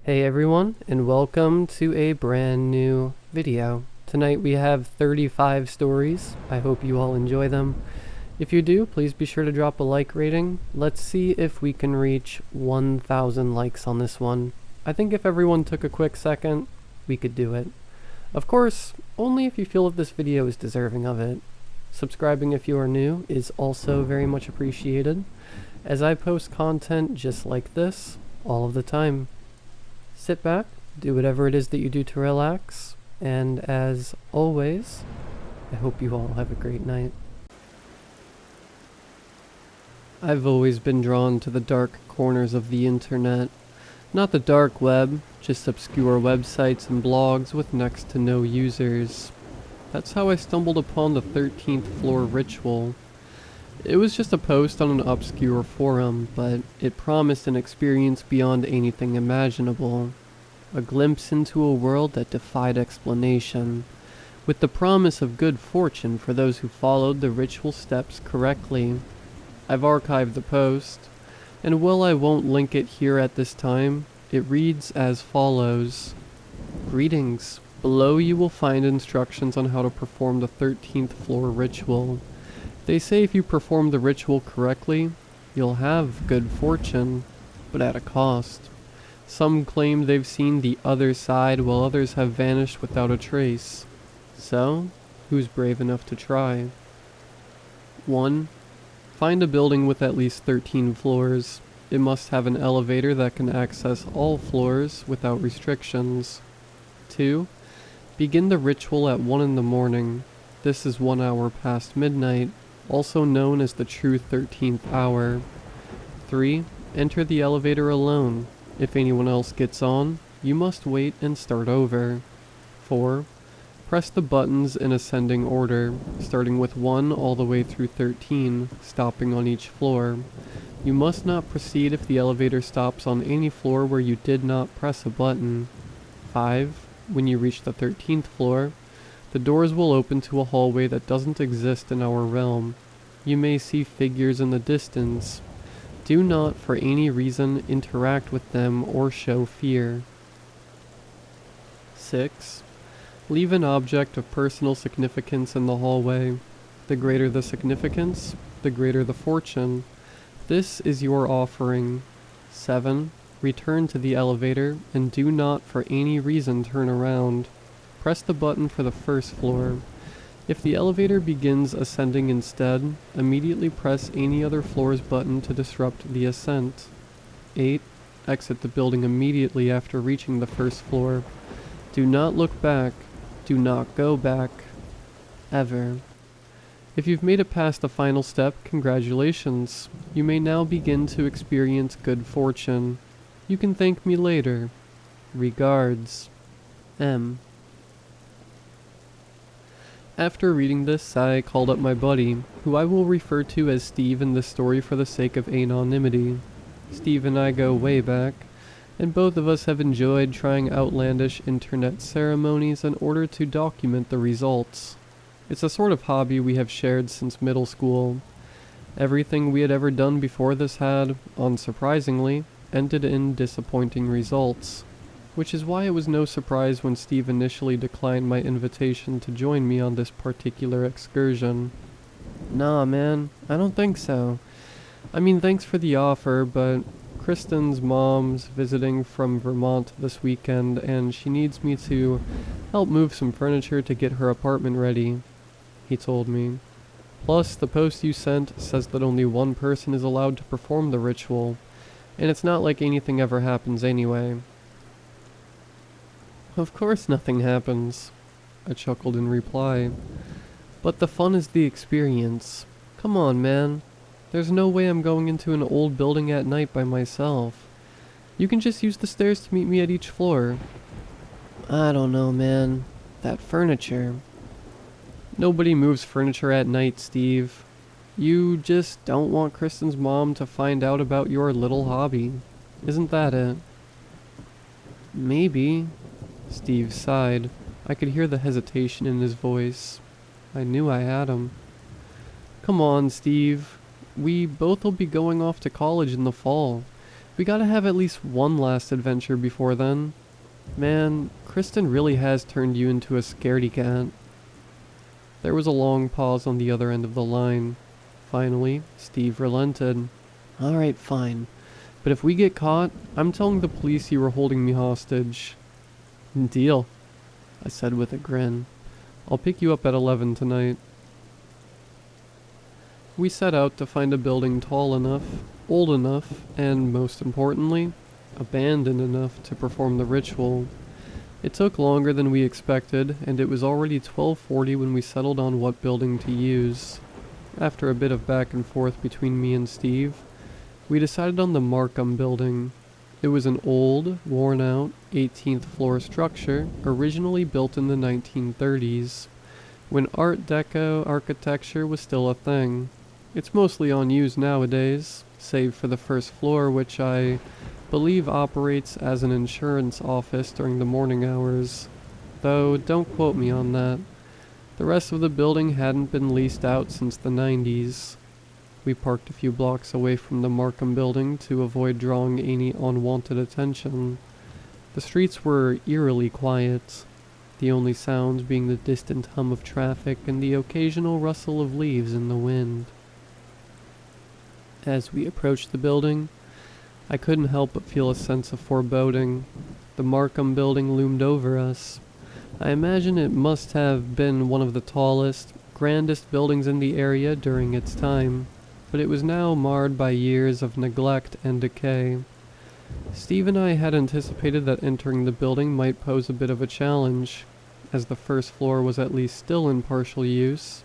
Hey everyone, and welcome to a brand new video. Tonight we have 35 stories. I hope you all enjoy them. If you do, please be sure to drop a like rating. Let's see if we can reach 1,000 likes on this one. I think if everyone took a quick second, we could do it. Of course, only if you feel that this video is deserving of it. Subscribing if you are new is also very much appreciated, as I post content just like this all of the time. Sit back, do whatever it is that you do to relax, and as always, I hope you all have a great night. I've always been drawn to the dark corners of the internet. Not the dark web, just obscure websites and blogs with next to no users. That's how I stumbled upon the 13th floor ritual. It was just a post on an obscure forum, but it promised an experience beyond anything imaginable. A glimpse into a world that defied explanation, with the promise of good fortune for those who followed the ritual steps correctly. I've archived the post, and while I won't link it here at this time, it reads as follows. Greetings. Below you will find instructions on how to perform the 13th floor ritual. They say if you perform the ritual correctly, you'll have good fortune, but at a cost. Some claim they've seen the other side while others have vanished without a trace. So, who's brave enough to try? 1. Find a building with at least 13 floors. It must have an elevator that can access all floors without restrictions. 2. Begin the ritual at 1 in the morning. This is 1 hour past midnight, also known as the true 13th hour. 3. Enter the elevator alone. If anyone else gets on, you must wait and start over. 4. Press the buttons in ascending order, starting with 1 all the way through 13, stopping on each floor. You must not proceed if the elevator stops on any floor where you did not press a button. 5. When you reach the 13th floor, the doors will open to a hallway that doesn't exist in our realm. You may see figures in the distance. Do not, for any reason, interact with them or show fear. 6. Leave an object of personal significance in the hallway. The greater the significance, the greater the fortune. This is your offering. 7. Return to the elevator and do not for any reason turn around. Press the button for the first floor. If the elevator begins ascending instead, immediately press any other floor's button to disrupt the ascent. 8. Exit the building immediately after reaching the first floor. Do not look back. Do not go back. Ever. If you've made it past the final step, congratulations. You may now begin to experience good fortune. You can thank me later. Regards. M. After reading this, I called up my buddy, who I will refer to as Steve in this story for the sake of anonymity. Steve and I go way back, and both of us have enjoyed trying outlandish internet ceremonies in order to document the results. It's a sort of hobby we have shared since middle school. Everything we had ever done before this had, unsurprisingly, ended in disappointing results. Which is why it was no surprise when Steve initially declined my invitation to join me on this particular excursion. Nah, man, I don't think so. I mean, thanks for the offer, but Kristen's mom's visiting from Vermont this weekend, and she needs me to help move some furniture to get her apartment ready, he told me. Plus, the post you sent says that only one person is allowed to perform the ritual, and it's not like anything ever happens anyway. Of course nothing happens, I chuckled in reply. But the fun is the experience. Come on, man. There's no way I'm going into an old building at night by myself. You can just use the stairs to meet me at each floor. I don't know, man. That furniture. Nobody moves furniture at night, Steve. You just don't want Kristen's mom to find out about your little hobby. Isn't that it? Maybe. Steve sighed. I could hear the hesitation in his voice. I knew I had him. Come on, Steve. We both will be going off to college in the fall. We gotta have at least one last adventure before then. Man, Kristen really has turned you into a scaredy cat. There was a long pause on the other end of the line. Finally, Steve relented. Alright, fine. But if we get caught, I'm telling the police you were holding me hostage. Deal, I said with a grin. I'll pick you up at 11 tonight. We set out to find a building tall enough, old enough, and most importantly, abandoned enough to perform the ritual. It took longer than we expected, and it was already 12:40 when we settled on what building to use. After a bit of back and forth between me and Steve, we decided on the Markham building. It was an old, worn-out, 18th floor structure originally built in the 1930s, when Art Deco architecture was still a thing. It's mostly unused nowadays, save for the first floor, which I believe operates as an insurance office during the morning hours. Though, don't quote me on that. The rest of the building hadn't been leased out since the 90s. We parked a few blocks away from the Markham building to avoid drawing any unwanted attention. The streets were eerily quiet, the only sounds being the distant hum of traffic and the occasional rustle of leaves in the wind. As we approached the building, I couldn't help but feel a sense of foreboding. The Markham building loomed over us. I imagine it must have been one of the tallest, grandest buildings in the area during its time, but it was now marred by years of neglect and decay. Steve and I had anticipated that entering the building might pose a bit of a challenge, as the first floor was at least still in partial use,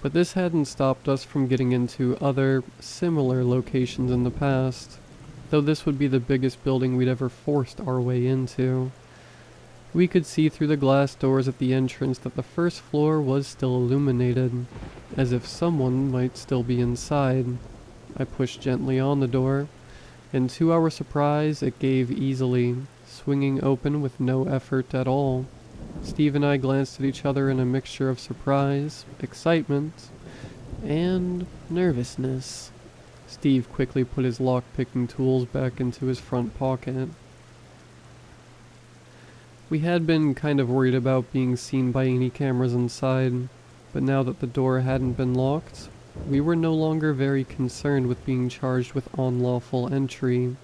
but this hadn't stopped us from getting into other, similar locations in the past, though this would be the biggest building we'd ever forced our way into. We could see through the glass doors at the entrance that the first floor was still illuminated, as if someone might still be inside. I pushed gently on the door, and to our surprise it gave easily, swinging open with no effort at all. Steve and I glanced at each other in a mixture of surprise, excitement, and nervousness. Steve quickly put his lock-picking tools back into his front pocket. We had been kind of worried about being seen by any cameras inside, but now that the door hadn't been locked, we were no longer very concerned with being charged with unlawful entry.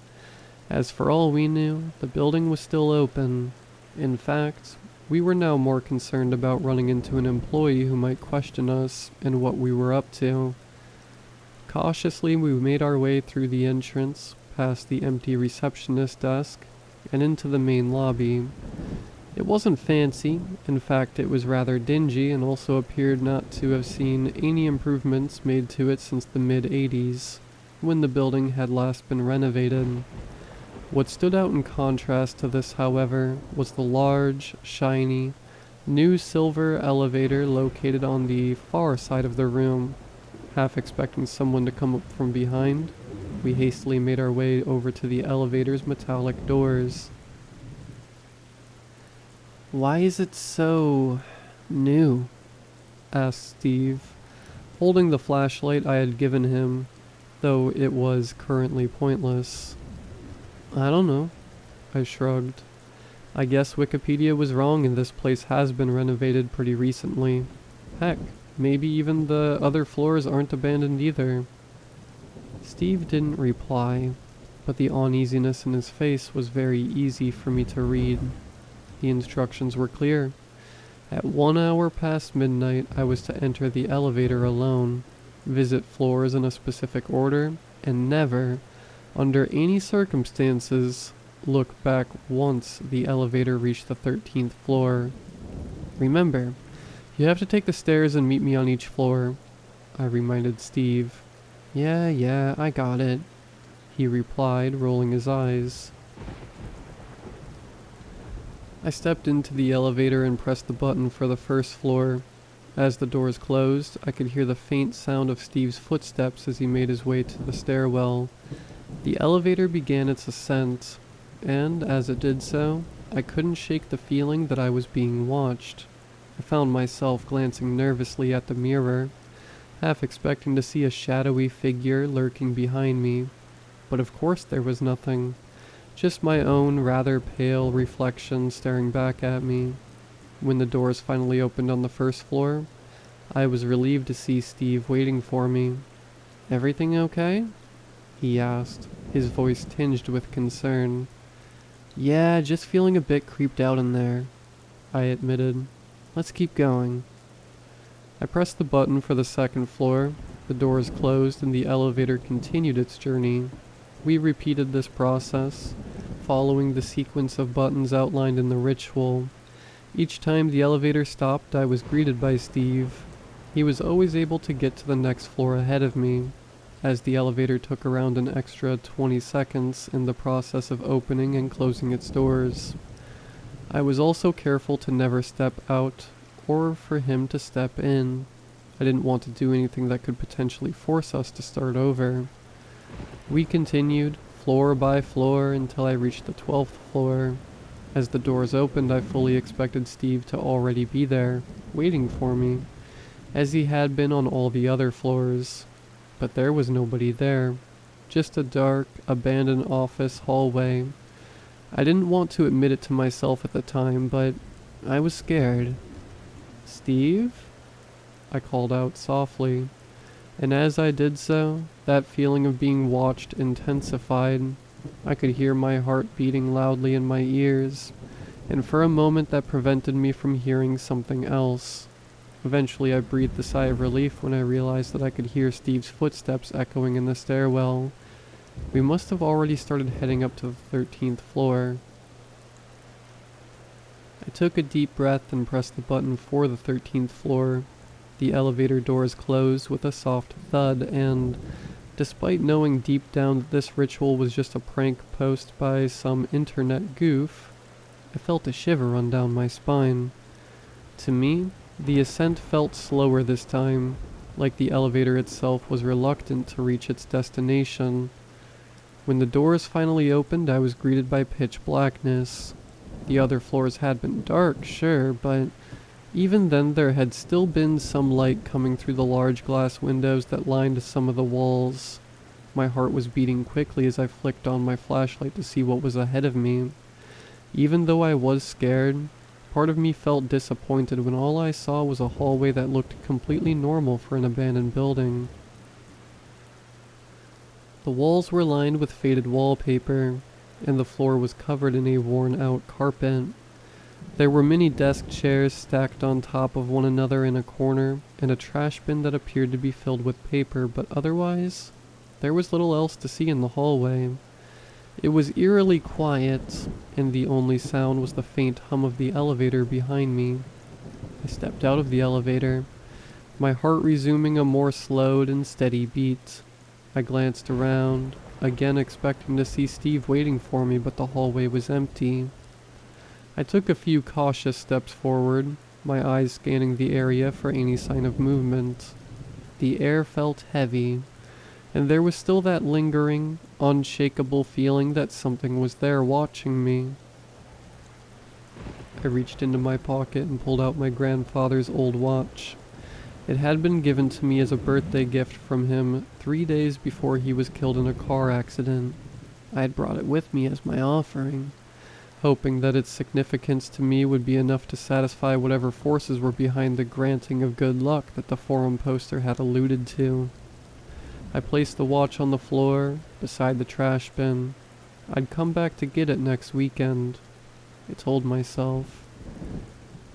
As for all we knew, the building was still open. In fact, we were now more concerned about running into an employee who might question us and what we were up to. Cautiously, we made our way through the entrance, past the empty receptionist desk, and into the main lobby. It wasn't fancy, in fact it was rather dingy and also appeared not to have seen any improvements made to it since the mid-80s, when the building had last been renovated. What stood out in contrast to this, however, was the large, shiny, new silver elevator located on the far side of the room. Half expecting someone to come up from behind, we hastily made our way over to the elevator's metallic doors. "Why is it so new?" asked Steve, holding the flashlight I had given him, though it was currently pointless. "I don't know," I shrugged. "I guess Wikipedia was wrong and this place has been renovated pretty recently. Heck, maybe even the other floors aren't abandoned either." Steve didn't reply, but the uneasiness in his face was very easy for me to read. The instructions were clear. At 1 hour past midnight, I was to enter the elevator alone, visit floors in a specific order, and never, under any circumstances, look back once the elevator reached the 13th floor. "Remember, you have to take the stairs and meet me on each floor," I reminded Steve. Yeah, I got it," he replied, rolling his eyes. I stepped into the elevator and pressed the button for the first floor. As the doors closed, I could hear the faint sound of Steve's footsteps as he made his way to the stairwell. The elevator began its ascent, and as it did so, I couldn't shake the feeling that I was being watched. I found myself glancing nervously at the mirror, half expecting to see a shadowy figure lurking behind me. But of course there was nothing. Just my own rather pale reflection staring back at me. When the doors finally opened on the first floor, I was relieved to see Steve waiting for me. "Everything okay?" he asked, his voice tinged with concern. "Yeah, just feeling a bit creeped out in there," I admitted. "Let's keep going." I pressed the button for the second floor. The doors closed and the elevator continued its journey. We repeated this process, following the sequence of buttons outlined in the ritual. Each time the elevator stopped, I was greeted by Steve. He was always able to get to the next floor ahead of me, as the elevator took around an extra 20 seconds in the process of opening and closing its doors. I was also careful to never step out, or for him to step in. I didn't want to do anything that could potentially force us to start over. We continued, floor by floor, until I reached the 12th floor. As the doors opened, I fully expected Steve to already be there, waiting for me, as he had been on all the other floors. But there was nobody there. Just a dark, abandoned office hallway. I didn't want to admit it to myself at the time, but I was scared. "Steve?" I called out softly, and as I did so, that feeling of being watched intensified. I could hear my heart beating loudly in my ears, and for a moment that prevented me from hearing something else. Eventually I breathed a sigh of relief when I realized that I could hear Steve's footsteps echoing in the stairwell. We must have already started heading up to the 13th floor. I took a deep breath and pressed the button for the 13th floor. The elevator doors closed with a soft thud, and despite knowing deep down that this ritual was just a prank post by some internet goof, I felt a shiver run down my spine. To me, the ascent felt slower this time, like the elevator itself was reluctant to reach its destination. When the doors finally opened, I was greeted by pitch blackness. The other floors had been dark, sure, but even then there had still been some light coming through the large glass windows that lined some of the walls. My heart was beating quickly as I flicked on my flashlight to see what was ahead of me. Even though I was scared, part of me felt disappointed when all I saw was a hallway that looked completely normal for an abandoned building. The walls were lined with faded wallpaper, and the floor was covered in a worn-out carpet. There were many desk chairs stacked on top of one another in a corner, and a trash bin that appeared to be filled with paper, but otherwise, there was little else to see in the hallway. It was eerily quiet, and the only sound was the faint hum of the elevator behind me. I stepped out of the elevator, my heart resuming a more slowed and steady beat. I glanced around, again expecting to see Steve waiting for me, but the hallway was empty. I took a few cautious steps forward, my eyes scanning the area for any sign of movement. The air felt heavy, and there was still that lingering, unshakable feeling that something was there watching me. I reached into my pocket and pulled out my grandfather's old watch. It had been given to me as a birthday gift from him 3 days before he was killed in a car accident. I had brought it with me as my offering, hoping that its significance to me would be enough to satisfy whatever forces were behind the granting of good luck that the forum poster had alluded to. I placed the watch on the floor, beside the trash bin. I'd come back to get it next weekend, I told myself.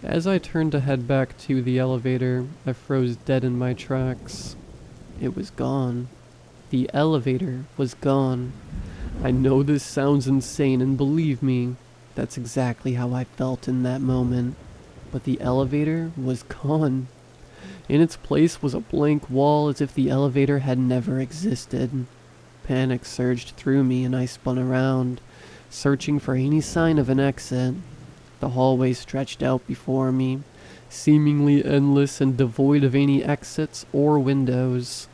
As I turned to head back to the elevator, I froze dead in my tracks. It was gone. The elevator was gone. I know this sounds insane, and believe me, that's exactly how I felt in that moment. But the elevator was gone. In its place was a blank wall, as if the elevator had never existed. Panic surged through me and I spun around, searching for any sign of an exit. The hallway stretched out before me, seemingly endless and devoid of any exits or windows.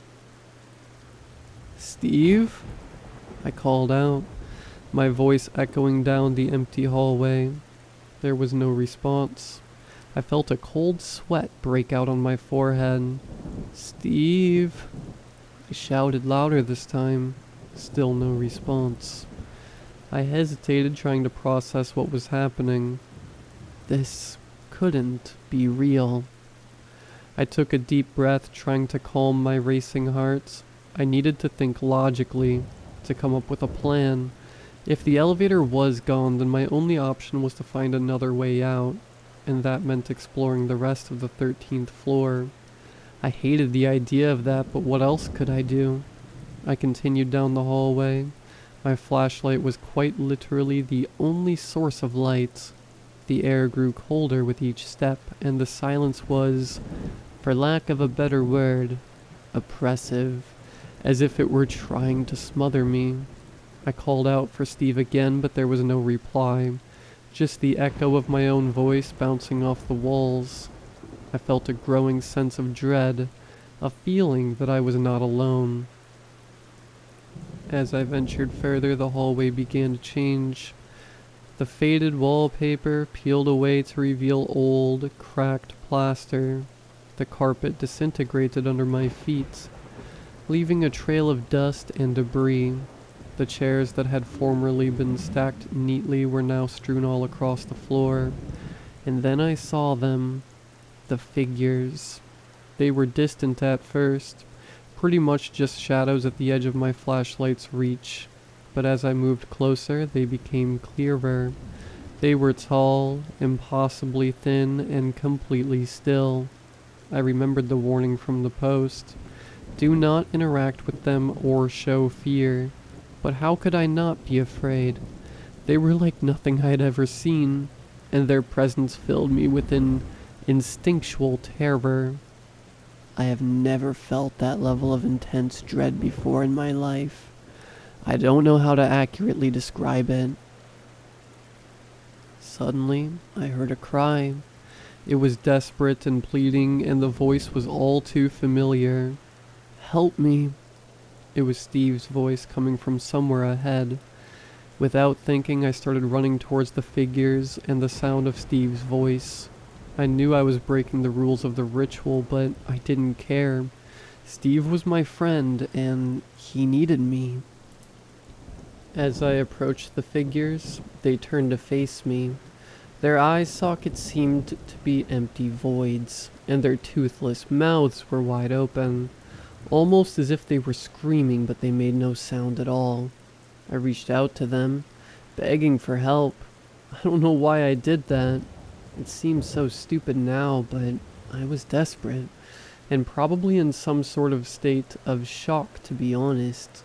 "Steve?" I called out, my voice echoing down the empty hallway. There was no response. I felt a cold sweat break out on my forehead. "Steve?" I shouted louder this time. Still no response. I hesitated, trying to process what was happening. This couldn't be real. I took a deep breath, trying to calm my racing heart. I needed to think logically, to come up with a plan. If the elevator was gone, then my only option was to find another way out, and that meant exploring the rest of the 13th floor. I hated the idea of that, but what else could I do? I continued down the hallway. My flashlight was quite literally the only source of light. The air grew colder with each step, and the silence was, for lack of a better word, oppressive, as if it were trying to smother me. I called out for Steve again, but there was no reply, just the echo of my own voice bouncing off the walls. I felt a growing sense of dread, a feeling that I was not alone. As I ventured further, the hallway began to change. The faded wallpaper peeled away to reveal old, cracked plaster. The carpet disintegrated under my feet, leaving a trail of dust and debris. The chairs that had formerly been stacked neatly were now strewn all across the floor. And then I saw them. The figures. They were distant at first, pretty much just shadows at the edge of my flashlight's reach. But as I moved closer, they became clearer. They were tall, impossibly thin, and completely still. I remembered the warning from the post. Do not interact with them or show fear. But how could I not be afraid? They were like nothing I had ever seen, and their presence filled me with an instinctual terror. I have never felt that level of intense dread before in my life. I don't know how to accurately describe it. Suddenly, I heard a cry. It was desperate and pleading, and the voice was all too familiar. Help me. It was Steve's voice coming from somewhere ahead. Without thinking, I started running towards the figures and the sound of Steve's voice. I knew I was breaking the rules of the ritual, but I didn't care. Steve was my friend, and he needed me. As I approached the figures, they turned to face me. Their eye sockets seemed to be empty voids, and their toothless mouths were wide open, almost as if they were screaming, but they made no sound at all. I reached out to them, begging for help. I don't know why I did that. It seems so stupid now, but I was desperate, and probably in some sort of state of shock, to be honest.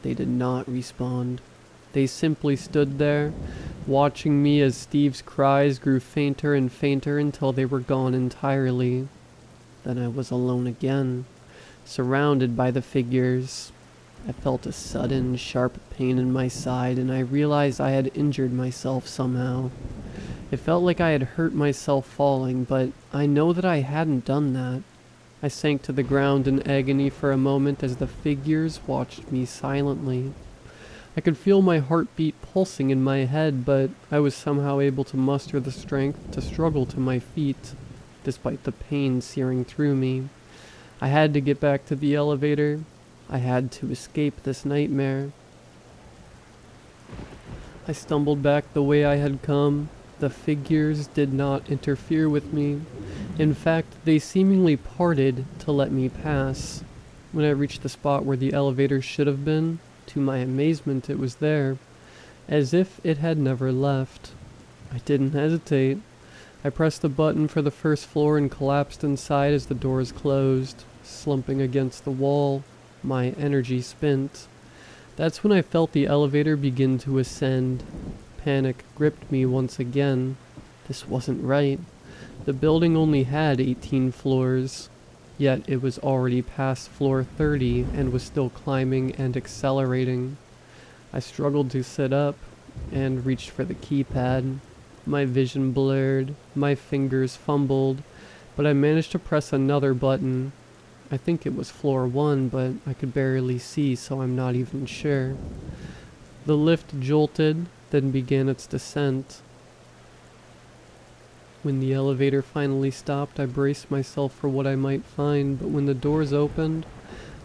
They did not respond. They simply stood there, watching me as Steve's cries grew fainter and fainter until they were gone entirely. Then I was alone again, surrounded by the figures. I felt a sudden, sharp pain in my side, and I realized I had injured myself somehow. It felt like I had hurt myself falling, but I know that I hadn't done that. I sank to the ground in agony for a moment as the figures watched me silently. I could feel my heartbeat pulsing in my head, but I was somehow able to muster the strength to struggle to my feet, despite the pain searing through me. I had to get back to the elevator. I had to escape this nightmare. I stumbled back the way I had come. The figures did not interfere with me. In fact, they seemingly parted to let me pass. When I reached the spot where the elevator should have been, to my amazement it was there, as if it had never left. I didn't hesitate. I pressed the button for the first floor and collapsed inside as the doors closed, slumping against the wall, my energy spent. That's when I felt the elevator begin to ascend. Panic gripped me once again. This wasn't right. The building only had 18 floors, yet it was already past floor 30 and was still climbing and accelerating. I struggled to sit up and reached for the keypad. My vision blurred, my fingers fumbled, but I managed to press another button. I think it was floor 1, but I could barely see, so I'm not even sure. The lift jolted, then began its descent. When the elevator finally stopped, I braced myself for what I might find, but when the doors opened,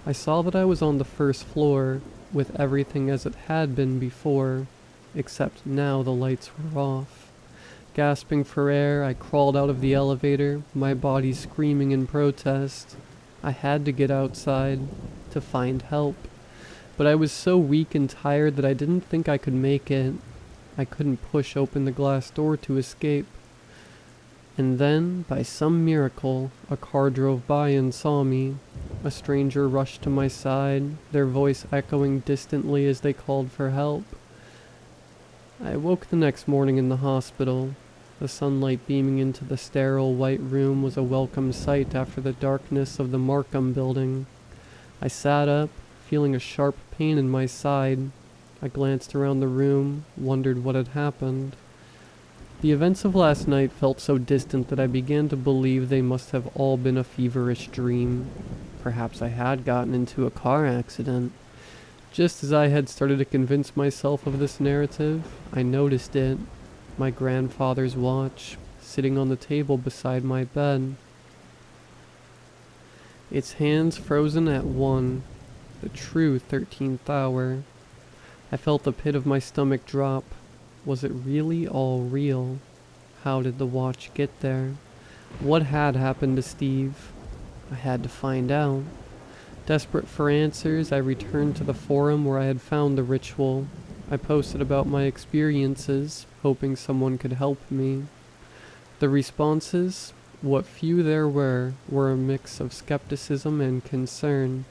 I saw that I was on the first floor. with everything as it had been before, except now the lights were off. Gasping for air, I crawled out of the elevator, my body screaming in protest. I had to get outside to find help, but I was so weak and tired that I didn't think I could make it. I couldn't push open the glass door to escape. And then, by some miracle, a car drove by and saw me. A stranger rushed to my side, their voice echoing distantly as they called for help. I awoke the next morning in the hospital. The sunlight beaming into the sterile white room was a welcome sight after the darkness of the Markham building. I sat up, feeling a sharp pain in my side. I glanced around the room, wondered what had happened. The events of last night felt so distant that I began to believe they must have all been a feverish dream. Perhaps I had gotten into a car accident. Just as I had started to convince myself of this narrative, I noticed it, my grandfather's watch, sitting on the table beside my bed. Its hands frozen at 1, the true 13th hour. I felt the pit of my stomach drop. Was it really all real? How did the watch get there? What had happened to Steve? I had to find out. Desperate for answers, I returned to the forum where I had found the ritual. I posted about my experiences, hoping someone could help me. The responses, what few there were a mix of skepticism and concern,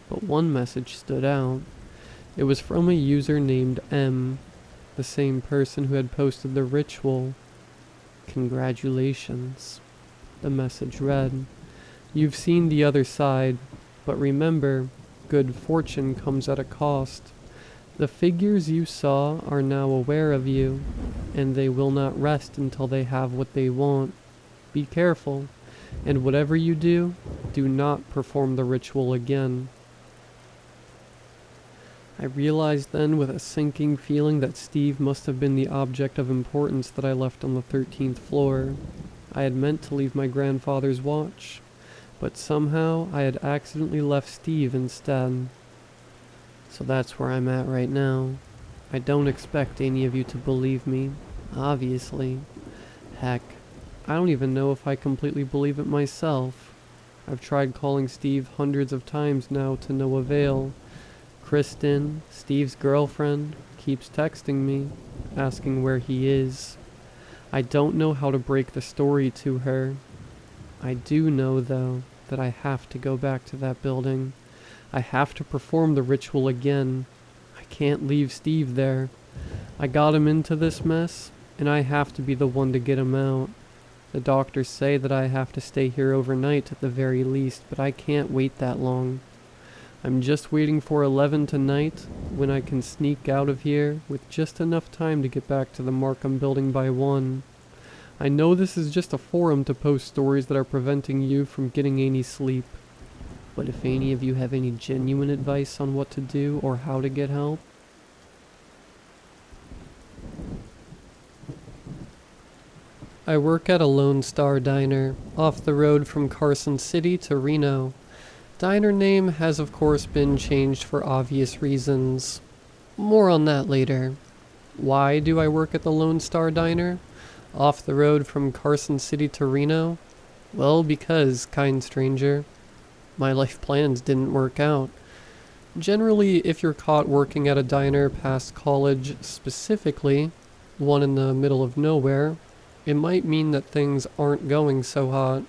but one message stood out. It was from a user named M, the same person who had posted the ritual. "Congratulations," the message read. "You've seen the other side, but remember, good fortune comes at a cost. The figures you saw are now aware of you, and they will not rest until they have what they want. Be careful, and whatever you do, do not perform the ritual again." I realized then with a sinking feeling that Steve must have been the object of importance that I left on the 13th floor. I had meant to leave my grandfather's watch, but somehow I had accidentally left Steve instead. So that's where I'm at right now. I don't expect any of you to believe me, obviously. Heck, I don't even know if I completely believe it myself. I've tried calling Steve hundreds of times now to no avail. Kristen, Steve's girlfriend, keeps texting me, asking where he is. I don't know how to break the story to her. I do know, though, that I have to go back to that building. I have to perform the ritual again. I can't leave Steve there. I got him into this mess, and I have to be the one to get him out. The doctors say that I have to stay here overnight at the very least, but I can't wait that long. I'm just waiting for 11 tonight, when I can sneak out of here with just enough time to get back to the Markham building by 1. I know this is just a forum to post stories that are preventing you from getting any sleep. But if any of you have any genuine advice on what to do or how to get help, I work at a Lone Star diner, off the road from Carson City to Reno. Diner name has of course been changed for obvious reasons. More on that later. Why do I work at the Lone Star Diner, off the road from Carson City to Reno? Well, because, kind stranger, my life plans didn't work out. Generally, if you're caught working at a diner past college specifically, one in the middle of nowhere, it might mean that things aren't going so hot.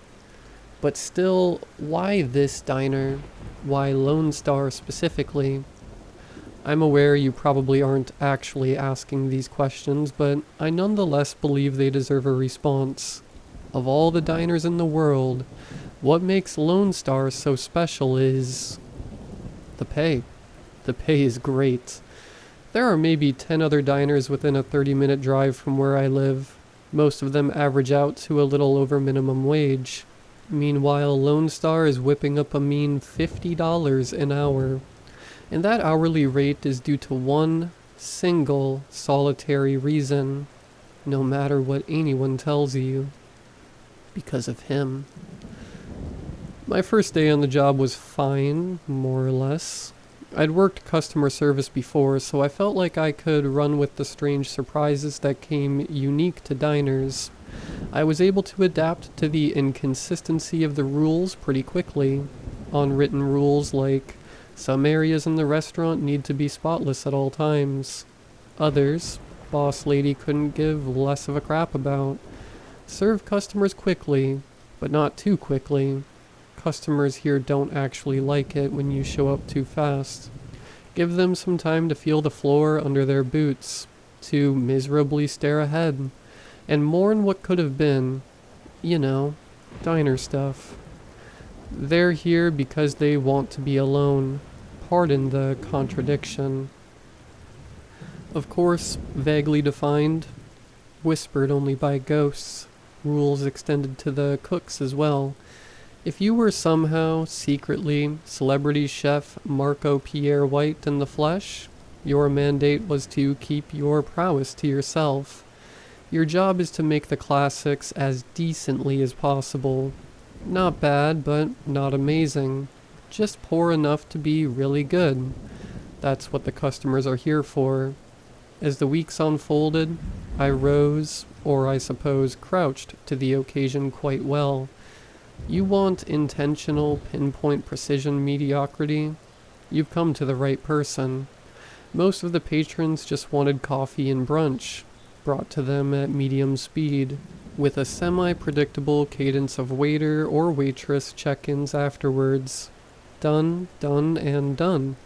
But still, why this diner? Why Lone Star specifically? I'm aware you probably aren't actually asking these questions, but I nonetheless believe they deserve a response. Of all the diners in the world, what makes Lone Star so special is the pay. The pay is great. There are maybe 10 other diners within a 30-minute drive from where I live. Most of them average out to a little over minimum wage. Meanwhile, Lone Star is whipping up a mean $50 an hour. And that hourly rate is due to one single solitary reason, no matter what anyone tells you. Because of him. My first day on the job was fine, more or less. I'd worked customer service before, so I felt like I could run with the strange surprises that came unique to diners. I was able to adapt to the inconsistency of the rules pretty quickly. Unwritten rules like, some areas in the restaurant need to be spotless at all times. Others, boss lady couldn't give less of a crap about. Serve customers quickly, but not too quickly. Customers here don't actually like it when you show up too fast. Give them some time to feel the floor under their boots, to miserably stare ahead, and mourn what could have been. You know, diner stuff. They're here because they want to be alone. Pardon the contradiction. Of course, vaguely defined, whispered only by ghosts. Rules extended to the cooks as well. If you were somehow, secretly, celebrity chef Marco Pierre White in the flesh, your mandate was to keep your prowess to yourself. Your job is to make the classics as decently as possible. Not bad, but not amazing. Just poor enough to be really good. That's what the customers are here for. As the weeks unfolded, I rose, or I suppose crouched, to the occasion quite well. You want intentional, pinpoint precision mediocrity? You've come to the right person. Most of the patrons just wanted coffee and brunch, brought to them at medium speed, with a semi-predictable cadence of waiter or waitress check-ins afterwards. Done, done, and done.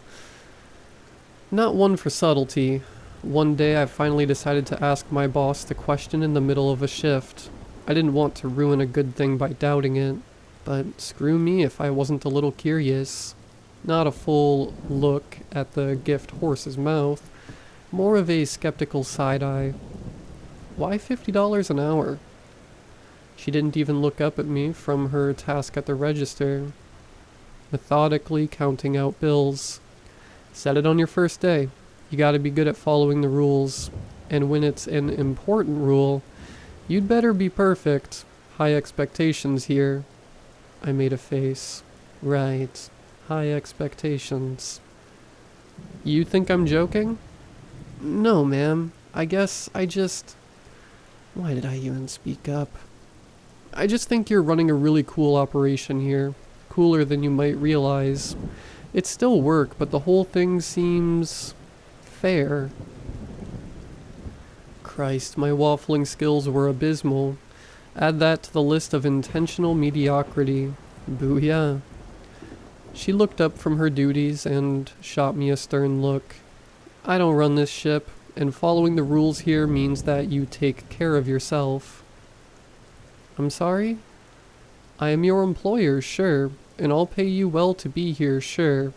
Not one for subtlety. One day I finally decided to ask my boss the question in the middle of a shift. I didn't want to ruin a good thing by doubting it, but screw me if I wasn't a little curious. Not a full look at the gift horse's mouth, more of a skeptical side-eye. Why $50 an hour? She didn't even look up at me from her task at the register, methodically counting out bills. Set it on your first day. You gotta be good at following the rules, and when it's an important rule, you'd better be perfect. High expectations here. I made a face. Right. High expectations. You think I'm joking? No, ma'am. I guess I just... Why did I even speak up? I just think you're running a really cool operation here. Cooler than you might realize. It's still work, but the whole thing seems... fair. Christ, my waffling skills were abysmal. Add that to the list of intentional mediocrity. Booyah. She looked up from her duties and shot me a stern look. I don't run this ship, and following the rules here means that you take care of yourself. I'm sorry? I am your employer, sure, and I'll pay you well to be here, sure.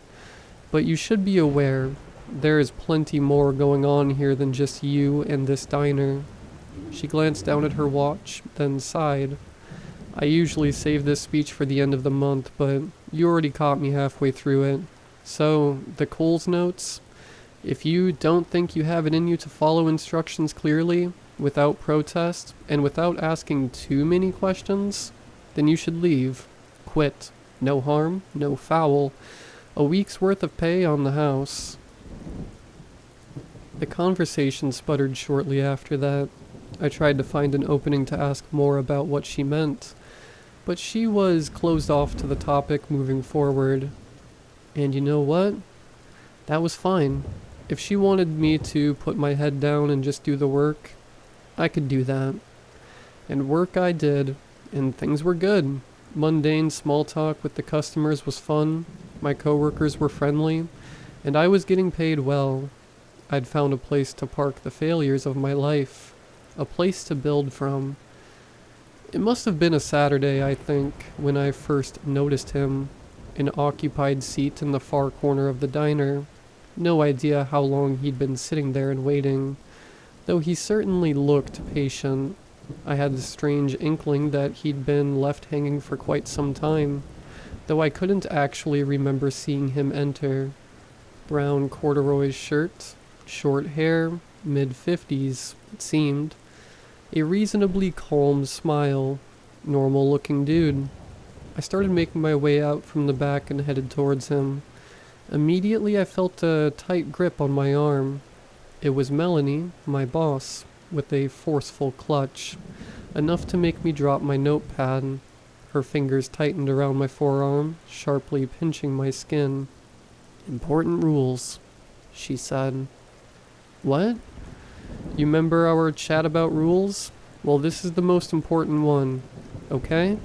But you should be aware, there is plenty more going on here than just you and this diner. She glanced down at her watch, then sighed. I usually save this speech for the end of the month, but you already caught me halfway through it. So, the Coles notes? If you don't think you have it in you to follow instructions clearly, without protest, and without asking too many questions, then you should leave. Quit. No harm, no foul. A week's worth of pay on the house. The conversation sputtered shortly after that. I tried to find an opening to ask more about what she meant, but she was closed off to the topic moving forward. And you know what? That was fine. If she wanted me to put my head down and just do the work, I could do that. And work I did, and things were good. Mundane small talk with the customers was fun, my coworkers were friendly, and I was getting paid well. I'd found a place to park the failures of my life, a place to build from. It must have been a Saturday, I think, when I first noticed him, an occupied seat in the far corner of the diner. No idea how long he'd been sitting there and waiting, though he certainly looked patient. I had the strange inkling that he'd been left hanging for quite some time, though I couldn't actually remember seeing him enter. Brown corduroy shirt, short hair, mid-50s, it seemed. A reasonably calm smile. Normal-looking dude. I started making my way out from the back and headed towards him. Immediately I felt a tight grip on my arm. It was Melanie, my boss, with a forceful clutch, enough to make me drop my notepad. Her fingers tightened around my forearm, sharply pinching my skin. "Important rules," she said. "What? You remember our chat about rules? Well, this is the most important one. Okay?"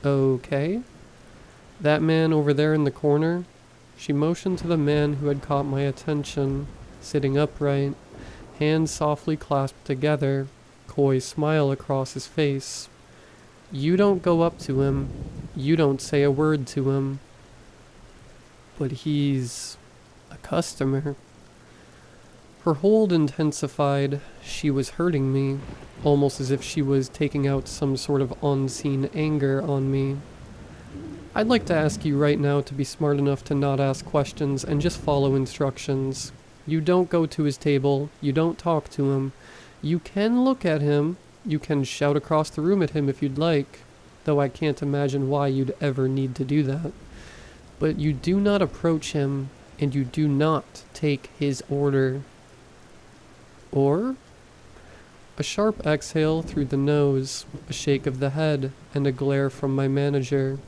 "Okay." "That man over there in the corner," she motioned to the man who had caught my attention, sitting upright, hands softly clasped together, coy smile across his face. "You don't go up to him. You don't say a word to him." "But he's a customer." Her hold intensified. She was hurting me, almost as if she was taking out some sort of unseen anger on me. "I'd like to ask you right now to be smart enough to not ask questions and just follow instructions. You don't go to his table. You don't talk to him. You can look at him. You can shout across the room at him if you'd like, though I can't imagine why you'd ever need to do that. But you do not approach him, and you do not take his order." "Or?" A sharp exhale through the nose, a shake of the head, and a glare from my manager.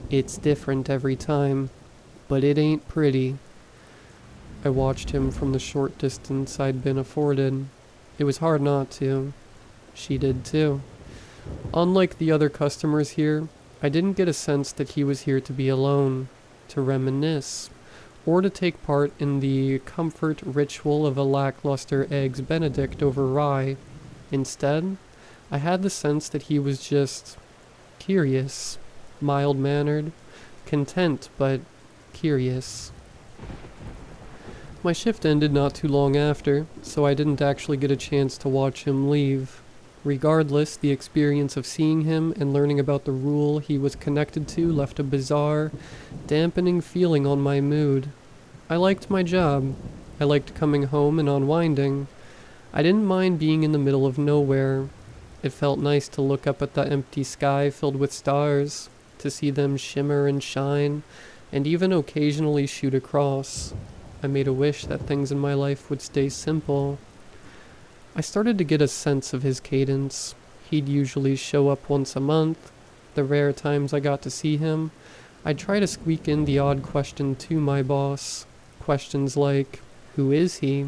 "It's different every time, but it ain't pretty." I watched him from the short distance I'd been afforded. It was hard not to. She did too. Unlike the other customers here, I didn't get a sense that he was here to be alone, to reminisce, or to take part in the comfort ritual of a lackluster Eggs Benedict over rye. Instead, I had the sense that he was just curious, mild-mannered, content but curious. My shift ended not too long after, so I didn't actually get a chance to watch him leave. Regardless, the experience of seeing him and learning about the rule he was connected to left a bizarre, dampening feeling on my mood. I liked my job. I liked coming home and unwinding. I didn't mind being in the middle of nowhere. It felt nice to look up at the empty sky filled with stars, to see them shimmer and shine, and even occasionally shoot across. I made a wish that things in my life would stay simple. I started to get a sense of his cadence. He'd usually show up once a month. The rare times I got to see him, I'd try to squeak in the odd question to my boss. Questions like, who is he?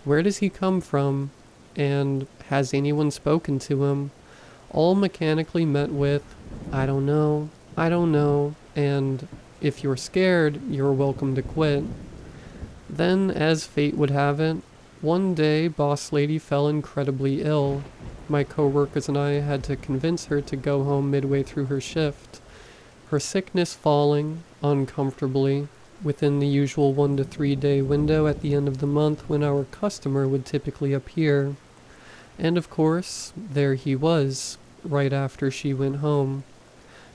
Where does he come from? And has anyone spoken to him? All mechanically met with, I don't know, and if you're scared, you're welcome to quit. Then, as fate would have it, one day Boss Lady fell incredibly ill. My coworkers and I had to convince her to go home midway through her shift. Her sickness falling, uncomfortably, within the usual 1 to 3 day window at the end of the month when our customer would typically appear. And of course, there he was, right after she went home.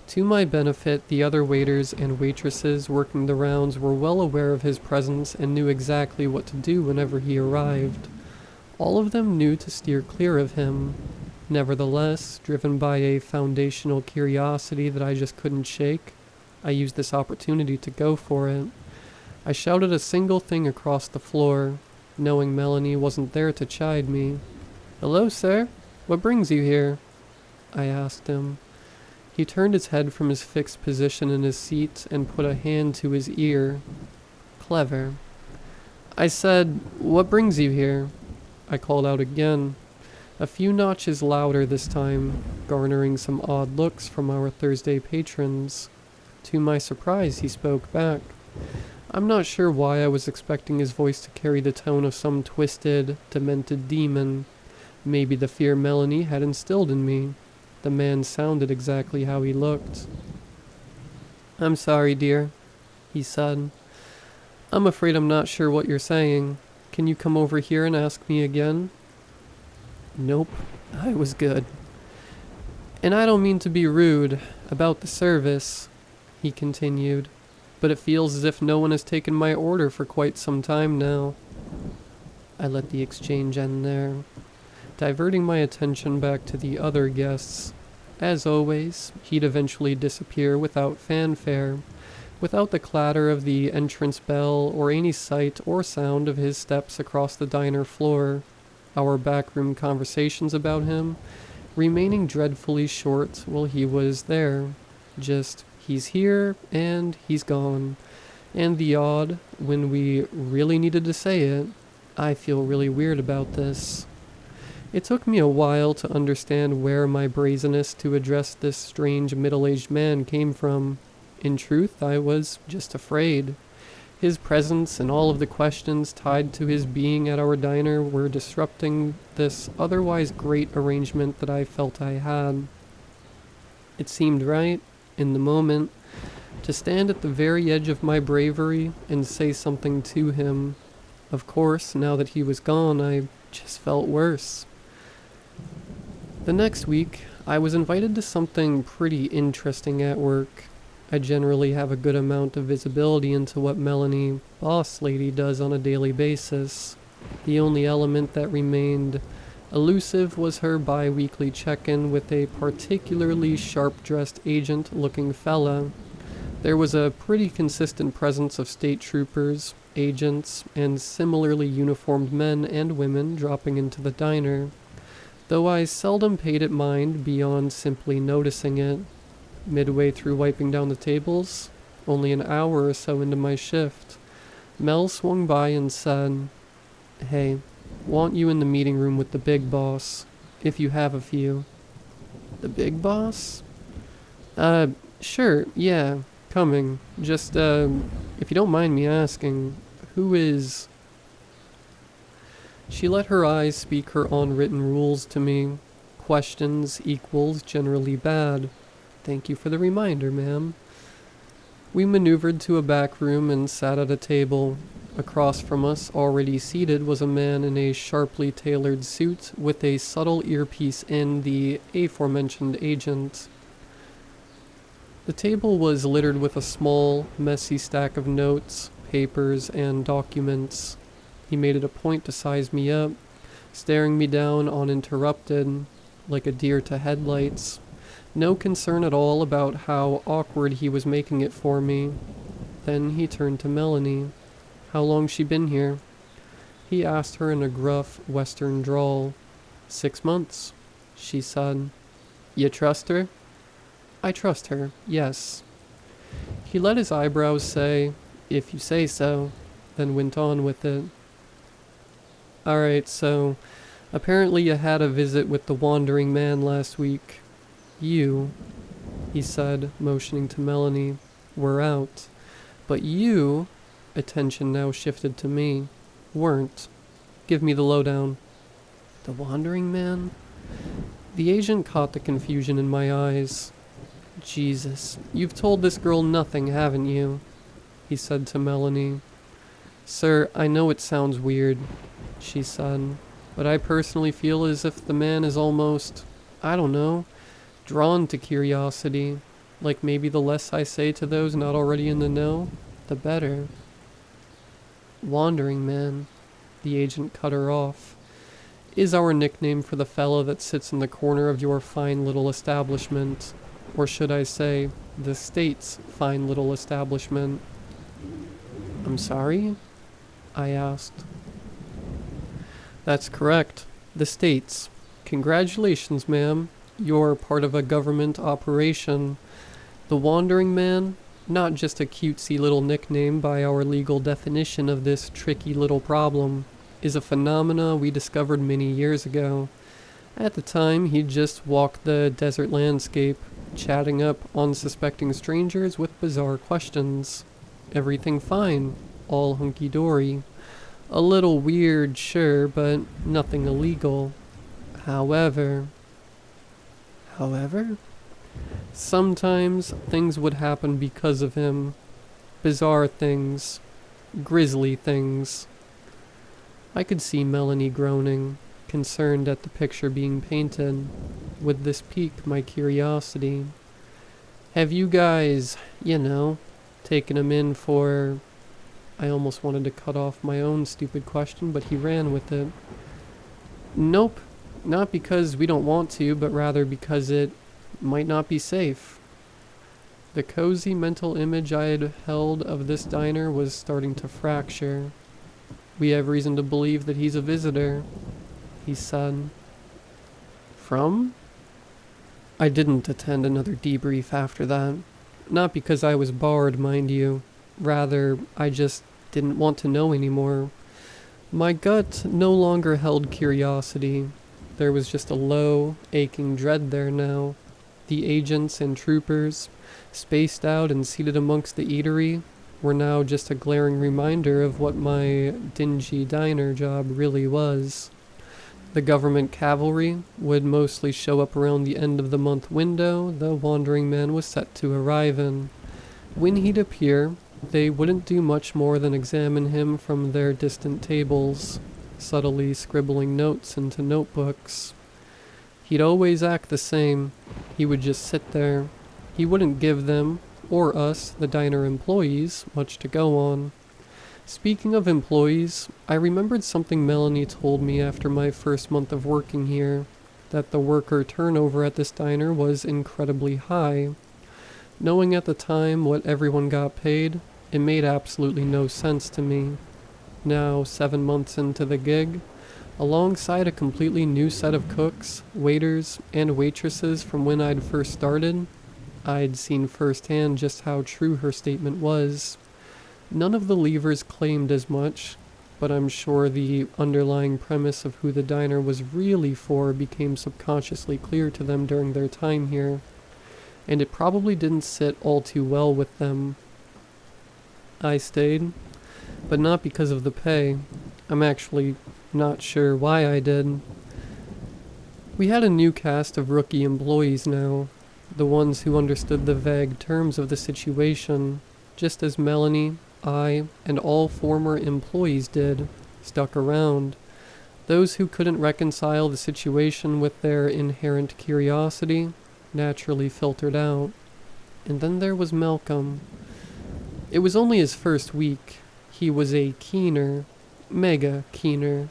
To my benefit, the other waiters and waitresses working the rounds were well aware of his presence and knew exactly what to do whenever he arrived. All of them knew to steer clear of him. Nevertheless, driven by a foundational curiosity that I just couldn't shake, I used this opportunity to go for it. I shouted a single thing across the floor, knowing Melanie wasn't there to chide me. "Hello, sir. What brings you here?" I asked him. He turned his head from his fixed position in his seat and put a hand to his ear. Clever. I said, "What brings you here?" I called out again, a few notches louder this time, garnering some odd looks from our Thursday patrons. To my surprise, he spoke back. I'm not sure why I was expecting his voice to carry the tone of some twisted, demented demon. Maybe the fear Melanie had instilled in me. The man sounded exactly how he looked. "I'm sorry, dear," he said. "I'm afraid I'm not sure what you're saying. Can you come over here and ask me again?" Nope, I was good. "And I don't mean to be rude about the service," he continued, "but it feels as if no one has taken my order for quite some time now." I let the exchange end there, diverting my attention back to the other guests. As always, he'd eventually disappear without fanfare, without the clatter of the entrance bell or any sight or sound of his steps across the diner floor. Our backroom conversations about him remaining dreadfully short while he was there. Just, he's here and he's gone. And the odd, when we really needed to say it, I feel really weird about this. It took me a while to understand where my brazenness to address this strange middle-aged man came from. In truth, I was just afraid. His presence and all of the questions tied to his being at our diner were disrupting this otherwise great arrangement that I felt I had. It seemed right, in the moment, to stand at the very edge of my bravery and say something to him. Of course, now that he was gone, I just felt worse. The next week, I was invited to something pretty interesting at work. I generally have a good amount of visibility into what Melanie, boss lady, does on a daily basis. The only element that remained elusive was her bi-weekly check-in with a particularly sharp-dressed agent-looking fella. There was a pretty consistent presence of state troopers, agents, and similarly uniformed men and women dropping into the diner, though I seldom paid it mind beyond simply noticing it. Midway through wiping down the tables, only an hour or so into my shift, Mel swung by and said, "Hey, want you in the meeting room with the big boss, if you have a few." "The big boss?" Sure, yeah, coming. Just, if you don't mind me asking, who is..." She let her eyes speak her unwritten rules to me. Questions equals generally bad. Thank you for the reminder, ma'am. We maneuvered to a back room and sat at a table. Across from us, already seated, was a man in a sharply tailored suit with a subtle earpiece in, the aforementioned agent. The table was littered with a small, messy stack of notes, papers, and documents. He made it a point to size me up, staring me down uninterrupted, like a deer to headlights. No concern at all about how awkward he was making it for me. Then he turned to Melanie. "How long's she been here?" He asked her in a gruff, western drawl. 6 months, she said. "You trust her?" "I trust her, yes." He let his eyebrows say, "If you say so," then went on with it. "Alright, so, apparently you had a visit with the wandering man last week. You," he said, motioning to Melanie, "were out. But you," attention now shifted to me, "weren't. Give me the lowdown." "The wandering man?" The agent caught the confusion in my eyes. "Jesus, you've told this girl nothing, haven't you?" he said to Melanie. "Sir, I know it sounds weird," she said, "but I personally feel as if the man is almost, I don't know, drawn to curiosity. Like maybe the less I say to those not already in the know, the better." "Wandering man," the agent cut her off, "is our nickname for the fellow that sits in the corner of your fine little establishment. Or should I say, the state's fine little establishment." "I'm sorry?" I asked. "That's correct. The state's. Congratulations, ma'am. You're part of a government operation. The wandering man, not just a cutesy little nickname by our legal definition of this tricky little problem, is a phenomena we discovered many years ago. At the time, he just walked the desert landscape, chatting up unsuspecting strangers with bizarre questions. Everything fine, all hunky-dory. A little weird, sure, but nothing illegal. However, sometimes things would happen because of him. Bizarre things. Grisly things." I could see Melanie groaning, concerned at the picture being painted. Would this pique my curiosity? "Have you guys, taken him in for..." I almost wanted to cut off my own stupid question, but he ran with it. "Nope. Not because we don't want to, but rather because it might not be safe." The cozy mental image I had held of this diner was starting to fracture. "We have reason to believe that he's a visitor," he said. "From?" I didn't attend another debrief after that. Not because I was barred, mind you. Rather, I just didn't want to know anymore. My gut no longer held curiosity. There was just a low, aching dread there now. The agents and troopers, spaced out and seated amongst the eatery, were now just a glaring reminder of what my dingy diner job really was. The government cavalry would mostly show up around the end of the month window the wandering man was set to arrive in. When he'd appear, they wouldn't do much more than examine him from their distant tables, subtly scribbling notes into notebooks. He'd always act the same. He would just sit there. He wouldn't give them, or us, the diner employees, much to go on. Speaking of employees, I remembered something Melanie told me after my first month of working here, that the worker turnover at this diner was incredibly high. Knowing at the time what everyone got paid, it made absolutely no sense to me. Now, 7 months into the gig, alongside a completely new set of cooks, waiters, and waitresses from when I'd first started, I'd seen firsthand just how true her statement was. None of the leavers claimed as much, but I'm sure the underlying premise of who the diner was really for became subconsciously clear to them during their time here, and it probably didn't sit all too well with them. I stayed, but not because of the pay. I'm actually not sure why I did. We had a new cast of rookie employees now, the ones who understood the vague terms of the situation, just as Melanie, I, and all former employees did, stuck around. Those who couldn't reconcile the situation with their inherent curiosity naturally filtered out. And then there was Malcolm. It was only his first week. He was a keener, mega keener.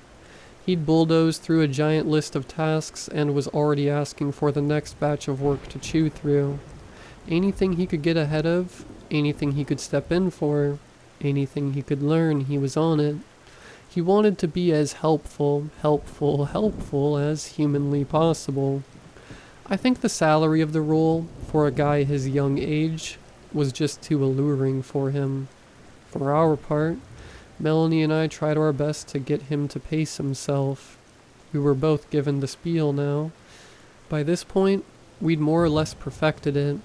He'd bulldozed through a giant list of tasks and was already asking for the next batch of work to chew through. Anything he could get ahead of, anything he could step in for, anything he could learn, he was on it. He wanted to be as helpful as humanly possible. I think the salary of the role, for a guy his young age, was just too alluring for him. For our part, Melanie and I tried our best to get him to pace himself. We were both given the spiel now. By this point, we'd more or less perfected it.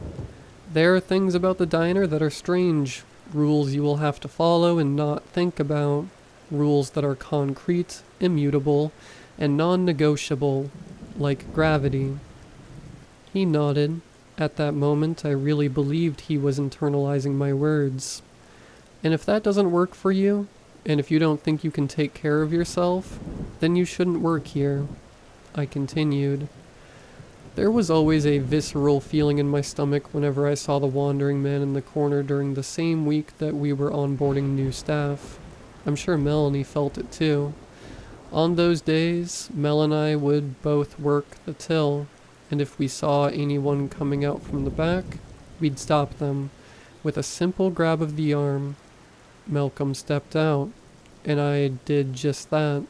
There are things about the diner that are strange, rules you will have to follow and not think about, rules that are concrete, immutable, and non-negotiable, like gravity. He nodded. At that moment, I really believed he was internalizing my words. And if that doesn't work for you, and if you don't think you can take care of yourself, then you shouldn't work here, I continued. There was always a visceral feeling in my stomach whenever I saw the wandering man in the corner during the same week that we were onboarding new staff. I'm sure Melanie felt it too. On those days, Mel and I would both work the till, and if we saw anyone coming out from the back, we'd stop them with a simple grab of the arm. Malcolm stepped out, and I did just that.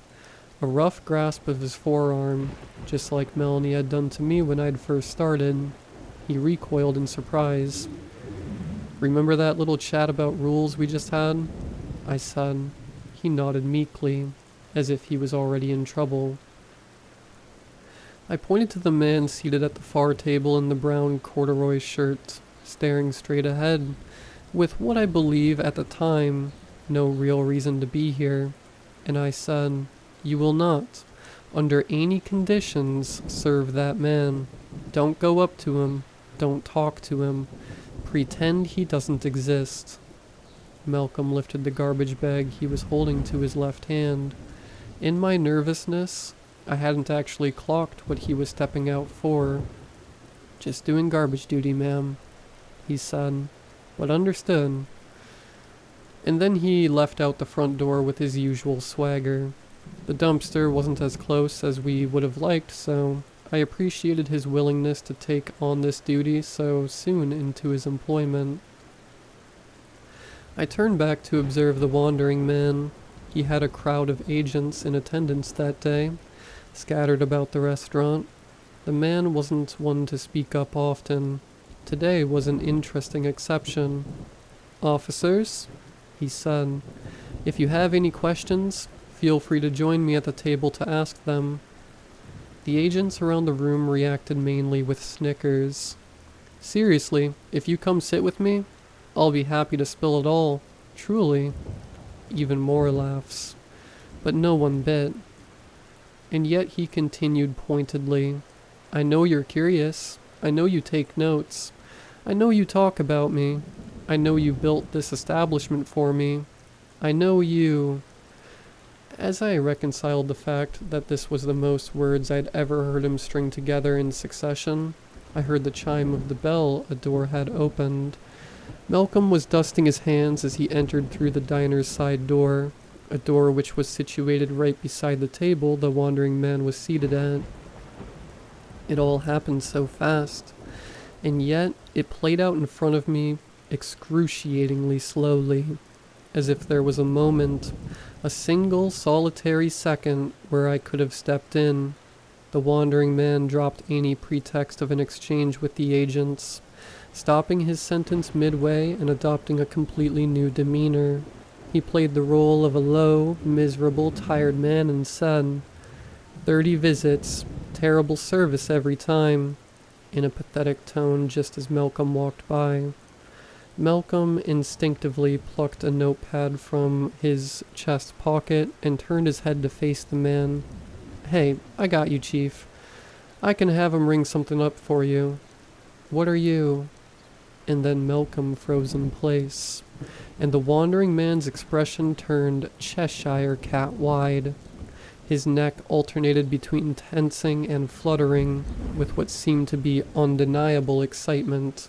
A rough grasp of his forearm, just like Melanie had done to me when I'd first started. He recoiled in surprise. "Remember that little chat about rules we just had?" I said. He nodded meekly, as if he was already in trouble. I pointed to the man seated at the far table in the brown corduroy shirt, staring straight ahead, with what I believe at the time, no real reason to be here, and I said, "You will not, under any conditions, serve that man. Don't go up to him. Don't talk to him. Pretend he doesn't exist." Malcolm lifted the garbage bag he was holding to his left hand. In my nervousness, I hadn't actually clocked what he was stepping out for. "Just doing garbage duty, ma'am," he said, but understood. And then he left out the front door with his usual swagger. The dumpster wasn't as close as we would have liked, so I appreciated his willingness to take on this duty so soon into his employment. I turned back to observe the wandering man. He had a crowd of agents in attendance that day, scattered about the restaurant. The man wasn't one to speak up often. Today was an interesting exception. "Officers," he said, "if you have any questions, feel free to join me at the table to ask them." The agents around the room reacted mainly with snickers. "Seriously, if you come sit with me, I'll be happy to spill it all. Truly." Even more laughs. But no one bit. And yet he continued pointedly, "I know you're curious. I know you take notes. I know you talk about me. I know you built this establishment for me. I know you..." As I reconciled the fact that this was the most words I'd ever heard him string together in succession, I heard the chime of the bell a door had opened. Malcolm was dusting his hands as he entered through the diner's side door, a door which was situated right beside the table the wandering man was seated at. It all happened so fast, and yet it played out in front of me excruciatingly slowly, as if there was a moment, a single solitary second where I could have stepped in. The wandering man dropped any pretext of an exchange with the agents, stopping his sentence midway and adopting a completely new demeanor. He played the role of a low, miserable, tired man and said, 30 visits, terrible service every time," in a pathetic tone just as Malcolm walked by. Malcolm instinctively plucked a notepad from his chest pocket and turned his head to face the man. "Hey, I got you, Chief. I can have him ring something up for you. What are you?" And then Malcolm froze in place, and the wandering man's expression turned Cheshire cat wide. His neck alternated between tensing and fluttering with what seemed to be undeniable excitement.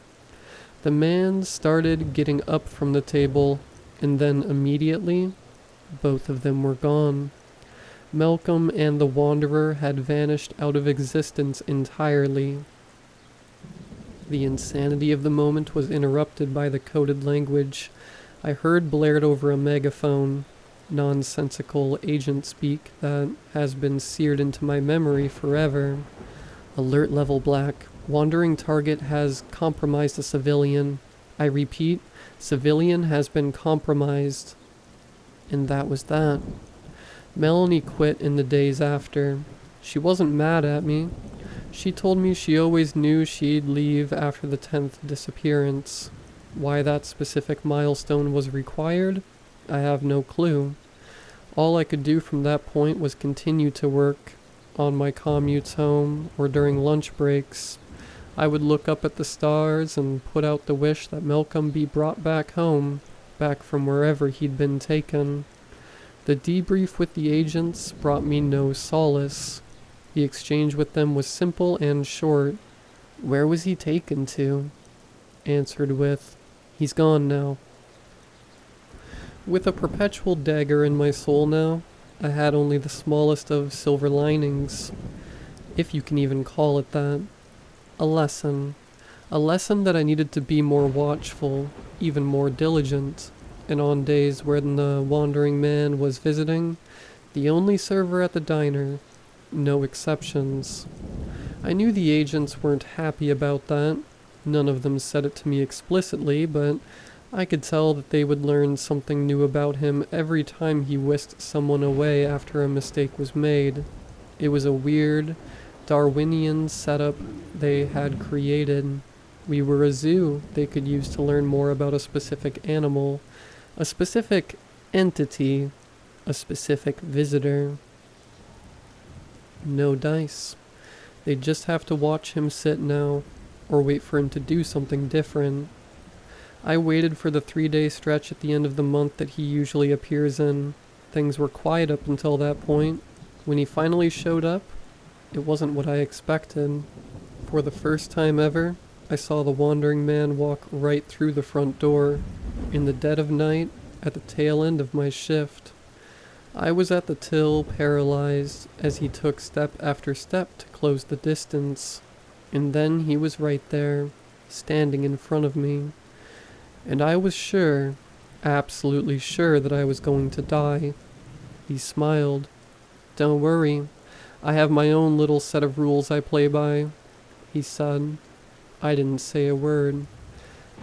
The man started getting up from the table, and then immediately, both of them were gone. Malcolm and the Wanderer had vanished out of existence entirely. The insanity of the moment was interrupted by the coded language I heard blared over a megaphone, nonsensical agent speak that has been seared into my memory forever. "Alert level black. Wandering target has compromised a civilian. I repeat, civilian has been compromised." And that was that. Melanie quit in the days after. She wasn't mad at me. She told me she always knew she'd leave after the 10th disappearance. Why that specific milestone was required, I have no clue. All I could do from that point was continue to work. On my commutes home or during lunch breaks, I would look up at the stars and put out the wish that Malcolm be brought back home, back from wherever he'd been taken. The debrief with the agents brought me no solace. The exchange with them was simple and short. "Where was he taken to?" Answered with, "He's gone now." With a perpetual dagger in my soul now, I had only the smallest of silver linings, if you can even call it that. A lesson that I needed to be more watchful, even more diligent, and on days when the wandering man was visiting, the only server at the diner, no exceptions. I knew the agents weren't happy about that. None of them said it to me explicitly, but I could tell that they would learn something new about him every time he whisked someone away after a mistake was made. It was a weird, Darwinian setup they had created. We were a zoo they could use to learn more about a specific animal, a specific entity, a specific visitor. No dice. They'd just have to watch him sit now, or wait for him to do something different. I waited for the 3-day stretch at the end of the month that he usually appears in. Things were quiet up until that point. When he finally showed up, it wasn't what I expected. For the first time ever, I saw the wandering man walk right through the front door, in the dead of night, at the tail end of my shift. I was at the till, paralyzed, as he took step after step to close the distance. And then he was right there, standing in front of me. And I was sure, absolutely sure that I was going to die. He smiled. "Don't worry, I have my own little set of rules I play by," he said. I didn't say a word.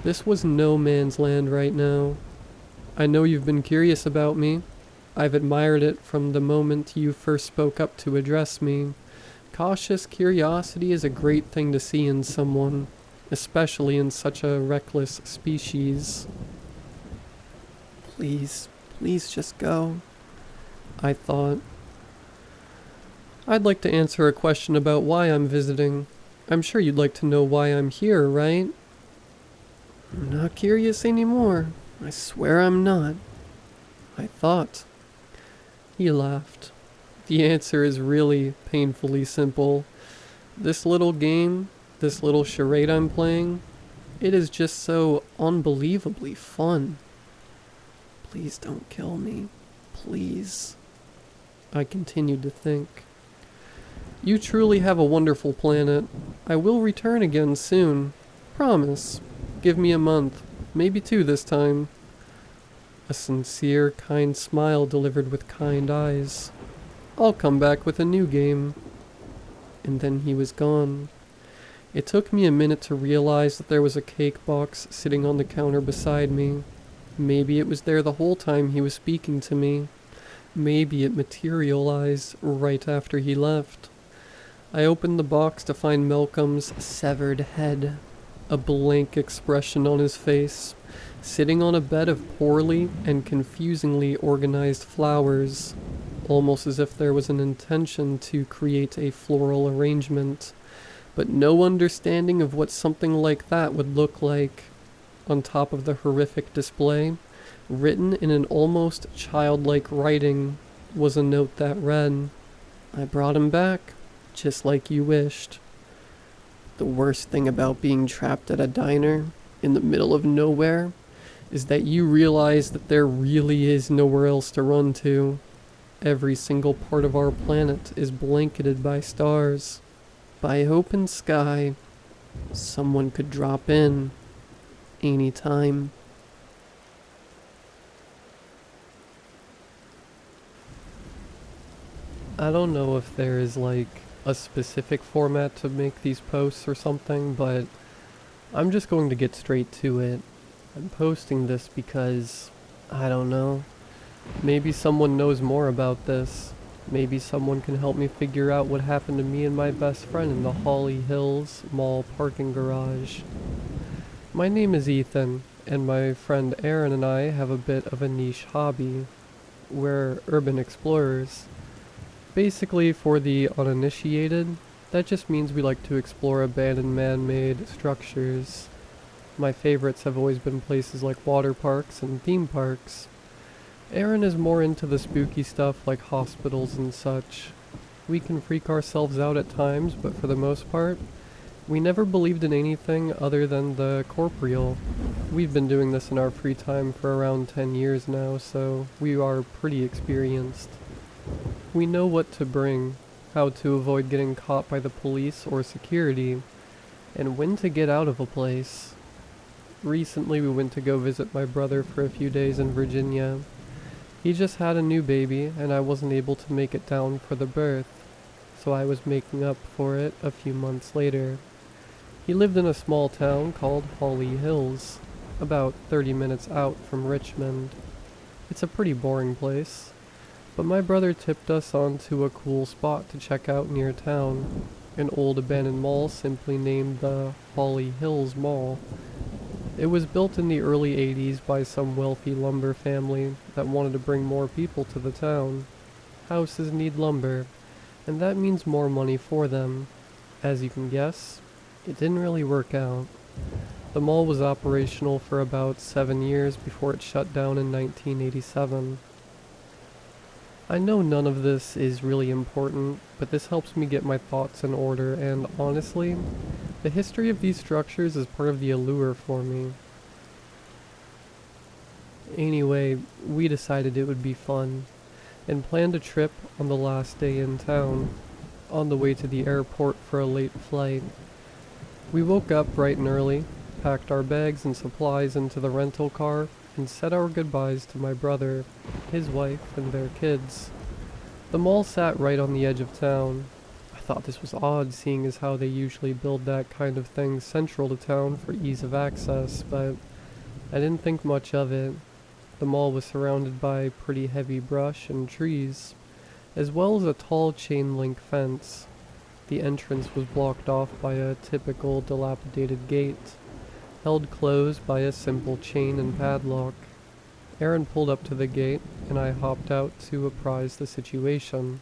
This was no man's land right now. "I know you've been curious about me. I've admired it from the moment you first spoke up to address me. Cautious curiosity is a great thing to see in someone, especially in such a reckless species." Please just go," I thought. "I'd like to answer a question about why I'm visiting. I'm sure you'd like to know why I'm here, right?" "I'm not curious anymore. I swear I'm not," I thought. He laughed. "The answer is really painfully simple. This little game, this little charade I'm playing, it is just so unbelievably fun." "Please don't kill me. Please," I continued to think. "You truly have a wonderful planet. I will return again soon. Promise. Give me a month, maybe 2 this time." A sincere, kind smile delivered with kind eyes. "I'll come back with a new game." And then he was gone. It took me a minute to realize that there was a cake box sitting on the counter beside me. Maybe it was there the whole time he was speaking to me. Maybe it materialized right after he left. I opened the box to find Malcolm's severed head, a blank expression on his face, sitting on a bed of poorly and confusingly organized flowers, almost as if there was an intention to create a floral arrangement, but no understanding of what something like that would look like. On top of the horrific display, written in an almost childlike writing, was a note that read, "I brought him back, just like you wished." The worst thing about being trapped at a diner, in the middle of nowhere, is that you realize that there really is nowhere else to run to. Every single part of our planet is blanketed by stars, by open sky. Someone could drop in anytime. I don't know if there is like a specific format to make these posts or something, but I'm just going to get straight to it. I'm posting this because, I don't know, maybe someone knows more about this. Maybe someone can help me figure out what happened to me and my best friend in the Holly Hills Mall parking garage. My name is Ethan, and my friend Aaron and I have a bit of a niche hobby. We're urban explorers. Basically, for the uninitiated, that just means we like to explore abandoned man-made structures. My favorites have always been places like water parks and theme parks. Aaron is more into the spooky stuff like hospitals and such. We can freak ourselves out at times, but for the most part, we never believed in anything other than the corporeal. We've been doing this in our free time for around 10 years now, so we are pretty experienced. We know what to bring, how to avoid getting caught by the police or security, and when to get out of a place. Recently we went to go visit my brother for a few days in Virginia. He just had a new baby, and I wasn't able to make it down for the birth, so I was making up for it a few months later. He lived in a small town called Holly Hills, about 30 minutes out from Richmond. It's a pretty boring place, but my brother tipped us onto a cool spot to check out near town, an old abandoned mall simply named the Holly Hills Mall. It was built in the early 80s by some wealthy lumber family that wanted to bring more people to the town. Houses need lumber, and that means more money for them. As you can guess, it didn't really work out. The mall was operational for about 7 years before it shut down in 1987. I know none of this is really important, but this helps me get my thoughts in order, and honestly, the history of these structures is part of the allure for me. Anyway, we decided it would be fun. and planned a trip on the last day in town, on the way to the airport for a late flight. We woke up bright and early, packed our bags and supplies into the rental car, and said our goodbyes to my brother, his wife, and their kids. The mall sat right on the edge of town. I thought this was odd, seeing as how they usually build that kind of thing central to town for ease of access, but I didn't think much of it. The mall was surrounded by pretty heavy brush and trees, as well as a tall chain-link fence. The entrance was blocked off by a typical dilapidated gate, held closed by a simple chain and padlock. Aaron pulled up to the gate, and I hopped out to apprise the situation.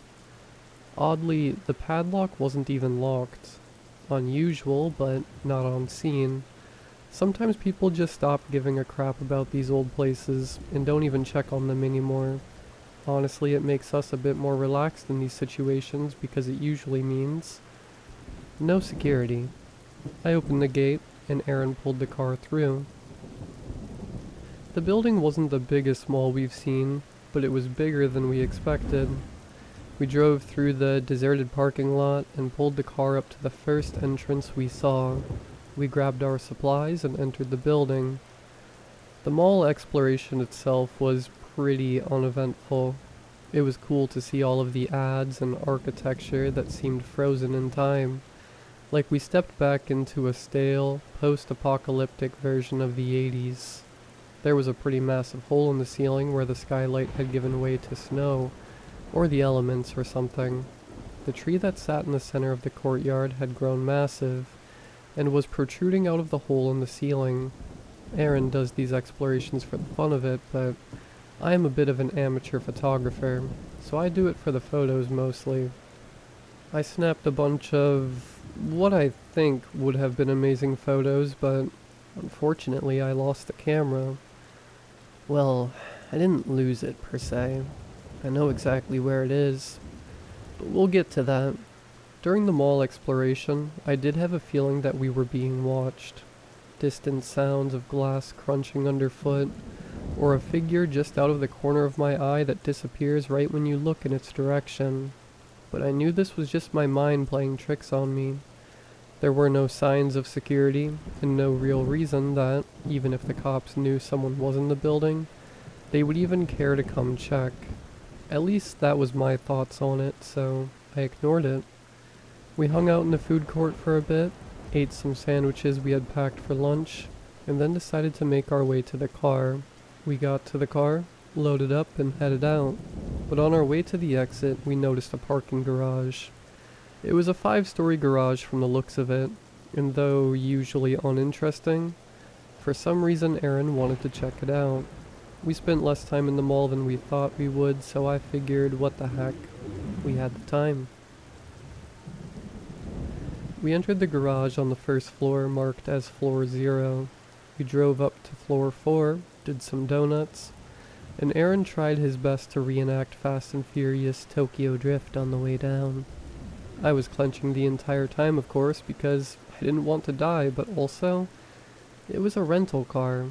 Oddly, the padlock wasn't even locked. Unusual, but not on scene. Sometimes people just stop giving a crap about these old places and don't even check on them anymore. Honestly, it makes us a bit more relaxed in these situations because it usually means no security. I opened the gate, and Aaron pulled the car through. The building wasn't the biggest mall we've seen, but it was bigger than we expected. We drove through the deserted parking lot and pulled the car up to the first entrance we saw. We grabbed our supplies and entered the building. The mall exploration itself was pretty uneventful. It was cool to see all of the ads and architecture that seemed frozen in time, like we stepped back into a stale, post-apocalyptic version of the 80s. There was a pretty massive hole in the ceiling where the skylight had given way to snow, or the elements or something. The tree that sat in the center of the courtyard had grown massive, and was protruding out of the hole in the ceiling. Aaron does these explorations for the fun of it, but I am a bit of an amateur photographer, so I do it for the photos mostly. I snapped a bunch of what I think would have been amazing photos, but unfortunately I lost the camera. Well, I didn't lose it per se. I know exactly where it is, but we'll get to that. During the mall exploration, I did have a feeling that we were being watched. Distant sounds of glass crunching underfoot, or a figure just out of the corner of my eye that disappears right when you look in its direction. But I knew this was just my mind playing tricks on me. There were no signs of security, and no real reason that, even if the cops knew someone was in the building, they would even care to come check. At least that was my thoughts on it, so I ignored it. We hung out in the food court for a bit, ate some sandwiches we had packed for lunch, and then decided to make our way to the car. We got to the car, loaded up, and headed out. But on our way to the exit, we noticed a parking garage. It was a 5-story garage from the looks of it, and though usually uninteresting, for some reason Aaron wanted to check it out. We spent less time in the mall than we thought we would, so I figured, what the heck, we had the time. We entered the garage on the first floor, marked as floor 0. We drove up to floor 4, did some donuts, and Aaron tried his best to reenact Fast and Furious Tokyo Drift on the way down. I was clenching the entire time, of course, because I didn't want to die, but also, it was a rental car.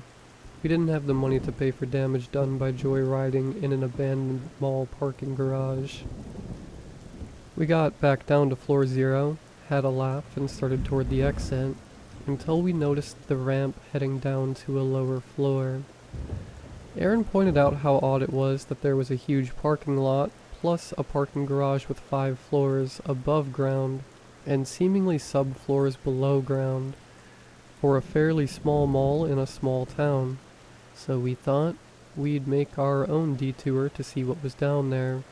We didn't have the money to pay for damage done by joyriding in an abandoned mall parking garage. We got back down to floor 0, had a laugh, and started toward the exit, until we noticed the ramp heading down to a lower floor. Aaron pointed out how odd it was that there was a huge parking lot, plus a parking garage with 5 floors above ground, and seemingly subfloors below ground, for a fairly small mall in a small town. So we thought we'd make our own detour to see what was down there.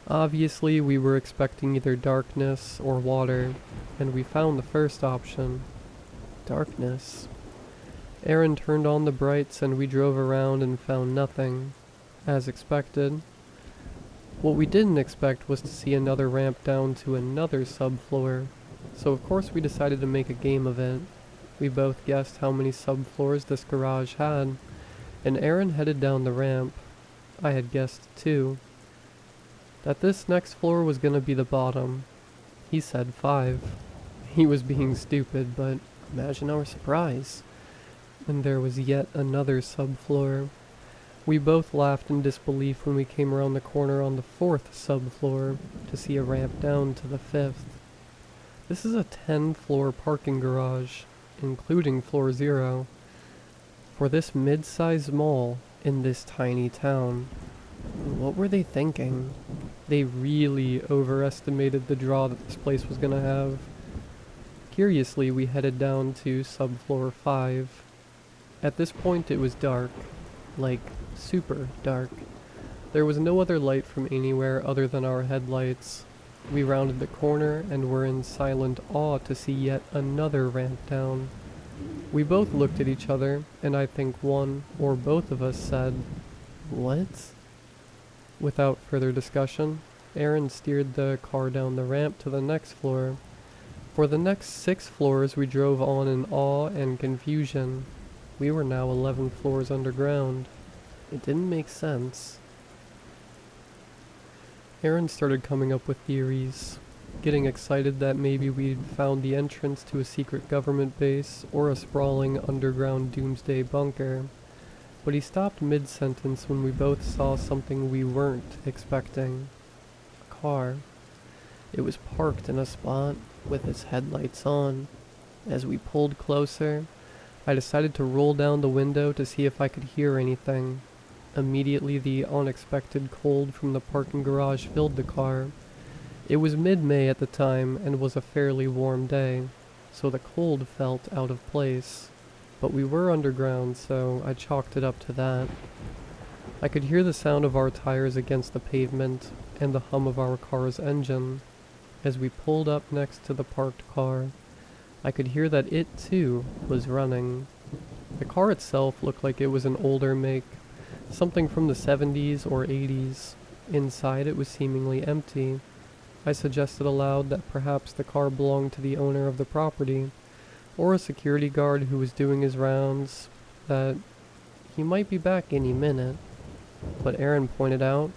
Obviously, we were expecting either darkness or water, and we found the first option. Darkness. Aaron turned on the brights and we drove around and found nothing, as expected. What we didn't expect was to see another ramp down to another subfloor, so of course we decided to make a game of it. We both guessed how many subfloors this garage had, and Aaron headed down the ramp. I had guessed too. That this next floor was gonna be the bottom. He said 5. He was being stupid, but imagine our surprise. And there was yet another subfloor. We both laughed in disbelief when we came around the corner on the 4th subfloor to see a ramp down to the 5th. This is a 10-floor parking garage, including floor 0, for this mid-sized mall in this tiny town. What were they thinking? They really overestimated the draw that this place was gonna have. Curiously, we headed down to subfloor 5. At this point it was dark. Like, super dark. There was no other light from anywhere other than our headlights. We rounded the corner and were in silent awe to see yet another ramp down. We both looked at each other, and I think one or both of us said, "What?" Without further discussion, Aaron steered the car down the ramp to the next floor. For the next 6 floors we drove on in awe and confusion. We were now 11 floors underground. It didn't make sense. Aaron started coming up with theories, getting excited that maybe we'd found the entrance to a secret government base or a sprawling underground doomsday bunker. But he stopped mid-sentence when we both saw something we weren't expecting. A car. It was parked in a spot with its headlights on. As we pulled closer, I decided to roll down the window to see if I could hear anything. Immediately the unexpected cold from the parking garage filled the car. It was mid-May at the time and was a fairly warm day, so the cold felt out of place. But we were underground, so I chalked it up to that. I could hear the sound of our tires against the pavement and the hum of our car's engine. As we pulled up next to the parked car, I could hear that it, too, was running. The car itself looked like it was an older make, something from the 70s or 80s. Inside it was seemingly empty. I suggested aloud that perhaps the car belonged to the owner of the property, or a security guard who was doing his rounds, that he might be back any minute. But Aaron pointed out,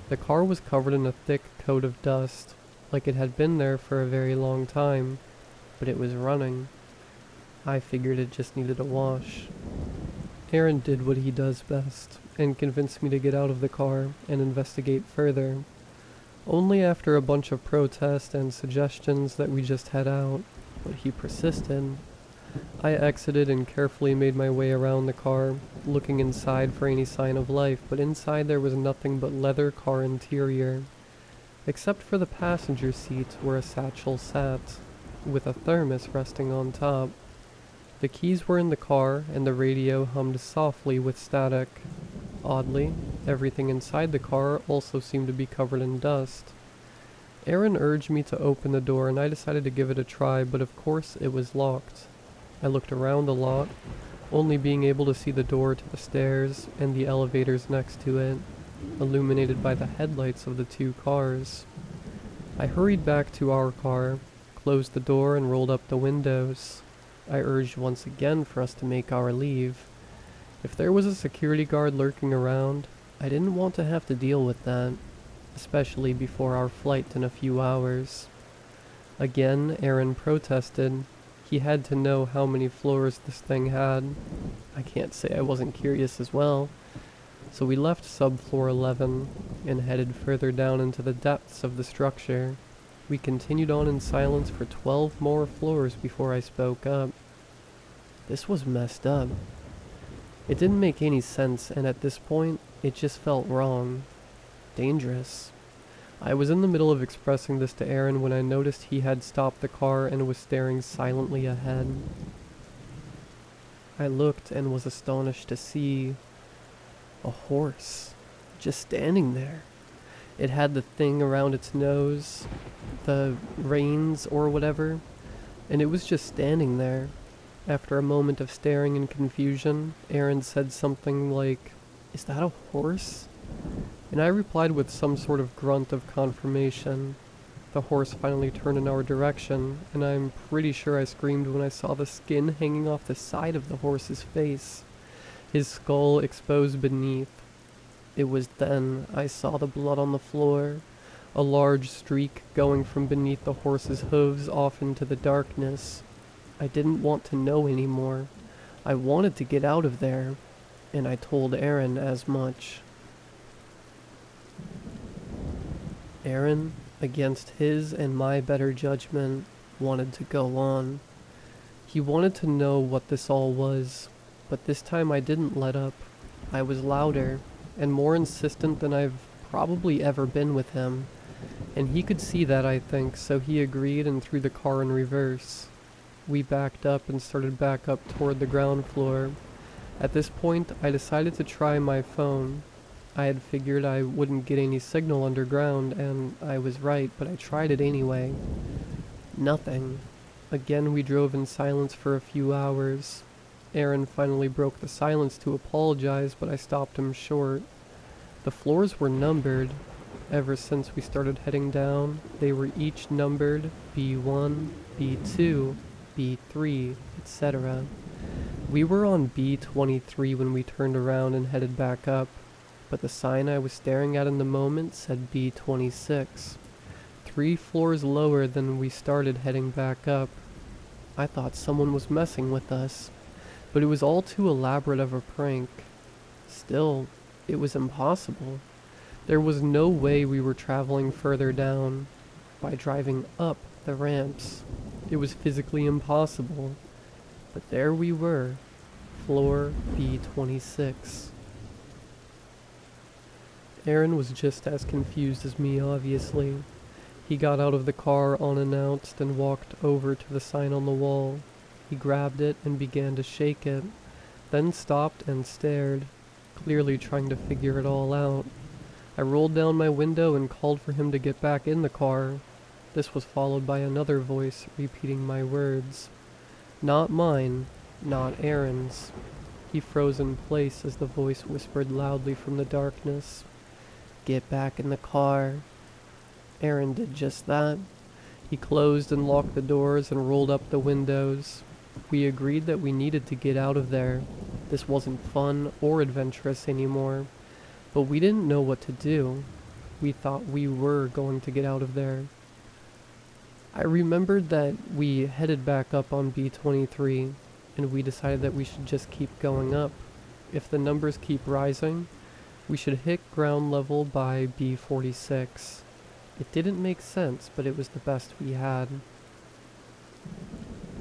the car was covered in a thick coat of dust, like it had been there for a very long time. But it was running. I figured it just needed a wash. Aaron did what he does best, and convinced me to get out of the car and investigate further. Only after a bunch of protest and suggestions that we just head out, but he persisted. I exited and carefully made my way around the car, looking inside for any sign of life, but inside there was nothing but leather car interior, except for the passenger seat where a satchel sat, with a thermos resting on top. The keys were in the car, and the radio hummed softly with static. Oddly, everything inside the car also seemed to be covered in dust. Aaron urged me to open the door, and I decided to give it a try, but of course it was locked. I looked around a lot, only being able to see the door to the stairs and the elevators next to it, illuminated by the headlights of the 2 cars. I hurried back to our car, closed the door and rolled up the windows. I urged once again for us to make our leave. If there was a security guard lurking around, I didn't want to have to deal with that, especially before our flight in a few hours. Again, Aaron protested. He had to know how many floors this thing had. I can't say I wasn't curious as well. So we left subfloor 11 and headed further down into the depths of the structure. We continued on in silence for 12 more floors before I spoke up. This was messed up. It didn't make any sense, and at this point, it just felt wrong. Dangerous. I was in the middle of expressing this to Aaron when I noticed he had stopped the car and was staring silently ahead. I looked and was astonished to see a horse just standing there. It had the thing around its nose, the reins or whatever, and it was just standing there. After a moment of staring and confusion, Aaron said something like, "Is that a horse?" And I replied with some sort of grunt of confirmation. The horse finally turned in our direction, and I'm pretty sure I screamed when I saw the skin hanging off the side of the horse's face, his skull exposed beneath. It was then I saw the blood on the floor, a large streak going from beneath the horse's hooves off into the darkness. I didn't want to know anymore. I wanted to get out of there. and I told Aaron as much. Aaron, against his and my better judgment, wanted to go on. He wanted to know what this all was, but this time I didn't let up. I was louder, and more insistent than I've probably ever been with him, and he could see that, I think, so he agreed and threw the car in reverse. We backed up and started back up toward the ground floor. At this point, I decided to try my phone. I had figured I wouldn't get any signal underground, and I was right, but I tried it anyway. Nothing. Again, we drove in silence for a few hours. Aaron finally broke the silence to apologize, but I stopped him short. The floors were numbered. Ever since we started heading down, they were each numbered B1, B2, B3, etc. We were on B23 when we turned around and headed back up, but the sign I was staring at in the moment said B26. 3 floors lower than we started heading back up. I thought someone was messing with us, but it was all too elaborate of a prank. Still, it was impossible. There was no way we were traveling further down by driving up the ramps. It was physically impossible. But there we were, floor B26. Aaron was just as confused as me, obviously. He got out of the car unannounced and walked over to the sign on the wall. He grabbed it and began to shake it, then stopped and stared, clearly trying to figure it all out. I rolled down my window and called for him to get back in the car. This was followed by another voice repeating my words. Not mine, not Aaron's. He froze in place as the voice whispered loudly from the darkness. Get back in the car. Aaron did just that. He closed and locked the doors and rolled up the windows. We agreed that we needed to get out of there. This wasn't fun or adventurous anymore, but we didn't know what to do. We thought we were going to get out of there. I remembered that we headed back up on B23, and we decided that we should just keep going up. If the numbers keep rising, we should hit ground level by B46. It didn't make sense, but it was the best we had.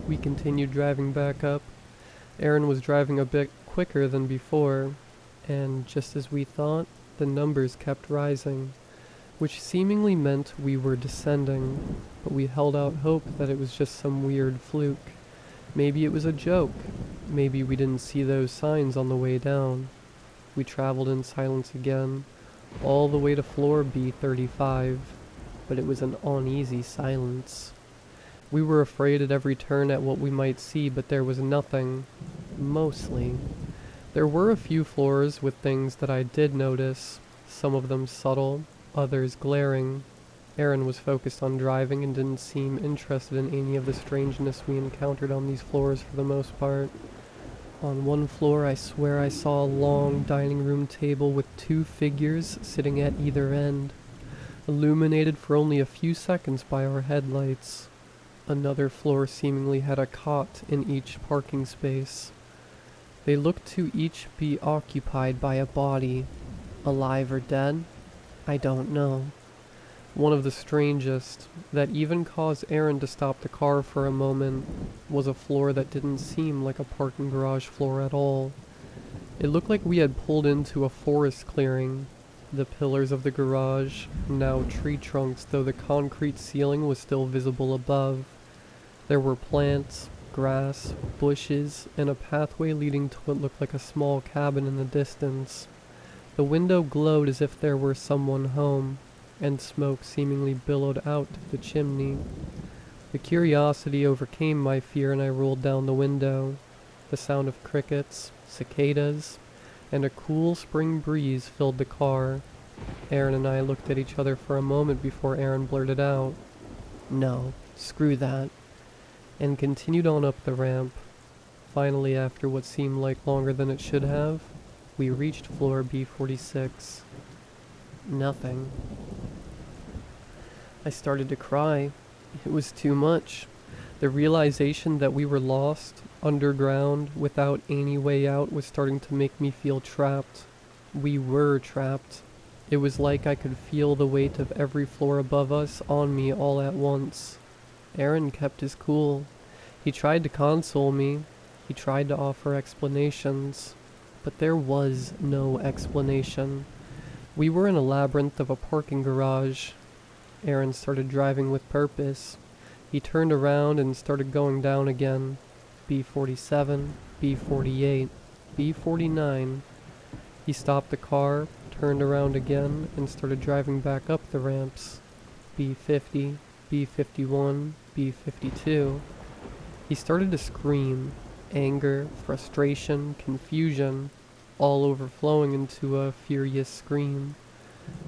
We continued driving back up. Aaron was driving a bit quicker than before, and just as we thought, the numbers kept rising, which seemingly meant we were descending, but we held out hope that it was just some weird fluke. Maybe it was a joke. Maybe we didn't see those signs on the way down. We traveled in silence again, all the way to floor B35, but it was an uneasy silence. We were afraid at every turn at what we might see, but there was nothing. Mostly. There were a few floors with things that I did notice, some of them subtle, others glaring. Aaron was focused on driving and didn't seem interested in any of the strangeness we encountered on these floors for the most part. On one floor, I swear I saw a long dining room table with 2 figures sitting at either end, illuminated for only a few seconds by our headlights. Another floor seemingly had a cot in each parking space. They looked to each be occupied by a body, alive or dead. I don't know. One of the strangest, that even caused Aaron to stop the car for a moment, was a floor that didn't seem like a parking garage floor at all. It looked like we had pulled into a forest clearing. The pillars of the garage, now tree trunks, though the concrete ceiling was still visible above. There were plants, grass, bushes, and a pathway leading to what looked like a small cabin in the distance. The window glowed as if there were someone home, and smoke seemingly billowed out of the chimney. The curiosity overcame my fear and I rolled down the window. The sound of crickets, cicadas, and a cool spring breeze filled the car. Aaron and I looked at each other for a moment before Aaron blurted out, "No, screw that," and continued on up the ramp. Finally, after what seemed like longer than it should have, we reached floor B46. Nothing. I started to cry. It was too much. The realization that we were lost, underground, without any way out was starting to make me feel trapped. We were trapped. It was like I could feel the weight of every floor above us on me all at once. Aaron kept his cool. He tried to console me. He tried to offer explanations. But there was no explanation. We were in a labyrinth of a parking garage. Aaron started driving with purpose. He turned around and started going down again. B47, B48, B49. He stopped the car, turned around again, and started driving back up the ramps. B50, B51, B52. He started to scream. Anger, frustration, confusion, all overflowing into a furious scream.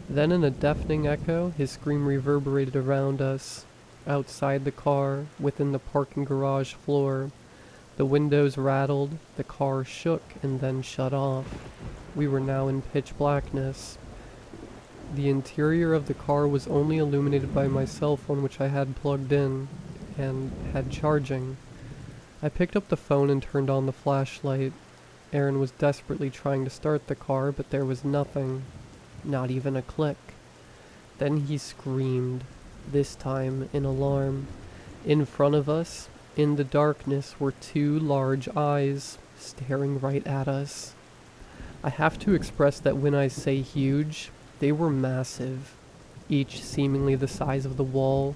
Then in a deafening echo, his scream reverberated around us, outside the car, within the parking garage floor. The windows rattled, the car shook and then shut off. We were now in pitch blackness. The interior of the car was only illuminated by my cell phone, which I had plugged in and had charging. I picked up the phone and turned on the flashlight. Aaron was desperately trying to start the car, but there was nothing. Not even a click. Then he screamed, this time in alarm. In front of us, in the darkness, were two large eyes, staring right at us. I have to express that when I say huge, they were massive, each seemingly the size of the wall.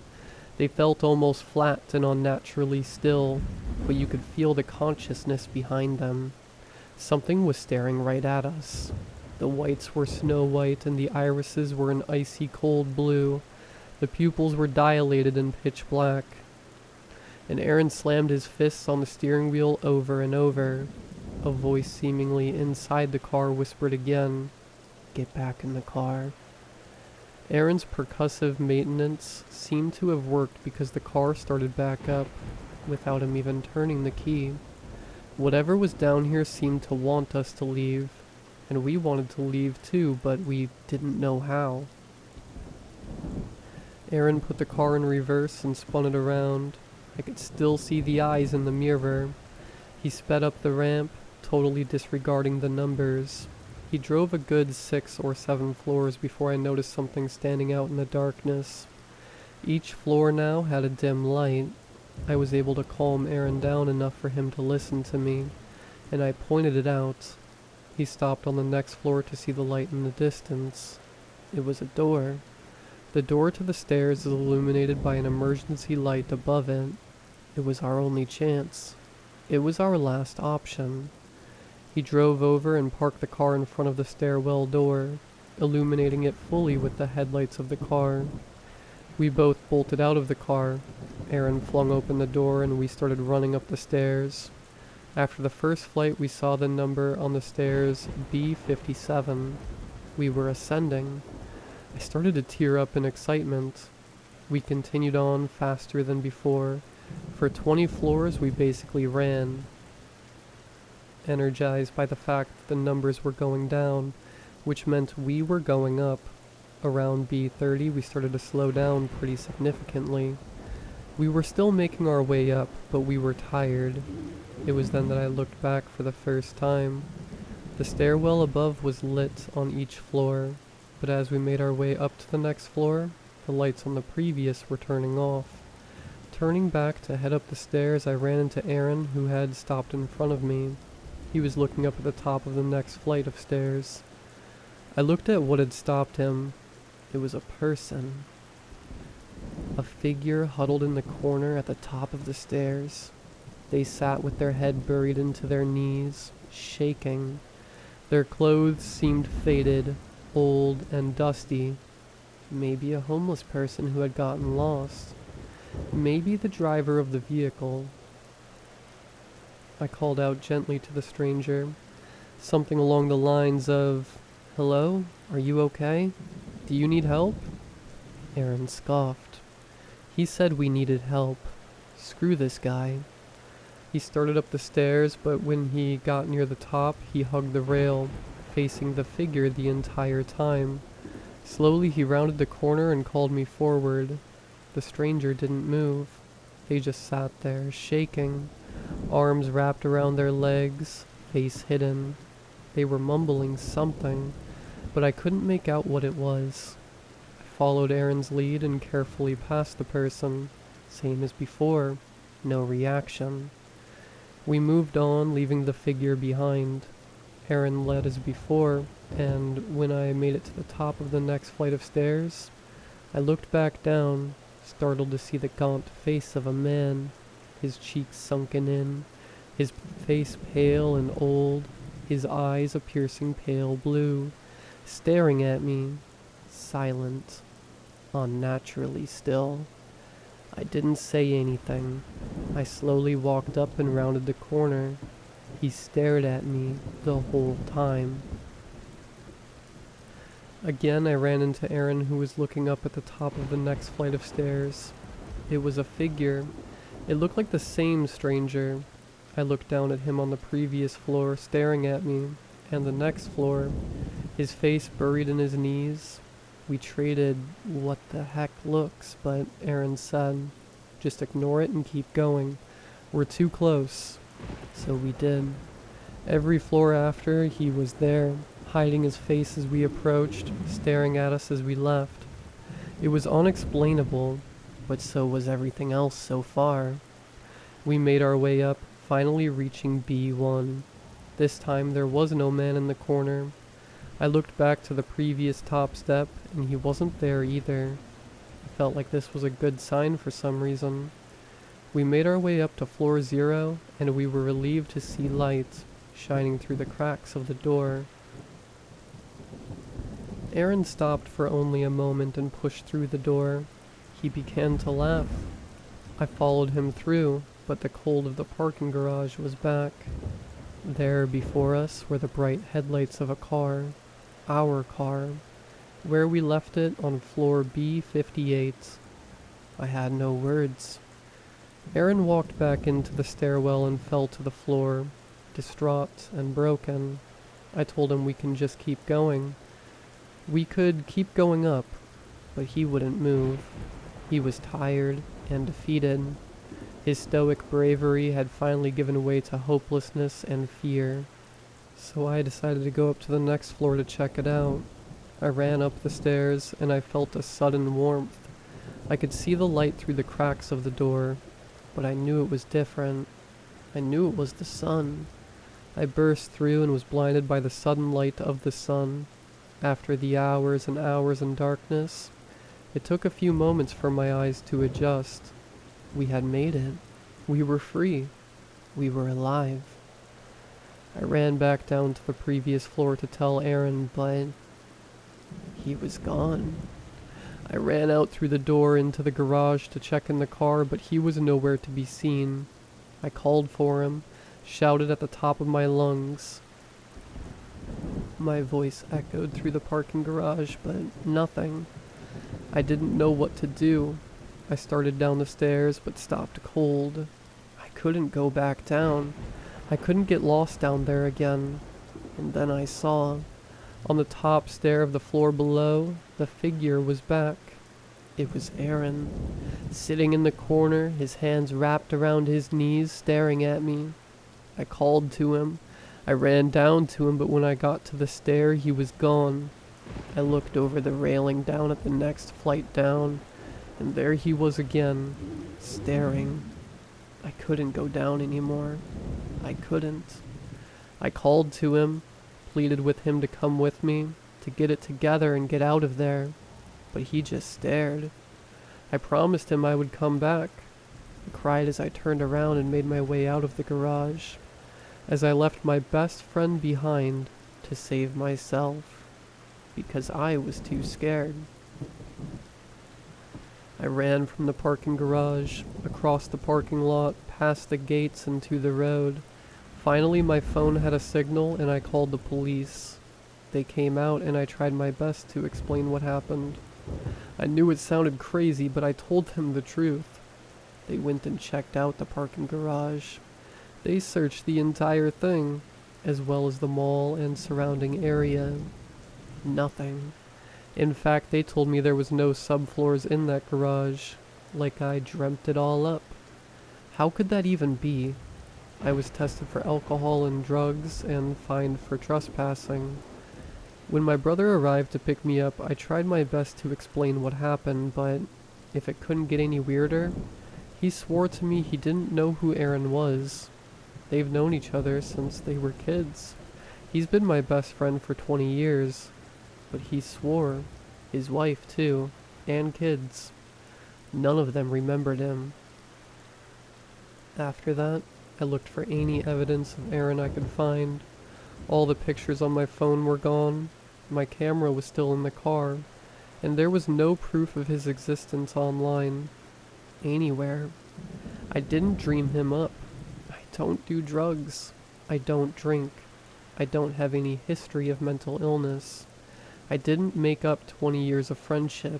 They felt almost flat and unnaturally still, but you could feel the consciousness behind them. Something was staring right at us. The whites were snow white and the irises were an icy cold blue. The pupils were dilated and pitch black. And Aaron slammed his fists on the steering wheel over and over. A voice seemingly inside the car whispered again, "Get back in the car." Aaron's percussive maintenance seemed to have worked because the car started back up, without him even turning the key. Whatever was down here seemed to want us to leave, and we wanted to leave too, but we didn't know how. Aaron put the car in reverse and spun it around. I could still see the eyes in the mirror. He sped up the ramp, totally disregarding the numbers. He drove a good 6 or 7 floors before I noticed something standing out in the darkness. Each floor now had a dim light. I was able to calm Aaron down enough for him to listen to me, and I pointed it out. He stopped on the next floor to see the light in the distance. It was a door. The door to the stairs is illuminated by an emergency light above it. It was our only chance. It was our last option. He drove over and parked the car in front of the stairwell door, illuminating it fully with the headlights of the car. We both bolted out of the car. Aaron flung open the door and we started running up the stairs. After the first flight, we saw the number on the stairs, B57. We were ascending. I started to tear up in excitement. We continued on faster than before. For 20 floors, we basically ran. Energized by the fact that the numbers were going down, which meant we were going up. Around B30, we started to slow down pretty significantly. We were still making our way up, but we were tired. It was then that I looked back for the first time. The stairwell above was lit on each floor, but as we made our way up to the next floor, the lights on the previous were turning off. Turning back to head up the stairs, I ran into Aaron, who had stopped in front of me. He was looking up at the top of the next flight of stairs. I looked at what had stopped him. It was a person. A figure huddled in the corner at the top of the stairs. They sat with their head buried into their knees, shaking. Their clothes seemed faded, old, and dusty. Maybe a homeless person who had gotten lost. Maybe the driver of the vehicle. I called out gently to the stranger, something along the lines of, "Hello? Are you okay? Do you need help?" Aaron scoffed. He said we needed help. Screw this guy. He started up the stairs, but when he got near the top, he hugged the rail, facing the figure the entire time. Slowly he rounded the corner and called me forward. The stranger didn't move. They just sat there, shaking, arms wrapped around their legs, face hidden. They were mumbling something, but I couldn't make out what it was. I followed Aaron's lead and carefully passed the person. Same as before, no reaction. We moved on, leaving the figure behind. Aaron led as before, and when I made it to the top of the next flight of stairs, I looked back down, startled to see the gaunt face of a man, his cheeks sunken in, his face pale and old, his eyes a piercing pale blue, staring at me, silent, unnaturally still. I didn't say anything. I slowly walked up and rounded the corner. He stared at me the whole time. Again, I ran into Aaron, who was looking up at the top of the next flight of stairs. It was a figure. It looked like the same stranger. I looked down at him on the previous floor, staring at me, and the next floor, his face buried in his knees. We traded what the heck looks, but Aaron said, just ignore it and keep going. We're too close. So we did. Every floor after, he was there, hiding his face as we approached, staring at us as we left. It was unexplainable, but so was everything else so far. We made our way up, finally reaching B1. This time there was no man in the corner. I looked back to the previous top step, and he wasn't there either. I felt like this was a good sign for some reason. We made our way up to floor 0, and we were relieved to see light shining through the cracks of the door. Aaron stopped for only a moment and pushed through the door. He began to laugh. I followed him through, but the cold of the parking garage was back. There before us were the bright headlights of a car. Our car. Where we left it on floor B58. I had no words. Aaron walked back into the stairwell and fell to the floor, distraught and broken. I told him we can just keep going. We could keep going up, but he wouldn't move. He was tired and defeated. His stoic bravery had finally given way to hopelessness and fear. So I decided to go up to the next floor to check it out. I ran up the stairs and I felt a sudden warmth. I could see the light through the cracks of the door, but I knew it was different. I knew it was the sun. I burst through and was blinded by the sudden light of the sun. After the hours and hours in darkness, it took a few moments for my eyes to adjust. We had made it. We were free. We were alive. I ran back down to the previous floor to tell Aaron, but he was gone. I ran out through the door into the garage to check in the car, but he was nowhere to be seen. I called for him, shouted at the top of my lungs. My voice echoed through the parking garage, but nothing. I didn't know what to do. I started down the stairs, but stopped cold. I couldn't go back down. I couldn't get lost down there again. And then I saw. On the top stair of the floor below, the figure was back. It was Aaron, sitting in the corner, his hands wrapped around his knees, staring at me. I called to him. I ran down to him, but when I got to the stair, he was gone. I looked over the railing down at the next flight down, and there he was again, staring. I couldn't go down anymore. I couldn't. I called to him, pleaded with him to come with me, to get it together and get out of there, but he just stared. I promised him I would come back. I cried as I turned around and made my way out of the garage, as I left my best friend behind to save myself, because I was too scared. I ran from the parking garage, across the parking lot, past the gates and to the road. Finally, my phone had a signal and I called the police. They came out and I tried my best to explain what happened. I knew it sounded crazy, but I told them the truth. They went and checked out the parking garage. They searched the entire thing, as well as the mall and surrounding area. Nothing. In fact, they told me there was no subfloors in that garage, like I dreamt it all up. How could that even be? I was tested for alcohol and drugs and fined for trespassing. When my brother arrived to pick me up, I tried my best to explain what happened, but if it couldn't get any weirder, he swore to me he didn't know who Aaron was. They've known each other since they were kids. He's been my best friend for 20 years, but he swore, his wife too, and kids. None of them remembered him. After that, I looked for any evidence of Aaron I could find. All the pictures on my phone were gone. My camera was still in the car, and there was no proof of his existence online. Anywhere. I didn't dream him up. I don't do drugs. I don't drink. I don't have any history of mental illness. I didn't make up 20 years of friendship.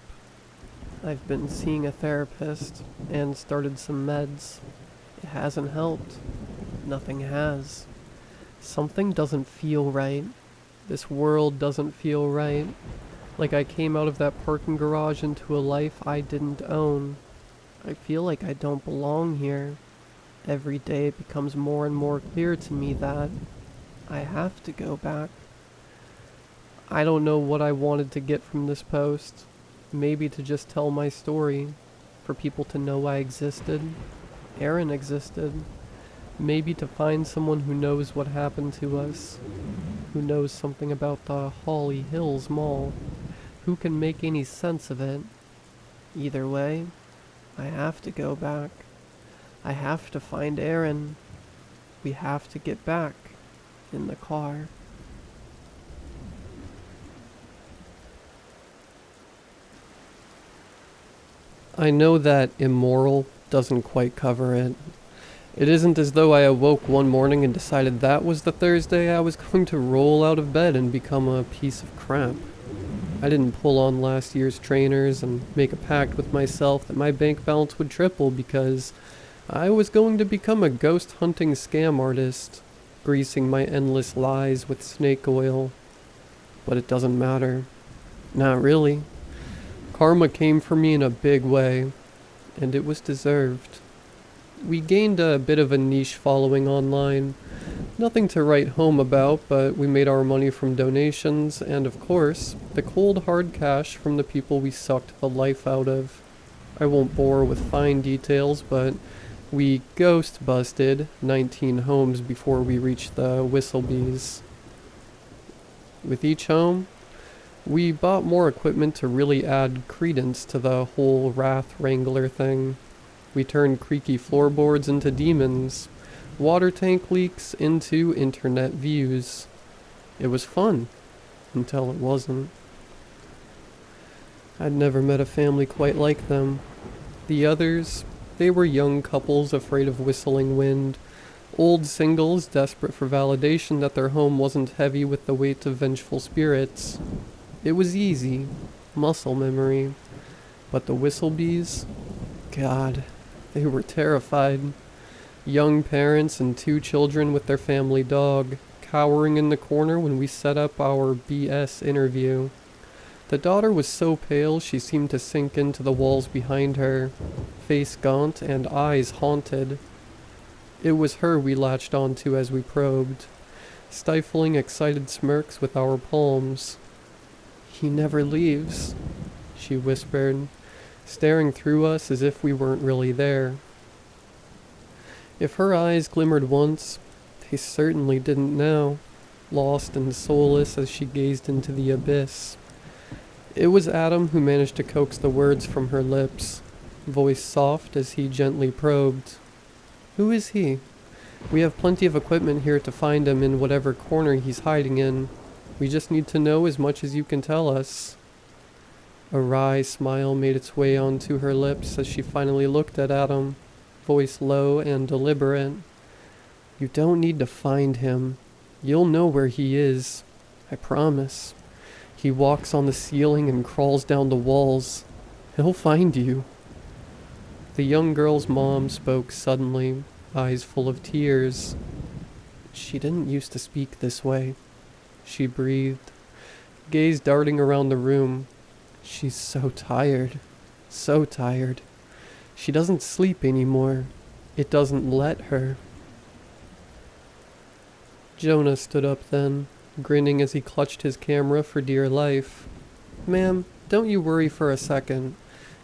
I've been seeing a therapist and started some meds. It hasn't helped. Nothing has. Something doesn't feel right. This world doesn't feel right. Like I came out of that parking garage into a life I didn't own. I feel like I don't belong here. Every day it becomes more and more clear to me that I have to go back. I don't know what I wanted to get from this post. Maybe to just tell my story, for people to know I existed. Aaron existed. Maybe to find someone who knows what happened to us, who knows something about the Holly Hills Mall, who can make any sense of it. Either way, I have to go back. I have to find Aaron. We have to get back in the car. I know that immoral doesn't quite cover it. It isn't as though I awoke one morning and decided that was the Thursday I was going to roll out of bed and become a piece of crap. I didn't pull on last year's trainers and make a pact with myself that my bank balance would triple because I was going to become a ghost hunting scam artist, greasing my endless lies with snake oil. But it doesn't matter. Not really. Karma came for me in a big way, and it was deserved. We gained a bit of a niche following online. Nothing to write home about, but we made our money from donations and, of course, the cold hard cash from the people we sucked the life out of. I won't bore with fine details, but we ghost busted 19 homes before we reached the Whistlebees. With each home, we bought more equipment to really add credence to the whole Wrath Wrangler thing. We turned creaky floorboards into demons, water tank leaks into internet views. It was fun, until it wasn't. I'd never met a family quite like them. The others, they were young couples afraid of whistling wind, old singles desperate for validation that their home wasn't heavy with the weight of vengeful spirits. It was easy, muscle memory. But the Whistlebees, God, they were terrified. Young parents and 2 children with their family dog, cowering in the corner when we set up our BS interview. The daughter was so pale she seemed to sink into the walls behind her, face gaunt and eyes haunted. It was her we latched onto as we probed, stifling excited smirks with our palms. "He never leaves," she whispered, staring through us as if we weren't really there. If her eyes glimmered once, they certainly didn't now, lost and soulless as she gazed into the abyss. It was Adam who managed to coax the words from her lips, voice soft as he gently probed. "Who is he? We have plenty of equipment here to find him in whatever corner he's hiding in. We just need to know as much as you can tell us." A wry smile made its way onto her lips as she finally looked at Adam, voice low and deliberate. "You don't need to find him. You'll know where he is. I promise. He walks on the ceiling and crawls down the walls. He'll find you." The young girl's mom spoke suddenly, eyes full of tears. "She didn't used to speak this way," she breathed, gaze darting around the room. "She's so tired. So tired. She doesn't sleep anymore. It doesn't let her. Jonah stood up then, grinning as he clutched his camera for dear life. Ma'am, don't you worry for a second.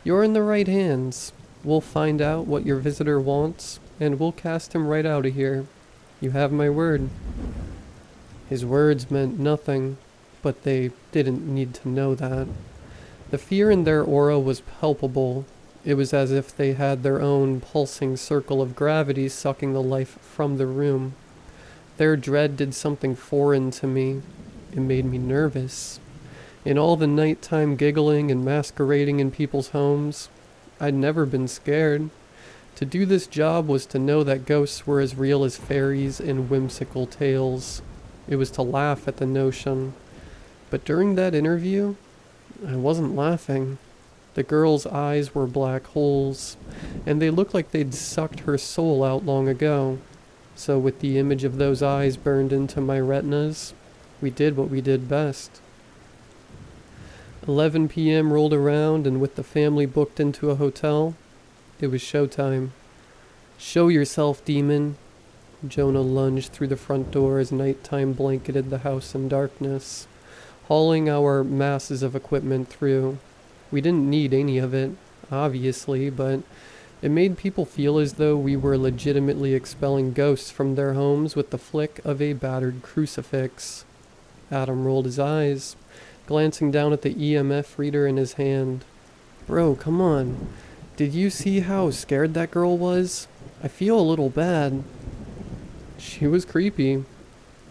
You're in the right hands. We'll find out what your visitor wants, and we'll cast him right out of here. You have my word. His words meant nothing, but they didn't need to know that. The fear in their aura was palpable. It was as if they had their own pulsing circle of gravity sucking the life from the room. Their dread did something foreign to me. It made me nervous. In all the nighttime giggling and masquerading in people's homes, I'd never been scared. To do this job was to know that ghosts were as real as fairies and whimsical tales. It was to laugh at the notion. But during that interview, I wasn't laughing. The girl's eyes were black holes, and they looked like they'd sucked her soul out long ago. So with the image of those eyes burned into my retinas, we did what we did best. 11 p.m. rolled around, and with the family booked into a hotel, it was showtime. Show yourself, demon. Jonah lunged through the front door as nighttime blanketed the house in darkness, hauling our masses of equipment through. We didn't need any of it, obviously, but it made people feel as though we were legitimately expelling ghosts from their homes with the flick of a battered crucifix. Adam rolled his eyes, glancing down at the EMF reader in his hand. Bro, come on. Did you see how scared that girl was? I feel a little bad. She was creepy.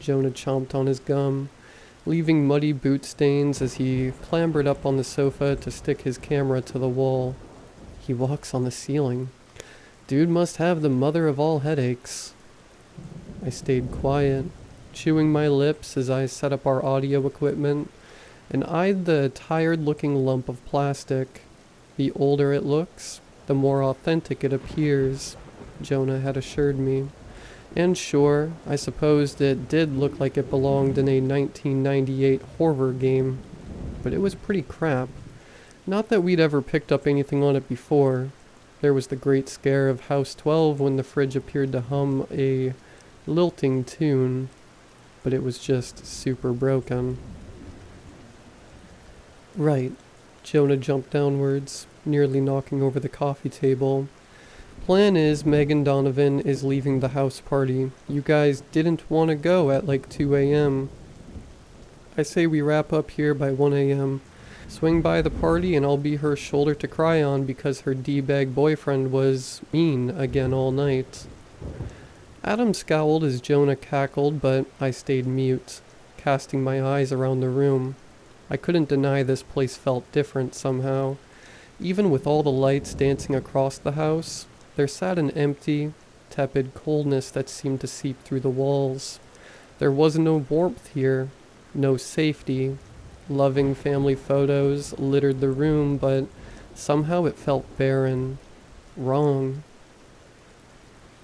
Jonah chomped on his gum, leaving muddy boot stains as he clambered up on the sofa to stick his camera to the wall. He walks on the ceiling. Dude must have the mother of all headaches. I stayed quiet, chewing my lips as I set up our audio equipment and eyed the tired-looking lump of plastic. The older it looks, the more authentic it appears, Jonah had assured me. And sure, I supposed it did look like it belonged in a 1998 horror game, but it was pretty crap. Not that we'd ever picked up anything on it before. There was the great scare of House 12 when the fridge appeared to hum a lilting tune, but it was just super broken. Right. Jonah jumped downwards, nearly knocking over the coffee table. Plan is Megan Donovan is leaving the house party. You guys didn't want to go at like 2 a.m. I say we wrap up here by 1 a.m. Swing by the party and I'll be her shoulder to cry on because her D-bag boyfriend was mean again all night. Adam scowled as Jonah cackled, but I stayed mute, casting my eyes around the room. I couldn't deny this place felt different somehow. Even with all the lights dancing across the house, there sat an empty, tepid coldness that seemed to seep through the walls. There was no warmth here, no safety. Loving family photos littered the room, but somehow it felt barren. Wrong.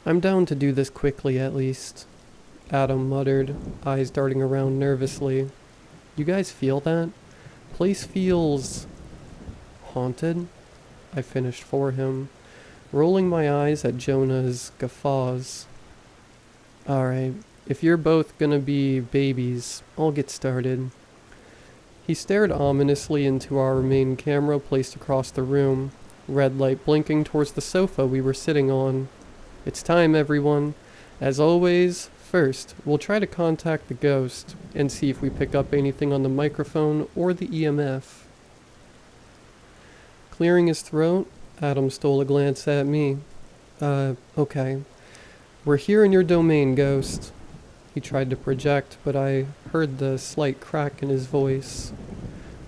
I'm down to do this quickly at least, Adam muttered, eyes darting around nervously. You guys feel that? Place feels haunted? I finished for him, rolling my eyes at Jonah's guffaws. Alright, if you're both gonna be babies, I'll get started. He stared ominously into our main camera placed across the room, red light blinking towards the sofa we were sitting on. It's time, everyone. As always, first, we'll try to contact the ghost and see if we pick up anything on the microphone or the EMF. Clearing his throat, Adam stole a glance at me. Okay. We're here in your domain, ghost. He tried to project, but I heard the slight crack in his voice.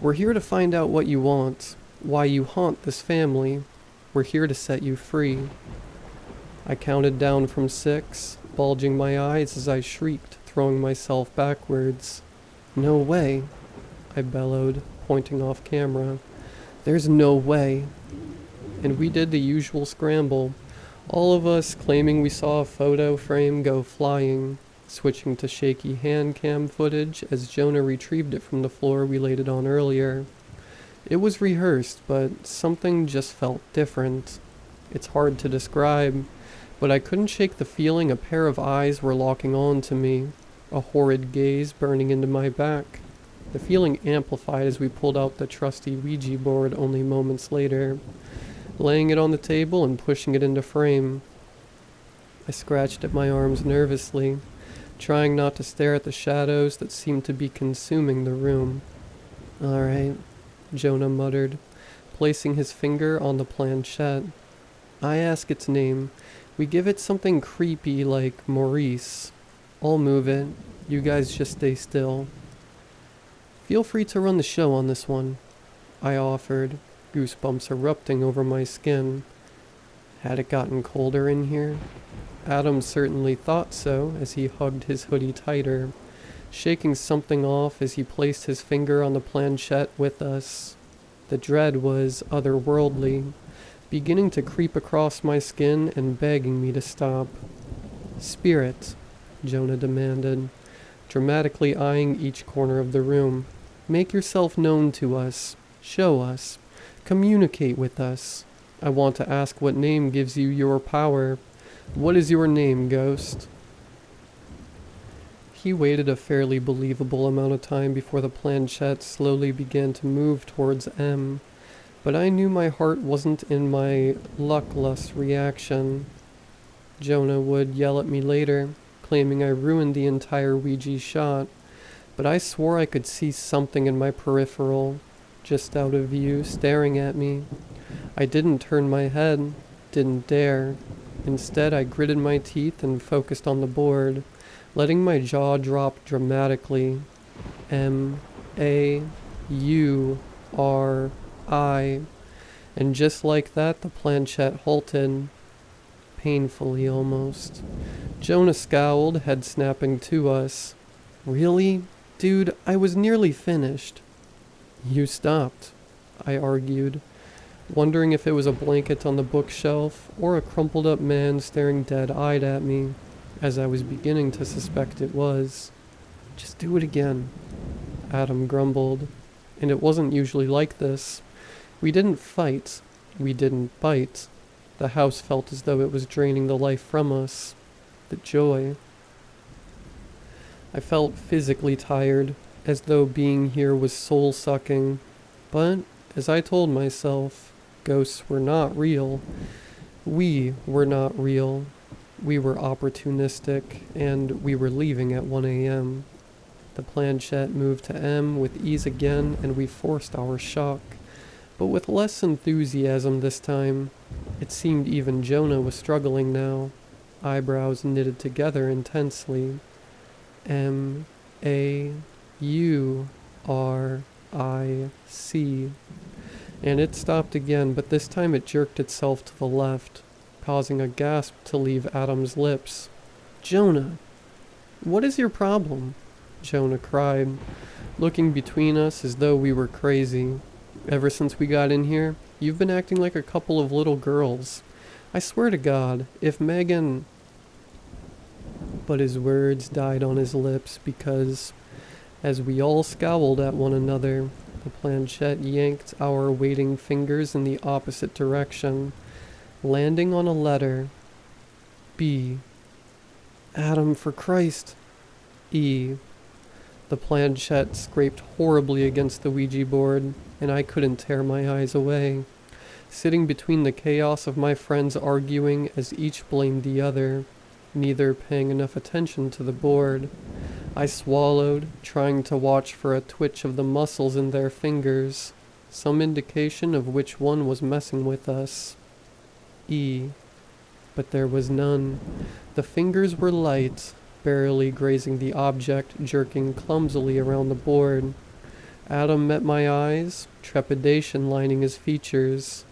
We're here to find out what you want, why you haunt this family. We're here to set you free. I counted down from 6, bulging my eyes as I shrieked, throwing myself backwards. No way, I bellowed, pointing off camera. There's no way. And we did the usual scramble, all of us claiming we saw a photo frame go flying, switching to shaky hand cam footage as Jonah retrieved it from the floor we laid it on earlier. It was rehearsed, but something just felt different. It's hard to describe. but I couldn't shake the feeling a pair of eyes were locking on to me, a horrid gaze burning into my back. The feeling amplified as we pulled out the trusty Ouija board only moments later, laying it on the table and pushing it into frame. I scratched at my arms nervously, trying not to stare at the shadows that seemed to be consuming the room. "All right," Jonah muttered, placing his finger on the planchette. "I ask its name. We give it something creepy like Maurice. I'll move it. You guys just stay still." "Feel free to run the show on this one," I offered, goosebumps erupting over my skin. Had it gotten colder in here? Adam certainly thought so as he hugged his hoodie tighter, shaking something off as he placed his finger on the planchette with us. The dread was otherworldly, beginning to creep across my skin and begging me to stop. "Spirit," Jonah demanded, dramatically eyeing each corner of the room. "Make yourself known to us. Show us. Communicate with us. I want to ask what name gives you your power. What is your name, ghost?" He waited a fairly believable amount of time before the planchette slowly began to move towards M, but I knew my heart wasn't in my luckless reaction. Jonah would yell at me later, claiming I ruined the entire Ouija shot, but I swore I could see something in my peripheral, just out of view, staring at me. I didn't turn my head, didn't dare. Instead, I gritted my teeth and focused on the board, letting my jaw drop dramatically. M-A-U-R-I. And just like that, the planchette halted. Painfully, almost. Jonah scowled, head snapping to us. "Really? Dude, I was nearly finished." "You stopped," I argued, wondering if it was a blanket on the bookshelf or a crumpled up man staring dead-eyed at me, as I was beginning to suspect it was. "Just do it again," Adam grumbled, and it wasn't usually like this. We didn't fight, we didn't bite. The house felt as though it was draining the life from us, the joy. I felt physically tired, as though being here was soul-sucking, but, as I told myself, ghosts were not real. We were not real. We were opportunistic, and we were leaving at 1 a.m. The planchette moved to M with ease again, and we forced our shock, but with less enthusiasm this time. It seemed even Jonah was struggling now, eyebrows knitted together intensely. M-A-U-R-I-C. And it stopped again, but this time it jerked itself to the left, causing a gasp to leave Adam's lips. "Jonah, what is your problem?" Jonah cried, looking between us as though we were crazy. "Ever since we got in here, you've been acting like a couple of little girls. I swear to God, if Megan..." But his words died on his lips because, as we all scowled at one another, the planchette yanked our waiting fingers in the opposite direction, landing on a letter. B. "Adam, for Christ!" E. The planchette scraped horribly against the Ouija board, and I couldn't tear my eyes away, sitting between the chaos of my friends arguing as each blamed the other, neither paying enough attention to the board. I swallowed, trying to watch for a twitch of the muscles in their fingers, some indication of which one was messing with us. E. But there was none. The fingers were light, barely grazing the object, jerking clumsily around the board. Adam met my eyes, trepidation lining his features.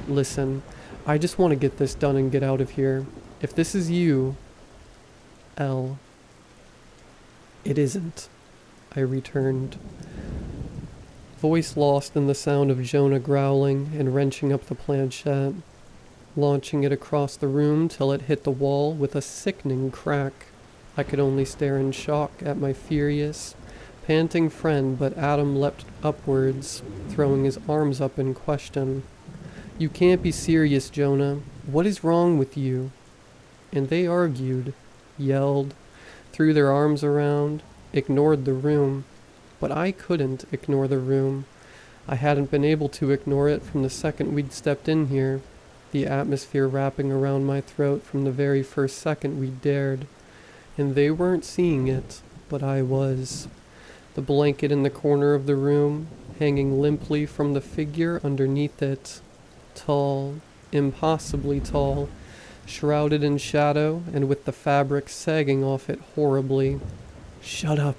"Listen, I just want to get this done and get out of here. If this is you..." L. "It isn't," I returned, voice lost in the sound of Jonah growling and wrenching up the planchette, launching it across the room till it hit the wall with a sickening crack. I could only stare in shock at my furious, panting friend, but Adam leapt upwards, throwing his arms up in question. "You can't be serious, Jonah. What is wrong with you?" and they argued, yelled, threw their arms around, ignored the room. But I couldn't ignore the room. I hadn't been able to ignore it from the second we'd stepped in here, the atmosphere wrapping around my throat from the very first second we dared. And they weren't seeing it, but I was. The blanket in the corner of the room, hanging limply from the figure underneath it. Tall, impossibly tall, shrouded in shadow and with the fabric sagging off it horribly. "Shut up,"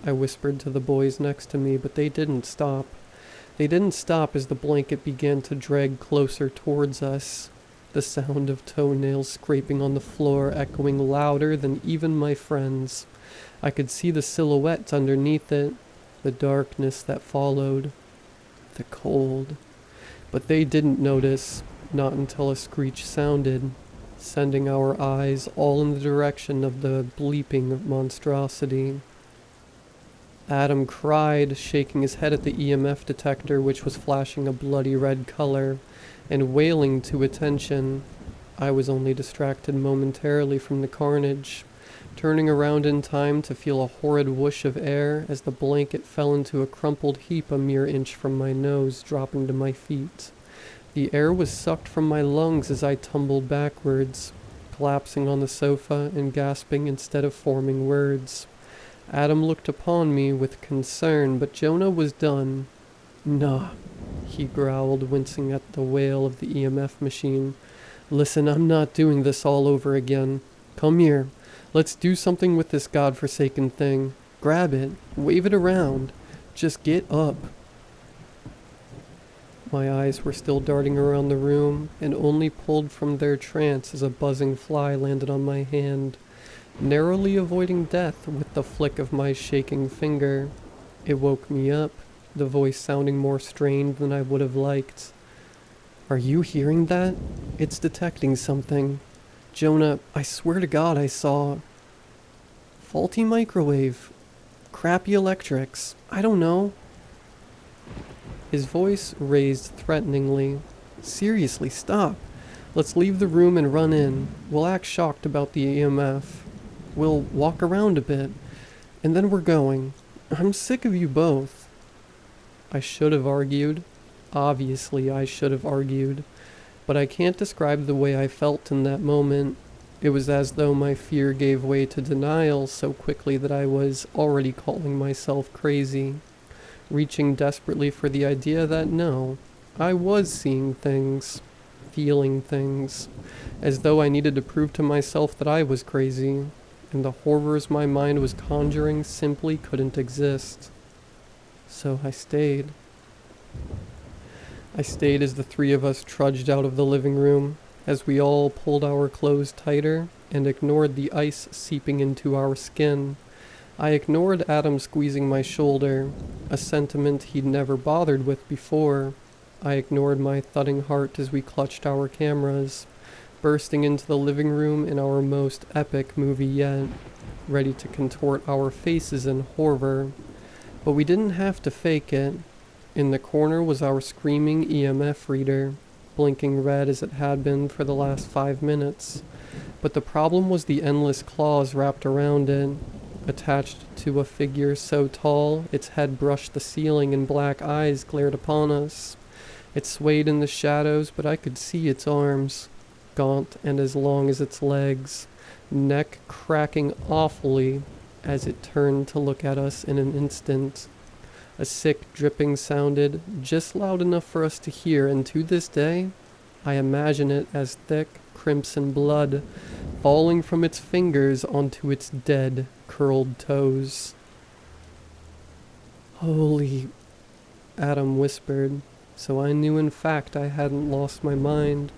I whispered to the boys next to me, but they didn't stop. They didn't stop as the blanket began to drag closer towards us, the sound of toenails scraping on the floor echoing louder than even my friends. I could see the silhouette underneath it, the darkness that followed, the cold. But they didn't notice, not until a screech sounded, sending our eyes all in the direction of the bleeping monstrosity. Adam cried, shaking his head at the EMF detector, which was flashing a bloody red color, and wailing to attention. I was only distracted momentarily from the carnage, turning around in time to feel a horrid whoosh of air as the blanket fell into a crumpled heap a mere inch from my nose, dropping to my feet. The air was sucked from my lungs as I tumbled backwards, collapsing on the sofa and gasping instead of forming words. Adam looked upon me with concern, but Jonah was done. "Nah," he growled, wincing at the wail of the EMF machine. "Listen, I'm not doing this all over again. Come here. Let's do something with this godforsaken thing. Grab it. Wave it around. Just get up." My eyes were still darting around the room, and only pulled from their trance as a buzzing fly landed on my hand, narrowly avoiding death with the flick of my shaking finger. It woke me up, the voice sounding more strained than I would have liked. "Are you hearing that? It's detecting something. Jonah, I swear to God I saw... faulty microwave. Crappy electrics. I don't know." His voice raised threateningly. "Seriously, stop. Let's leave the room and run in. We'll act shocked about the EMF. We'll walk around a bit. And then we're going. I'm sick of you both." I should have argued. Obviously, I should have argued. But I can't describe the way I felt in that moment. It was as though my fear gave way to denial so quickly that I was already calling myself crazy, reaching desperately for the idea that no, I was seeing things, feeling things, as though I needed to prove to myself that I was crazy, and the horrors my mind was conjuring simply couldn't exist. So I stayed. I stayed as the three of us trudged out of the living room, as we all pulled our clothes tighter and ignored the ice seeping into our skin. I ignored Adam squeezing my shoulder, a sentiment he'd never bothered with before. I ignored my thudding heart as we clutched our cameras, bursting into the living room in our most epic movie yet, ready to contort our faces in horror. But we didn't have to fake it. In the corner was our screaming EMF reader, blinking red as it had been for the last 5 minutes. But the problem was the endless claws wrapped around it, attached to a figure so tall its head brushed the ceiling and black eyes glared upon us. It swayed in the shadows, but I could see its arms, gaunt and as long as its legs, neck cracking awfully as it turned to look at us in an instant. A sick dripping sounded, just loud enough for us to hear, and to this day, I imagine it as thick, crimson blood falling from its fingers onto its dead, curled toes. "Holy," Adam whispered, so I knew in fact I hadn't lost my mind.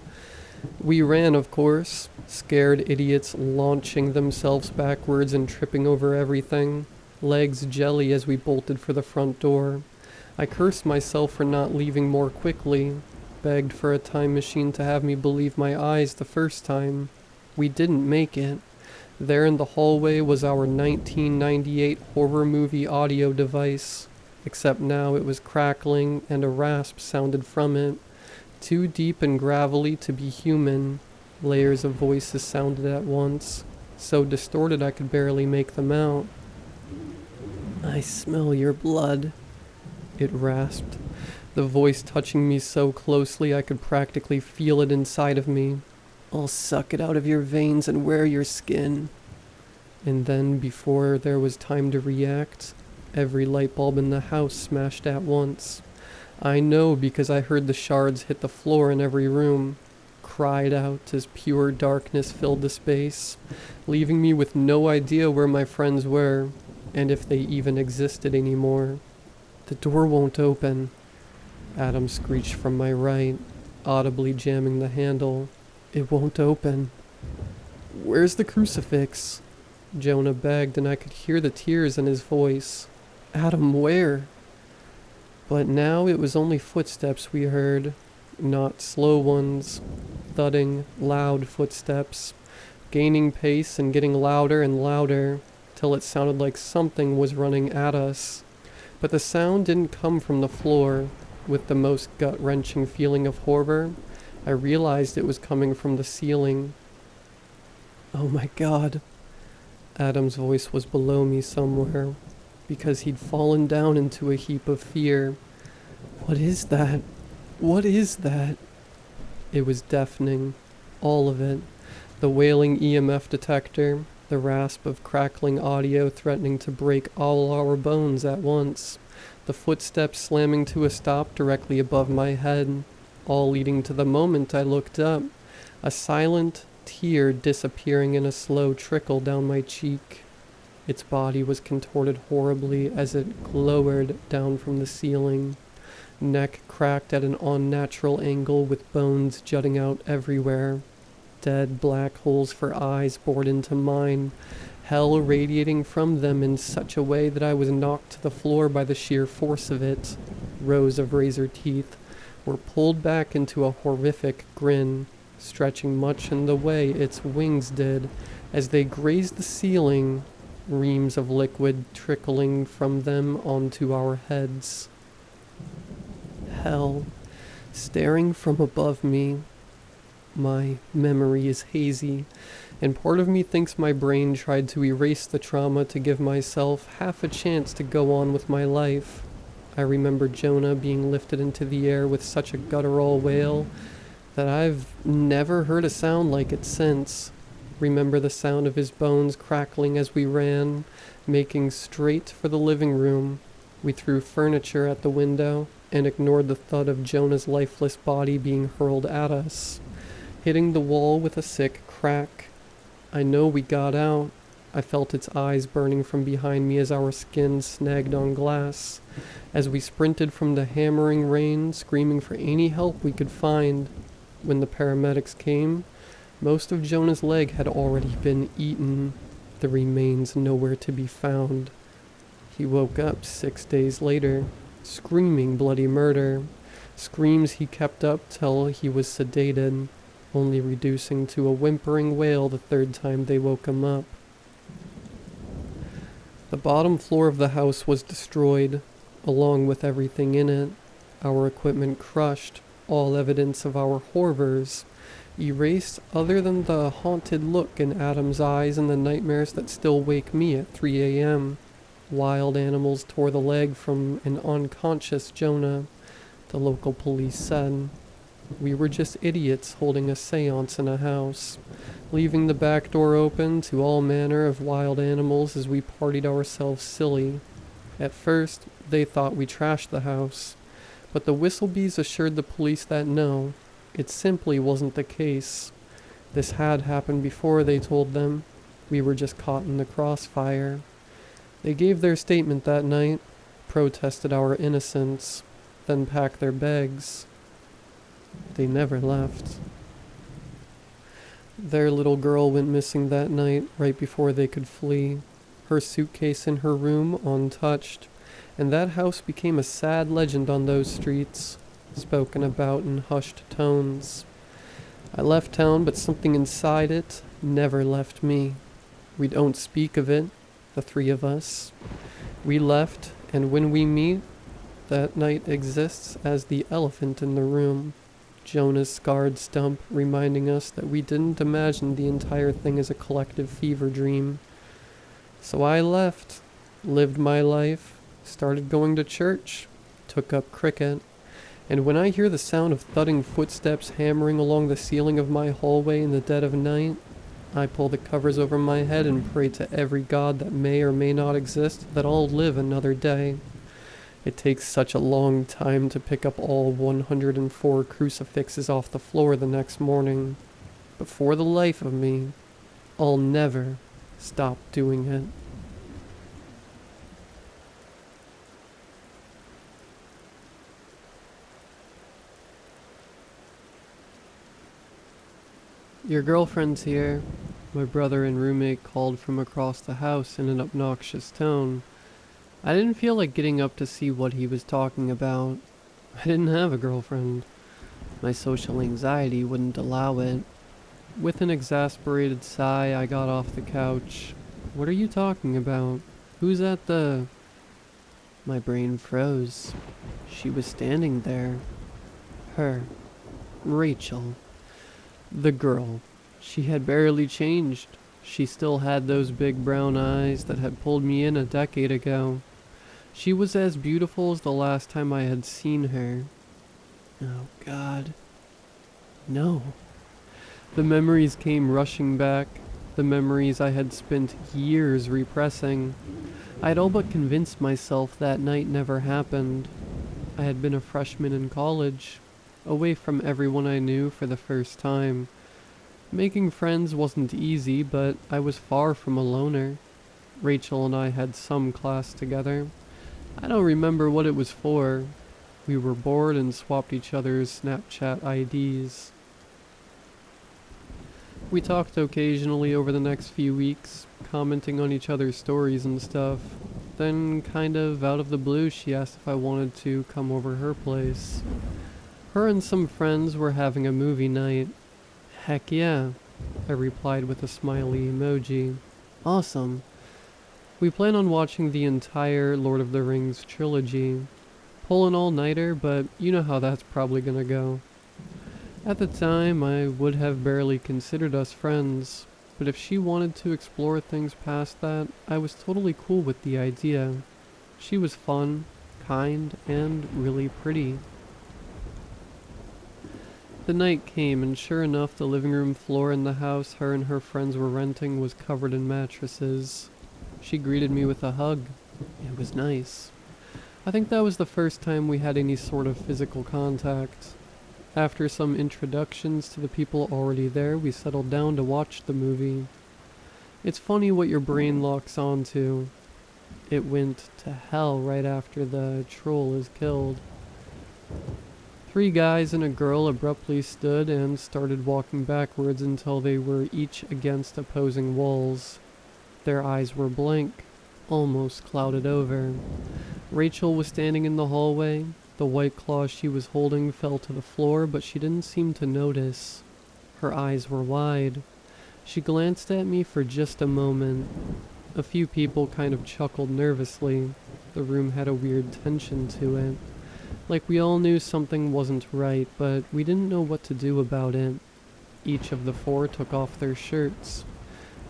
We ran, of course, scared idiots launching themselves backwards and tripping over everything, legs jelly as we bolted for the front door. I cursed myself for not leaving more quickly, begged for a time machine to have me believe my eyes the first time. We didn't make it. There in the hallway was our 1998 horror movie audio device, except now it was crackling and a rasp sounded from it, too deep and gravelly to be human. Layers of voices sounded at once, so distorted I could barely make them out. "I smell your blood," it rasped, the voice touching me so closely I could practically feel it inside of me. "I'll suck it out of your veins and wear your skin." And then, before there was time to react, every light bulb in the house smashed at once. I know because I heard the shards hit the floor in every room, cried out as pure darkness filled the space, leaving me with no idea where my friends were, and if they even existed anymore. "The door won't open," Adam screeched from my right, audibly jamming the handle. "It won't open." "Where's the crucifix?" Jonah begged, and I could hear the tears in his voice. "Adam, where?" But now it was only footsteps we heard, not slow ones. Thudding, loud footsteps, gaining pace and getting louder and louder, till it sounded like something was running at us. But the sound didn't come from the floor. With the most gut-wrenching feeling of horror, I realized it was coming from the ceiling. "Oh my God." Adam's voice was below me somewhere, because he'd fallen down into a heap of fear. "What is that? What is that?" It was deafening. All of it. The wailing EMF detector, the rasp of crackling audio threatening to break all our bones at once, the footsteps slamming to a stop directly above my head, all leading to the moment I looked up, a silent tear disappearing in a slow trickle down my cheek. Its body was contorted horribly as it glowered down from the ceiling, neck cracked at an unnatural angle with bones jutting out everywhere, dead black holes for eyes bored into mine, hell radiating from them in such a way that I was knocked to the floor by the sheer force of it. Rows of razor teeth were pulled back into a horrific grin, stretching much in the way its wings did as they grazed the ceiling, reams of liquid trickling from them onto our heads. Hell, staring from above me. My memory is hazy, and part of me thinks my brain tried to erase the trauma to give myself half a chance to go on with my life. I remember Jonah being lifted into the air with such a guttural wail that I've never heard a sound like it since. Remember the sound of his bones crackling as we ran, making straight for the living room. We threw furniture at the window and ignored the thud of Jonah's lifeless body being hurled at us, hitting the wall with a sick crack. I know we got out. I felt its eyes burning from behind me as our skin snagged on glass, as we sprinted from the hammering rain, screaming for any help we could find. When the paramedics came, most of Jonah's leg had already been eaten, the remains nowhere to be found. He woke up 6 days later, screaming bloody murder, screams he kept up till he was sedated, only reducing to a whimpering wail the third time they woke him up. The bottom floor of the house was destroyed, along with everything in it, our equipment crushed, all evidence of our horrors erased other than the haunted look in Adam's eyes and the nightmares that still wake me at 3 a.m. Wild animals tore the leg from an unconscious Jonah, the local police said. We were just idiots holding a seance in a house, leaving the back door open to all manner of wild animals as we partied ourselves silly. At first, they thought we trashed the house, but the Whistlebees assured the police that no, it simply wasn't the case. This had happened before, they told them. We were just caught in the crossfire. They gave their statement that night, protested our innocence, then packed their bags. They never left. Their little girl went missing that night right before they could flee, her suitcase in her room untouched, and that house became a sad legend on those streets, spoken about in hushed tones. I left town, but something inside it never left me. We don't speak of it, the three of us. We left, and when we meet, that night exists as the elephant in the room, Jonah's scarred stump reminding us that we didn't imagine the entire thing as a collective fever dream. So I left, lived my life, started going to church, took up cricket, and when I hear the sound of thudding footsteps hammering along the ceiling of my hallway in the dead of night, I pull the covers over my head and pray to every god that may or may not exist that I'll live another day. It takes such a long time to pick up all 104 crucifixes off the floor the next morning, but for the life of me, I'll never stop doing it. Your girlfriend's here. My brother and roommate called from across the house in an obnoxious tone. I didn't feel like getting up to see what he was talking about. I didn't have a girlfriend. My social anxiety wouldn't allow it. With an exasperated sigh, I got off the couch. What are you talking about? Who's at the... My brain froze. She was standing there. Her. Rachel. The girl. She had barely changed. She still had those big brown eyes that had pulled me in a decade ago. She was as beautiful as the last time I had seen her. Oh, God. No. The memories came rushing back. The memories I had spent years repressing. I had all but convinced myself that night never happened. I had been a freshman in college, away from everyone I knew for the first time. Making friends wasn't easy, but I was far from a loner. Rachel and I had some class together. I don't remember what it was for. We were bored and swapped each other's Snapchat IDs. We talked occasionally over the next few weeks, commenting on each other's stories and stuff. Then, kind of out of the blue, she asked if I wanted to come over her place. Her and some friends were having a movie night. Heck yeah, I replied with a smiley emoji. Awesome. We plan on watching the entire Lord of the Rings trilogy. Pull an all-nighter, but you know how that's probably gonna go. At the time, I would have barely considered us friends, but if she wanted to explore things past that, I was totally cool with the idea. She was fun, kind, and really pretty. The night came, and sure enough, the living room floor in the house her and her friends were renting was covered in mattresses. She greeted me with a hug. It was nice. I think that was the first time we had any sort of physical contact. After some introductions to the people already there, we settled down to watch the movie. It's funny what your brain locks onto. It went to hell right after the troll is killed. 3 guys and a girl abruptly stood and started walking backwards until they were each against opposing walls. Their eyes were blank, almost clouded over. Rachel was standing in the hallway. The white claw she was holding fell to the floor, but she didn't seem to notice. Her eyes were wide. She glanced at me for just a moment. A few people kind of chuckled nervously. The room had a weird tension to it. Like we all knew something wasn't right, but we didn't know what to do about it. Each of the 4 took off their shirts.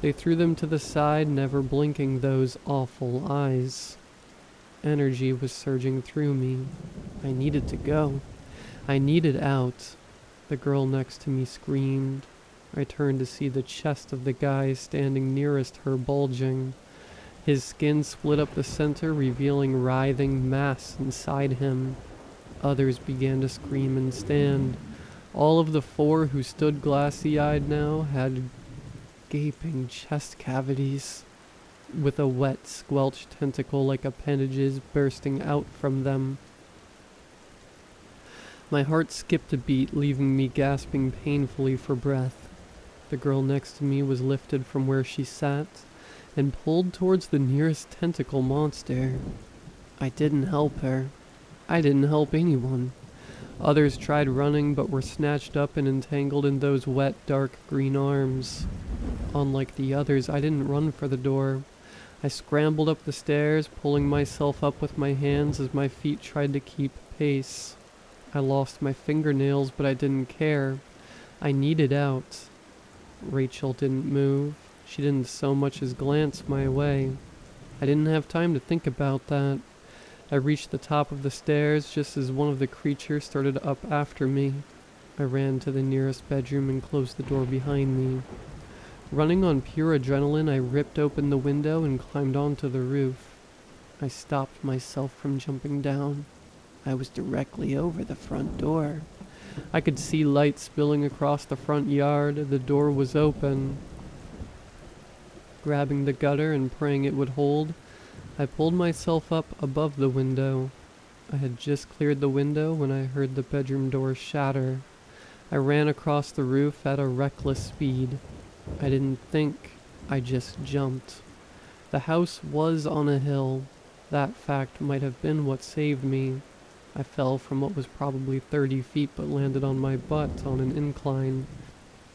They threw them to the side, never blinking those awful eyes. Energy was surging through me. I needed to go. I needed out. The girl next to me screamed. I turned to see the chest of the guy standing nearest her bulging. His skin split up the center, revealing writhing mass inside him. Others began to scream and stand. All of the 4 who stood glassy-eyed now had gaping chest cavities, with a wet, squelched tentacle like appendages bursting out from them. My heart skipped a beat, leaving me gasping painfully for breath. The girl next to me was lifted from where she sat and pulled towards the nearest tentacle monster. I didn't help her. I didn't help anyone. Others tried running, but were snatched up and entangled in those wet, dark green arms. Unlike the others, I didn't run for the door. I scrambled up the stairs, pulling myself up with my hands as my feet tried to keep pace. I lost my fingernails, but I didn't care. I needed out. Rachel didn't move. She didn't so much as glance my way. I didn't have time to think about that. I reached the top of the stairs just as one of the creatures started up after me. I ran to the nearest bedroom and closed the door behind me. Running on pure adrenaline, I ripped open the window and climbed onto the roof. I stopped myself from jumping down. I was directly over the front door. I could see light spilling across the front yard. The door was open. Grabbing the gutter and praying it would hold, I pulled myself up above the window. I had just cleared the window when I heard the bedroom door shatter. I ran across the roof at a reckless speed. I didn't think, I just jumped. The house was on a hill. That fact might have been what saved me. I fell from what was probably 30 feet but landed on my butt on an incline.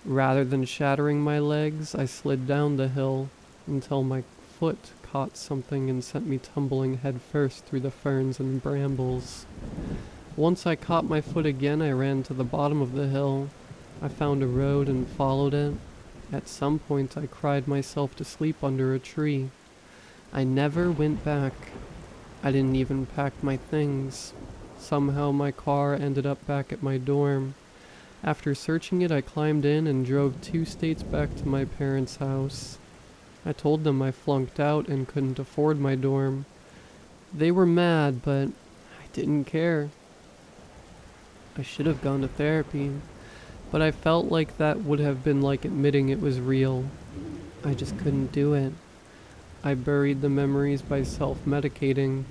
Rather than shattering my legs, I slid down the hill until my foot caught something and sent me tumbling headfirst through the ferns and brambles. Once I caught my foot again, I ran to the bottom of the hill. I found a road and followed it. At some point, I cried myself to sleep under a tree. I never went back. I didn't even pack my things. Somehow my car ended up back at my dorm. After searching it, I climbed in and drove 2 states back to my parents' house. I told them I flunked out and couldn't afford my dorm. They were mad, but I didn't care. I should have gone to therapy, but I felt like that would have been like admitting it was real. I just couldn't do it. I buried the memories by self-medicating.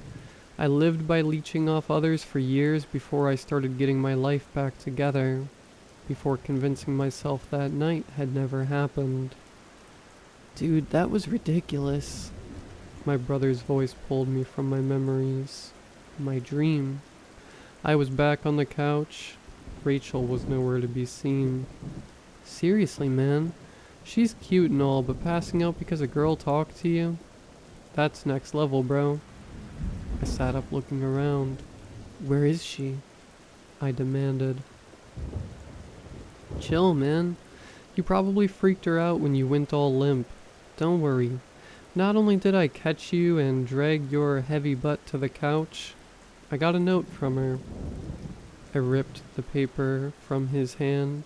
I lived by leeching off others for years before I started getting my life back together, before convincing myself that night had never happened. Dude, that was ridiculous. My brother's voice pulled me from my memories. My dream. I was back on the couch. Rachel was nowhere to be seen. Seriously, man. She's cute and all, but passing out because a girl talked to you? That's next level, bro. I sat up looking around. Where is she? I demanded. Chill, man. You probably freaked her out when you went all limp. Don't worry. Not only did I catch you and drag your heavy butt to the couch, I got a note from her. I ripped the paper from his hand.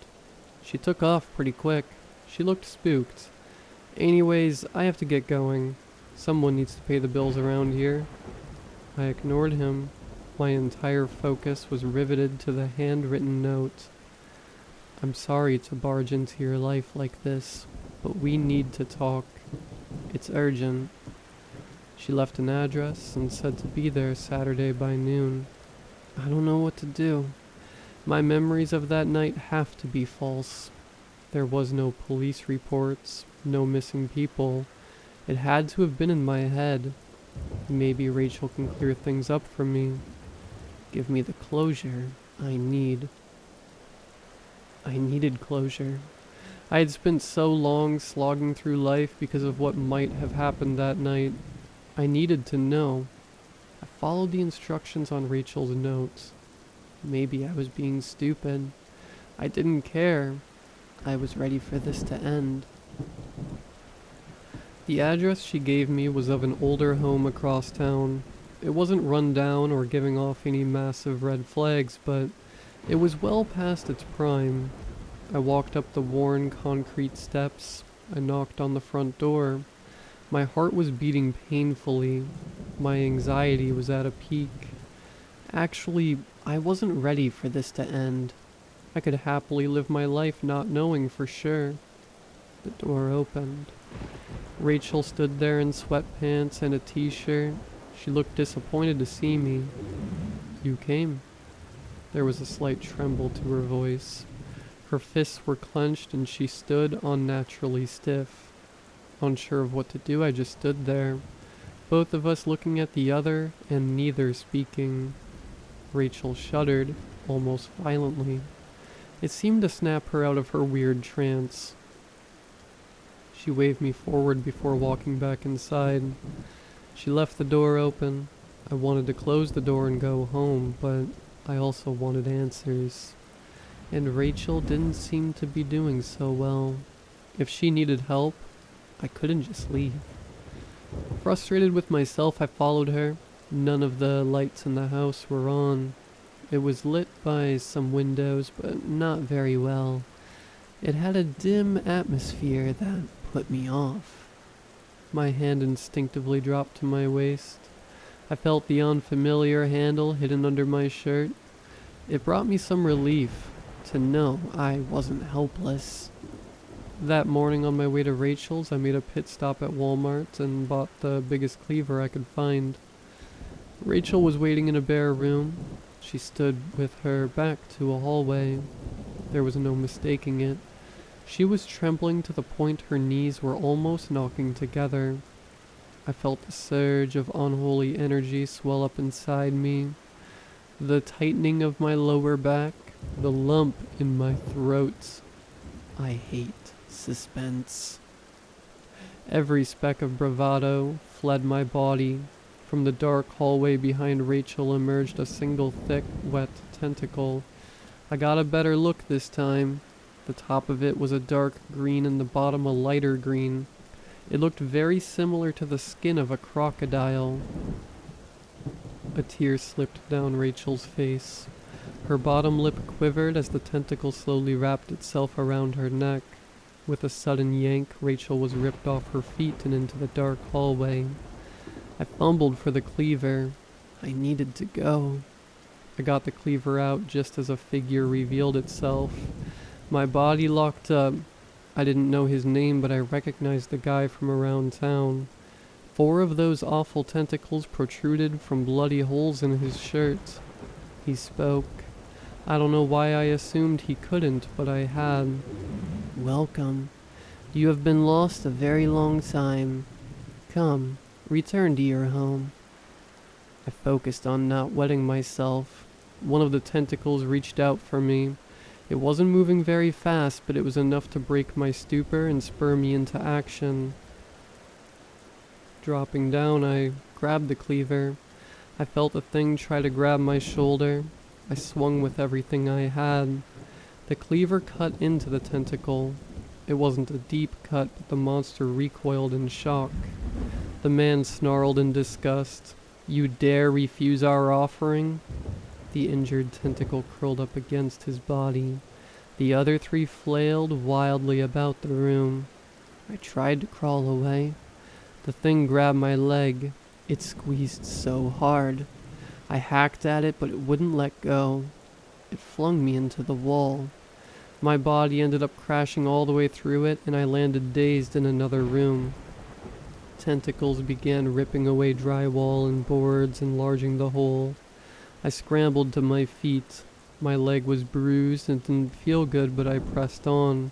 She took off pretty quick. She looked spooked. Anyways, I have to get going. Someone needs to pay the bills around here. I ignored him. My entire focus was riveted to the handwritten note. I'm sorry to barge into your life like this, but we need to talk. It's urgent. She left an address and said to be there Saturday by noon. I don't know what to do. My memories of that night have to be false. There was no police reports, no missing people. It had to have been in my head. Maybe Rachel can clear things up for me. Give me the closure I need. I needed closure. I had spent so long slogging through life because of what might have happened that night. I needed to know. I followed the instructions on Rachel's notes. Maybe I was being stupid. I didn't care. I was ready for this to end. The address she gave me was of an older home across town. It wasn't run down or giving off any massive red flags, but it was well past its prime. I walked up the worn concrete steps. I knocked on the front door. My heart was beating painfully. My anxiety was at a peak. Actually, I wasn't ready for this to end. I could happily live my life not knowing for sure. The door opened. Rachel stood there in sweatpants and a t-shirt. She looked disappointed to see me. You came. There was a slight tremble to her voice. Her fists were clenched and she stood unnaturally stiff. Unsure of what to do, I just stood there, both of us looking at the other and neither speaking. Rachel shuddered, almost violently. It seemed to snap her out of her weird trance. She waved me forward before walking back inside. She left the door open. I wanted to close the door and go home, but I also wanted answers. And Rachel didn't seem to be doing so well. If she needed help, I couldn't just leave. Frustrated with myself, I followed her. None of the lights in the house were on. It was lit by some windows, but not very well. It had a dim atmosphere that put me off. My hand instinctively dropped to my waist. I felt the unfamiliar handle hidden under my shirt. It brought me some relief to know I wasn't helpless. That morning on my way to Rachel's, I made a pit stop at Walmart and bought the biggest cleaver I could find. Rachel was waiting in a bare room. She stood with her back to a hallway. There was no mistaking it. She was trembling to the point her knees were almost knocking together. I felt the surge of unholy energy swell up inside me. The tightening of my lower back, the lump in my throat. I hate suspense. Every speck of bravado fled my body. From the dark hallway behind Rachel emerged a single thick, wet tentacle. I got a better look this time. The top of it was a dark green and the bottom a lighter green. It looked very similar to the skin of a crocodile. A tear slipped down Rachel's face. Her bottom lip quivered as the tentacle slowly wrapped itself around her neck. With a sudden yank, Rachel was ripped off her feet and into the dark hallway. I fumbled for the cleaver. I needed to go. I got the cleaver out just as a figure revealed itself. My body locked up. I didn't know his name, but I recognized the guy from around town. 4 of those awful tentacles protruded from bloody holes in his shirt. He spoke. I don't know why I assumed he couldn't, but I had. "Welcome. You have been lost a very long time. Come, return to your home." I focused on not wetting myself. One of the tentacles reached out for me. It wasn't moving very fast, but it was enough to break my stupor and spur me into action. Dropping down, I grabbed the cleaver. I felt the thing try to grab my shoulder. I swung with everything I had. The cleaver cut into the tentacle. It wasn't a deep cut, but the monster recoiled in shock. The man snarled in disgust. "You dare refuse our offering?" The injured tentacle curled up against his body. The other 3 flailed wildly about the room. I tried to crawl away. The thing grabbed my leg. It squeezed so hard. I hacked at it, but it wouldn't let go. It flung me into the wall. My body ended up crashing all the way through it, and I landed dazed in another room. Tentacles began ripping away drywall and boards, enlarging the hole. I scrambled to my feet. My leg was bruised and didn't feel good, but I pressed on.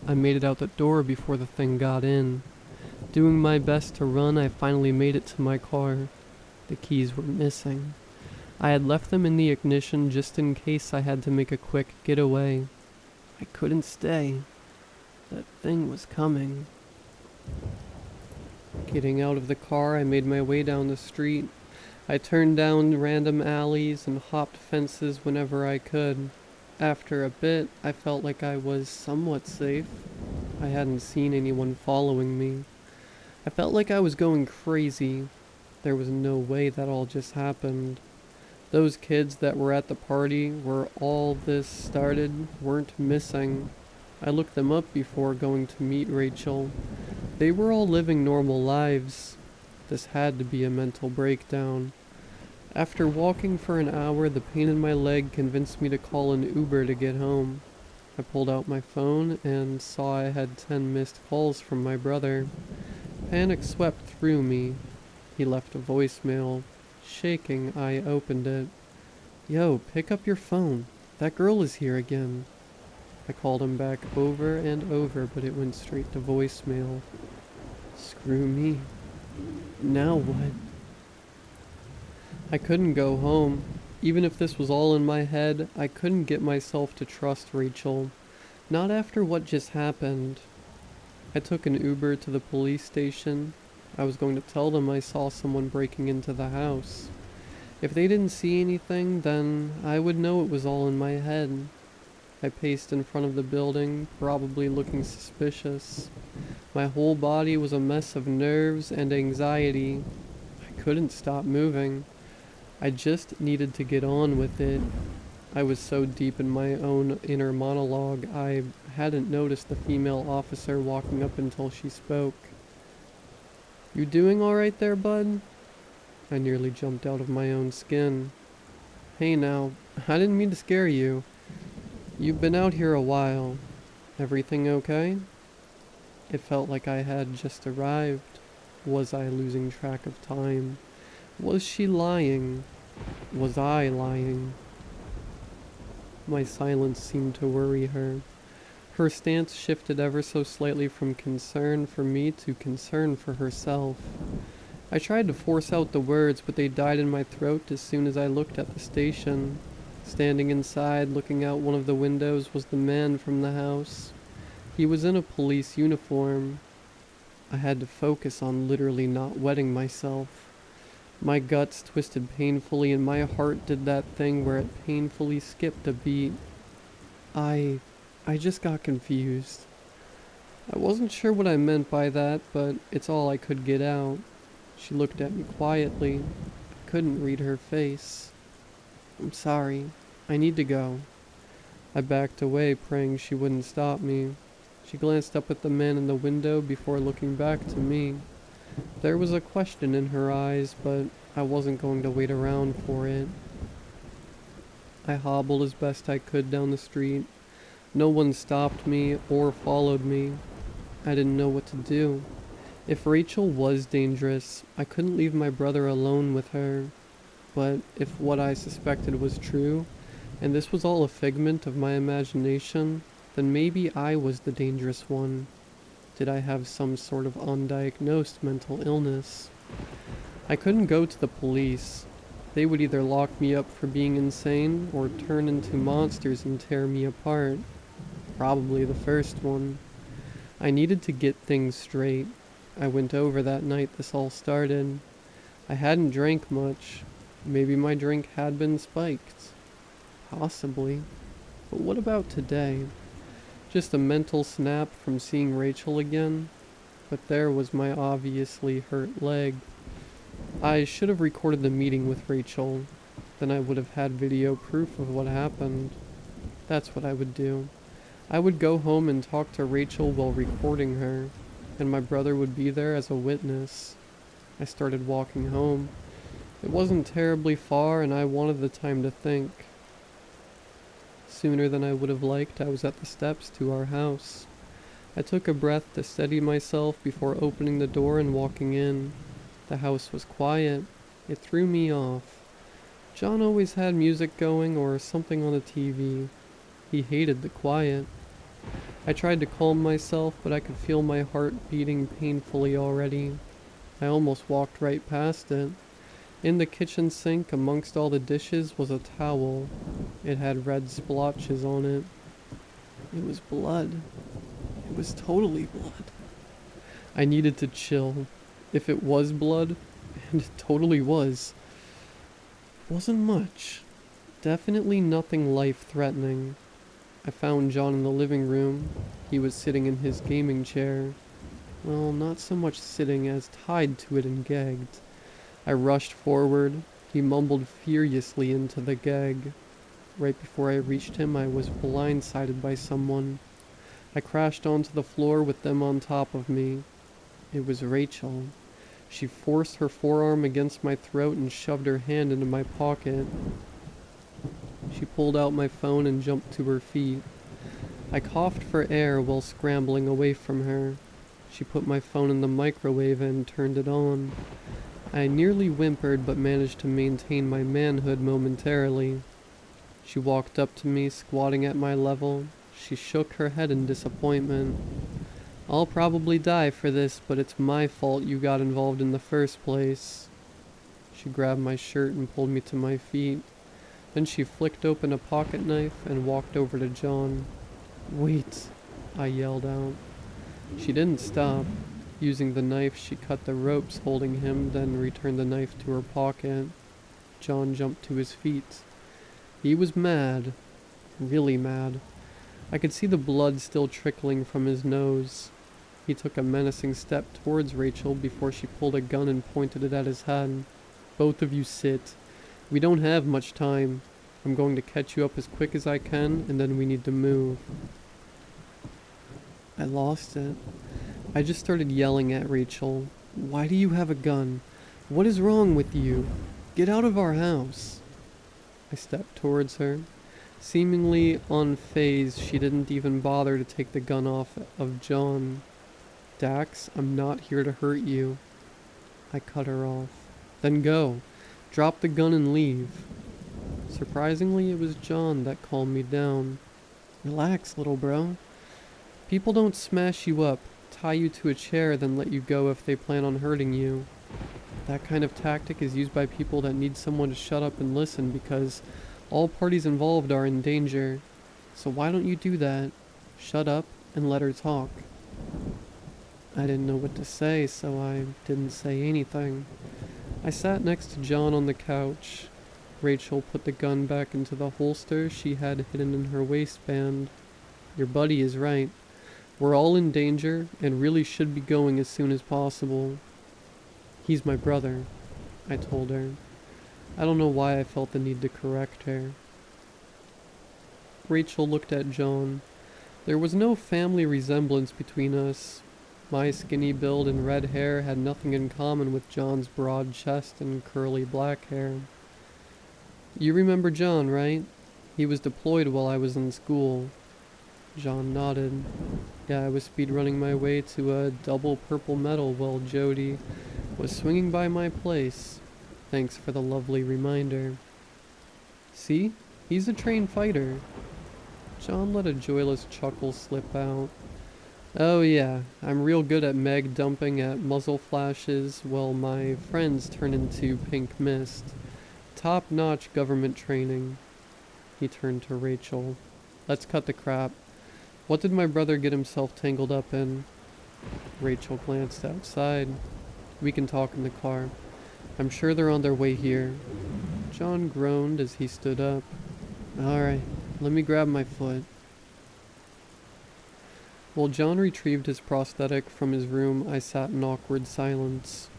I made it out the door before the thing got in. Doing my best to run, I finally made it to my car. The keys were missing. I had left them in the ignition just in case I had to make a quick getaway. I couldn't stay. That thing was coming. Getting out of the car, I made my way down the street. I turned down random alleys and hopped fences whenever I could. After a bit, I felt like I was somewhat safe. I hadn't seen anyone following me. I felt like I was going crazy. There was no way that all just happened. Those kids that were at the party where all this started weren't missing. I looked them up before going to meet Rachel. They were all living normal lives. This had to be a mental breakdown. After walking for an hour, the pain in my leg convinced me to call an Uber to get home. I pulled out my phone and saw I had 10 missed calls from my brother. Panic swept through me. He left a voicemail. Shaking, I opened it. "Yo, pick up your phone. That girl is here again." I called him back over and over, but it went straight to voicemail. Screw me. Now what? I couldn't go home. Even if this was all in my head, I couldn't get myself to trust Rachel. Not after what just happened. I took an Uber to the police station. I was going to tell them I saw someone breaking into the house. If they didn't see anything, then I would know it was all in my head. I paced in front of the building, probably looking suspicious. My whole body was a mess of nerves and anxiety. I couldn't stop moving. I just needed to get on with it. I was so deep in my own inner monologue, I hadn't noticed the female officer walking up until she spoke. "You doing all right there, bud?" I nearly jumped out of my own skin. "Hey now, I didn't mean to scare you. You've been out here a while. Everything okay?" It felt like I had just arrived. Was I losing track of time? Was she lying? Was I lying? My silence seemed to worry her. Her stance shifted ever so slightly from concern for me to concern for herself. I tried to force out the words, but they died in my throat as soon as I looked at the station. Standing inside, looking out one of the windows, was the man from the house. He was in a police uniform. I had to focus on literally not wetting myself. My guts twisted painfully and my heart did that thing where it painfully skipped a beat. I just got confused. I wasn't sure what I meant by that, but it's all I could get out. She looked at me quietly. I couldn't read her face. "I'm sorry. I need to go." I backed away, praying she wouldn't stop me. She glanced up at the man in the window before looking back to me. There was a question in her eyes, but I wasn't going to wait around for it. I hobbled as best I could down the street. No one stopped me or followed me. I didn't know what to do. If Rachel was dangerous, I couldn't leave my brother alone with her. But if what I suspected was true, and this was all a figment of my imagination, then maybe I was the dangerous one. Did I have some sort of undiagnosed mental illness? I couldn't go to the police. They would either lock me up for being insane or turn into monsters and tear me apart. Probably the first one. I needed to get things straight. I went over that night this all started. I hadn't drank much. Maybe my drink had been spiked. Possibly. But what about today? Just a mental snap from seeing Rachel again? But there was my obviously hurt leg. I should have recorded the meeting with Rachel. Then I would have had video proof of what happened. That's what I would do. I would go home and talk to Rachel while recording her, and my brother would be there as a witness. I started walking home. It wasn't terribly far, and I wanted the time to think. Sooner than I would have liked, I was at the steps to our house. I took a breath to steady myself before opening the door and walking in. The house was quiet. It threw me off. John always had music going or something on the TV. He hated the quiet. I tried to calm myself, but I could feel my heart beating painfully already. I almost walked right past it. In the kitchen sink, amongst all the dishes, was a towel. It had red splotches on it. It was blood. It was totally blood. I needed to chill. If it was blood, and it totally was, wasn't much. Definitely nothing life-threatening. I found John in the living room. He was sitting in his gaming chair. Well, not so much sitting as tied to it and gagged. I rushed forward. He mumbled furiously into the gag. Right before I reached him, I was blindsided by someone. I crashed onto the floor with them on top of me. It was Rachel. She forced her forearm against my throat and shoved her hand into my pocket. She pulled out my phone and jumped to her feet. I coughed for air while scrambling away from her. She put my phone in the microwave and turned it on. I nearly whimpered but managed to maintain my manhood momentarily. She walked up to me, squatting at my level. She shook her head in disappointment. "I'll probably die for this, but it's my fault you got involved in the first place." She grabbed my shirt and pulled me to my feet. Then she flicked open a pocket knife and walked over to John. "Wait," I yelled out. She didn't stop. Using the knife, she cut the ropes holding him, then returned the knife to her pocket. John jumped to his feet. He was mad. Really mad. I could see the blood still trickling from his nose. He took a menacing step towards Rachel before she pulled a gun and pointed it at his head. Both of you sit. We don't have much time. I'm going to catch you up as quick as I can, and then we need to move. I lost it. I just started yelling at Rachel. Why do you have a gun? What is wrong with you? Get out of our house. I stepped towards her. Seemingly unfazed, she didn't even bother to take the gun off of John. Dax, I'm not here to hurt you. I cut her off. Then go. Drop the gun and leave. Surprisingly, it was John that calmed me down. Relax, little bro. People don't smash you up, tie you to a chair, then let you go if they plan on hurting you. That kind of tactic is used by people that need someone to shut up and listen because all parties involved are in danger. So why don't you do that? Shut up and let her talk. I didn't know what to say, so I didn't say anything. I sat next to John on the couch. Rachel put the gun back into the holster she had hidden in her waistband. Your buddy is right. We're all in danger and really should be going as soon as possible. He's my brother, I told her. I don't know why I felt the need to correct her. Rachel looked at John. There was no family resemblance between us. My skinny build and red hair had nothing in common with John's broad chest and curly black hair. You remember John, right? He was deployed while I was in school. John nodded. Yeah, I was speedrunning my way to a double purple medal while Jody was swinging by my place. Thanks for the lovely reminder. See? He's a trained fighter. John let a joyless chuckle slip out. Oh yeah, I'm real good at meg dumping at muzzle flashes while my friends turn into pink mist. Top-notch government training. He turned to Rachel. Let's cut the crap. What did my brother get himself tangled up in? Rachel glanced outside. We can talk in the car. I'm sure they're on their way here. John groaned as he stood up. Alright, let me grab my foot. While John retrieved his prosthetic from his room, I sat in awkward silence.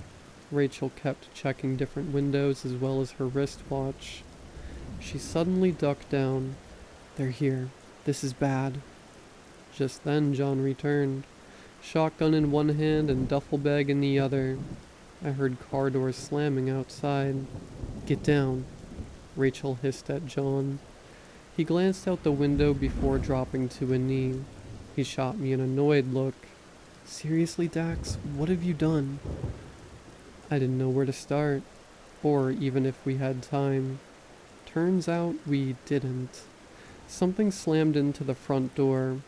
Rachel kept checking different windows as well as her wristwatch. She suddenly ducked down. They're here. This is bad. Just then John returned, shotgun in one hand and duffel bag in the other. I heard car doors slamming outside. Get down, Rachel hissed at John. He glanced out the window before dropping to a knee. He shot me an annoyed look. Seriously, Dax, what have you done? I didn't know where to start, or even if we had time. Turns out we didn't. Something slammed into the front door.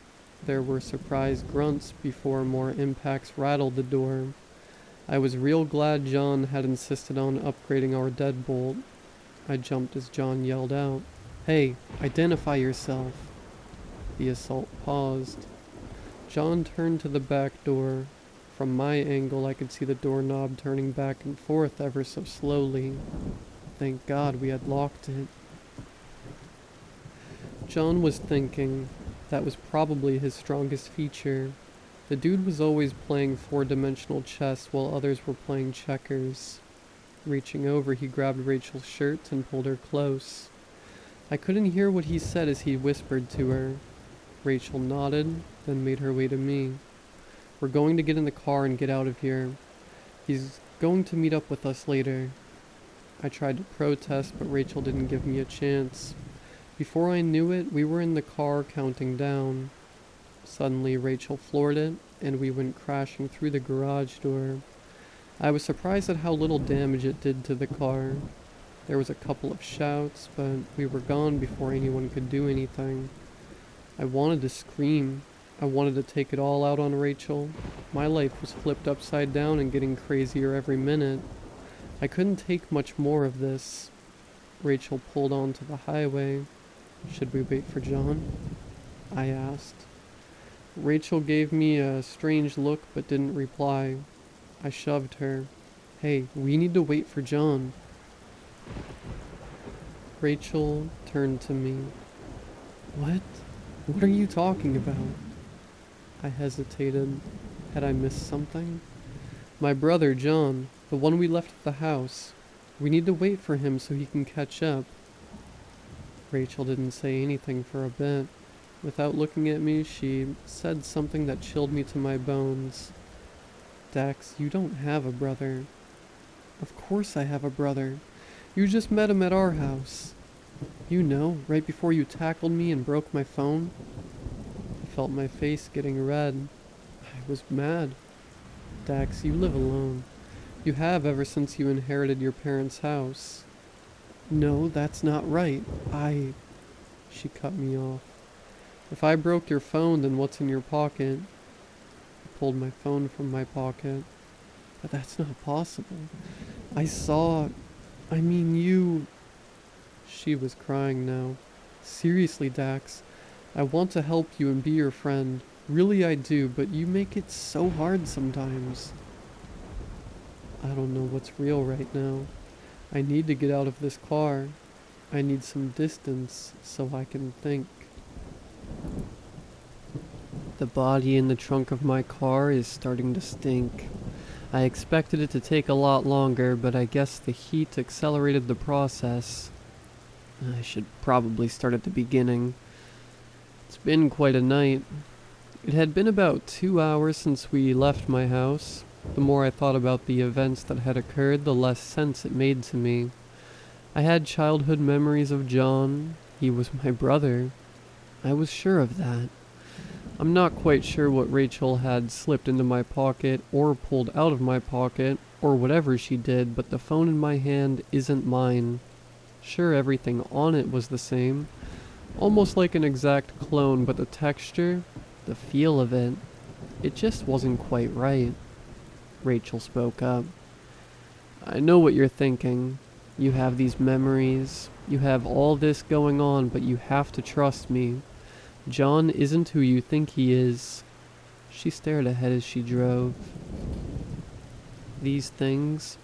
There were surprised grunts before more impacts rattled the door. I was real glad John had insisted on upgrading our deadbolt. I jumped as John yelled out, Hey, identify yourself. The assault paused. John turned to the back door. From my angle, I could see the doorknob turning back and forth ever so slowly. Thank God we had locked it. John was thinking. That was probably his strongest feature. The dude was always playing four-dimensional chess while others were playing checkers. Reaching over, he grabbed Rachel's shirt and pulled her close. I couldn't hear what he said as he whispered to her. Rachel nodded, then made her way to me. We're going to get in the car and get out of here. He's going to meet up with us later. I tried to protest, but Rachel didn't give me a chance. Before I knew it, we were in the car counting down. Suddenly, Rachel floored it, and we went crashing through the garage door. I was surprised at how little damage it did to the car. There was a couple of shouts, but we were gone before anyone could do anything. I wanted to scream. I wanted to take it all out on Rachel. My life was flipped upside down and getting crazier every minute. I couldn't take much more of this. Rachel pulled onto the highway. Should we wait for John? I asked. Rachel gave me a strange look but didn't reply. I shoved her. Hey, we need to wait for John. Rachel turned to me. What? What are you talking about? I hesitated. Had I missed something? My brother, John, the one we left at the house. We need to wait for him so he can catch up. Rachel didn't say anything for a bit. Without looking at me, she said something that chilled me to my bones. Dax, you don't have a brother. Of course I have a brother. You just met him at our house. You know, right before you tackled me and broke my phone. I felt my face getting red. I was mad. Dax, you live alone. You have ever since you inherited your parents' house. No, that's not right. She cut me off. If I broke your phone, then what's in your pocket? I pulled my phone from my pocket. But that's not possible. You... She was crying now. Seriously, Dax. I want to help you and be your friend. Really I do, but you make it so hard sometimes. I don't know what's real right now. I need to get out of this car. I need some distance so I can think. The body in the trunk of my car is starting to stink. I expected it to take a lot longer, but I guess the heat accelerated the process. I should probably start at the beginning. It's been quite a night. It had been about 2 hours since we left my house. The more I thought about the events that had occurred, the less sense it made to me. I had childhood memories of John. He was my brother. I was sure of that. I'm not quite sure what Rachel had slipped into my pocket or pulled out of my pocket or whatever she did, but the phone in my hand isn't mine. Sure, everything on it was the same, almost like an exact clone, but the texture, the feel of it, it just wasn't quite right. Rachel spoke up. I know what you're thinking. You have these memories, you have all this going on, but you have to trust me. John isn't who you think he is. She stared ahead as she drove. These things,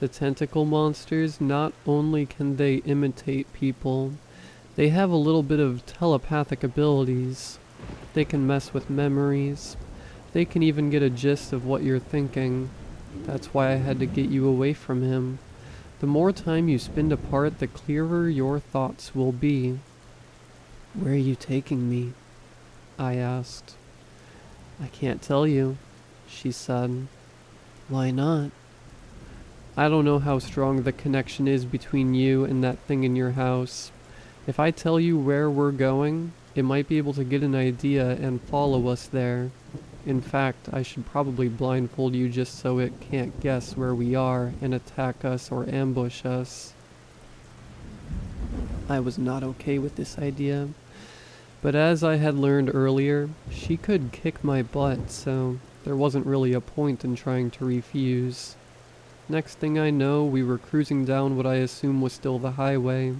the tentacle monsters, not only can they imitate people, they have a little bit of telepathic abilities. They can mess with memories. They can even get a gist of what you're thinking. That's why I had to get you away from him. The more time you spend apart, the clearer your thoughts will be. Where are you taking me? I asked. I can't tell you, she said. Why not? I don't know how strong the connection is between you and that thing in your house. If I tell you where we're going, it might be able to get an idea and follow us there. In fact, I should probably blindfold you just so it can't guess where we are and attack us or ambush us. I was not okay with this idea. But as I had learned earlier, she could kick my butt, so there wasn't really a point in trying to refuse. Next thing I know, we were cruising down what I assume was still the highway.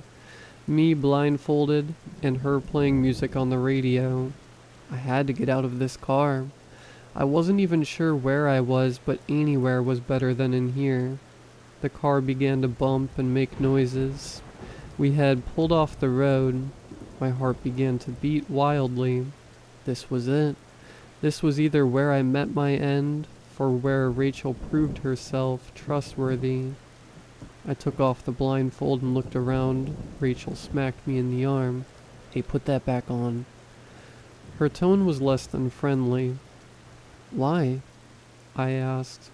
Me blindfolded, and her playing music on the radio. I had to get out of this car. I wasn't even sure where I was, but anywhere was better than in here. The car began to bump and make noises. We had pulled off the road. My heart began to beat wildly. This was it. This was either where I met my end, or where Rachel proved herself trustworthy. I took off the blindfold and looked around. Rachel smacked me in the arm. Hey, put that back on. Her tone was less than friendly. Why? I asked.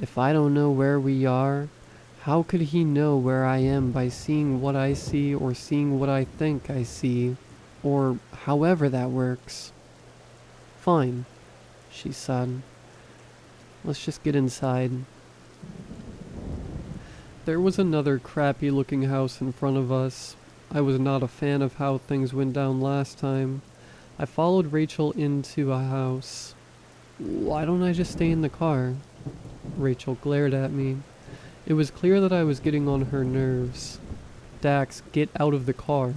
If I don't know where we are, how could he know where I am by seeing what I see or seeing what I think I see? Or however that works. Fine, she said. Let's just get inside. There was another crappy looking house in front of us. I was not a fan of how things went down last time. I followed Rachel into a house. Why don't I just stay in the car? Rachel glared at me. It was clear that I was getting on her nerves. Dax, get out of the car.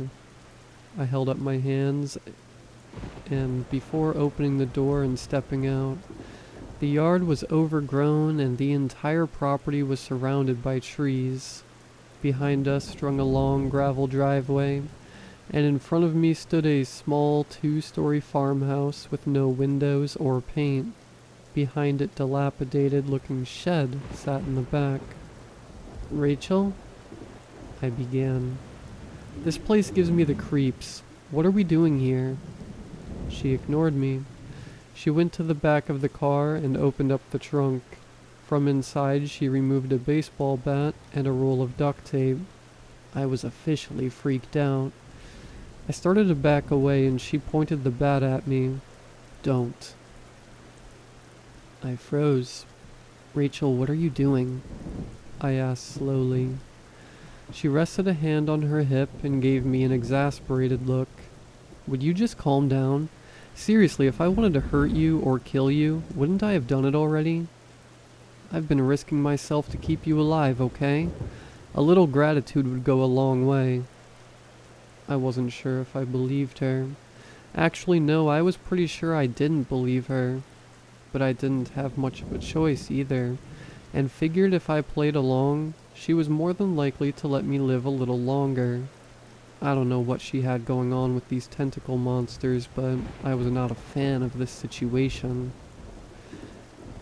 I held up my hands, and before opening the door and stepping out, the yard was overgrown and the entire property was surrounded by trees. behind us strung a long gravel driveway, and in front of me stood a small 2-story farmhouse with no windows or paint. Behind it, dilapidated-looking shed sat in the back. "Rachel?" I began. "This place gives me the creeps. What are we doing here?" She ignored me. She went to the back of the car and opened up the trunk. From inside, she removed a baseball bat and a roll of duct tape. I was officially freaked out. I started to back away and she pointed the bat at me. "Don't." I froze. "Rachel, what are you doing?" I asked slowly. She rested a hand on her hip and gave me an exasperated look. "Would you just calm down? Seriously, if I wanted to hurt you or kill you, wouldn't I have done it already? I've been risking myself to keep you alive, okay? A little gratitude would go a long way." I wasn't sure if I believed her. Actually, no, I was pretty sure I didn't believe her. But I didn't have much of a choice either, and figured if I played along, she was more than likely to let me live a little longer. I don't know what she had going on with these tentacle monsters, but I was not a fan of this situation.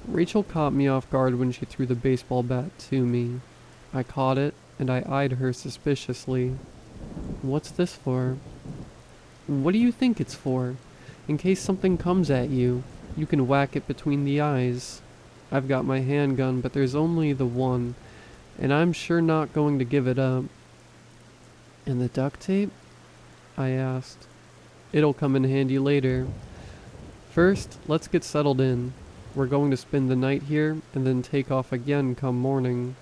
Rachel caught me off guard when she threw the baseball bat to me. I caught it, and I eyed her suspiciously. "What's this for?" "What do you think it's for? In case something comes at you, you can whack it between the eyes. I've got my handgun, but there's only the one, and I'm sure not going to give it up." "And the duct tape?" I asked. "It'll come in handy later. First, let's get settled in. We're going to spend the night here, and then take off again come morning."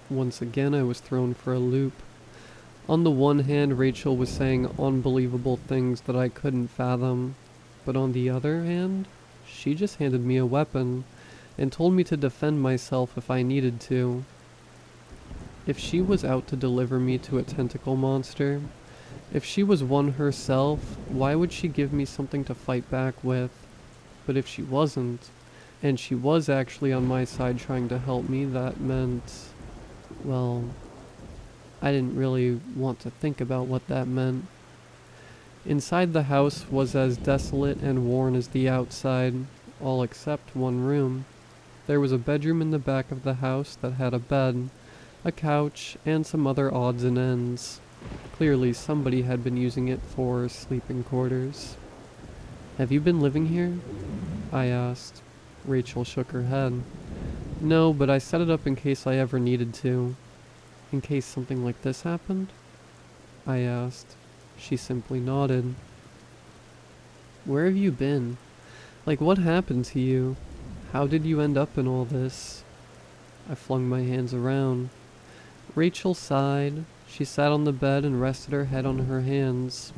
Once again, I was thrown for a loop. On the one hand, Rachel was saying unbelievable things that I couldn't fathom, but on the other hand, she just handed me a weapon, and told me to defend myself if I needed to. If she was out to deliver me to a tentacle monster, if she was one herself, why would she give me something to fight back with? But if she wasn't, and she was actually on my side trying to help me, that meant, well, I didn't really want to think about what that meant. Inside the house was as desolate and worn as the outside, all except one room. There was a bedroom in the back of the house that had a bed, a couch, and some other odds and ends. Clearly somebody had been using it for sleeping quarters. "Have you been living here?" I asked. Rachel shook her head. "No, but I set it up in case I ever needed to." "In case something like this happened?" I asked. She simply nodded. "Where have you been? Like, what happened to you? How did you end up in all this?" I flung my hands around. Rachel sighed. She sat on the bed and rested her head on her hands.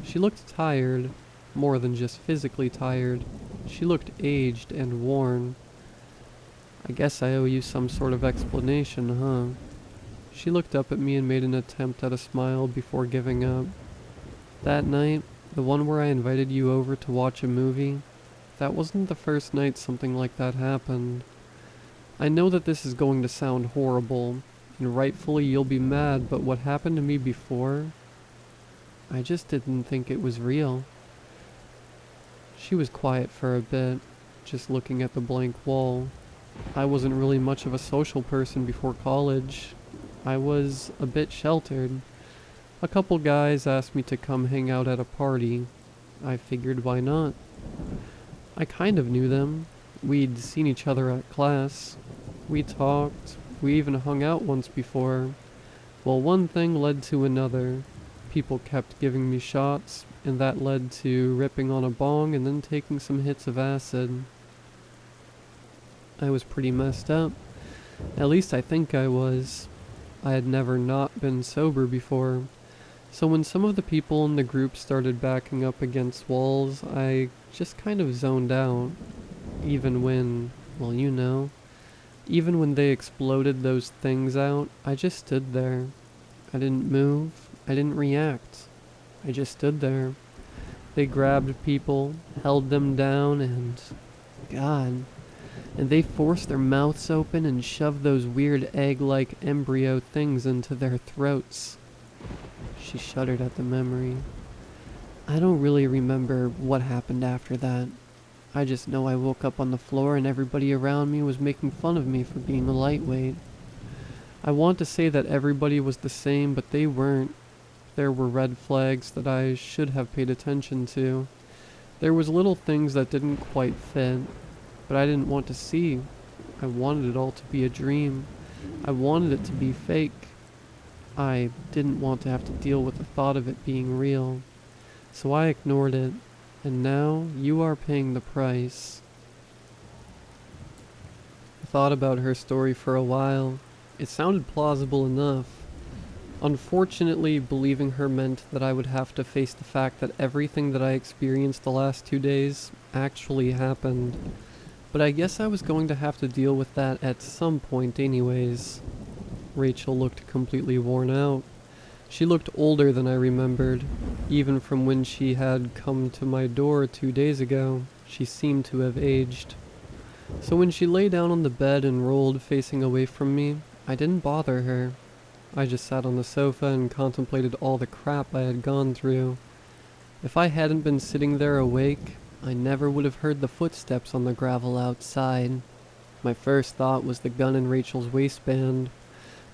She looked tired. More than just physically tired. She looked aged and worn. "I guess I owe you some sort of explanation, huh?" She looked up at me and made an attempt at a smile before giving up. "That night, the one where I invited you over to watch a movie, that wasn't the first night something like that happened. I know that this is going to sound horrible, and rightfully you'll be mad, but what happened to me before, I just didn't think it was real." She was quiet for a bit, just looking at the blank wall. I wasn't really much of a social person before college. I was a bit sheltered. A couple guys asked me to come hang out at a party. I figured why not. I kind of knew them. We'd seen each other at class. We talked. We even hung out once before. Well, one thing led to another. People kept giving me shots, and that led to ripping on a bong and then taking some hits of acid. I was pretty messed up. At least I think I was. I had never not been sober before. So when some of the people in the group started backing up against walls, I just kind of zoned out. Even when, well, you know, even when they exploded those things out, I just stood there. I didn't move. I didn't react. I just stood there. They grabbed people, held them down, and God, and they force their mouths open and shove those weird egg-like embryo things into their throats. She shuddered at the memory. I don't really remember what happened after that. I just know I woke up on the floor and everybody around me was making fun of me for being a lightweight. I want to say that everybody was the same, but they weren't. There were red flags that I should have paid attention to. There was little things that didn't quite fit, but I didn't want to see. I wanted it all to be a dream. I wanted it to be fake. I didn't want to have to deal with the thought of it being real. So I ignored it, and now you are paying the price. I thought about her story for a while. It sounded plausible enough. Unfortunately, believing her meant that I would have to face the fact that everything that I experienced the last 2 days actually happened. But I guess I was going to have to deal with that at some point anyways. Rachel looked completely worn out. She looked older than I remembered. Even from when she had come to my door 2 days ago, she seemed to have aged. So when she lay down on the bed and rolled facing away from me, I didn't bother her. I just sat on the sofa and contemplated all the crap I had gone through. If I hadn't been sitting there awake, I never would have heard the footsteps on the gravel outside. My first thought was the gun in Rachel's waistband,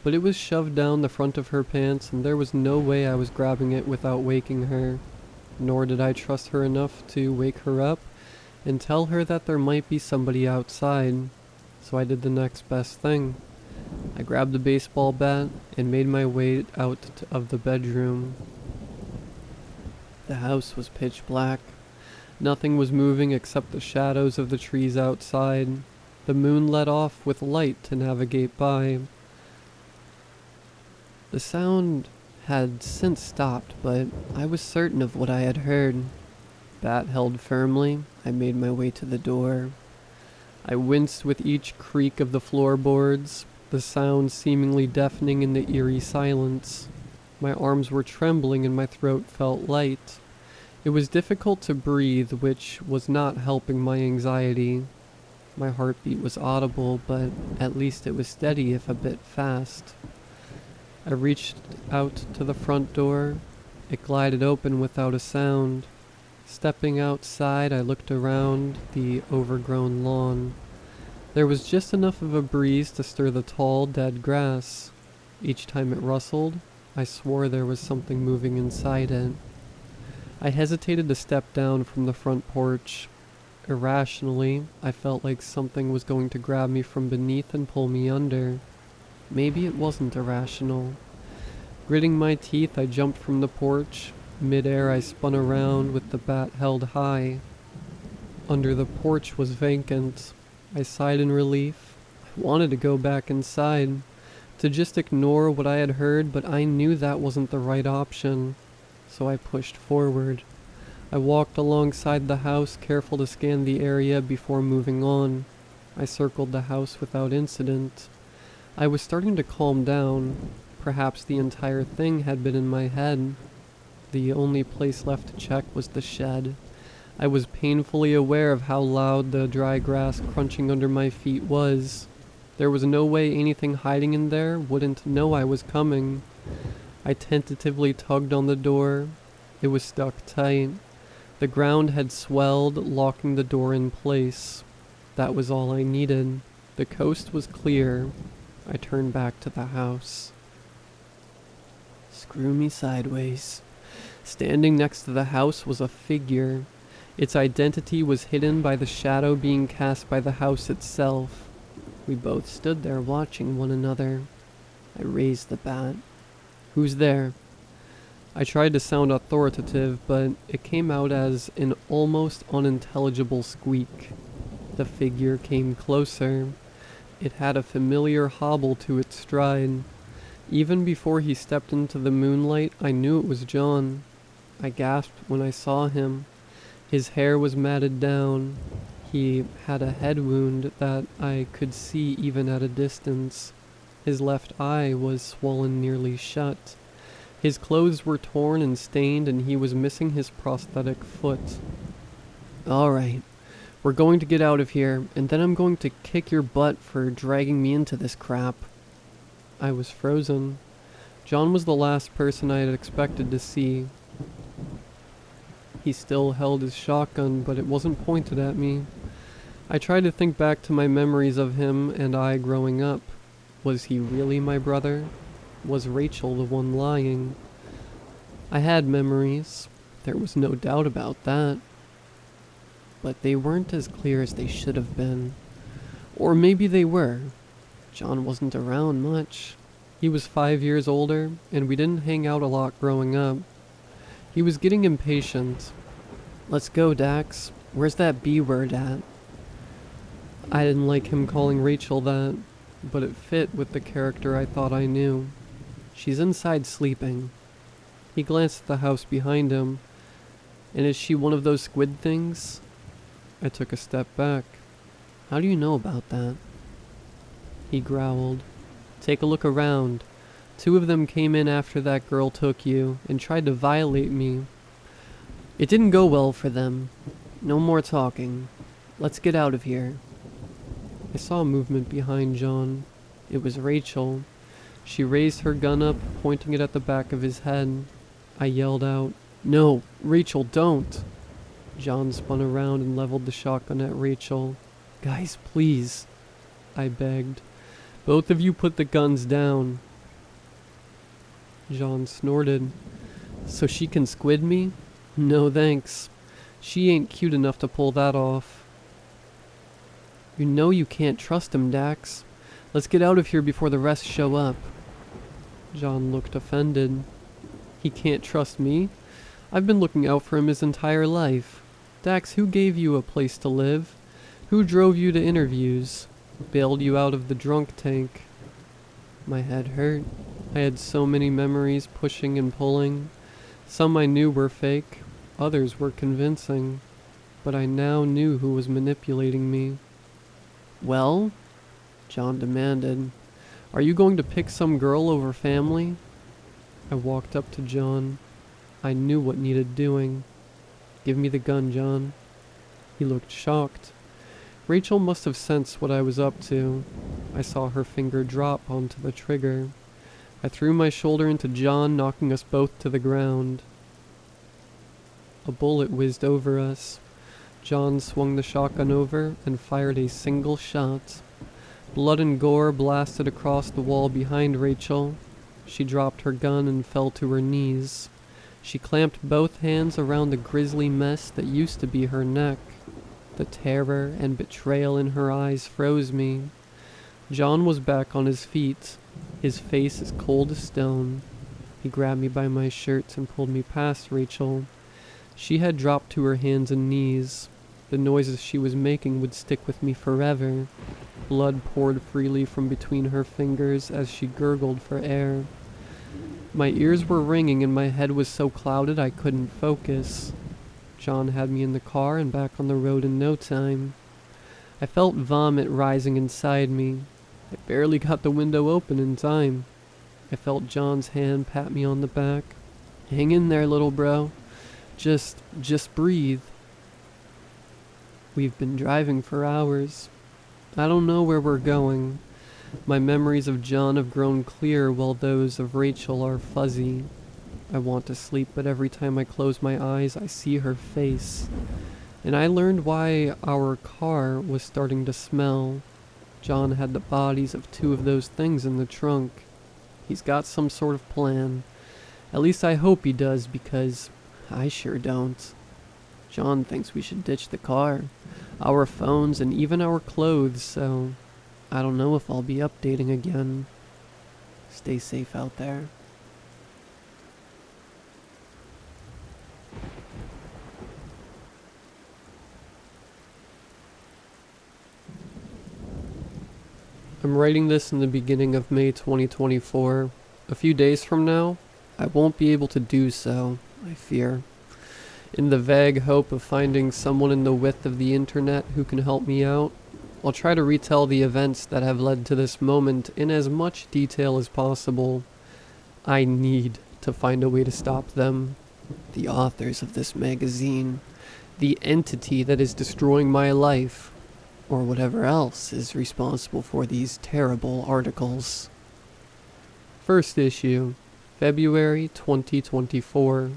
but it was shoved down the front of her pants and there was no way I was grabbing it without waking her. Nor did I trust her enough to wake her up and tell her that there might be somebody outside, so I did the next best thing. I grabbed a baseball bat and made my way out of the bedroom. The house was pitch black. Nothing was moving except the shadows of the trees outside. The moon let off with light to navigate by. The sound had since stopped, but I was certain of what I had heard. Bat held firmly, I made my way to the door. I winced with each creak of the floorboards, the sound seemingly deafening in the eerie silence. My arms were trembling and my throat felt light. It was difficult to breathe, which was not helping my anxiety. My heartbeat was audible, but at least it was steady if a bit fast. I reached out to the front door. It glided open without a sound. Stepping outside, I looked around the overgrown lawn. There was just enough of a breeze to stir the tall, dead grass. Each time it rustled, I swore there was something moving inside it. I hesitated to step down from the front porch. Irrationally, I felt like something was going to grab me from beneath and pull me under. Maybe it wasn't irrational. Gritting my teeth, I jumped from the porch. Mid-air, I spun around with the bat held high. Under the porch was vacant. I sighed in relief. I wanted to go back inside, to just ignore what I had heard, but I knew that wasn't the right option. So I pushed forward. I walked alongside the house, careful to scan the area before moving on. I circled the house without incident. I was starting to calm down. Perhaps the entire thing had been in my head. The only place left to check was the shed. I was painfully aware of how loud the dry grass crunching under my feet was. There was no way anything hiding in there wouldn't know I was coming. I tentatively tugged on the door. It was stuck tight. The ground had swelled, locking the door in place. That was all I needed. The coast was clear. I turned back to the house. Screw me sideways. Standing next to the house was a figure. Its identity was hidden by the shadow being cast by the house itself. We both stood there watching one another. I raised the bat. Who's there? I tried to sound authoritative, but it came out as an almost unintelligible squeak. The figure came closer. It had a familiar hobble to its stride. Even before he stepped into the moonlight, I knew it was John. I gasped when I saw him. His hair was matted down. He had a head wound that I could see even at a distance. His left eye was swollen nearly shut. His clothes were torn and stained, and he was missing his prosthetic foot. All right, We're going to get out of here, and then I'm going to kick your butt for dragging me into this crap. I was frozen. John was the last person I had expected to see. He still held his shotgun, but it wasn't pointed at me. I tried to think back to my memories of him and I growing up. Was he really my brother? Was Rachel the one lying? I had memories. There was no doubt about that. But they weren't as clear as they should have been. Or maybe they were. John wasn't around much. He was 5 years older, and we didn't hang out a lot growing up. He was getting impatient. Let's go, Dax. Where's that B word at? I didn't like him calling Rachel that, but it fit with the character I thought I knew. She's inside sleeping. He glanced at the house behind him. And is she one of those squid things? I took a step back. How do you know about that? He growled. Take a look around. 2 of them came in after that girl took you and tried to violate me. It didn't go well for them. No more talking. Let's get out of here. I saw movement behind John. It was Rachel. She raised her gun up, pointing it at the back of his head. I yelled out, "No, Rachel, don't!" John spun around and leveled the shotgun at Rachel. Guys, please, I begged. Both of you put the guns down. John snorted. So she can squid me? No thanks. She ain't cute enough to pull that off. You know you can't trust him, Dax. Let's get out of here before the rest show up. John looked offended. He can't trust me? I've been looking out for him his entire life. Dax, who gave you a place to live? Who drove you to interviews? Bailed you out of the drunk tank? My head hurt. I had so many memories pushing and pulling. Some I knew were fake, others were convincing. But I now knew who was manipulating me. Well? John demanded. Are you going to pick some girl over family? I walked up to John. I knew what needed doing. Give me the gun, John. He looked shocked. Rachel must have sensed what I was up to. I saw her finger drop onto the trigger. I threw my shoulder into John, knocking us both to the ground. A bullet whizzed over us. John swung the shotgun over and fired a single shot. Blood and gore blasted across the wall behind Rachel. She dropped her gun and fell to her knees. She clamped both hands around the grisly mess that used to be her neck. The terror and betrayal in her eyes froze me. John was back on his feet, his face as cold as stone. He grabbed me by my shirt and pulled me past Rachel. She had dropped to her hands and knees. The noises she was making would stick with me forever. Blood poured freely from between her fingers as she gurgled for air. My ears were ringing and my head was so clouded I couldn't focus. John had me in the car and back on the road in no time. I felt vomit rising inside me. I barely got the window open in time. I felt John's hand pat me on the back. Hang in there, little bro. Just breathe. We've been driving for hours. I don't know where we're going. My memories of John have grown clear while those of Rachel are fuzzy. I want to sleep, but every time I close my eyes, I see her face. And I learned why our car was starting to smell. John had the bodies of 2 of those things in the trunk. He's got some sort of plan. At least I hope he does, because I sure don't. John thinks we should ditch the car, our phones, and even our clothes, so I don't know if I'll be updating again. Stay safe out there. I'm writing this in the beginning of May 2024. A few days from now, I won't be able to do so, I fear. In the vague hope of finding someone in the width of the internet who can help me out, I'll try to retell the events that have led to this moment in as much detail as possible. I need to find a way to stop them, the authors of this magazine, The entity that is destroying my life, or whatever else is responsible for these terrible articles. First issue, February 2024.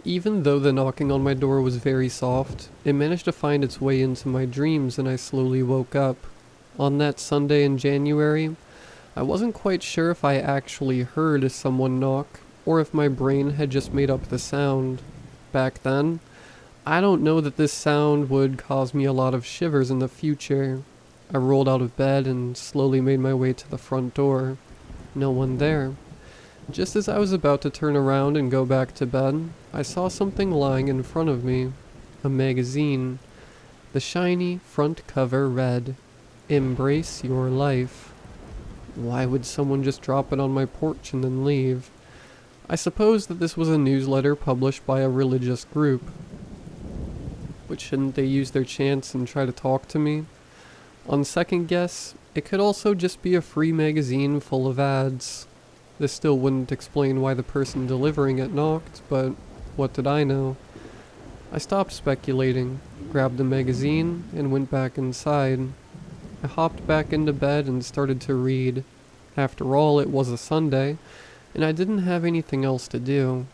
Even though the knocking on my door was very soft, it managed to find its way into my dreams and I slowly woke up. On that Sunday in January, I wasn't quite sure if I actually heard someone knock, or if my brain had just made up the sound. Back then, I don't know that this sound would cause me a lot of shivers in the future. I rolled out of bed and slowly made my way to the front door. No one there. Just as I was about to turn around and go back to bed, I saw something lying in front of me. A magazine. The shiny front cover read, "Embrace Your Life." Why would someone just drop it on my porch and then leave? I suppose that this was a newsletter published by a religious group. But shouldn't they use their chance and try to talk to me? On second guess, it could also just be a free magazine full of ads. This still wouldn't explain why the person delivering it knocked, but what did I know? I stopped speculating, grabbed the magazine, and went back inside. I hopped back into bed and started to read. After all, it was a Sunday, and I didn't have anything else to do.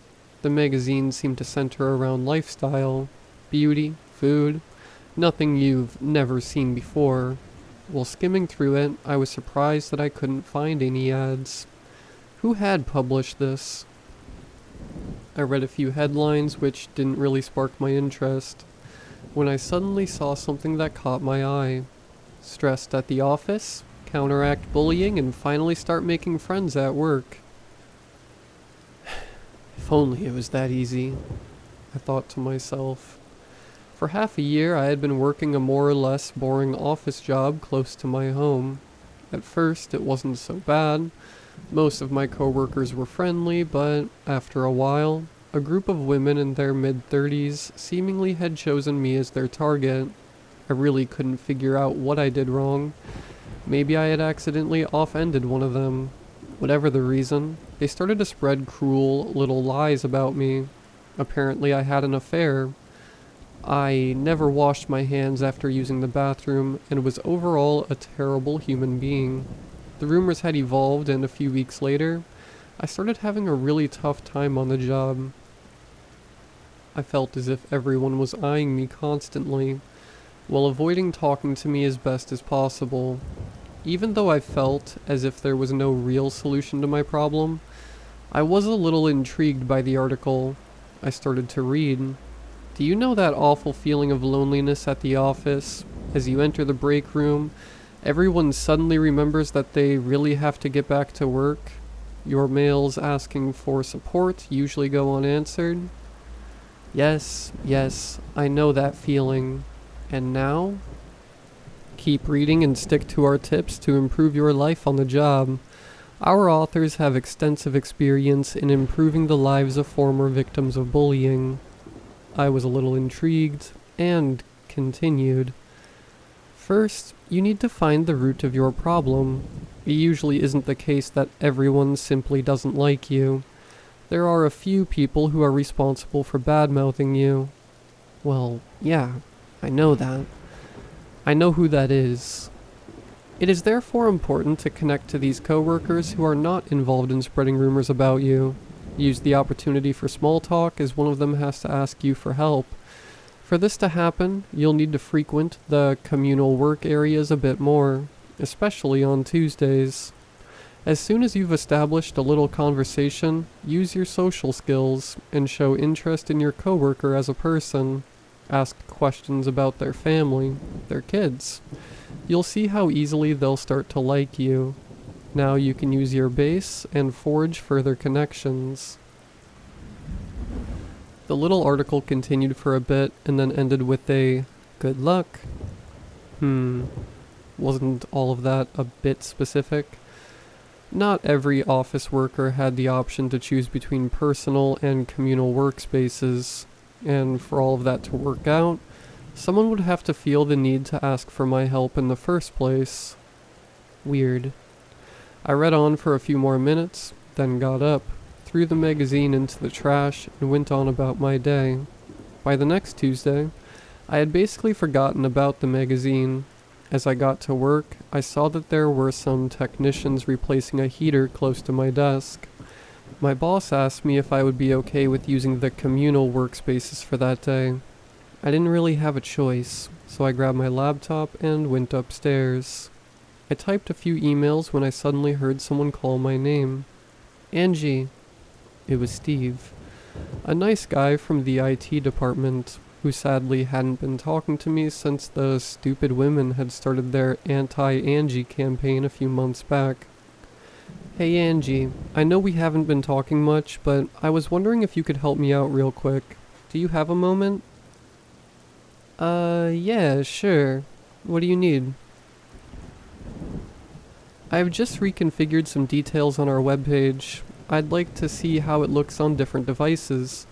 The magazine seemed to center around lifestyle, beauty, food, nothing you've never seen before. While skimming through it, I was surprised that I couldn't find any ads. Who had published this? I read a few headlines which didn't really spark my interest, when I suddenly saw something that caught my eye. Stressed at the office, counteract bullying, and finally start making friends at work. If only it was that easy, I thought to myself. For half a year I had been working a more or less boring office job close to my home. At first it wasn't so bad. Most of my coworkers were friendly, but after a while, a group of women in their mid-30s seemingly had chosen me as their target. I really couldn't figure out what I did wrong. Maybe I had accidentally off-ended one of them. Whatever the reason, they started to spread cruel little lies about me. Apparently I had an affair. I never washed my hands after using the bathroom and was overall a terrible human being. The rumors had evolved, and a few weeks later, I started having a really tough time on the job. I felt as if everyone was eyeing me constantly, while avoiding talking to me as best as possible. Even though I felt as if there was no real solution to my problem, I was a little intrigued by the article. I started to read. Do you know that awful feeling of loneliness at the office? As you enter the break room, everyone suddenly remembers that they really have to get back to work. Your mails asking for support usually go unanswered. Yes, I know that feeling. And now? Keep reading and stick to our tips to improve your life on the job. Our authors have extensive experience in improving the lives of former victims of bullying. I was a little intrigued, and continued. First, you need to find the root of your problem. It usually isn't the case that everyone simply doesn't like you. There are a few people who are responsible for bad-mouthing you. Well, yeah, I know that. I know who that is. It is therefore important to connect to these coworkers who are not involved in spreading rumors about you. Use the opportunity for small talk, as one of them has to ask you for help. For this to happen, you'll need to frequent the communal work areas a bit more, especially on Tuesdays. As soon as you've established a little conversation, use your social skills and show interest in your coworker as a person. Ask questions about their family, their kids. You'll see how easily they'll start to like you. Now you can use your base and forge further connections. The little article continued for a bit and then ended with a good luck. Wasn't all of that a bit specific? Not every office worker had the option to choose between personal and communal workspaces, and for all of that to work out, someone would have to feel the need to ask for my help in the first place. Weird. I read on for a few more minutes, then got up, threw the magazine into the trash, and went on about my day. By the next Tuesday, I had basically forgotten about the magazine. As I got to work, I saw that there were some technicians replacing a heater close to my desk. My boss asked me if I would be okay with using the communal workspaces for that day. I didn't really have a choice, so I grabbed my laptop and went upstairs. I typed a few emails when I suddenly heard someone call my name. Angie. It was Steve, a nice guy from the IT department, who sadly hadn't been talking to me since the stupid women had started their anti-Angie campaign a few months back. Hey Angie, I know we haven't been talking much, but I was wondering if you could help me out real quick. Do you have a moment? Yeah, sure. What do you need? I've just reconfigured some details on our webpage. I'd like to see how it looks on different devices.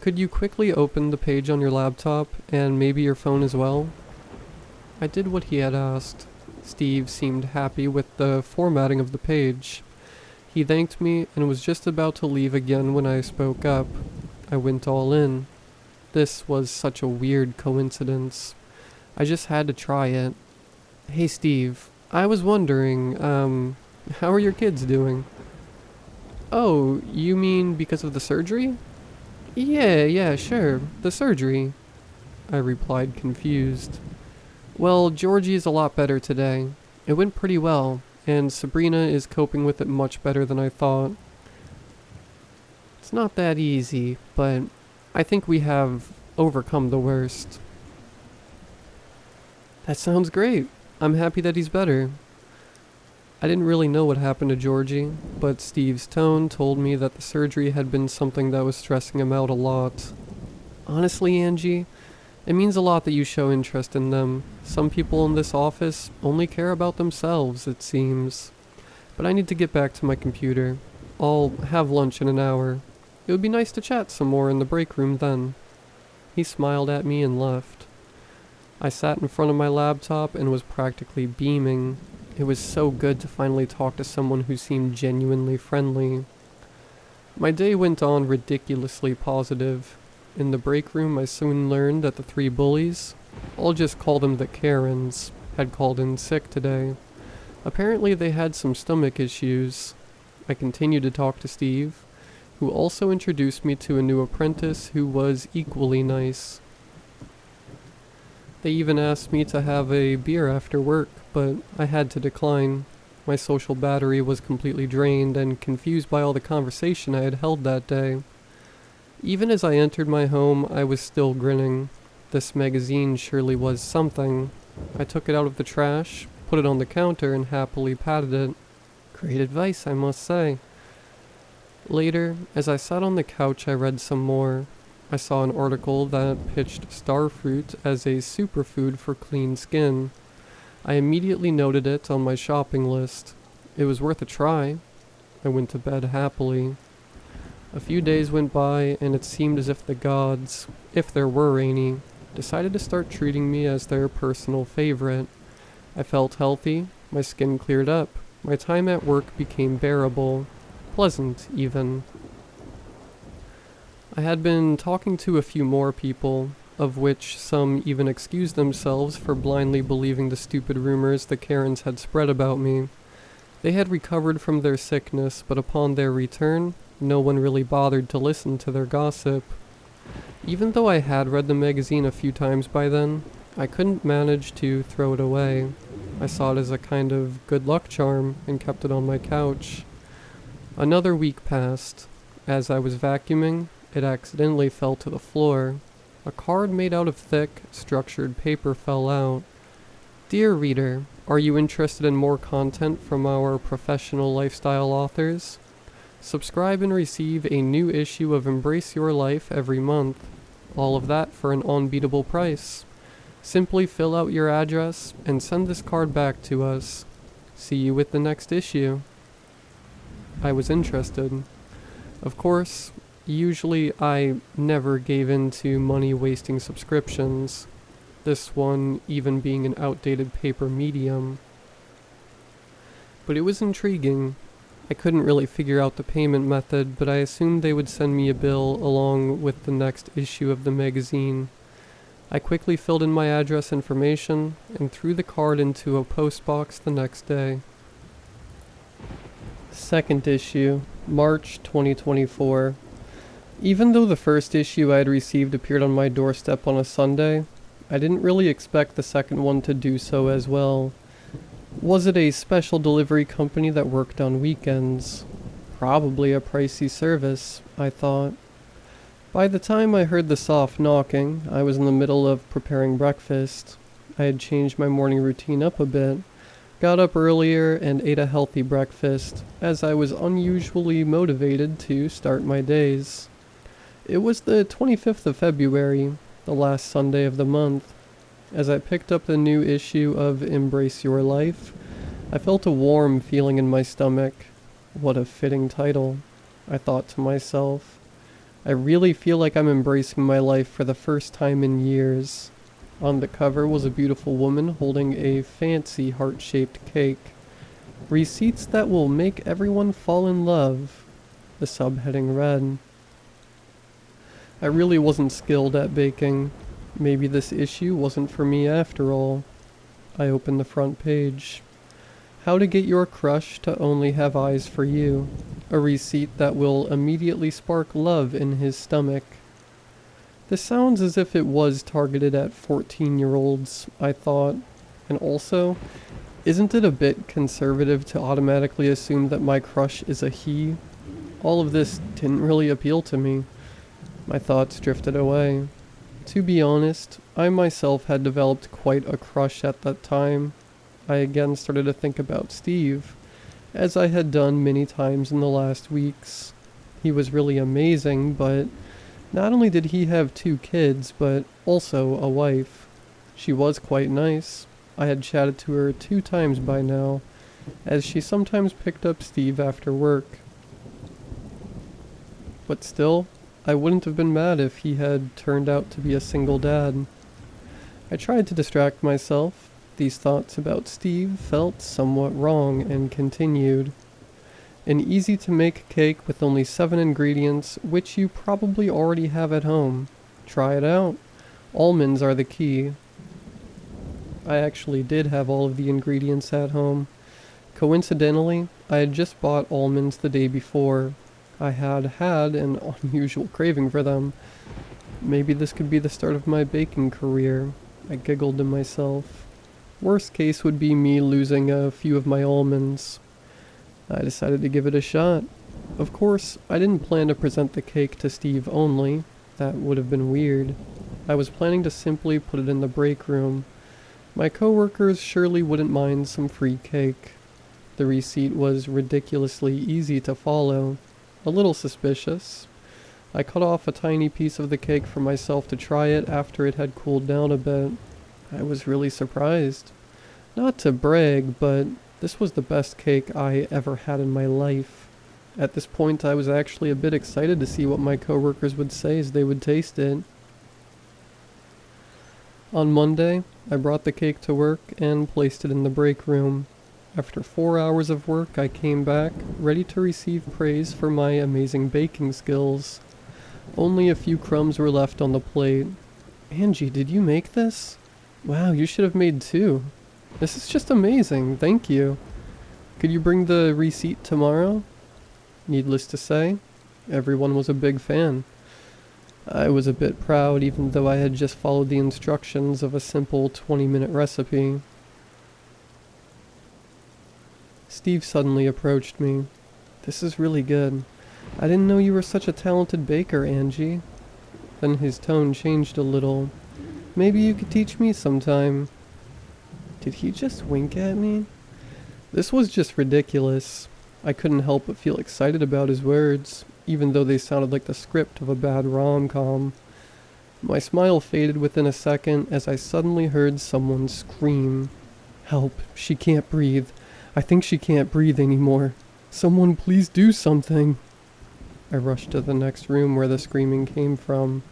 Could you quickly open the page on your laptop, and maybe your phone as well? I did what he had asked. Steve seemed happy with the formatting of the page. He thanked me and was just about to leave again when I spoke up. I went all in. This was such a weird coincidence. I just had to try it. Hey Steve, I was wondering, how are your kids doing? Oh, you mean because of the surgery? Yeah, sure, the surgery, I replied confused. Well, Georgie is a lot better today. It went pretty well, and Sabrina is coping with it much better than I thought. It's not that easy, but I think we have overcome the worst. That sounds great. I'm happy that he's better. I didn't really know what happened to Georgie, but Steve's tone told me that the surgery had been something that was stressing him out a lot. Honestly, Angie, it means a lot that you show interest in them. Some people in this office only care about themselves, it seems. But I need to get back to my computer. I'll have lunch in an hour. It would be nice to chat some more in the break room then. He smiled at me and left. I sat in front of my laptop and was practically beaming. It was so good to finally talk to someone who seemed genuinely friendly. My day went on ridiculously positive. In the break room, I soon learned that the three bullies, I'll just call them the Karens, had called in sick today. Apparently they had some stomach issues. I continued to talk to Steve, who also introduced me to a new apprentice who was equally nice. They even asked me to have a beer after work, but I had to decline. My social battery was completely drained and confused by all the conversation I had held that day. Even as I entered my home, I was still grinning. This magazine surely was something. I took it out of the trash, put it on the counter, and happily patted it. Great advice, I must say. Later, as I sat on the couch, I read some more. I saw an article that pitched starfruit as a superfood for clean skin. I immediately noted it on my shopping list. It was worth a try. I went to bed happily. A few days went by, and it seemed as if the gods, if there were any, decided to start treating me as their personal favorite. I felt healthy, my skin cleared up, my time at work became bearable, pleasant even. I had been talking to a few more people, of which some even excused themselves for blindly believing the stupid rumors the Karens had spread about me. They had recovered from their sickness, but upon their return, no one really bothered to listen to their gossip. Even though I had read the magazine a few times by then, I couldn't manage to throw it away. I saw it as a kind of good luck charm and kept it on my couch. Another week passed. As I was vacuuming, it accidentally fell to the floor. A card made out of thick, structured paper fell out. Dear reader, are you interested in more content from our professional lifestyle authors? Subscribe and receive a new issue of Embrace Your Life every month. All of that for an unbeatable price. Simply fill out your address and send this card back to us. See you with the next issue. I was interested. Of course, usually I never gave in to money-wasting subscriptions, this one even being an outdated paper medium. But it was intriguing. I couldn't really figure out the payment method, but I assumed they would send me a bill along with the next issue of the magazine. I quickly filled in my address information and threw the card into a postbox the next day. Second issue, March 2024. Even though the first issue I had received appeared on my doorstep on a Sunday, I didn't really expect the second one to do so as well. Was it a special delivery company that worked on weekends? Probably a pricey service, I thought. By the time I heard the soft knocking, I was in the middle of preparing breakfast. I had changed my morning routine up a bit, got up earlier and ate a healthy breakfast, as I was unusually motivated to start my days. It was the 25th of February, the last Sunday of the month. As I picked up the new issue of Embrace Your Life, I felt a warm feeling in my stomach. What a fitting title, I thought to myself. I really feel like I'm embracing my life for the first time in years. On the cover was a beautiful woman holding a fancy heart-shaped cake. Receipts that will make everyone fall in love, the subheading read. I really wasn't skilled at baking. Maybe this issue wasn't for me after all. I opened the front page. How to get your crush to only have eyes for you. A receipt that will immediately spark love in his stomach. This sounds as if it was targeted at 14-year-olds, I thought. And also, isn't it a bit conservative to automatically assume that my crush is a he? All of this didn't really appeal to me. My thoughts drifted away. To be honest, I myself had developed quite a crush at that time. I again started to think about Steve, as I had done many times in the last weeks. He was really amazing, but not only did he have 2 kids, but also a wife. She was quite nice. I had chatted to her 2 times by now, as she sometimes picked up Steve after work. But still, I wouldn't have been mad if he had turned out to be a single dad. I tried to distract myself. These thoughts about Steve felt somewhat wrong and continued. An easy-to-make cake with only 7 ingredients, which you probably already have at home. Try it out. Almonds are the key. I actually did have all of the ingredients at home. Coincidentally, I had just bought almonds the day before. I had an unusual craving for them. Maybe this could be the start of my baking career. I giggled to myself. Worst case would be me losing a few of my almonds. I decided to give it a shot. Of course, I didn't plan to present the cake to Steve only. That would have been weird. I was planning to simply put it in the break room. My coworkers surely wouldn't mind some free cake. The receipt was ridiculously easy to follow. A little suspicious. I cut off a tiny piece of the cake for myself to try it after it had cooled down a bit. I was really surprised. Not to brag, but this was the best cake I ever had in my life. At this point, I was actually a bit excited to see what my coworkers would say as they would taste it. On Monday, I brought the cake to work and placed it in the break room. After 4 hours of work, I came back, ready to receive praise for my amazing baking skills. Only a few crumbs were left on the plate. Angie, did you make this? Wow, you should have made 2. This is just amazing, thank you. Could you bring the receipt tomorrow? Needless to say, everyone was a big fan. I was a bit proud, even though I had just followed the instructions of a simple 20-minute recipe. Steve suddenly approached me. This is really good. I didn't know you were such a talented baker, Angie. Then his tone changed a little. Maybe you could teach me sometime. Did he just wink at me? This was just ridiculous. I couldn't help but feel excited about his words, even though they sounded like the script of a bad rom-com. My smile faded within a second as I suddenly heard someone scream. Help, she can't breathe. I think she can't breathe anymore. Someone please do something. I rushed to the next room where the screaming came from.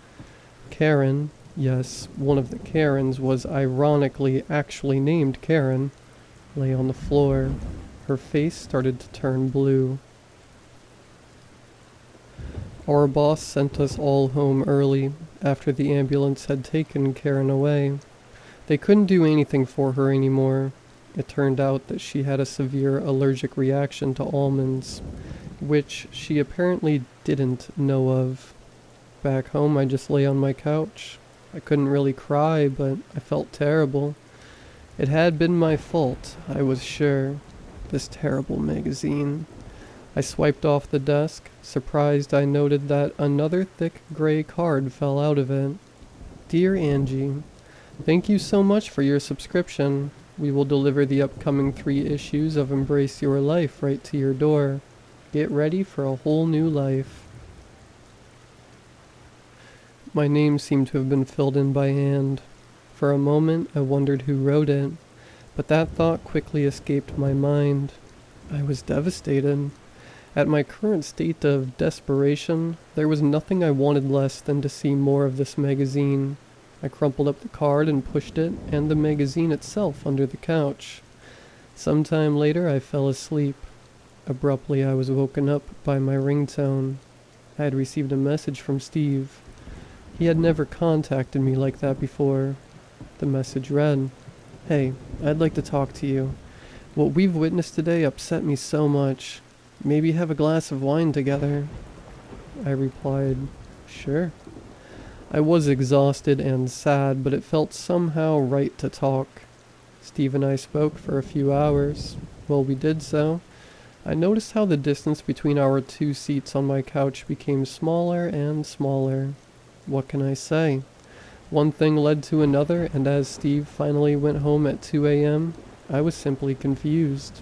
Karen, yes, one of the Karens was ironically actually named Karen, lay on the floor. Her face started to turn blue. Our boss sent us all home early after the ambulance had taken Karen away. They couldn't do anything for her anymore. It turned out that she had a severe allergic reaction to almonds, which she apparently didn't know of. Back home, I just lay on my couch. I couldn't really cry, but I felt terrible. It had been my fault, I was sure. This terrible magazine. I swiped off the desk. Surprised, I noted that another thick gray card fell out of it. Dear Angie, thank you so much for your subscription. We will deliver the upcoming 3 issues of Embrace Your Life right to your door. Get ready for a whole new life. My name seemed to have been filled in by hand. For a moment, I wondered who wrote it, but that thought quickly escaped my mind. I was devastated. At my current state of desperation, there was nothing I wanted less than to see more of this magazine. I crumpled up the card and pushed it and the magazine itself under the couch. Sometime later, I fell asleep. Abruptly, I was woken up by my ringtone. I had received a message from Steve. He had never contacted me like that before. The message read, "Hey, I'd like to talk to you. What we've witnessed today upset me so much. Maybe have a glass of wine together." I replied, "Sure." I was exhausted and sad, but it felt somehow right to talk. Steve and I spoke for a few hours. While we did so, I noticed how the distance between our 2 seats on my couch became smaller and smaller. What can I say? One thing led to another, and as Steve finally went home at 2 a.m., I was simply confused.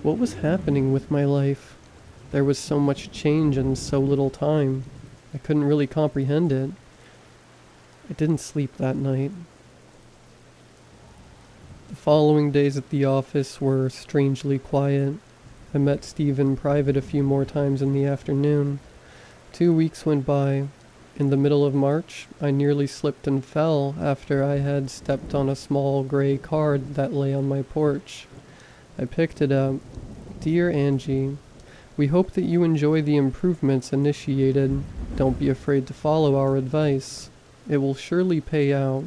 What was happening with my life? There was so much change in so little time. I couldn't really comprehend it. I didn't sleep that night. The following days at the office were strangely quiet. I met Steve in private a few more times in the afternoon. 2 weeks went by. In the middle of March, I nearly slipped and fell after I had stepped on a small gray card that lay on my porch. I picked it up. Dear Angie, we hope that you enjoy the improvements initiated. Don't be afraid to follow our advice. It will surely pay out.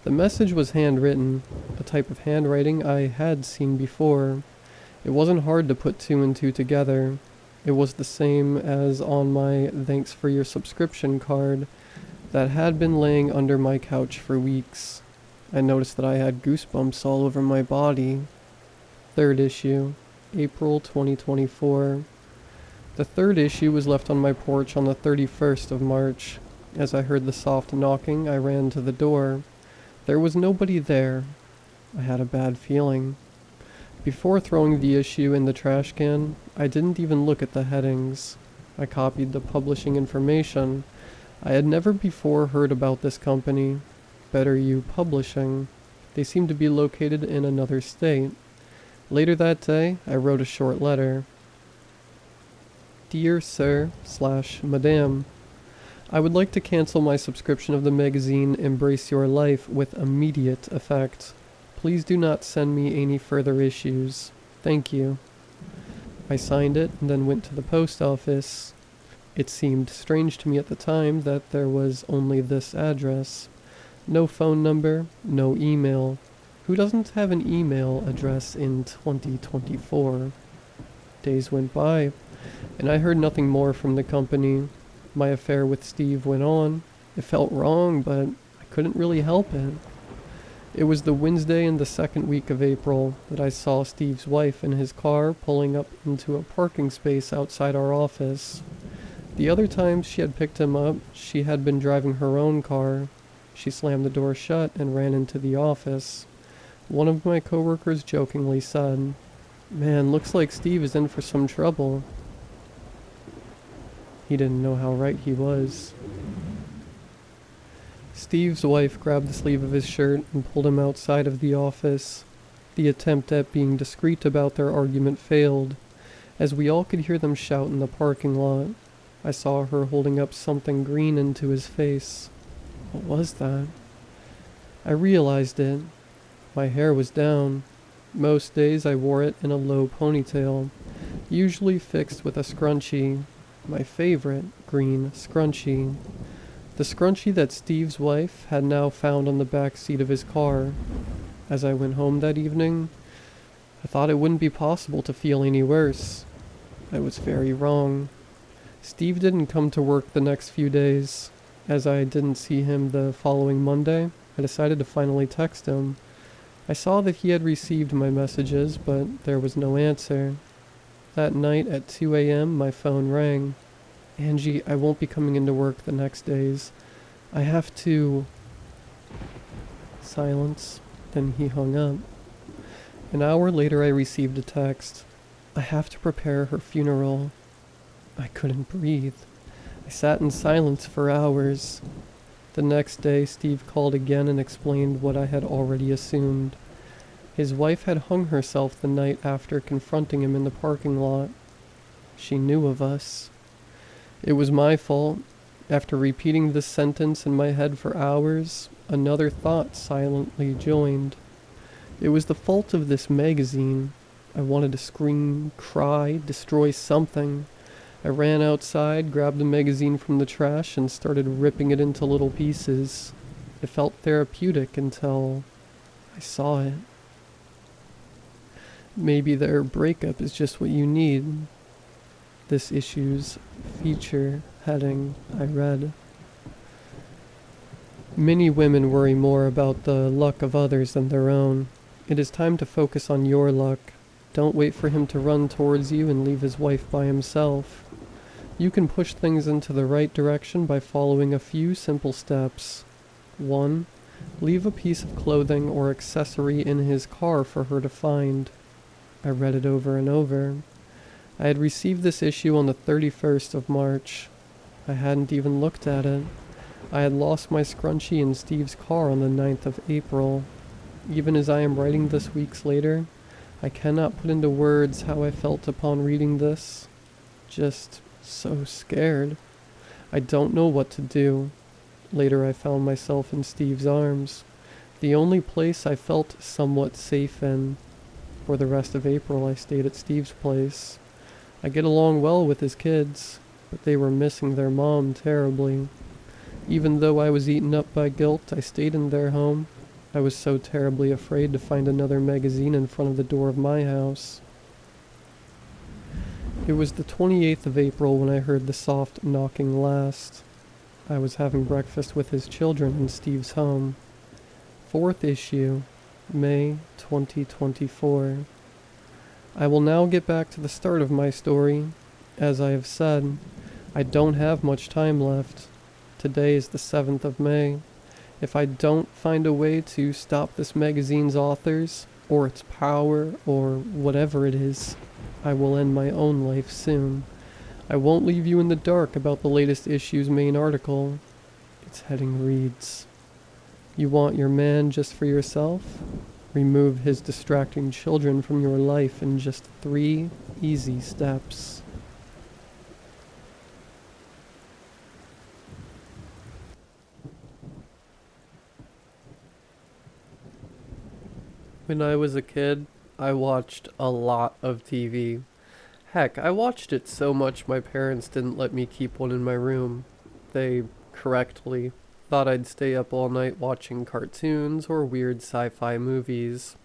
The message was handwritten, a type of handwriting I had seen before. It wasn't hard to put 2 and 2 together. It was the same as on my thanks for your subscription card that had been laying under my couch for weeks. I noticed that I had goosebumps all over my body. 3rd issue, April 2024. The 3rd issue was left on my porch on the 31st of March. As I heard the soft knocking, I ran to the door. There was nobody there. I had a bad feeling. Before throwing the issue in the trash can, I didn't even look at the headings. I copied the publishing information. I had never before heard about this company, Better You Publishing. They seemed to be located in another state. Later that day, I wrote a short letter. Dear Sir/Madame, I would like to cancel my subscription of the magazine Embrace Your Life with immediate effect. Please do not send me any further issues. Thank you. I signed it and then went to the post office. It seemed strange to me at the time that there was only this address. No phone number, no email. Who doesn't have an email address in 2024? Days went by, and I heard nothing more from the company. My affair with Steve went on. It felt wrong, but I couldn't really help it. It was the Wednesday in the 2nd week of April that I saw Steve's wife in his car pulling up into a parking space outside our office. The other times she had picked him up, she had been driving her own car. She slammed the door shut and ran into the office. One of my coworkers jokingly said, "Man, looks like Steve is in for some trouble." He didn't know how right he was. Steve's wife grabbed the sleeve of his shirt and pulled him outside of the office. The attempt at being discreet about their argument failed, as we all could hear them shout in the parking lot. I saw her holding up something green into his face. What was that? I realized it. My hair was down. Most days I wore it in a low ponytail, usually fixed with a scrunchie, my favorite green scrunchie. The scrunchie that Steve's wife had now found on the back seat of his car. As I went home that evening, I thought it wouldn't be possible to feel any worse. I was very wrong. Steve didn't come to work the next few days. As I didn't see him the following Monday, I decided to finally text him. I saw that he had received my messages, but there was no answer. That night at 2 a.m., my phone rang. Angie, I won't be coming into work the next days. I have to... Silence. Then he hung up. An hour later I received a text. I have to prepare her funeral. I couldn't breathe. I sat in silence for hours. The next day Steve called again and explained what I had already assumed. His wife had hung herself the night after confronting him in the parking lot. She knew of us. It was my fault. After repeating this sentence in my head for hours, another thought silently joined. It was the fault of this magazine. I wanted to scream, cry, destroy something. I ran outside, grabbed the magazine from the trash, and started ripping it into little pieces. It felt therapeutic until I saw it. Maybe their breakup is just what you need. This issue's feature heading I read. Many women worry more about the luck of others than their own. It is time to focus on your luck. Don't wait for him to run towards you and leave his wife by himself. You can push things into the right direction by following a few simple steps. 1. Leave a piece of clothing or accessory in his car for her to find. I read it over and over. I had received this issue on the 31st of March. I hadn't even looked at it. I had lost my scrunchie in Steve's car on the 9th of April. Even as I am writing this weeks later, I cannot put into words how I felt upon reading this. Just so scared. I don't know what to do. Later I found myself in Steve's arms, the only place I felt somewhat safe in. For the rest of April I stayed at Steve's place. I get along well with his kids, but they were missing their mom terribly. Even though I was eaten up by guilt, I stayed in their home. I was so terribly afraid to find another magazine in front of the door of my house. It was the 28th of April when I heard the soft knocking last. I was having breakfast with his children in Steve's home. 4th issue, May 2024. I will now get back to the start of my story. As I have said, I don't have much time left. Today is the 7th of May. If I don't find a way to stop this magazine's authors, or its power, or whatever it is, I will end my own life soon. I won't leave you in the dark about the latest issue's main article. Its heading reads, "You want your man just for yourself? Remove his distracting children from your life in just 3 easy steps." When I was a kid, I watched a lot of TV. Heck, I watched it so much my parents didn't let me keep one in my room. They, correctly, thought I'd stay up all night watching cartoons or weird sci-fi movies.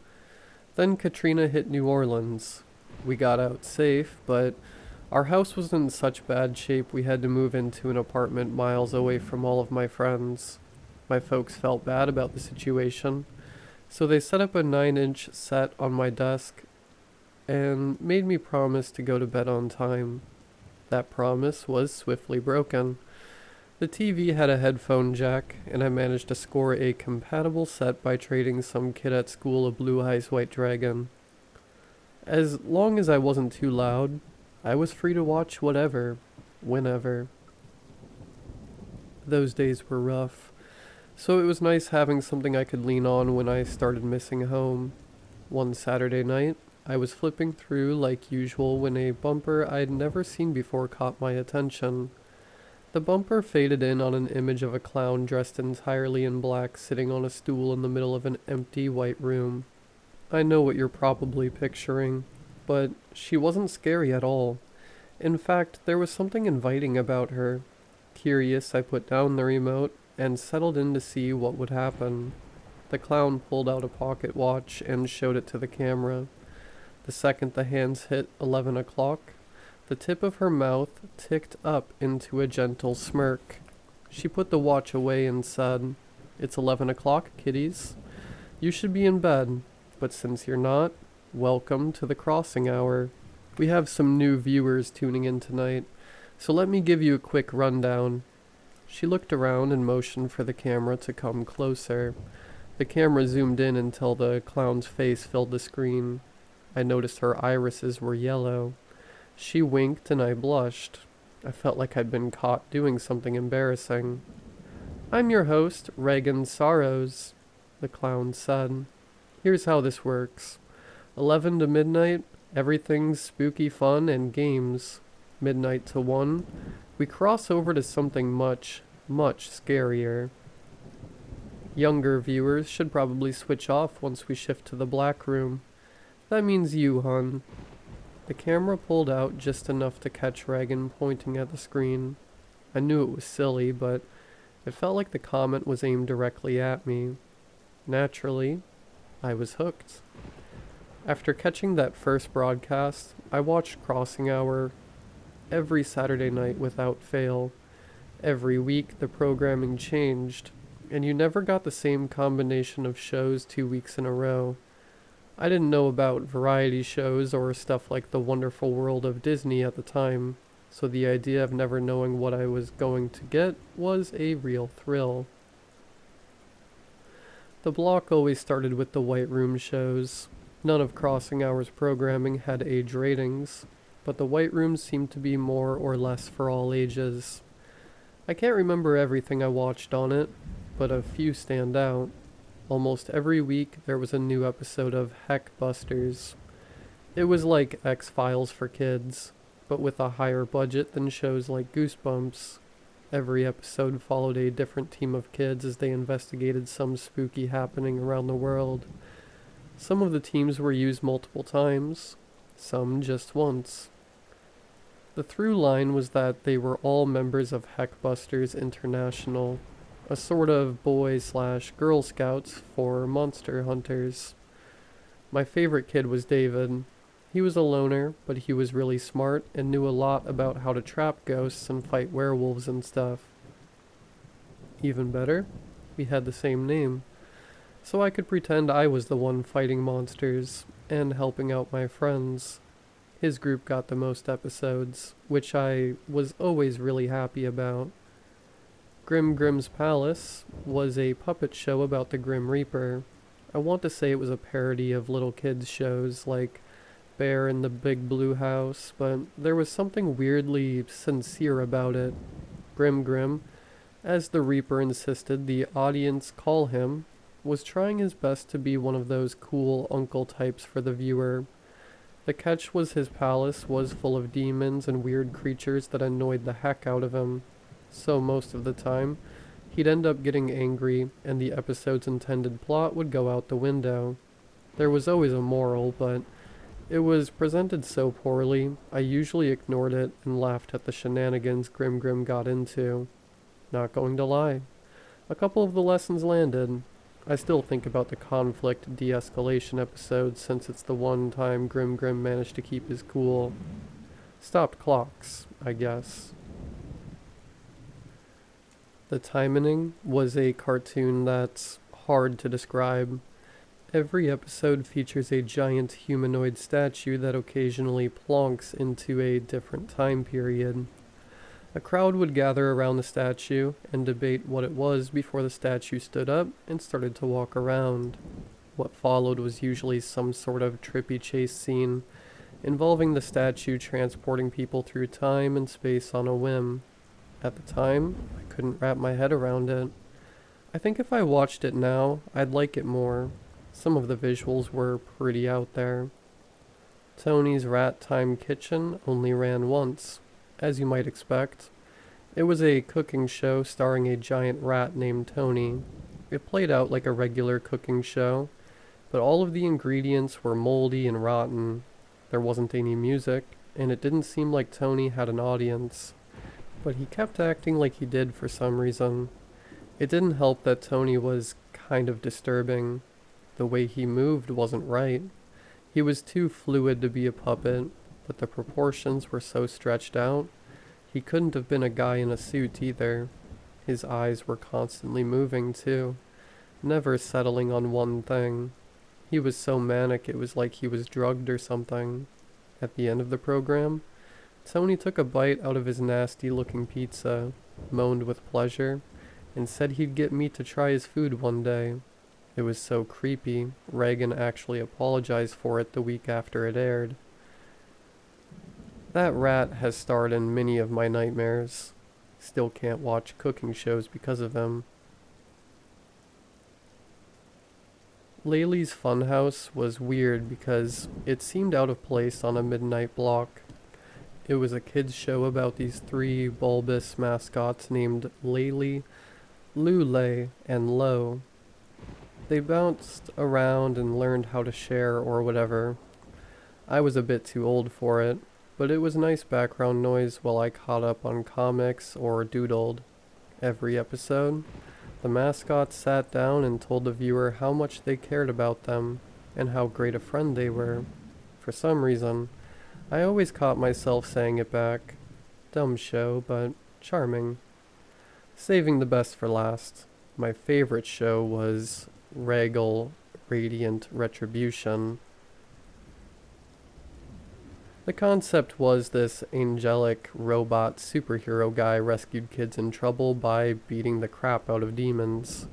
Then Katrina hit New Orleans. We got out safe, but our house was in such bad shape we had to move into an apartment miles away from all of my friends. My folks felt bad about the situation, so they set up a 9-inch set on my desk and made me promise to go to bed on time. That promise was swiftly broken. The TV had a headphone jack, and I managed to score a compatible set by trading some kid at school a Blue Eyes White Dragon. As long as I wasn't too loud, I was free to watch whatever, whenever. Those days were rough, so it was nice having something I could lean on when I started missing home. One Saturday night, I was flipping through like usual when a bumper I'd never seen before caught my attention. The bumper faded in on an image of a clown dressed entirely in black sitting on a stool in the middle of an empty white room. I know what you're probably picturing, but she wasn't scary at all. In fact, there was something inviting about her. Curious, I put down the remote and settled in to see what would happen. The clown pulled out a pocket watch and showed it to the camera. The second the hands hit 11 o'clock, the tip of her mouth ticked up into a gentle smirk. She put the watch away and said, "It's 11 o'clock, kiddies. You should be in bed, but since you're not, welcome to the crossing hour. We have some new viewers tuning in tonight, so let me give you a quick rundown." She looked around and motioned for the camera to come closer. The camera zoomed in until the clown's face filled the screen. I noticed her irises were yellow. She winked and I blushed. I felt like I'd been caught doing something embarrassing. "I'm your host, Regan Sorrows," the clown said. "Here's how this works. 11 to midnight, everything's spooky fun and games. Midnight to 1, we cross over to something much, much scarier. Younger viewers should probably switch off once we shift to the black room. That means you, hun." The camera pulled out just enough to catch Regan pointing at the screen. I knew it was silly, but it felt like the comment was aimed directly at me. Naturally, I was hooked. After catching that first broadcast, I watched Crossing Hour every Saturday night without fail. Every week the programming changed, and you never got the same combination of shows 2 weeks in a row. I didn't know about variety shows or stuff like The Wonderful World of Disney at the time, so the idea of never knowing what I was going to get was a real thrill. The block always started with the White Room shows. None of Crossing Hour's programming had age ratings, but the White Rooms seemed to be more or less for all ages. I can't remember everything I watched on it, but a few stand out. Almost every week there was a new episode of Heck Busters. It was like X-Files for kids, but with a higher budget than shows like Goosebumps. Every episode followed a different team of kids as they investigated some spooky happening around the world. Some of the teams were used multiple times, some just once. The through line was that they were all members of Heckbusters International, a sort of boy/girl scouts for monster hunters. My favorite kid was David. He was a loner, but he was really smart and knew a lot about how to trap ghosts and fight werewolves and stuff. Even better, we had the same name, so I could pretend I was the one fighting monsters and helping out my friends. His group got the most episodes, which I was always really happy about. Grim Grim's Palace was a puppet show about the Grim Reaper. I want to say it was a parody of little kids' shows like Bear in the Big Blue House, but there was something weirdly sincere about it. Grim, as the Reaper insisted the audience call him, was trying his best to be one of those cool uncle types for the viewer. The catch was his palace was full of demons and weird creatures that annoyed the heck out of him. So most of the time, he'd end up getting angry and the episode's intended plot would go out the window. There was always a moral, but it was presented so poorly, I usually ignored it and laughed at the shenanigans Grim got into. Not going to lie. A couple of the lessons landed. I still think about the conflict de-escalation episode since it's the one time Grim managed to keep his cool. Stopped clocks, I guess. The Timing was a cartoon that's hard to describe. Every episode features a giant humanoid statue that occasionally plonks into a different time period. A crowd would gather around the statue and debate what it was before the statue stood up and started to walk around. What followed was usually some sort of trippy chase scene, involving the statue transporting people through time and space on a whim. At the time, I couldn't wrap my head around it. I think if I watched it now, I'd like it more. Some of the visuals were pretty out there. Tony's Rat Time Kitchen only ran once, as you might expect. It was a cooking show starring a giant rat named Tony. It played out like a regular cooking show. But all of the ingredients were moldy and rotten. There wasn't any music, and it didn't seem like Tony had an audience. But he kept acting like he did for some reason. It didn't help that Tony was kind of disturbing. The way he moved wasn't right. He was too fluid to be a puppet, but the proportions were so stretched out. He couldn't have been a guy in a suit either. His eyes were constantly moving too, never settling on one thing. He was so manic it was like he was drugged or something. At the end of the program, Tony took a bite out of his nasty-looking pizza, moaned with pleasure, and said he'd get me to try his food one day. It was so creepy, Reagan actually apologized for it the week after it aired. That rat has starred in many of my nightmares. Still can't watch cooking shows because of him. Laylee's Funhouse was weird because it seemed out of place on a midnight block. It was a kids' show about these three bulbous mascots named Laylee, Lulay, and Lo. They bounced around and learned how to share or whatever. I was a bit too old for it, but it was nice background noise while I caught up on comics or doodled. Every episode, the mascots sat down and told the viewer how much they cared about them and how great a friend they were. For some reason, I always caught myself saying it back. Dumb show, but charming. Saving the best for last, my favorite show was Regal, Radiant Retribution. The concept was this angelic robot superhero guy rescued kids in trouble by beating the crap out of demons.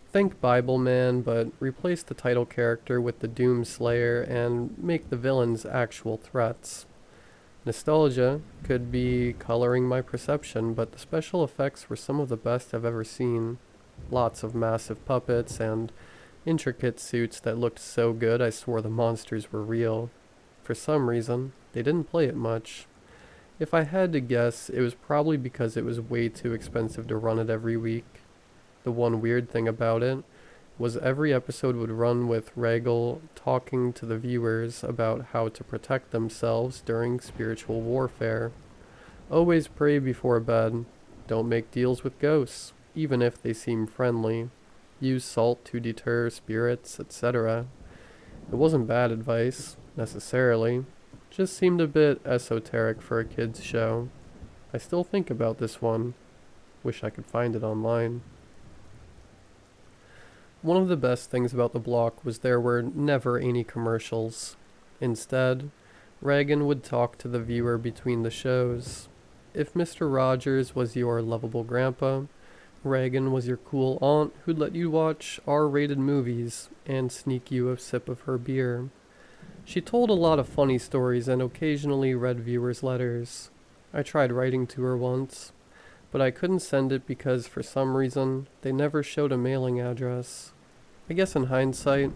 Think Bible Man, but replace the title character with the Doom Slayer and make the villains actual threats. Nostalgia could be coloring my perception, but the special effects were some of the best I've ever seen. Lots of massive puppets and intricate suits that looked so good I swore the monsters were real. For some reason, they didn't play it much. If I had to guess, it was probably because it was way too expensive to run it every week. The one weird thing about it was every episode would run with Regal talking to the viewers about how to protect themselves during spiritual warfare. Always pray before bed. Don't make deals with ghosts, even if they seem friendly. Use salt to deter spirits, etc. It wasn't bad advice, necessarily. Just seemed a bit esoteric for a kid's show. I still think about this one. Wish I could find it online. One of the best things about the block was there were never any commercials. Instead, Reagan would talk to the viewer between the shows. If Mr. Rogers was your lovable grandpa, Reagan was your cool aunt who'd let you watch R-rated movies and sneak you a sip of her beer. She told a lot of funny stories and occasionally read viewers' letters. I tried writing to her once, but I couldn't send it because for some reason they never showed a mailing address. I guess in hindsight,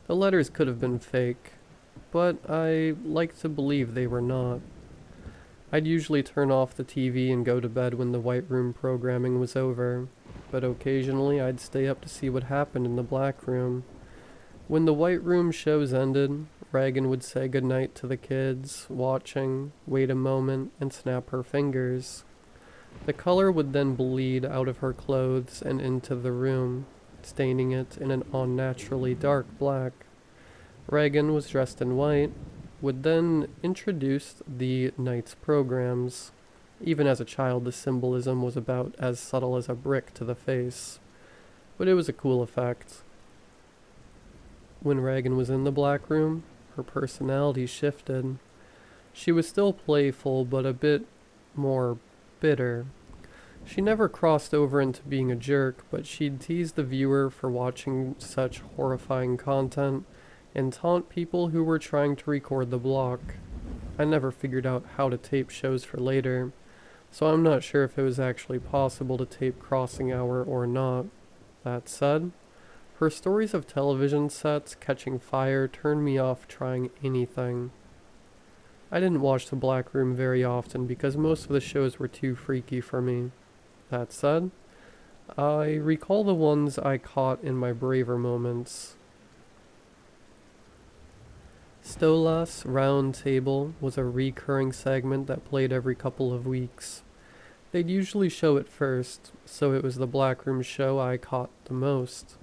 the letters could have been fake, but I like to believe they were not. I'd usually turn off the TV and go to bed when the White Room programming was over, but occasionally I'd stay up to see what happened in the Black Room. When the White Room shows ended, Reagan would say goodnight to the kids, watching, wait a moment, and snap her fingers. The color would then bleed out of her clothes and into the room, staining it in an unnaturally dark black. Reagan was dressed in white, would then introduce the night's programs. Even as a child, the symbolism was about as subtle as a brick to the face. But it was a cool effect. When Reagan was in the Black Room, her personality shifted. She was still playful, but a bit more bitter. She never crossed over into being a jerk, but she'd tease the viewer for watching such horrifying content and taunt people who were trying to record the block. I never figured out how to tape shows for later, so I'm not sure if it was actually possible to tape Crossing Hour or not. That said, her stories of television sets catching fire turned me off trying anything. I didn't watch the Black Room very often because most of the shows were too freaky for me. That said, I recall the ones I caught in my braver moments. Stolas Round Table was a recurring segment that played every couple of weeks. They'd usually show it first, so it was the Black Room show I caught the most.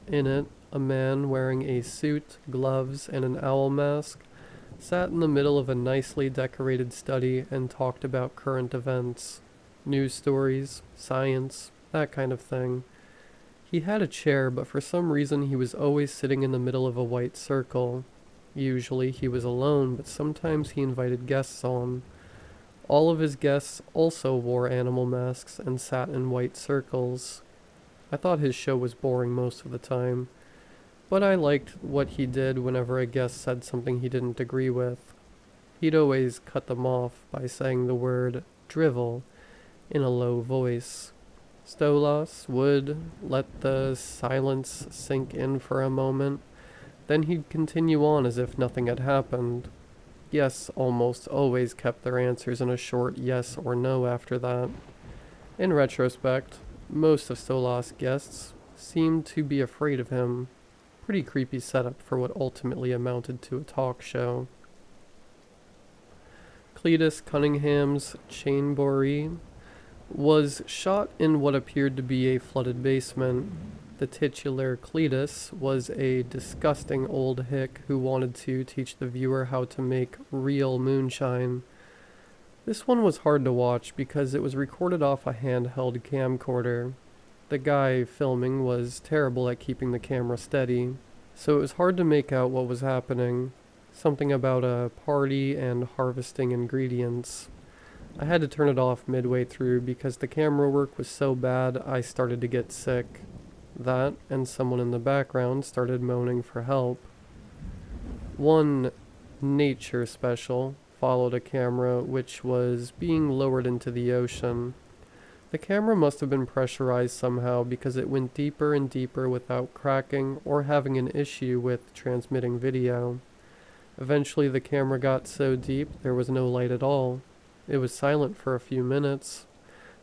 In it, a man wearing a suit, gloves, and an owl mask sat in the middle of a nicely decorated study and talked about current events, news stories, science, that kind of thing. He had a chair, but for some reason he was always sitting in the middle of a white circle. Usually he was alone, but sometimes he invited guests on. All of his guests also wore animal masks and sat in white circles. I thought his show was boring most of the time, but I liked what he did whenever a guest said something he didn't agree with. He'd always cut them off by saying the word drivel in a low voice. Stolas would let the silence sink in for a moment, then he'd continue on as if nothing had happened. Guests almost always kept their answers in a short yes or no after that. In retrospect, most of Stolas' guests seemed to be afraid of him. Pretty creepy setup for what ultimately amounted to a talk show. Cletus Cunningham's Chainboree was shot in what appeared to be a flooded basement. The titular Cletus was a disgusting old hick who wanted to teach the viewer how to make real moonshine. This one was hard to watch because it was recorded off a handheld camcorder. The guy filming was terrible at keeping the camera steady, so it was hard to make out what was happening. Something about a party and harvesting ingredients. I had to turn it off midway through because the camera work was so bad I started to get sick. That, and someone in the background started moaning for help. One nature special followed a camera which was being lowered into the ocean. The camera must have been pressurized somehow because it went deeper and deeper without cracking or having an issue with transmitting video. Eventually the camera got so deep there was no light at all. It was silent for a few minutes.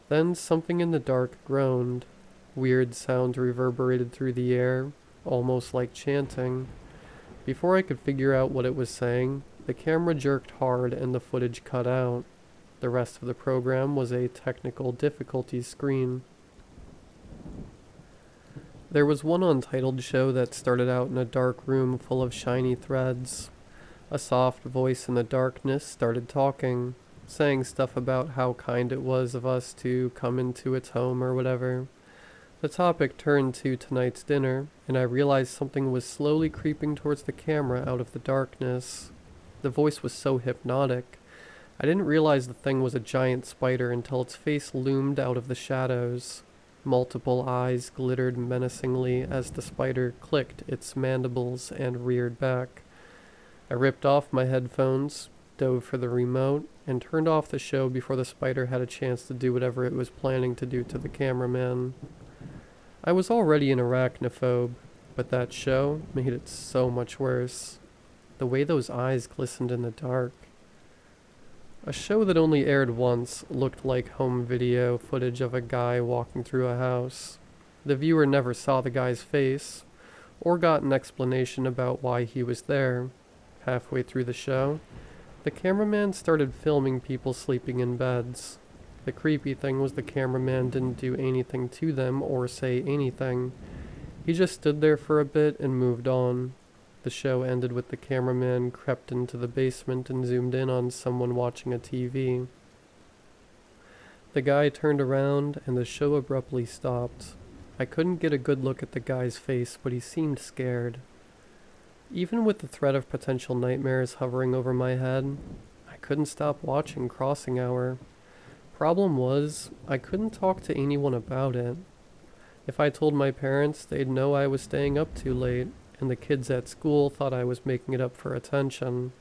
Then something in the dark groaned. Weird sounds reverberated through the air, almost like chanting. Before I could figure out what it was saying, the camera jerked hard and the footage cut out. The rest of the program was a technical difficulties screen. There was one untitled show that started out in a dark room full of shiny threads. A soft voice in the darkness started talking, saying stuff about how kind it was of us to come into its home or whatever. The topic turned to tonight's dinner, and I realized something was slowly creeping towards the camera out of the darkness. The voice was so hypnotic. I didn't realize the thing was a giant spider until its face loomed out of the shadows. Multiple eyes glittered menacingly as the spider clicked its mandibles and reared back. I ripped off my headphones, dove for the remote, and turned off the show before the spider had a chance to do whatever it was planning to do to the cameraman. I was already an arachnophobe, but that show made it so much worse. The way those eyes glistened in the dark. A show that only aired once looked like home video footage of a guy walking through a house. The viewer never saw the guy's face, or got an explanation about why he was there. Halfway through the show, the cameraman started filming people sleeping in beds. The creepy thing was the cameraman didn't do anything to them or say anything. He just stood there for a bit and moved on. The show ended with the cameraman crept into the basement and zoomed in on someone watching a TV. The guy turned around and the show abruptly stopped. I couldn't get a good look at the guy's face, but he seemed scared. Even with the threat of potential nightmares hovering over my head, I couldn't stop watching Crossing Hour. Problem was, I couldn't talk to anyone about it. If I told my parents, they'd know I was staying up too late, and the kids at school thought I was making it up for attention.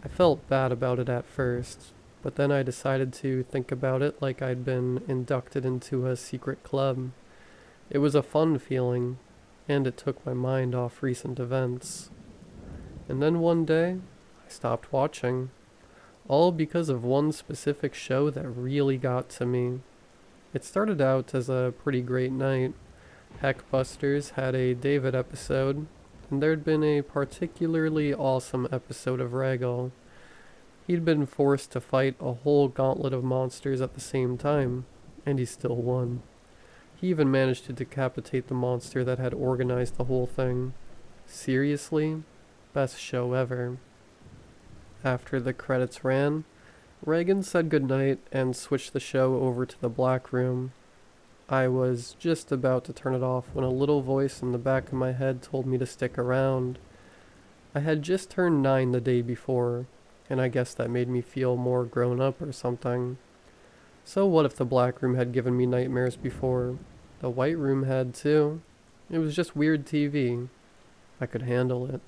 I felt bad about it at first, but then I decided to think about it like I'd been inducted into a secret club. It was a fun feeling, and it took my mind off recent events. And then one day, I stopped watching. All because of one specific show that really got to me. It started out as a pretty great night. Heckbusters had a David episode. and there'd been a particularly awesome episode of Regal. He'd been forced to fight a whole gauntlet of monsters at the same time, and he still won. He even managed to decapitate the monster that had organized the whole thing. Seriously? Best show ever. After the credits ran, Reagan said goodnight and switched the show over to the black room. I was just about to turn it off when a little voice in the back of my head told me to stick around. I had just turned 9 the day before, and I guess that made me feel more grown up or something. So what if the black room had given me nightmares before? The white room had too. It was just weird TV. I could handle it.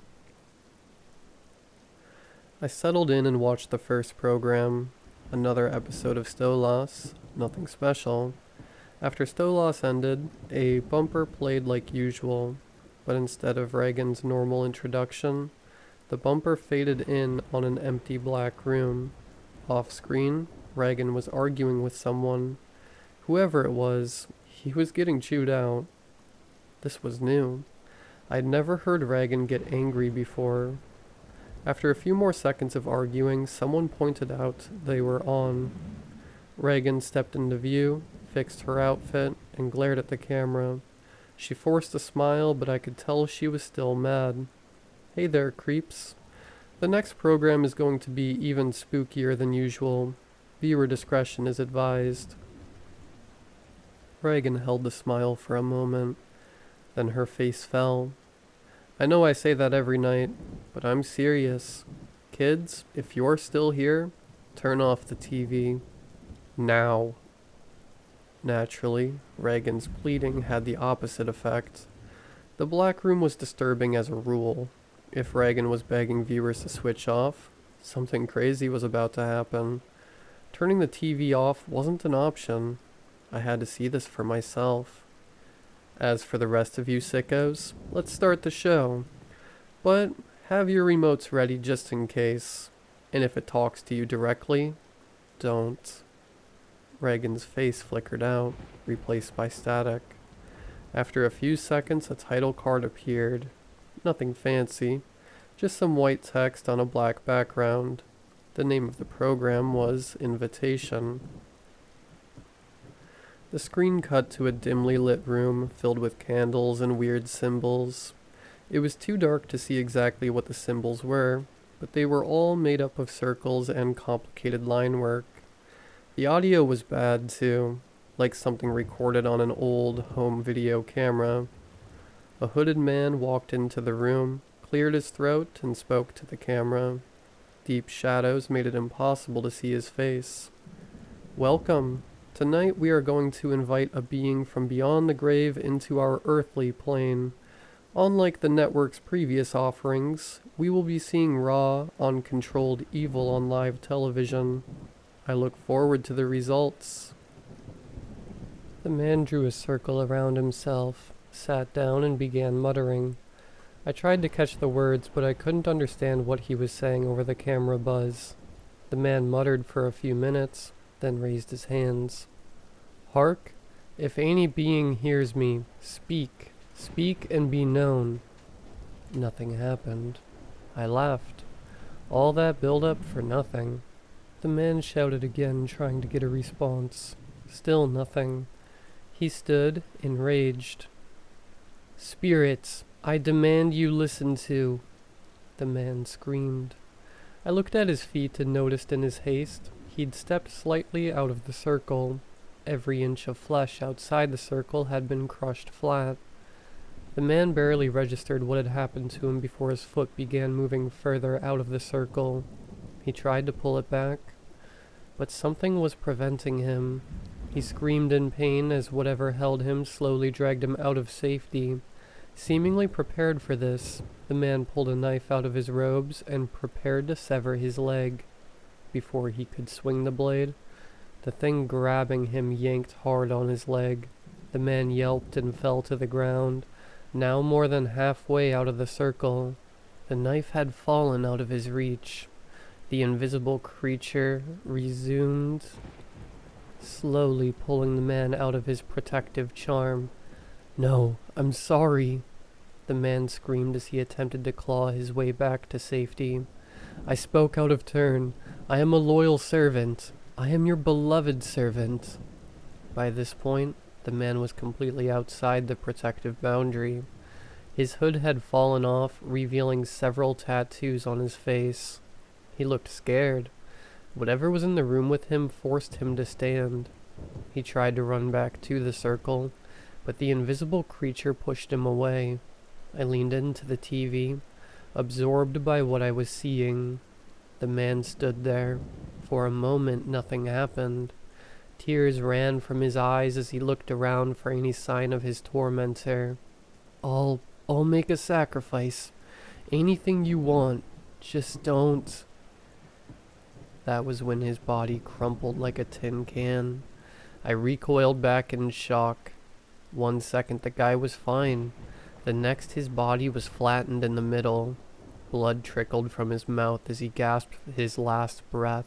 I settled in and watched the first program. Another episode of Stolas. Nothing special. After Stolas ended, a bumper played like usual, but instead of Reagan's normal introduction, the bumper faded in on an empty black room. Off screen, Reagan was arguing with someone. Whoever it was, he was getting chewed out. This was new. I'd never heard Reagan get angry before. After a few more seconds of arguing, someone pointed out they were on. Reagan stepped into view, fixed her outfit, and glared at the camera. She forced a smile, but I could tell she was still mad. Hey there, creeps. The next program is going to be even spookier than usual. Viewer discretion is advised. Reagan held the smile for a moment. Then her face fell. I know I say that every night, but I'm serious. Kids, if you're still here, turn off the TV. Now. Naturally, Reagan's pleading had the opposite effect. The black room was disturbing as a rule. If Reagan was begging viewers to switch off, something crazy was about to happen. Turning the TV off wasn't an option. I had to see this for myself. As for the rest of you sickos, let's start the show. But have your remotes ready just in case. And if it talks to you directly, don't. Reagan's face flickered out, replaced by static. After a few seconds, a title card appeared. Nothing fancy, just some white text on a black background. The name of the program was Invitation. The screen cut to a dimly lit room filled with candles and weird symbols. It was too dark to see exactly what the symbols were, but they were all made up of circles and complicated line work. The audio was bad too, like something recorded on an old home video camera. A hooded man walked into the room, cleared his throat, and spoke to the camera. Deep shadows made it impossible to see his face. Welcome. Tonight we are going to invite a being from beyond the grave into our earthly plane. Unlike the network's previous offerings, we will be seeing raw, uncontrolled evil on live television. I look forward to the results. The man drew a circle around himself, sat down, and began muttering. I tried to catch the words, but I couldn't understand what he was saying over the camera buzz. The man muttered for a few minutes, then raised his hands. Hark! If any being hears me, speak. Speak and be known. Nothing happened. I laughed. All that build-up for nothing. The man shouted again, trying to get a response. Still nothing. He stood, enraged. Spirits, I demand you listen to... The man screamed. I looked at his feet and noticed in his haste he'd stepped slightly out of the circle. Every inch of flesh outside the circle had been crushed flat. The man barely registered what had happened to him before his foot began moving further out of the circle. He tried to pull it back, but something was preventing him. He screamed in pain as whatever held him slowly dragged him out of safety. Seemingly prepared for this, the man pulled a knife out of his robes and prepared to sever his leg. Before he could swing the blade, the thing grabbing him yanked hard on his leg. The man yelped and fell to the ground, now more than halfway out of the circle. The knife had fallen out of his reach. The invisible creature resumed, slowly pulling the man out of his protective charm. No, I'm sorry. The man screamed as he attempted to claw his way back to safety. I spoke out of turn. I am a loyal servant. I am your beloved servant. By this point, the man was completely outside the protective boundary. His hood had fallen off, revealing several tattoos on his face. He looked scared. Whatever was in the room with him forced him to stand. He tried to run back to the circle, but the invisible creature pushed him away. I leaned into the TV, absorbed by what I was seeing. The man stood there. For a moment, nothing happened. Tears ran from his eyes as he looked around for any sign of his tormentor. I'll make a sacrifice. Anything you want. Just don't. That was when his body crumpled like a tin can. I recoiled back in shock. 1 second the guy was fine. The next his body was flattened in the middle. Blood trickled from his mouth as he gasped his last breath.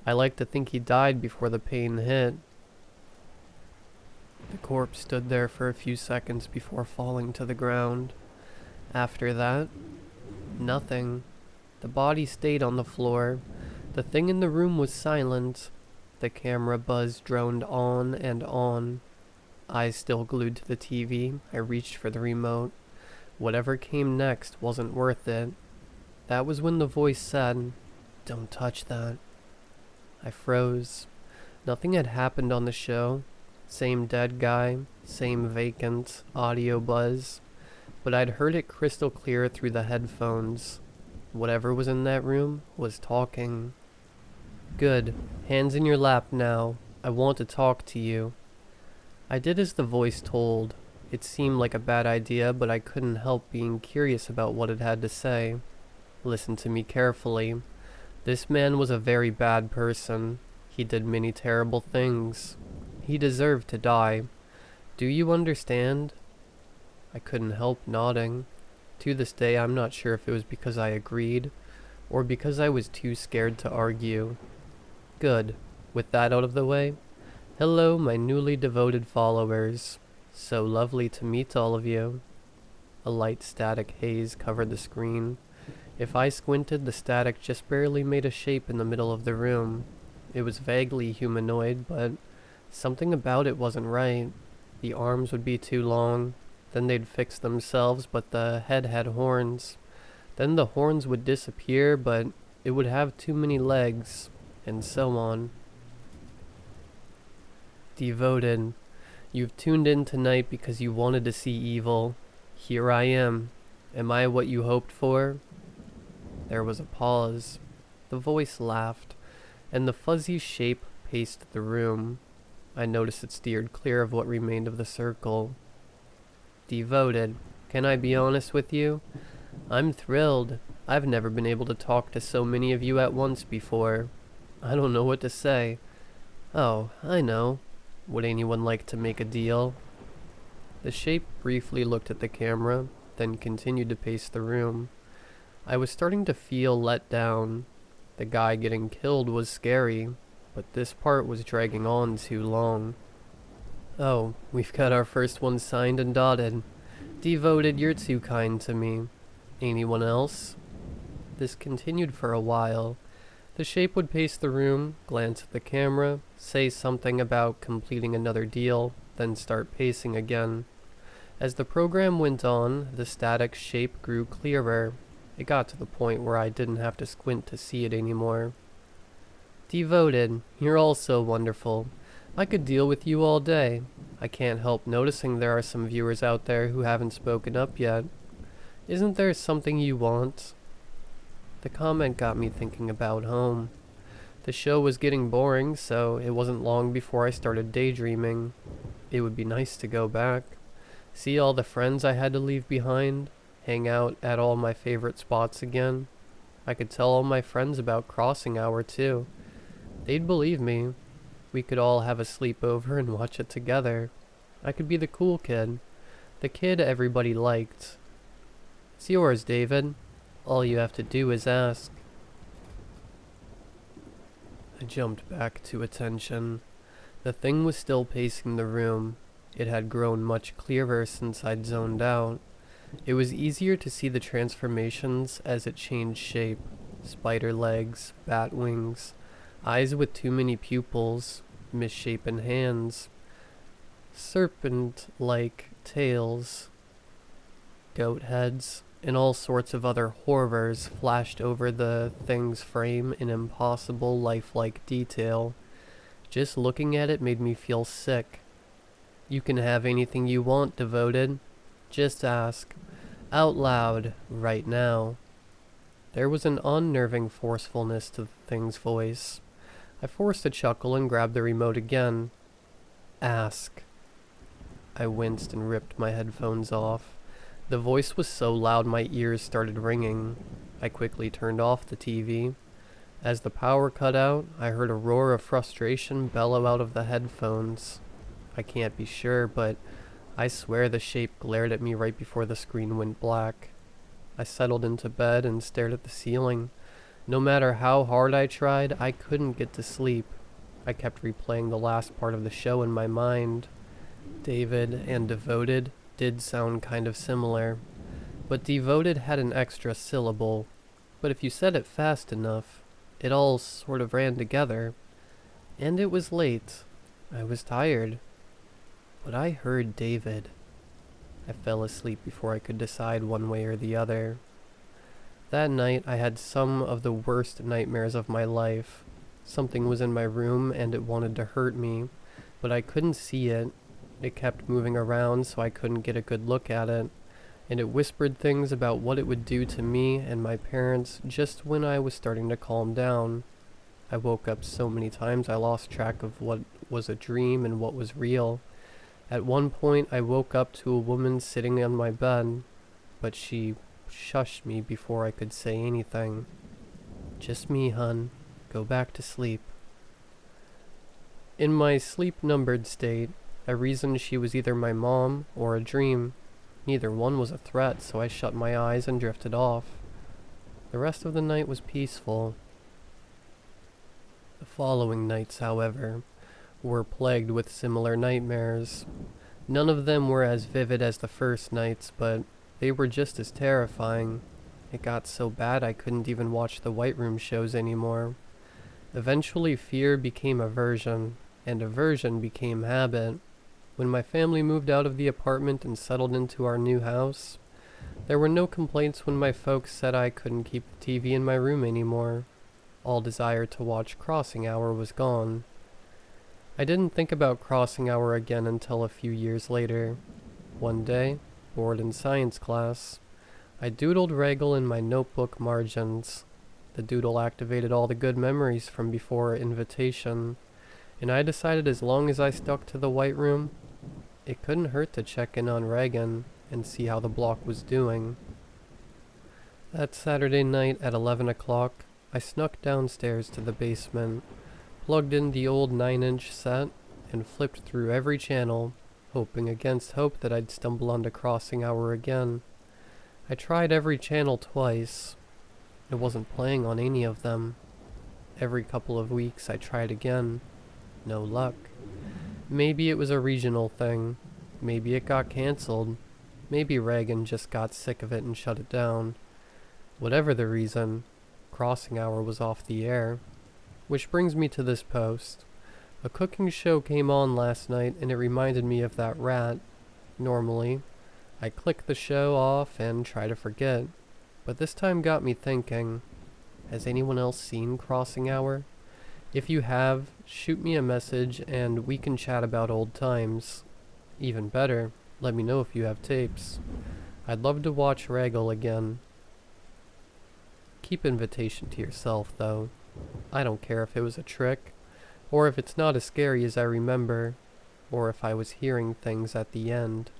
I like to think he died before the pain hit. The corpse stood there for a few seconds before falling to the ground. After that, nothing. The body stayed on the floor. The thing in the room was silent. The camera buzz droned on and on. Eyes still glued to the TV, I reached for the remote. Whatever came next wasn't worth it. That was when the voice said, "Don't touch that." I froze. Nothing had happened on the show. Same dead guy, same vacant audio buzz. But I'd heard it crystal clear through the headphones. Whatever was in that room was talking. "Good. Hands in your lap now. I want to talk to you." I did as the voice told. It seemed like a bad idea, but I couldn't help being curious about what it had to say. Listen to me carefully. This man was a very bad person. He did many terrible things. He deserved to die. Do you understand? I couldn't help nodding. To this day, I'm not sure if it was because I agreed, or because I was too scared to argue. Good. With that out of the way, hello, my newly devoted followers. So lovely to meet all of you. A light static haze covered the screen. If I squinted, the static just barely made a shape in the middle of the room. It was vaguely humanoid, but something about it wasn't right. The arms would be too long, then they'd fix themselves, but the head had horns. Then the horns would disappear, but it would have too many legs, and so on. Devoted. You've tuned in tonight because you wanted to see evil. Here I am. Am I what you hoped for? There was a pause. The voice laughed, and the fuzzy shape paced the room. I noticed it steered clear of what remained of the circle. Devoted. Can I be honest with you? I'm thrilled. I've never been able to talk to so many of you at once before. I don't know what to say. Oh, I know. Would anyone like to make a deal? The shape briefly looked at the camera, then continued to pace the room. I was starting to feel let down. The guy getting killed was scary, but this part was dragging on too long. Oh, we've got our first one signed and dotted. Devoted, you're too kind to me. Anyone else? This continued for a while. The shape would pace the room, glance at the camera, say something about completing another deal, then start pacing again. As the program went on, the static shape grew clearer. It got to the point where I didn't have to squint to see it anymore. Devoted, you're all so wonderful. I could deal with you all day. I can't help noticing there are some viewers out there who haven't spoken up yet. Isn't there something you want? The comment got me thinking about home. The show was getting boring, so it wasn't long before I started daydreaming. It would be nice to go back, see all the friends I had to leave behind, hang out at all my favorite spots again. I could tell all my friends about Crossing Hour too. They'd believe me. We could all have a sleepover and watch it together. I could be the cool kid. The kid everybody liked. It's yours, David. All you have to do is ask. I jumped back to attention. The thing was still pacing the room. It had grown much clearer since I'd zoned out. It was easier to see the transformations as it changed shape. Spider legs, bat wings, eyes with too many pupils, misshapen hands, serpent-like tails, goat heads, and all sorts of other horrors flashed over the thing's frame in impossible lifelike detail. Just looking at it made me feel sick. You can have anything you want, Devoted. Just ask. Out loud, right now. There was an unnerving forcefulness to the thing's voice. I forced a chuckle and grabbed the remote again. Ask. I winced and ripped my headphones off. The voice was so loud my ears started ringing. I quickly turned off the TV. As the power cut out, I heard a roar of frustration bellow out of the headphones. I can't be sure, but I swear the shape glared at me right before the screen went black. I settled into bed and stared at the ceiling. No matter how hard I tried, I couldn't get to sleep. I kept replaying the last part of the show in my mind. David and Devoted did sound kind of similar, but Devoted had an extra syllable. But if you said it fast enough, it all sort of ran together. And it was late. I was tired. But I heard David. I fell asleep before I could decide one way or the other. That night I had some of the worst nightmares of my life. Something was in my room and it wanted to hurt me, but I couldn't see it. It kept moving around so I couldn't get a good look at it, and it whispered things about what it would do to me and my parents just when I was starting to calm down. I woke up so many times I lost track of what was a dream and what was real. At one point I woke up to a woman sitting on my bed, but she shushed me before I could say anything. Just me, hun. Go back to sleep. In my sleep-numbered state, I reasoned she was either my mom or a dream. Neither one was a threat, so I shut my eyes and drifted off. The rest of the night was peaceful. The following nights, however, were plagued with similar nightmares. None of them were as vivid as the first nights, but they were just as terrifying. It got so bad I couldn't even watch the White Room shows anymore. Eventually fear became aversion, and aversion became habit. When my family moved out of the apartment and settled into our new house, there were no complaints when my folks said I couldn't keep the TV in my room anymore. All desire to watch Crossing Hour was gone. I didn't think about Crossing Hour again until a few years later. One day, bored in science class, I doodled Regal in my notebook margins. The doodle activated all the good memories from before invitation, and I decided as long as I stuck to the White Room, it couldn't hurt to check in on Regan and see how the block was doing. That Saturday night at 11 o'clock, I snuck downstairs to the basement, plugged in the old 9-inch set, and flipped through every channel, hoping against hope that I'd stumble onto Crossing Hour again. I tried every channel twice. It wasn't playing on any of them. Every couple of weeks I tried again. No luck. Maybe it was a regional thing. Maybe it got cancelled. Maybe Reagan just got sick of it and shut it down. Whatever the reason, Crossing Hour was off the air. Which brings me to this post. A cooking show came on last night and it reminded me of that rat. Normally, I click the show off and try to forget. But this time got me thinking, has anyone else seen Crossing Hour? If you have, shoot me a message and we can chat about old times. Even better, let me know if you have tapes. I'd love to watch Regal again. Keep invitation to yourself, though. I don't care if it was a trick, or if it's not as scary as I remember, or if I was hearing things at the end.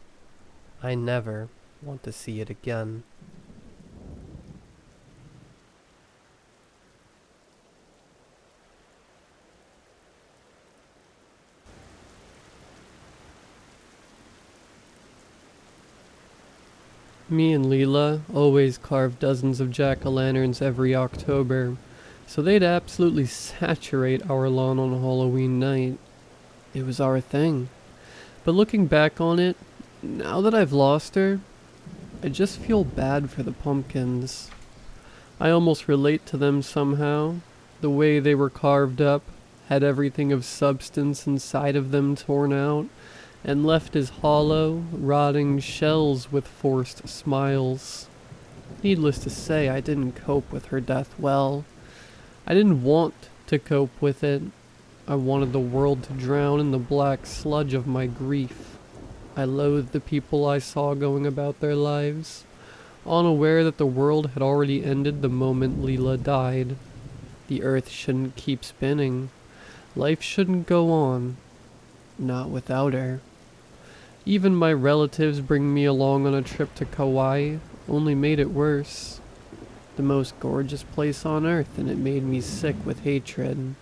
I never want to see it again. Me and Leela always carved dozens of jack-o'-lanterns every October, so they'd absolutely saturate our lawn on Halloween night. It was our thing. But looking back on it, now that I've lost her, I just feel bad for the pumpkins. I almost relate to them somehow. The way they were carved up, had everything of substance inside of them torn out, and left as hollow, rotting shells with forced smiles. Needless to say, I didn't cope with her death well. I didn't want to cope with it. I wanted the world to drown in the black sludge of my grief. I loathed the people I saw going about their lives, unaware that the world had already ended the moment Leela died. The earth shouldn't keep spinning. Life shouldn't go on. Not without her. Even my relatives bringing me along on a trip to Kauai only made it worse. The most gorgeous place on earth, and it made me sick with hatred.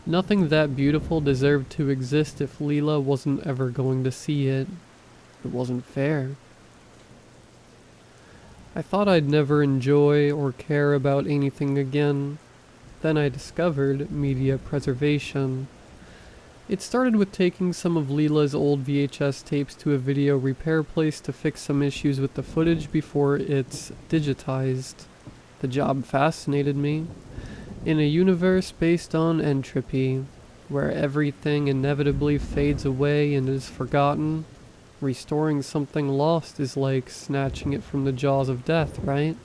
Nothing that beautiful deserved to exist if Leela wasn't ever going to see it. It wasn't fair. I thought I'd never enjoy or care about anything again. Then I discovered media preservation. It started with taking some of Leela's old VHS tapes to a video repair place to fix some issues with the footage before it's digitized. The job fascinated me. In a universe based on entropy, where everything inevitably fades away and is forgotten, restoring something lost is like snatching it from the jaws of death, right?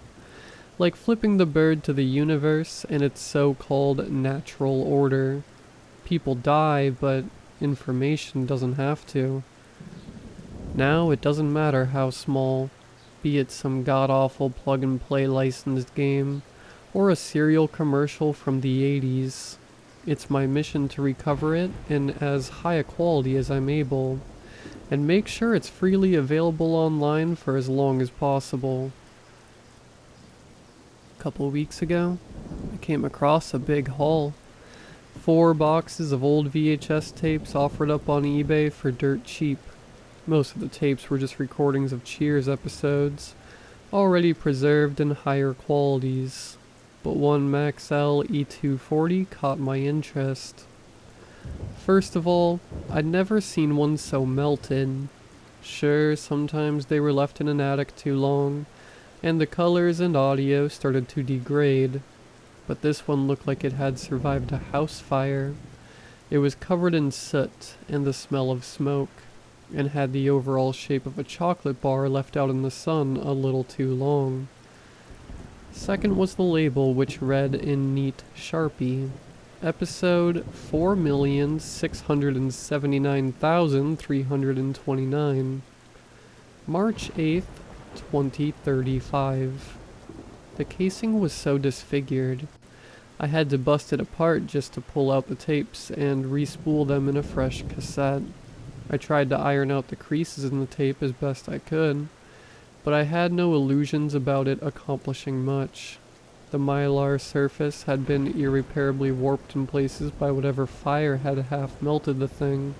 Like flipping the bird to the universe and its so-called natural order. People die, but information doesn't have to. Now it doesn't matter how small, be it some god-awful plug-and-play licensed game, or a serial commercial from the 80s. It's my mission to recover it in as high a quality as I'm able, and make sure it's freely available online for as long as possible. A couple weeks ago, I came across a big haul. 4 boxes of old VHS tapes offered up on eBay for dirt cheap. Most of the tapes were just recordings of Cheers episodes, already preserved in higher qualities, but one Maxell E240 caught my interest. First of all, I'd never seen one so melted. Sure, sometimes they were left in an attic too long, and the colors and audio started to degrade, but this one looked like it had survived a house fire. It was covered in soot and the smell of smoke, and had the overall shape of a chocolate bar left out in the sun a little too long. Second was the label, which read in neat Sharpie, Episode 4,679,329, March 8th, 2035. The casing was so disfigured, I had to bust it apart just to pull out the tapes and re-spool them in a fresh cassette. I tried to iron out the creases in the tape as best I could, but I had no illusions about it accomplishing much. The mylar surface had been irreparably warped in places by whatever fire had half melted the thing.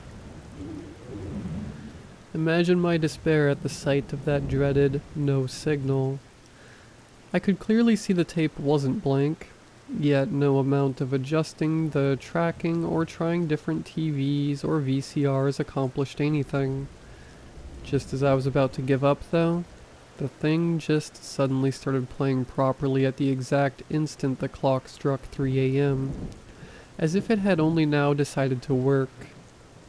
Imagine my despair at the sight of that dreaded no signal. I could clearly see the tape wasn't blank, yet no amount of adjusting the tracking or trying different TVs or VCRs accomplished anything. Just as I was about to give up though, the thing just suddenly started playing properly at the exact instant the clock struck 3 a.m., as if it had only now decided to work.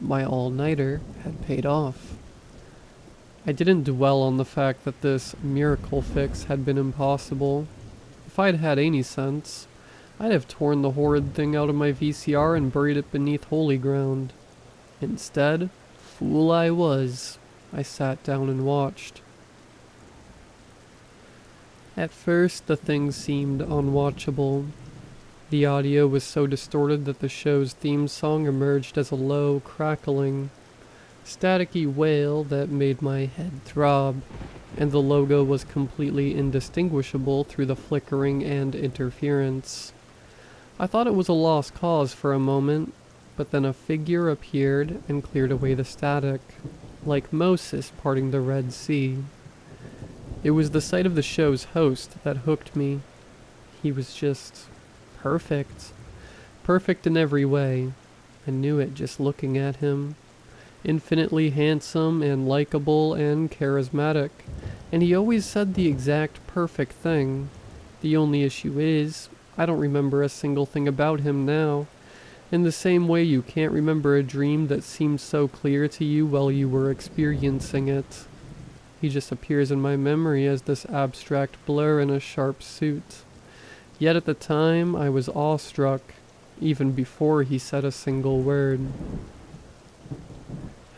My all-nighter had paid off. I didn't dwell on the fact that this miracle fix had been impossible. If I'd had any sense, I'd have torn the horrid thing out of my VCR and buried it beneath holy ground. Instead, fool I was, I sat down and watched. At first, the thing seemed unwatchable. The audio was so distorted that the show's theme song emerged as a low, crackling, staticky wail that made my head throb, and the logo was completely indistinguishable through the flickering and interference. I thought it was a lost cause for a moment, but then a figure appeared and cleared away the static, like Moses parting the Red Sea. It was the sight of the show's host that hooked me. He was just perfect. Perfect in every way. I knew it just looking at him. Infinitely handsome and likable and charismatic, And he always said the exact perfect thing. The only issue is, I don't remember a single thing about him now. In the same way you can't remember a dream that seemed so clear to you while you were experiencing it. He just appears in my memory as this abstract blur in a sharp suit. Yet at the time, I was awestruck, even before he said a single word.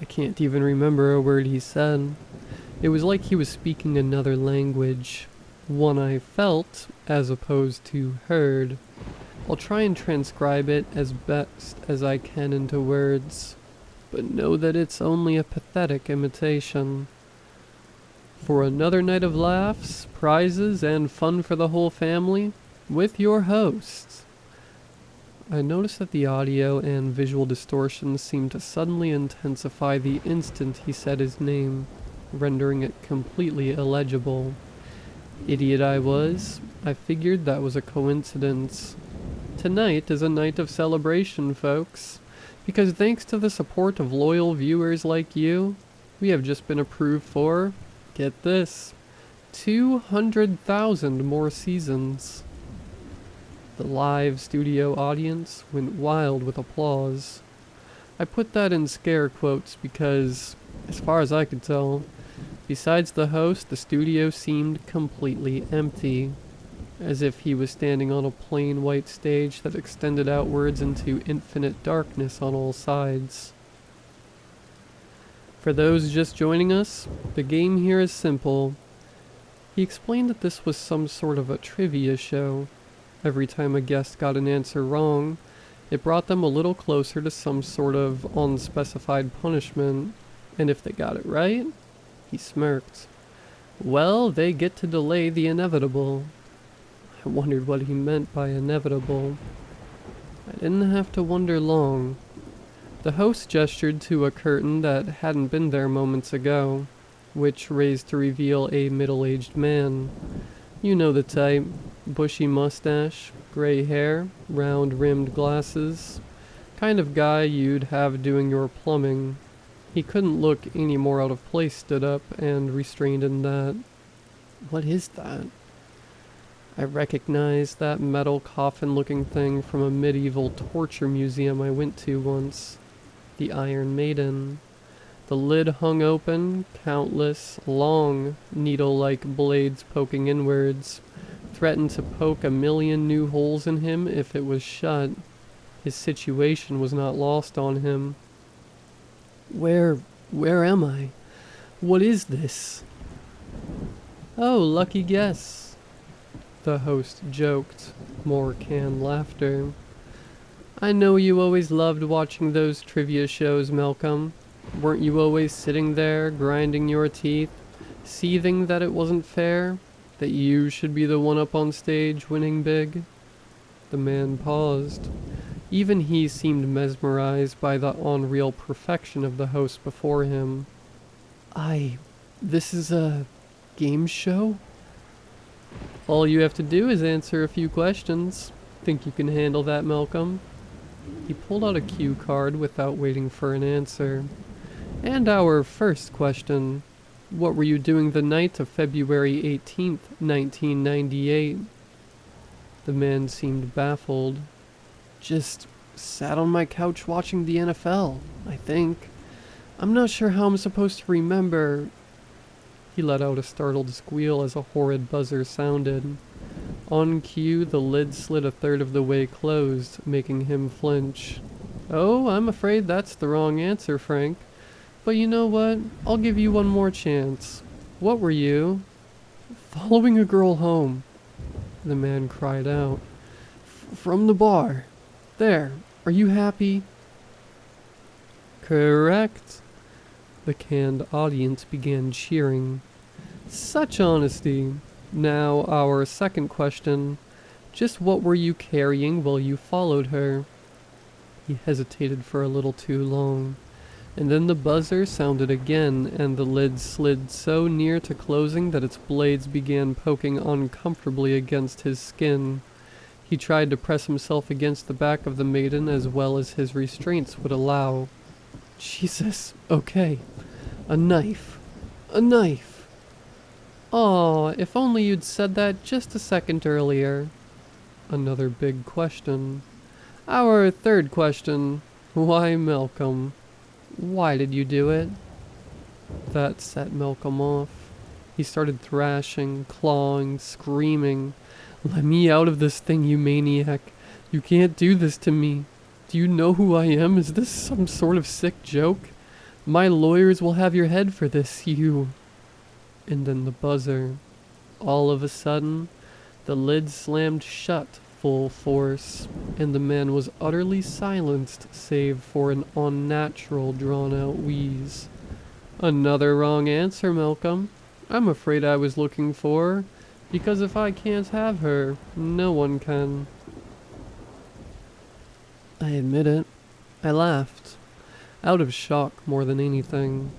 I can't even remember a word he said. It was like he was speaking another language, one I felt as opposed to heard. I'll try and transcribe it as best as I can into words, but know that it's only a pathetic imitation. For another night of laughs, prizes, and fun for the whole family, with your hosts. I noticed that the audio and visual distortion seemed to suddenly intensify the instant he said his name, rendering it completely illegible. Idiot I was, I figured that was a coincidence. Tonight is a night of celebration, folks, because thanks to the support of loyal viewers like you, we have just been approved for, get this, 200,000 more seasons. The live studio audience went wild with applause. I put that in scare quotes because, as far as I could tell, besides the host, the studio seemed completely empty, as if he was standing on a plain white stage that extended outwards into infinite darkness on all sides. For those just joining us, the game here is simple. He explained that this was some sort of a trivia show. Every time a guest got an answer wrong, it brought them a little closer to some sort of unspecified punishment, and if they got it right, he smirked. Well, they get to delay the inevitable. I wondered what he meant by inevitable. I didn't have to wonder long. The host gestured to a curtain that hadn't been there moments ago, which raised to reveal a middle-aged man. You know the type. Bushy mustache, gray hair, round-rimmed glasses. Kind of guy you'd have doing your plumbing. He couldn't look any more out of place stood up and restrained in that. What is that? I recognized that metal coffin-looking thing from a medieval torture museum I went to once. The Iron Maiden. The lid hung open, countless, long, needle-like blades poking inwards, threatened to poke a million new holes in him if it was shut. His situation was not lost on him. Where am I? What is this? Oh, lucky guess, the host joked, more canned laughter. I know you always loved watching those trivia shows, Malcolm. Weren't you always sitting there, grinding your teeth, seething that it wasn't fair, that you should be the one up on stage winning big? The man paused. Even he seemed mesmerized by the unreal perfection of the host before him. This is a game show? All you have to do is answer a few questions. Think you can handle that, Malcolm? He pulled out a cue card without waiting for an answer. And our first question. What were you doing the night of February 18th, 1998? The man seemed baffled. Just sat on my couch watching the NFL, I think. I'm not sure how I'm supposed to remember. He let out a startled squeal as a horrid buzzer sounded. On cue, the lid slid a third of the way closed, making him flinch. Oh, I'm afraid that's the wrong answer, Frank. But you know what? I'll give you one more chance. What were you? Following a girl home, the man cried out. From the bar. There, are you happy? Correct. The canned audience began cheering. Such honesty. Now, our second question. Just what were you carrying while you followed her? He hesitated for a little too long. And then the buzzer sounded again, and the lid slid so near to closing that its blades began poking uncomfortably against his skin. He tried to press himself against the back of the maiden as well as his restraints would allow. Jesus, okay. A knife. A knife. Aw, if only you'd said that just a second earlier. Another big question. Our third question. Why Malcolm? Why did you do it? That set Malcolm off. He started thrashing, clawing, screaming. Let me out of this thing, you maniac. You can't do this to me. Do you know who I am? Is this some sort of sick joke? My lawyers will have your head for this, you... And then the buzzer. All of a sudden, the lid slammed shut full force, and the man was utterly silenced save for an unnatural drawn-out wheeze. Another wrong answer, Malcolm. I'm afraid I was looking for her, because if I can't have her, no one can. I admit it. I laughed. Out of shock more than anything.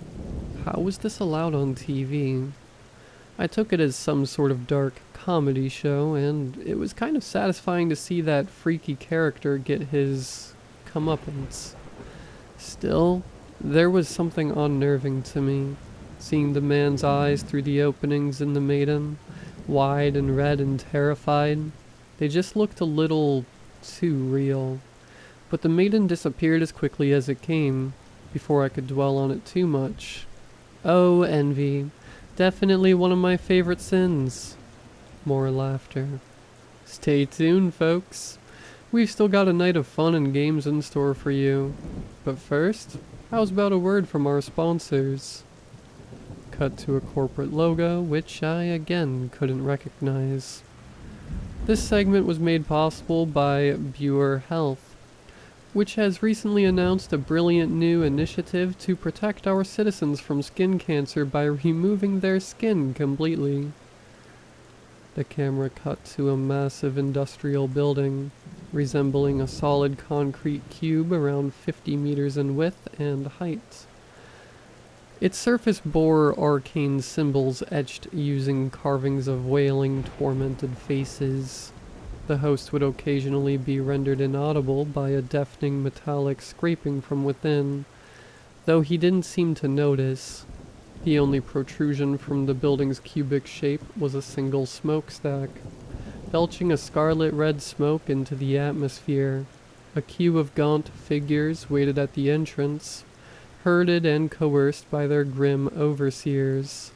How was this allowed on TV? I took it as some sort of dark comedy show, and it was kind of satisfying to see that freaky character get his comeuppance. Still, there was something unnerving to me, seeing the man's eyes through the openings in the maiden, wide and red and terrified. They just looked a little too real. But the maiden disappeared as quickly as it came, before I could dwell on it too much. Oh, envy. Definitely one of my favorite sins. More laughter. Stay tuned, folks. We've still got a night of fun and games in store for you. But first, how's about a word from our sponsors? Cut to a corporate logo, which I again couldn't recognize. This segment was made possible by Buer Health, which has recently announced a brilliant new initiative to protect our citizens from skin cancer by removing their skin completely. The camera cut to a massive industrial building, resembling a solid concrete cube around 50 meters in width and height. Its surface bore arcane symbols etched using carvings of wailing, tormented faces. The host would occasionally be rendered inaudible by a deafening metallic scraping from within, though he didn't seem to notice. The only protrusion from the building's cubic shape was a single smokestack, belching a scarlet-red smoke into the atmosphere. A queue of gaunt figures waited at the entrance, herded and coerced by their grim overseers.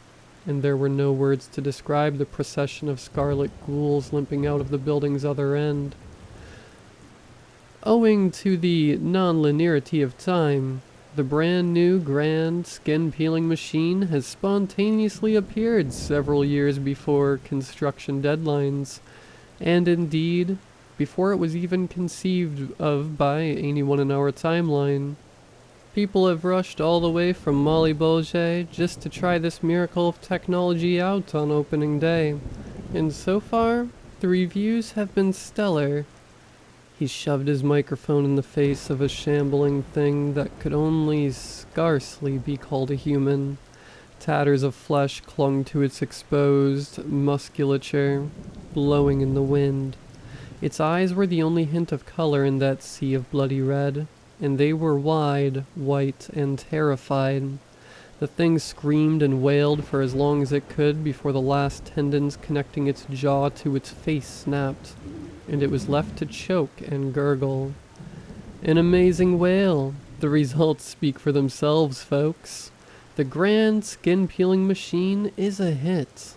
And there were no words to describe the procession of scarlet ghouls limping out of the building's other end. Owing to the non-linearity of time, the brand new grand skin-peeling machine has spontaneously appeared several years before construction deadlines, and indeed, before it was even conceived of by anyone in our timeline. People have rushed all the way from Molly Bolge just to try this miracle of technology out on opening day, and so far, the reviews have been stellar. He shoved his microphone in the face of a shambling thing that could only scarcely be called a human. Tatters of flesh clung to its exposed musculature, blowing in the wind. Its eyes were the only hint of color in that sea of bloody red, and they were wide, white, and terrified. The thing screamed and wailed for as long as it could before the last tendons connecting its jaw to its face snapped, and it was left to choke and gurgle. An amazing wail. The results speak for themselves, folks. The grand skin-peeling machine is a hit.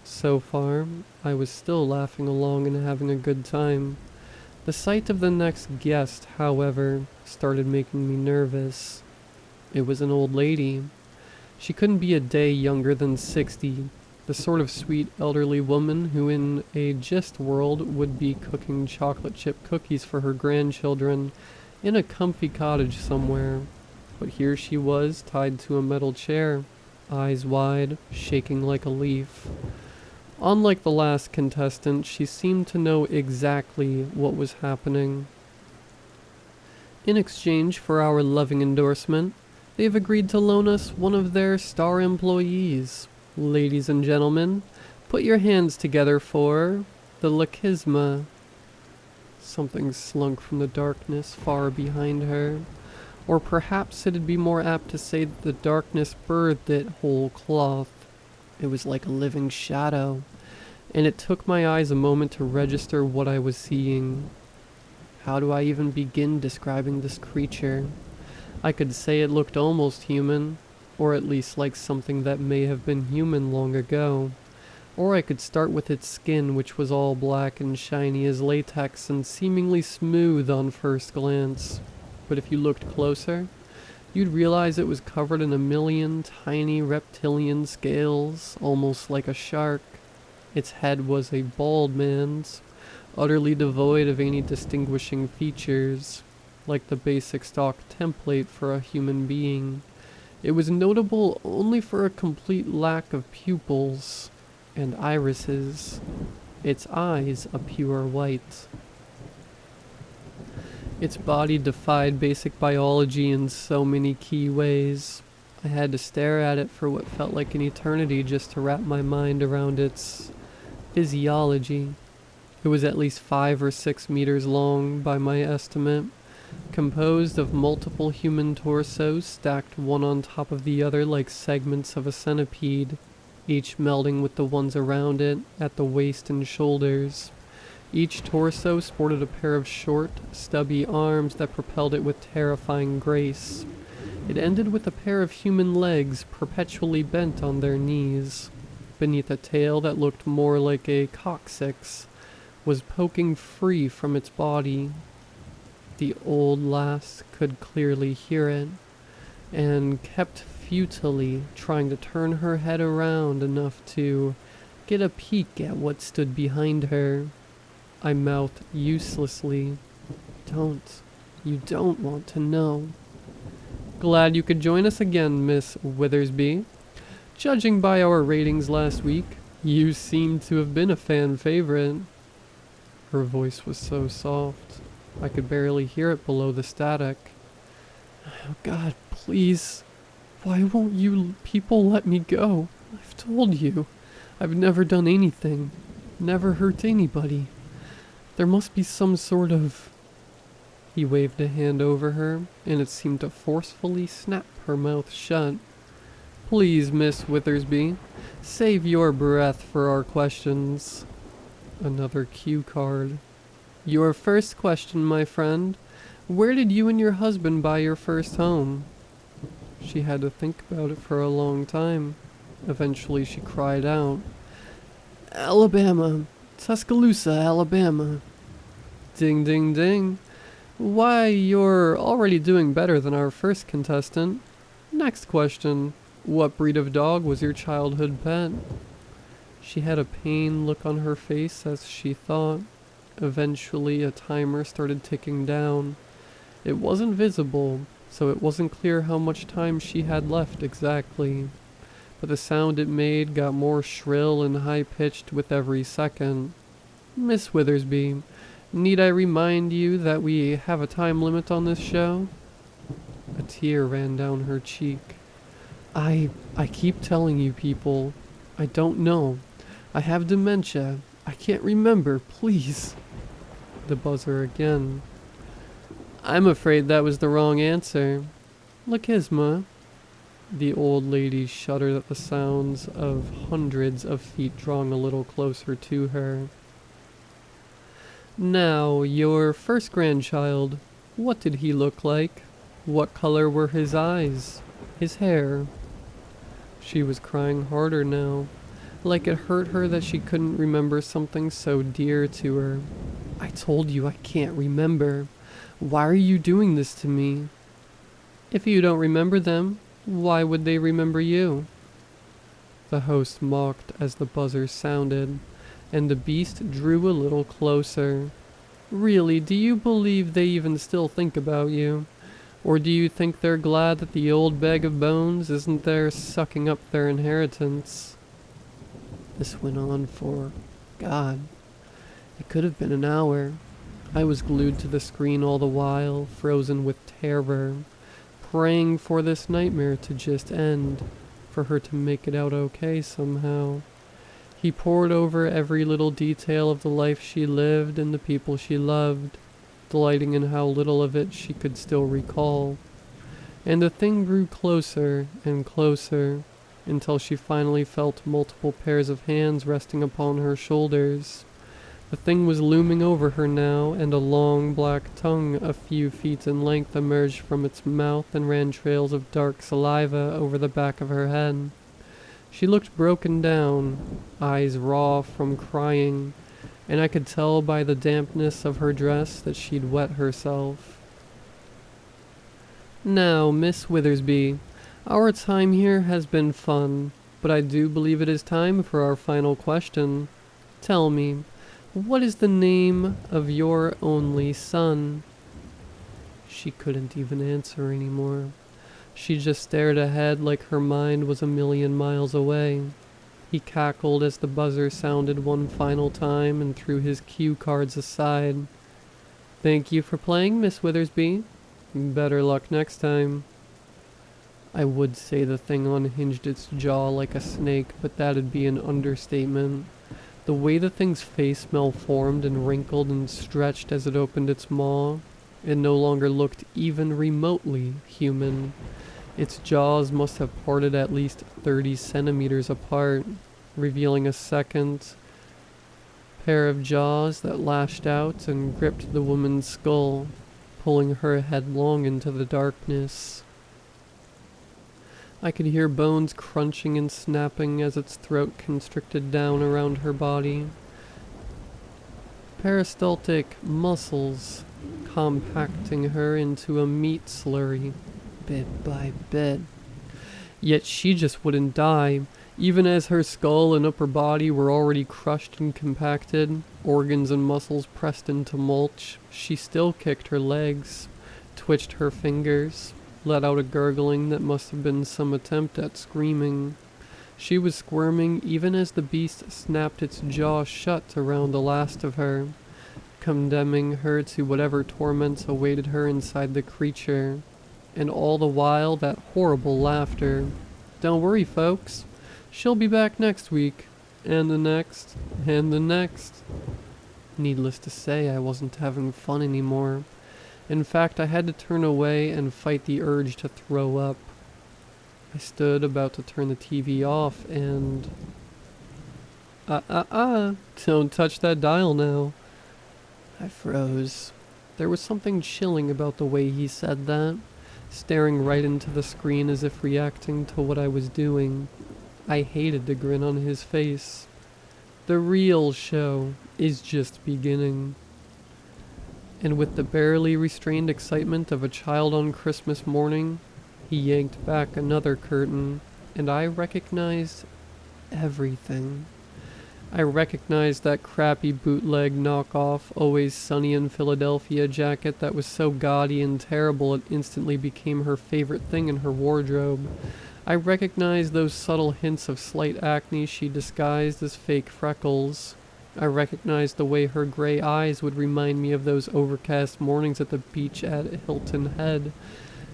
So far, I was still laughing along and having a good time. The sight of the next guest, however, started making me nervous. It was an old lady. She couldn't be a day younger than 60, the sort of sweet elderly woman who in a gist world would be cooking chocolate chip cookies for her grandchildren in a comfy cottage somewhere. But here she was, tied to a metal chair, eyes wide, shaking like a leaf. Unlike the last contestant, she seemed to know exactly what was happening. In exchange for our loving endorsement, they've agreed to loan us one of their star employees. Ladies and gentlemen, put your hands together for the Lakisma. Something slunk from the darkness far behind her. Or perhaps it'd be more apt to say that the darkness birthed it whole cloth. It was like a living shadow, and it took my eyes a moment to register what I was seeing. How do I even begin describing this creature? I could say it looked almost human, or at least like something that may have been human long ago. Or I could start with its skin, which was all black and shiny as latex and seemingly smooth on first glance. But if you looked closer, you'd realize it was covered in a million tiny reptilian scales, almost like a shark. Its head was a bald man's, utterly devoid of any distinguishing features, like the basic stock template for a human being. It was notable only for a complete lack of pupils and irises, its eyes a pure white. Its body defied basic biology in so many key ways. I had to stare at it for what felt like an eternity just to wrap my mind around its physiology. It was at least 5 or 6 meters long by my estimate, composed of multiple human torsos stacked one on top of the other like segments of a centipede, each melding with the ones around it at the waist and shoulders. Each torso sported a pair of short, stubby arms that propelled it with terrifying grace. It ended with a pair of human legs perpetually bent on their knees, beneath a tail that looked more like a coccyx was poking free from its body. The old lass could clearly hear it, and kept futilely trying to turn her head around enough to get a peek at what stood behind her. I mouthed uselessly, You don't want to know." "Glad you could join us again, Miss Withersby. Judging by our ratings last week, you seem to have been a fan favorite." Her voice was so soft, I could barely hear it below the static. "Oh God, please. Why won't you people let me go? I've told you. I've never done anything. Never hurt anybody. There must be some sort of..." He waved a hand over her, and it seemed to forcefully snap her mouth shut. "Please, Miss Withersby, save your breath for our questions." Another cue card. "Your first question, my friend. Where did you and your husband buy your first home?" She had to think about it for a long time. Eventually she cried out, "Alabama. Tuscaloosa, Alabama." Ding, ding, ding. Why, you're already doing better than our first contestant. Next question. What breed of dog was your childhood pet? She had a pained look on her face as she thought. Eventually, a timer started ticking down. It wasn't visible, so it wasn't clear how much time she had left exactly. But the sound it made got more shrill and high-pitched with every second. "Miss Withersby, need I remind you that we have a time limit on this show?" A tear ran down her cheek. I keep telling you people. I don't know. I have dementia. I can't remember, please." The buzzer again. "I'm afraid that was the wrong answer. Lakisma." The old lady shuddered at the sounds of hundreds of feet drawing a little closer to her. "Now, your first grandchild, what did he look like? What color were his eyes? His hair?" She was crying harder now, like it hurt her that she couldn't remember something so dear to her. "I told you I can't remember. Why are you doing this to me?" "If you don't remember them, why would they remember you?" The host mocked as the buzzer sounded, and the beast drew a little closer. "Really, do you believe they even still think about you? Or do you think they're glad that the old bag of bones isn't there sucking up their inheritance?" This went on for, God, it could have been an hour. I was glued to the screen all the while, frozen with terror, praying for this nightmare to just end, for her to make it out okay somehow. He pored over every little detail of the life she lived and the people she loved, delighting in how little of it she could still recall. And the thing grew closer and closer, until she finally felt multiple pairs of hands resting upon her shoulders. The thing was looming over her now, and a long black tongue a few feet in length emerged from its mouth and ran trails of dark saliva over the back of her head. She looked broken down, eyes raw from crying, and I could tell by the dampness of her dress that she'd wet herself. "Now, Miss Withersby, our time here has been fun, but I do believe it is time for our final question. Tell me, what is the name of your only son?" She couldn't even answer anymore. She just stared ahead like her mind was a million miles away. He cackled as the buzzer sounded one final time and threw his cue cards aside. "Thank you for playing, Miss Withersby. Better luck next time." I would say the thing unhinged its jaw like a snake, but that'd be an understatement. The way the thing's face malformed and wrinkled and stretched as it opened its maw, it no longer looked even remotely human. Its jaws must have parted at least 30 centimeters apart, revealing a second pair of jaws that lashed out and gripped the woman's skull, pulling her headlong into the darkness. I could hear bones crunching and snapping as its throat constricted down around her body. Peristaltic muscles compacting her into a meat slurry, bit by bit. Yet she just wouldn't die. Even as her skull and upper body were already crushed and compacted, organs and muscles pressed into mulch, she still kicked her legs, twitched her fingers, let out a gurgling that must have been some attempt at screaming. She was squirming even as the beast snapped its jaw shut around the last of her, condemning her to whatever torments awaited her inside the creature. And all the while that horrible laughter. "Don't worry, folks. She'll be back next week, and the next, and the next." Needless to say, I wasn't having fun anymore. In fact, I had to turn away and fight the urge to throw up. I stood about to turn the TV off and... Don't touch that dial now. I froze. There was something chilling about the way he said that, staring right into the screen as if reacting to what I was doing. I hated the grin on his face. The real show is just beginning. And with the barely restrained excitement of a child on Christmas morning, he yanked back another curtain, and I recognized everything. I recognized that crappy bootleg knockoff Always Sunny in Philadelphia jacket that was so gaudy and terrible it instantly became her favorite thing in her wardrobe. I recognized those subtle hints of slight acne she disguised as fake freckles. I recognized the way her gray eyes would remind me of those overcast mornings at the beach at Hilton Head,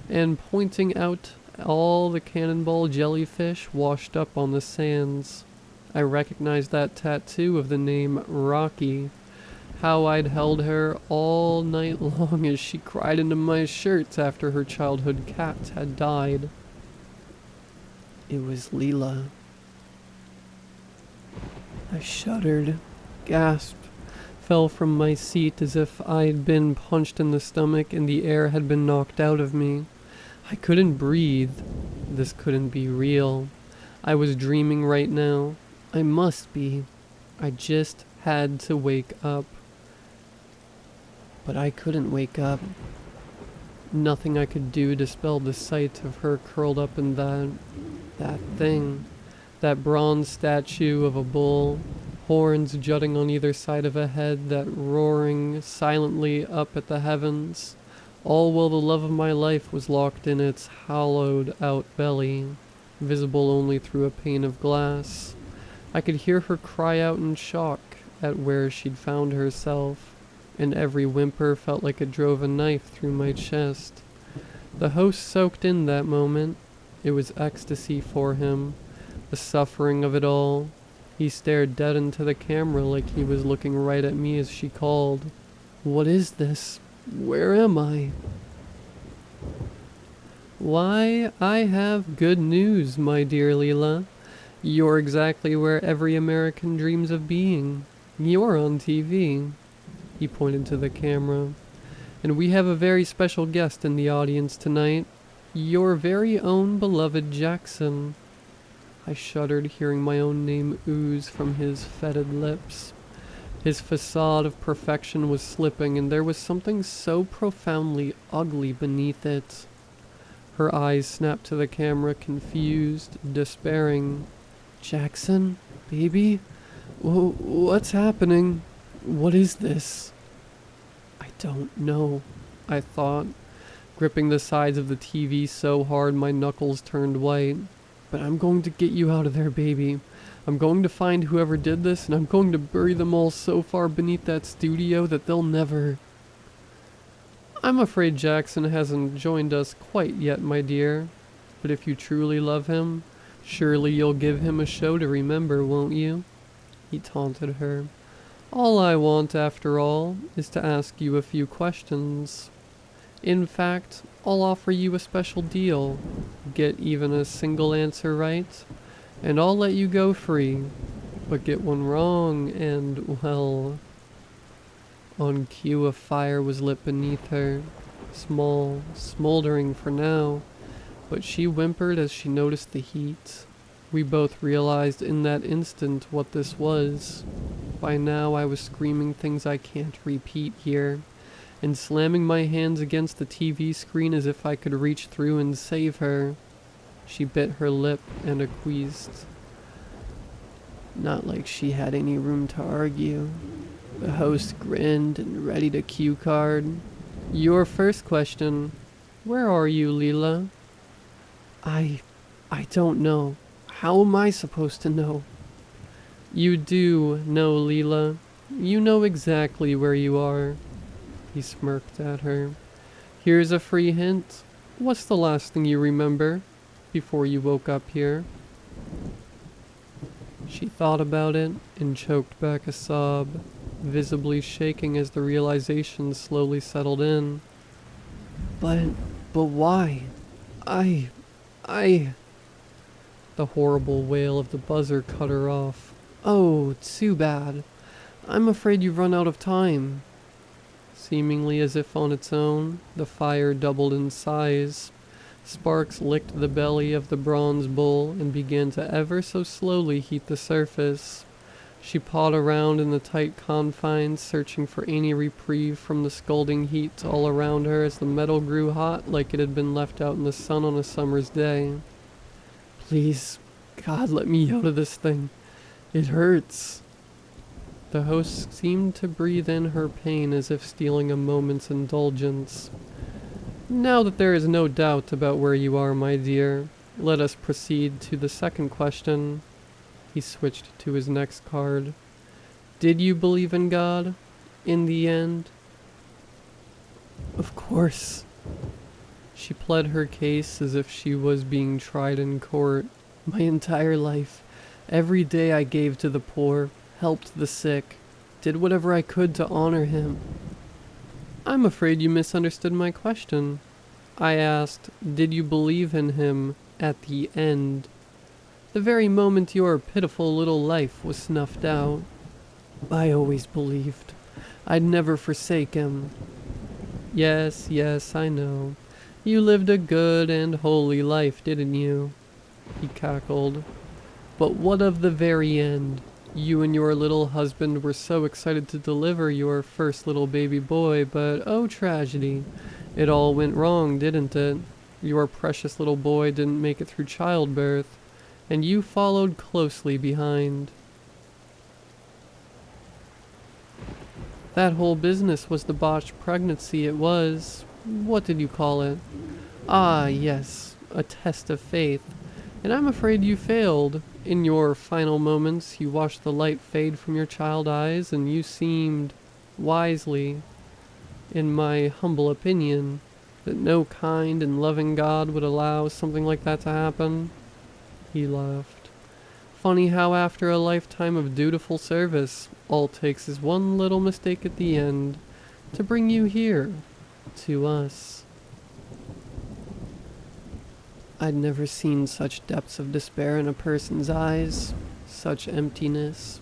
and pointing out all the cannonball jellyfish washed up on the sands. I recognized that tattoo of the name Rocky. How I'd held her all night long as she cried into my shirts after her childhood cat had died. It was Leela. I shuddered, gasped, fell from my seat as if I'd been punched in the stomach and the air had been knocked out of me. I couldn't breathe. This couldn't be real. I was dreaming right now. I must be. I just had to wake up. But I couldn't wake up. Nothing I could do dispelled the sight of her curled up in that thing. That bronze statue of a bull, horns jutting on either side of a head that roaring silently up at the heavens, all while the love of my life was locked in its hollowed-out belly, visible only through a pane of glass. I could hear her cry out in shock at where she'd found herself, and every whimper felt like it drove a knife through my chest. The host soaked in that moment. It was ecstasy for him, the suffering of it all. He stared dead into the camera like he was looking right at me as she called. "What is this? Where am I?" Why, I have good news, my dear Leela. You're exactly where every American dreams of being. You're on TV. He pointed to the camera. And we have a very special guest in the audience tonight. Your very own beloved Jackson. I shuddered hearing my own name ooze from his fetid lips. His facade of perfection was slipping, and there was something so profoundly ugly beneath it. Her eyes snapped to the camera, confused, despairing. Jackson? Baby? What's happening? What is this? I don't know, I thought, gripping the sides of the TV so hard my knuckles turned white. But I'm going to get you out of there, baby. I'm going to find whoever did this, and I'm going to bury them all so far beneath that studio that they'll never... I'm afraid Jackson hasn't joined us quite yet, my dear. But if you truly love him, surely you'll give him a show to remember, won't you? He taunted her. All I want, after all, is to ask you a few questions. In fact, I'll offer you a special deal. Get even a single answer right, and I'll let you go free. But get one wrong, and, well... On cue, a fire was lit beneath her, small, smoldering for now, but she whimpered as she noticed the heat. We both realized in that instant what this was. By now I was screaming things I can't repeat here, and slamming my hands against the TV screen as if I could reach through and save her. She bit her lip and acquiesced. Not like she had any room to argue. The host grinned and readied a cue card. Your first question. Where are you, Leela? I don't know. How am I supposed to know? You do know, Leela. You know exactly where you are. He smirked at her. Here's a free hint. What's the last thing you remember before you woke up here? She thought about it and choked back a sob, visibly shaking as the realization slowly settled in. But why? I... The horrible wail of the buzzer cut her off. Oh, too bad. I'm afraid you've run out of time. Seemingly as if on its own, the fire doubled in size. Sparks licked the belly of the bronze bowl and began to ever so slowly heat the surface. She pawed around in the tight confines, searching for any reprieve from the scalding heat all around her as the metal grew hot like it had been left out in the sun on a summer's day. Please, God, let me out of this thing. It hurts. The host seemed to breathe in her pain as if stealing a moment's indulgence. Now that there is no doubt about where you are, my dear, let us proceed to the second question. He switched to his next card. Did you believe in God? In the end? Of course. She pled her case as if she was being tried in court. My entire life, every day I gave to the poor, helped the sick, did whatever I could to honor him. I'm afraid you misunderstood my question. I asked, did you believe in him at the end? The very moment your pitiful little life was snuffed out. I always believed. I'd never forsake him. Yes, I know. You lived a good and holy life, didn't you? He cackled. But what of the very end? You and your little husband were so excited to deliver your first little baby boy, but oh tragedy. It all went wrong, didn't it? Your precious little boy didn't make it through childbirth, and you followed closely behind. That whole business was the botched pregnancy, it was. What did you call it? Ah, yes, a test of faith. And I'm afraid you failed. In your final moments, you watched the light fade from your child eyes, and you seemed, wisely, in my humble opinion, that no kind and loving God would allow something like that to happen. He laughed. Funny how after a lifetime of dutiful service, all it takes is one little mistake at the end to bring you here, to us. I'd never seen such depths of despair in a person's eyes, such emptiness.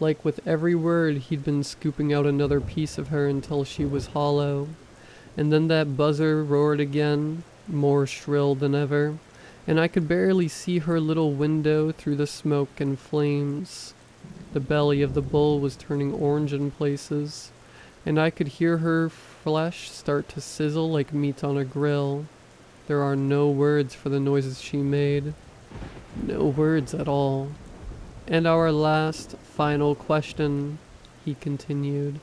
Like with every word, he'd been scooping out another piece of her until she was hollow. And then that buzzer roared again, more shrill than ever, and I could barely see her little window through the smoke and flames. The belly of the bull was turning orange in places, and I could hear her flesh start to sizzle like meat on a grill. There are no words for the noises she made. No words at all. And our last, final question, he continued.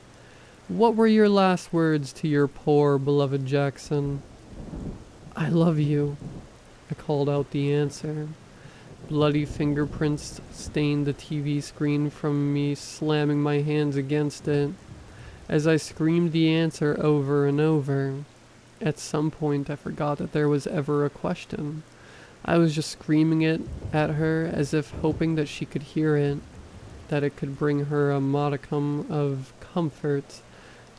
What were your last words to your poor, beloved Jackson? I love you. I called out the answer. Bloody fingerprints stained the TV screen from me slamming my hands against it. As I screamed the answer over and over. At some point I forgot that there was ever a question. I was just screaming it at her as if hoping that she could hear it, that it could bring her a modicum of comfort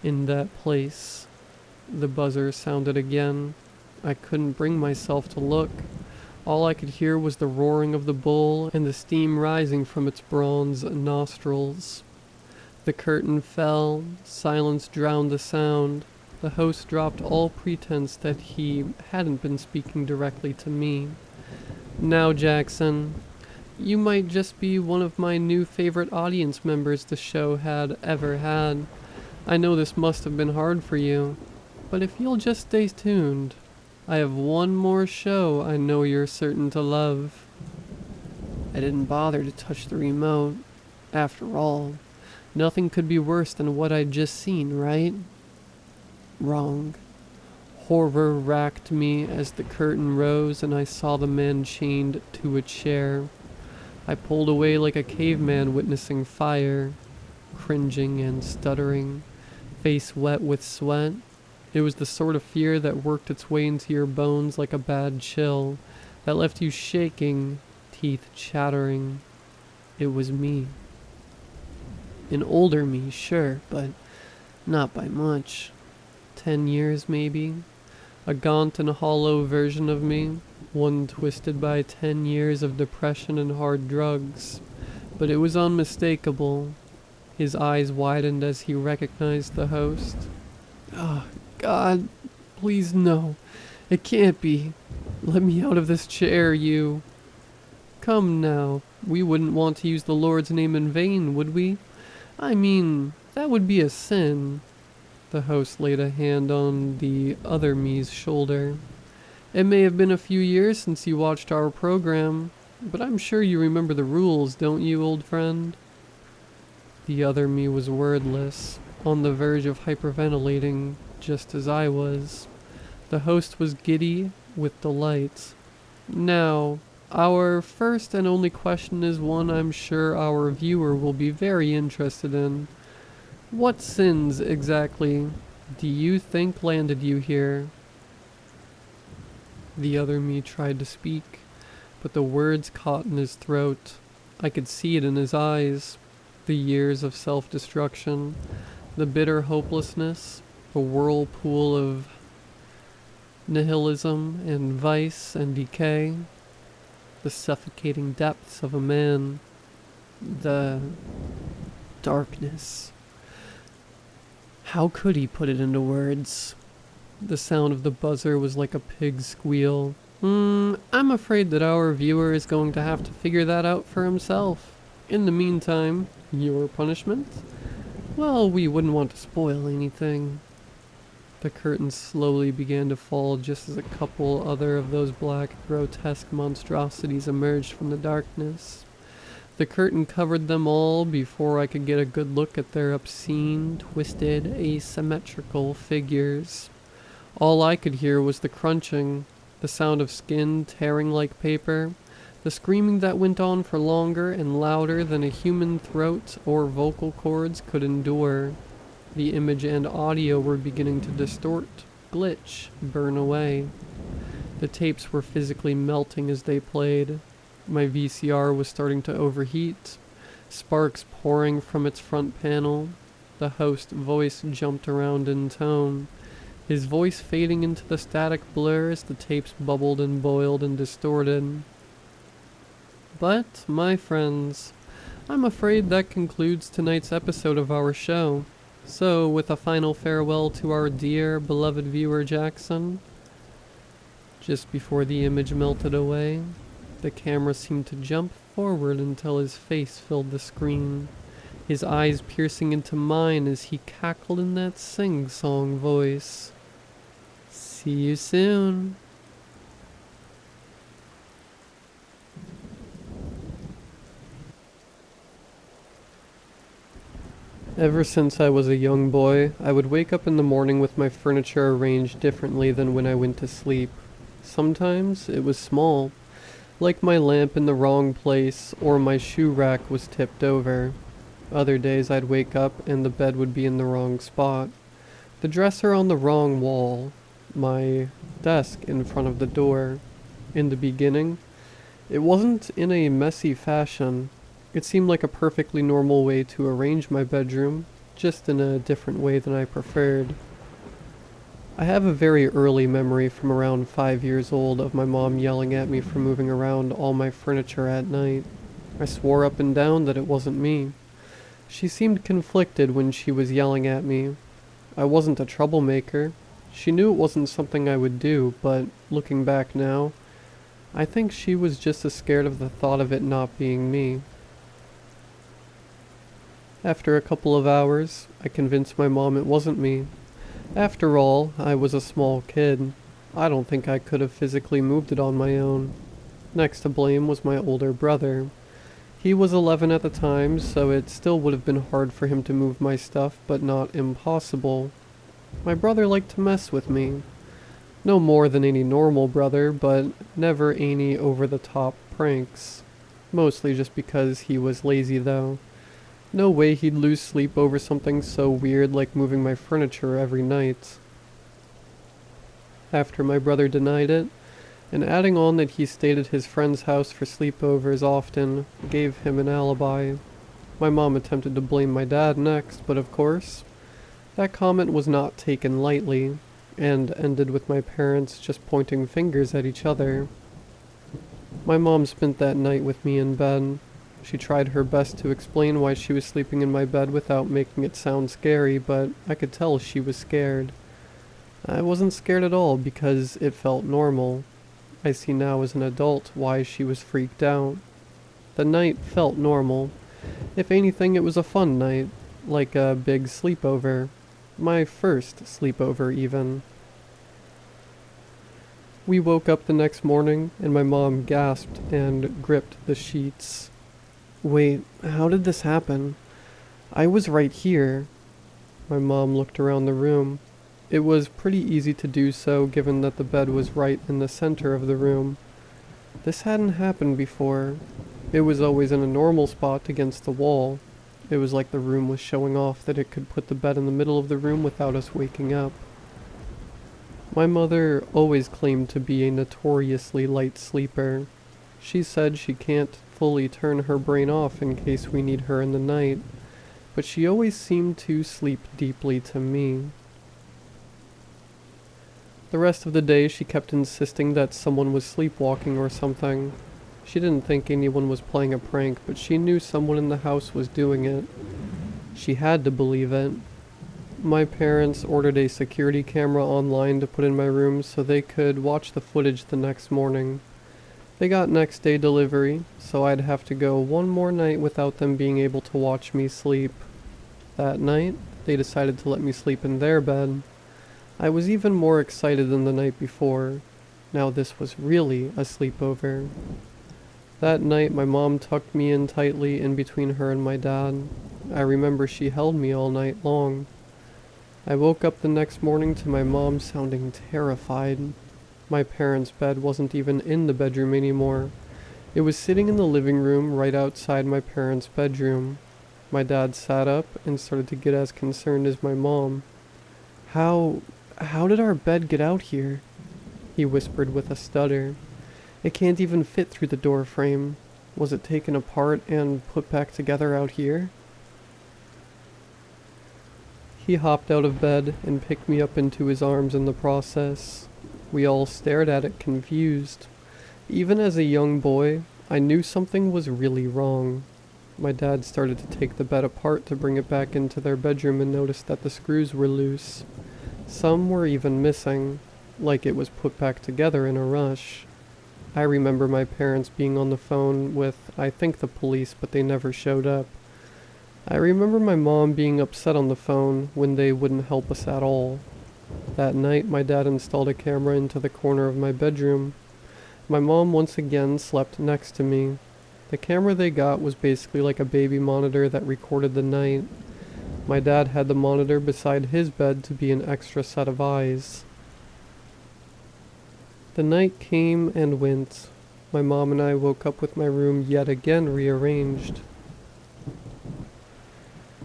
in that place. The buzzer sounded again. I couldn't bring myself to look. All I could hear was the roaring of the bull and the steam rising from its bronze nostrils. The curtain fell, silence drowned the sound. The host dropped all pretense that he hadn't been speaking directly to me. Now, Jackson, you might just be one of my new favorite audience members the show had ever had. I know this must have been hard for you, but if you'll just stay tuned, I have one more show I know you're certain to love. I didn't bother to touch the remote. After all, nothing could be worse than what I'd just seen, right? Wrong. Horror racked me as the curtain rose and I saw the man chained to a chair. I pulled away like a caveman witnessing fire, cringing and stuttering, face wet with sweat. It was the sort of fear that worked its way into your bones like a bad chill, that left you shaking, teeth chattering. It was me. An older me, sure, but not by much. 10 years, maybe. A gaunt and hollow version of me, one twisted by 10 years of depression and hard drugs. But it was unmistakable. His eyes widened as he recognized the host. Oh, God, please no. It can't be. Let me out of this chair, you. Come now, we wouldn't want to use the Lord's name in vain, would we? I mean, that would be a sin. The host laid a hand on the other me's shoulder. It may have been a few years since you watched our program, but I'm sure you remember the rules, don't you, old friend? The other me was wordless, on the verge of hyperventilating, just as I was. The host was giddy with delight. Now, our first and only question is one I'm sure our viewer will be very interested in. What sins exactly do you think landed you here? The other me tried to speak, but the words caught in his throat. I could see it in his eyes. The years of self-destruction, the bitter hopelessness, the whirlpool of nihilism and vice and decay, the suffocating depths of a man, the darkness. How could he put it into words? The sound of the buzzer was like a pig's squeal. I'm afraid that our viewer is going to have to figure that out for himself. In the meantime, your punishment? Well, we wouldn't want to spoil anything. The curtain slowly began to fall just as a couple other of those black, grotesque monstrosities emerged from the darkness. The curtain covered them all before I could get a good look at their obscene, twisted, asymmetrical figures. All I could hear was the crunching, the sound of skin tearing like paper, the screaming that went on for longer and louder than a human throat or vocal cords could endure. The image and audio were beginning to distort, glitch, burn away. The tapes were physically melting as they played. My VCR was starting to overheat, sparks pouring from its front panel. The host's voice jumped around in tone. his voice fading into the static blur as the tapes bubbled and boiled and distorted. But, my friends, I'm afraid that concludes tonight's episode of our show. So, with a final farewell to our dear, beloved viewer Jackson, just before the image melted away, the camera seemed to jump forward until his face filled the screen, his eyes piercing into mine as he cackled in that sing-song voice. See you soon. Ever since I was a young boy, I would wake up in the morning with my furniture arranged differently than when I went to sleep. Sometimes it was small, like my lamp in the wrong place or my shoe rack was tipped over. Other days I'd wake up and the bed would be in the wrong spot, the dresser on the wrong wall, my desk in front of the door. In the beginning, it wasn't in a messy fashion. It seemed like a perfectly normal way to arrange my bedroom, just in a different way than I preferred. I have a very early memory from around 5 years old of my mom yelling at me for moving around all my furniture at night. I swore up and down that it wasn't me. She seemed conflicted when she was yelling at me. I wasn't a troublemaker. She knew it wasn't something I would do, but looking back now, I think she was just as scared of the thought of it not being me. After a couple of hours, I convinced my mom it wasn't me. After all, I was a small kid. I don't think I could have physically moved it on my own. Next to blame was my older brother. He was 11 at the time, so it still would have been hard for him to move my stuff, but not impossible. My brother liked to mess with me. No more than any normal brother, but never any over-the-top pranks. Mostly just because he was lazy, though. No way he'd lose sleep over something so weird like moving my furniture every night. After my brother denied it, and adding on that he stayed at his friend's house for sleepovers often, gave him an alibi. My mom attempted to blame my dad next, but of course, that comment was not taken lightly, and ended with my parents just pointing fingers at each other. My mom spent that night with me in bed. She tried her best to explain why she was sleeping in my bed without making it sound scary, but I could tell she was scared. I wasn't scared at all because it felt normal. I see now as an adult why she was freaked out. The night felt normal. If anything, it was a fun night, like a big sleepover. My first sleepover, even. We woke up the next morning, and my mom gasped and gripped the sheets. Wait, how did this happen? I was right here. My mom looked around the room. It was pretty easy to do so, given that the bed was right in the center of the room. This hadn't happened before. It was always in a normal spot against the wall. It was like the room was showing off that it could put the bed in the middle of the room without us waking up. My mother always claimed to be a notoriously light sleeper. She said she can't fully turn her brain off in case we need her in the night, but she always seemed to sleep deeply to me. The rest of the day she kept insisting that someone was sleepwalking or something. She didn't think anyone was playing a prank, but she knew someone in the house was doing it. She had to believe it. My parents ordered a security camera online to put in my room so they could watch the footage the next morning. They got next day delivery, so I'd have to go one more night without them being able to watch me sleep. That night, they decided to let me sleep in their bed. I was even more excited than the night before. Now this was really a sleepover. That night, my mom tucked me in tightly in between her and my dad. I remember she held me all night long. I woke up the next morning to my mom sounding terrified. My parents' bed wasn't even in the bedroom anymore. It was sitting in the living room right outside my parents' bedroom. My dad sat up and started to get as concerned as my mom. How did our bed get out here? He whispered with a stutter. It can't even fit through the door frame. Was it taken apart and put back together out here? He hopped out of bed and picked me up into his arms in the process. We all stared at it confused. Even as a young boy, I knew something was really wrong. My dad started to take the bed apart to bring it back into their bedroom and noticed that the screws were loose. Some were even missing, like it was put back together in a rush. I remember my parents being on the phone with, I think, the police, but they never showed up. I remember my mom being upset on the phone when they wouldn't help us at all. That night, my dad installed a camera into the corner of my bedroom. My mom once again slept next to me. The camera they got was basically like a baby monitor that recorded the night. My dad had the monitor beside his bed to be an extra set of eyes. The night came and went. My mom and I woke up with my room yet again rearranged.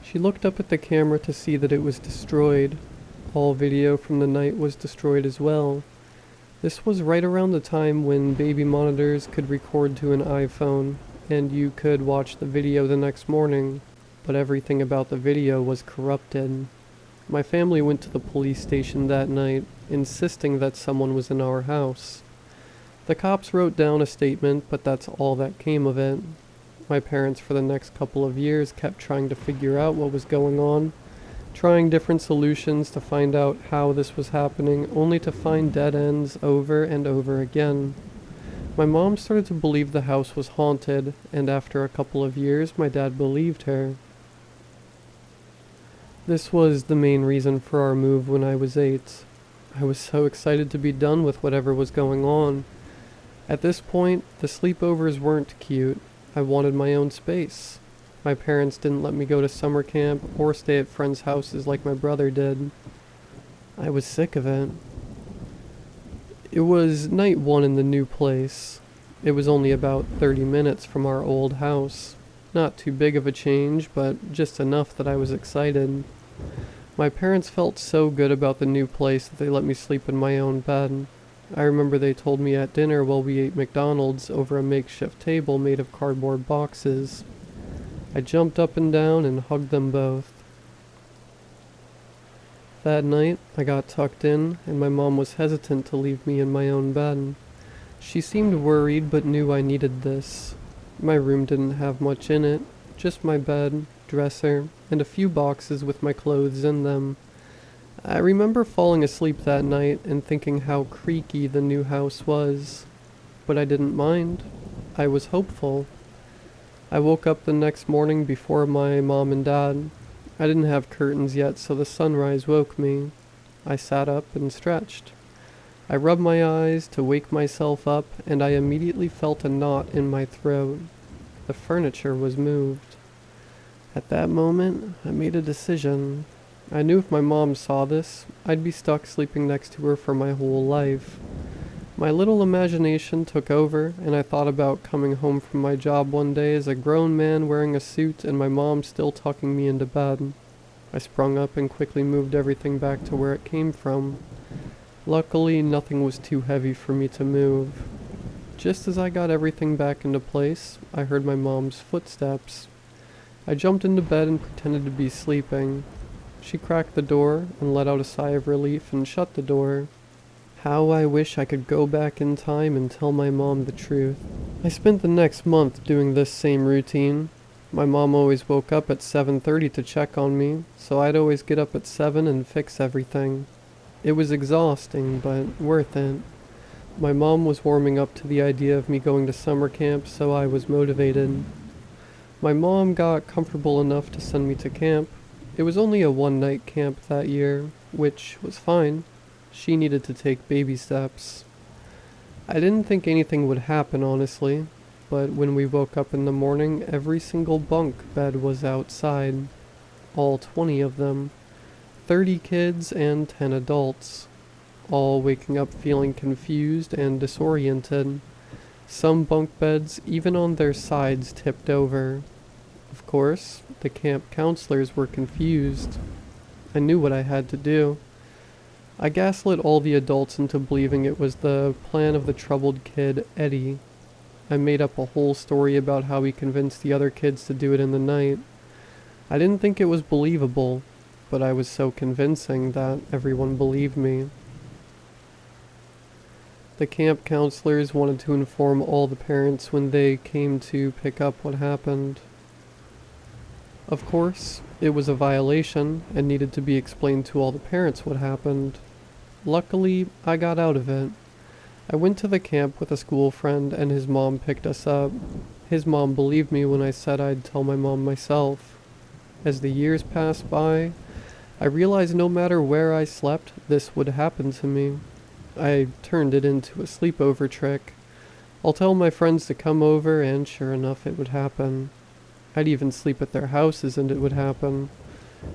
She looked up at the camera to see that it was destroyed. All video from the night was destroyed as well. This was right around the time when baby monitors could record to an iPhone, and you could watch the video the next morning, but everything about the video was corrupted. My family went to the police station that night, insisting that someone was in our house. The cops wrote down a statement, but that's all that came of it. My parents for the next couple of years kept trying to figure out what was going on, trying different solutions to find out how this was happening, only to find dead ends over and over again. My mom started to believe the house was haunted, and after a couple of years, my dad believed her. This was the main reason for our move when I was 8. I was so excited to be done with whatever was going on. At this point, the sleepovers weren't cute. I wanted my own space. My parents didn't let me go to summer camp or stay at friends' houses like my brother did. I was sick of it. It was night 1 in the new place. It was only about 30 minutes from our old house. Not too big of a change, but just enough that I was excited. My parents felt so good about the new place that they let me sleep in my own bed. I remember they told me at dinner while we ate McDonald's over a makeshift table made of cardboard boxes. I jumped up and down and hugged them both. That night, I got tucked in, and my mom was hesitant to leave me in my own bed. She seemed worried but knew I needed this. My room didn't have much in it, just my bed, dresser, and a few boxes with my clothes in them. I remember falling asleep that night and thinking how creaky the new house was. But I didn't mind. I was hopeful. I woke up the next morning before my mom and dad. I didn't have curtains yet, so the sunrise woke me. I sat up and stretched. I rubbed my eyes to wake myself up, and I immediately felt a knot in my throat. The furniture was moved. At that moment, I made a decision. I knew if my mom saw this, I'd be stuck sleeping next to her for my whole life. My little imagination took over, and I thought about coming home from my job one day as a grown man wearing a suit and my mom still tucking me into bed. I sprung up and quickly moved everything back to where it came from. Luckily, nothing was too heavy for me to move. Just as I got everything back into place, I heard my mom's footsteps. I jumped into bed and pretended to be sleeping. She cracked the door and let out a sigh of relief and shut the door. How I wish I could go back in time and tell my mom the truth. I spent the next month doing this same routine. My mom always woke up at 7:30 to check on me, so I'd always get up at 7 and fix everything. It was exhausting, but worth it. My mom was warming up to the idea of me going to summer camp, so I was motivated. My mom got comfortable enough to send me to camp. It was only a one-night camp that year, which was fine. She needed to take baby steps. I didn't think anything would happen, honestly, but when we woke up in the morning, every single bunk bed was outside. All 20 of them. 30 kids and 10 adults. All waking up feeling confused and disoriented. Some bunk beds, even on their sides, tipped over. Of course, the camp counselors were confused. I knew what I had to do. I gaslit all the adults into believing it was the plan of the troubled kid, Eddie. I made up a whole story about how he convinced the other kids to do it in the night. I didn't think it was believable. but I was so convincing that everyone believed me. The camp counselors wanted to inform all the parents when they came to pick up what happened. Of course, it was a violation and needed to be explained to all the parents what happened. Luckily, I got out of it. I went to the camp with a school friend and his mom picked us up. His mom believed me when I said I'd tell my mom myself. As the years passed by, I realized no matter where I slept, this would happen to me. I turned it into a sleepover trick. I'll tell my friends to come over and sure enough it would happen. I'd even sleep at their houses and it would happen.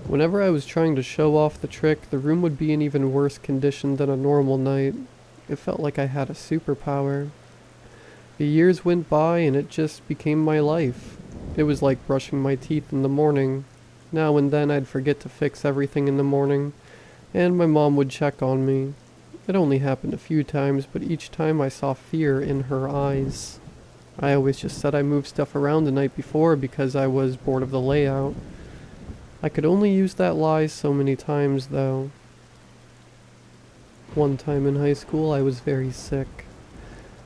Whenever I was trying to show off the trick, the room would be in even worse condition than a normal night. It felt like I had a superpower. The years went by and it just became my life. It was like brushing my teeth in the morning. Now and then I'd forget to fix everything in the morning, and my mom would check on me. It only happened a few times, but each time I saw fear in her eyes. I always just said I moved stuff around the night before because I was bored of the layout. I could only use that lie so many times, though. One time in high school, I was very sick.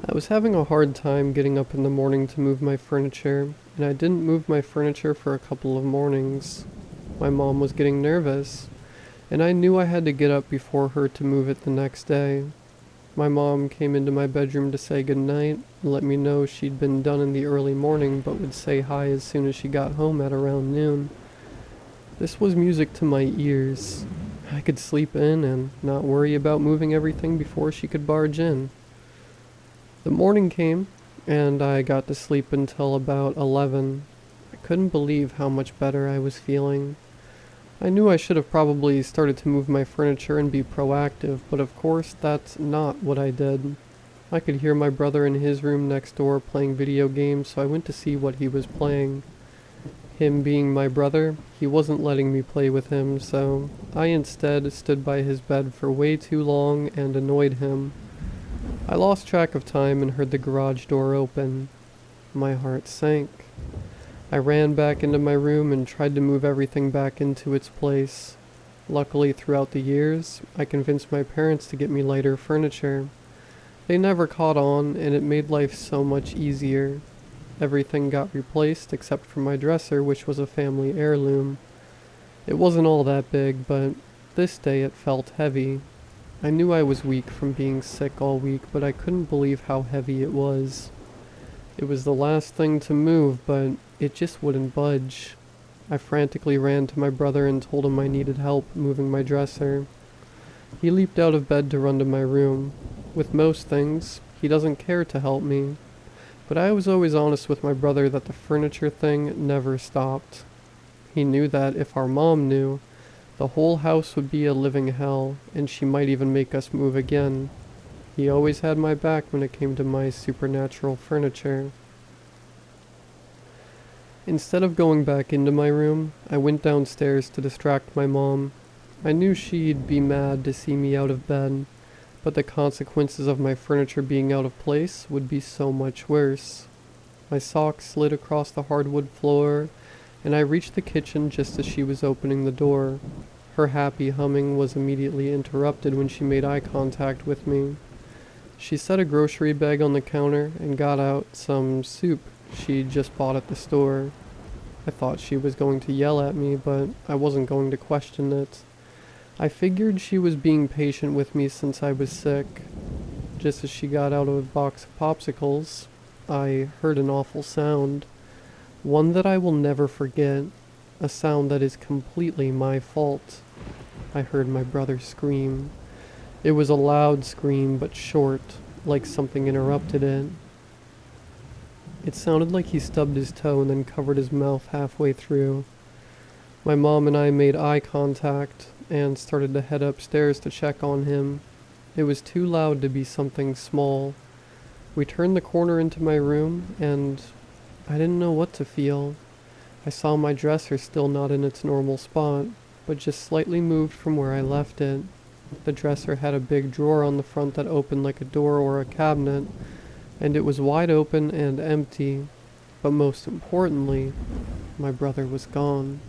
I was having a hard time getting up in the morning to move my furniture, and I didn't move my furniture for a couple of mornings. My mom was getting nervous, and I knew I had to get up before her to move it the next day. My mom came into my bedroom to say goodnight and let me know she'd been done in the early morning but would say hi as soon as she got home at around noon. This was music to my ears. I could sleep in and not worry about moving everything before she could barge in. The morning came, and I got to sleep until about 11. I couldn't believe how much better I was feeling. I knew I should have probably started to move my furniture and be proactive, but of course that's not what I did. I could hear my brother in his room next door playing video games, so I went to see what he was playing. Him being my brother, he wasn't letting me play with him, so I instead stood by his bed for way too long and annoyed him. I lost track of time and heard the garage door open. My heart sank. I ran back into my room and tried to move everything back into its place. Luckily, throughout the years, I convinced my parents to get me lighter furniture. They never caught on, and it made life so much easier. Everything got replaced except for my dresser, which was a family heirloom. It wasn't all that big, but this day it felt heavy. I knew I was weak from being sick all week, but I couldn't believe how heavy it was. It was the last thing to move, but it just wouldn't budge. I frantically ran to my brother and told him I needed help moving my dresser. He leaped out of bed to run to my room. With most things, he doesn't care to help me. But I was always honest with my brother that the furniture thing never stopped. He knew that if our mom knew, the whole house would be a living hell, and she might even make us move again. He always had my back when it came to my supernatural furniture. Instead of going back into my room, I went downstairs to distract my mom. I knew she'd be mad to see me out of bed, but the consequences of my furniture being out of place would be so much worse. My socks slid across the hardwood floor, and I reached the kitchen just as she was opening the door. Her happy humming was immediately interrupted when she made eye contact with me. She set a grocery bag on the counter and got out some soup she'd just bought at the store. I thought she was going to yell at me, but I wasn't going to question it. I figured she was being patient with me since I was sick. Just as she got out of a box of popsicles, I heard an awful sound. One that I will never forget. A sound that is completely my fault. I heard my brother scream. It was a loud scream, but short, like something interrupted it. It sounded like he stubbed his toe and then covered his mouth halfway through. My mom and I made eye contact and started to head upstairs to check on him. It was too loud to be something small. We turned the corner into my room, and I didn't know what to feel. I saw my dresser still not in its normal spot, but just slightly moved from where I left it. The dresser had a big drawer on the front that opened like a door or a cabinet, and it was wide open and empty. But most importantly, my brother was gone.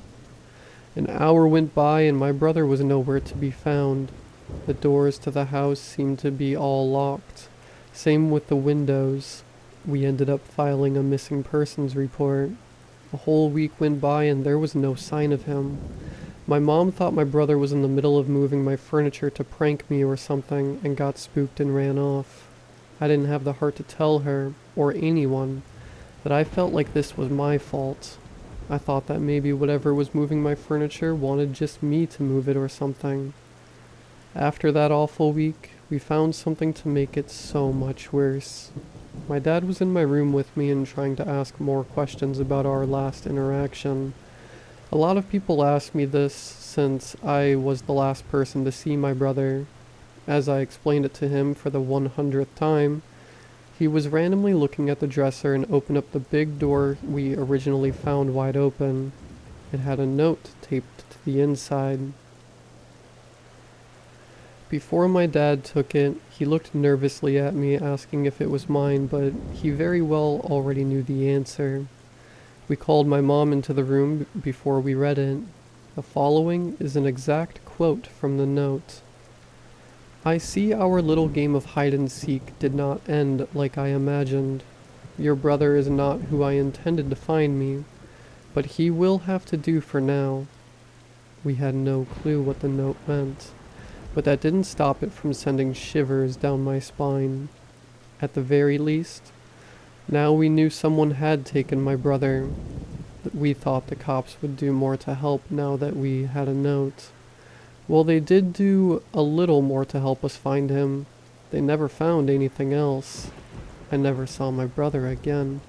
An hour went by and my brother was nowhere to be found. The doors to the house seemed to be all locked. Same with the windows. We ended up filing a missing persons report. A whole week went by and there was no sign of him. My mom thought my brother was in the middle of moving my furniture to prank me or something and got spooked and ran off. I didn't have the heart to tell her, or anyone, that I felt like this was my fault. I thought that maybe whatever was moving my furniture wanted just me to move it or something. After that awful week, we found something to make it so much worse. My dad was in my room with me and trying to ask more questions about our last interaction. A lot of people ask me this since I was the last person to see my brother. As I explained it to him for the 100th time, he was randomly looking at the dresser and opened up the big door we originally found wide open. It had a note taped to the inside. Before my dad took it, he looked nervously at me asking if it was mine, but he very well already knew the answer. We called my mom into the room before we read it. The following is an exact quote from the note. "I see our little game of hide and seek did not end like I imagined. Your brother is not who I intended to find me, but he will have to do for now." We had no clue what the note meant, but that didn't stop it from sending shivers down my spine. At the very least, now we knew someone had taken my brother. We thought the cops would do more to help now that we had a note. Well, they did do a little more to help us find him. They never found anything else. I never saw my brother again.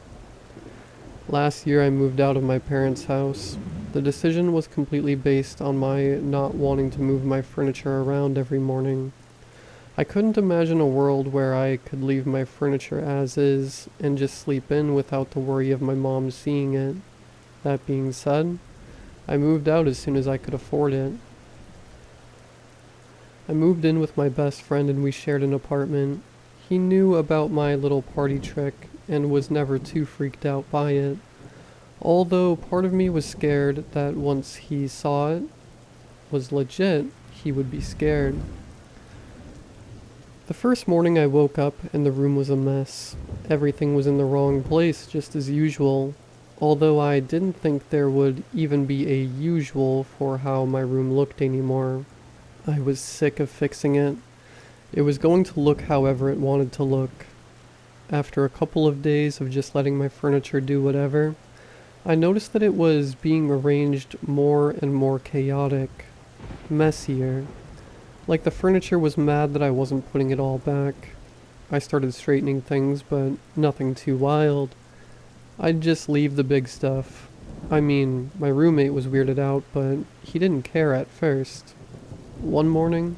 Last year I moved out of my parents' house. The decision was completely based on my not wanting to move my furniture around every morning. I couldn't imagine a world where I could leave my furniture as is and just sleep in without the worry of my mom seeing it. That being said, I moved out as soon as I could afford it. I moved in with my best friend and we shared an apartment. He knew about my little party trick and was never too freaked out by it. Although part of me was scared that once he saw it was legit, he would be scared. The first morning I woke up and the room was a mess. Everything was in the wrong place just as usual, although I didn't think there would even be a usual for how my room looked anymore. I was sick of fixing it. It was going to look however it wanted to look. After a couple of days of just letting my furniture do whatever, I noticed that it was being arranged more and more chaotic, messier. Like the furniture was mad that I wasn't putting it all back. I started straightening things, but nothing too wild. I'd just leave the big stuff. I mean, my roommate was weirded out, but he didn't care at first. One morning,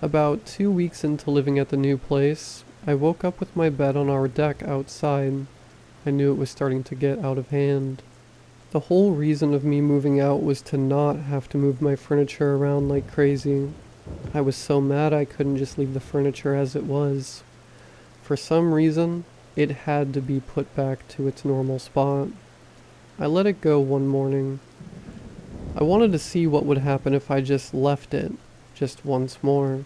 about 2 weeks into living at the new place, I woke up with my bed on our deck outside. I knew it was starting to get out of hand. The whole reason of me moving out was to not have to move my furniture around like crazy. I was so mad I couldn't just leave the furniture as it was. For some reason, it had to be put back to its normal spot. I let it go one morning. I wanted to see what would happen if I just left it, just once more.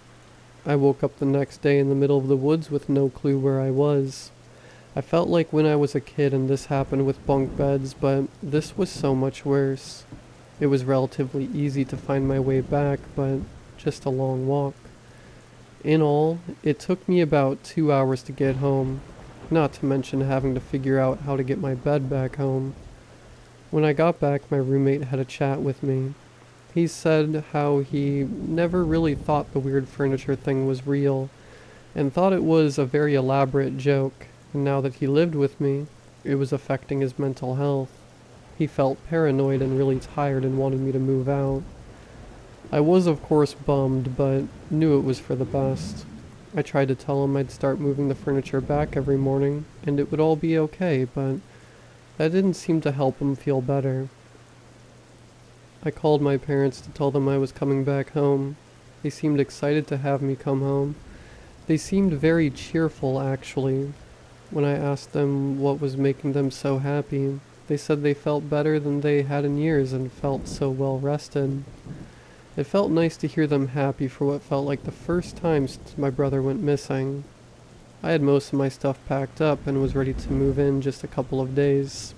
I woke up the next day in the middle of the woods with no clue where I was. I felt like when I was a kid and this happened with bunk beds, but this was so much worse. It was relatively easy to find my way back, but just a long walk. In all, it took me about 2 hours to get home, not to mention having to figure out how to get my bed back home. When I got back, my roommate had a chat with me. He said how he never really thought the weird furniture thing was real, and thought it was a very elaborate joke, and now that he lived with me, it was affecting his mental health. He felt paranoid and really tired and wanted me to move out. I was of course bummed, but knew it was for the best. I tried to tell him I'd start moving the furniture back every morning, and it would all be okay, but that didn't seem to help him feel better. I called my parents to tell them I was coming back home. They seemed excited to have me come home. They seemed very cheerful, actually. When I asked them what was making them so happy, They said they felt better than they had in years and felt so well rested. It felt nice to hear them happy for what felt like the first time since my brother went missing. I had most of my stuff packed up and was ready to move in just a couple of days.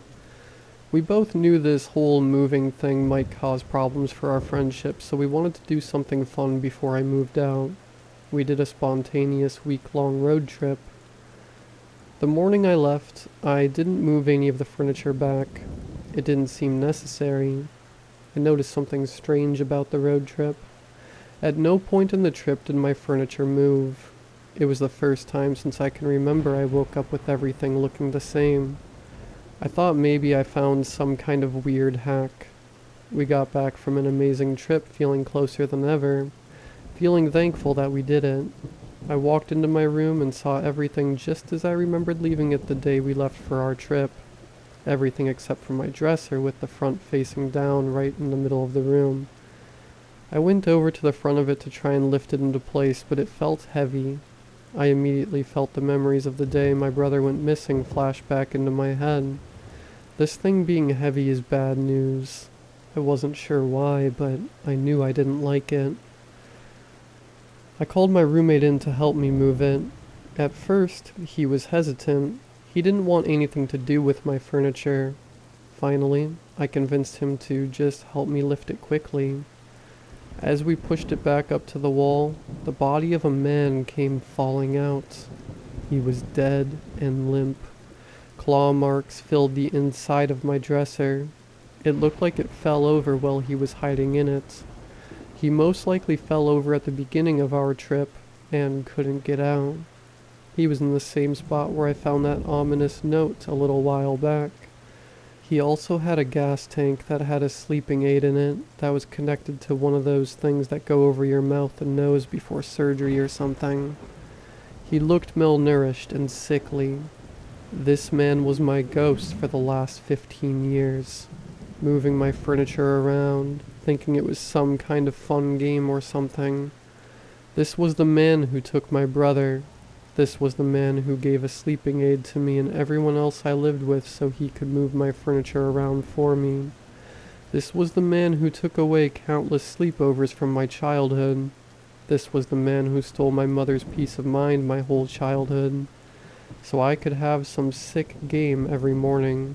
We both knew this whole moving thing might cause problems for our friendship, so we wanted to do something fun before I moved out. We did a spontaneous week-long road trip. The morning I left, I didn't move any of the furniture back. It didn't seem necessary. I noticed something strange about the road trip. At no point in the trip did my furniture move. It was the first time since I can remember I woke up with everything looking the same. I thought maybe I found some kind of weird hack. We got back from an amazing trip feeling closer than ever, feeling thankful that we did it. I walked into my room and saw everything just as I remembered leaving it the day we left for our trip. Everything except for my dresser with the front facing down right in the middle of the room. I went over to the front of it to try and lift it into place, but it felt heavy. I immediately felt the memories of the day my brother went missing flash back into my head. This thing being heavy is bad news. I wasn't sure why, but I knew I didn't like it. I called my roommate in to help me move it. At first, he was hesitant. He didn't want anything to do with my furniture. Finally, I convinced him to just help me lift it quickly. As we pushed it back up to the wall, the body of a man came falling out. He was dead and limp. Claw marks filled the inside of my dresser. It looked like it fell over while he was hiding in it. He most likely fell over at the beginning of our trip and couldn't get out. He was in the same spot where I found that ominous note a little while back. He also had a gas tank that had a sleeping aid in it that was connected to one of those things that go over your mouth and nose before surgery or something. He looked malnourished and sickly. This man was my ghost for the last 15 years, moving my furniture around, thinking it was some kind of fun game or something. This was the man who took my brother. This was the man who gave a sleeping aid to me and everyone else I lived with so he could move my furniture around for me. This was the man who took away countless sleepovers from my childhood. This was the man who stole my mother's peace of mind my whole childhood, so I could have some sick game every morning.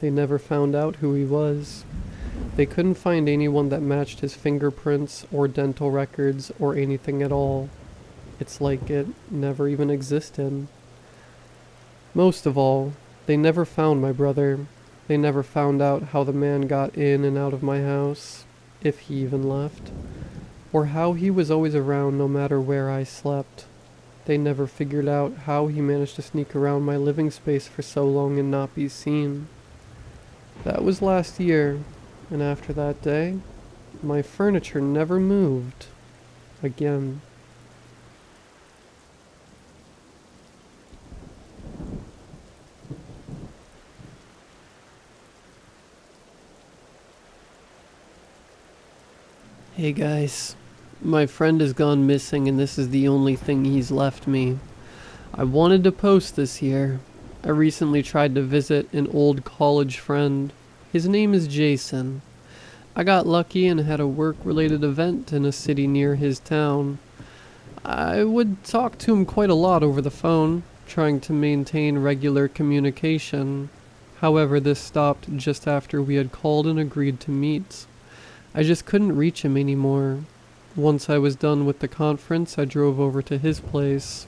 They never found out who he was. They couldn't find anyone that matched his fingerprints or dental records or anything at all. It's like it never even existed. Most of all, they never found my brother. They never found out how the man got in and out of my house, if he even left, or how he was always around no matter where I slept. They never figured out how he managed to sneak around my living space for so long and not be seen. That was last year, and after that day, my furniture never moved again. Hey guys, my friend has gone missing and this is the only thing he's left me. I wanted to post this here. I recently tried to visit an old college friend. His name is Jason. I got lucky and had a work-related event in a city near his town. I would talk to him quite a lot over the phone, trying to maintain regular communication. However, this stopped just after we had called and agreed to meet. I just couldn't reach him anymore. Once I was done with the conference, I drove over to his place.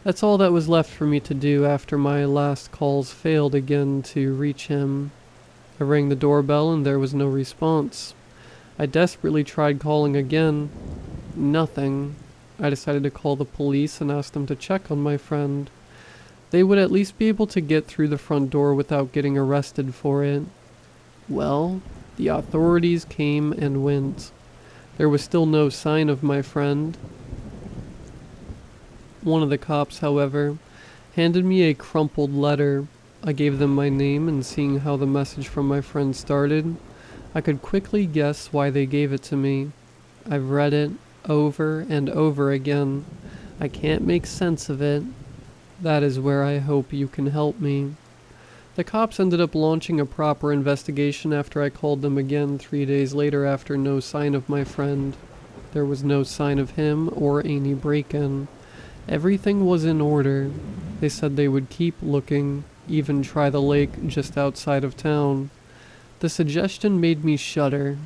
That's all that was left for me to do after my last calls failed again to reach him. I rang the doorbell and there was no response. I desperately tried calling again. Nothing. I decided to call the police and ask them to check on my friend. They would at least be able to get through the front door without getting arrested for it. Well, the authorities came and went. There was still no sign of my friend. One of the cops, however, handed me a crumpled letter. I gave them my name, and seeing how the message from my friend started, I could quickly guess why they gave it to me. I've read it over and over again. I can't make sense of it. That is where I hope you can help me. The cops ended up launching a proper investigation after I called them again 3 days later after no sign of my friend. There was no sign of him or any break-in. Everything was in order. They said they would keep looking, even try the lake just outside of town. The suggestion made me shudder.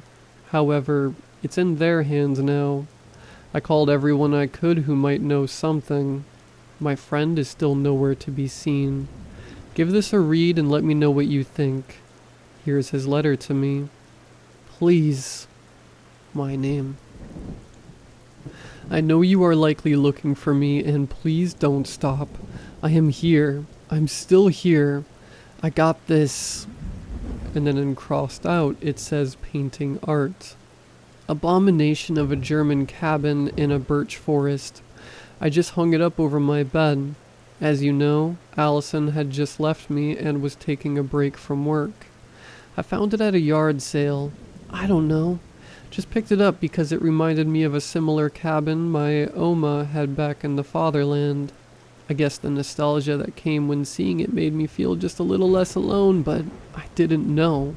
However, it's in their hands now. I called everyone I could who might know something. My friend is still nowhere to be seen. Give this a read and let me know what you think. Here's his letter to me. Please. My name. I know you are likely looking for me, and please don't stop. I am here. I'm still here. I got this. And then in crossed out, it says painting art. Abomination of a German cabin in a birch forest. I just hung it up over my bed. As you know, Allison had just left me and was taking a break from work. I found it at a yard sale. I don't know. Just picked it up because it reminded me of a similar cabin my Oma had back in the fatherland. I guess the nostalgia that came when seeing it made me feel just a little less alone, but I didn't know.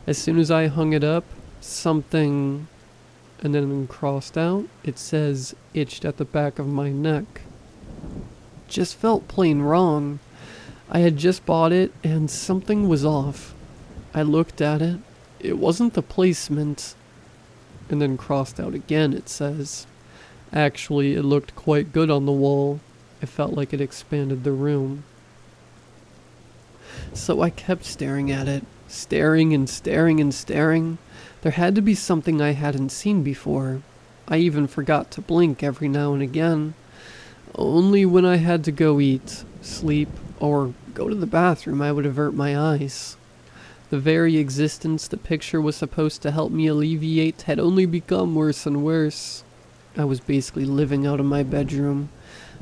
As soon as I hung it up, something, and then crossed out, it says itched at the back of my neck. Just felt plain wrong. I had just bought it and something was off. I looked at it. It wasn't the placement. And then crossed out again, it says. Actually, it looked quite good on the wall. It felt like it expanded the room. So I kept staring at it. Staring and staring and staring. There had to be something I hadn't seen before. I even forgot to blink every now and again. Only when I had to go eat, sleep, or go to the bathroom I would avert my eyes. The very existence the picture was supposed to help me alleviate had only become worse and worse. I was basically living out of my bedroom.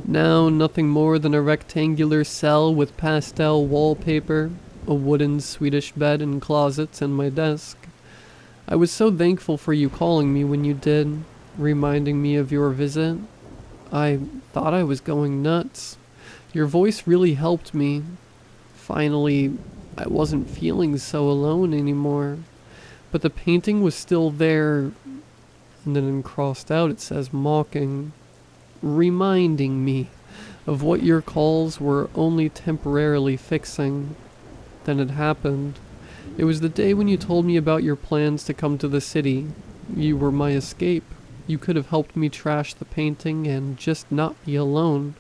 Now nothing more than a rectangular cell with pastel wallpaper, a wooden Swedish bed and closets, and my desk. I was so thankful for you calling me when you did, reminding me of your visit. I thought I was going nuts. Your voice really helped me. Finally, I wasn't feeling so alone anymore. But the painting was still there. And then in crossed out it says mocking. Reminding me of what your calls were only temporarily fixing. Then it happened. It was the day when you told me about your plans to come to the city. You were my escape. You could have helped me trash the painting and just not be alone.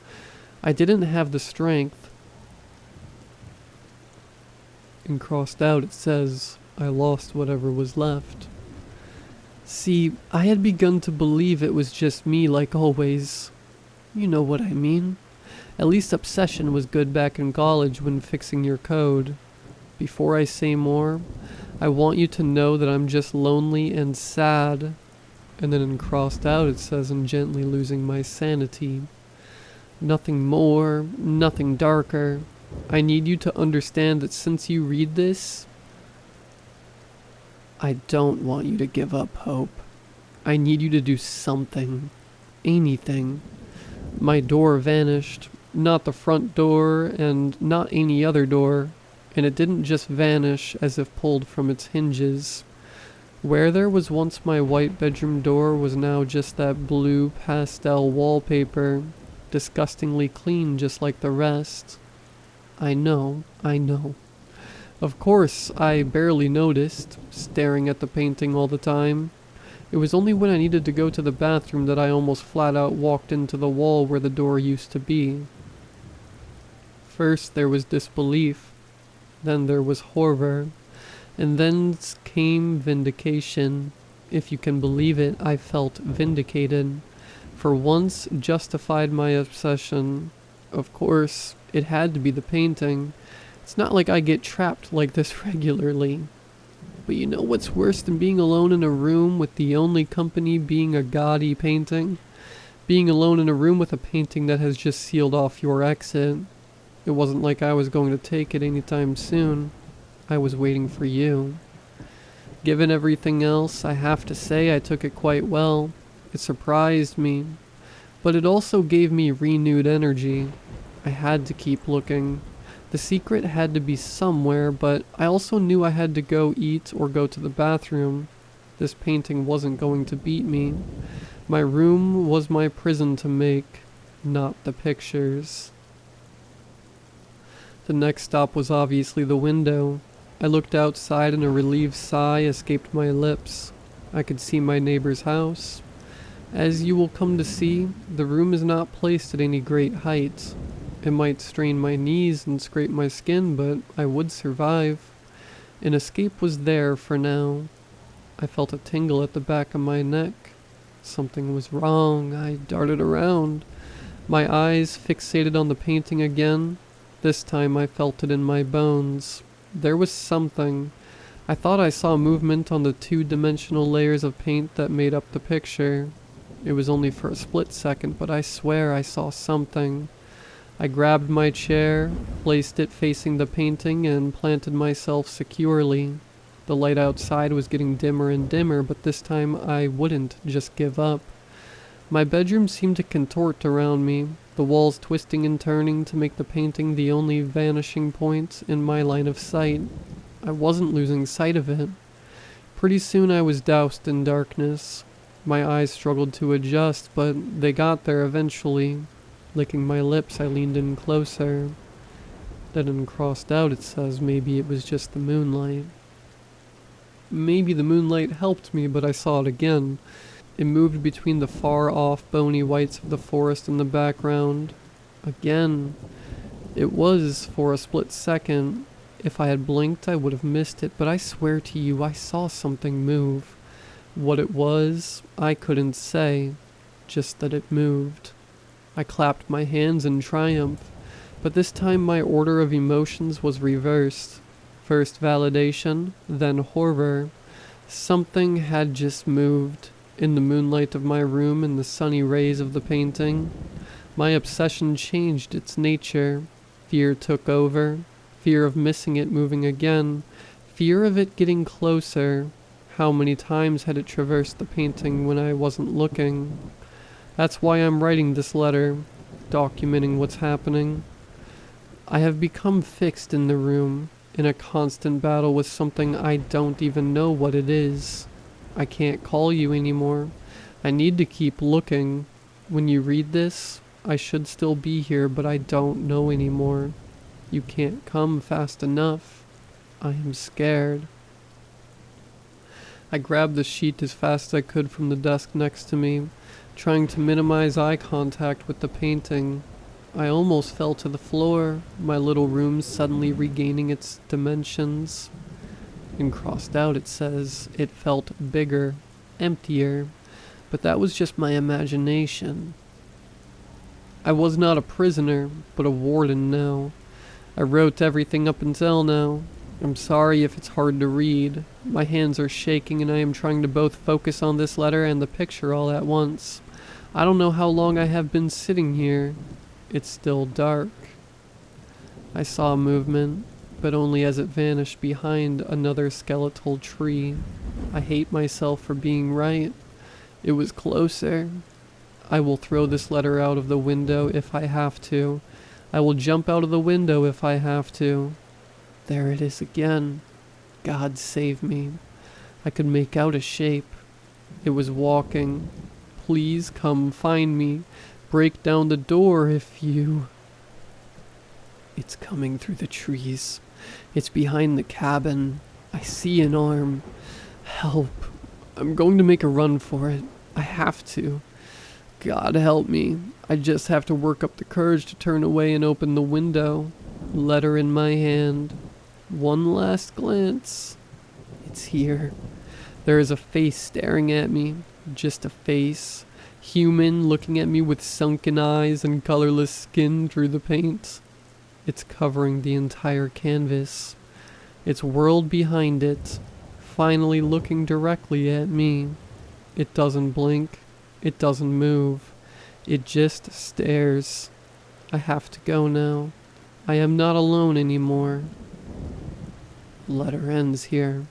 I didn't have the strength. And crossed out it says, I lost whatever was left. See, I had begun to believe it was just me like always. You know what I mean. At least obsession was good back in college when fixing your code. Before I say more, I want you to know that I'm just lonely and sad. And then in crossed out it says I'm gently losing my sanity. Nothing more, nothing darker. I need you to understand that since you read this, I don't want you to give up hope. I need you to do something. Anything. My door vanished. Not the front door and not any other door. And it didn't just vanish as if pulled from its hinges. Where there was once my white bedroom door was now just that blue pastel wallpaper, disgustingly clean just like the rest. I know. Of course, I barely noticed, staring at the painting all the time. It was only when I needed to go to the bathroom that I almost flat out walked into the wall where the door used to be. First there was disbelief, then there was horror. And then came vindication. If you can believe it, I felt vindicated. For once, justified my obsession. Of course, it had to be the painting. It's not like I get trapped like this regularly. But you know what's worse than being alone in a room with the only company being a gaudy painting? Being alone in a room with a painting that has just sealed off your exit. It wasn't like I was going to take it anytime soon. I was waiting for you. Given everything else, I have to say I took it quite well. It surprised me. But it also gave me renewed energy. I had to keep looking. The secret had to be somewhere, but I also knew I had to go eat or go to the bathroom. This painting wasn't going to beat me. My room was my prison to make, not the pictures. The next stop was obviously the window. I looked outside and a relieved sigh escaped my lips. I could see my neighbor's house. As you will come to see, the room is not placed at any great height. It might strain my knees and scrape my skin, but I would survive. An escape was there for now. I felt a tingle at the back of my neck. Something was wrong. I darted around. My eyes fixated on the painting again. This time I felt it in my bones. There was something. I thought I saw movement on the two-dimensional layers of paint that made up the picture. It was only for a split second, but I swear I saw something. I grabbed my chair, placed it facing the painting, and planted myself securely. The light outside was getting dimmer and dimmer, but this time I wouldn't just give up. My bedroom seemed to contort around me, the walls twisting and turning to make the painting the only vanishing point in my line of sight. I wasn't losing sight of it. Pretty soon I was doused in darkness. My eyes struggled to adjust, but they got there eventually. Licking my lips, I leaned in closer. Then crossed out, it says maybe it was just the moonlight. Maybe the moonlight helped me, but I saw it again. It moved between the far-off bony whites of the forest in the background. Again. It was for a split second. If I had blinked, I would have missed it, but I swear to you, I saw something move. What it was, I couldn't say, just that it moved. I clapped my hands in triumph, but this time my order of emotions was reversed. First validation, then horror. Something had just moved. In the moonlight of my room and the sunny rays of the painting, my obsession changed its nature. Fear took over. Fear of missing it moving again. Fear of it getting closer. How many times had it traversed the painting when I wasn't looking? That's why I'm writing this letter, documenting what's happening. I have become fixed in the room, in a constant battle with something I don't even know what it is. I can't call you anymore. I need to keep looking. When you read this, I should still be here, but I don't know anymore. You can't come fast enough. I am scared. I grabbed the sheet as fast as I could from the desk next to me, trying to minimize eye contact with the painting. I almost fell to the floor, my little room suddenly regaining its dimensions. And crossed out it says it felt bigger, emptier, but that was just my imagination. I was not a prisoner, but a warden now. I wrote everything up until now. I'm sorry if it's hard to read. My hands are shaking and I am trying to both focus on this letter and the picture all at once. I don't know how long I have been sitting here. It's still dark. I saw movement, but only as it vanished behind another skeletal tree. I hate myself for being right. It was closer. I will throw this letter out of the window if I have to. I will jump out of the window if I have to. There it is again. God save me. I could make out a shape. It was walking. Please come find me. Break down the door if you... It's coming through the trees. It's behind the cabin. I see an arm. Help. I'm going to make a run for it. I have to. God help me. I just have to work up the courage to turn away and open the window. Letter in my hand. One last glance. It's here. There is a face staring at me. Just a face. Human, looking at me with sunken eyes and colorless skin through the paint. It's covering the entire canvas. Its world behind it. Finally looking directly at me. It doesn't blink. It doesn't move. It just stares. I have to go now. I am not alone anymore. Letter ends here.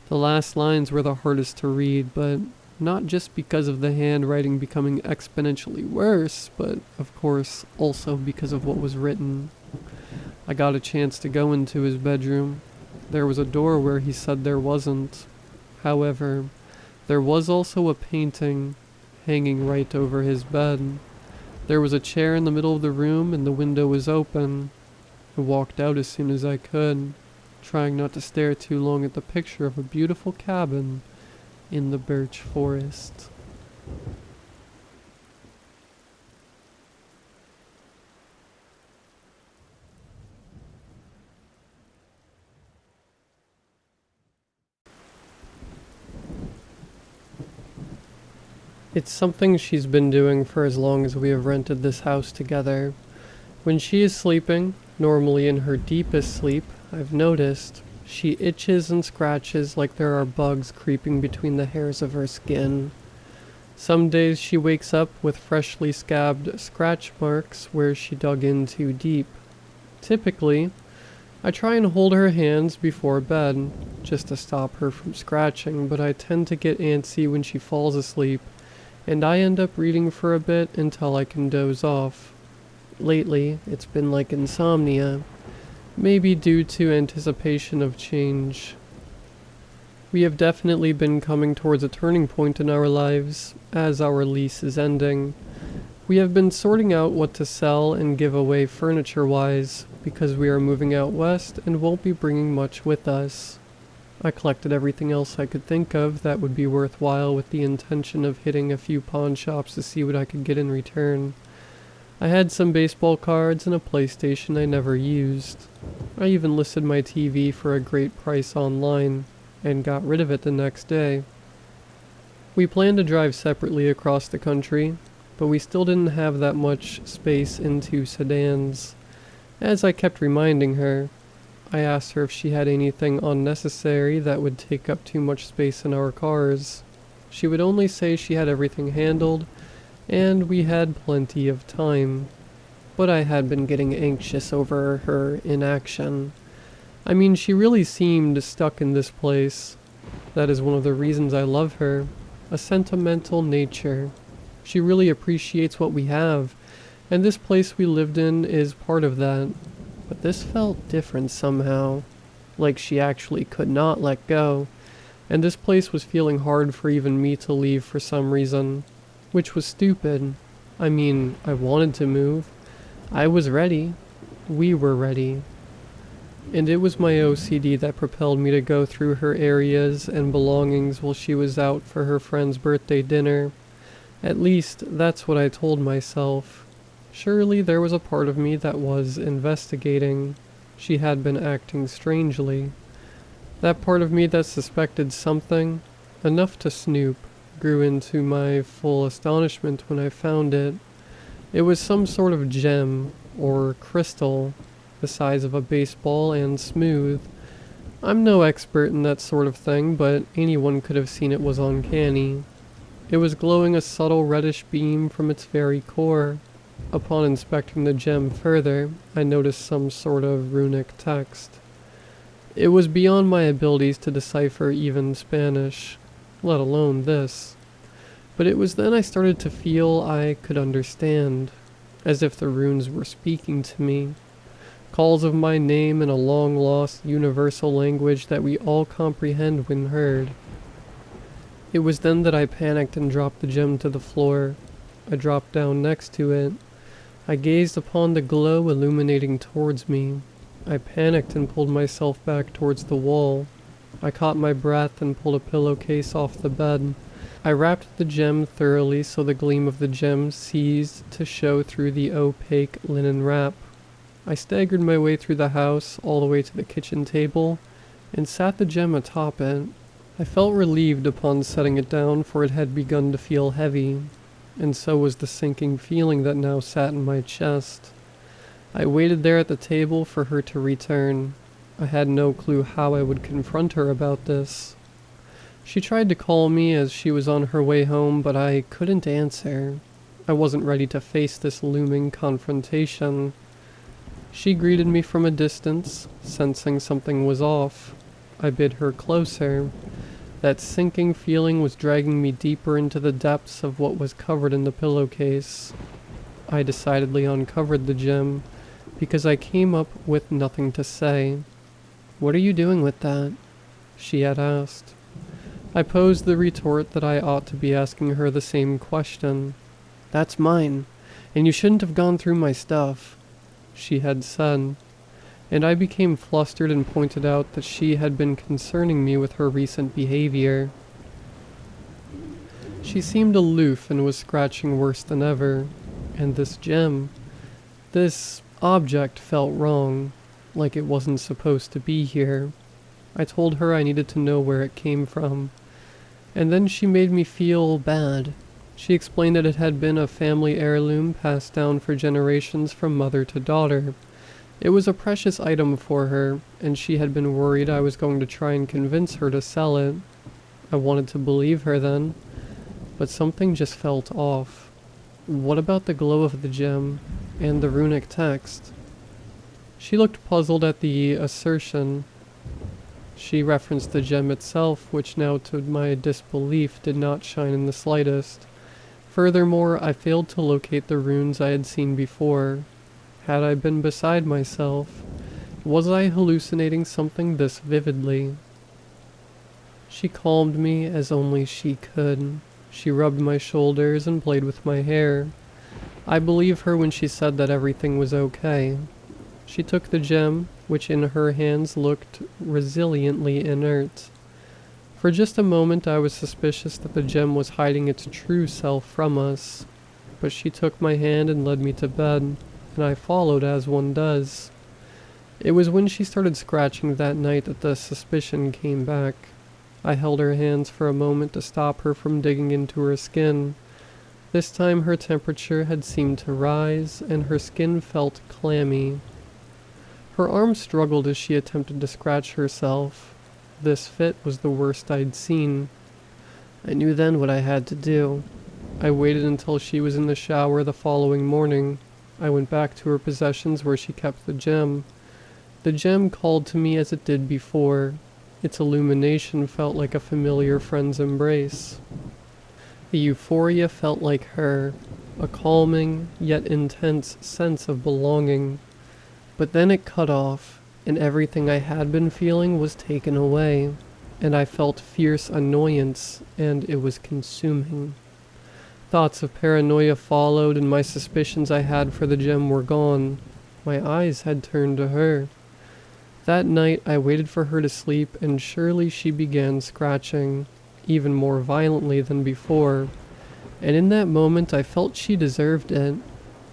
The last lines were the hardest to read, but not just because of the handwriting becoming exponentially worse, but of course also because of what was written. I got a chance to go into his bedroom. There was a door where he said there wasn't. However, there was also a painting hanging right over his bed. There was a chair in the middle of the room and the window was open. I walked out as soon as I could, trying not to stare too long at the picture of a beautiful cabin in the birch forest. It's something she's been doing for as long as we have rented this house together. When she is sleeping, normally in her deepest sleep, I've noticed, she itches and scratches like there are bugs creeping between the hairs of her skin. Some days she wakes up with freshly scabbed scratch marks where she dug in too deep. Typically, I try and hold her hands before bed, just to stop her from scratching, but I tend to get antsy when she falls asleep, and I end up reading for a bit until I can doze off. Lately, it's been like insomnia, maybe due to anticipation of change. We have definitely been coming towards a turning point in our lives, as our lease is ending. We have been sorting out what to sell and give away furniture-wise, because we are moving out west and won't be bringing much with us. I collected everything else I could think of that would be worthwhile with the intention of hitting a few pawn shops to see what I could get in return. I had some baseball cards and a PlayStation I never used. I even listed my TV for a great price online, and got rid of it the next day. We planned to drive separately across the country, but we still didn't have that much space in two sedans. As I kept reminding her, I asked her if she had anything unnecessary that would take up too much space in our cars. She would only say she had everything handled, and we had plenty of time. But I had been getting anxious over her inaction. I mean, she really seemed stuck in this place. That is one of the reasons I love her. A sentimental nature. She really appreciates what we have, and this place we lived in is part of that. But this felt different somehow, like she actually could not let go, and this place was feeling hard for even me to leave for some reason, which was stupid. I mean, I wanted to move. I was ready. We were ready. And it was my OCD that propelled me to go through her areas and belongings while she was out for her friend's birthday dinner. At least, that's what I told myself. Surely there was a part of me that was investigating. She had been acting strangely. That part of me that suspected something, enough to snoop, grew into my full astonishment when I found it. It was some sort of gem, or crystal, the size of a baseball and smooth. I'm no expert in that sort of thing, but anyone could have seen it was uncanny. It was glowing a subtle reddish beam from its very core. Upon inspecting the gem further, I noticed some sort of runic text. It was beyond my abilities to decipher even Spanish, let alone this. But it was then I started to feel I could understand, as if the runes were speaking to me. Calls of my name in a long-lost universal language that we all comprehend when heard. It was then that I panicked and dropped the gem to the floor. I dropped down next to it. I gazed upon the glow illuminating towards me. I panicked and pulled myself back towards the wall. I caught my breath and pulled a pillowcase off the bed. I wrapped the gem thoroughly so the gleam of the gem ceased to show through the opaque linen wrap. I staggered my way through the house all the way to the kitchen table and sat the gem atop it. I felt relieved upon setting it down, for it had begun to feel heavy, and so was the sinking feeling that now sat in my chest. I waited there at the table for her to return. I had no clue how I would confront her about this. She tried to call me as she was on her way home, but I couldn't answer. I wasn't ready to face this looming confrontation. She greeted me from a distance, sensing something was off. I bid her closer. That sinking feeling was dragging me deeper into the depths of what was covered in the pillowcase. I decidedly uncovered the gem, because I came up with nothing to say. "What are you doing with that?" she had asked. I posed the retort that I ought to be asking her the same question. "That's mine, and you shouldn't have gone through my stuff," she had said, and I became flustered and pointed out that she had been concerning me with her recent behavior. She seemed aloof and was scratching worse than ever, and this gem, this object felt wrong, like it wasn't supposed to be here. I told her I needed to know where it came from, and then she made me feel bad. She explained that it had been a family heirloom passed down for generations from mother to daughter. It was a precious item for her, and she had been worried I was going to try and convince her to sell it. I wanted to believe her then, but something just felt off. What about the glow of the gem and the runic text? She looked puzzled at the assertion. She referenced the gem itself, which now to my disbelief did not shine in the slightest. Furthermore, I failed to locate the runes I had seen before. Had I been beside myself? Was I hallucinating something this vividly? She calmed me as only she could. She rubbed my shoulders and played with my hair. I believe her when she said that everything was okay. She took the gem, which in her hands looked resiliently inert. For just a moment I was suspicious that the gem was hiding its true self from us, but she took my hand and led me to bed, and I followed as one does. It was when she started scratching that night that the suspicion came back. I held her hands for a moment to stop her from digging into her skin. This time her temperature had seemed to rise, and her skin felt clammy. Her arm struggled as she attempted to scratch herself. This fit was the worst I'd seen. I knew then what I had to do. I waited until she was in the shower the following morning. I went back to her possessions where she kept the gem. The gem called to me as it did before. Its illumination felt like a familiar friend's embrace. The euphoria felt like her, a calming yet intense sense of belonging. But then it cut off, and everything I had been feeling was taken away, and I felt fierce annoyance, and it was consuming. Thoughts of paranoia followed, and my suspicions I had for the gem were gone. My eyes had turned to her. That night I waited for her to sleep, and surely she began scratching, even more violently than before, and in that moment I felt she deserved it.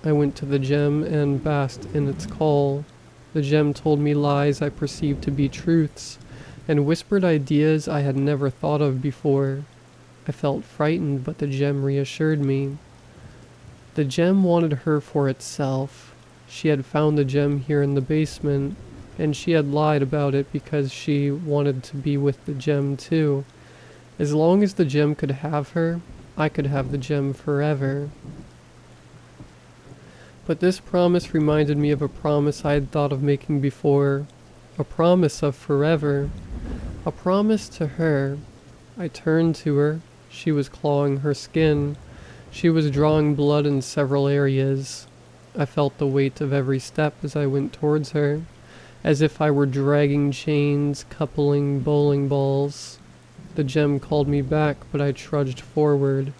I went to the gem and basked in its call. The gem told me lies I perceived to be truths, and whispered ideas I had never thought of before. I felt frightened, but the gem reassured me. The gem wanted her for itself. She had found the gem here in the basement, and she had lied about it because she wanted to be with the gem too. As long as the gem could have her, I could have the gem forever. But this promise reminded me of a promise I had thought of making before. A promise of forever. A promise to her. I turned to her. She was clawing her skin. She was drawing blood in several areas. I felt the weight of every step as I went towards her, as if I were dragging chains, coupling bowling balls. The gem called me back, but I trudged forward.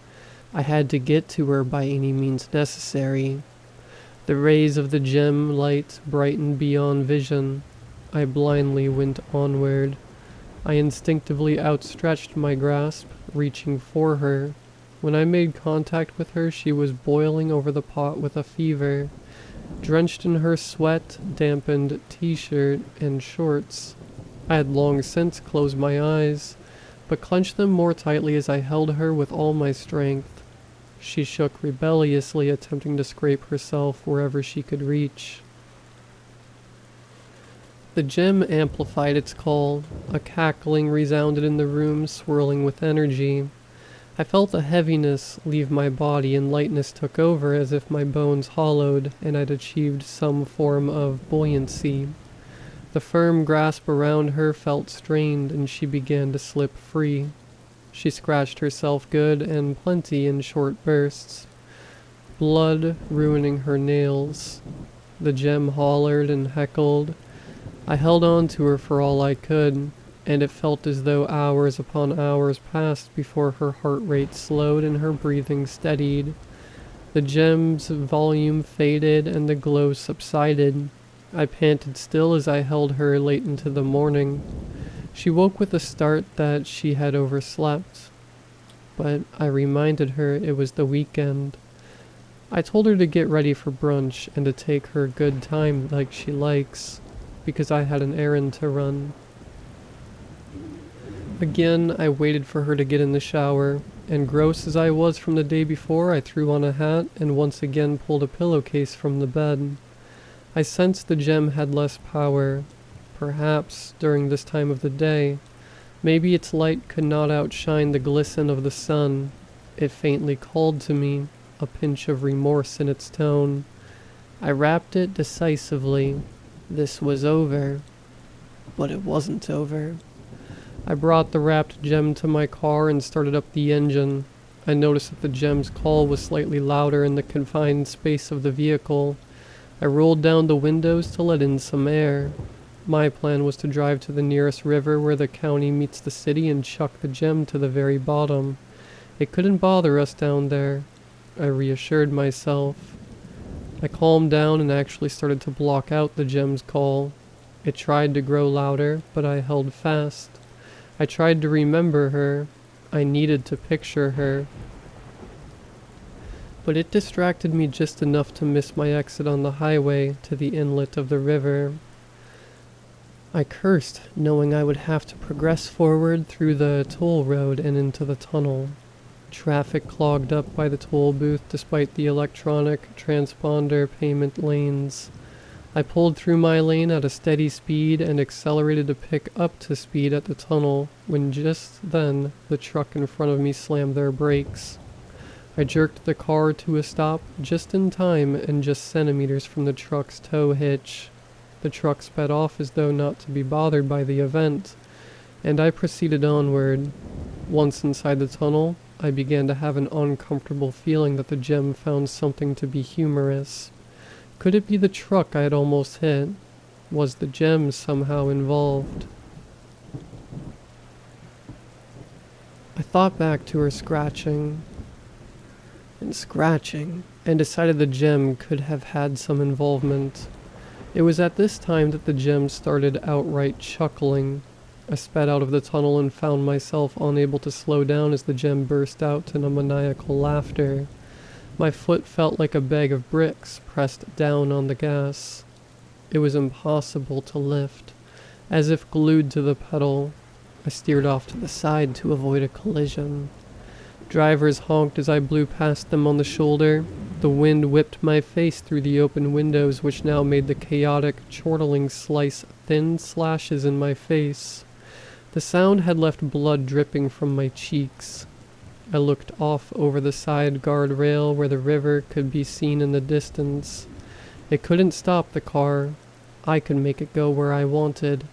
I had to get to her by any means necessary. The rays of the gem light brightened beyond vision. I blindly went onward. I instinctively outstretched my grasp, reaching for her. When I made contact with her, she was boiling over the pot with a fever, drenched in her sweat, dampened t-shirt and shorts. I had long since closed my eyes, but clenched them more tightly as I held her with all my strength. She shook rebelliously, attempting to scrape herself wherever she could reach. The gem amplified its call. A cackling resounded in the room, swirling with energy. I felt a heaviness leave my body, and lightness took over, as if my bones hollowed, and I'd achieved some form of buoyancy. The firm grasp around her felt strained, and she began to slip free. She scratched herself good and plenty in short bursts, blood ruining her nails. The gem hollered and heckled. I held on to her for all I could, and it felt as though hours upon hours passed before her heart rate slowed and her breathing steadied. The gem's volume faded and the glow subsided. I panted still as I held her late into the morning. She woke with a start that she had overslept, but I reminded her it was the weekend. I told her to get ready for brunch and to take her good time like she likes, because I had an errand to run. Again, I waited for her to get in the shower, and gross as I was from the day before, I threw on a hat and once again pulled a pillowcase from the bed. I sensed the gem had less power. Perhaps, during this time of the day, maybe its light could not outshine the glisten of the sun. It faintly called to me, a pinch of remorse in its tone. I rapped it decisively. This was over. But it wasn't over. I brought the wrapped gem to my car and started up the engine. I noticed that the gem's call was slightly louder in the confined space of the vehicle. I rolled down the windows to let in some air. My plan was to drive to the nearest river where the county meets the city and chuck the gem to the very bottom. It couldn't bother us down there, I reassured myself. I calmed down and actually started to block out the gem's call. It tried to grow louder, but I held fast. I tried to remember her. I needed to picture her. But it distracted me just enough to miss my exit on the highway to the inlet of the river. I cursed, knowing I would have to progress forward through the toll road and into the tunnel. Traffic clogged up by the toll booth despite the electronic transponder payment lanes. I pulled through my lane at a steady speed and accelerated to pick up to speed at the tunnel when just then the truck in front of me slammed their brakes. I jerked the car to a stop just in time and just centimeters from the truck's tow hitch. The truck sped off as though not to be bothered by the event, and I proceeded onward. Once inside the tunnel, I began to have an uncomfortable feeling that the gem found something to be humorous. Could it be the truck I had almost hit? Was the gem somehow involved? I thought back to her scratching and scratching, and decided the gem could have had some involvement. It was at this time that the gem started outright chuckling. I sped out of the tunnel and found myself unable to slow down as the gem burst out in a maniacal laughter. My foot felt like a bag of bricks pressed down on the gas. It was impossible to lift. As if glued to the pedal, I steered off to the side to avoid a collision. Drivers honked as I blew past them on the shoulder. The wind whipped my face through the open windows, which now made the chaotic, chortling slice thin slashes in my face. The sound had left blood dripping from my cheeks. I looked off over the side guardrail where the river could be seen in the distance. It couldn't stop the car. I could make it go where I wanted.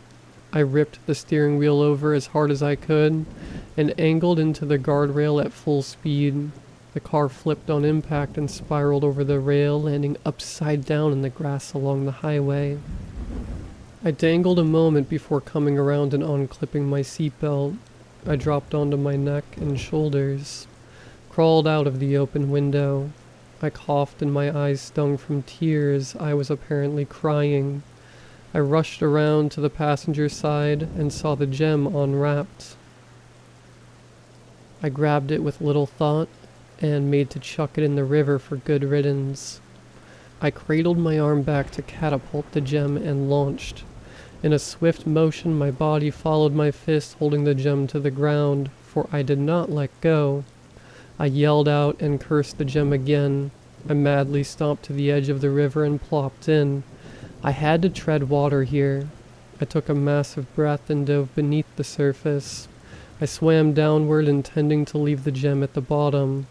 I ripped the steering wheel over as hard as I could and angled into the guardrail at full speed. The car flipped on impact and spiraled over the rail, landing upside down in the grass along the highway. I dangled a moment before coming around and unclipping my seatbelt. I dropped onto my neck and shoulders, crawled out of the open window. I coughed and my eyes stung from tears. I was apparently crying. I rushed around to the passenger side and saw the gem unwrapped. I grabbed it with little thought and made to chuck it in the river for good riddance. I cradled my arm back to catapult the gem and launched. In a swift motion, my body followed my fist, holding the gem to the ground, for I did not let go. I yelled out and cursed the gem again. I madly stomped to the edge of the river and plopped in. I had to tread water here. I took a massive breath and dove beneath the surface. I swam downward, intending to leave the gem at the bottom.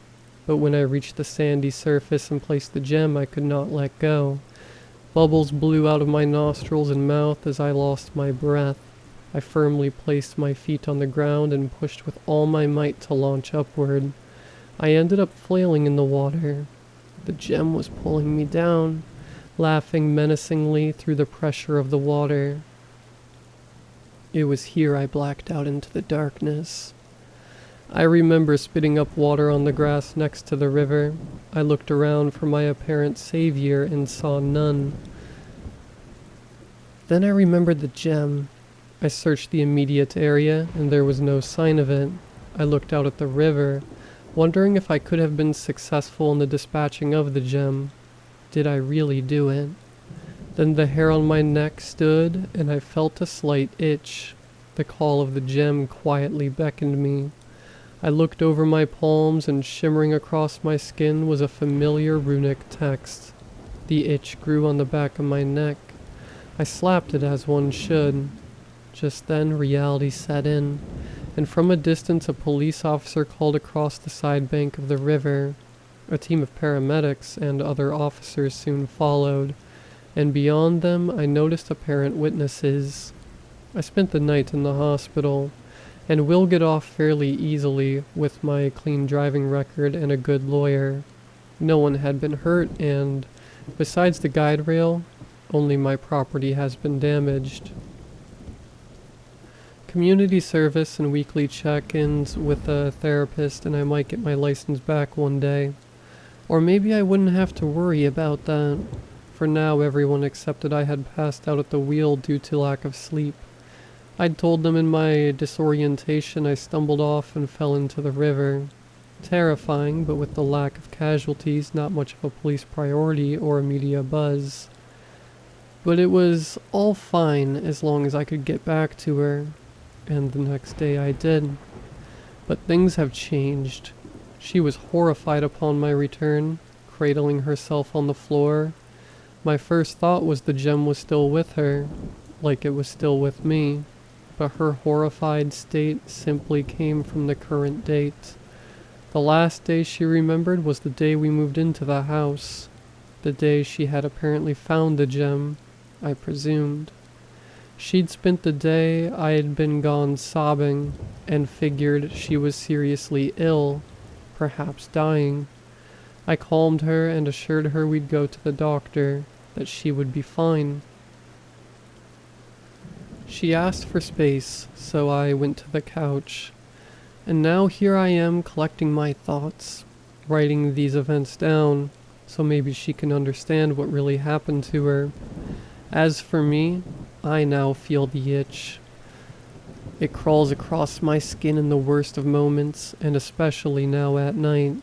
But when I reached the sandy surface and placed the gem, I could not let go. Bubbles blew out of my nostrils and mouth as I lost my breath. I firmly placed my feet on the ground and pushed with all my might to launch upward. I ended up flailing in the water. The gem was pulling me down. laughing menacingly through the pressure of the water. It was here I blacked out into the darkness. I remember spitting up water on the grass next to the river. I looked around for my apparent savior and saw none. Then I remembered the gem. I searched the immediate area, and there was no sign of it. I looked out at the river, wondering if I could have been successful in the dispatching of the gem. Did I really do it? Then the hair on my neck stood, and I felt a slight itch. The call of the gem quietly beckoned me. I looked over my palms, and shimmering across my skin was a familiar runic text. The itch grew on the back of my neck. I slapped it as one should. Just then reality set in, and from a distance a police officer called across the side bank of the river. A team of paramedics and other officers soon followed, and beyond them I noticed apparent witnesses. I spent the night in the hospital, and will get off fairly easily with my clean driving record and a good lawyer. No one had been hurt, and besides the guide rail, only my property has been damaged. Community service and weekly check-ins with a therapist, and I might get my license back one day. Or maybe I wouldn't have to worry about that. For now, everyone accepted I had passed out at the wheel due to lack of sleep. I'd told them in my disorientation I stumbled off and fell into the river. Terrifying, but with the lack of casualties, not much of a police priority or a media buzz. But it was all fine as long as I could get back to her. And the next day I did. But things have changed. She was horrified upon my return, cradling herself on the floor. My first thought was the gem was still with her, like it was still with me. But her horrified state simply came from the current date. The last day she remembered was the day we moved into the house. The day she had apparently found the gem, I presumed. She'd spent the day I had been gone sobbing, and figured she was seriously ill, perhaps dying. I calmed her and assured her we'd go to the doctor, that she would be fine. She asked for space, so I went to the couch. And now here I am collecting my thoughts, writing these events down, so maybe she can understand what really happened to her. As for me, I now feel the itch. It crawls across my skin in the worst of moments, and especially now at night.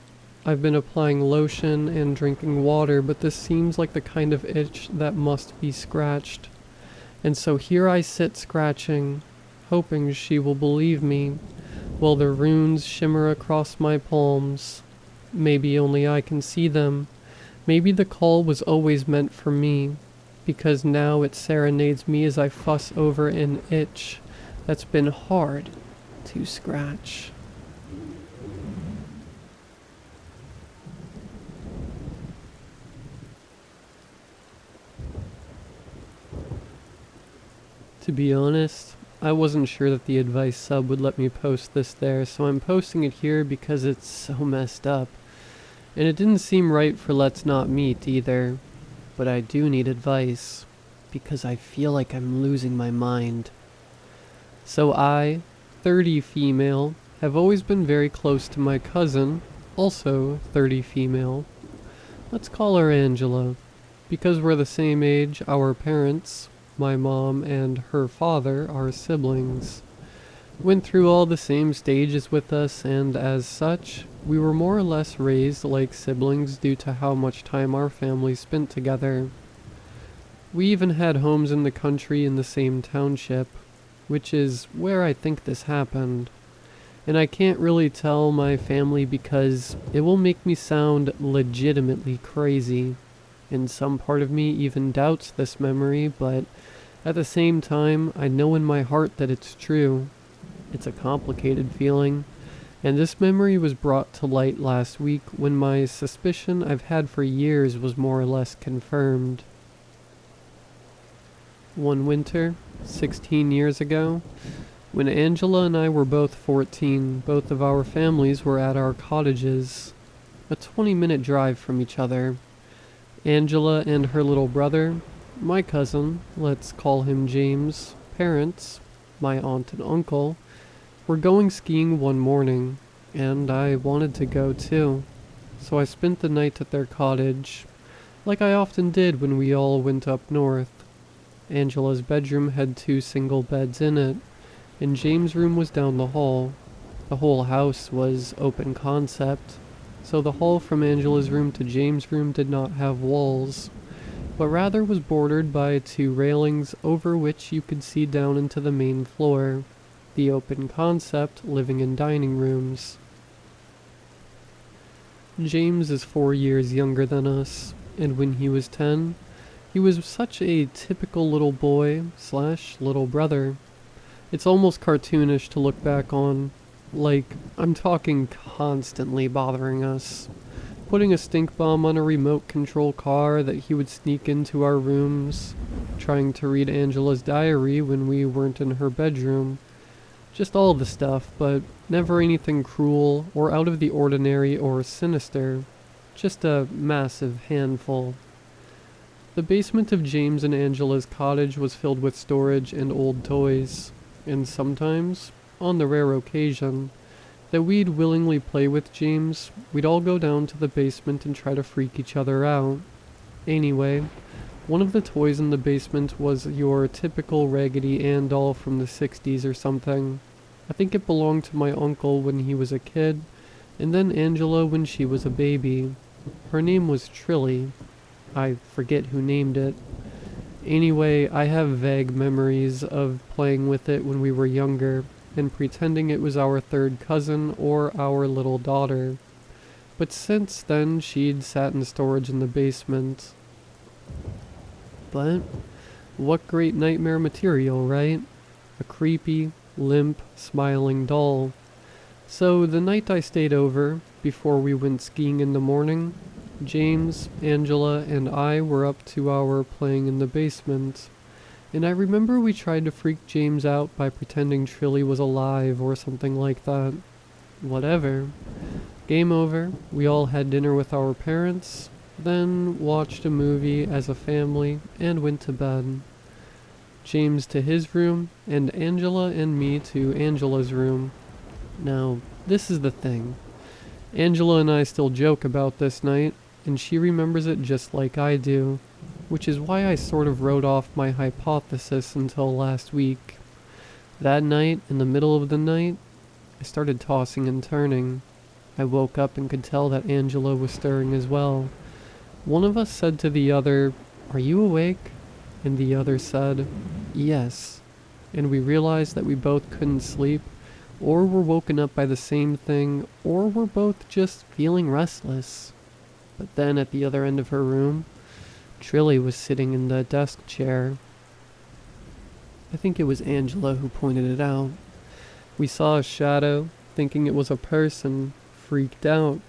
I've been applying lotion and drinking water, but this seems like the kind of itch that must be scratched. And so here I sit scratching, hoping she will believe me, while the runes shimmer across my palms. Maybe only I can see them. Maybe the call was always meant for me, because now it serenades me as I fuss over an itch that's been hard to scratch. To be honest, I wasn't sure that the advice sub would let me post this there, so I'm posting it here because it's so messed up. And it didn't seem right for Let's Not Meet either. But I do need advice, because I feel like I'm losing my mind. So I, 30 female, have always been very close to my cousin, also 30 female. Let's call her Angela. Because we're the same age, our parents, my mom and her father, are siblings. Went through all the same stages with us, and as such, we were more or less raised like siblings due to how much time our families spent together. We even had homes in the country in the same township, which is where I think this happened. And I can't really tell my family because it will make me sound legitimately crazy. And some part of me even doubts this memory, but at the same time, I know in my heart that it's true. It's a complicated feeling, and this memory was brought to light last week when my suspicion I've had for years was more or less confirmed. One winter, 16 years ago, when Angela and I were both 14, both of our families were at our cottages, a 20-minute drive from each other. Angela and her little brother, my cousin, let's call him James, parents, my aunt and uncle, were going skiing one morning, and I wanted to go too. So I spent the night at their cottage, like I often did when we all went up north. Angela's bedroom had 2 single beds in it, and James' room was down the hall. The whole house was open concept, so the hall from Angela's room to James' room did not have walls, but rather was bordered by 2 railings over which you could see down into the main floor, the open concept living and dining rooms. James is 4 years younger than us, and when he was 10, he was such a typical little boy / little brother. It's almost cartoonish to look back on. Like, I'm talking constantly bothering us. Putting a stink bomb on a remote control car that he would sneak into our rooms. Trying to read Angela's diary when we weren't in her bedroom. Just all the stuff, but never anything cruel or out of the ordinary or sinister. Just a massive handful. The basement of James and Angela's cottage was filled with storage and old toys, and sometimes, on the rare occasion, that we'd willingly play with James, we'd all go down to the basement and try to freak each other out. Anyway, one of the toys in the basement was your typical Raggedy Ann doll from the 60s or something. I think it belonged to my uncle when he was a kid, and then Angela when she was a baby. Her name was Trilly. I forget who named it. Anyway, I have vague memories of playing with it when we were younger, and pretending it was our 3rd cousin or our little daughter. But since then, she'd sat in storage in the basement. But what great nightmare material, right? A creepy, limp, smiling doll. So the night I stayed over, before we went skiing in the morning, James, Angela, and I were up to our playing in the basement. And I remember we tried to freak James out by pretending Trilly was alive or something like that. Whatever. Game over. We all had dinner with our parents, then watched a movie as a family and went to bed. James to his room, and Angela and me to Angela's room. Now, this is the thing. Angela and I still joke about this night, and she remembers it just like I do, which is why I sort of wrote off my hypothesis until last week. That night, in the middle of the night, I started tossing and turning. I woke up and could tell that Angela was stirring as well. One of us said to the other, "Are you awake?" And the other said, "Yes." And we realized that we both couldn't sleep, or were woken up by the same thing, or were both just feeling restless. But then at the other end of her room, Trilly was sitting in the desk chair. I think it was Angela who pointed it out. We saw a shadow, thinking it was a person, freaked out,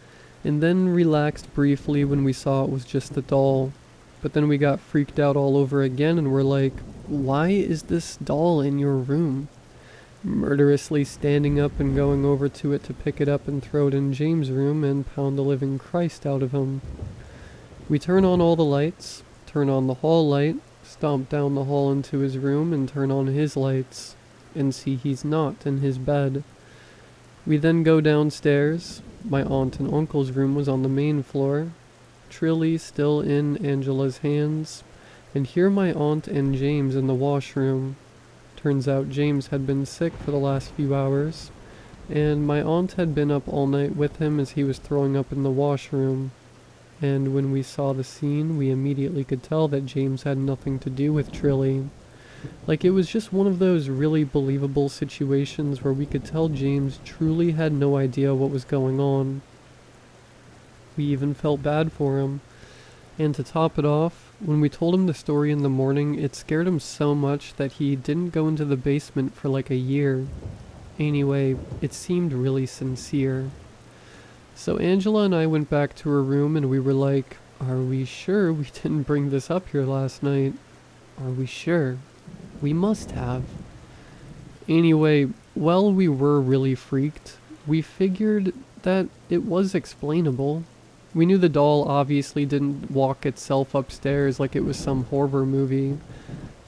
and then relaxed briefly when we saw it was just a doll. But then we got freaked out all over again and were like, "Why is this doll in your room?" Murderously standing up and going over to it to pick it up and throw it in James' room and pound the living Christ out of him. We turn on all the lights, turn on the hall light, stomp down the hall into his room and turn on his lights, and see he's not in his bed. We then go downstairs. My aunt and uncle's room was on the main floor, Trilly still in Angela's hands, and here my aunt and James in the washroom. Turns out James had been sick for the last few hours, and my aunt had been up all night with him as he was throwing up in the washroom. And when we saw the scene, we immediately could tell that James had nothing to do with Trilly. Like, it was just one of those really believable situations where we could tell James truly had no idea what was going on. We even felt bad for him. And to top it off, when we told him the story in the morning, it scared him so much that he didn't go into the basement for like a year. Anyway, it seemed really sincere. So Angela and I went back to her room and we were like, "Are we sure we didn't bring this up here last night? Are we sure? We must have." Anyway, while we were really freaked, we figured that it was explainable. We knew the doll obviously didn't walk itself upstairs like it was some horror movie,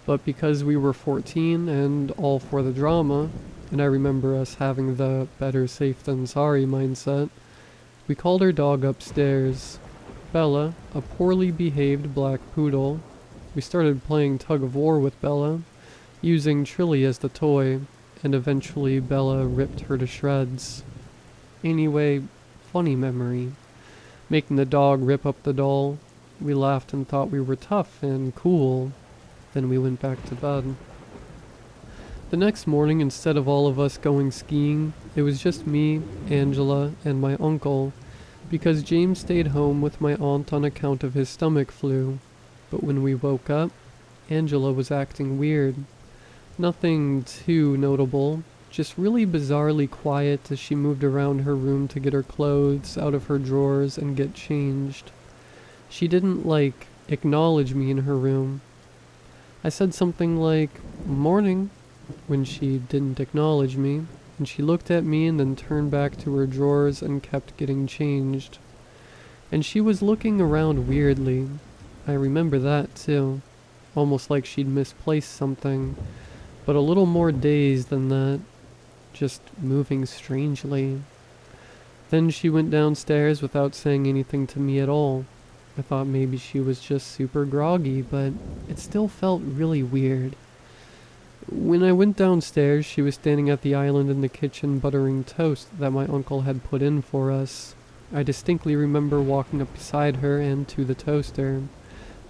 but because we were 14 and all for the drama, and I remember us having the better safe than sorry mindset, we called our dog upstairs. Bella, a poorly behaved black poodle. We started playing tug of war with Bella, using Trilly as the toy, and eventually Bella ripped her to shreds. Anyway, funny memory. Making the dog rip up the doll, we laughed and thought we were tough and cool. Then we went back to bed. The next morning, instead of all of us going skiing, it was just me, Angela, and my uncle, because James stayed home with my aunt on account of his stomach flu. But when we woke up, Angela was acting weird. Nothing too notable, just really bizarrely quiet as she moved around her room to get her clothes out of her drawers and get changed. She didn't, acknowledge me in her room. I said something like, "Morning," when she didn't acknowledge me, and she looked at me and then turned back to her drawers and kept getting changed. And she was looking around weirdly. I remember that too. Almost like she'd misplaced something, but a little more dazed than that, just moving strangely. Then she went downstairs without saying anything to me at all. I thought maybe she was just super groggy, but it still felt really weird. When I went downstairs, she was standing at the island in the kitchen buttering toast that my uncle had put in for us. I distinctly remember walking up beside her and to the toaster,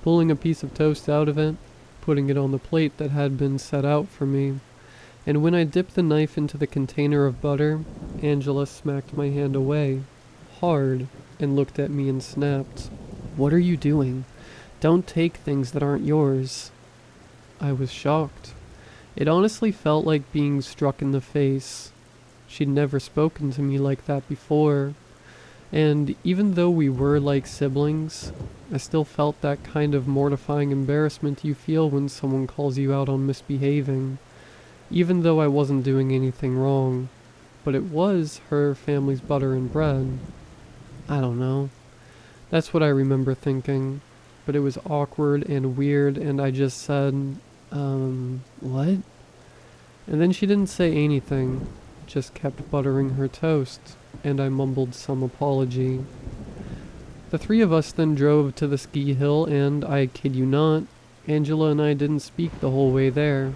pulling a piece of toast out of it, putting it on the plate that had been set out for me, and when I dipped the knife into the container of butter, Angela smacked my hand away, hard, and looked at me and snapped, "What are you doing? Don't take things that aren't yours." I was shocked. It honestly felt like being struck in the face. She'd never spoken to me like that before, and even though we were like siblings, I still felt that kind of mortifying embarrassment you feel when someone calls you out on misbehaving, even though I wasn't doing anything wrong. But it was her family's butter and bread. I don't know. That's what I remember thinking, but it was awkward and weird, and I just said, what? And then she didn't say anything, just kept buttering her toast, and I mumbled some apology. The three of us then drove to the ski hill, and I kid you not, Angela and I didn't speak the whole way there.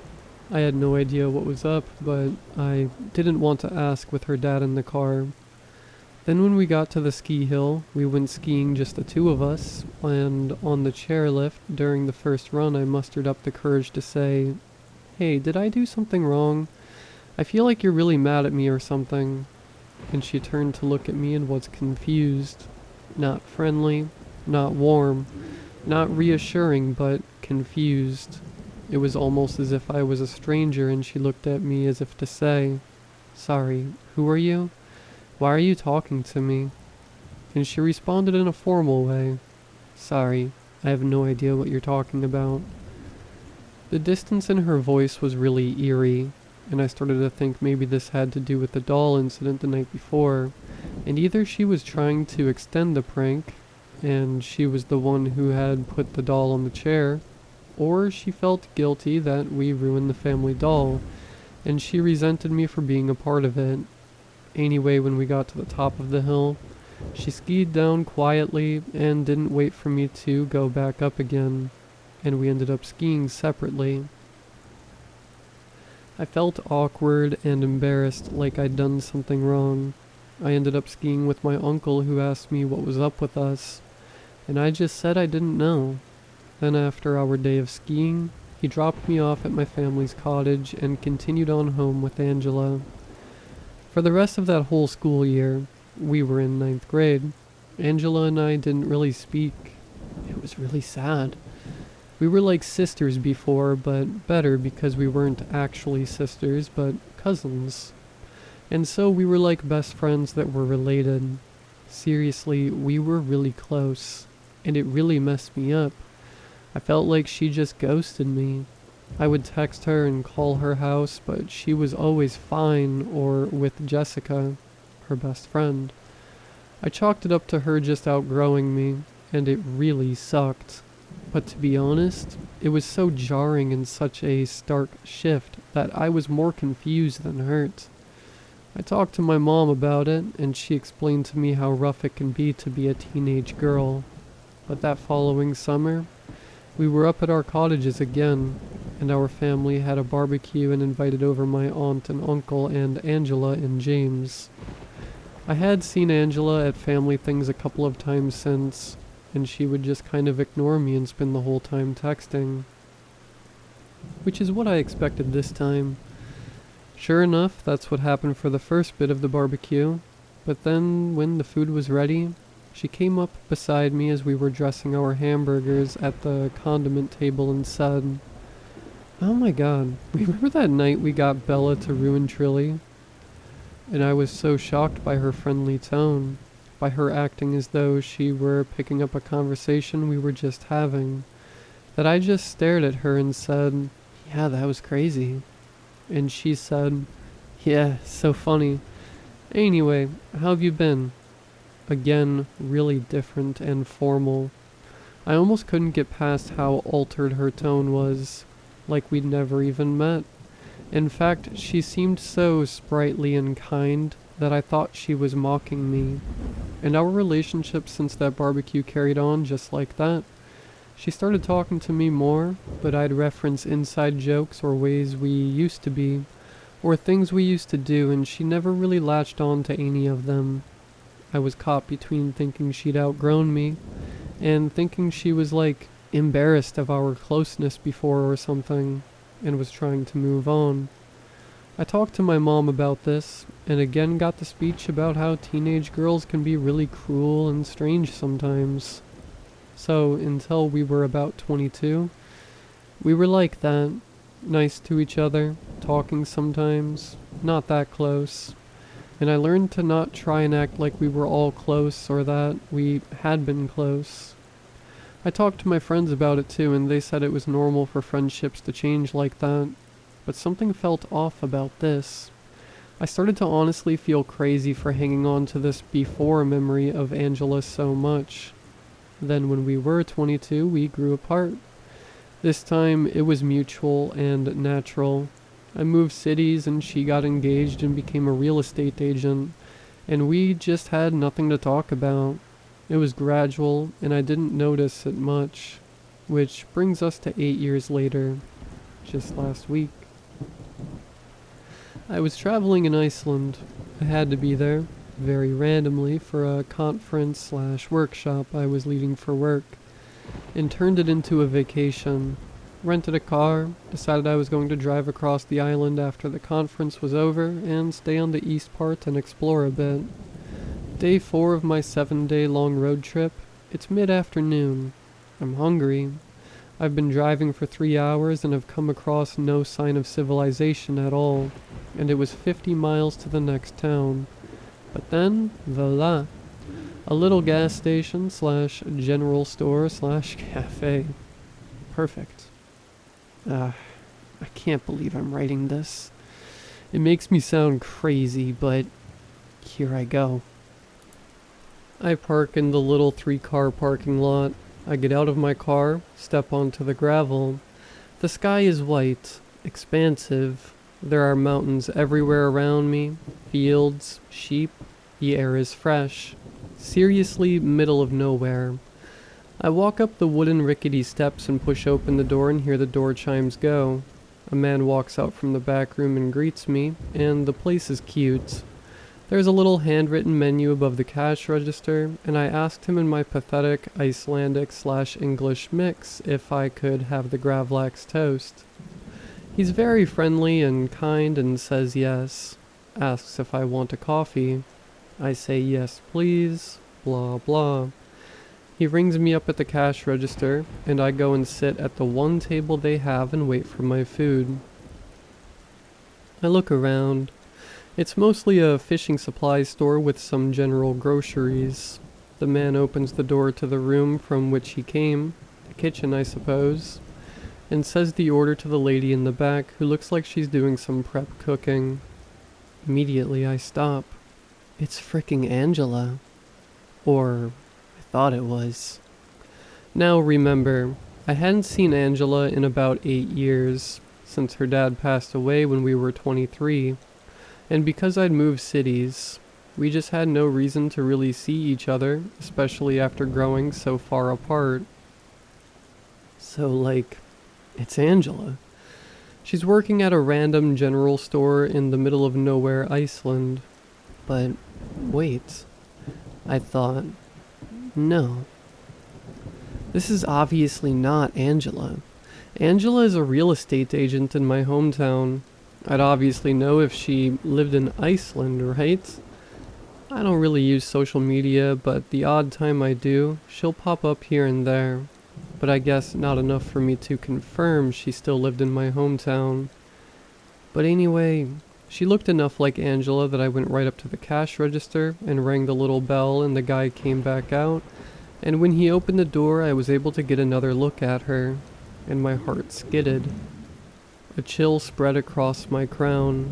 I had no idea what was up, but I didn't want to ask with her dad in the car. Then when we got to the ski hill, we went skiing just the two of us, and on the chairlift during the first run I mustered up the courage to say, "Hey, did I do something wrong? I feel like you're really mad at me or something." And she turned to look at me and was confused. Not friendly, not warm, not reassuring, but confused. It was almost as if I was a stranger, and she looked at me as if to say, "Sorry, who are you? Why are you talking to me?" And she responded in a formal way, "Sorry, I have no idea what you're talking about." The distance in her voice was really eerie, and I started to think maybe this had to do with the doll incident the night before, and either she was trying to extend the prank, and she was the one who had put the doll on the chair, or she felt guilty that we ruined the family doll, and she resented me for being a part of it. Anyway, when we got to the top of the hill, she skied down quietly and didn't wait for me to go back up again, and we ended up skiing separately. I felt awkward and embarrassed, like I'd done something wrong. I ended up skiing with my uncle, who asked me what was up with us, and I just said I didn't know. Then after our day of skiing, he dropped me off at my family's cottage and continued on home with Angela. For the rest of that whole school year, we were in 9th grade, Angela and I didn't really speak. It was really sad. We were like sisters before, but better because we weren't actually sisters, but cousins. And so we were like best friends that were related. Seriously, we were really close, and it really messed me up. I felt like she just ghosted me. I would text her and call her house, but she was always fine or with Jessica, her best friend. I chalked it up to her just outgrowing me, and it really sucked. But to be honest, it was so jarring and such a stark shift that I was more confused than hurt. I talked to my mom about it, and she explained to me how rough it can be to be a teenage girl. But that following summer, we were up at our cottages again, and our family had a barbecue and invited over my aunt and uncle and Angela and James. I had seen Angela at family things a couple of times since, and she would just kind of ignore me and spend the whole time texting. Which is what I expected this time. Sure enough, that's what happened for the first bit of the barbecue, but then when the food was ready, she came up beside me as we were dressing our hamburgers at the condiment table and said, "Oh my god, remember that night we got Bella to ruin Trilly?" And I was so shocked by her friendly tone, by her acting as though she were picking up a conversation we were just having, that I just stared at her and said, "Yeah, that was crazy." And she said, "Yeah, so funny. Anyway, how have you been?" Again, really different and formal. I almost couldn't get past how altered her tone was, like we'd never even met. In fact, she seemed so sprightly and kind that I thought she was mocking me. And our relationship since that barbecue carried on just like that. She started talking to me more, but I'd reference inside jokes or ways we used to be, or things we used to do, and she never really latched on to any of them. I was caught between thinking she'd outgrown me, and thinking she was like embarrassed of our closeness before or something, and was trying to move on. I talked to my mom about this, and again got the speech about how teenage girls can be really cruel and strange sometimes. So, until we were about 22, we were like that, nice to each other, talking sometimes, not that close. And I learned to not try and act like we were all close or that we had been close. I talked to my friends about it too, and they said it was normal for friendships to change like that. But something felt off about this. I started to honestly feel crazy for hanging on to this before memory of Angela so much. Then when we were 22, we grew apart. This time it was mutual and natural. I moved cities and she got engaged and became a real estate agent, and we just had nothing to talk about. It was gradual and I didn't notice it much, which brings us to 8 years later, just last week. I was traveling in Iceland. I had to be there, very randomly, for a conference/workshop I was leading for work, and turned it into a vacation. Rented a car, decided I was going to drive across the island after the conference was over, and stay on the east part and explore a bit. Day 4 of my 7-day-long road trip. It's mid-afternoon. I'm hungry. I've been driving for 3 hours and have come across no sign of civilization at all, and it was 50 miles to the next town. But then, voila, a little gas station/general store/cafe. Perfect. I can't believe I'm writing this. It makes me sound crazy, but here I go. I park in the little 3-car parking lot. I get out of my car, step onto the gravel. The sky is white, expansive. There are mountains everywhere around me, fields, sheep. The air is fresh. Seriously, middle of nowhere. I walk up the wooden rickety steps and push open the door and hear the door chimes go. A man walks out from the back room and greets me, and the place is cute. There's a little handwritten menu above the cash register, and I asked him in my pathetic Icelandic/English mix if I could have the gravlax toast. He's very friendly and kind and says yes. Asks if I want a coffee. I say yes please, blah blah. He rings me up at the cash register, and I go and sit at the one table they have and wait for my food. I look around. It's mostly a fishing supplies store with some general groceries. The man opens the door to the room from which he came, the kitchen I suppose, and says the order to the lady in the back who looks like she's doing some prep cooking. Immediately I stop. It's fricking Angela. Or I thought it was. Now remember, I hadn't seen Angela in about 8 years, since her dad passed away when we were 23, and because I'd moved cities, we just had no reason to really see each other, especially after growing so far apart. So, like, it's Angela. She's working at a random general store in the middle of nowhere, Iceland. But, wait, I thought, no. This is obviously not Angela. Angela is a real estate agent in my hometown. I'd obviously know if she lived in Iceland, right? I don't really use social media, but the odd time I do, she'll pop up here and there. But I guess not enough for me to confirm she still lived in my hometown. But anyway, she looked enough like Angela that I went right up to the cash register and rang the little bell, and the guy came back out. And when he opened the door, I was able to get another look at her, and my heart skidded. A chill spread across my crown.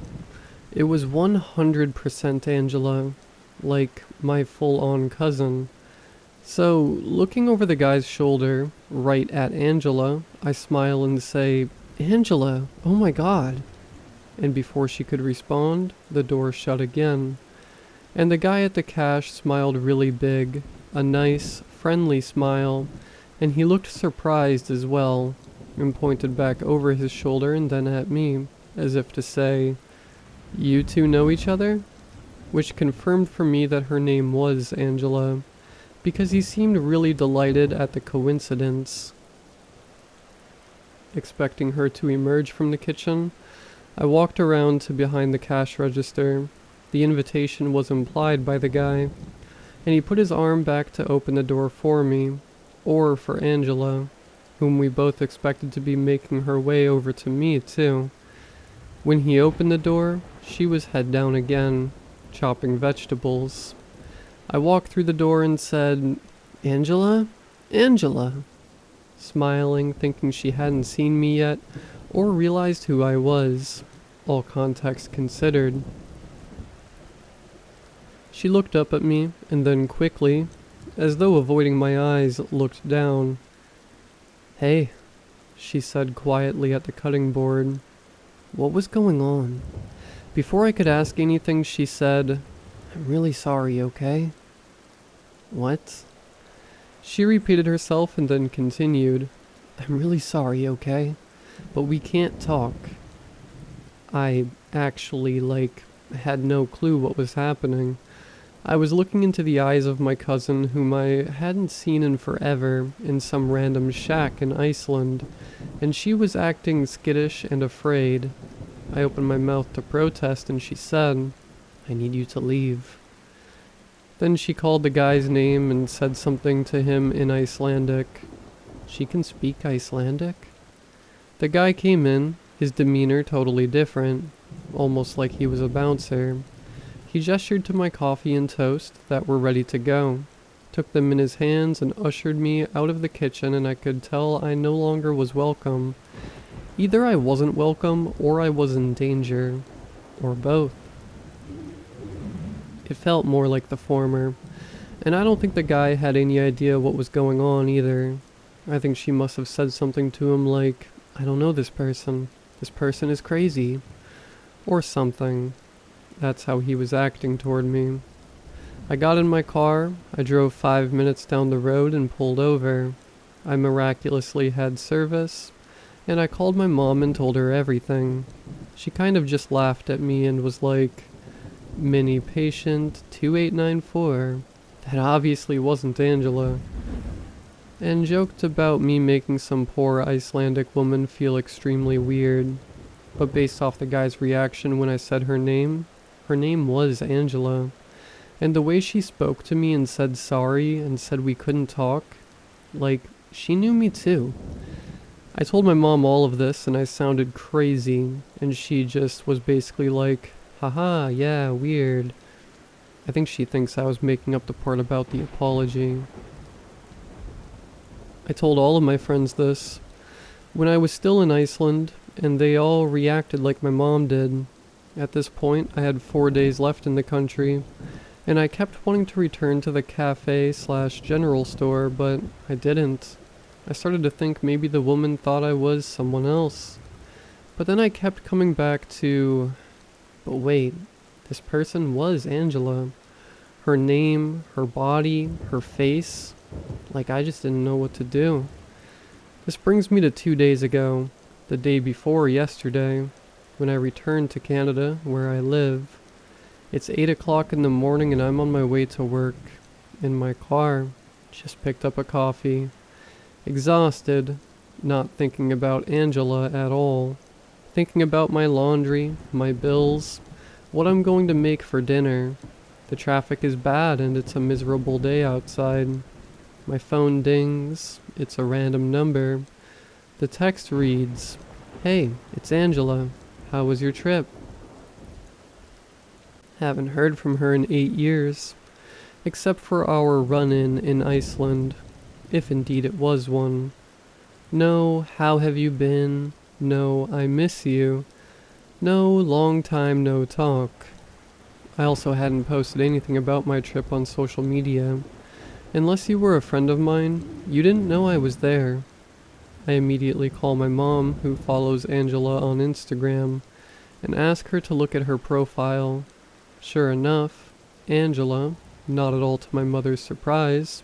It was 100% Angela, like my full-on cousin. So, looking over the guy's shoulder, right at Angela, I smile and say, "Angela, oh my god." And before she could respond, the door shut again. And the guy at the cash smiled really big, a nice, friendly smile, and he looked surprised as well, and pointed back over his shoulder and then at me, as if to say, "You two know each other?" Which confirmed for me that her name was Angela, because he seemed really delighted at the coincidence. Expecting her to emerge from the kitchen, I walked around to behind the cash register. The invitation was implied by the guy, and he put his arm back to open the door for me, or for Angela, whom we both expected to be making her way over to me too. When he opened the door, she was head down again, chopping vegetables. I walked through the door and said, "Angela? Angela!" Smiling, thinking she hadn't seen me yet, or realized who I was, all context considered. She looked up at me, and then quickly, as though avoiding my eyes, looked down. "Hey," she said quietly at the cutting board. What was going on? Before I could ask anything, she said, "I'm really sorry, okay?" What? She repeated herself and then continued, "I'm really sorry, okay? But we can't talk." I actually, had no clue what was happening. I was looking into the eyes of my cousin, whom I hadn't seen in forever, in some random shack in Iceland, and she was acting skittish and afraid. I opened my mouth to protest, and she said, "I need you to leave." Then she called the guy's name and said something to him in Icelandic. She can speak Icelandic? The guy came in, his demeanor totally different, almost like he was a bouncer. He gestured to my coffee and toast that were ready to go, took them in his hands and ushered me out of the kitchen, and I could tell I no longer was welcome. Either I wasn't welcome or I was in danger, or both. It felt more like the former, and I don't think the guy had any idea what was going on either. I think she must have said something to him like, "I don't know this person is crazy," or something. That's how he was acting toward me. I got in my car, I drove 5 minutes down the road and pulled over. I miraculously had service, and I called my mom and told her everything. She kind of just laughed at me and was like, "Mini patient 2894. That obviously wasn't Angela," and joked about me making some poor Icelandic woman feel extremely weird. But based off the guy's reaction when I said her name was Angela. And the way she spoke to me and said sorry and said we couldn't talk, she knew me too. I told my mom all of this and I sounded crazy, and she just was basically like, "Haha, yeah, weird." I think she thinks I was making up the part about the apology. I told all of my friends this when I was still in Iceland, and they all reacted like my mom did. At this point, I had 4 days left in the country, And I kept wanting to return to the cafe/general store, but I didn't. I started to think maybe the woman thought I was someone else. But then I kept coming back to, but wait, this person was Angela. Her name, her body, her face, like I just didn't know what to do. This brings me to 2 days ago, the day before yesterday, when I returned to Canada, where I live. It's 8 o'clock in the morning and I'm on my way to work, in my car, just picked up a coffee. Exhausted, not thinking about Angela at all. Thinking about my laundry, my bills, what I'm going to make for dinner. The traffic is bad and it's a miserable day outside. My phone dings, it's a random number. The text reads, "Hey, it's Angela. How was your trip?" Haven't heard from her in 8 years, except for our run-in in Iceland, if indeed it was one. No, how have you been? No, I miss you. No, long time no talk. I also hadn't posted anything about my trip on social media. Unless you were a friend of mine, you didn't know I was there. I immediately call my mom, who follows Angela on Instagram, and ask her to look at her profile. Sure enough, Angela, not at all to my mother's surprise,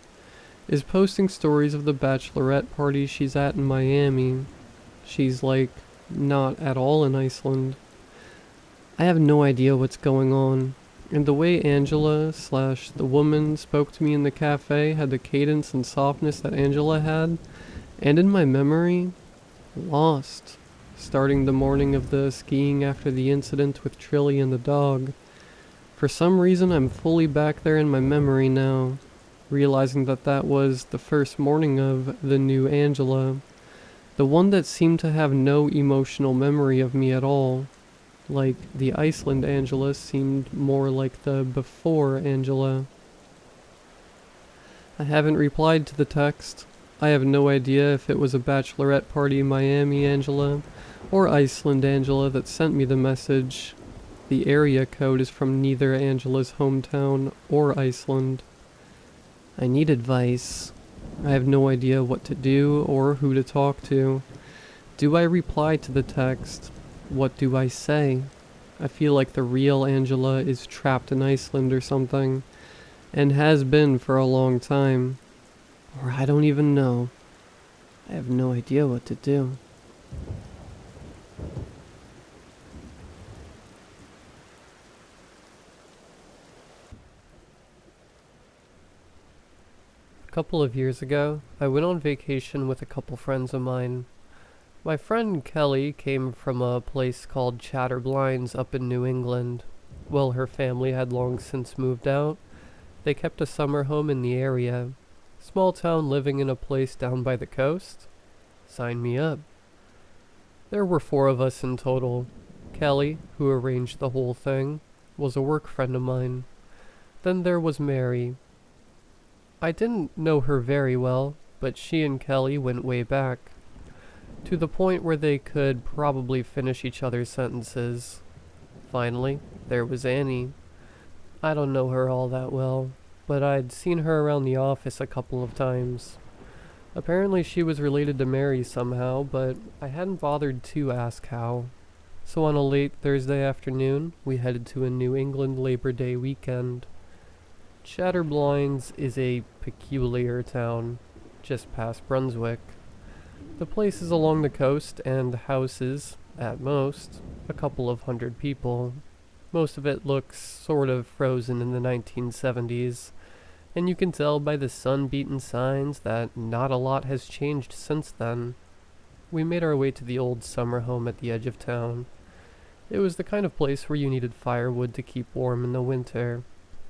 is posting stories of the bachelorette party she's at in Miami. She's like, not at all in Iceland. I have no idea what's going on, and the way Angela/the woman spoke to me in the cafe had the cadence and softness that Angela had, and in my memory, lost, starting the morning of the skiing after the incident with Trilly and the dog. For some reason I'm fully back there in my memory now, realizing that that was the first morning of the new Angela, the one that seemed to have no emotional memory of me at all. Like, the Iceland Angela seemed more like the before Angela. I haven't replied to the text. I have no idea if it was a bachelorette party Miami Angela or Iceland Angela that sent me the message. The area code is from neither Angela's hometown or Iceland. I need advice. I have no idea what to do or who to talk to. Do I reply to the text? What do I say? I feel like the real Angela is trapped in Iceland or something, and has been for a long time. Or I don't even know. I have no idea what to do. A couple of years ago, I went on vacation with a couple friends of mine. My friend Kelly came from a place called Chatterblinds up in New England. Well, her family had long since moved out. They kept a summer home in the area. Small town living in a place down by the coast? Sign me up. There were 4 of us in total. Kelly, who arranged the whole thing, was a work friend of mine. Then there was Mary. I didn't know her very well, but she and Kelly went way back, to the point where they could probably finish each other's sentences. Finally, there was Annie. I don't know her all that well, but I'd seen her around the office a couple of times. Apparently she was related to Mary somehow, but I hadn't bothered to ask how. So on a late Thursday afternoon, we headed to a New England Labor Day weekend. Chatterblinds is a peculiar town, just past Brunswick. The place is along the coast and houses, at most, a couple of hundred people. Most of it looks sort of frozen in the 1970s, and you can tell by the sun-beaten signs that not a lot has changed since then. We made our way to the old summer home at the edge of town. It was the kind of place where you needed firewood to keep warm in the winter,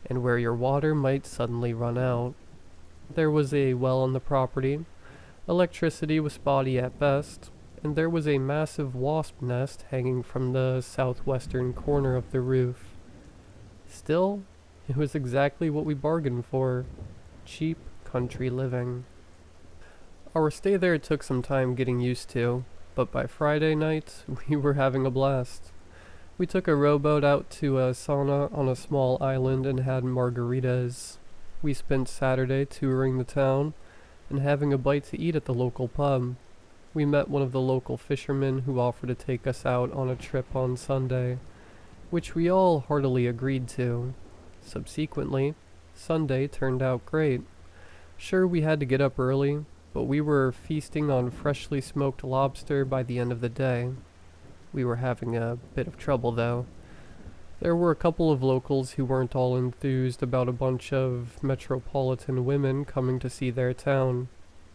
and where your water might suddenly run out. There was a well on the property. Electricity was spotty at best, and there was a massive wasp nest hanging from the southwestern corner of the roof. Still, it was exactly what we bargained for. Cheap country living. Our stay there took some time getting used to, but by Friday night, we were having a blast. We took a rowboat out to a sauna on a small island and had margaritas. We spent Saturday touring the town and having a bite to eat at the local pub. We met one of the local fishermen who offered to take us out on a trip on Sunday, which we all heartily agreed to. Subsequently, Sunday turned out great. Sure, we had to get up early, but we were feasting on freshly smoked lobster by the end of the day. We were having a bit of trouble though. There were a couple of locals who weren't all enthused about a bunch of metropolitan women coming to see their town,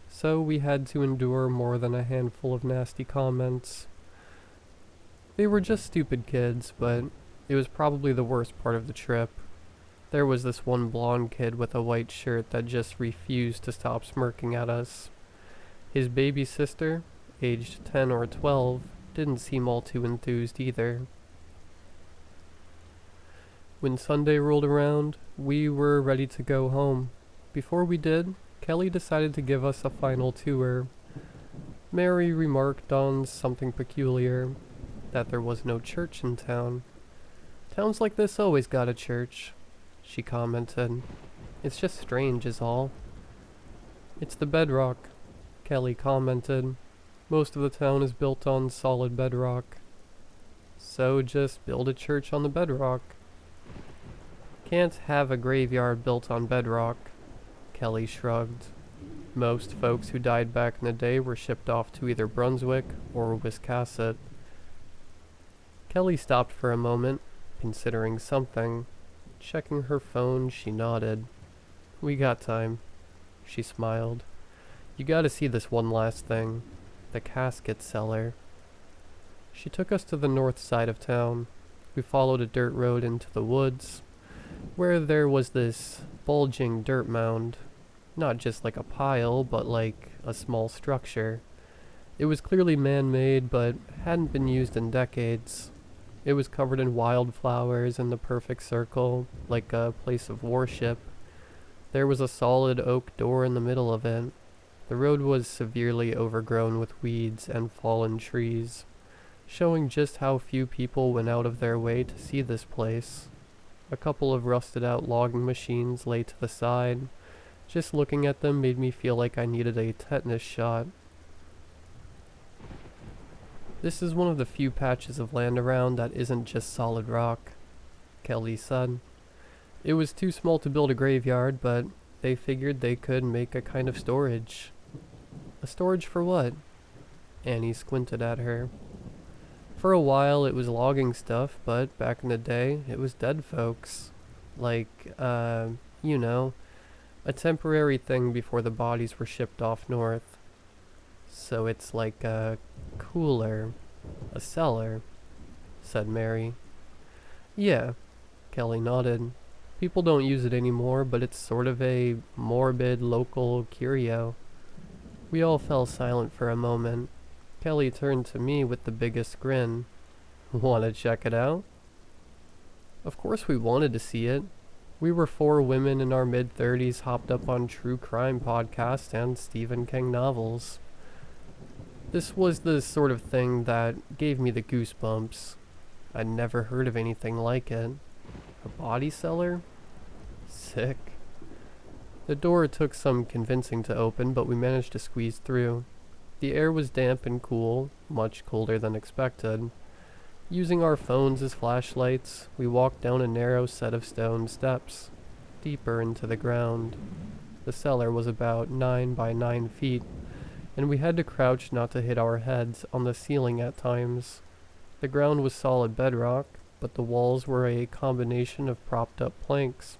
so we had to endure more than a handful of nasty comments. They were just stupid kids, but it was probably the worst part of the trip. There was this one blonde kid with a white shirt that just refused to stop smirking at us. His baby sister, aged 10 or 12, didn't seem all too enthused either. When Sunday rolled around, we were ready to go home. Before we did, Kelly decided to give us a final tour. Mary remarked on something peculiar, that there was no church in town. "Towns like this always got a church," she commented. "It's just strange is all." "It's the bedrock," Kelly commented. "Most of the town is built on solid bedrock. So just build a church on the bedrock." "Can't have a graveyard built on bedrock," Kelly shrugged. "Most folks who died back in the day were shipped off to either Brunswick or Wiscasset." Kelly stopped for a moment, considering something. Checking her phone, she nodded. "We got time." She smiled. "You gotta see this one last thing. The casket cellar." She took us to the north side of town. We followed a dirt road into the woods, where there was this bulging dirt mound. Not just like a pile, but like a small structure. It was clearly man-made, but hadn't been used in decades. It was covered in wildflowers in the perfect circle, like a place of worship. There was a solid oak door in the middle of it. The road was severely overgrown with weeds and fallen trees, showing just how few people went out of their way to see this place. A couple of rusted-out logging machines lay to the side. Just looking at them made me feel like I needed a tetanus shot. "This is one of the few patches of land around that isn't just solid rock," Kelly said. "It was too small to build a graveyard, but they figured they could make a kind of storage." "A storage for what?" Annie squinted at her. "For a while it was logging stuff, but back in the day it was dead folks. Like, you know, a temporary thing before the bodies were shipped off north. So it's like a cooler, a cellar," said Mary. "Yeah," Kelly nodded. "People don't use it anymore, but it's sort of a morbid local curio." We all fell silent for a moment. Kelly turned to me with the biggest grin. "Wanna check it out?" Of course we wanted to see it. We were 4 women in our mid-30s hopped up on true crime podcasts and Stephen King novels. This was the sort of thing that gave me the goosebumps. I'd never heard of anything like it. A body cellar? Sick. The door took some convincing to open, but we managed to squeeze through. The air was damp and cool, much colder than expected. Using our phones as flashlights, we walked down a narrow set of stone steps, deeper into the ground. The cellar was about 9 by 9 feet, and we had to crouch not to hit our heads on the ceiling at times. The ground was solid bedrock, but the walls were a combination of propped up planks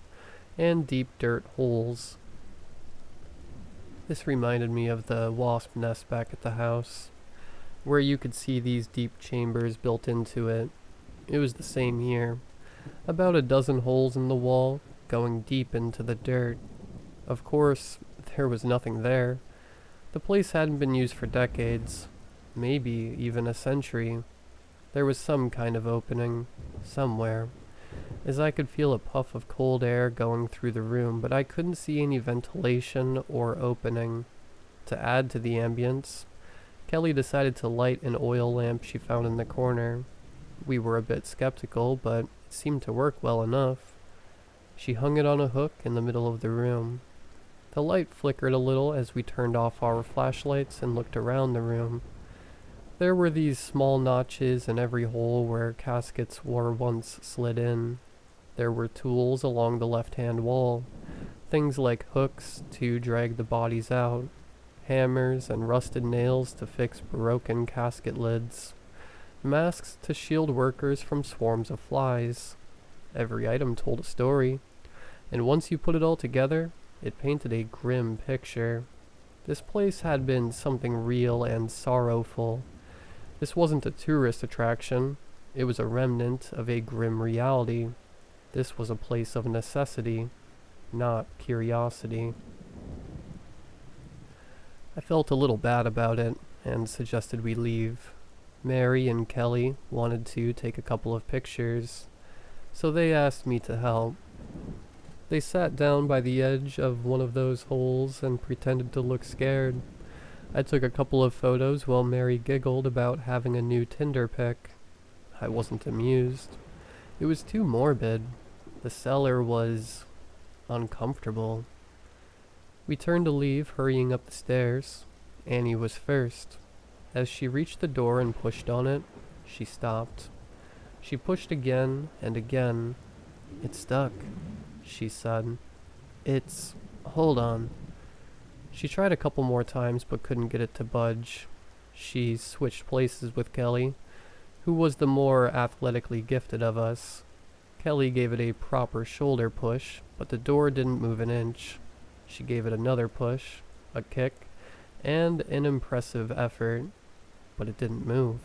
and deep dirt holes. This reminded me of the wasp nest back at the house, where you could see these deep chambers built into it. It was the same here. About a dozen holes in the wall, going deep into the dirt. Of course, there was nothing there. The place hadn't been used for decades, maybe even a century. There was some kind of opening, somewhere, as I could feel a puff of cold air going through the room, but I couldn't see any ventilation or opening. To add to the ambience, Kelly decided to light an oil lamp she found in the corner. We were a bit skeptical, but it seemed to work well enough. She hung it on a hook in the middle of the room. The light flickered a little as we turned off our flashlights and looked around the room. There were these small notches in every hole where caskets were once slid in. There were tools along the left-hand wall, things like hooks to drag the bodies out, hammers and rusted nails to fix broken casket lids, masks to shield workers from swarms of flies. Every item told a story, and once you put it all together, it painted a grim picture. This place had been something real and sorrowful. This wasn't a tourist attraction. It was a remnant of a grim reality. This was a place of necessity, not curiosity. I felt a little bad about it and suggested we leave. Mary and Kelly wanted to take a couple of pictures, so they asked me to help. They sat down by the edge of one of those holes and pretended to look scared. I took a couple of photos while Mary giggled about having a new Tinder pic. I wasn't amused. It was too morbid. The cellar was uncomfortable. We turned to leave, hurrying up the stairs. Annie was first. As she reached the door and pushed on it, she stopped. She pushed again and again. "It's stuck," she said. Hold on." She tried a couple more times but couldn't get it to budge. She switched places with Kelly, who was the more athletically gifted of us. Kelly gave it a proper shoulder push, but the door didn't move an inch. She gave it another push, a kick, and an impressive effort, but it didn't move.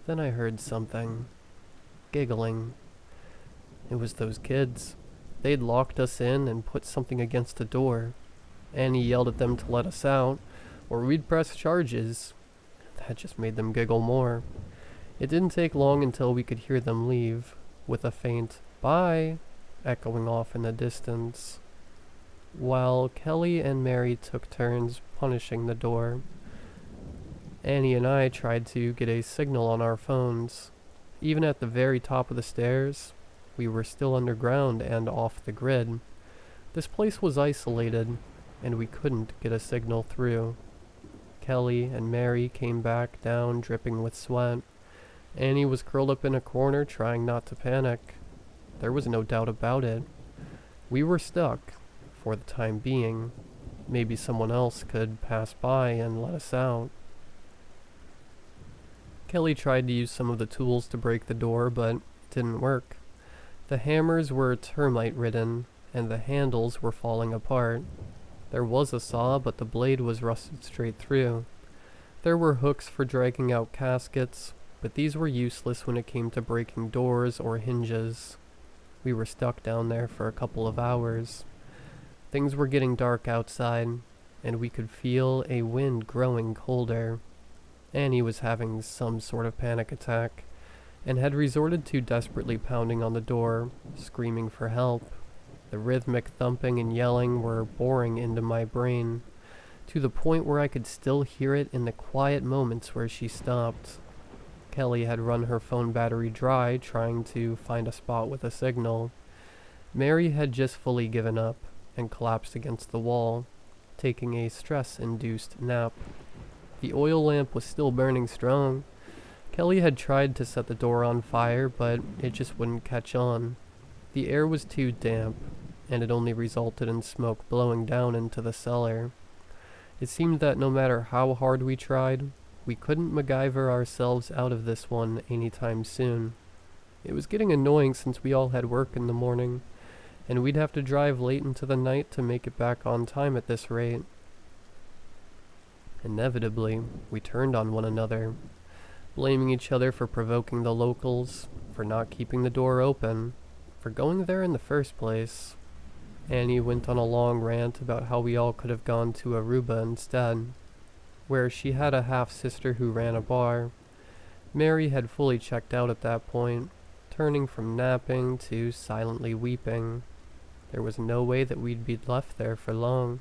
Then I heard something. Giggling. It was those kids. They'd locked us in and put something against the door. Annie yelled at them to let us out, or we'd press charges. That just made them giggle more. It didn't take long until we could hear them leave, with a faint "bye" echoing off in the distance, while Kelly and Mary took turns punishing the door. Annie and I tried to get a signal on our phones. Even at the very top of the stairs, we were still underground and off the grid. This place was isolated, and we couldn't get a signal through. Kelly and Mary came back down dripping with sweat. Annie was curled up in a corner trying not to panic. There was no doubt about it. We were stuck, for the time being. Maybe someone else could pass by and let us out. Kelly tried to use some of the tools to break the door, but it didn't work. The hammers were termite-ridden, and the handles were falling apart. There was a saw, but the blade was rusted straight through. There were hooks for dragging out caskets, but these were useless when it came to breaking doors or hinges. We were stuck down there for a couple of hours. Things were getting dark outside, and we could feel a wind growing colder. Annie was having some sort of panic attack, and had resorted to desperately pounding on the door, screaming for help. The rhythmic thumping and yelling were boring into my brain, to the point where I could still hear it in the quiet moments where she stopped. Kelly had run her phone battery dry trying to find a spot with a signal. Mary had just fully given up and collapsed against the wall, taking a stress-induced nap. The oil lamp was still burning strong. Kelly had tried to set the door on fire, but it just wouldn't catch on. The air was too damp, and it only resulted in smoke blowing down into the cellar. It seemed that no matter how hard we tried, we couldn't MacGyver ourselves out of this one anytime soon. It was getting annoying since we all had work in the morning, and we'd have to drive late into the night to make it back on time at this rate. Inevitably, we turned on one another, blaming each other for provoking the locals, for not keeping the door open, for going there in the first place. Annie went on a long rant about how we all could have gone to Aruba instead, where she had a half-sister who ran a bar. Mary had fully checked out at that point, turning from napping to silently weeping. There was no way that we'd be left there for long.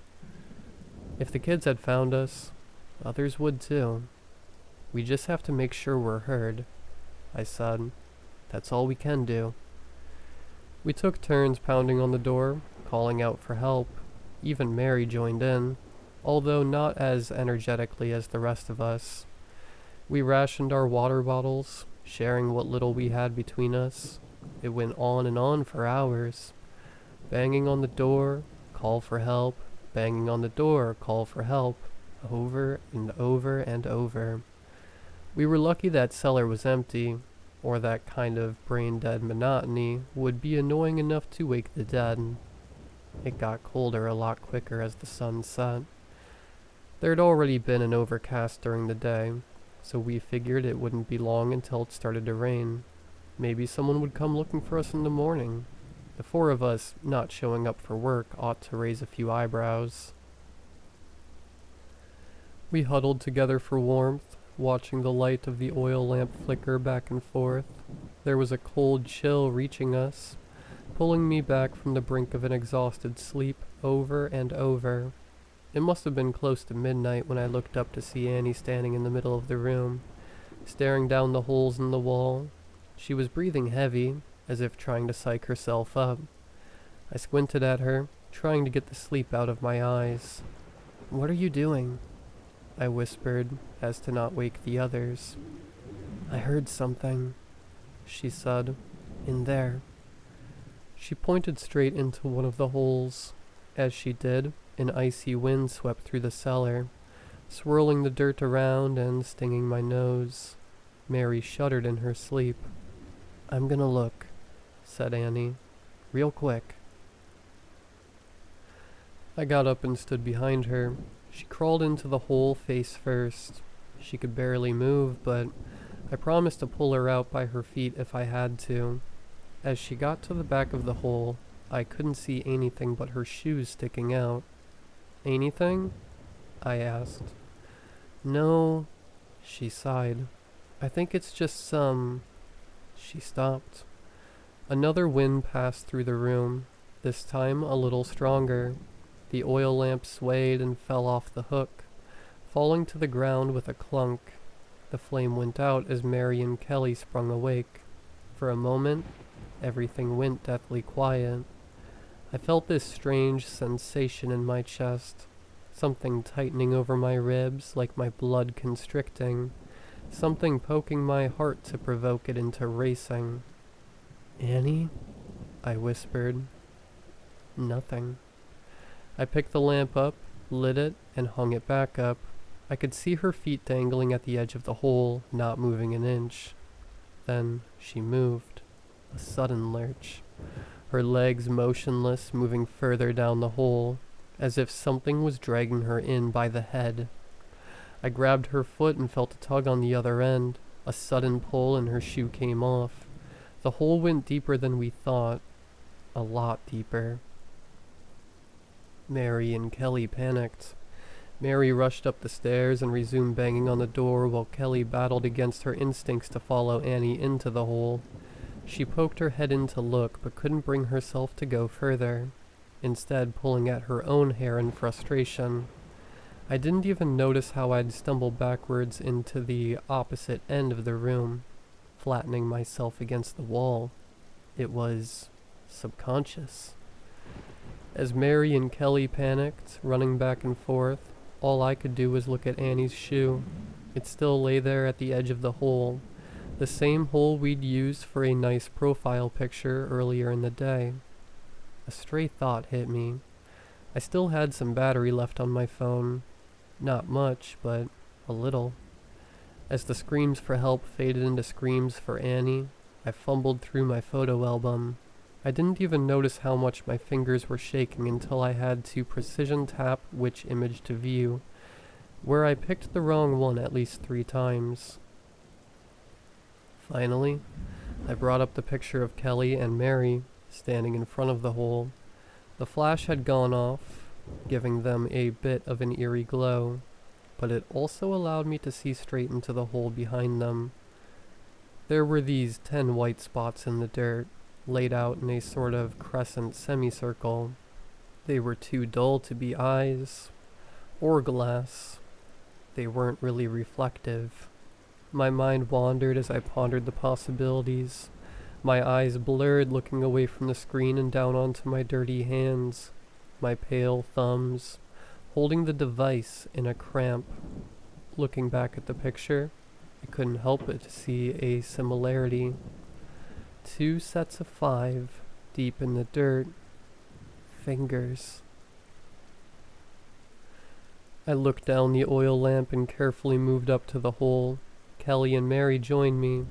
If the kids had found us, others would too. We just have to make sure we're heard. I said. "That's all we can do." We took turns pounding on the door, calling out for help. Even Mary joined in, although not as energetically as the rest of us. We rationed our water bottles, sharing what little we had between us. It went on and on for hours. Banging on the door, call for help, banging on the door, call for help, over and over and over. We were lucky that cellar was empty, or that kind of brain-dead monotony would be annoying enough to wake the dead. It got colder a lot quicker as the sun set. There'd already been an overcast during the day, so we figured it wouldn't be long until it started to rain. Maybe someone would come looking for us in the morning. The four of us not showing up for work ought to raise a few eyebrows. We huddled together for warmth, watching the light of the oil lamp flicker back and forth. There was a cold chill reaching us, pulling me back from the brink of an exhausted sleep over and over. It must have been close to midnight when I looked up to see Annie standing in the middle of the room, staring down the holes in the wall. She was breathing heavy, as if trying to psych herself up. I squinted at her, trying to get the sleep out of my eyes. "What are you doing?" I whispered, as to not wake the others. "I heard something," she said. "In there." She pointed straight into one of the holes. As she did, an icy wind swept through the cellar, swirling the dirt around and stinging my nose. Mary shuddered in her sleep. "I'm gonna look," said Annie. "Real quick." I got up and stood behind her. She crawled into the hole face first. She could barely move, but I promised to pull her out by her feet if I had to. As she got to the back of the hole, I couldn't see anything but her shoes sticking out. "Anything?" I asked. "No," she sighed. "I think it's just some..." She stopped. Another wind passed through the room, this time a little stronger. The oil lamp swayed and fell off the hook, falling to the ground with a clunk. The flame went out as Mary and Kelly sprung awake. For a moment, everything went deathly quiet. I felt this strange sensation in my chest, something tightening over my ribs like my blood constricting, something poking my heart to provoke it into racing. "Annie?" I whispered. Nothing. I picked the lamp up, lit it, and hung it back up. I could see her feet dangling at the edge of the hole, not moving an inch. Then she moved. A sudden lurch. Her legs motionless, moving further down the hole, as if something was dragging her in by the head. I grabbed her foot and felt a tug on the other end. A sudden pull and her shoe came off. The hole went deeper than we thought. A lot deeper. Mary and Kelly panicked. Mary rushed up the stairs and resumed banging on the door while Kelly battled against her instincts to follow Annie into the hole. She poked her head in to look, but couldn't bring herself to go further, instead pulling at her own hair in frustration. I didn't even notice how I'd stumbled backwards into the opposite end of the room, flattening myself against the wall. It was subconscious. As Mary and Kelly panicked, running back and forth, all I could do was look at Annie's shoe. It still lay there at the edge of the hole, the same hole we'd used for a nice profile picture earlier in the day. A stray thought hit me. I still had some battery left on my phone. Not much, but a little. As the screams for help faded into screams for Annie, I fumbled through my photo album. I didn't even notice how much my fingers were shaking until I had to precision tap which image to view, where I picked the wrong one at least 3 times. Finally, I brought up the picture of Kelly and Mary standing in front of the hole. The flash had gone off, giving them a bit of an eerie glow, but it also allowed me to see straight into the hole behind them. There were these 10 white spots in the dirt, laid out in a sort of crescent semicircle. They were too dull to be eyes or glass. They weren't really reflective. My mind wandered as I pondered the possibilities. My eyes blurred looking away from the screen and down onto my dirty hands, my pale thumbs, holding the device in a cramp. Looking back at the picture, I couldn't help but to see a similarity. 2 sets of 5, deep in the dirt. Fingers. I looked down the oil lamp and carefully moved up to the hole. Kelly and Mary joined me.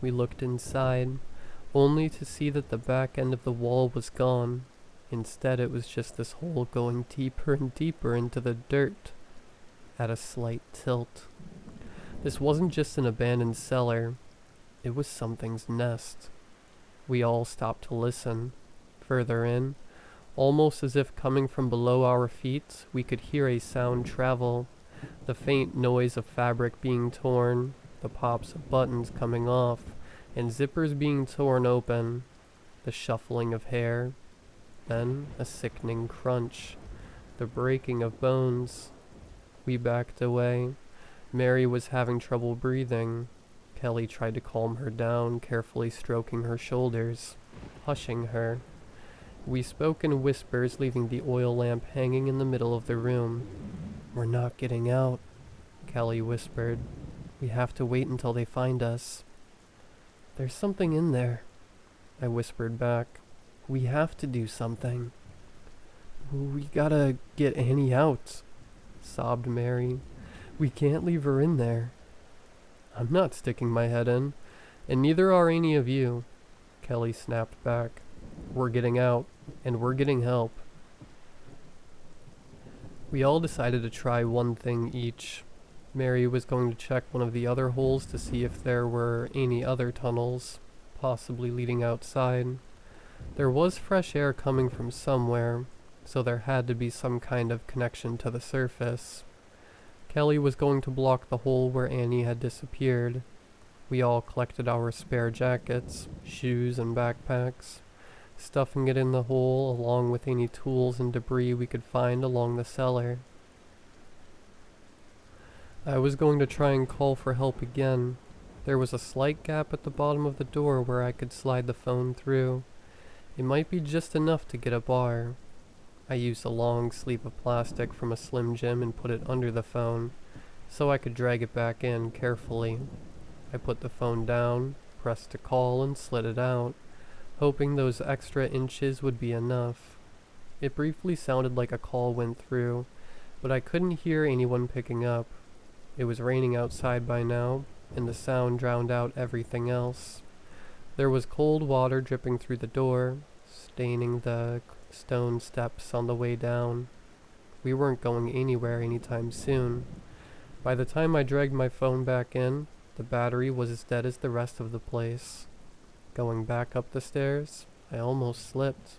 We looked inside, only to see that the back end of the wall was gone. Instead, it was just this hole going deeper and deeper into the dirt, at a slight tilt. This wasn't just an abandoned cellar, it was something's nest. We all stopped to listen. Further in, almost as if coming from below our feet, we could hear a sound travel. The faint noise of fabric being torn, the pops of buttons coming off, and zippers being torn open, the shuffling of hair, then a sickening crunch, the breaking of bones. We backed away. Mary was having trouble breathing. Kelly tried to calm her down, carefully stroking her shoulders, hushing her. We spoke in whispers, leaving the oil lamp hanging in the middle of the room. "We're not getting out," Kelly whispered. "We have to wait until they find us." "There's something in there," I whispered back. "We have to do something." "We gotta get Annie out," sobbed Mary. "We can't leave her in there." "I'm not sticking my head in, and neither are any of you," Kelly snapped back. "We're getting out, and we're getting help." We all decided to try one thing each. Mary was going to check one of the other holes to see if there were any other tunnels, possibly leading outside. There was fresh air coming from somewhere, so there had to be some kind of connection to the surface. Kelly was going to block the hole where Annie had disappeared. We all collected our spare jackets, shoes, and backpacks, stuffing it in the hole along with any tools and debris we could find along the cellar. I was going to try and call for help again. There was a slight gap at the bottom of the door where I could slide the phone through. It might be just enough to get a bar. I used a long sleeve of plastic from a Slim Jim and put it under the phone, so I could drag it back in carefully. I put the phone down, pressed to call, and slid it out, hoping those extra inches would be enough. It briefly sounded like a call went through, but I couldn't hear anyone picking up. It was raining outside by now, and the sound drowned out everything else. There was cold water dripping through the door, staining the stone steps on the way down. We weren't going anywhere anytime soon. By the time I dragged my phone back in, the battery was as dead as the rest of the place. Going back up the stairs, I almost slipped.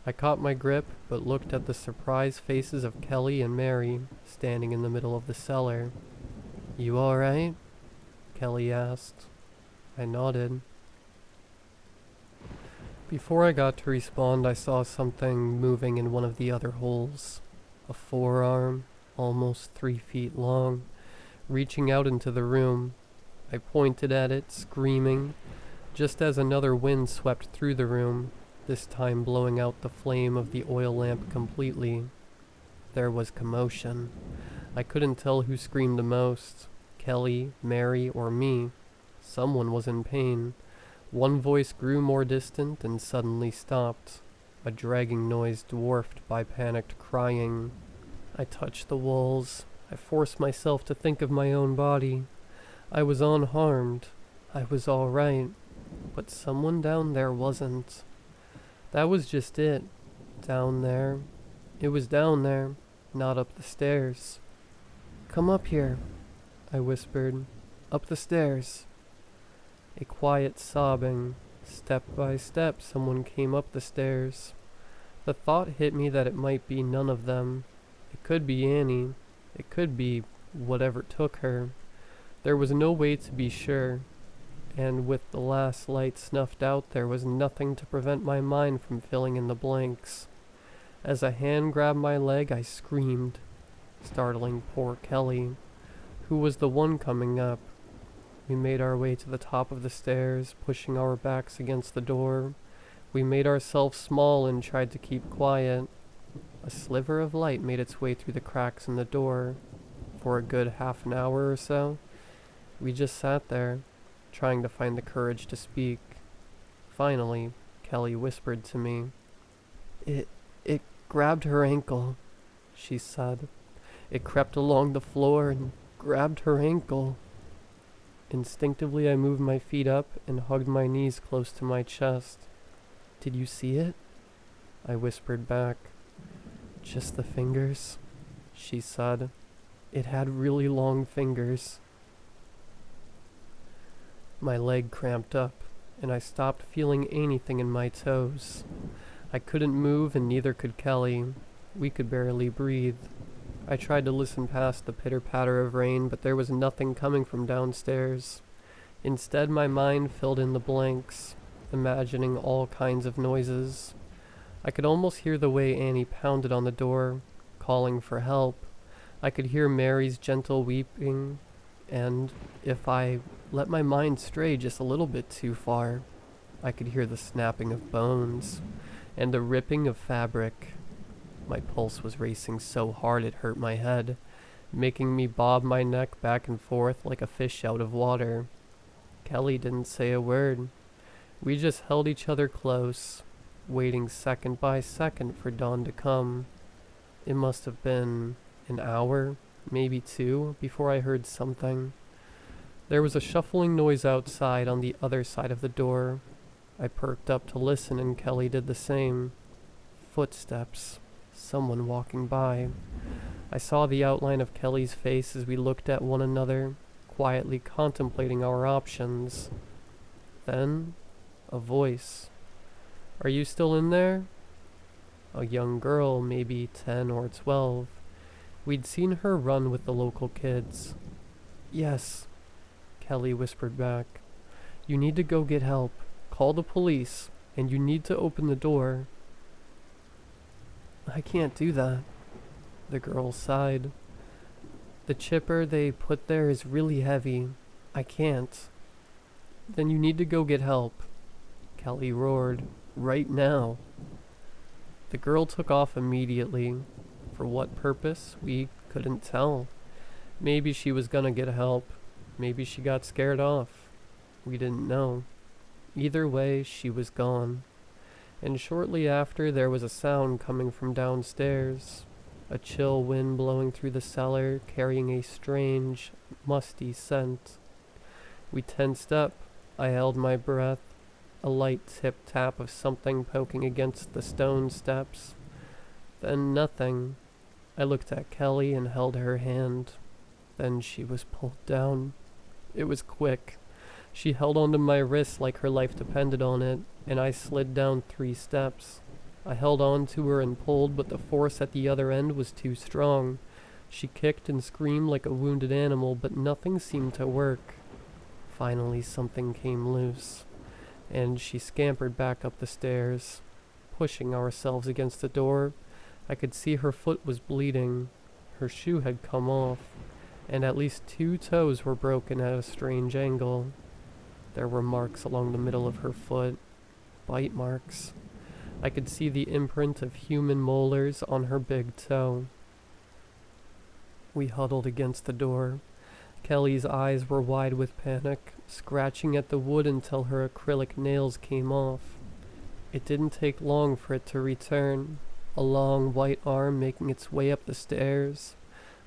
I caught my grip, but looked at the surprised faces of Kelly and Mary, standing in the middle of the cellar. "You alright?" Kelly asked. I nodded. Before I got to respond, I saw something moving in one of the other holes. A forearm, almost 3 feet long, reaching out into the room. I pointed at it, screaming, just as another wind swept through the room, this time blowing out the flame of the oil lamp completely. There was commotion. I couldn't tell who screamed the most, Kelly, Mary, or me. Someone was in pain. One voice grew more distant and suddenly stopped, a dragging noise dwarfed by panicked crying. I touched the walls. I forced myself to think of my own body. I was unharmed. I was all right. But someone down there wasn't. That was just it. Down there. It was down there, not up the stairs. "Come up here," I whispered. "Up the stairs." A quiet sobbing. Step by step, someone came up the stairs. The thought hit me that it might be none of them. It could be Annie. It could be whatever took her. There was no way to be sure. And with the last light snuffed out, there was nothing to prevent my mind from filling in the blanks. As a hand grabbed my leg, I screamed, startling poor Kelly, who was the one coming up. We made our way to the top of the stairs, pushing our backs against the door. We made ourselves small and tried to keep quiet. A sliver of light made its way through the cracks in the door. For a good half an hour or so, we just sat there, trying to find the courage to speak. Finally, Kelly whispered to me. It grabbed her ankle, she said. It crept along the floor and grabbed her ankle. Instinctively, I moved my feet up and hugged my knees close to my chest. Did you see it? I whispered back. Just the fingers, she said. It had really long fingers. My leg cramped up, and I stopped feeling anything in my toes. I couldn't move, and neither could Kelly. We could barely breathe. I tried to listen past the pitter-patter of rain, but there was nothing coming from downstairs. Instead, my mind filled in the blanks, imagining all kinds of noises. I could almost hear the way Annie pounded on the door, calling for help. I could hear Mary's gentle weeping, and if I let my mind stray just a little bit too far, I could hear the snapping of bones and the ripping of fabric. My pulse was racing so hard it hurt my head, making me bob my neck back and forth like a fish out of water. Kelly didn't say a word. We just held each other close, waiting second by second for dawn to come. It must have been an hour, maybe 2, before I heard something. There was a shuffling noise outside on the other side of the door. I perked up to listen, and Kelly did the same. Footsteps. Someone walking by. I saw the outline of Kelly's face as we looked at one another, quietly contemplating our options. Then, a voice. Are you still in there? A young girl, maybe 10 or 12. We'd seen her run with the local kids. Yes, Kelly whispered back. You need to go get help. Call the police, and you need to open the door. I can't do that, the girl sighed. The chipper they put there is really heavy. I can't. Then you need to go get help, Kelly roared. Right now. The girl took off immediately. For what purpose, we couldn't tell. Maybe she was gonna get help. Maybe she got scared off. We didn't know. Either way, she was gone. And shortly after, there was a sound coming from downstairs. A chill wind blowing through the cellar, carrying a strange, musty scent. We tensed up. I held my breath. A light tip-tap of something poking against the stone steps. Then nothing. I looked at Kelly and held her hand. Then she was pulled down. It was quick. She held onto my wrist like her life depended on it, and I slid down 3 steps. I held on to her and pulled, but the force at the other end was too strong. She kicked and screamed like a wounded animal, but nothing seemed to work. Finally, something came loose, and she scampered back up the stairs. Pushing ourselves against the door, I could see her foot was bleeding. Her shoe had come off, and at least 2 toes were broken at a strange angle. There were marks along the middle of her foot, bite marks. I could see the imprint of human molars on her big toe. We huddled against the door. Kelly's eyes were wide with panic, scratching at the wood until her acrylic nails came off. It didn't take long for it to return, a long white arm making its way up the stairs,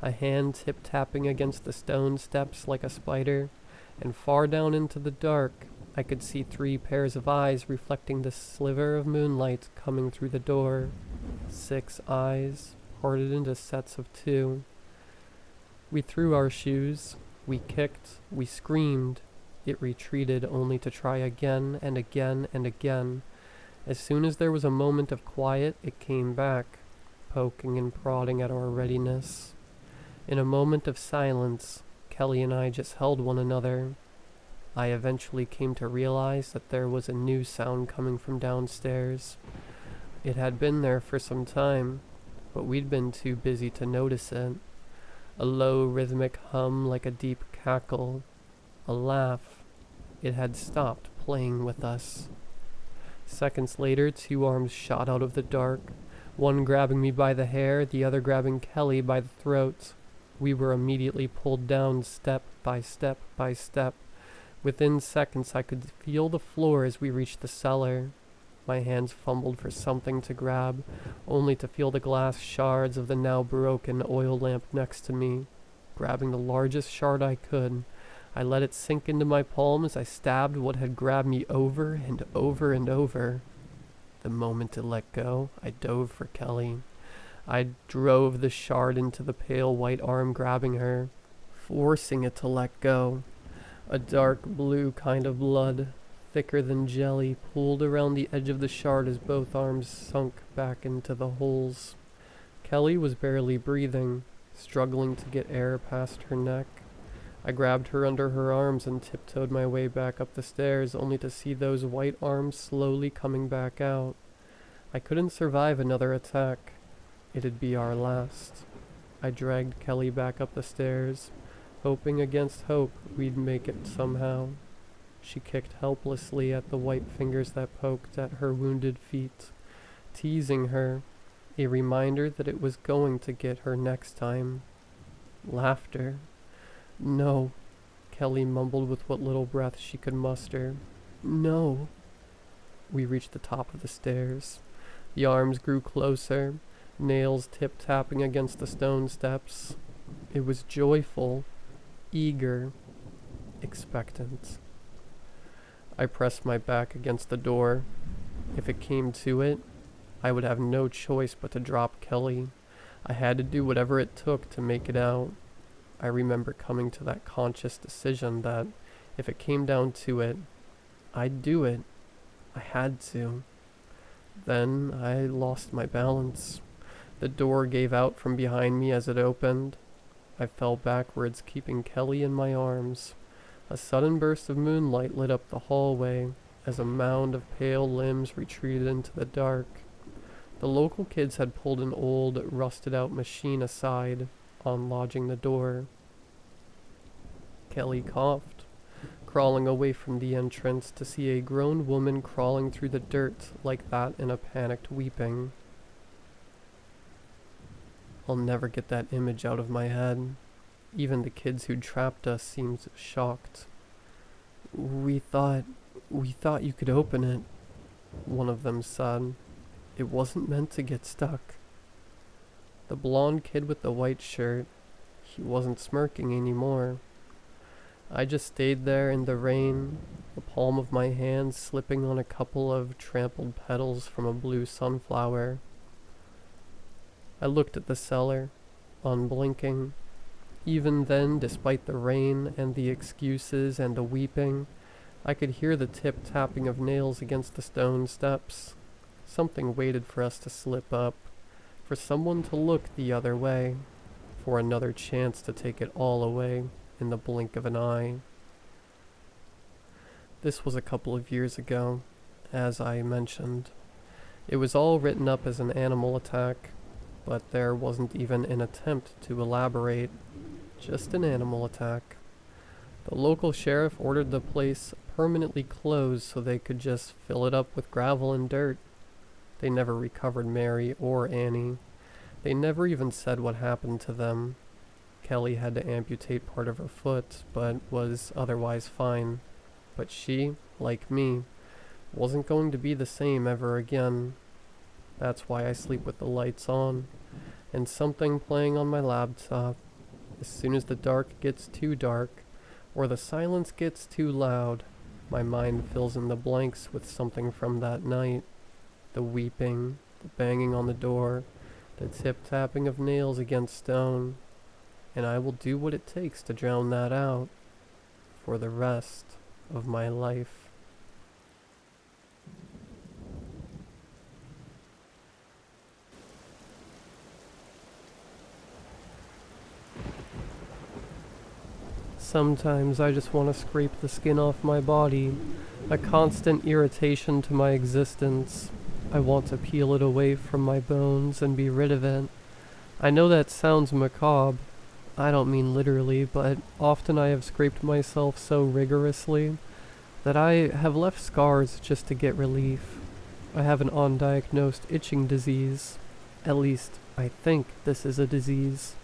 a hand tip-tapping against the stone steps like a spider, and far down into the dark, I could see 3 pairs of eyes reflecting the sliver of moonlight coming through the door. 6 eyes, parted into sets of 2. We threw our shoes, we kicked, we screamed. It retreated only to try again and again and again. As soon as there was a moment of quiet, it came back, poking and prodding at our readiness. In a moment of silence, Kelly and I just held one another. I eventually came to realize that there was a new sound coming from downstairs. It had been there for some time, but we'd been too busy to notice it. A low rhythmic hum like a deep cackle. A laugh. It had stopped playing with us. Seconds later, 2 arms shot out of the dark, one grabbing me by the hair, the other grabbing Kelly by the throat. We were immediately pulled down step by step by step. Within seconds, I could feel the floor as we reached the cellar. My hands fumbled for something to grab, only to feel the glass shards of the now broken oil lamp next to me. Grabbing the largest shard I could, I let it sink into my palm as I stabbed what had grabbed me over and over and over. The moment it let go, I dove for Kelly. I drove the shard into the pale white arm grabbing her, forcing it to let go. A dark blue kind of blood, thicker than jelly, pooled around the edge of the shard as both arms sunk back into the holes. Kelly was barely breathing, struggling to get air past her neck. I grabbed her under her arms and tiptoed my way back up the stairs, only to see those white arms slowly coming back out. I couldn't survive another attack. It'd be our last. I dragged Kelly back up the stairs, hoping against hope we'd make it somehow. She kicked helplessly at the white fingers that poked at her wounded feet, teasing her, a reminder that it was going to get her next time. Laughter. No, Kelly mumbled with what little breath she could muster. No. We reached the top of the stairs. The arms grew closer, nails tip-tapping against the stone steps. It was joyful, eager, expectant. I pressed my back against the door. If it came to it, I would have no choice but to drop Kelly. I had to do whatever it took to make it out. I remember coming to that conscious decision that if it came down to it, I'd do it. I had to. Then I lost my balance. The door gave out from behind me as it opened. I fell backwards, keeping Kelly in my arms. A sudden burst of moonlight lit up the hallway as a mound of pale limbs retreated into the dark. The local kids had pulled an old, rusted-out machine aside, unlodging the door. Kelly coughed, crawling away from the entrance to see a grown woman crawling through the dirt like that in a panicked weeping. I'll never get that image out of my head. Even the kids who trapped us seemed shocked. We thought you could open it," one of them said. "It wasn't meant to get stuck." The blonde kid with the white shirt, he wasn't smirking anymore. I just stayed there in the rain, the palm of my hand slipping on a couple of trampled petals from a blue sunflower. I looked at the cellar, unblinking. Even then, despite the rain and the excuses and the weeping, I could hear the tip-tapping of nails against the stone steps. Something waited for us to slip up, for someone to look the other way, for another chance to take it all away in the blink of an eye. This was a couple of years ago, as I mentioned. It was all written up as an animal attack, but there wasn't even an attempt to elaborate. Just an animal attack. The local sheriff ordered the place permanently closed so they could just fill it up with gravel and dirt. They never recovered Mary or Annie. They never even said what happened to them. Kelly had to amputate part of her foot, but was otherwise fine. But she, like me, wasn't going to be the same ever again. That's why I sleep with the lights on, and something playing on my laptop. As soon as the dark gets too dark, or the silence gets too loud, my mind fills in the blanks with something from that night. The weeping, the banging on the door, the tip-tapping of nails against stone. And I will do what it takes to drown that out for the rest of my life. Sometimes I just want to scrape the skin off my body, a constant irritation to my existence. I want to peel it away from my bones and be rid of it. I know that sounds macabre, I don't mean literally, but often I have scraped myself so rigorously that I have left scars just to get relief. I have an undiagnosed itching disease. At least, I think this is a disease.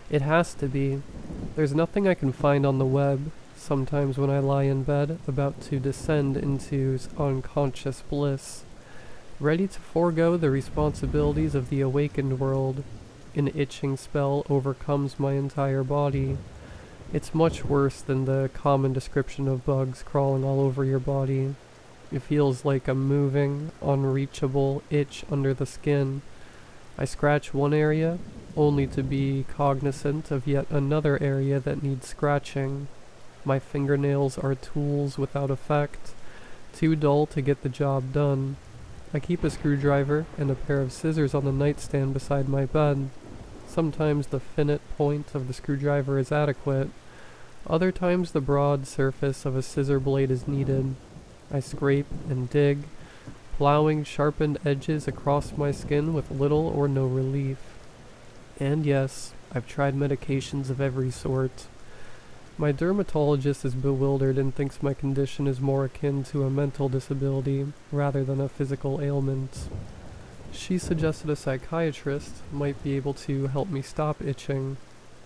It has to be. There's nothing I can find on the web, sometimes when I lie in bed, about to descend into unconscious bliss, ready to forego the responsibilities of the awakened world. An itching spell overcomes my entire body. It's much worse than the common description of bugs crawling all over your body. It feels like a moving, unreachable itch under the skin. I scratch one area, only to be cognizant of yet another area that needs scratching. My fingernails are tools without effect, too dull to get the job done. I keep a screwdriver and a pair of scissors on the nightstand beside my bed. Sometimes the finite point of the screwdriver is adequate. Other times the broad surface of a scissor blade is needed. I scrape and dig, plowing sharpened edges across my skin with little or no relief. And yes, I've tried medications of every sort. My dermatologist is bewildered and thinks my condition is more akin to a mental disability rather than a physical ailment. She suggested a psychiatrist might be able to help me stop itching.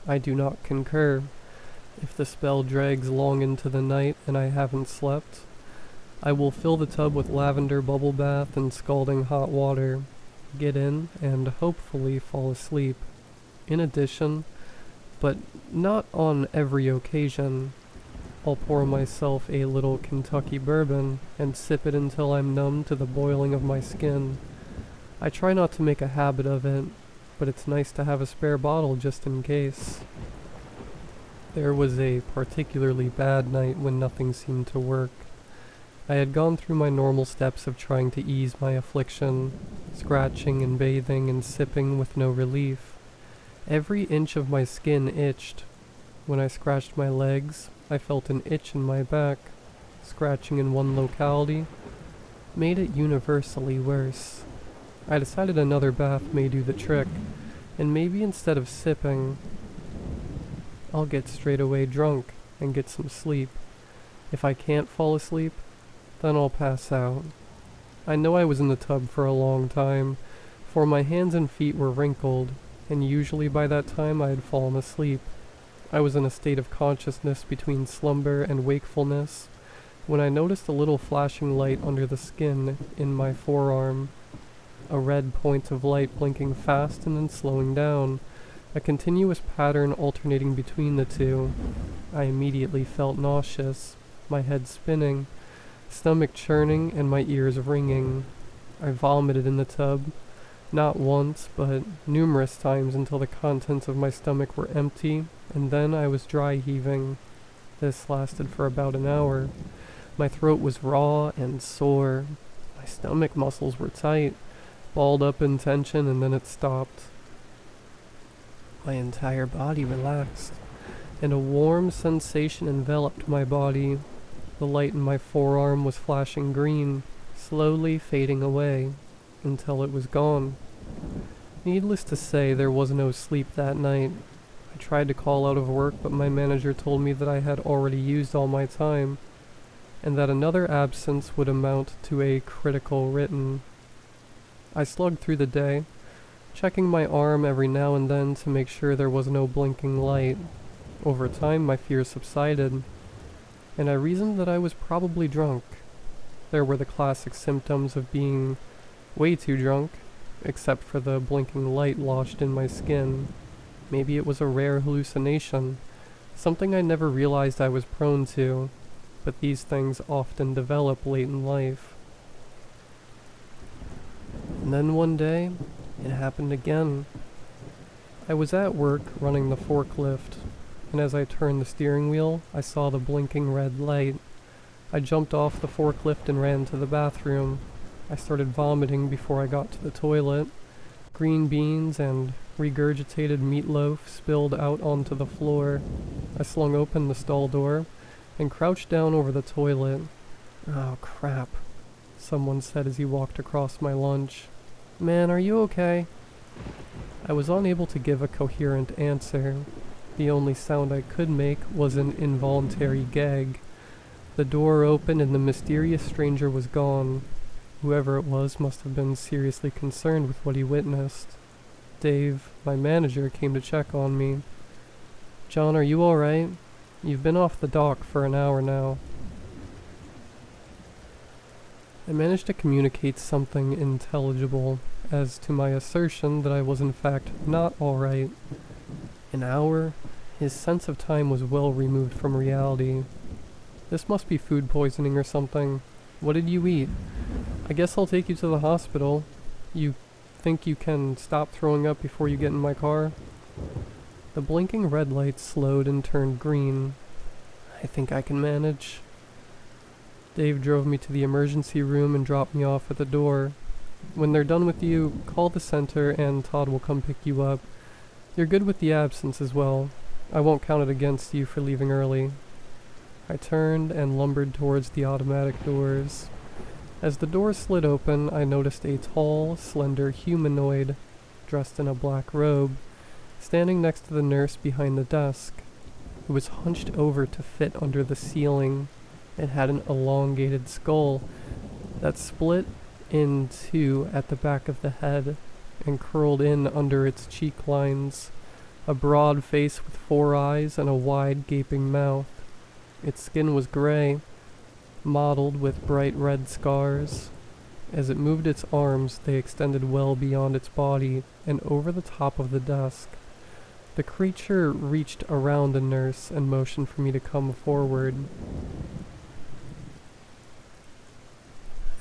I do not concur. If the spell drags long into the night and I haven't slept, I will fill the tub with lavender bubble bath and scalding hot water, get in, and hopefully fall asleep. In addition, but not on every occasion, I'll pour myself a little Kentucky bourbon and sip it until I'm numb to the boiling of my skin. I try not to make a habit of it, but it's nice to have a spare bottle just in case. There was a particularly bad night when nothing seemed to work. I had gone through my normal steps of trying to ease my affliction, scratching and bathing and sipping with no relief. Every inch of my skin itched. When I scratched my legs, I felt an itch in my back. Scratching in one locality made it universally worse. I decided another bath may do the trick, and maybe instead of sipping, I'll get straight away drunk and get some sleep. If I can't fall asleep, then I'll pass out. I know I was in the tub for a long time, for my hands and feet were wrinkled, and usually by that time I had fallen asleep. I was in a state of consciousness between slumber and wakefulness when I noticed a little flashing light under the skin in my forearm. A red point of light blinking fast and then slowing down, a continuous pattern alternating between the two. I immediately felt nauseous, my head spinning, stomach churning, and my ears ringing. I vomited in the tub, not once, but numerous times until the contents of my stomach were empty, and then I was dry heaving. This lasted for about an hour. My throat was raw and sore. My stomach muscles were tight, balled up in tension, and then it stopped. My entire body relaxed, and a warm sensation enveloped my body. The light in my forearm was flashing green, slowly fading away, until it was gone. Needless to say, there was no sleep that night. I tried to call out of work, but my manager told me that I had already used all my time, and that another absence would amount to a critical written. I slugged through the day, checking my arm every now and then to make sure there was no blinking light. Over time, my fears subsided, and I reasoned that I was probably drunk. There were the classic symptoms of being way too drunk, except for the blinking light lodged in my skin. Maybe it was a rare hallucination, something I never realized I was prone to, but these things often develop late in life. And then one day, it happened again. I was at work running the forklift, and as I turned the steering wheel, I saw the blinking red light. I jumped off the forklift and ran to the bathroom. I started vomiting before I got to the toilet. Green beans and regurgitated meatloaf spilled out onto the floor. I slung open the stall door and crouched down over the toilet. "Oh, crap," someone said as he walked across my lunch. "Man, are you okay?" I was unable to give a coherent answer. The only sound I could make was an involuntary gag. The door opened and the mysterious stranger was gone. Whoever it was must have been seriously concerned with what he witnessed. Dave, my manager, came to check on me. "John, are you alright? You've been off the dock for an hour now." I managed to communicate something intelligible as to my assertion that I was in fact not alright. An hour? His sense of time was well removed from reality. This must be food poisoning or something. What did you eat? I guess I'll take you to the hospital. You think you can stop throwing up before you get in my car? The blinking red light slowed and turned green. I think I can manage. Dave drove me to the emergency room and dropped me off at the door. When they're done with you, call the center and Todd will come pick you up. You're good with the absence as well. I won't count it against you for leaving early. I turned and lumbered towards the automatic doors. As the doors slid open, I noticed a tall, slender humanoid, dressed in a black robe, standing next to the nurse behind the desk. It was hunched over to fit under the ceiling. It had an elongated skull that split in two at the back of the head and curled in under its cheek lines, a broad face with 4 eyes and a wide gaping mouth. Its skin was gray, mottled with bright red scars. As it moved its arms, they extended well beyond its body and over the top of the desk. The creature reached around the nurse and motioned for me to come forward.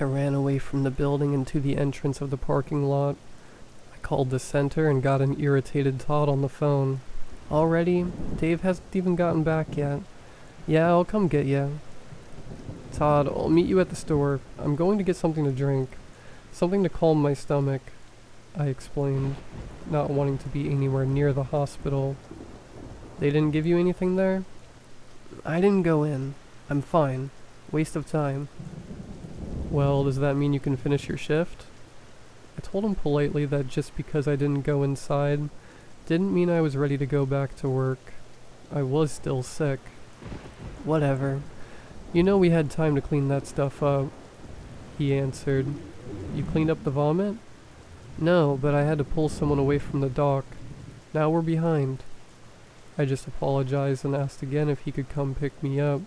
I ran away from the building and to the entrance of the parking lot. I called the center and got an irritated Todd on the phone. "Already? Dave hasn't even gotten back yet." "Yeah, I'll come get ya." "Todd, I'll meet you at the store. I'm going to get something to drink. Something to calm my stomach," I explained, not wanting to be anywhere near the hospital. "They didn't give you anything there?" "I didn't go in. I'm fine. Waste of time." "Well, does that mean you can finish your shift?" I told him politely that just because I didn't go inside didn't mean I was ready to go back to work. I was still sick. "Whatever. You know we had time to clean that stuff up," he answered. "You cleaned up the vomit?" "No, but I had to pull someone away from the dock. Now we're behind." I just apologized and asked again if he could come pick me up.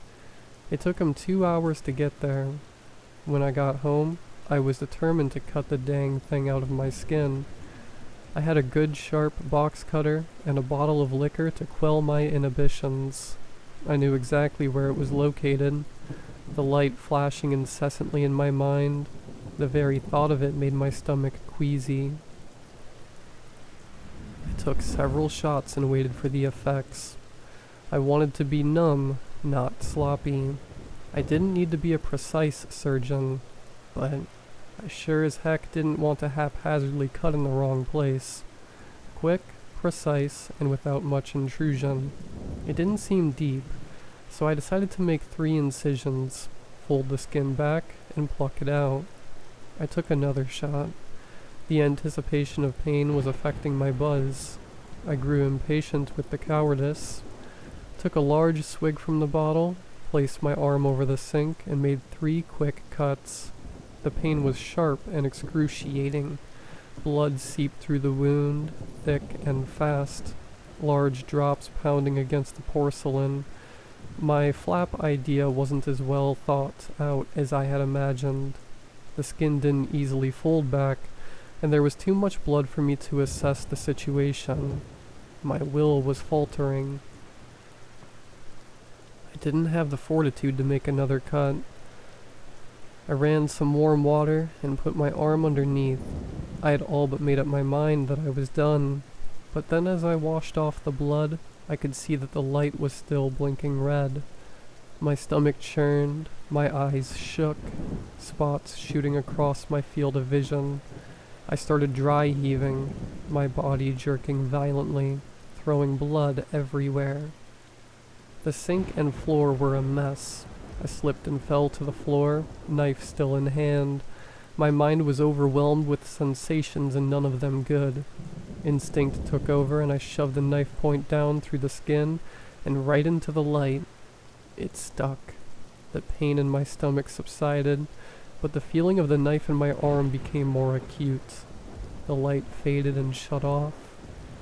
It took him 2 hours to get there. When I got home, I was determined to cut the dang thing out of my skin. I had a good sharp box cutter and a bottle of liquor to quell my inhibitions. I knew exactly where it was located, the light flashing incessantly in my mind. The very thought of it made my stomach queasy. I took several shots and waited for the effects. I wanted to be numb, not sloppy. I didn't need to be a precise surgeon, but I sure as heck didn't want to haphazardly cut in the wrong place. Quick, precise, and without much intrusion. It didn't seem deep, so I decided to make 3 incisions, fold the skin back, and pluck it out. I took another shot. The anticipation of pain was affecting my buzz. I grew impatient with the cowardice, took a large swig from the bottle, placed my arm over the sink, and made 3 quick cuts. The pain was sharp and excruciating. Blood seeped through the wound, thick and fast, large drops pounding against the porcelain. My flap idea wasn't as well thought out as I had imagined. The skin didn't easily fold back, and there was too much blood for me to assess the situation. My will was faltering. I didn't have the fortitude to make another cut. I ran some warm water and put my arm underneath. I had all but made up my mind that I was done, but then as I washed off the blood, I could see that the light was still blinking red. My stomach churned, my eyes shook, spots shooting across my field of vision. I started dry heaving, my body jerking violently, throwing blood everywhere. The sink and floor were a mess. I slipped and fell to the floor, knife still in hand. My mind was overwhelmed with sensations and none of them good. Instinct took over and I shoved the knife point down through the skin and right into the light. It stuck. The pain in my stomach subsided, but the feeling of the knife in my arm became more acute. The light faded and shut off.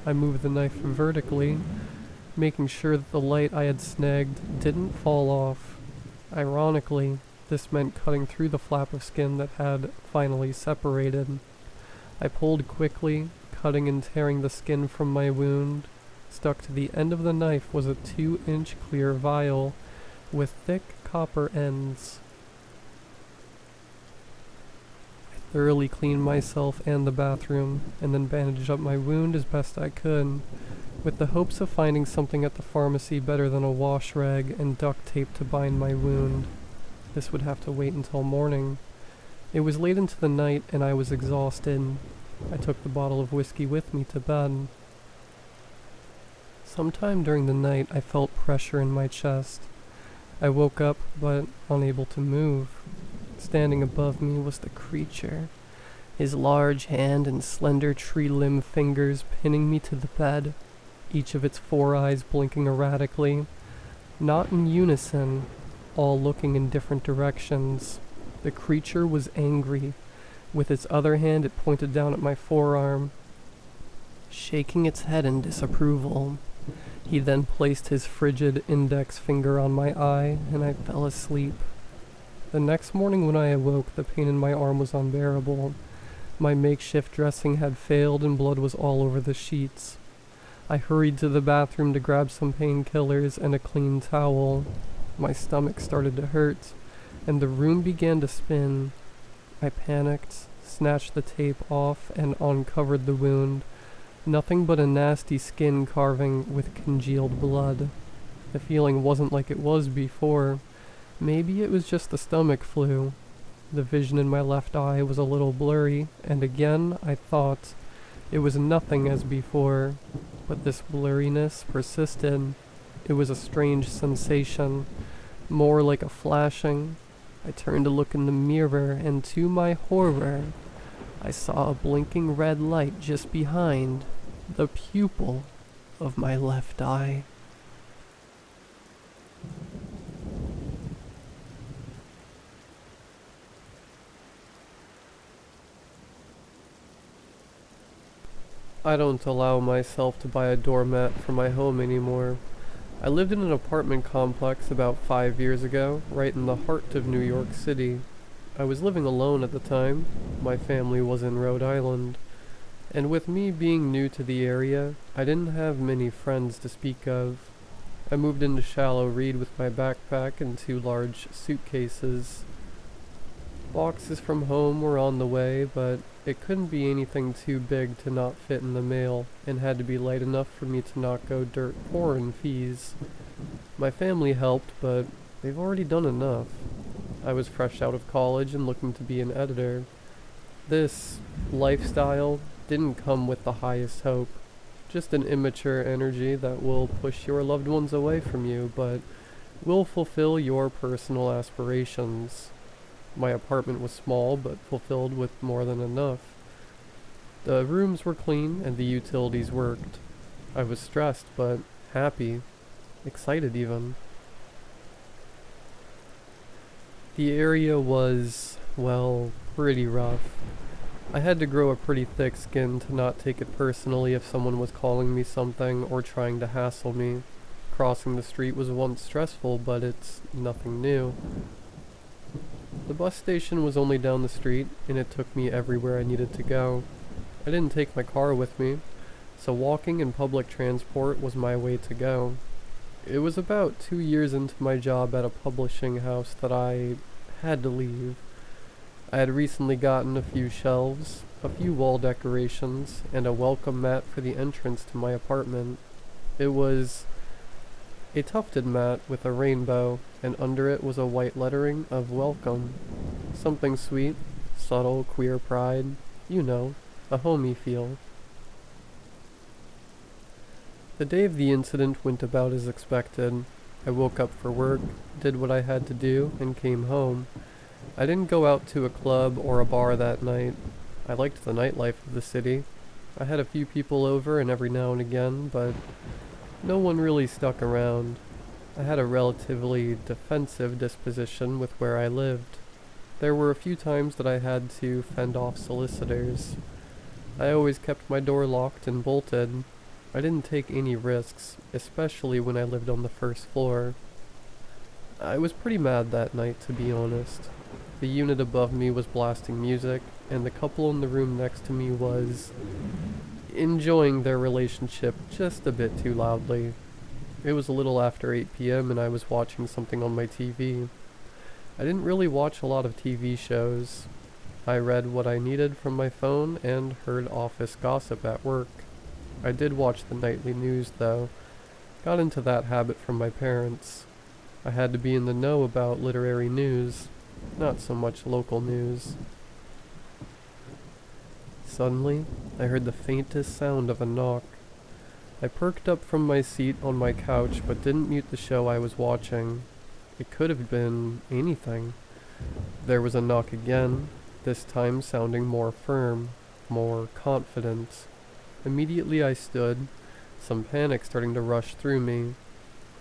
I moved the knife vertically, making sure that the light I had snagged didn't fall off. Ironically, this meant cutting through the flap of skin that had finally separated. I pulled quickly, cutting and tearing the skin from my wound. Stuck to the end of the knife was a 2-inch clear vial with thick copper ends. I thoroughly cleaned myself and the bathroom, and then bandaged up my wound as best I could, with the hopes of finding something at the pharmacy better than a wash rag and duct tape to bind my wound. This would have to wait until morning. It was late into the night and I was exhausted. I took the bottle of whiskey with me to bed. Sometime during the night I felt pressure in my chest. I woke up, but unable to move. Standing above me was the creature, his large hand and slender tree limb fingers pinning me to the bed, each of its 4 eyes blinking erratically, not in unison, all looking in different directions. The creature was angry. With its other hand it pointed down at my forearm, shaking its head in disapproval. He then placed his frigid index finger on my eye, and I fell asleep. The next morning when I awoke, the pain in my arm was unbearable. My makeshift dressing had failed and blood was all over the sheets. I hurried to the bathroom to grab some painkillers and a clean towel. My stomach started to hurt, and the room began to spin. I panicked, snatched the tape off, and uncovered the wound. Nothing but a nasty skin carving with congealed blood. The feeling wasn't like it was before. Maybe it was just the stomach flu. The vision in my left eye was a little blurry, and again I thought it was nothing as before. But this blurriness persisted. It was a strange sensation, more like a flashing. I turned to look in the mirror, and to my horror, I saw a blinking red light just behind the pupil of my left eye. I don't allow myself to buy a doormat for my home anymore. I lived in an apartment complex about 5 years ago, right in the heart of New York City. I was living alone at the time. My family was in Rhode Island. And with me being new to the area, I didn't have many friends to speak of. I moved into Shallow Reed with my backpack and 2 large suitcases. Boxes from home were on the way, but it couldn't be anything too big to not fit in the mail, and had to be light enough for me to not go dirt poor in fees. My family helped, but they've already done enough. I was fresh out of college and looking to be an editor. This lifestyle didn't come with the highest hope. Just an immature energy that will push your loved ones away from you, but will fulfill your personal aspirations. My apartment was small, but fulfilled with more than enough. The rooms were clean, and the utilities worked. I was stressed, but happy. Excited, even. The area was, well, pretty rough. I had to grow a pretty thick skin to not take it personally if someone was calling me something or trying to hassle me. Crossing the street was once stressful, but it's nothing new. The bus station was only down the street, and it took me everywhere I needed to go. I didn't take my car with me, so walking and public transport was my way to go. It was about 2 years into my job at a publishing house that I had to leave. I had recently gotten a few shelves, a few wall decorations, and a welcome mat for the entrance to my apartment. It was a tufted mat with a rainbow, and under it was a white lettering of welcome. Something sweet, subtle, queer pride, you know, a homey feel. The day of the incident went about as expected. I woke up for work, did what I had to do, and came home. I didn't go out to a club or a bar that night. I liked the nightlife of the city. I had a few people over and every now and again, but no one really stuck around. I had a relatively defensive disposition with where I lived. There were a few times that I had to fend off solicitors. I always kept my door locked and bolted. I didn't take any risks, especially when I lived on the first floor. I was pretty mad that night, to be honest. The unit above me was blasting music, and the couple in the room next to me was enjoying their relationship just a bit too loudly. It was a little after 8 p.m. and I was watching something on my TV. I didn't really watch a lot of TV shows. I read what I needed from my phone and heard office gossip at work. I did watch the nightly news though. Got into that habit from my parents. I had to be in the know about literary news, not so much local news. Suddenly, I heard the faintest sound of a knock. I perked up from my seat on my couch but didn't mute the show I was watching. It could have been anything. There was a knock again, this time sounding more firm, more confident. Immediately I stood, some panic starting to rush through me.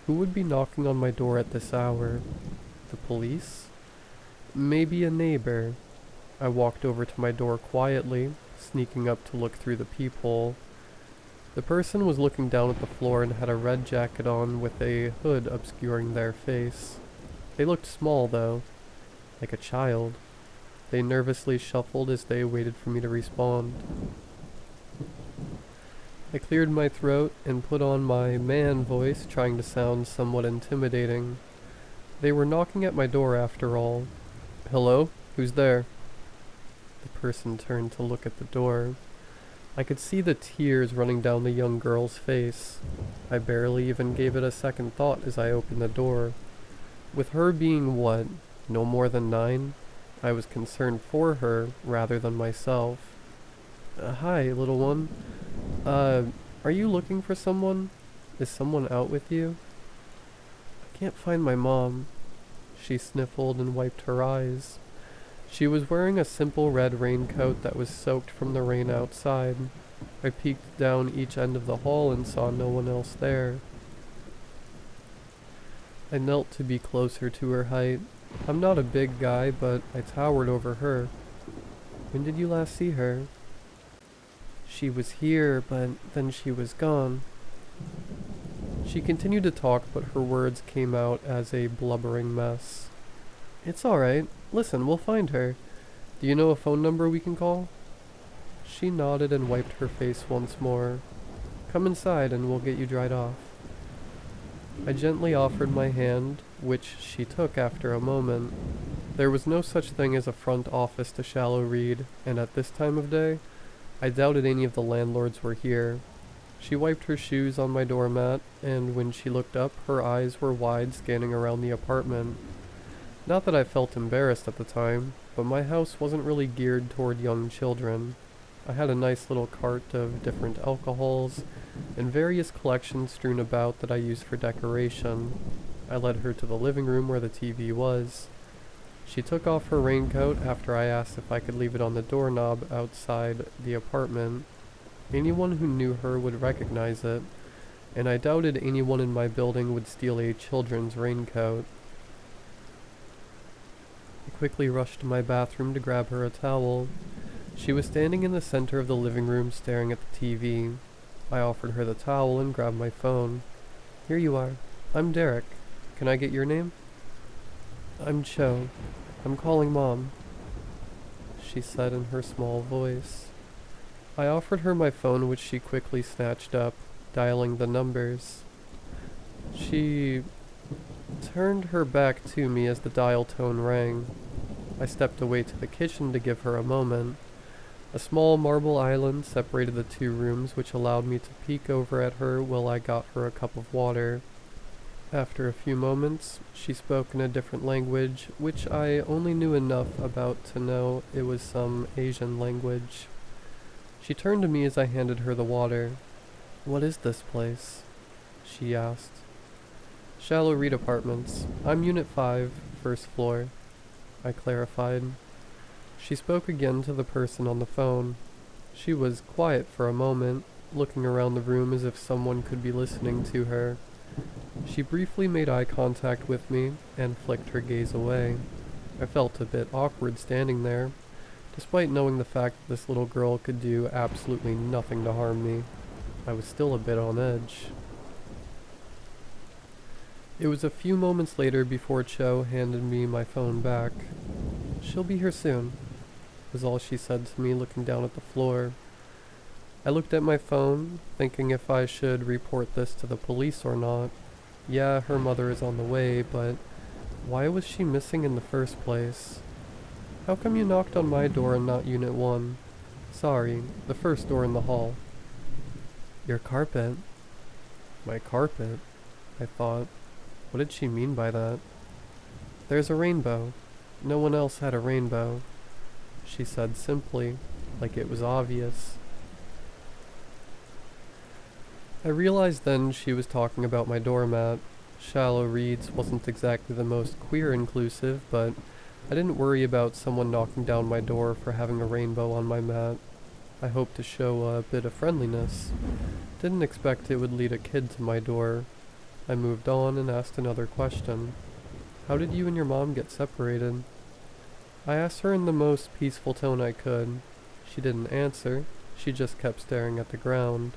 Who would be knocking on my door at this hour? The police? Maybe a neighbor. I walked over to my door quietly, sneaking up to look through the peephole. The person was looking down at the floor and had a red jacket on with a hood obscuring their face. They looked small though, like a child. They nervously shuffled as they waited for me to respond. I cleared my throat and put on my man voice, trying to sound somewhat intimidating. They were knocking at my door after all. Hello? Who's there? The person turned to look at the door. I could see the tears running down the young girl's face. I barely even gave it a second thought as I opened the door. With her being what, no more than 9, I was concerned for her rather than myself. Hi, little one. Are you looking for someone? Is someone out with you? I can't find my mom. She sniffled and wiped her eyes. She was wearing a simple red raincoat that was soaked from the rain outside. I peeked down each end of the hall and saw no one else there. I knelt to be closer to her height. I'm not a big guy, but I towered over her. When did you last see her? She was here, but then she was gone. She continued to talk, but her words came out as a blubbering mess. It's alright. Listen, we'll find her. Do you know a phone number we can call? She nodded and wiped her face once more. Come inside and we'll get you dried off. I gently offered my hand, which she took after a moment. There was no such thing as a front office to shallow read, and at this time of day, I doubted any of the landlords were here. She wiped her shoes on my doormat, and when she looked up, her eyes were wide, scanning around the apartment. Not that I felt embarrassed at the time, but my house wasn't really geared toward young children. I had a nice little cart of different alcohols, and various collections strewn about that I used for decoration. I led her to the living room where the TV was. She took off her raincoat after I asked if I could leave it on the doorknob outside the apartment. Anyone who knew her would recognize it, and I doubted anyone in my building would steal a children's raincoat. I quickly rushed to my bathroom to grab her a towel. She was standing in the center of the living room staring at the TV. I offered her the towel and grabbed my phone. Here you are. I'm Derek. Can I get your name? I'm Cho. I'm calling Mom, she said in her small voice. I offered her my phone, which she quickly snatched up, dialing the numbers. She turned her back to me as the dial tone rang. I stepped away to the kitchen to give her a moment. A small marble island separated the two rooms, which allowed me to peek over at her while I got her a cup of water. After a few moments, she spoke in a different language, which I only knew enough about to know it was some Asian language. She turned to me as I handed her the water. What is this place? She asked. Shallow Reed Apartments. I'm Unit 5, first floor, I clarified. She spoke again to the person on the phone. She was quiet for a moment, looking around the room as if someone could be listening to her. She briefly made eye contact with me and flicked her gaze away. I felt a bit awkward standing there, despite knowing the fact that this little girl could do absolutely nothing to harm me. I was still a bit on edge. It was a few moments later before Cho handed me my phone back. "She'll be here soon," was all she said to me, looking down at the floor. I looked at my phone, thinking if I should report this to the police or not. Yeah, her mother is on the way, but why was she missing in the first place? "How come you knocked on my door and not Unit 1? "Sorry, the first door in the hall." "Your carpet." My carpet? I thought. What did she mean by that? "There's a rainbow. No one else had a rainbow," she said simply, like it was obvious. I realized then she was talking about my doormat. Shallow Reeds wasn't exactly the most queer inclusive, but I didn't worry about someone knocking down my door for having a rainbow on my mat. I hoped to show a bit of friendliness. Didn't expect it would lead a kid to my door. I moved on and asked another question. "How did you and your mom get separated?" I asked her in the most peaceful tone I could. She didn't answer. She just kept staring at the ground.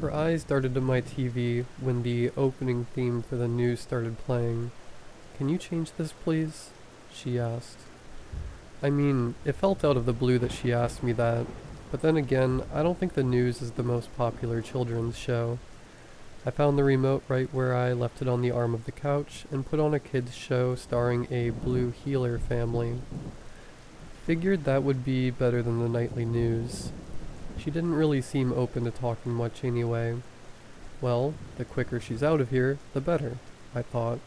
Her eyes darted to my TV when the opening theme for the news started playing. "Can you change this, please?" she asked. I mean, it felt out of the blue that she asked me that, but then again, I don't think the news is the most popular children's show. I found the remote right where I left it on the arm of the couch and put on a kids show starring a blue healer family. Figured that would be better than the nightly news. She didn't really seem open to talking much anyway. Well, the quicker she's out of here, the better, I thought.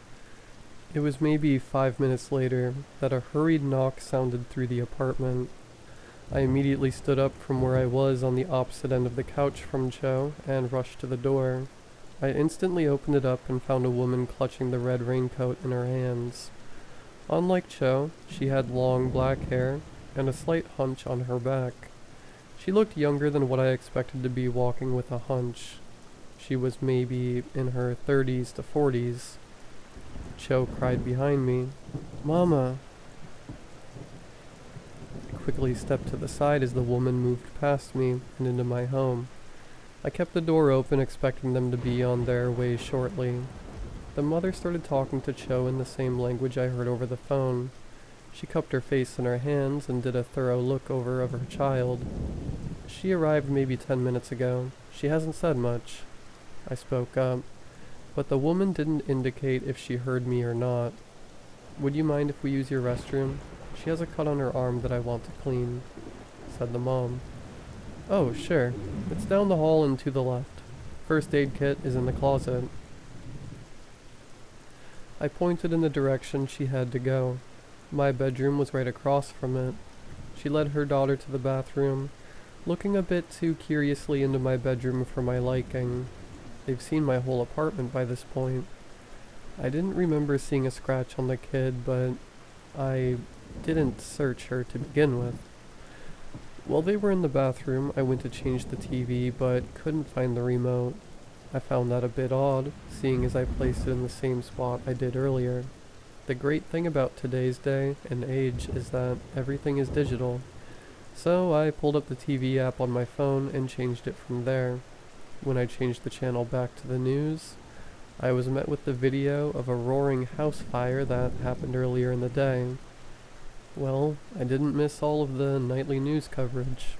It was maybe 5 minutes later that a hurried knock sounded through the apartment. I immediately stood up from where I was on the opposite end of the couch from Cho and rushed to the door. I instantly opened it up and found a woman clutching the red raincoat in her hands. Unlike Cho, she had long black hair and a slight hunch on her back. She looked younger than what I expected to be walking with a hunch. She was maybe in her 30s to 40s. Cho cried behind me, "Mama!" I quickly stepped to the side as the woman moved past me and into my home. I kept the door open, expecting them to be on their way shortly. The mother started talking to Cho in the same language I heard over the phone. She cupped her face in her hands and did a thorough look over of her child. "She arrived maybe 10 minutes ago. She hasn't said much." I spoke up, but the woman didn't indicate if she heard me or not. "Would you mind if we use your restroom? She has a cut on her arm that I want to clean," said the mom. "Oh, sure. It's down the hall and to the left. First aid kit is in the closet." I pointed in the direction she had to go. My bedroom was right across from it. She led her daughter to the bathroom, looking a bit too curiously into my bedroom for my liking. They've seen my whole apartment by this point. I didn't remember seeing a scratch on the kid, but I didn't search her to begin with. While they were in the bathroom, I went to change the TV, but couldn't find the remote. I found that a bit odd, seeing as I placed it in the same spot I did earlier. The great thing about today's day and age is that everything is digital. So I pulled up the TV app on my phone and changed it from there. When I changed the channel back to the news, I was met with the video of a roaring house fire that happened earlier in the day. Well, I didn't miss all of the nightly news coverage.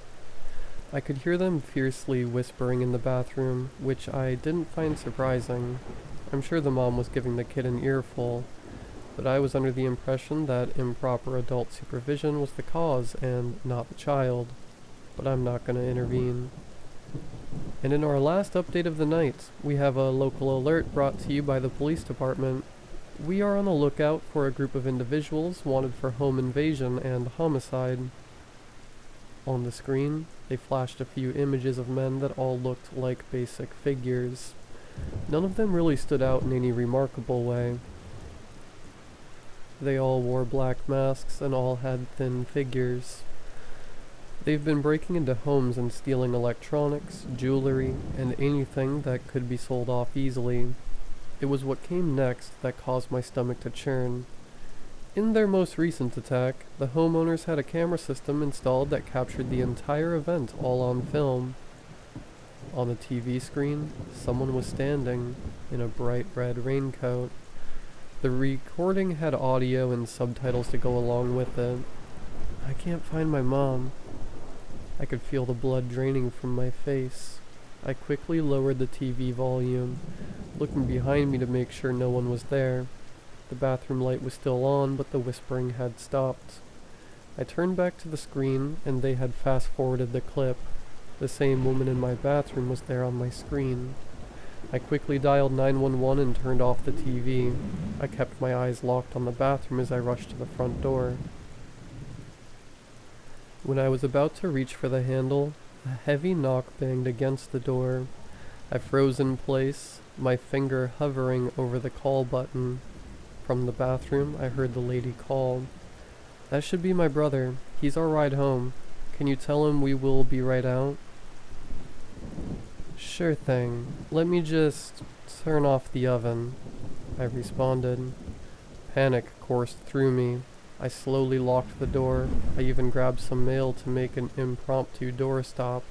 I could hear them fiercely whispering in the bathroom, which I didn't find surprising. I'm sure the mom was giving the kid an earful, but I was under the impression that improper adult supervision was the cause and not the child. But I'm not going to intervene. And in our last update of the night, we have a local alert brought to you by the police department. We are on the lookout for a group of individuals wanted for home invasion and homicide. On the screen, they flashed a few images of men that all looked like basic figures. None of them really stood out in any remarkable way. They all wore black masks and all had thin figures. They've been breaking into homes and stealing electronics, jewelry, and anything that could be sold off easily. It was what came next that caused my stomach to churn. In their most recent attack, the homeowners had a camera system installed that captured the entire event all on film. On the TV screen, someone was standing in a bright red raincoat. The recording had audio and subtitles to go along with it. I can't find my mom. I could feel the blood draining from my face. I quickly lowered the TV volume, looking behind me to make sure no one was there. The bathroom light was still on, but the whispering had stopped. I turned back to the screen, and they had fast-forwarded the clip. The same woman in my bathroom was there on my screen. I quickly dialed 911 and turned off the TV. I kept my eyes locked on the bathroom as I rushed to the front door. When I was about to reach for the handle, a heavy knock banged against the door. I froze in place, my finger hovering over the call button. From the bathroom, I heard the lady call. "That should be my brother. He's our ride home. Can you tell him we will be right out?" "Sure thing. Let me just turn off the oven," I responded. Panic coursed through me. I slowly locked the door. I even grabbed some mail to make an impromptu doorstop.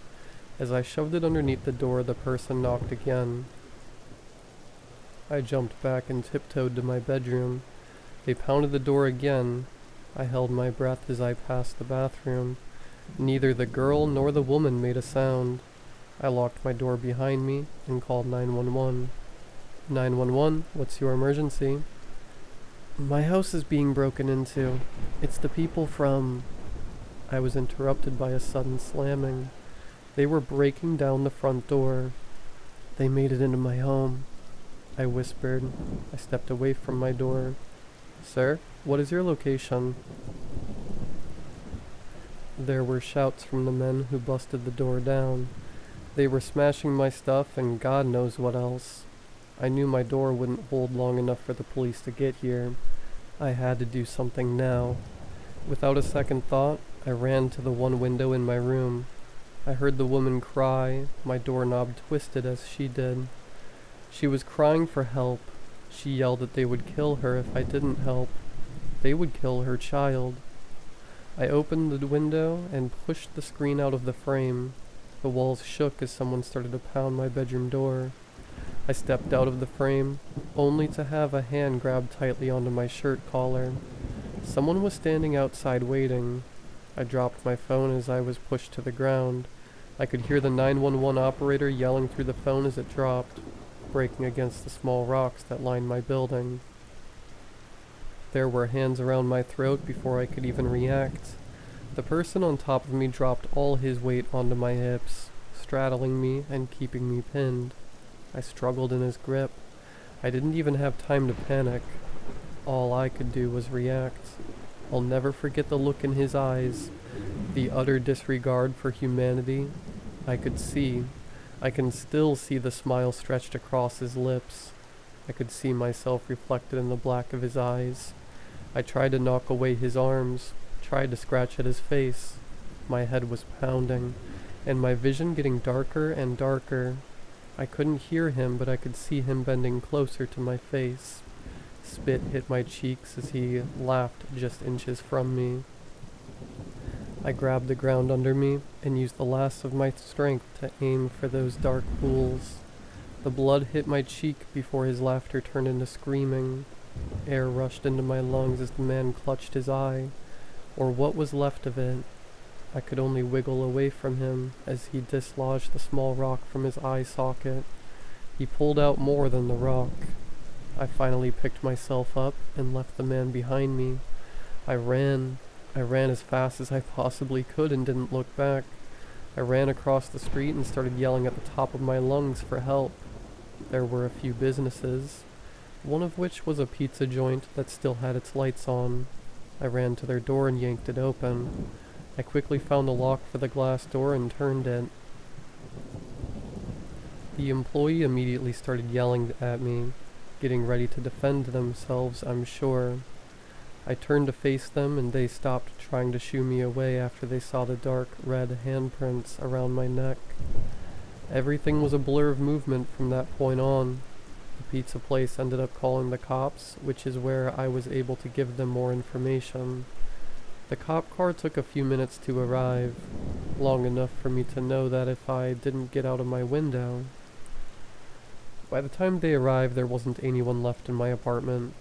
As I shoved it underneath the door, the person knocked again. I jumped back and tiptoed to my bedroom. They pounded the door again. I held my breath as I passed the bathroom. Neither the girl nor the woman made a sound. I locked my door behind me and called 911. 911, what's your emergency? "My house is being broken into. It's the people from..." I was interrupted by a sudden slamming. They were breaking down the front door. "They made it into my home," I whispered. I stepped away from my door. "Sir, what is your location?" There were shouts from the men who busted the door down. They were smashing my stuff and God knows what else. I knew my door wouldn't hold long enough for the police to get here. I had to do something now. Without a second thought, I ran to the one window in my room. I heard the woman cry. My doorknob twisted as she did. She was crying for help. She yelled that they would kill her if I didn't help. They would kill her child. I opened the window and pushed the screen out of the frame. The walls shook as someone started to pound my bedroom door. I stepped out of the frame, only to have a hand grab tightly onto my shirt collar. Someone was standing outside waiting. I dropped my phone as I was pushed to the ground. I could hear the 911 operator yelling through the phone as it dropped, breaking against the small rocks that lined my building. There were hands around my throat before I could even react. The person on top of me dropped all his weight onto my hips, straddling me and keeping me pinned. I struggled in his grip. I didn't even have time to panic. All I could do was react. I'll never forget the look in his eyes, the utter disregard for humanity. I can still see the smile stretched across his lips. I could see myself reflected in the black of his eyes. I tried to knock away his arms, tried to scratch at his face. My head was pounding, and my vision getting darker and darker. I couldn't hear him, but I could see him bending closer to my face. Spit hit my cheeks as he laughed just inches from me. I grabbed the ground under me and used the last of my strength to aim for those dark pools. The blood hit my cheek before his laughter turned into screaming. Air rushed into my lungs as the man clutched his eye, or what was left of it. I could only wiggle away from him as he dislodged the small rock from his eye socket. He pulled out more than the rock. I finally picked myself up and left the man behind me. I ran as fast as I possibly could and didn't look back. I ran across the street and started yelling at the top of my lungs for help. There were a few businesses, one of which was a pizza joint that still had its lights on. I ran to their door and yanked it open. I quickly found the lock for the glass door and turned it. The employee immediately started yelling at me, getting ready to defend themselves, I'm sure. I turned to face them and they stopped trying to shoo me away after they saw the dark red handprints around my neck. Everything was a blur of movement from that point on. The pizza place ended up calling the cops, which is where I was able to give them more information. The cop car took a few minutes to arrive, long enough for me to know that if I didn't get out of my window. By the time they arrived, there wasn't anyone left in my apartment.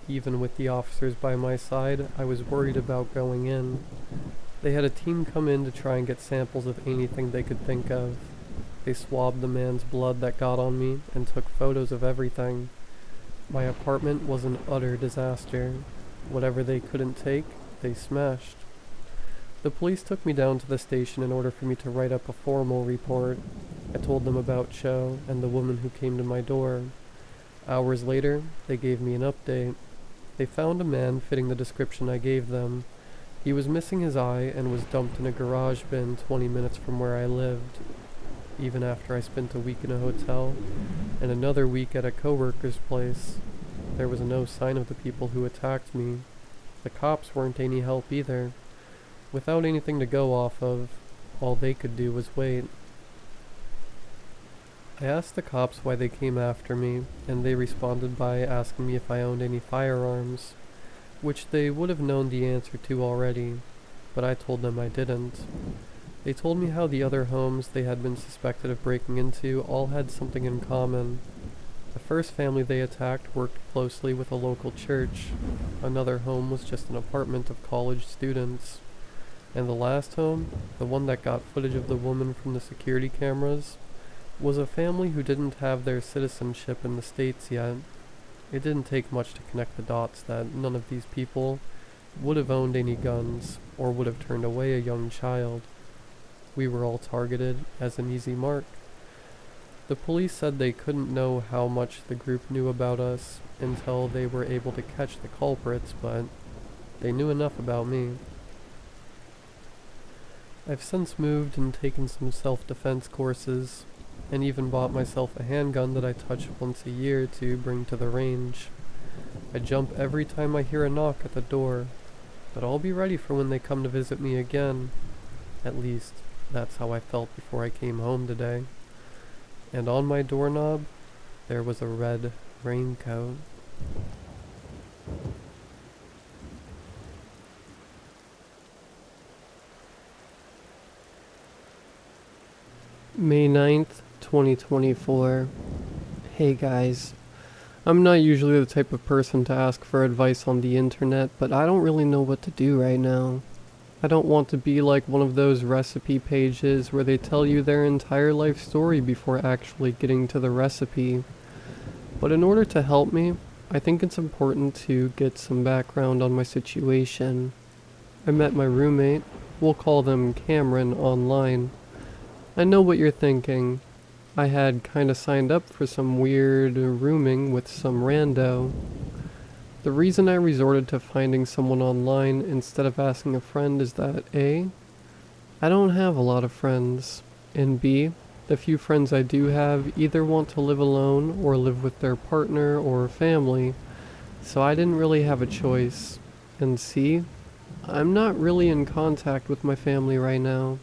Even with the officers by my side, I was worried about going in. They had a team come in to try and get samples of anything they could think of. They swabbed the man's blood that got on me and took photos of everything. My apartment was an utter disaster. Whatever they couldn't take, they smashed. The police took me down to the station in order for me to write up a formal report. I told them about Cho and the woman who came to my door. Hours later, they gave me an update. They found a man fitting the description I gave them. He was missing his eye and was dumped in a garage bin 20 minutes from where I lived. Even after I spent a week in a hotel and another week at a coworker's place, there was no sign of the people who attacked me. The cops weren't any help either. Without anything to go off of, all they could do was wait. I asked the cops why they came after me, and they responded by asking me if I owned any firearms, which they would have known the answer to already, but I told them I didn't. They told me how the other homes they had been suspected of breaking into all had something in common. The first family they attacked worked closely with a local church. Another home was just an apartment of college students. And the last home, the one that got footage of the woman from the security cameras, was a family who didn't have their citizenship in the States yet. It didn't take much to connect the dots that none of these people would have owned any guns or would have turned away a young child. We were all targeted as an easy mark. The police said they couldn't know how much the group knew about us until they were able to catch the culprits, but they knew enough about me. I've since moved and taken some self-defense courses, and even bought myself a handgun that I touch once a year to bring to the range. I jump every time I hear a knock at the door, but I'll be ready for when they come to visit me again. At least, that's how I felt before I came home today. And on my doorknob, there was a red raincoat. May 9th, 2024. Hey guys. I'm not usually the type of person to ask for advice on the internet, but I don't really know what to do right now. I don't want to be like one of those recipe pages where they tell you their entire life story before actually getting to the recipe. But in order to help me, I think it's important to get some background on my situation. I met my roommate, we'll call them Cameron, online. I know what you're thinking. I had kinda signed up for some weird rooming with some rando. The reason I resorted to finding someone online instead of asking a friend is that A, I don't have a lot of friends, and B, the few friends I do have either want to live alone or live with their partner or family, so I didn't really have a choice. And C, I'm not really in contact with my family right now.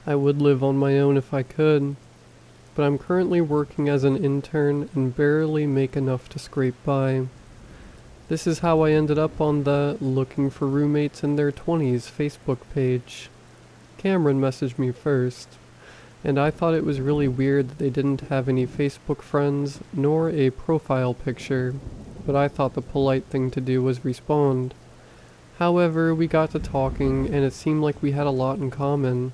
I would live on my own if I could, but I'm currently working as an intern and barely make enough to scrape by. This is how I ended up on the Looking for Roommates in Their 20s Facebook page. Cameron messaged me first, and I thought it was really weird that they didn't have any Facebook friends nor a profile picture, but I thought the polite thing to do was respond. However, we got to talking and it seemed like we had a lot in common.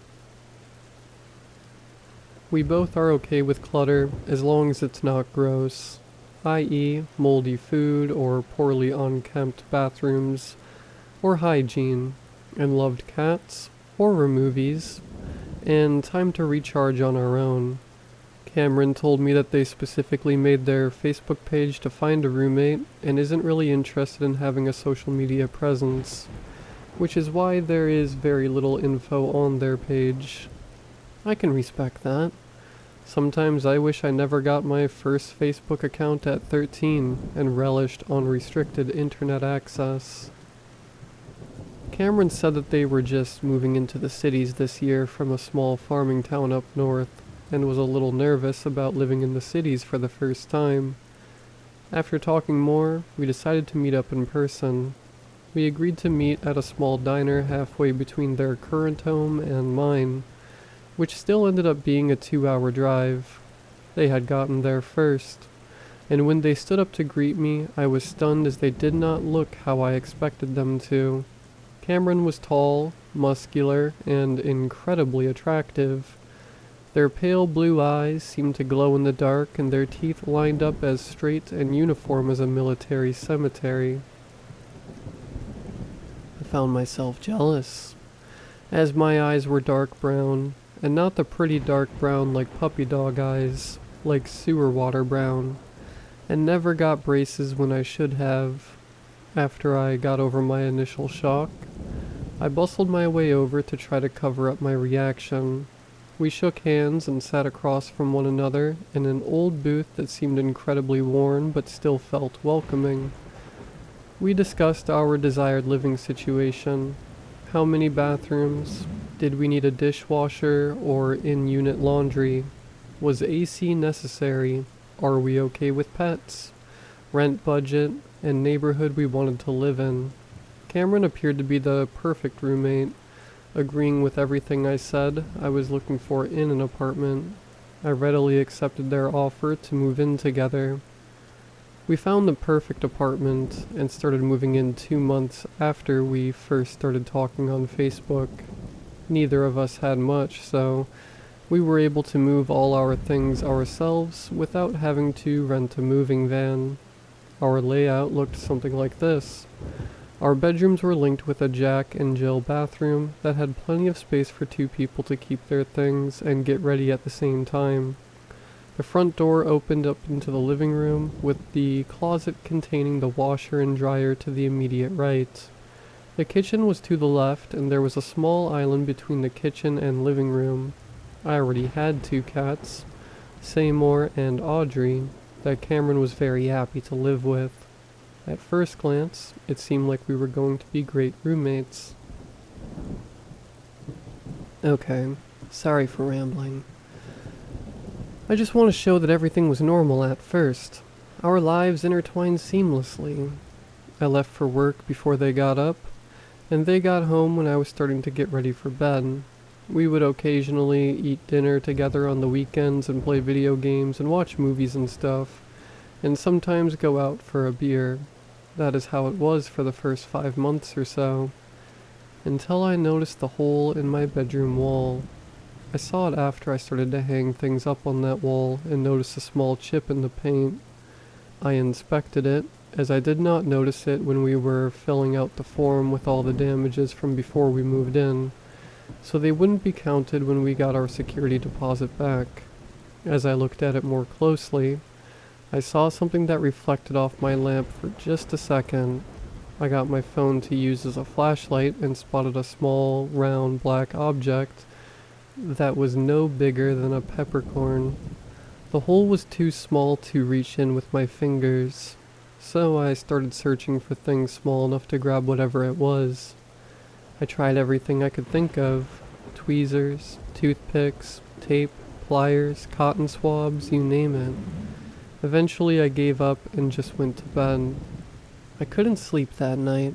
We both are okay with clutter as long as it's not gross, i.e. moldy food or poorly unkempt bathrooms, or hygiene, and loved cats, horror movies, and time to recharge on our own. Cameron told me that they specifically made their Facebook page to find a roommate and isn't really interested in having a social media presence, which is why there is very little info on their page. I can respect that. Sometimes I wish I never got my first Facebook account at 13 and relished unrestricted internet access. Cameron said that they were just moving into the cities this year from a small farming town up north, and was a little nervous about living in the cities for the first time. After talking more, we decided to meet up in person. We agreed to meet at a small diner halfway between their current home and mine, which still ended up being a 2-hour drive. They had gotten there first, and when they stood up to greet me, I was stunned as they did not look how I expected them to. Cameron was tall, muscular, and incredibly attractive. Their pale blue eyes seemed to glow in the dark, and their teeth lined up as straight and uniform as a military cemetery. I found myself jealous, as my eyes were dark brown, and not the pretty dark brown like puppy dog eyes, like sewer water brown, and never got braces when I should have. After I got over my initial shock, I bustled my way over to try to cover up my reaction. We shook hands and sat across from one another in an old booth that seemed incredibly worn but still felt welcoming. We discussed our desired living situation. How many bathrooms? Did we need a dishwasher or in-unit laundry? Was AC necessary? Are we okay with pets? Rent budget, and neighborhood we wanted to live in. Cameron appeared to be the perfect roommate. Agreeing with everything I said, I was looking for in an apartment. I readily accepted their offer to move in together. We found the perfect apartment and started moving in 2 months after we first started talking on Facebook. Neither of us had much, so we were able to move all our things ourselves without having to rent a moving van. Our layout looked something like this. Our bedrooms were linked with a Jack and Jill bathroom that had plenty of space for 2 people to keep their things and get ready at the same time. The front door opened up into the living room, with the closet containing the washer and dryer to the immediate right. The kitchen was to the left, and there was a small island between the kitchen and living room. I already had 2 cats, Seymour and Audrey, that Cameron was very happy to live with. At first glance, it seemed like we were going to be great roommates. Okay, sorry for rambling. I just want to show that everything was normal at first. Our lives intertwined seamlessly. I left for work before they got up, and they got home when I was starting to get ready for bed. We would occasionally eat dinner together on the weekends and play video games and watch movies and stuff, and sometimes go out for a beer. That is how it was for the first 5 months or so, until I noticed the hole in my bedroom wall. I saw it after I started to hang things up on that wall and noticed a small chip in the paint. I inspected it, as I did not notice it when we were filling out the form with all the damages from before we moved in, so they wouldn't be counted when we got our security deposit back. As I looked at it more closely, I saw something that reflected off my lamp for just a second. I got my phone to use as a flashlight and spotted a small, round, black object that was no bigger than a peppercorn. The hole was too small to reach in with my fingers, so I started searching for things small enough to grab whatever it was. I tried everything I could think of: tweezers, toothpicks, tape, pliers, cotton swabs, you name it. Eventually I gave up and just went to bed. I couldn't sleep that night.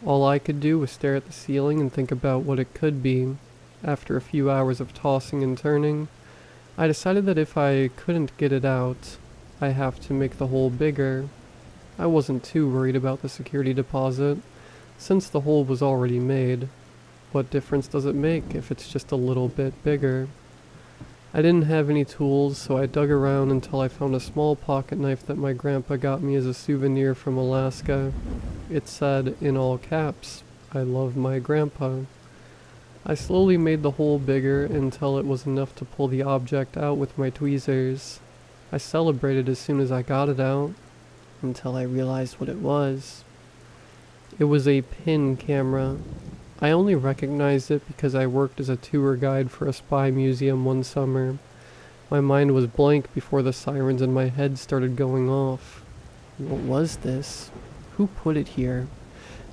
All I could do was stare at the ceiling and think about what it could be. After a few hours of tossing and turning, I decided that if I couldn't get it out, I have to make the hole bigger. I wasn't too worried about the security deposit, since the hole was already made. What difference does it make if it's just a little bit bigger? I didn't have any tools, so I dug around until I found a small pocket knife that my grandpa got me as a souvenir from Alaska. It said, in all caps, "I love my grandpa." I slowly made the hole bigger until it was enough to pull the object out with my tweezers. I celebrated as soon as I got it out, until I realized what it was. It was a pin camera. I only recognized it because I worked as a tour guide for a spy museum one summer. My mind was blank before the sirens in my head started going off. What was this? Who put it here?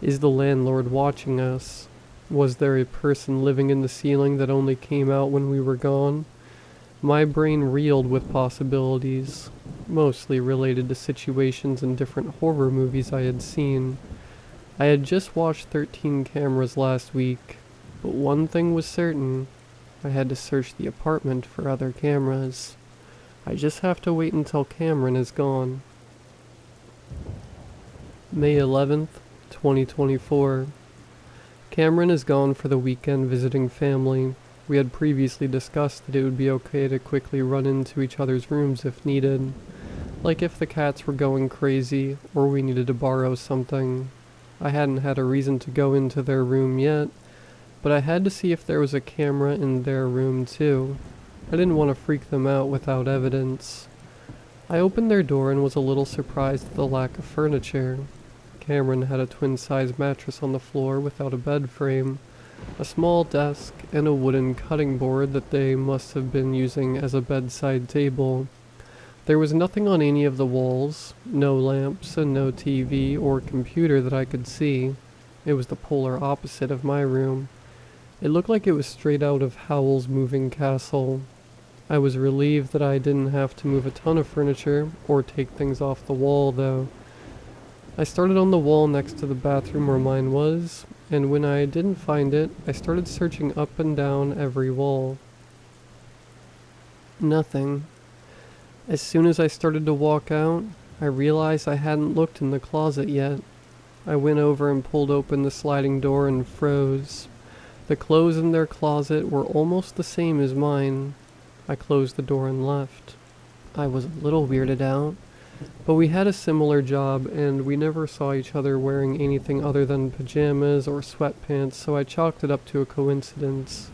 Is the landlord watching us? Was there a person living in the ceiling that only came out when we were gone? My brain reeled with possibilities, mostly related to situations in different horror movies I had seen. I had just watched 13 cameras last week, but one thing was certain. I had to search the apartment for other cameras. I just have to wait until Cameron is gone. May 11th, 2024. Cameron is gone for the weekend visiting family. We had previously discussed that it would be okay to quickly run into each other's rooms if needed, like if the cats were going crazy or we needed to borrow something. I hadn't had a reason to go into their room yet, but I had to see if there was a camera in their room too. I didn't want to freak them out without evidence. I opened their door and was a little surprised at the lack of furniture. Cameron had a twin-size mattress on the floor without a bed frame, a small desk, and a wooden cutting board that they must have been using as a bedside table. There was nothing on any of the walls, no lamps, and no TV or computer that I could see. It was the polar opposite of my room. It looked like it was straight out of Howl's Moving Castle. I was relieved that I didn't have to move a ton of furniture or take things off the wall, though. I started on the wall next to the bathroom where mine was, and when I didn't find it, I started searching up and down every wall. Nothing. As soon as I started to walk out, I realized I hadn't looked in the closet yet. I went over and pulled open the sliding door and froze. The clothes in their closet were almost the same as mine. I closed the door and left. I was a little weirded out, but we had a similar job and we never saw each other wearing anything other than pajamas or sweatpants, so I chalked it up to a coincidence.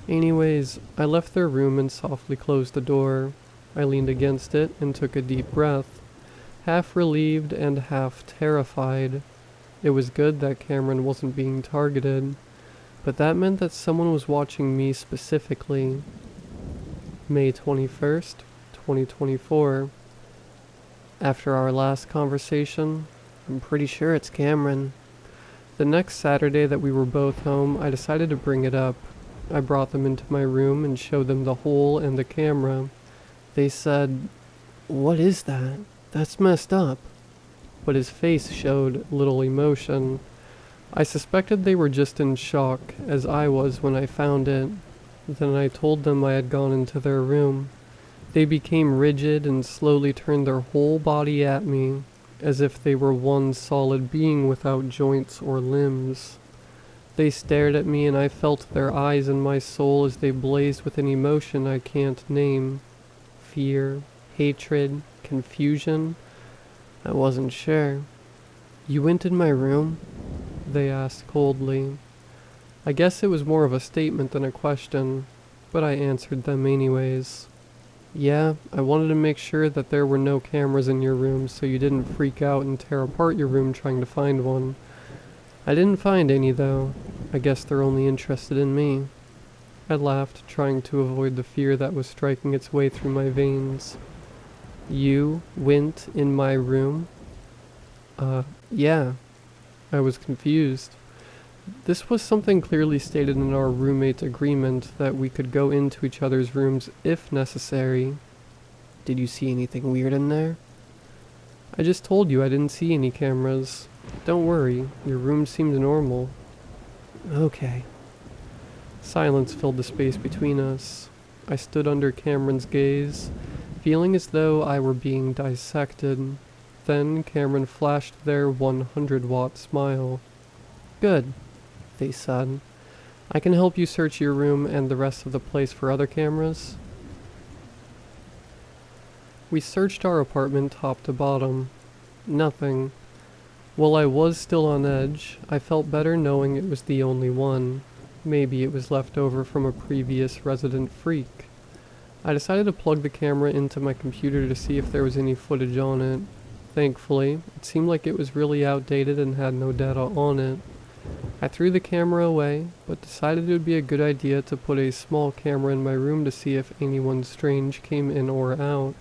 Anyways, I left their room and softly closed the door. I leaned against it and took a deep breath, half relieved and half terrified. It was good that Cameron wasn't being targeted, but that meant that someone was watching me specifically. May 21st, 2024. After our last conversation, I'm pretty sure it's Cameron. The next Saturday that we were both home, I decided to bring it up. I brought them into my room and showed them the hole and the camera. They said, "What is that? That's messed up." But his face showed little emotion. I suspected they were just in shock, as I was when I found it. Then I told them I had gone into their room. They became rigid and slowly turned their whole body at me, as if they were one solid being without joints or limbs. They stared at me and I felt their eyes in my soul as they blazed with an emotion I can't name. Fear, hatred, confusion. I wasn't sure. "You went in my room?" they asked coldly. I guess it was more of a statement than a question, but I answered them anyways. "Yeah, I wanted to make sure that there were no cameras in your room so you didn't freak out and tear apart your room trying to find one. I didn't find any though. I guess they're only interested in me." I laughed, trying to avoid the fear that was striking its way through my veins. "You went in my room?" Yeah." I was confused. This was something clearly stated in our roommate agreement that we could go into each other's rooms if necessary. "Did you see anything weird in there?" "I just told you I didn't see any cameras. Don't worry, your room seemed normal." "Okay." Silence filled the space between us. I stood under Cameron's gaze, feeling as though I were being dissected. Then Cameron flashed their 100-watt smile. "Good," they said. "I can help you search your room and the rest of the place for other cameras." We searched our apartment top to bottom. Nothing. While I was still on edge, I felt better knowing it was the only one. Maybe it was left over from a previous resident freak. I decided to plug the camera into my computer to see if there was any footage on it. Thankfully, it seemed like it was really outdated and had no data on it. I threw the camera away, but decided it would be a good idea to put a small camera in my room to see if anyone strange came in or out.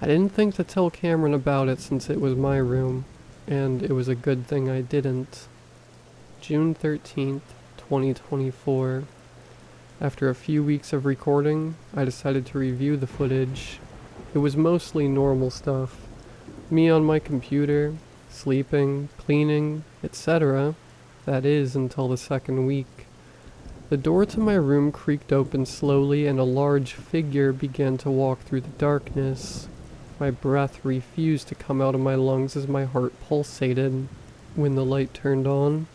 I didn't think to tell Cameron about it since it was my room, and it was a good thing I didn't. June 13th, 2024. After a few weeks of recording, I decided to review the footage. It was mostly normal stuff. Me on my computer, sleeping, cleaning, etc. That is, until the second week. The door to my room creaked open slowly and a large figure began to walk through the darkness. My breath refused to come out of my lungs as my heart pulsated. When the light turned on,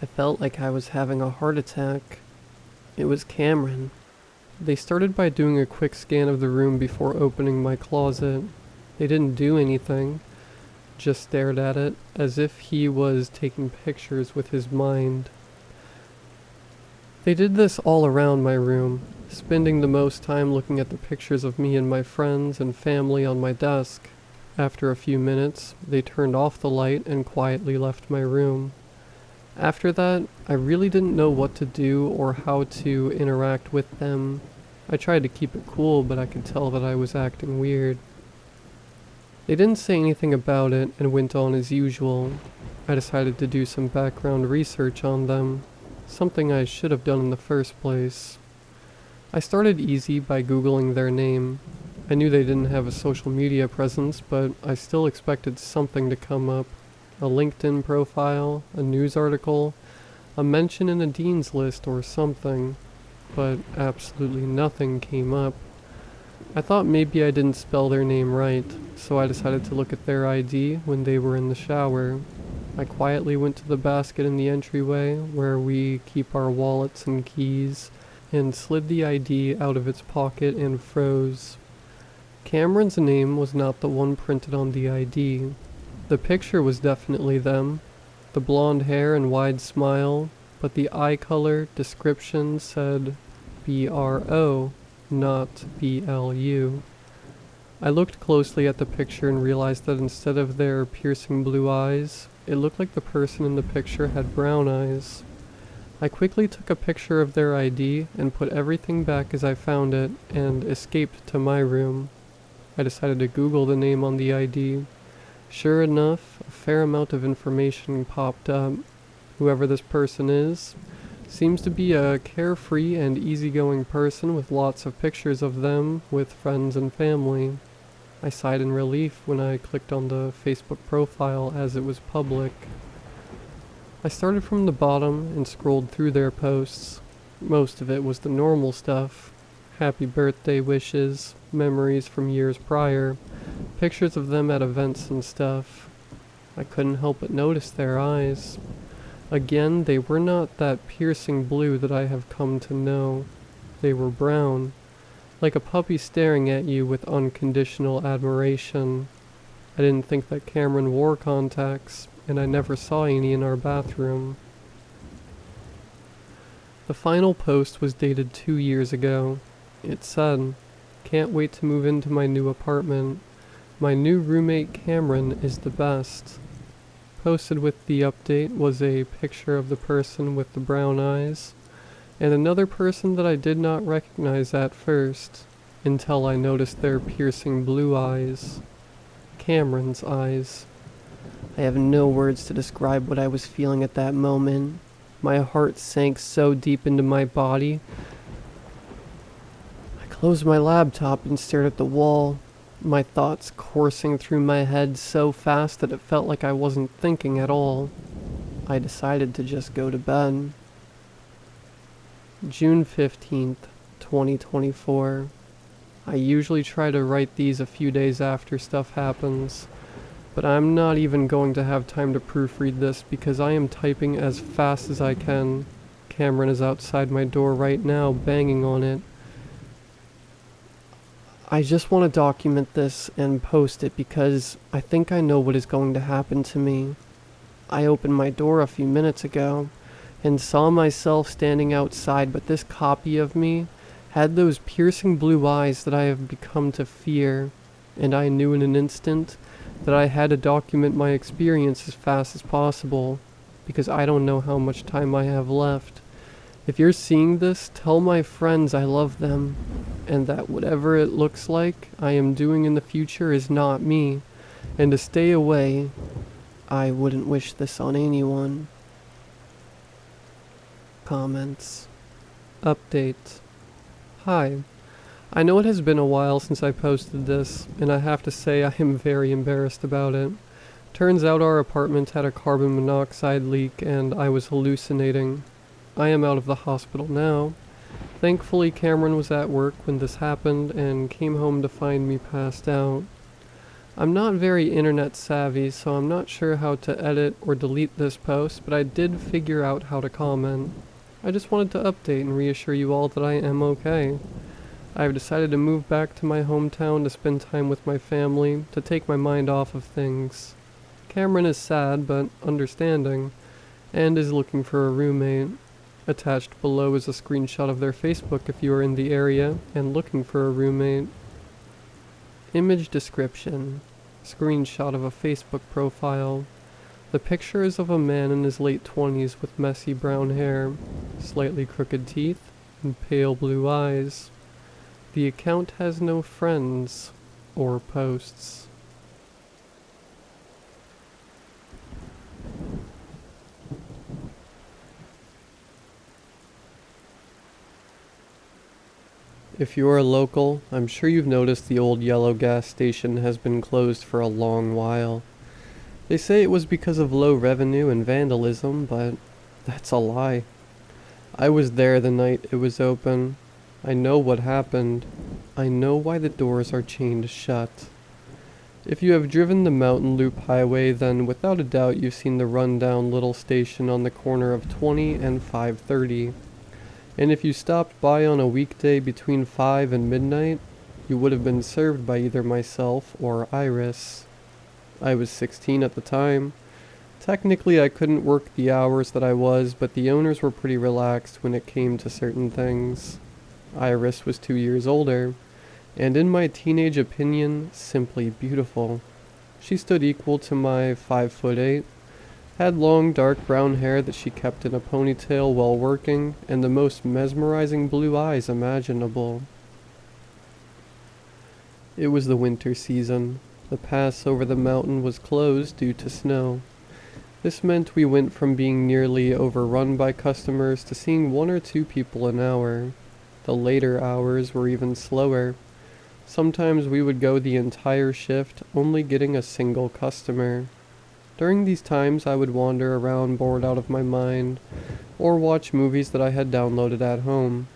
I felt like I was having a heart attack. It was Cameron. They started by doing a quick scan of the room before opening my closet. They didn't do anything, just stared at it as if he was taking pictures with his mind. They did this all around my room, spending the most time looking at the pictures of me and my friends and family on my desk. After a few minutes, they turned off the light and quietly left my room. After that, I really didn't know what to do or how to interact with them. I tried to keep it cool, but I could tell that I was acting weird. They didn't say anything about it and went on as usual. I decided to do some background research on them, something I should have done in the first place. I started easy by Googling their name. I knew they didn't have a social media presence, but I still expected something to come up. A LinkedIn profile, a news article, a mention in a dean's list or something, but absolutely nothing came up. I thought maybe I didn't spell their name right, so I decided to look at their ID when they were in the shower. I quietly went to the basket in the entryway where we keep our wallets and keys, and slid the ID out of its pocket and froze. Cameron's name was not the one printed on the ID. The picture was definitely them, the blonde hair and wide smile, but the eye color description said BRO, not BLU. I looked closely at the picture and realized that instead of their piercing blue eyes, it looked like the person in the picture had brown eyes. I quickly took a picture of their ID and put everything back as I found it and escaped to my room. I decided to Google the name on the ID. Sure enough, a fair amount of information popped up. Whoever this person is seems to be a carefree and easygoing person with lots of pictures of them with friends and family. I sighed in relief when I clicked on the Facebook profile as it was public. I started from the bottom and scrolled through their posts. Most of it was the normal stuff. Happy birthday wishes, memories from years prior, pictures of them at events and stuff. I couldn't help but notice their eyes. Again, they were not that piercing blue that I have come to know. They were brown, like a puppy staring at you with unconditional admiration. I didn't think that Cameron wore contacts, and I never saw any in our bathroom. The final post was dated 2 years ago. It said, "Can't wait to move into my new apartment. My new roommate Cameron is the best." Posted with the update was a picture of the person with the brown eyes, and another person that I did not recognize at first, until I noticed their piercing blue eyes. Cameron's eyes. I have no words to describe what I was feeling at that moment. My heart sank so deep into my body. I closed my laptop and stared at the wall, my thoughts coursing through my head so fast that it felt like I wasn't thinking at all. I decided to just go to bed. June 15th, 2024. I usually try to write these a few days after stuff happens, but I'm not even going to have time to proofread this because I am typing as fast as I can. Cameron is outside my door right now, banging on it. I just want to document this and post it because I think I know what is going to happen to me. I opened my door a few minutes ago and saw myself standing outside, but this copy of me had those piercing blue eyes that I have become to fear, and I knew in an instant that I had to document my experience as fast as possible. because I don't know how much time I have left. If you're seeing this, tell my friends I love them, and that whatever it looks like I am doing in the future is not me, and to stay away. I wouldn't wish this on anyone. Comments. Update. Hi. I know it has been a while since I posted this, and I have to say I am very embarrassed about it. Turns out our apartment had a carbon monoxide leak and I was hallucinating. I am out of the hospital now. Thankfully Cameron was at work when this happened and came home to find me passed out. I'm not very internet savvy, so I'm not sure how to edit or delete this post, but I did figure out how to comment. I just wanted to update and reassure you all that I am okay. I have decided to move back to my hometown to spend time with my family, to take my mind off of things. Cameron is sad but understanding, and is looking for a roommate. Attached below is a screenshot of their Facebook if you are in the area and looking for a roommate. Image description. Screenshot of a Facebook profile. The picture is of a man in his late 20s with messy brown hair, slightly crooked teeth, and pale blue eyes. The account has no friends or posts. If you are local, I'm sure you've noticed the old yellow gas station has been closed for a long while. They say it was because of low revenue and vandalism, but that's a lie. I was there the night it was open. I know what happened. I know why the doors are chained shut. If you have driven the Mountain Loop Highway, then without a doubt you've seen the rundown little station on the corner of 20 and 530. And if you stopped by on a weekday between 5 and midnight, you would have been served by either myself or Iris. I was 16 at the time. Technically I couldn't work the hours that I was, but the owners were pretty relaxed when it came to certain things. Iris was 2 years older, and in my teenage opinion, simply beautiful. She stood equal to my 5'8", had long dark brown hair that she kept in a ponytail while working, and the most mesmerizing blue eyes imaginable. It was the winter season. The pass over the mountain was closed due to snow. This meant we went from being nearly overrun by customers to seeing 1 or 2 people an hour. The later hours were even slower. Sometimes we would go the entire shift, only getting a single customer. During these times I would wander around bored out of my mind, or watch movies that I had downloaded at home.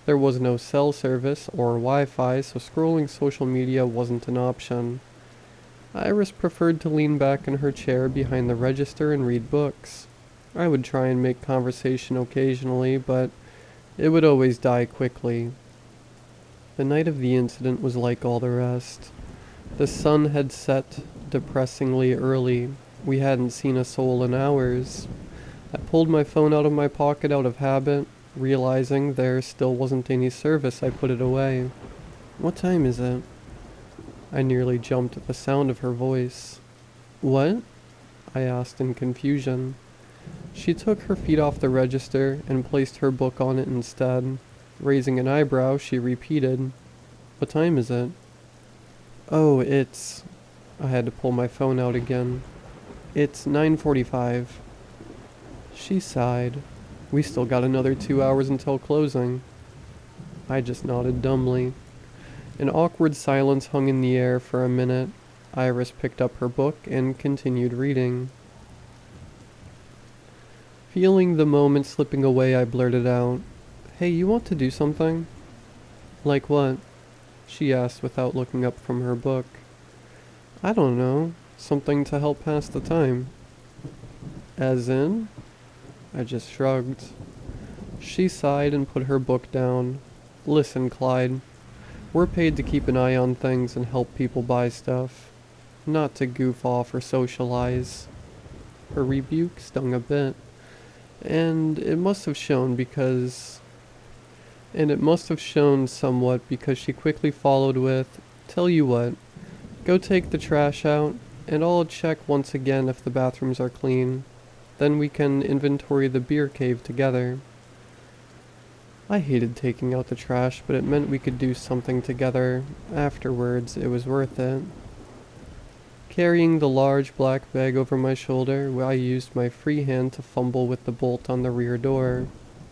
There was no cell service or Wi-Fi, so scrolling social media wasn't an option. Iris preferred to lean back in her chair behind the register and read books. I would try and make conversation occasionally, but it would always die quickly. The night of the incident was like all the rest. The sun had set depressingly early. We hadn't seen a soul in hours. I pulled my phone out of my pocket out of habit. Realizing there still wasn't any service, I put it away. "What time is it?" I nearly jumped at the sound of her voice. "What?" I asked in confusion. She took her feet off the register and placed her book on it instead. Raising an eyebrow, she repeated, "What time is it?" "Oh, it's..." I had to pull my phone out again. "It's 9:45. She sighed. "We still got another 2 hours until closing." I just nodded dumbly. An awkward silence hung in the air for a minute. Iris picked up her book and continued reading. Feeling the moment slipping away, I blurted out, "Hey, you want to do something?" "Like what?" she asked without looking up from her book. "I don't know. Something to help pass the time." "As in?" I just shrugged. She sighed and put her book down. "Listen, Clyde. We're paid to keep an eye on things and help people buy stuff. Not to goof off or socialize." Her rebuke stung a bit. And it must have shown somewhat because she quickly followed with, "Tell you what, go take the trash out, and I'll check once again if the bathrooms are clean." Then we can inventory the beer cave together. I hated taking out the trash, but it meant we could do something together. Afterwards, it was worth it. Carrying the large black bag over my shoulder, I used my free hand to fumble with the bolt on the rear door.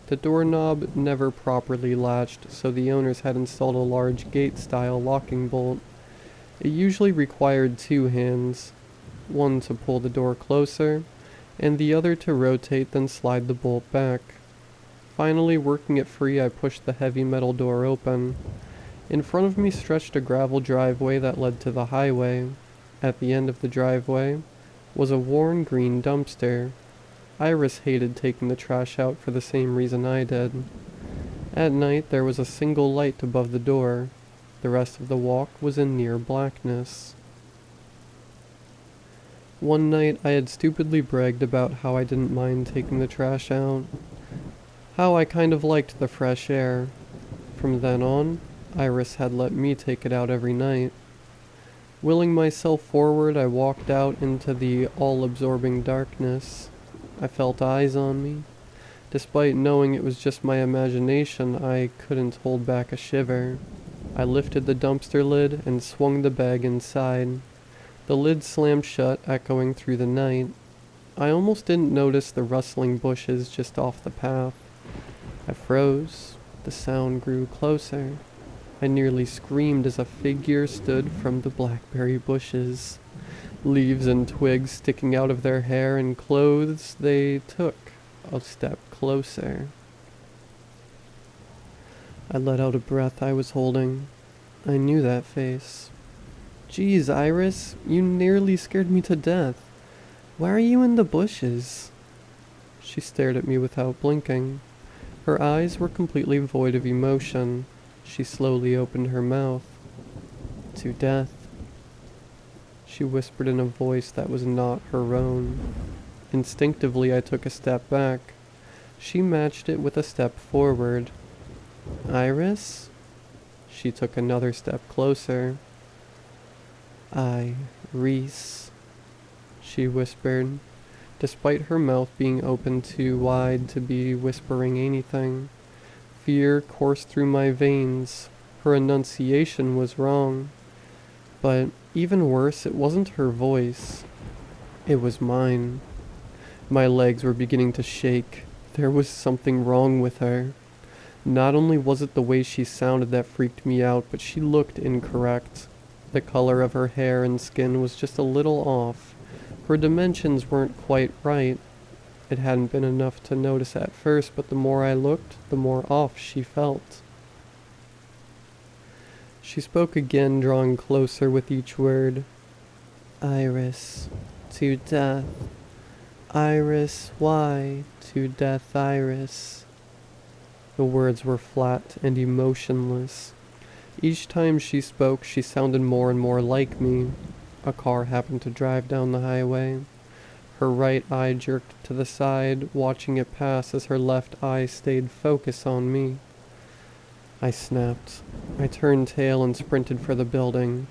The doorknob never properly latched, so the owners had installed a large gate-style locking bolt. It usually required two hands, one to pull the door closer, and the other to rotate then slide the bolt back. Finally working it free, I pushed the heavy metal door open. In front of me stretched a gravel driveway that led to the highway. At the end of the driveway was a worn green dumpster. Iris hated taking the trash out for the same reason I did. At night there was a single light above the door. The rest of the walk was in near blackness. One night I had stupidly bragged about how I didn't mind taking the trash out. How I kind of liked the fresh air. From then on, Iris had let me take it out every night. Willing myself forward, I walked out into the all-absorbing darkness. I felt eyes on me. Despite knowing it was just my imagination, I couldn't hold back a shiver. I lifted the dumpster lid and swung the bag inside. The lid slammed shut, echoing through the night. I almost didn't notice the rustling bushes just off the path. I froze. The sound grew closer. I nearly screamed as a figure stood from the blackberry bushes. Leaves and twigs sticking out of their hair and clothes, they took a step closer. I let out a breath I was holding. I knew that face. "Geez, Iris, you nearly scared me to death. Why are you in the bushes?" She stared at me without blinking. Her eyes were completely void of emotion. She slowly opened her mouth. "To death," she whispered in a voice that was not her own. Instinctively, I took a step back. She matched it with a step forward. "Iris?" She took another step closer. "Reese," she whispered, despite her mouth being open too wide to be whispering anything. Fear coursed through my veins. Her enunciation was wrong. But even worse, it wasn't her voice. It was mine. My legs were beginning to shake. There was something wrong with her. Not only was it the way she sounded that freaked me out, but she looked incorrect. The color of her hair and skin was just a little off. Her dimensions weren't quite right. It hadn't been enough to notice at first, but the more I looked, the more off she felt. She spoke again, drawing closer with each word. "Iris, to death. Iris, why? To death, Iris." The words were flat and emotionless. Each time she spoke, she sounded more and more like me. A car happened to drive down the highway. Her right eye jerked to the side, watching it pass as her left eye stayed focused on me. I snapped. I turned tail and sprinted for the building.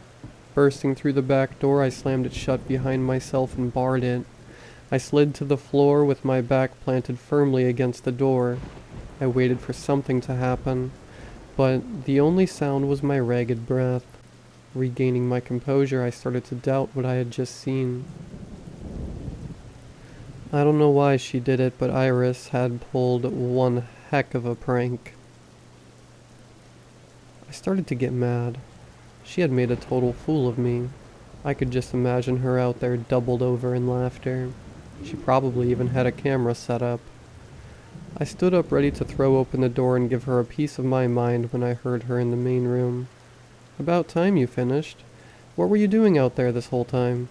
Bursting through the back door, I slammed it shut behind myself and barred it. I slid to the floor with my back planted firmly against the door. I waited for something to happen, but the only sound was my ragged breath. Regaining my composure, I started to doubt what I had just seen. I don't know why she did it, but Iris had pulled one heck of a prank. I started to get mad. She had made a total fool of me. I could just imagine her out there doubled over in laughter. She probably even had a camera set up. I stood up ready to throw open the door and give her a piece of my mind when I heard her in the main room. "About time you finished. What were you doing out there this whole time?"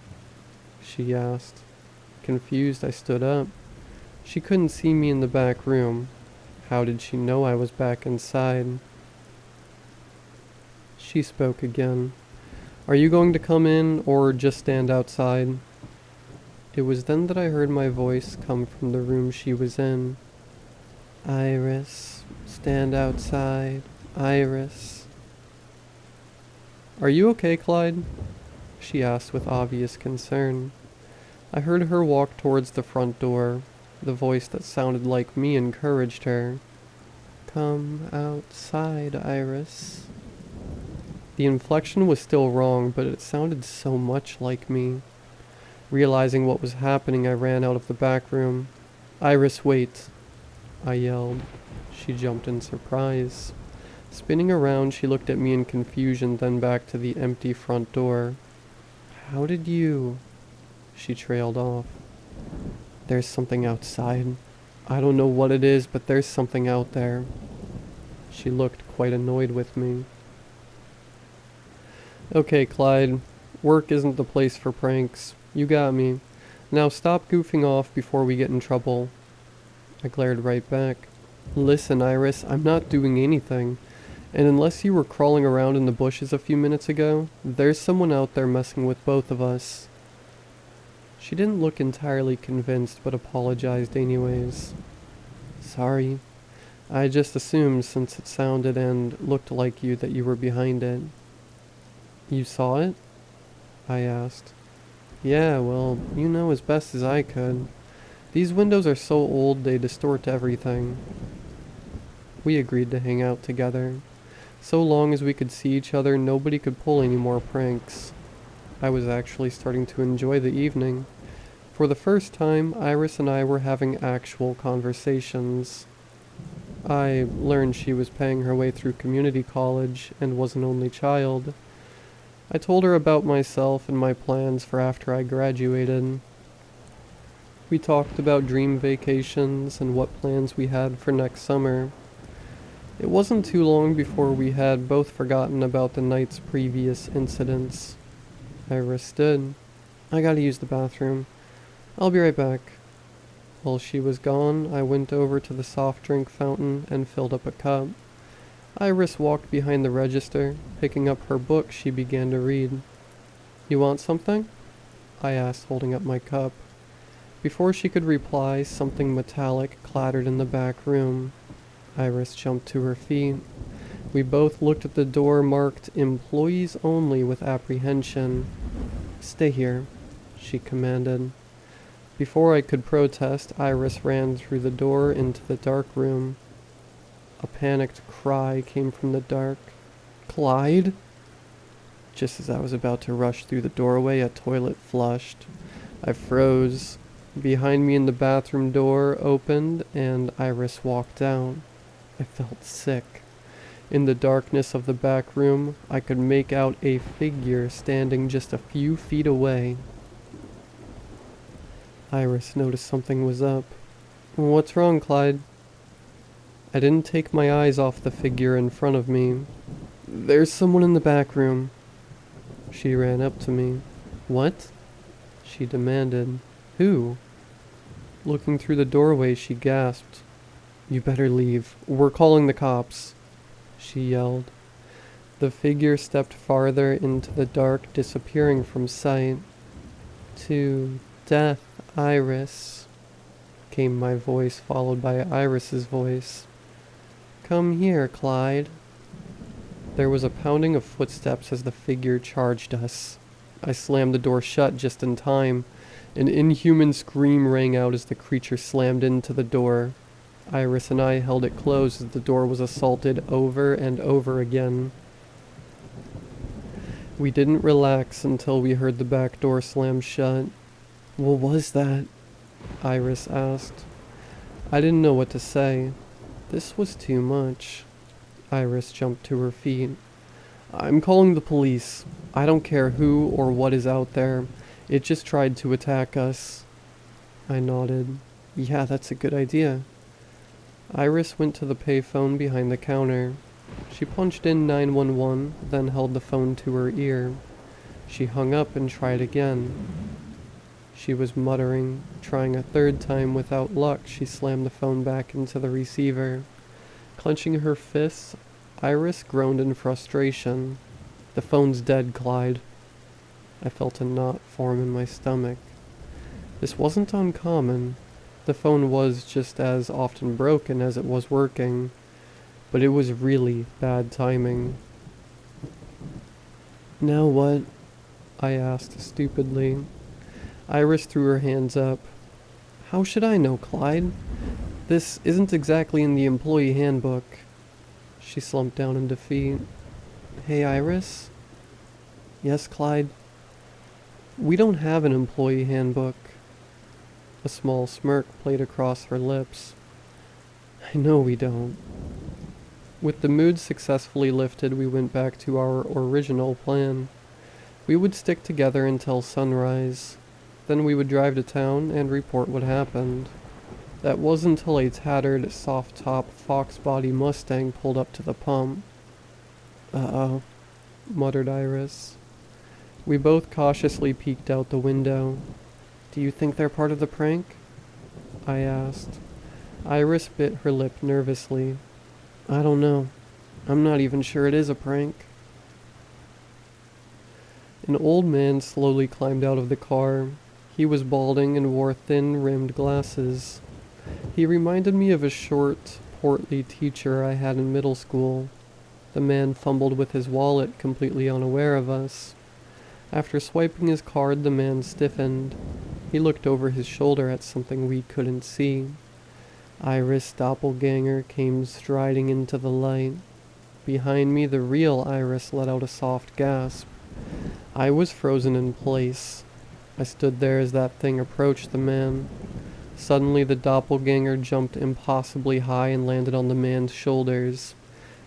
she asked. Confused, I stood up. She couldn't see me in the back room. How did she know I was back inside? She spoke again. "Are you going to come in or just stand outside?" It was then that I heard my voice come from the room she was in. "Iris, stand outside. Iris." "Are you okay, Clyde?" she asked with obvious concern. I heard her walk towards the front door. The voice that sounded like me encouraged her. Come outside, Iris. The inflection was still wrong, but it sounded so much like me. Realizing what was happening, I ran out of the back room. Iris, wait, I yelled. She jumped in surprise. Spinning around, she looked at me in confusion, then back to the empty front door. How did you... She trailed off. There's something outside. I don't know what it is, but there's something out there. She looked quite annoyed with me. Okay, Clyde. Work isn't the place for pranks. You got me. Now stop goofing off before we get in trouble. I glared right back. Listen, Iris, I'm not doing anything. And unless you were crawling around in the bushes a few minutes ago, there's someone out there messing with both of us. She didn't look entirely convinced, but apologized anyways. Sorry. I just assumed since it sounded and looked like you that you were behind it. You saw it? I asked. Yeah, well, you know as best as I could. These windows are so old they distort everything. We agreed to hang out together. So long as we could see each other, nobody could pull any more pranks. I was actually starting to enjoy the evening. For the first time, Iris and I were having actual conversations. I learned she was paying her way through community college and was an only child. I told her about myself and my plans for after I graduated. We talked about dream vacations and what plans we had for next summer. It wasn't too long before we had both forgotten about the night's previous incidents. Iris stood. I gotta use the bathroom. I'll be right back. While she was gone, I went over to the soft drink fountain and filled up a cup. Iris walked behind the register. Picking up her book, she began to read. You want something? I asked, holding up my cup. Before she could reply, something metallic clattered in the back room. Iris jumped to her feet. We both looked at the door marked Employees Only with apprehension. Stay here, she commanded. Before I could protest, Iris ran through the door into the dark room. A panicked cry came from the dark. Clyde? Just as I was about to rush through the doorway, a toilet flushed. I froze. Behind me in the bathroom door opened, and Iris walked out. I felt sick. In the darkness of the back room, I could make out a figure standing just a few feet away. Iris noticed something was up. What's wrong, Clyde? I didn't take my eyes off the figure in front of me. There's someone in the back room. She ran up to me. What? She demanded. Who? Looking through the doorway, she gasped. You better leave. We're calling the cops, she yelled. The figure stepped farther into the dark, disappearing from sight. To death, Iris, came my voice, followed by Iris's voice. Come here, Clyde. There was a pounding of footsteps as the figure charged us. I slammed the door shut just in time. An inhuman scream rang out as the creature slammed into the door. Iris and I held it closed as the door was assaulted over and over again. We didn't relax until we heard the back door slam shut. What was that? Iris asked. I didn't know what to say. This was too much. Iris jumped to her feet. I'm calling the police. I don't care who or what is out there. It just tried to attack us. I nodded. Yeah, that's a good idea. Iris went to the payphone behind the counter. She punched in 911, then held the phone to her ear. She hung up and tried again. She was muttering. Trying a third time without luck, she slammed the phone back into the receiver. Clenching her fists, Iris groaned in frustration. The phone's dead, Clyde. I felt a knot form in my stomach. This wasn't uncommon. The phone was just as often broken as it was working, but it was really bad timing. Now what? I asked stupidly. Iris threw her hands up. How should I know, Clyde? This isn't exactly in the employee handbook. She slumped down in defeat. Hey, Iris? Yes, Clyde? We don't have an employee handbook. A small smirk played across her lips. I know we don't. With the mood successfully lifted, we went back to our original plan. We would stick together until sunrise. Then we would drive to town and report what happened. That was until a tattered, soft-top fox body Mustang pulled up to the pump. Uh-oh, muttered Iris. We both cautiously peeked out the window. Do you think they're part of the prank? I asked. Iris bit her lip nervously. I don't know. I'm not even sure it is a prank. An old man slowly climbed out of the car. He was balding and wore thin-rimmed glasses. He reminded me of a short, portly teacher I had in middle school. The man fumbled with his wallet, completely unaware of us. After swiping his card, the man stiffened. He looked over his shoulder at something we couldn't see. Iris Doppelganger came striding into the light. Behind me, the real Iris let out a soft gasp. I was frozen in place. I stood there as that thing approached the man. Suddenly, the doppelganger jumped impossibly high and landed on the man's shoulders.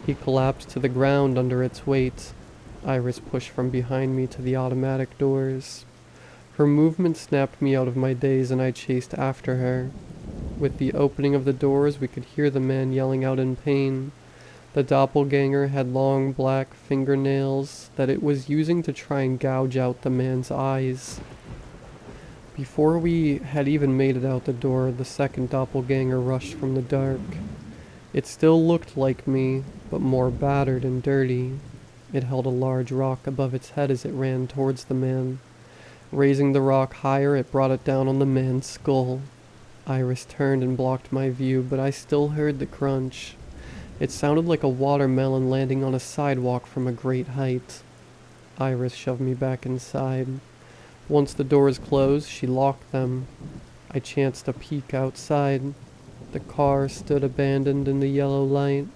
He collapsed to the ground under its weight. Iris pushed from behind me to the automatic doors. Her movement snapped me out of my daze and I chased after her. With the opening of the doors, we could hear the man yelling out in pain. The doppelganger had long black fingernails that it was using to try and gouge out the man's eyes. Before we had even made it out the door, the second doppelganger rushed from the dark. It still looked like me, but more battered and dirty. It held a large rock above its head as it ran towards the man. Raising the rock higher, it brought it down on the man's skull. Iris turned and blocked my view, but I still heard the crunch. It sounded like a watermelon landing on a sidewalk from a great height. Iris shoved me back inside. Once the doors closed, she locked them. I chanced a peek outside. The car stood abandoned in the yellow light.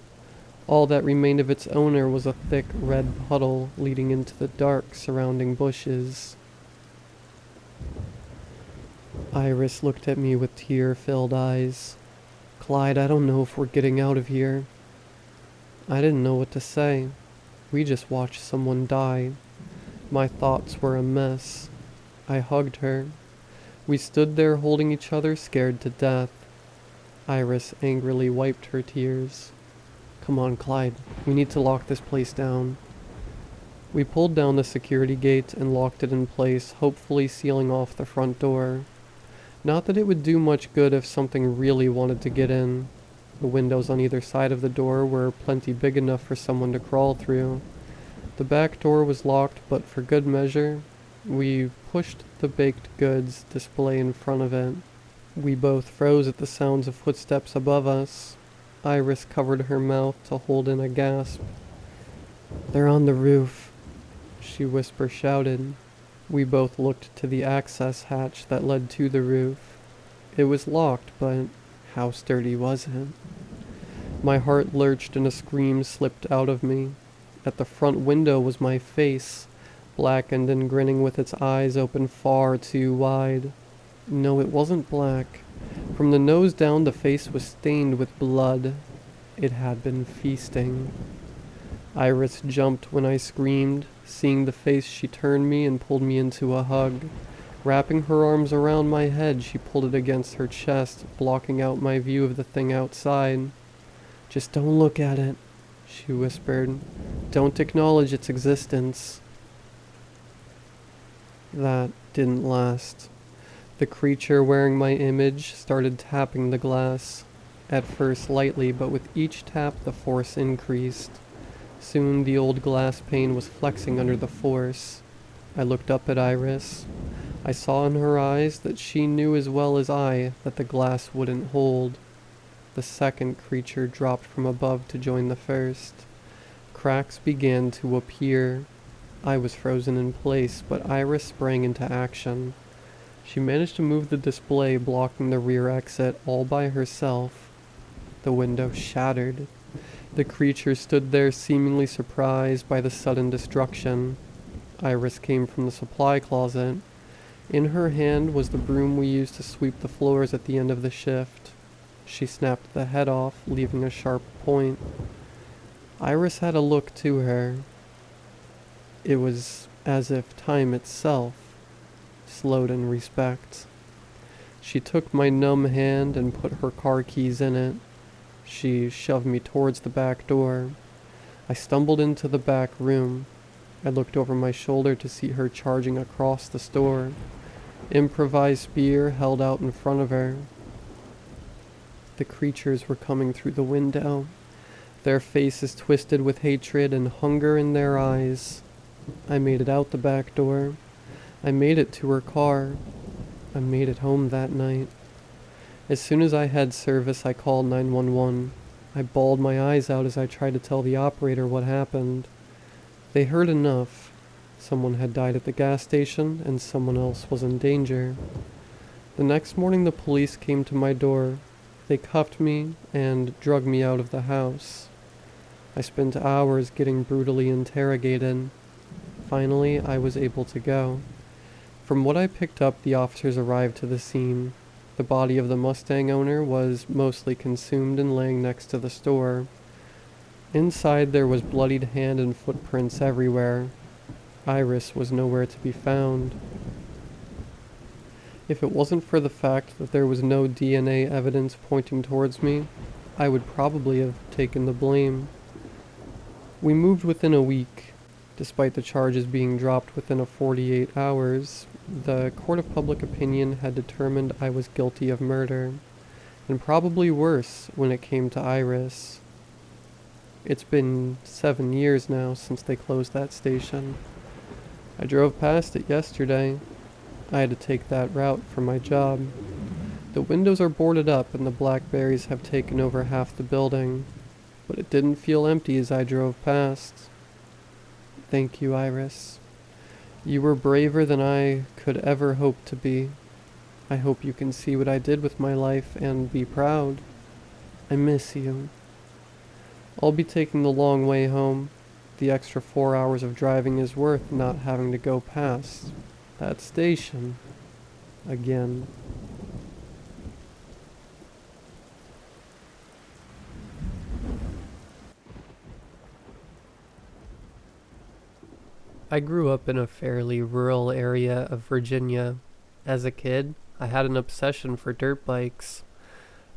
All that remained of its owner was a thick red puddle leading into the dark surrounding bushes. Iris looked at me with tear-filled eyes. Clyde, I don't know if we're getting out of here. I didn't know what to say. We just watched someone die. My thoughts were a mess. I hugged her. We stood there holding each other, scared to death. Iris angrily wiped her tears. Come on, Clyde. We need to lock this place down. We pulled down the security gate and locked it in place, hopefully sealing off the front door. Not that it would do much good if something really wanted to get in. The windows on either side of the door were plenty big enough for someone to crawl through. The back door was locked, but for good measure, we pushed the baked goods display in front of it. We both froze at the sounds of footsteps above us. Iris covered her mouth to hold in a gasp. They're on the roof, she whisper-shouted. We both looked to the access hatch that led to the roof. It was locked, but how sturdy was it? My heart lurched and a scream slipped out of me. At the front window was my face, blackened and grinning with its eyes open far too wide. No, it wasn't black. From the nose down, the face was stained with blood. It had been feasting. Iris jumped when I screamed. Seeing the face, she turned me and pulled me into a hug. Wrapping her arms around my head, she pulled it against her chest, blocking out my view of the thing outside. Just don't look at it, she whispered. Don't acknowledge its existence. That didn't last. The creature wearing my image started tapping the glass. At first lightly, but with each tap the force increased. Soon the old glass pane was flexing under the force. I looked up at Iris. I saw in her eyes that she knew as well as I that the glass wouldn't hold. The second creature dropped from above to join the first. Cracks began to appear. I was frozen in place, but Iris sprang into action. She managed to move the display blocking the rear exit all by herself. The window shattered. The creature stood there seemingly surprised by the sudden destruction. Iris came from the supply closet. In her hand was the broom we used to sweep the floors at the end of the shift. She snapped the head off, leaving a sharp point. Iris had a look to her. It was as if time itself slowed in respect. She took my numb hand and put her car keys in it. She shoved me towards the back door. I stumbled into the back room. I looked over my shoulder to see her charging across the store. Improvised spear held out in front of her. The creatures were coming through the window, their faces twisted with hatred and hunger in their eyes. I made it out the back door. I made it to her car. I made it home that night. As soon as I had service, I called 911. I bawled my eyes out as I tried to tell the operator what happened. They heard enough. Someone had died at the gas station, and someone else was in danger. The next morning the police came to my door. They cuffed me and drugged me out of the house. I spent hours getting brutally interrogated. Finally, I was able to go. From what I picked up, the officers arrived to the scene. The body of the Mustang owner was mostly consumed and laying next to the store. Inside there was bloodied hand and footprints everywhere. Iris was nowhere to be found. If it wasn't for the fact that there was no DNA evidence pointing towards me, I would probably have taken the blame. We moved within a week. Despite the charges being dropped within 48 hours, the court of public opinion had determined I was guilty of murder, and probably worse when it came to Iris. It's been 7 years now since they closed that station. I drove past it yesterday. I had to take that route for my job. The windows are boarded up and the blackberries have taken over half the building, but it didn't feel empty as I drove past. Thank you, Iris. You were braver than I could ever hope to be. I hope you can see what I did with my life and be proud. I miss you. I'll be taking the long way home. The extra 4 hours of driving is worth not having to go past that station again. I grew up in a fairly rural area of Virginia. As a kid, I had an obsession for dirt bikes.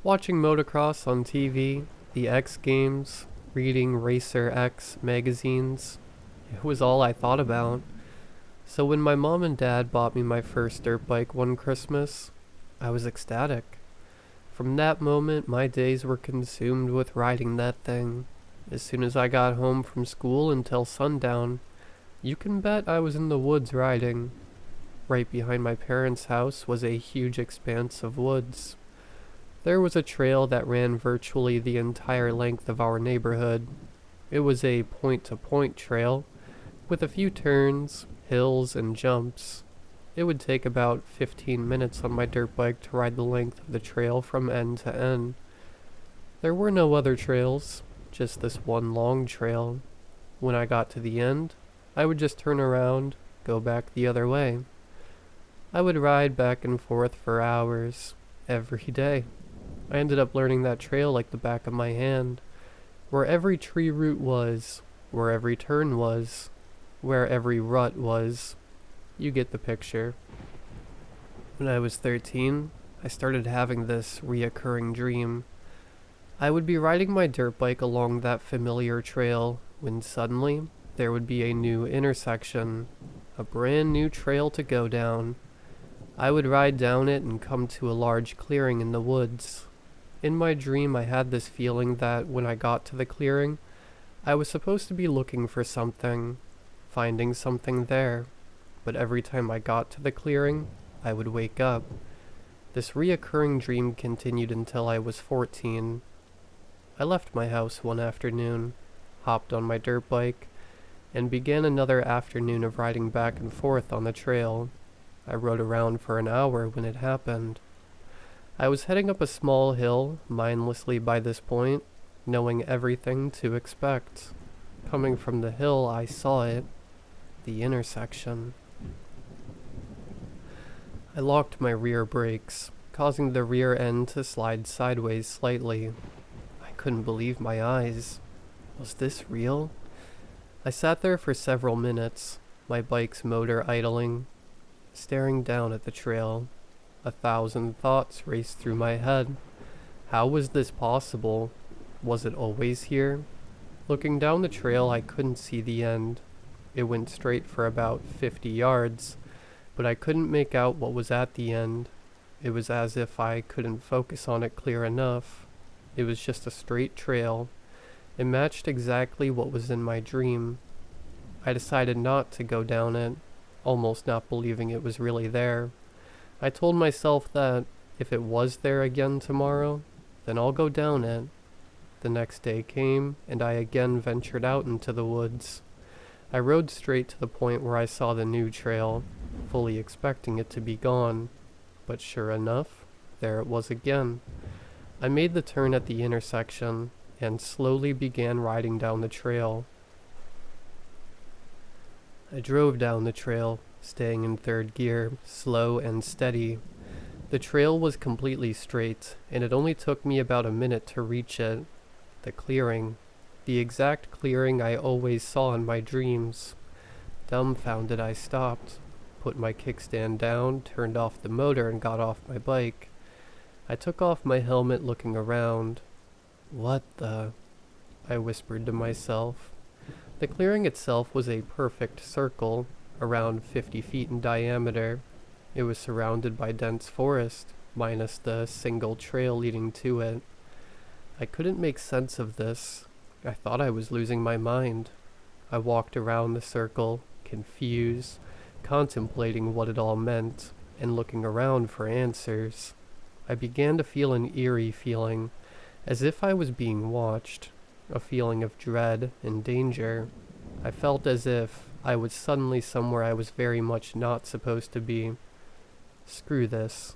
Watching motocross on TV, the X Games, reading Racer X magazines, it was all I thought about. So when my mom and dad bought me my first dirt bike one Christmas, I was ecstatic. From that moment, my days were consumed with riding that thing. As soon as I got home from school until sundown, you can bet I was in the woods riding. Right behind my parents' house was a huge expanse of woods. There was a trail that ran virtually the entire length of our neighborhood. It was a point-to-point trail, with a few turns, hills, and jumps. It would take about 15 minutes on my dirt bike to ride the length of the trail from end to end. There were no other trails, just this one long trail. When I got to the end, I would just turn around, go back the other way. I would ride back and forth for hours, every day. I ended up learning that trail like the back of my hand, where every tree root was, where every turn was, where every rut was. You get the picture. When I was 13, I started having this reoccurring dream. I would be riding my dirt bike along that familiar trail when suddenly there would be a new intersection, a brand new trail to go down. I would ride down it and come to a large clearing in the woods. In my dream, I had this feeling that when I got to the clearing, I was supposed to be looking for something, finding something there. But every time I got to the clearing, I would wake up. This reoccurring dream continued until I was 14. I left my house one afternoon, hopped on my dirt bike, and began another afternoon of riding back and forth on the trail. I rode around for an hour when it happened. I was heading up a small hill, mindlessly by this point, knowing everything to expect. Coming from the hill, I saw it. The intersection. I locked my rear brakes, causing the rear end to slide sideways slightly. I couldn't believe my eyes. Was this real? I sat there for several minutes, my bike's motor idling, staring down at the trail. 1,000 thoughts raced through my head. How was this possible? Was it always here? Looking down the trail, I couldn't see the end. It went straight for about 50 yards, but I couldn't make out what was at the end. It was as if I couldn't focus on it clear enough. It was just a straight trail. It matched exactly what was in my dream. I decided not to go down it, almost not believing it was really there. I told myself that if it was there again tomorrow, then I'll go down it. The next day came, and I again ventured out into the woods. I rode straight to the point where I saw the new trail, fully expecting it to be gone. But sure enough, there it was again. I made the turn at the intersection, and slowly began riding down the trail. I drove down the trail, staying in third gear, slow and steady. The trail was completely straight, and it only took me about a minute to reach it. The clearing. The exact clearing I always saw in my dreams. Dumbfounded, I stopped, put my kickstand down, turned off the motor, and got off my bike. I took off my helmet, looking around. What the? I whispered to myself. The clearing itself was a perfect circle, around 50 feet in diameter. It was surrounded by dense forest, minus the single trail leading to it. I couldn't make sense of this. I thought I was losing my mind. I walked around the circle, confused, contemplating what it all meant, and looking around for answers. I began to feel an eerie feeling, as if I was being watched, a feeling of dread and danger. I felt as if I was suddenly somewhere I was very much not supposed to be. Screw this,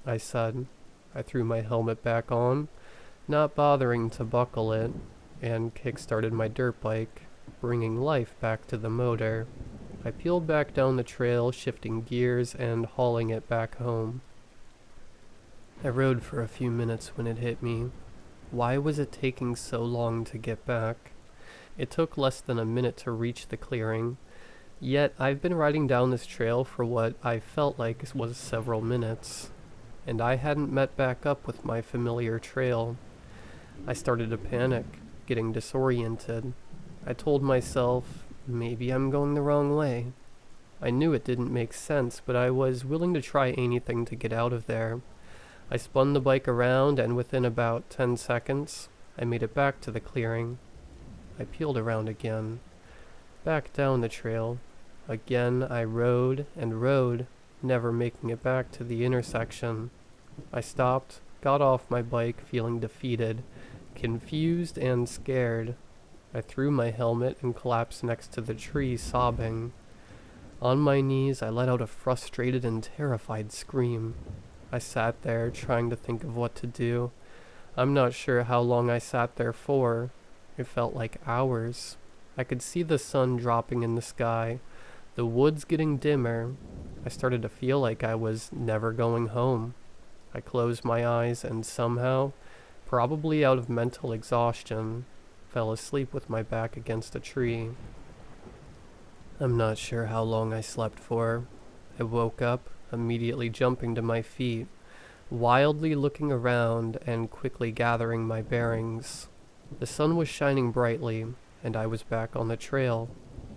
I said. I threw my helmet back on, not bothering to buckle it, and kick-started my dirt bike, bringing life back to the motor. I peeled back down the trail, shifting gears and hauling it back home. I rode for a few minutes when it hit me. Why was it taking so long to get back? It took less than a minute to reach the clearing, yet I've been riding down this trail for what I felt like was several minutes, and I hadn't met back up with my familiar trail. I started to panic, getting disoriented. I told myself, maybe I'm going the wrong way. I knew it didn't make sense, but I was willing to try anything to get out of there. I spun the bike around, and within about 10 seconds, I made it back to the clearing. I peeled around again, back down the trail. Again I rode and rode, never making it back to the intersection. I stopped, got off my bike, feeling defeated, confused and scared. I threw my helmet and collapsed next to the tree, sobbing. On my knees, I let out a frustrated and terrified scream. I sat there, trying to think of what to do. I'm not sure how long I sat there for. It felt like hours. I could see the sun dropping in the sky, the woods getting dimmer. I started to feel like I was never going home. I closed my eyes and somehow, probably out of mental exhaustion, fell asleep with my back against a tree. I'm not sure how long I slept for. I woke up, immediately jumping to my feet, wildly looking around and quickly gathering my bearings. The sun was shining brightly, and I was back on the trail.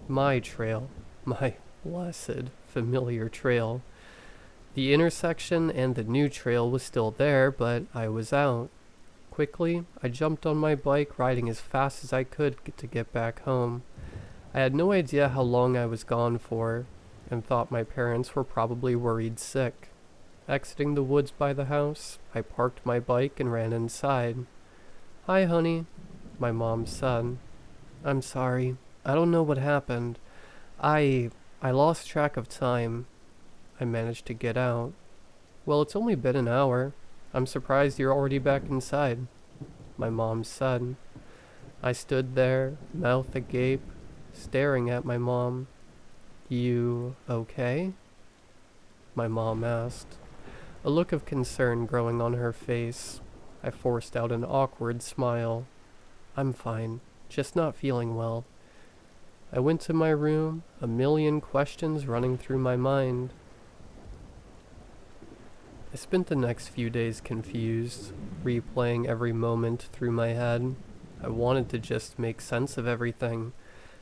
My trail. My blessed, familiar trail. The intersection and the new trail was still there, but I was out. Quickly, I jumped on my bike, riding as fast as I could to get back home. I had no idea how long I was gone for, and thought my parents were probably worried sick. Exiting the woods by the house, I parked my bike and ran inside. "Hi, honey," my mom said. "I'm sorry. I don't know what happened. I lost track of time." I managed to get out. "Well, it's only been an hour. I'm surprised you're already back inside," my mom said. I stood there, mouth agape, staring at my mom. "You okay?" my mom asked, a look of concern growing on her face. I forced out an awkward smile. "I'm fine, just not feeling well." I went to my room, a million questions running through my mind. I spent the next few days confused, replaying every moment through my head. I wanted to just make sense of everything,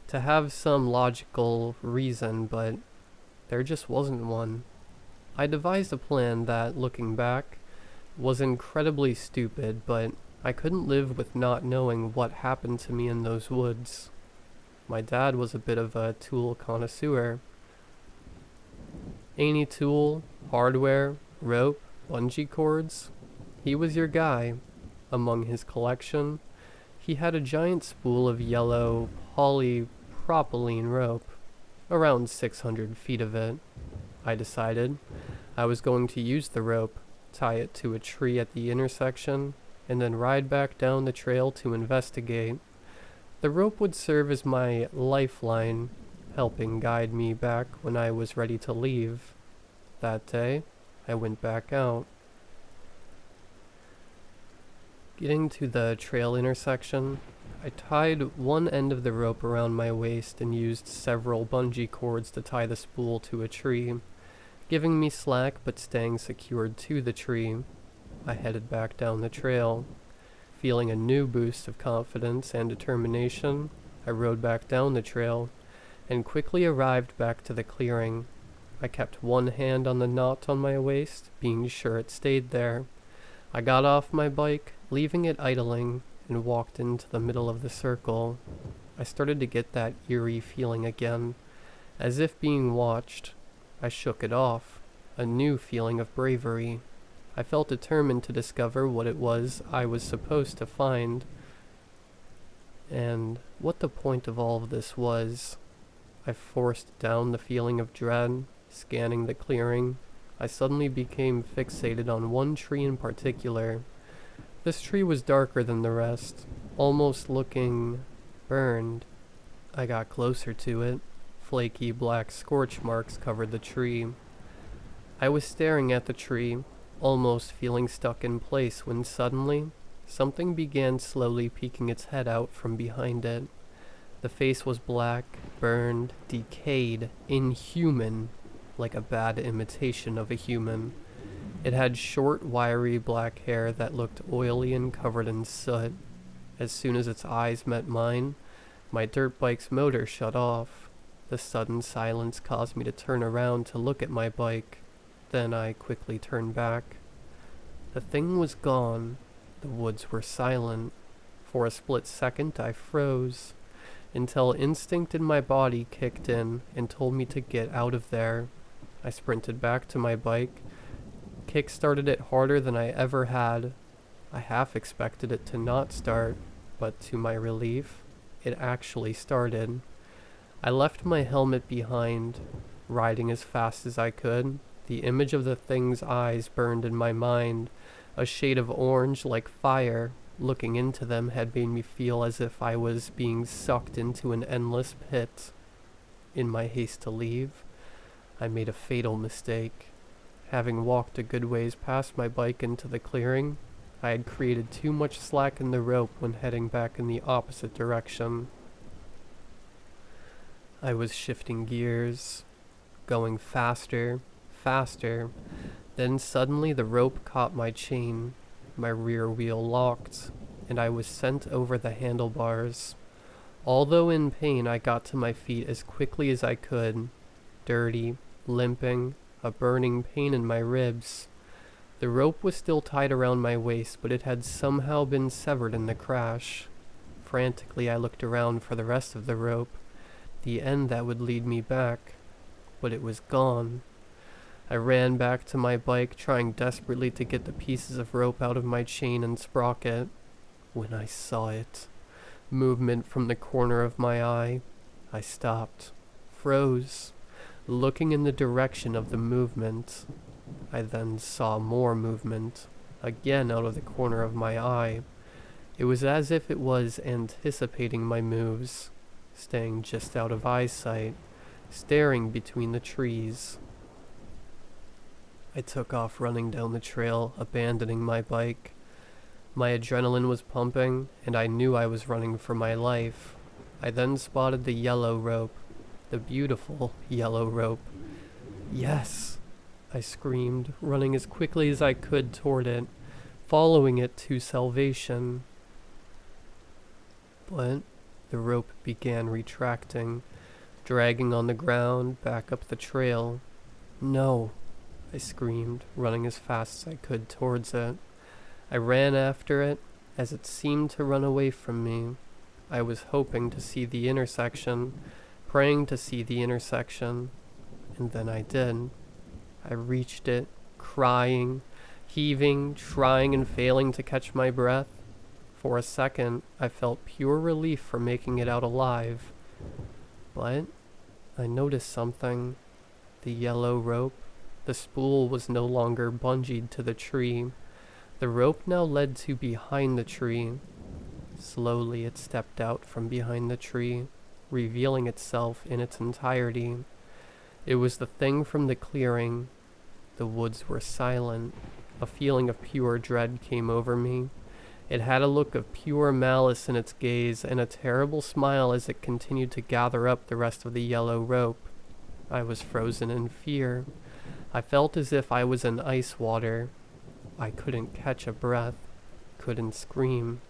to have some logical reason, but there just wasn't one. I devised a plan that, looking back, was incredibly stupid, but I couldn't live with not knowing what happened to me in those woods. My dad was a bit of a tool connoisseur. Any tool, hardware, rope, bungee cords, he was your guy. Among his collection, he had a giant spool of yellow polypropylene rope, around 600 feet of it. I decided I was going to use the rope, tie it to a tree at the intersection, and then ride back down the trail to investigate. The rope would serve as my lifeline, helping guide me back when I was ready to leave. That day, I went back out. Getting to the trail intersection, I tied one end of the rope around my waist and used several bungee cords to tie the spool to a tree, giving me slack but staying secured to the tree. I headed back down the trail. Feeling a new boost of confidence and determination, I rode back down the trail and quickly arrived back to the clearing. I kept one hand on the knot on my waist, being sure it stayed there. I got off my bike, leaving it idling, and walked into the middle of the circle. I started to get that eerie feeling again, as if being watched. I shook it off, a new feeling of bravery. I felt determined to discover what it was I was supposed to find, and what the point of all of this was. I forced down the feeling of dread, scanning the clearing. I suddenly became fixated on one tree in particular. This tree was darker than the rest, almost looking burned. I got closer to it. Flaky black scorch marks covered the tree. I was staring at the tree, almost feeling stuck in place, when suddenly, something began slowly peeking its head out from behind it. The face was black, burned, decayed, inhuman, like a bad imitation of a human. It had short, wiry black hair that looked oily and covered in soot. As soon as its eyes met mine, my dirt bike's motor shut off. The sudden silence caused me to turn around to look at my bike. Then I quickly turned back. The thing was gone. The woods were silent. For a split second I froze, until instinct in my body kicked in and told me to get out of there. I sprinted back to my bike, kick-started it harder than I ever had. I half expected it to not start, but to my relief, it actually started. I left my helmet behind, riding as fast as I could. The image of the thing's eyes burned in my mind, a shade of orange like fire. Looking into them had made me feel as if I was being sucked into an endless pit. In my haste to leave, I made a fatal mistake. Having walked a good ways past my bike into the clearing, I had created too much slack in the rope when heading back in the opposite direction. I was shifting gears, going faster, faster. Then suddenly the rope caught my chain. My rear wheel locked, and I was sent over the handlebars. Although in pain, I got to my feet as quickly as I could, dirty, limping, a burning pain in my ribs. The rope was still tied around my waist, but it had somehow been severed in the crash. Frantically, I looked around for the rest of the rope, the end that would lead me back, but it was gone. I ran back to my bike, trying desperately to get the pieces of rope out of my chain and sprocket, when I saw it. Movement from the corner of my eye. I stopped, froze. looking in the direction of the movement. I then saw more movement, again out of the corner of my eye. It was as if it was anticipating my moves, staying just out of eyesight, staring between the trees. I took off running down the trail, abandoning my bike. My adrenaline was pumping, and I knew I was running for my life. I then spotted the yellow rope, the beautiful yellow rope. Yes! I screamed, running as quickly as I could toward it, following it to salvation. But the rope began retracting, dragging on the ground back up the trail. No! I screamed, running as fast as I could towards it. I ran after it, as it seemed to run away from me. I was hoping to see the intersection, praying to see the intersection, and then I did. I reached it, crying, heaving, trying and failing to catch my breath. For a second, I felt pure relief for making it out alive. But I noticed something. The yellow rope. The spool was no longer bungeed to the tree. The rope now led to behind the tree. Slowly it stepped out from behind the tree, revealing itself in its entirety. It was the thing from the clearing. The woods were silent. A feeling of pure dread came over me. It had a look of pure malice in its gaze and a terrible smile as it continued to gather up the rest of the yellow rope. I was frozen in fear. I felt as if I was in ice water. I couldn't catch a breath, couldn't scream.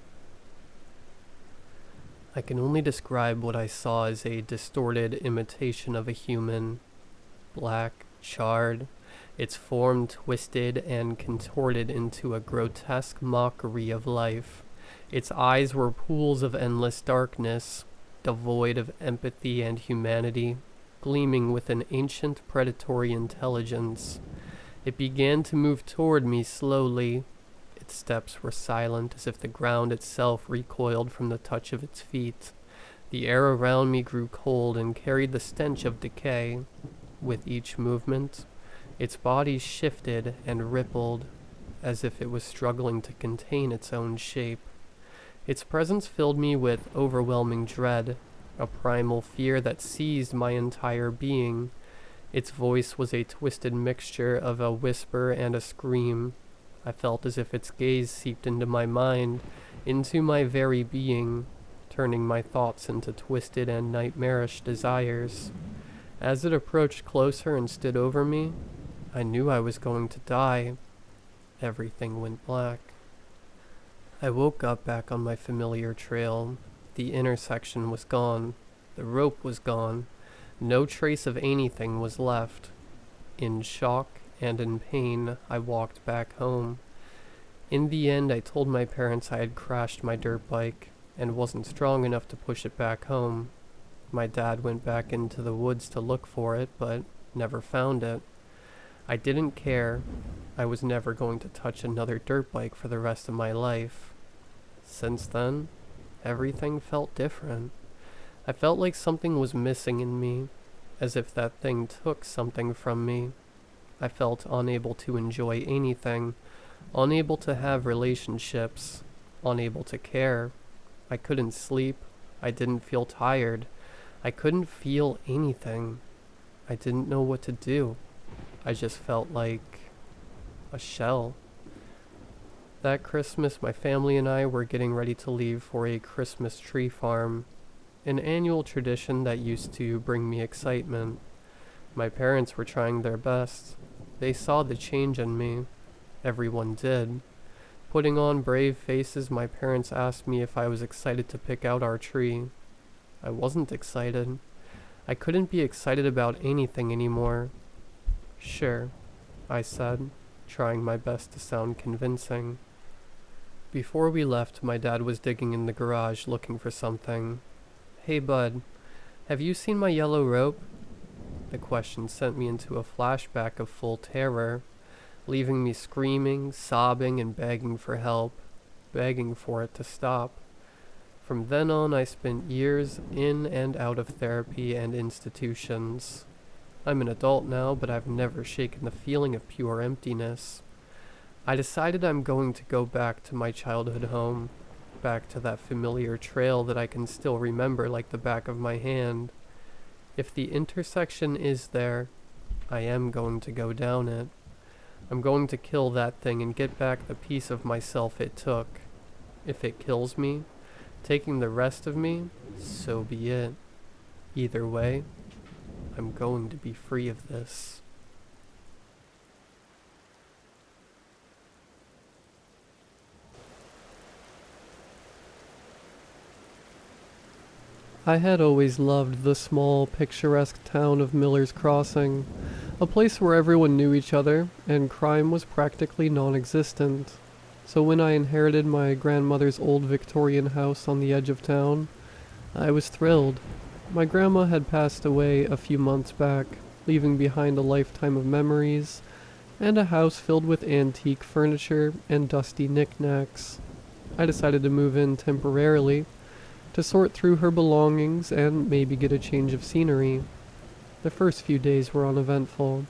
I can only describe what I saw as a distorted imitation of a human. Black, charred, its form twisted and contorted into a grotesque mockery of life. Its eyes were pools of endless darkness, devoid of empathy and humanity, gleaming with an ancient predatory intelligence. It began to move toward me slowly. Its steps were silent, as if the ground itself recoiled from the touch of its feet. The air around me grew cold and carried the stench of decay. With each movement, its body shifted and rippled, as if it was struggling to contain its own shape. Its presence filled me with overwhelming dread, a primal fear that seized my entire being. Its voice was a twisted mixture of a whisper and a scream. I felt as if its gaze seeped into my mind, into my very being, turning my thoughts into twisted and nightmarish desires. As it approached closer and stood over me, I knew I was going to die. Everything went black. I woke up back on my familiar trail. The intersection was gone. The rope was gone. No trace of anything was left. In shock and in pain, I walked back home. In the end, I told my parents I had crashed my dirt bike and wasn't strong enough to push it back home. My dad went back into the woods to look for it, but never found it. I didn't care. I was never going to touch another dirt bike for the rest of my life. Since then, everything felt different. I felt like something was missing in me, as if that thing took something from me. I felt unable to enjoy anything, unable to have relationships, unable to care. I couldn't sleep. I didn't feel tired. I couldn't feel anything. I didn't know what to do. I just felt like a shell. That Christmas, my family and I were getting ready to leave for a Christmas tree farm, an annual tradition that used to bring me excitement. My parents were trying their best. They saw the change in me. Everyone did. Putting on brave faces, my parents asked me if I was excited to pick out our tree. I wasn't excited. I couldn't be excited about anything anymore. Sure, I said, trying my best to sound convincing. Before we left, my dad was digging in the garage looking for something. "Hey bud, have you seen my yellow rope?" The question sent me into a flashback of full terror, leaving me screaming, sobbing, and begging for help, begging for it to stop. From then on, I spent years in and out of therapy and institutions. I'm an adult now, but I've never shaken the feeling of pure emptiness. I decided I'm going to go back to my childhood home, back to that familiar trail that I can still remember like the back of my hand. If the intersection is there, I am going to go down it. I'm going to kill that thing and get back the piece of myself it took. If it kills me, taking the rest of me, so be it. Either way, I'm going to be free of this. I had always loved the small, picturesque town of Miller's Crossing, a place where everyone knew each other and crime was practically non-existent. So when I inherited my grandmother's old Victorian house on the edge of town, I was thrilled. My grandma had passed away a few months back, leaving behind a lifetime of memories and a house filled with antique furniture and dusty knickknacks. I decided to move in temporarily to sort through her belongings and maybe get a change of scenery. The first few days were uneventful.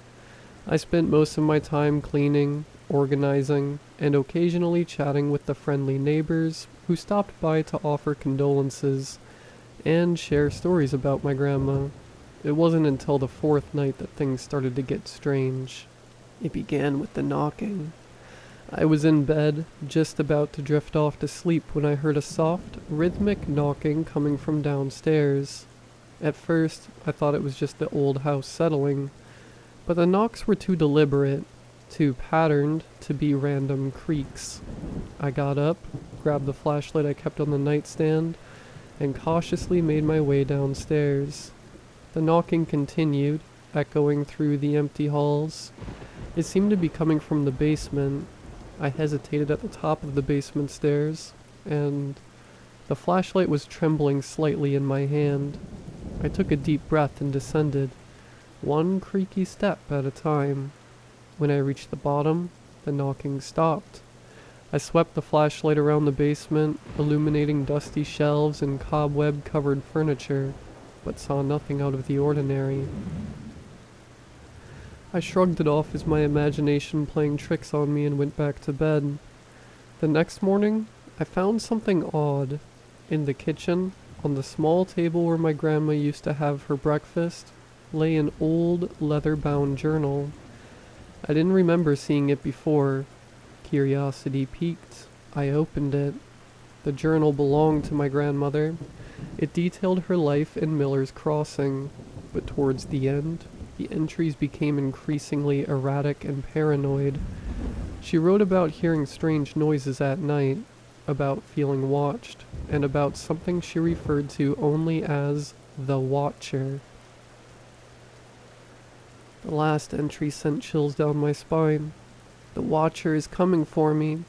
I spent most of my time cleaning, organizing, and occasionally chatting with the friendly neighbors who stopped by to offer condolences and share stories about my grandma. It wasn't until the fourth night that things started to get strange. It began with the knocking. I was in bed, just about to drift off to sleep when I heard a soft, rhythmic knocking coming from downstairs. At first, I thought it was just the old house settling, but the knocks were too deliberate, too patterned to be random creaks. I got up, grabbed the flashlight I kept on the nightstand, and cautiously made my way downstairs. The knocking continued, echoing through the empty halls. It seemed to be coming from the basement. I hesitated at the top of the basement stairs, and the flashlight was trembling slightly in my hand. I took a deep breath and descended, one creaky step at a time. When I reached the bottom, the knocking stopped. I swept the flashlight around the basement, illuminating dusty shelves and cobweb-covered furniture, but saw nothing out of the ordinary. I shrugged it off as my imagination playing tricks on me and went back to bed. The next morning, I found something odd. In the kitchen, on the small table where my grandma used to have her breakfast, lay an old leather-bound journal. I didn't remember seeing it before. Curiosity piqued. I opened it. The journal belonged to my grandmother. It detailed her life in Miller's Crossing, but towards the end, the entries became increasingly erratic and paranoid. She wrote about hearing strange noises at night, about feeling watched, and about something she referred to only as the Watcher. The last entry sent chills down my spine. The Watcher is coming for me.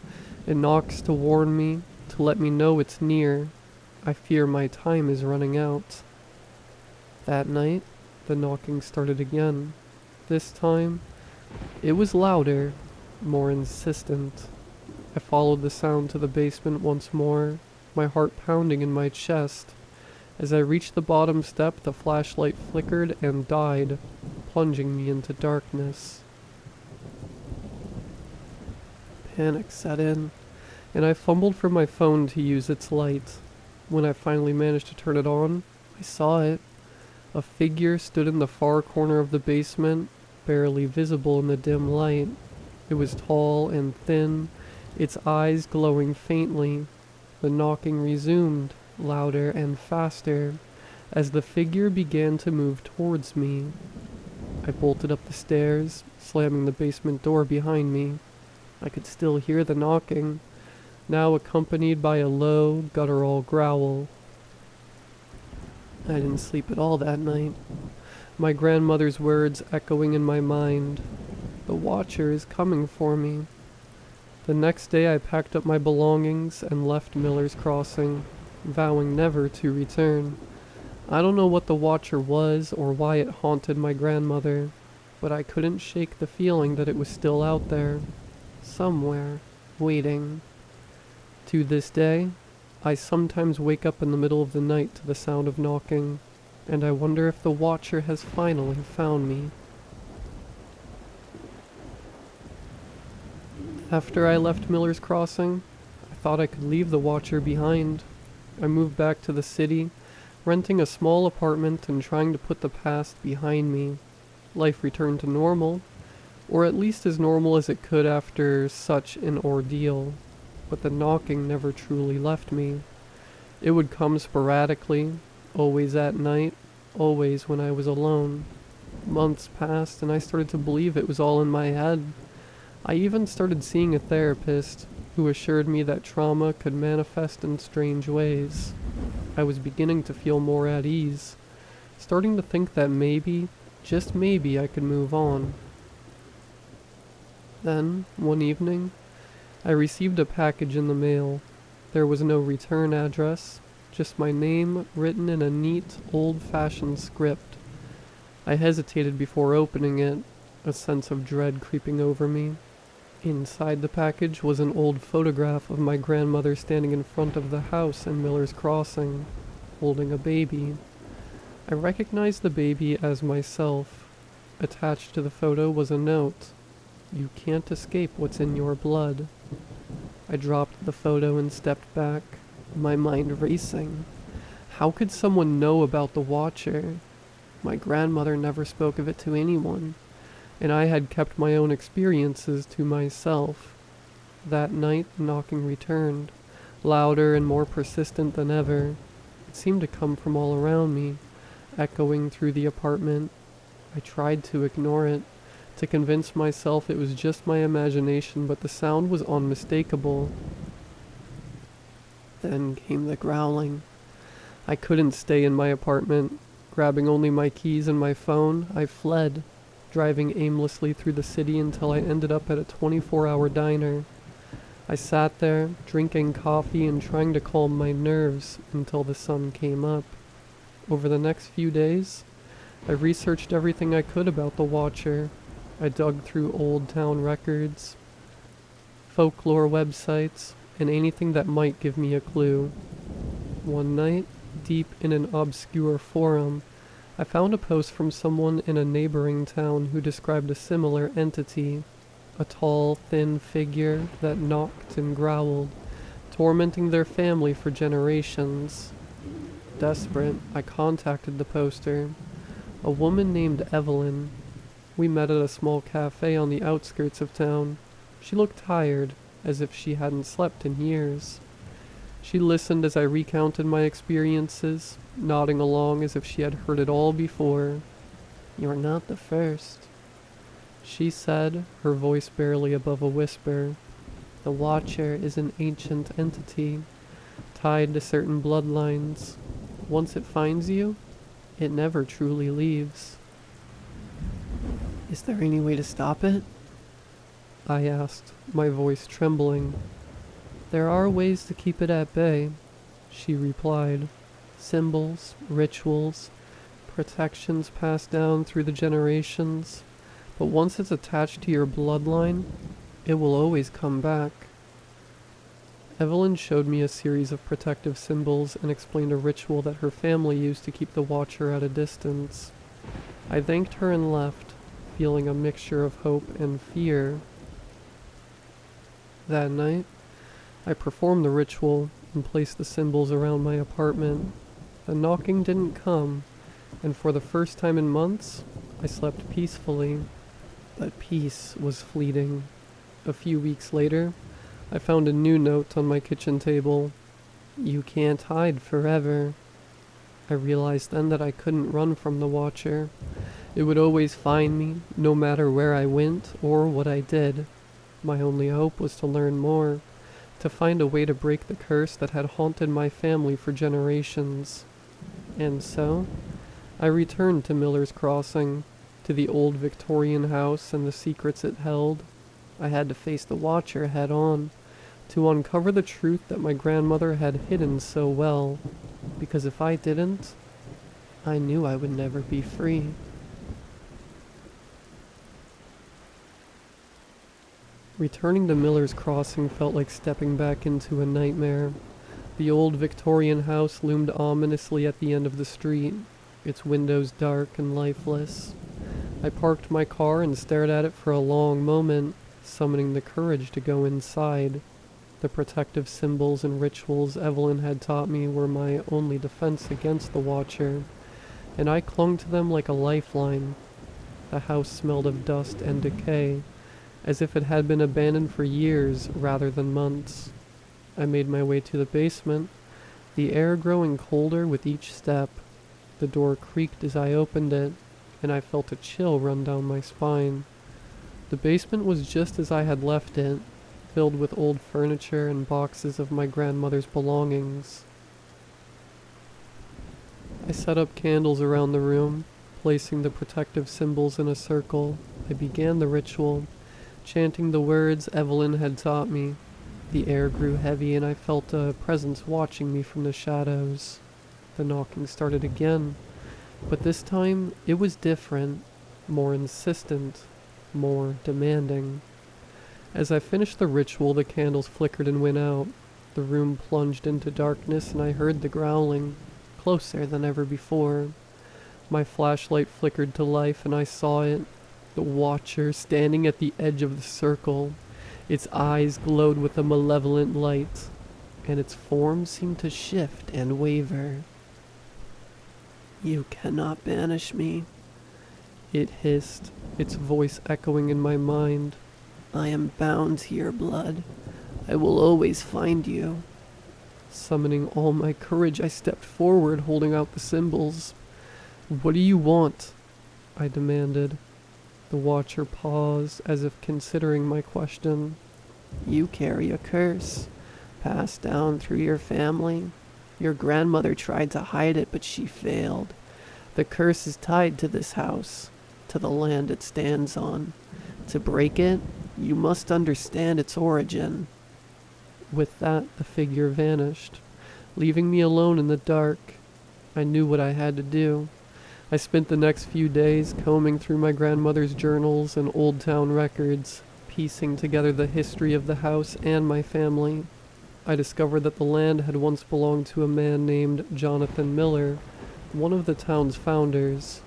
It knocks to warn me, to let me know it's near. I fear my time is running out. That night, the knocking started again. This time, it was louder, more insistent. I followed the sound to the basement once more, my heart pounding in my chest. As I reached the bottom step, the flashlight flickered and died, plunging me into darkness. Panic set in, and I fumbled for my phone to use its light. When I finally managed to turn it on, I saw it. A figure stood in the far corner of the basement, barely visible in the dim light. It was tall and thin, its eyes glowing faintly. The knocking resumed, louder and faster, as the figure began to move towards me. I bolted up the stairs, slamming the basement door behind me. I could still hear the knocking, now accompanied by a low, guttural growl. I didn't sleep at all that night, my grandmother's words echoing in my mind. The Watcher is coming for me. The next day I packed up my belongings and left Miller's Crossing, vowing never to return. I don't know what the Watcher was or why it haunted my grandmother, but I couldn't shake the feeling that it was still out there, somewhere, waiting. To this day, I sometimes wake up in the middle of the night to the sound of knocking. and I wonder if the Watcher has finally found me. After I left Miller's Crossing, I thought I could leave the Watcher behind. I moved back to the city, renting a small apartment and trying to put the past behind me. Life returned to normal, or at least as normal as it could after such an ordeal, but the knocking never truly left me. It would come sporadically, always at night, always when I was alone. Months passed and I started to believe it was all in my head. I even started seeing a therapist who assured me that trauma could manifest in strange ways. I was beginning to feel more at ease, starting to think that maybe, just maybe, I could move on. Then, one evening, I received a package in the mail. There was no return address, just my name written in a neat, old-fashioned script. I hesitated before opening it, a sense of dread creeping over me. Inside the package was an old photograph of my grandmother standing in front of the house in Miller's Crossing, holding a baby. I recognized the baby as myself. Attached to the photo was a note. "You can't escape what's in your blood." I dropped the photo and stepped back, my mind racing. How could someone know about the Watcher? My grandmother never spoke of it to anyone, and I had kept my own experiences to myself. That night, the knocking returned, louder and more persistent than ever. It seemed to come from all around me, echoing through the apartment. I tried to ignore it, to convince myself it was just my imagination, but the sound was unmistakable. Then came the growling. I couldn't stay in my apartment. Grabbing only my keys and my phone, I fled, driving aimlessly through the city until I ended up at a 24-hour diner. I sat there, drinking coffee and trying to calm my nerves until the sun came up. Over the next few days, I researched everything I could about the Watcher. I dug through old town records, folklore websites, and anything that might give me a clue. One night, deep in an obscure forum, I found a post from someone in a neighboring town who described a similar entity, a tall, thin figure that knocked and growled, tormenting their family for generations. Desperate, I contacted the poster, a woman named Evelyn. We met at a small cafe on the outskirts of town. She looked tired, as if she hadn't slept in years. She listened as I recounted my experiences, nodding along as if she had heard it all before. "You're not the first," she said, her voice barely above a whisper. "The Watcher is an ancient entity, tied to certain bloodlines. Once it finds you, it never truly leaves." "Is there any way to stop it?" I asked, my voice trembling. "There are ways to keep it at bay," she replied. "Symbols, rituals, protections passed down through the generations. But once it's attached to your bloodline, it will always come back." Evelyn showed me a series of protective symbols and explained a ritual that her family used to keep the Watcher at a distance. I thanked her and left, feeling a mixture of hope and fear. That night, I performed the ritual and placed the symbols around my apartment. The knocking didn't come, and for the first time in months, I slept peacefully. But peace was fleeting. A few weeks later, I found a new note on my kitchen table. "You can't hide forever." I realized then that I couldn't run from the Watcher. It would always find me, no matter where I went or what I did. My only hope was to learn more, to find a way to break the curse that had haunted my family for generations. And so, I returned to Miller's Crossing, to the old Victorian house and the secrets it held. I had to face the Watcher head on, to uncover the truth that my grandmother had hidden so well, because if I didn't, I knew I would never be free. Returning to Miller's Crossing felt like stepping back into a nightmare. The old Victorian house loomed ominously at the end of the street. its windows dark and lifeless. I parked my car and stared at it for a long moment, summoning the courage to go inside. The protective symbols and rituals Evelyn had taught me were my only defense against the Watcher, and I clung to them like a lifeline. The house smelled of dust and decay, as if it had been abandoned for years rather than months. I made my way to the basement, the air growing colder with each step. The door creaked as I opened it, and I felt a chill run down my spine. The basement was just as I had left it, filled with old furniture and boxes of my grandmother's belongings. I set up candles around the room, placing the protective symbols in a circle. I began the ritual, chanting the words Evelyn had taught me. The air grew heavy and I felt a presence watching me from the shadows. The knocking started again, but this time it was different, more insistent, more demanding. As I finished the ritual, the candles flickered and went out. The room plunged into darkness and I heard the growling, closer than ever before. My flashlight flickered to life and I saw it, the Watcher standing at the edge of the circle. Its eyes glowed with a malevolent light, and its form seemed to shift and waver. "You cannot banish me," it hissed, its voice echoing in my mind. "I am bound to your blood. I will always find you." Summoning all my courage, I stepped forward, holding out the symbols. "What do you want?" I demanded. The Watcher paused, as if considering my question. "You carry a curse, passed down through your family. Your grandmother tried to hide it, but she failed. The curse is tied to this house, to the land it stands on. To break it, you must understand its origin." With that, the figure vanished, leaving me alone in the dark. I knew what I had to do. I spent the next few days combing through my grandmother's journals and old town records, piecing together the history of the house and my family. I discovered that the land had once belonged to a man named Jonathan Miller, one of the town's founders.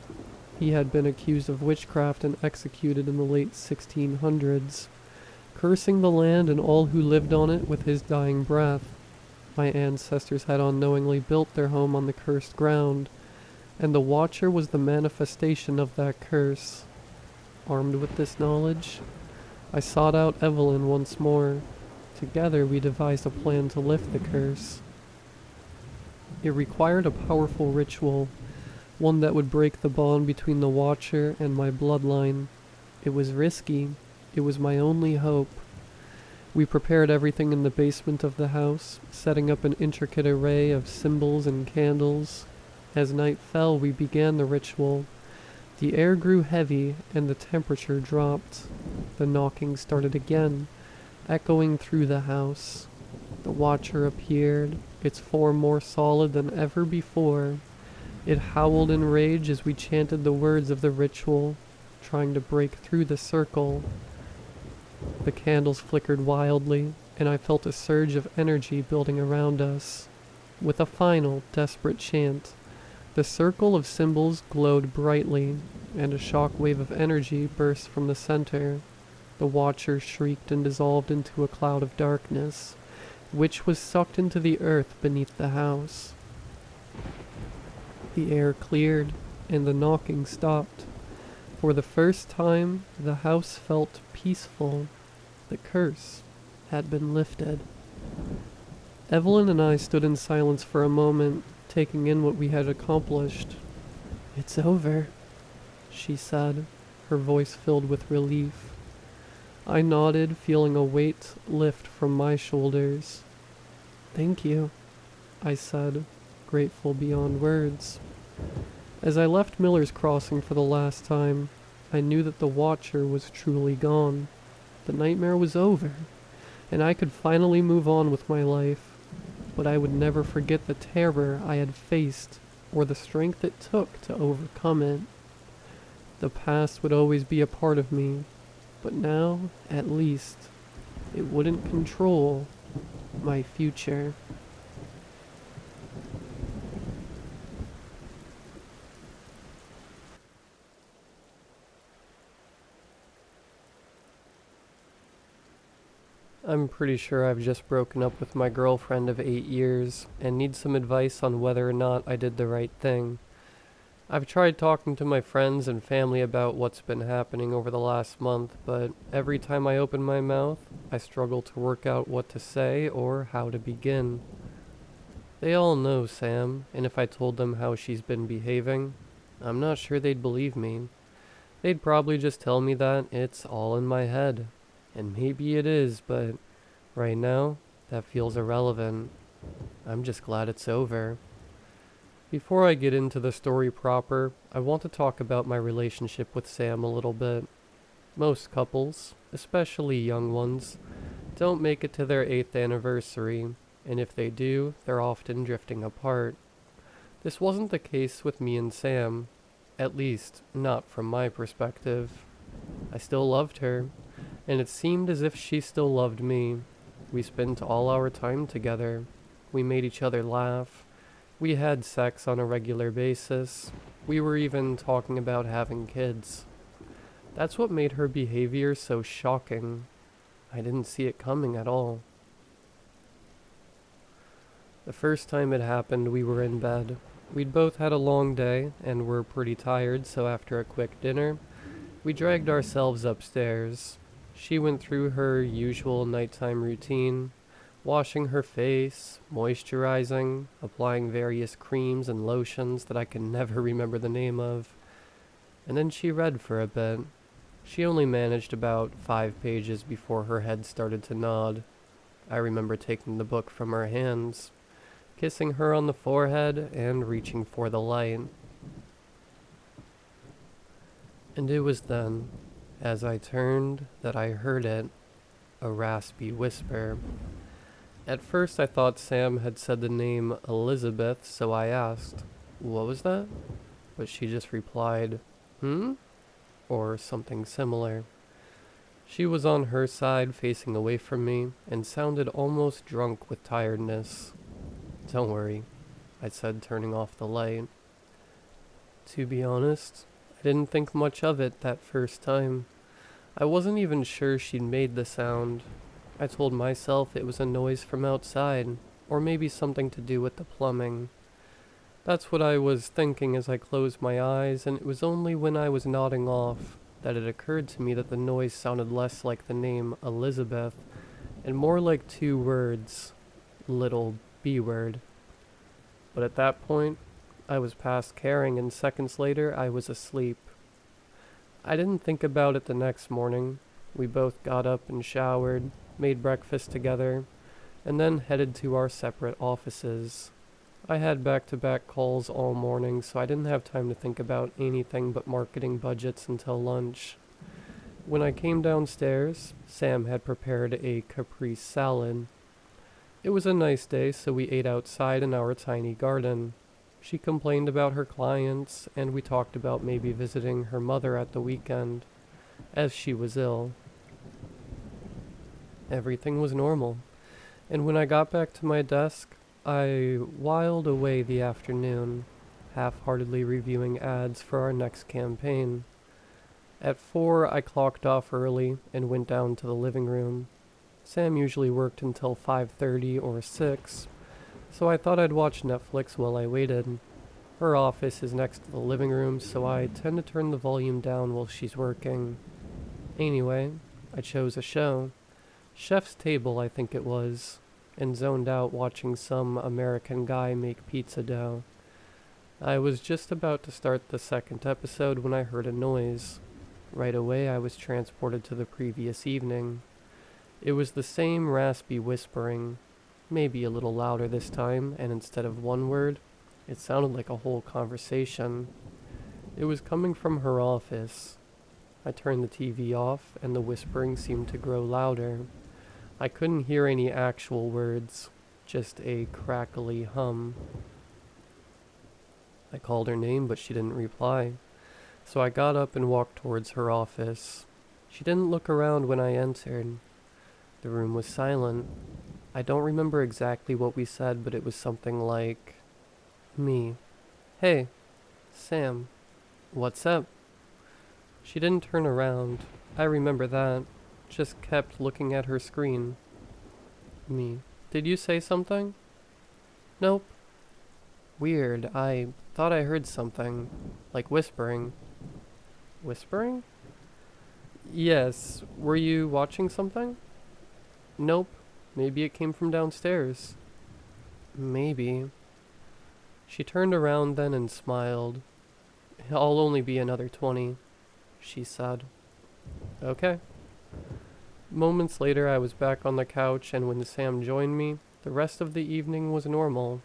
He had been accused of witchcraft and executed in the late 1600s, cursing the land and all who lived on it with his dying breath. My ancestors had unknowingly built their home on the cursed ground, and the Watcher was the manifestation of that curse. Armed with this knowledge, I sought out Evelyn once more. Together we devised a plan to lift the curse. It required a powerful ritual, one that would break the bond between the Watcher and my bloodline. It was risky. It was my only hope. We prepared everything in the basement of the house, setting up an intricate array of symbols and candles. As night fell, we began the ritual. The air grew heavy and the temperature dropped. The knocking started again, echoing through the house. The Watcher appeared, its form more solid than ever before. It howled in rage as we chanted the words of the ritual, trying to break through the circle. The candles flickered wildly, and I felt a surge of energy building around us. With a final, desperate chant, the circle of symbols glowed brightly, and a shock wave of energy burst from the center. The Watcher shrieked and dissolved into a cloud of darkness, which was sucked into the earth beneath the house. The air cleared, and the knocking stopped. For the first time, the house felt peaceful. The curse had been lifted. Evelyn and I stood in silence for a moment, taking in what we had accomplished. "It's over," she said, her voice filled with relief. I nodded, feeling a weight lift from my shoulders. "Thank you," I said, grateful beyond words. As I left Miller's Crossing for the last time, I knew that the Watcher was truly gone. The nightmare was over, and I could finally move on with my life. But I would never forget the terror I had faced, or the strength it took to overcome it. The past would always be a part of me, but now, at least, it wouldn't control my future. I'm pretty sure I've just broken up with my girlfriend of 8 years and need some advice on whether or not I did the right thing. I've tried talking to my friends and family about what's been happening over the last month, but every time I open my mouth, I struggle to work out what to say or how to begin. They all know Sam, and if I told them how she's been behaving, I'm not sure they'd believe me. They'd probably just tell me that it's all in my head. And maybe it is, but right now, that feels irrelevant. I'm just glad it's over. Before I get into the story proper, I want to talk about my relationship with Sam a little bit. Most couples, especially young ones, don't make it to their 8th anniversary, and if they do, they're often drifting apart. This wasn't the case with me and Sam, at least not from my perspective. I still loved her, and it seemed as if she still loved me. We spent all our time together. We made each other laugh. We had sex on a regular basis. We were even talking about having kids. That's what made her behavior so shocking. I didn't see it coming at all. The first time it happened, we were in bed. We'd both had a long day and were pretty tired, so after a quick dinner, we dragged ourselves upstairs. She went through her usual nighttime routine, washing her face, moisturizing, applying various creams and lotions that I can never remember the name of, and then she read for a bit. She only managed about 5 pages before her head started to nod. I remember taking the book from her hands, kissing her on the forehead, and reaching for the light. And it was then, as I turned, that I heard it, a raspy whisper. At first I thought Sam had said the name Elizabeth, so I asked, "What was that?" But she just replied, "Hmm?" or something similar. She was on her side, facing away from me, and sounded almost drunk with tiredness. "Don't worry," I said, turning off the light. To be honest, I didn't think much of it that first time. I wasn't even sure she'd made the sound. I told myself it was a noise from outside, or maybe something to do with the plumbing. That's what I was thinking as I closed my eyes, and it was only when I was nodding off that it occurred to me that the noise sounded less like the name Elizabeth and more like 2 words, little B word. But at that point, I was past caring, and seconds later I was asleep. I didn't think about it the next morning. We both got up and showered, made breakfast together, and then headed to our separate offices. I had back-to-back calls all morning, so I didn't have time to think about anything but marketing budgets until lunch. When I came downstairs, Sam had prepared a caprese salad. It was a nice day, so we ate outside in our tiny garden. She complained about her clients, and we talked about maybe visiting her mother at the weekend, as she was ill. Everything was normal, and when I got back to my desk, I whiled away the afternoon, half-heartedly reviewing ads for our next campaign. At 4, I clocked off early and went down to the living room. Sam usually worked until 5:30 or 6, so I thought I'd watch Netflix while I waited. Her office is next to the living room, so I tend to turn the volume down while she's working. Anyway, I chose a show. Chef's Table, I think it was, and zoned out watching some American guy make pizza dough. I was just about to start the second episode when I heard a noise. Right away I was transported to the previous evening. It was the same raspy whispering, maybe a little louder this time, and instead of 1 word, it sounded like a whole conversation. It was coming from her office. I turned the TV off, and the whispering seemed to grow louder. I couldn't hear any actual words, just a crackly hum. I called her name, but she didn't reply, so I got up and walked towards her office. She didn't look around when I entered. The room was silent. I don't remember exactly what we said, but it was something like, "Me. Hey, Sam. What's up?" She didn't turn around. I remember that. Just kept looking at her screen. Me. Did you say something? Nope. Weird. I thought I heard something. Like whispering. Whispering? Yes. Were you watching something? Nope. Maybe it came from downstairs. Maybe. She turned around then and smiled. I'll only be another 20, she said. Okay. Moments later, I was back on the couch, and when Sam joined me, the rest of the evening was normal.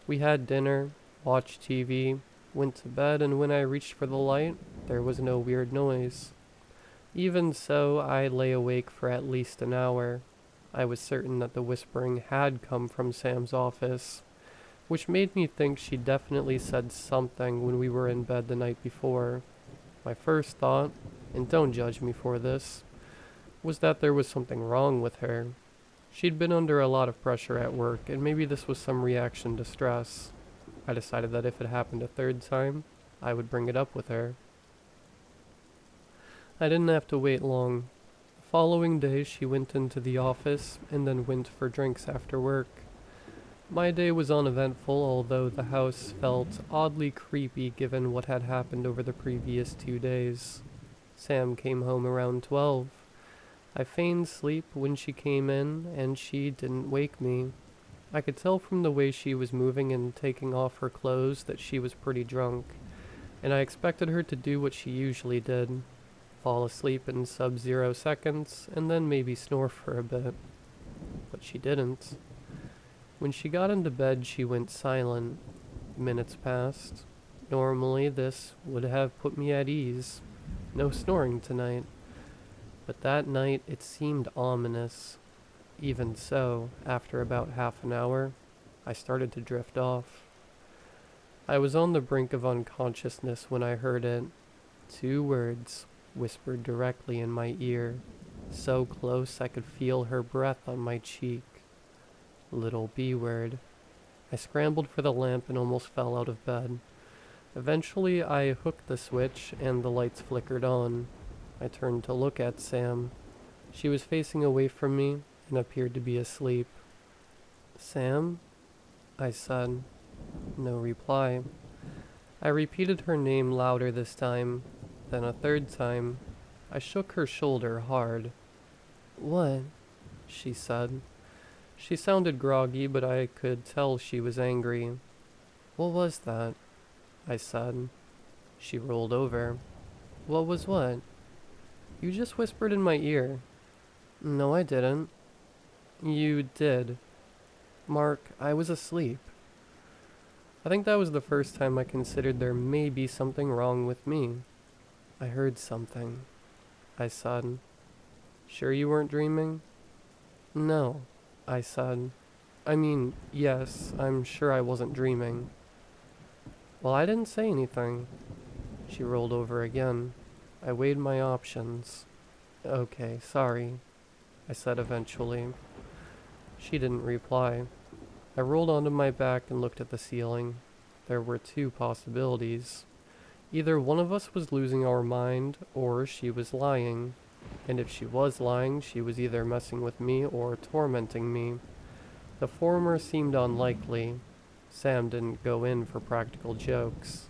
We had dinner, watched TV, went to bed, and when I reached for the light, there was no weird noise. Even so, I lay awake for at least an hour. I was certain that the whispering had come from Sam's office, which made me think she definitely said something when we were in bed the night before. My first thought, and don't judge me for this, was that there was something wrong with her. She'd been under a lot of pressure at work, and maybe this was some reaction to stress. I decided that if it happened a third time, I would bring it up with her. I didn't have to wait long. The following day, she went into the office and then went for drinks after work. My day was uneventful, although the house felt oddly creepy given what had happened over the previous 2 days. Sam came home around 12. I feigned sleep when she came in, and she didn't wake me. I could tell from the way she was moving and taking off her clothes that she was pretty drunk, and I expected her to do what she usually did. Fall asleep in sub-0 seconds, and then maybe snore for a bit. But she didn't. When she got into bed, she went silent. Minutes passed. Normally, this would have put me at ease. No snoring tonight. But that night, it seemed ominous. Even so, after about half an hour, I started to drift off. I was on the brink of unconsciousness when I heard it. 2 words, whispered directly in my ear, so close I could feel her breath on my cheek. Little B word. I scrambled for the lamp and almost fell out of bed. Eventually, I hooked the switch and the lights flickered on. I turned to look at Sam. She was facing away from me and appeared to be asleep. Sam? I said. No reply. I repeated her name louder this time, then a third time. I shook her shoulder hard. What? She said. She sounded groggy, but I could tell she was angry. What was that? I said. She rolled over. What was what? You just whispered in my ear. No, I didn't. You did. Mark, I was asleep. I think that was the first time I considered there may be something wrong with me. I heard something, I said. Sure you weren't dreaming? No, I said. I mean, yes, I'm sure I wasn't dreaming. Well, I didn't say anything. She rolled over again. I weighed my options. Okay, sorry, I said eventually. She didn't reply. I rolled onto my back and looked at the ceiling. There were 2 possibilities. Either one of us was losing our mind, or she was lying. And if she was lying, she was either messing with me or tormenting me. The former seemed unlikely. Sam didn't go in for practical jokes.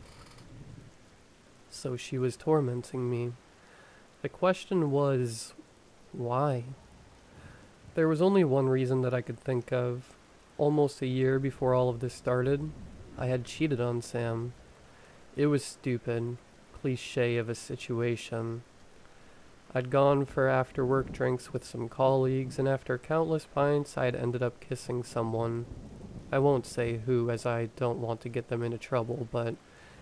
So she was tormenting me. The question was, why? There was only one reason that I could think of. Almost a year before all of this started, I had cheated on Sam. It was stupid, cliché of a situation. I'd gone for after-work drinks with some colleagues, and after countless pints, I'd ended up kissing someone. I won't say who, as I don't want to get them into trouble, but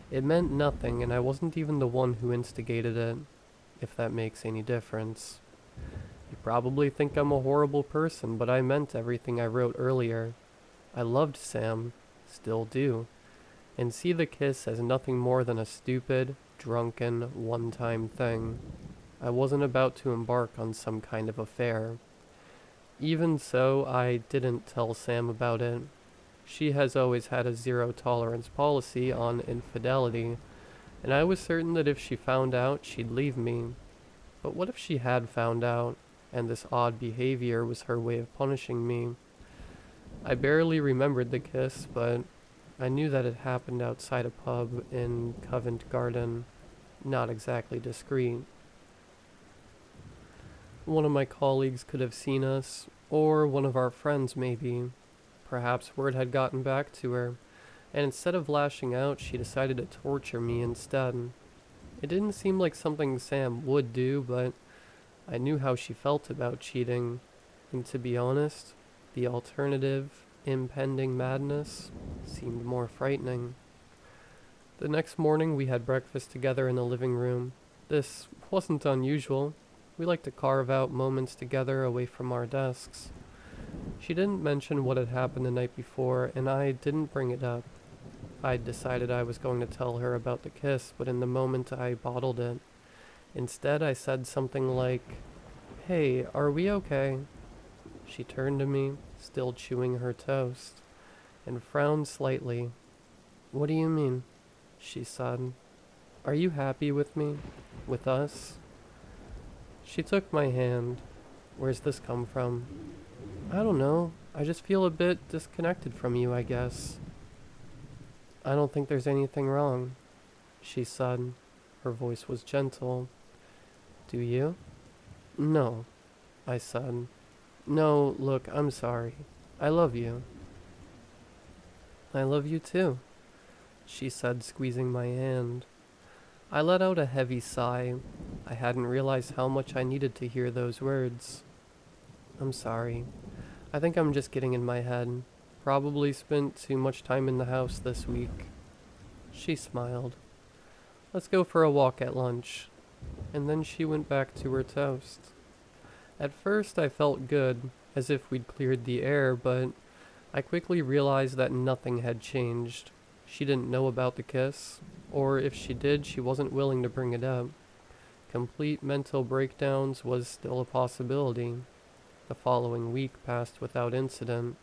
it meant nothing, and I wasn't even the one who instigated it, if that makes any difference. You probably think I'm a horrible person, but I meant everything I wrote earlier. I loved Sam, still do, and see the kiss as nothing more than a stupid, drunken, one-time thing. I wasn't about to embark on some kind of affair. Even so, I didn't tell Sam about it. She has always had a zero-tolerance policy on infidelity, and I was certain that if she found out, she'd leave me. But what if she had found out? and this odd behavior was her way of punishing me. I barely remembered the kiss, but I knew that it happened outside a pub in Covent Garden, not exactly discreet. One of my colleagues could have seen us, or one of our friends maybe. Perhaps word had gotten back to her, and instead of lashing out, she decided to torture me instead. It didn't seem like something Sam would do, but I knew how she felt about cheating, and to be honest, the alternative, impending madness, seemed more frightening. The next morning we had breakfast together in the living room. This wasn't unusual. We like to carve out moments together away from our desks. She didn't mention what had happened the night before, and I didn't bring it up. I'd decided I was going to tell her about the kiss, but in the moment I bottled it. Instead, I said something like, "Hey, are we okay?" She turned to me, still chewing her toast, and frowned slightly. "What do you mean?" she said. "Are you happy with me? With us?" She took my hand. "Where's this come from?" "I don't know. I just feel a bit disconnected from you, I guess." "I don't think there's anything wrong," she said. Her voice was gentle. "Do you?" "No," I said. "No, look, I'm sorry. I love you." "I love you too," she said, squeezing my hand. I let out a heavy sigh. I hadn't realized how much I needed to hear those words. "I'm sorry. I think I'm just getting in my head. Probably spent too much time in the house this week." She smiled. "Let's go for a walk at lunch." And then she went back to her toast. At first I felt good, as if we'd cleared the air, but I quickly realized that nothing had changed. She didn't know about the kiss, or if she did, she wasn't willing to bring it up. Complete mental breakdowns was still a possibility. The following week passed without incident.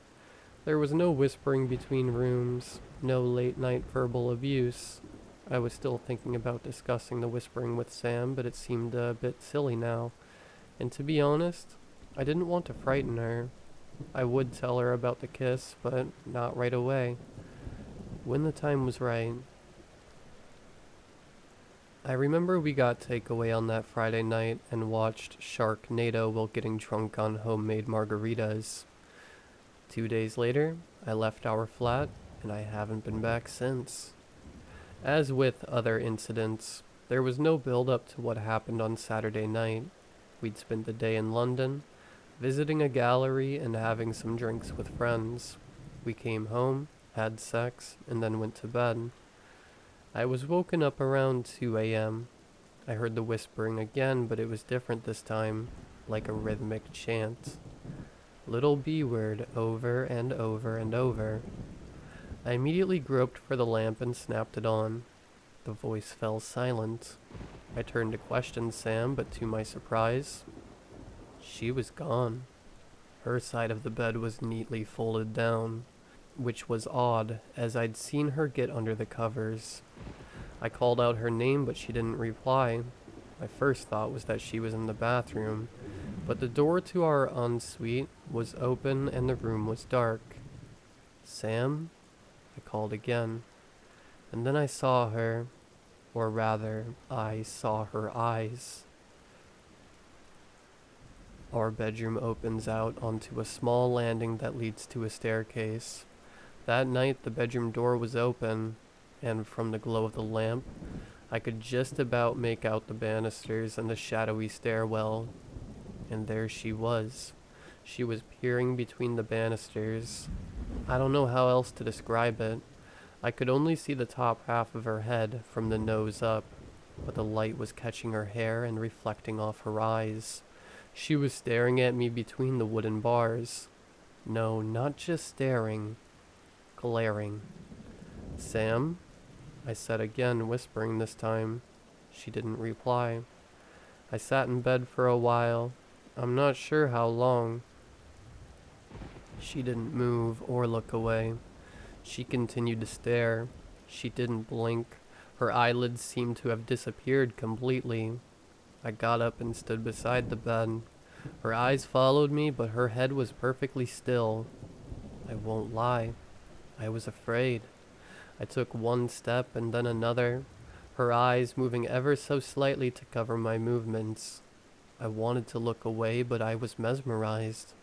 There was no whispering between rooms, no late-night verbal abuse. I was still thinking about discussing the whispering with Sam, but it seemed a bit silly now. And to be honest, I didn't want to frighten her. I would tell her about the kiss, but not right away. When the time was right. I remember we got takeaway on that Friday night and watched Sharknado while getting drunk on homemade margaritas. 2 days later, I left our flat, and I haven't been back since. As with other incidents, there was no build-up to what happened on Saturday night. We'd spent the day in London, visiting a gallery and having some drinks with friends. We came home, had sex, and then went to bed. I was woken up around 2 a.m. I heard the whispering again, but it was different this time, like a rhythmic chant. Little B word over and over and over. I immediately groped for the lamp and snapped it on. The voice fell silent. I turned to question Sam, but to my surprise, she was gone. Her side of the bed was neatly folded down, which was odd, as I'd seen her get under the covers. I called out her name, but she didn't reply. My first thought was that she was in the bathroom, but the door to our ensuite was open and the room was dark. "Sam?" I called again. And then I saw her, or rather, I saw her eyes. Our bedroom opens out onto a small landing that leads to a staircase. That night the bedroom door was open, and from the glow of the lamp, I could just about make out the banisters and the shadowy stairwell. And there she was. She was peering between the banisters. I don't know how else to describe it. I could only see the top half of her head from the nose up, but the light was catching her hair and reflecting off her eyes. She was staring at me between the wooden bars. No, not just staring. Glaring. "Sam?" I said again, whispering this time. She didn't reply. I sat in bed for a while. I'm not sure how long. She didn't move or look away. She continued to stare. She didn't blink. Her eyelids seemed to have disappeared completely. I got up and stood beside the bed. Her eyes followed me, but her head was perfectly still. I won't lie. I was afraid. I took one step and then another, her eyes moving ever so slightly to cover my movements. I wanted to look away, but I was mesmerized.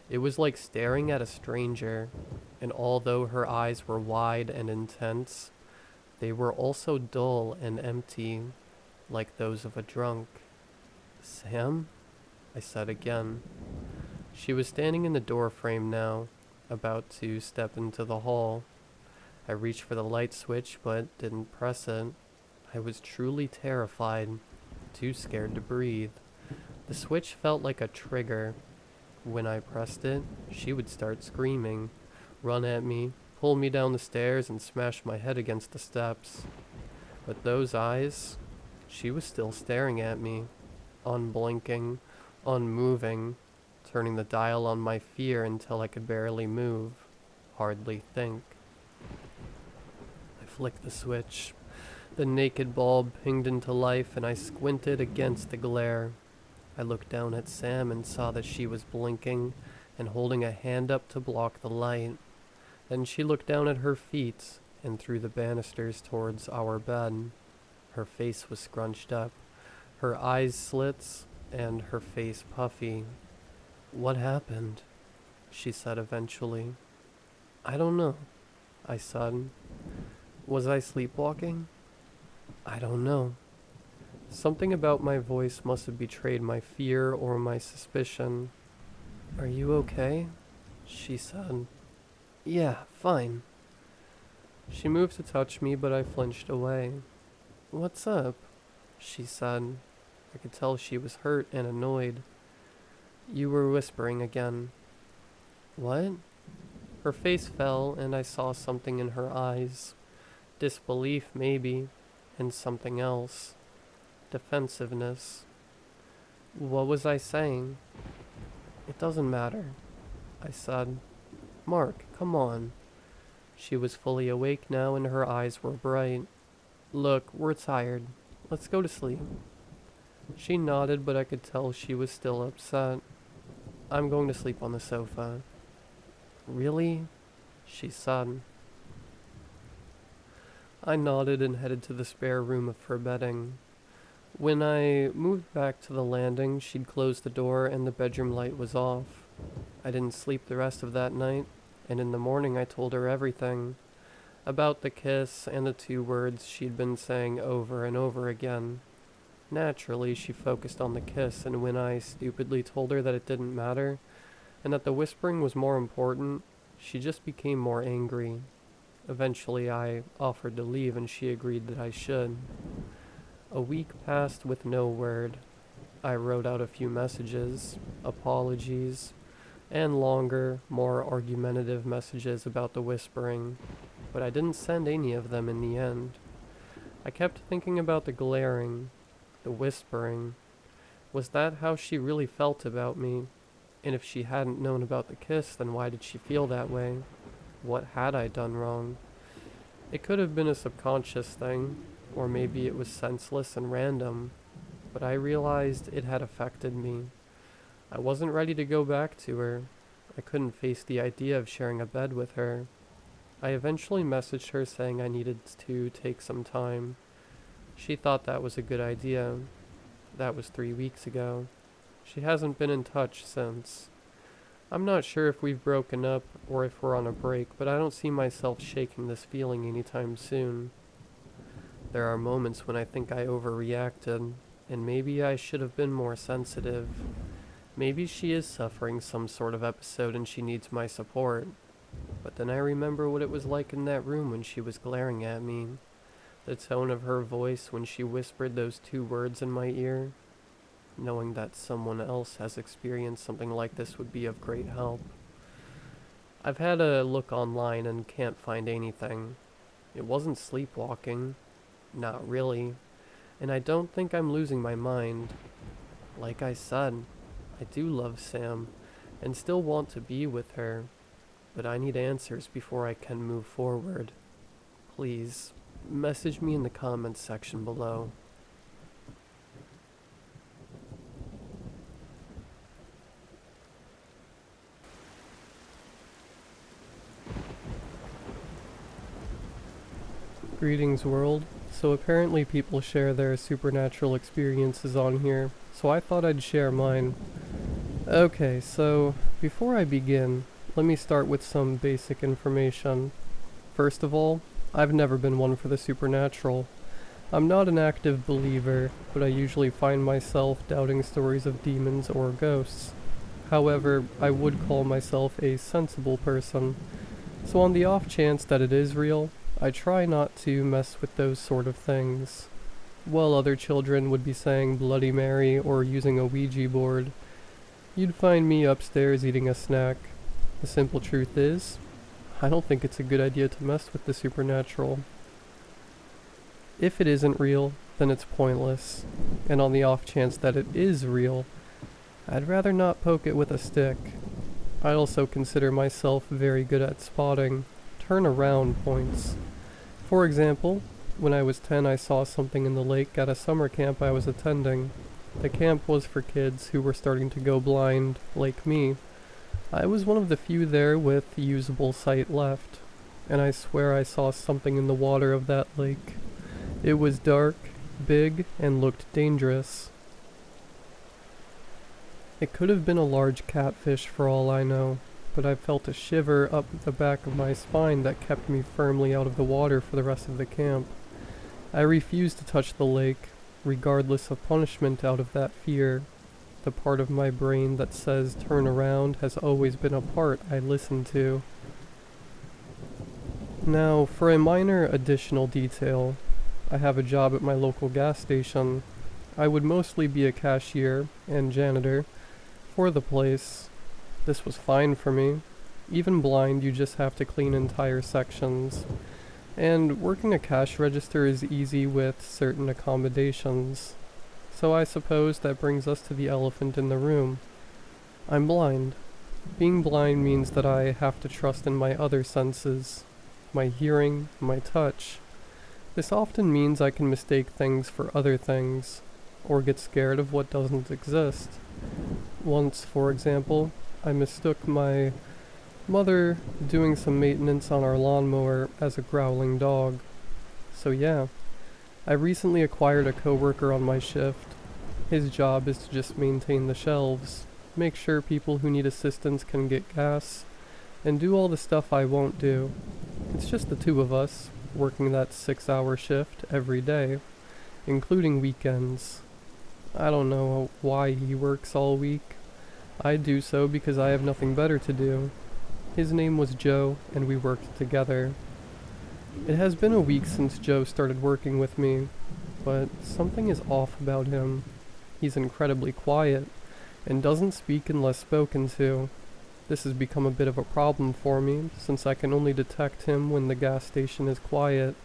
It was like staring at a stranger, and although her eyes were wide and intense, they were also dull and empty, like those of a drunk. "Sam?" I said again. She was standing in the doorframe now, about to step into the hall. I reached for the light switch, but didn't press it. I was truly terrified, too scared to breathe. The switch felt like a trigger. When I pressed it, she would start screaming, run at me, pull me down the stairs, and smash my head against the steps. But those eyes, she was still staring at me, unblinking, unmoving, turning the dial on my fear until I could barely move, hardly think. I flicked the switch. The naked bulb pinged into life, and I squinted against the glare. I looked down at Sam and saw that she was blinking and holding a hand up to block the light. Then she looked down at her feet and through the banisters towards our bed. Her face was scrunched up, her eyes slits, and her face puffy. "What happened?" she said eventually. "I don't know," I said. "Was I sleepwalking?" "I don't know." Something about my voice must have betrayed my fear or my suspicion. "Are you okay?" she said. "Yeah, fine." She moved to touch me, but I flinched away. "What's up?" she said. I could tell she was hurt and annoyed. "You were whispering again." "What?" Her face fell, and I saw something in her eyes. Disbelief, maybe, and something else. Defensiveness. "What was I saying?" "It doesn't matter," I said. "Mark, come on." She was fully awake now, and her eyes were bright. "Look, we're tired. Let's go to sleep." She nodded, but I could tell she was still upset. "I'm going to sleep on the sofa." "Really?" she said. I nodded and headed to the spare room for bedding. When I moved back to the landing, she'd closed the door and the bedroom light was off. I didn't sleep the rest of that night, and in the morning I told her everything. About the kiss and the 2 words she'd been saying over and over again. Naturally, she focused on the kiss, and when I stupidly told her that it didn't matter, and that the whispering was more important, she just became more angry. Eventually, I offered to leave, and she agreed that I should. A week passed with no word. I wrote out a few messages, apologies, and longer, more argumentative messages about the whispering, but I didn't send any of them in the end. I kept thinking about the glaring, the whispering. Was that how she really felt about me? And if she hadn't known about the kiss, then why did she feel that way? What had I done wrong? It could have been a subconscious thing, or maybe it was senseless and random, but I realized it had affected me. I wasn't ready to go back to her. I couldn't face the idea of sharing a bed with her. I eventually messaged her saying I needed to take some time. She thought that was a good idea. That was 3 weeks ago. She hasn't been in touch since. I'm not sure if we've broken up or if we're on a break, but I don't see myself shaking this feeling anytime soon. There are moments when I think I overreacted, and maybe I should have been more sensitive. Maybe she is suffering some sort of episode and she needs my support. But then I remember what it was like in that room when she was glaring at me. The tone of her voice when she whispered those 2 words in my ear. Knowing that someone else has experienced something like this would be of great help. I've had a look online and can't find anything. It wasn't sleepwalking. Not really. And I don't think I'm losing my mind. Like I said, I do love Sam, and still want to be with her, but I need answers before I can move forward. Please, message me in the comments section below. Greetings world. So apparently people share their supernatural experiences on here, so I thought I'd share mine. Okay, so before I begin, let me start with some basic information. First of all, I've never been one for the supernatural. I'm not an active believer, but I usually find myself doubting stories of demons or ghosts. However, I would call myself a sensible person. So on the off chance that it is real, I try not to mess with those sort of things. While other children would be saying Bloody Mary or using a Ouija board, you'd find me upstairs eating a snack. The simple truth is, I don't think it's a good idea to mess with the supernatural. If it isn't real, then it's pointless. And on the off chance that it is real, I'd rather not poke it with a stick. I also consider myself very good at spotting turnaround points. For example, when I was 10 I saw something in the lake at a summer camp I was attending. The camp was for kids who were starting to go blind, like me. I was one of the few there with usable sight left, and I swear I saw something in the water of that lake. It was dark, big, and looked dangerous. It could have been a large catfish for all I know, but I felt a shiver up the back of my spine that kept me firmly out of the water for the rest of the camp. I refused to touch the lake, regardless of punishment out of that fear. The part of my brain that says turn around has always been a part I listen to. Now, for a minor additional detail, I have a job at my local gas station. I would mostly be a cashier and janitor for the place. This was fine for me. Even blind, you just have to clean entire sections. And working a cash register is easy with certain accommodations. So I suppose that brings us to the elephant in the room. I'm blind. Being blind means that I have to trust in my other senses. My hearing, my touch. This often means I can mistake things for other things, or get scared of what doesn't exist. Once, for example, I mistook my mother doing some maintenance on our lawnmower as a growling dog. So yeah, I recently acquired a coworker on my shift. His job is to just maintain the shelves, make sure people who need assistance can get gas, and do all the stuff I won't do. It's just the two of us, working that 6-hour shift every day, including weekends. I don't know why he works all week. I do so because I have nothing better to do. His name was Joe, and we worked together. It has been a week since Joe started working with me, but something is off about him. He's incredibly quiet, and doesn't speak unless spoken to. This has become a bit of a problem for me, since I can only detect him when the gas station is quiet,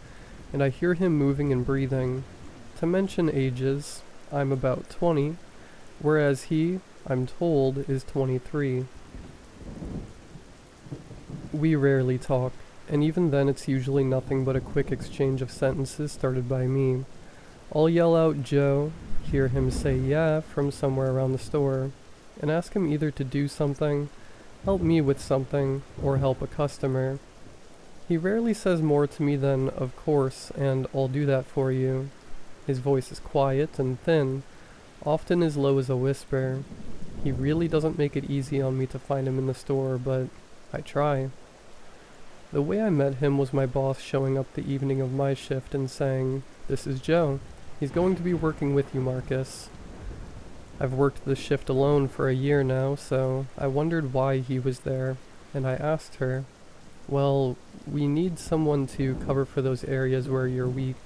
and I hear him moving and breathing. To mention ages, I'm about 20, whereas he, I'm told, is 23. We rarely talk, and even then it's usually nothing but a quick exchange of sentences started by me. I'll yell out Joe, hear him say yeah from somewhere around the store, and ask him either to do something, help me with something, or help a customer. He rarely says more to me than, of course, and I'll do that for you. His voice is quiet and thin, often as low as a whisper. He really doesn't make it easy on me to find him in the store, but I try. The way I met him was my boss showing up the evening of my shift and saying, "This is Joe. He's going to be working with you, Marcus." I've worked this shift alone for a year now, so I wondered why he was there, and I asked her, "Well, we need someone to cover for those areas where you're weak,"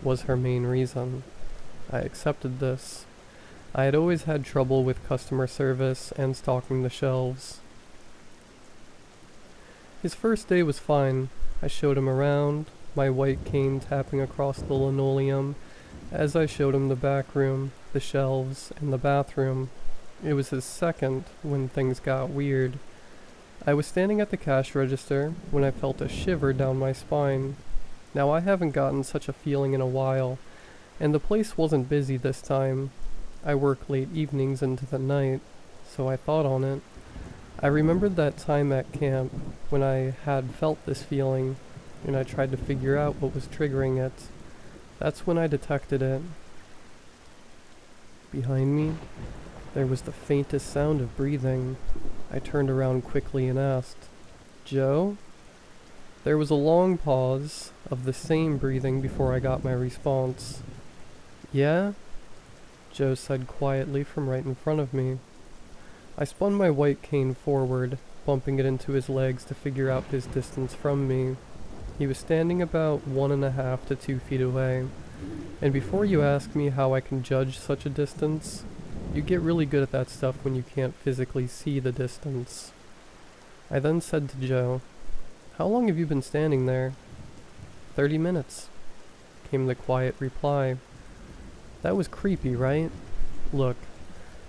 was her main reason. I accepted this. I had always had trouble with customer service and stocking the shelves. His first day was fine. I showed him around, my white cane tapping across the linoleum, as I showed him the back room, the shelves, and the bathroom. It was his second when things got weird. I was standing at the cash register when I felt a shiver down my spine. Now I haven't gotten such a feeling in a while, and the place wasn't busy this time. I work late evenings into the night, so I thought on it. I remembered that time at camp when I had felt this feeling and I tried to figure out what was triggering it. That's when I detected it. Behind me, there was the faintest sound of breathing. I turned around quickly and asked, "Joe?" There was a long pause of the same breathing before I got my response. "Yeah?" Joe said quietly from right in front of me. I spun my white cane forward, bumping it into his legs to figure out his distance from me. He was standing about 1.5 to 2 feet away. And before you ask me how I can judge such a distance, you get really good at that stuff when you can't physically see the distance. I then said to Joe, "How long have you been standing there?" 30 minutes, came the quiet reply. That was creepy, right? Look,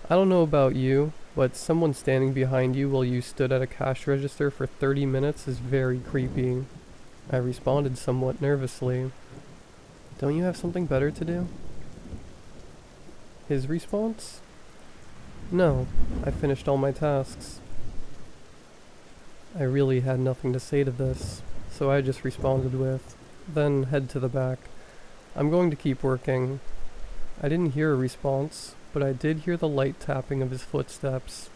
I don't know about you, but someone standing behind you while you stood at a cash register for 30 minutes is very creepy. I responded somewhat nervously. "Don't you have something better to do?" His response? "No, I finished all my tasks." I really had nothing to say to this, so I just responded with, "Then head to the back. I'm going to keep working." I didn't hear a response, but I did hear the light tapping of his footsteps.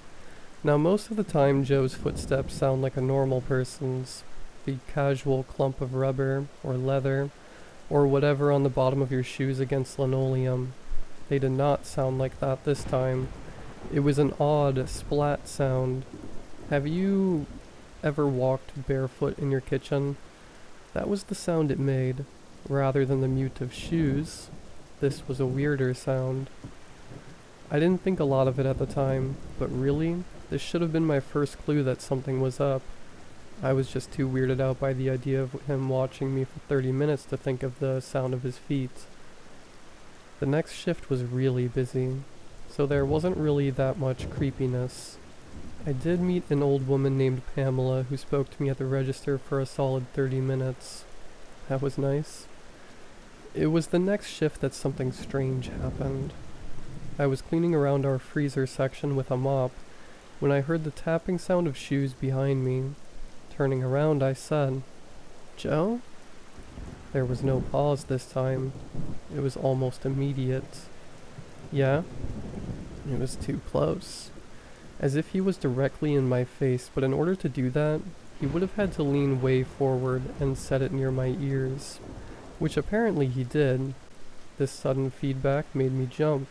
Now most of the time Joe's footsteps sound like a normal person's, the casual clump of rubber or leather or whatever on the bottom of your shoes against linoleum. They did not sound like that this time. It was an odd splat sound. Have you ever walked barefoot in your kitchen? That was the sound it made, rather than the mute of shoes. This was a weirder sound. I didn't think a lot of it at the time, but really, this should have been my first clue that something was up. I was just too weirded out by the idea of him watching me for 30 minutes to think of the sound of his feet. The next shift was really busy, so there wasn't really that much creepiness. I did meet an old woman named Pamela who spoke to me at the register for a solid 30 minutes. That was nice. It was the next shift that something strange happened. I was cleaning around our freezer section with a mop when I heard the tapping sound of shoes behind me. Turning around, I said, "Joe?" There was no pause this time. It was almost immediate. "Yeah?" It was too close. As if he was directly in my face, but in order to do that, he would have had to lean way forward and set it near my ears, which apparently he did. This sudden feedback made me jump,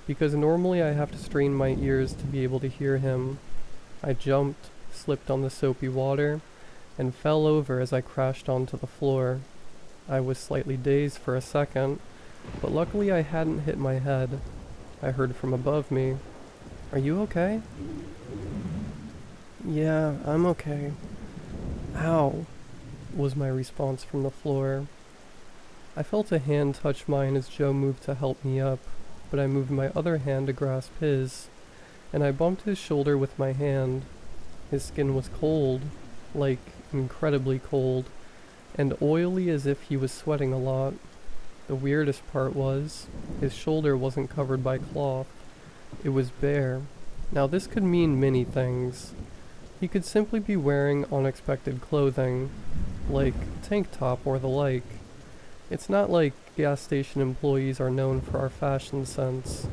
because normally I have to strain my ears to be able to hear him. I jumped, slipped on the soapy water, and fell over as I crashed onto the floor. I was slightly dazed for a second, but luckily I hadn't hit my head. I heard from above me, "Are you okay?" "Yeah, I'm okay." "Ow," was my response from the floor. I felt a hand touch mine as Joe moved to help me up, but I moved my other hand to grasp his, and I bumped his shoulder with my hand. His skin was cold, like incredibly cold, and oily as if he was sweating a lot. The weirdest part was, his shoulder wasn't covered by cloth. It was bare. Now this could mean many things. He could simply be wearing unexpected clothing, like tank top or the like. It's not like gas station employees are known for our fashion sense,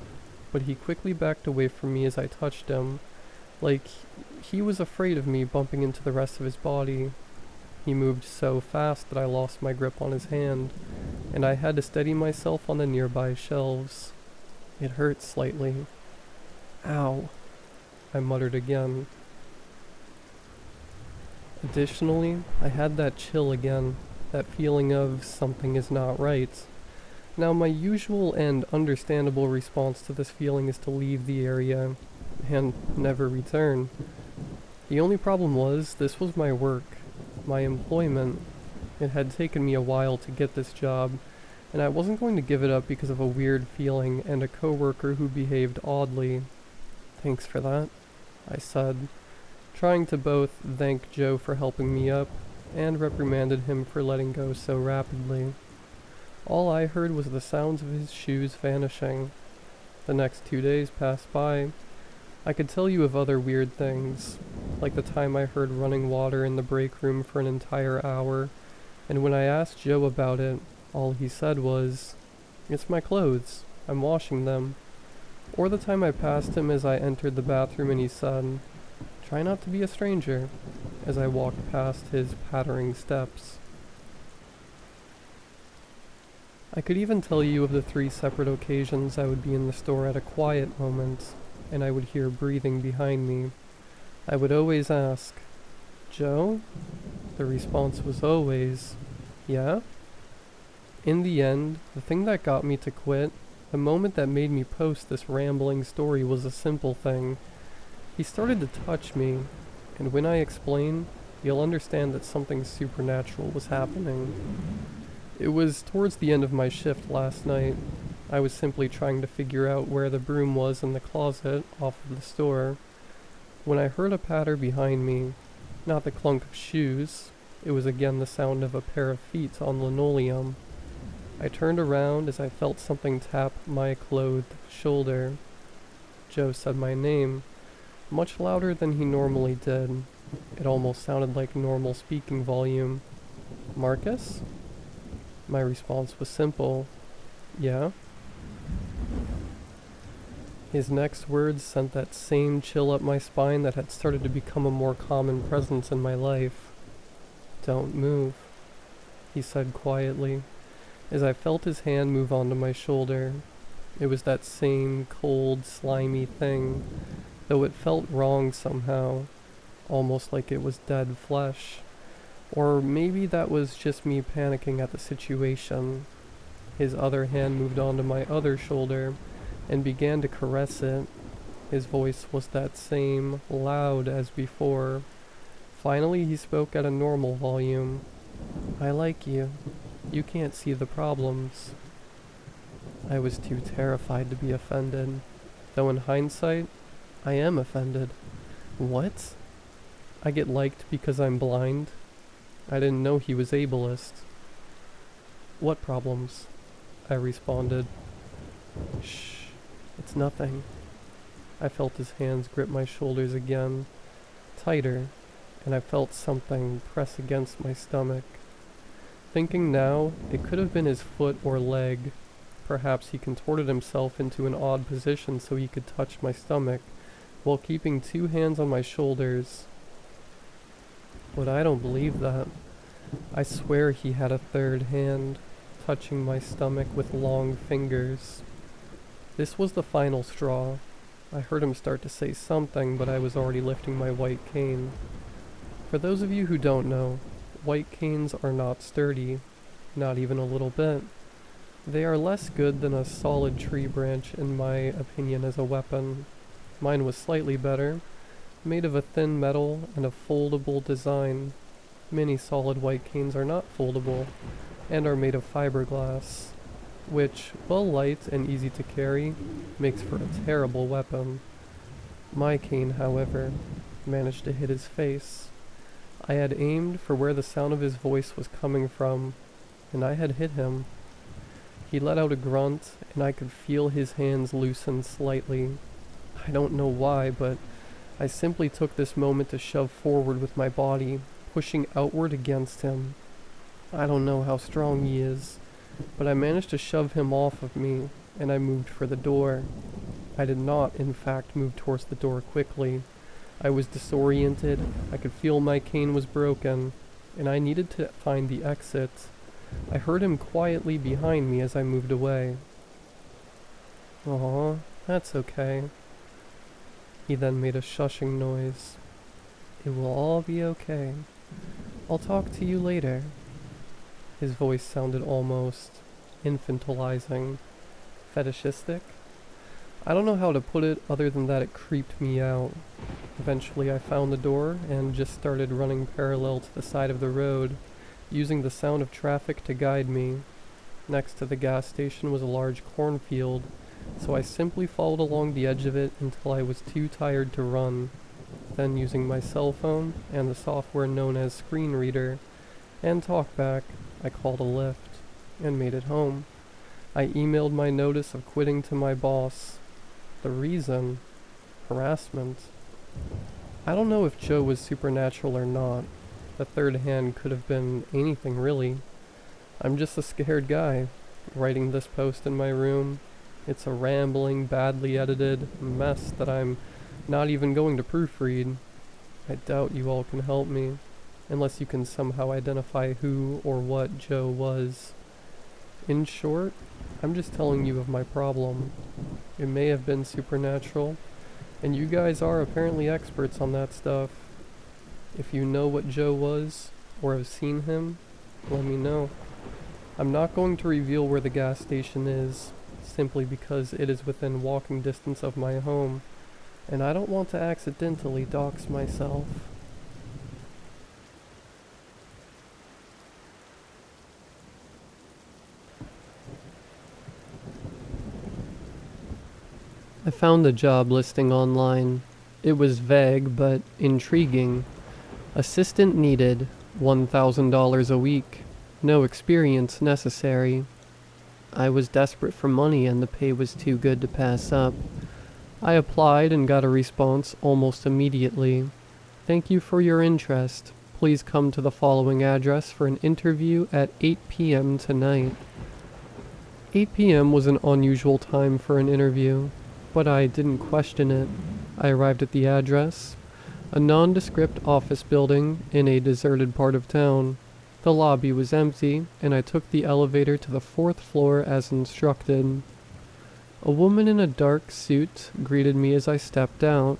but he quickly backed away from me as I touched him, like he was afraid of me bumping into the rest of his body. He moved so fast that I lost my grip on his hand, and I had to steady myself on the nearby shelves. It hurt slightly. "Ow," I muttered again. Additionally, I had that chill again, that feeling of something is not right. Now my usual and understandable response to this feeling is to leave the area and never return. The only problem was, this was my work, my employment. It had taken me a while to get this job, and I wasn't going to give it up because of a weird feeling and a coworker who behaved oddly. "Thanks for that," I said, trying to both thank Joe for helping me up and reprimanded him for letting go so rapidly. All I heard was the sounds of his shoes vanishing. The next 2 days passed by. I could tell you of other weird things, like the time I heard running water in the break room for an entire hour, and when I asked Joe about it, all he said was, "It's my clothes, I'm washing them." Or the time I passed him as I entered the bathroom and he said, "Try not to be a stranger," as I walked past his pattering steps. I could even tell you of the 3 separate occasions I would be in the store at a quiet moment, and I would hear breathing behind me. I would always ask, "Joe?" The response was always, "Yeah?" In the end, the thing that got me to quit, the moment that made me post this rambling story, was a simple thing. He started to touch me, and when I explain, you'll understand that something supernatural was happening. It was towards the end of my shift last night. I was simply trying to figure out where the broom was in the closet off of the store, when I heard a patter behind me. Not the clunk of shoes, it was again the sound of a pair of feet on linoleum. I turned around as I felt something tap my clothed shoulder. Joe said my name, much louder than he normally did. It almost sounded like normal speaking volume. "Marcus?" My response was simple, "Yeah?" His next words sent that same chill up my spine that had started to become a more common presence in my life. "Don't move," he said quietly, as I felt his hand move onto my shoulder. It was that same cold, slimy thing, though it felt wrong somehow, almost like it was dead flesh. Or maybe that was just me panicking at the situation. His other hand moved onto my other shoulder and began to caress it. His voice was that same, loud as before. Finally he spoke at a normal volume. "I like you. You can't see the problems." I was too terrified to be offended, though in hindsight, I am offended. What? I get liked because I'm blind? I didn't know he was ableist. "What problems?" I responded. "Shh, it's nothing." I felt his hands grip my shoulders again, tighter, and I felt something press against my stomach. Thinking now, it could have been his foot or leg. Perhaps he contorted himself into an odd position so he could touch my stomach, while keeping 2 hands on my shoulders. But I don't believe that. I swear he had a 3rd hand, touching my stomach with long fingers. This was the final straw. I heard him start to say something, but I was already lifting my white cane. For those of you who don't know, white canes are not sturdy, not even a little bit. They are less good than a solid tree branch in my opinion as a weapon. Mine was slightly better, made of a thin metal and a foldable design. Many solid white canes are not foldable, and are made of fiberglass, which, while light and easy to carry, makes for a terrible weapon. My cane, however, managed to hit his face. I had aimed for where the sound of his voice was coming from, and I had hit him. He let out a grunt, and I could feel his hands loosen slightly. I don't know why, but I simply took this moment to shove forward with my body, pushing outward against him. I don't know how strong he is, but I managed to shove him off of me, and I moved for the door. I did not, in fact, move towards the door quickly. I was disoriented, I could feel my cane was broken, and I needed to find the exit. I heard him quietly behind me as I moved away. "Aw, that's okay." He then made a shushing noise. "It will all be okay. I'll talk to you later." His voice sounded almost infantilizing, fetishistic. I don't know how to put it other than that it creeped me out. Eventually I found the door and just started running parallel to the side of the road, using the sound of traffic to guide me. Next to the gas station was a large cornfield, so I simply followed along the edge of it until I was too tired to run. Then, using my cell phone and the software known as Screen Reader and TalkBack, I called a Lyft and made it home. I emailed my notice of quitting to my boss. The reason? Harassment? I don't know if Joe was supernatural or not. The third hand could have been anything really. I'm just a scared guy, writing this post in my room. It's a rambling, badly edited mess that I'm not even going to proofread. I doubt you all can help me, unless you can somehow identify who or what Joe was. In short, I'm just telling you of my problem. It may have been supernatural, and you guys are apparently experts on that stuff. If you know what Joe was, or have seen him, let me know. I'm not going to reveal where the gas station is, simply because it is within walking distance of my home, and I don't want to accidentally dox myself. I found a job listing online. It was vague but intriguing. Assistant needed, $1,000 a week. No experience necessary. I was desperate for money and the pay was too good to pass up. I applied and got a response almost immediately. Thank you for your interest. Please come to the following address for an interview at 8 p.m. tonight. 8 p.m. was an unusual time for an interview, but I didn't question it. I arrived at the address, a nondescript office building in a deserted part of town. The lobby was empty, and I took the elevator to the 4th floor as instructed. A woman in a dark suit greeted me as I stepped out.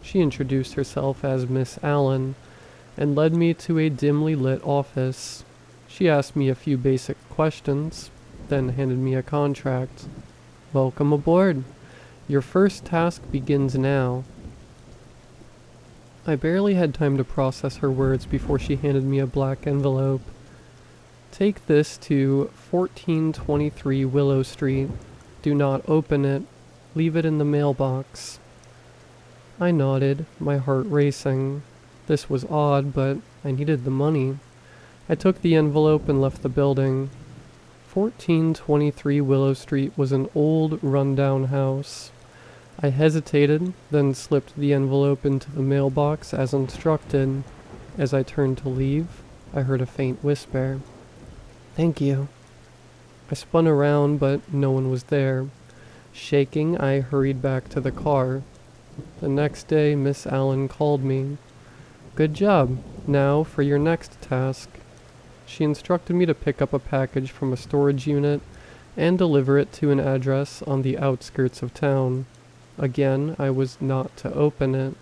She introduced herself as Miss Allen, and led me to a dimly lit office. She asked me a few basic questions, then handed me a contract. Welcome aboard. Your first task begins now. I barely had time to process her words before she handed me a black envelope. Take this to 1423 Willow Street. Do not open it. Leave it in the mailbox. I nodded, my heart racing. This was odd, but I needed the money. I took the envelope and left the building. 1423 Willow Street was an old, run-down house. I hesitated, then slipped the envelope into the mailbox as instructed. As I turned to leave, I heard a faint whisper. Thank you. I spun around, but no one was there. Shaking, I hurried back to the car. The next day, Miss Allen called me. Good job. Now for your next task. She instructed me to pick up a package from a storage unit and deliver it to an address on the outskirts of town. Again, I was not to open it.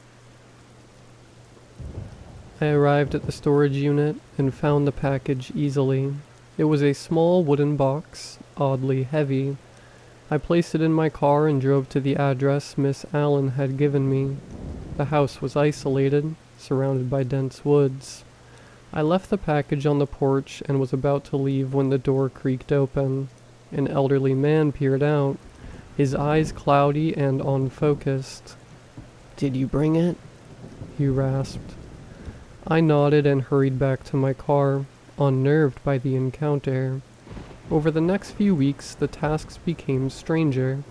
I arrived at the storage unit and found the package easily. It was a small wooden box, oddly heavy. I placed it in my car and drove to the address Miss Allen had given me. The house was isolated, surrounded by dense woods. I left the package on the porch and was about to leave when the door creaked open. An elderly man peered out, his eyes cloudy and unfocused. Did you bring it? He rasped. I nodded and hurried back to my car, unnerved by the encounter. Over the next few weeks, the tasks became stranger.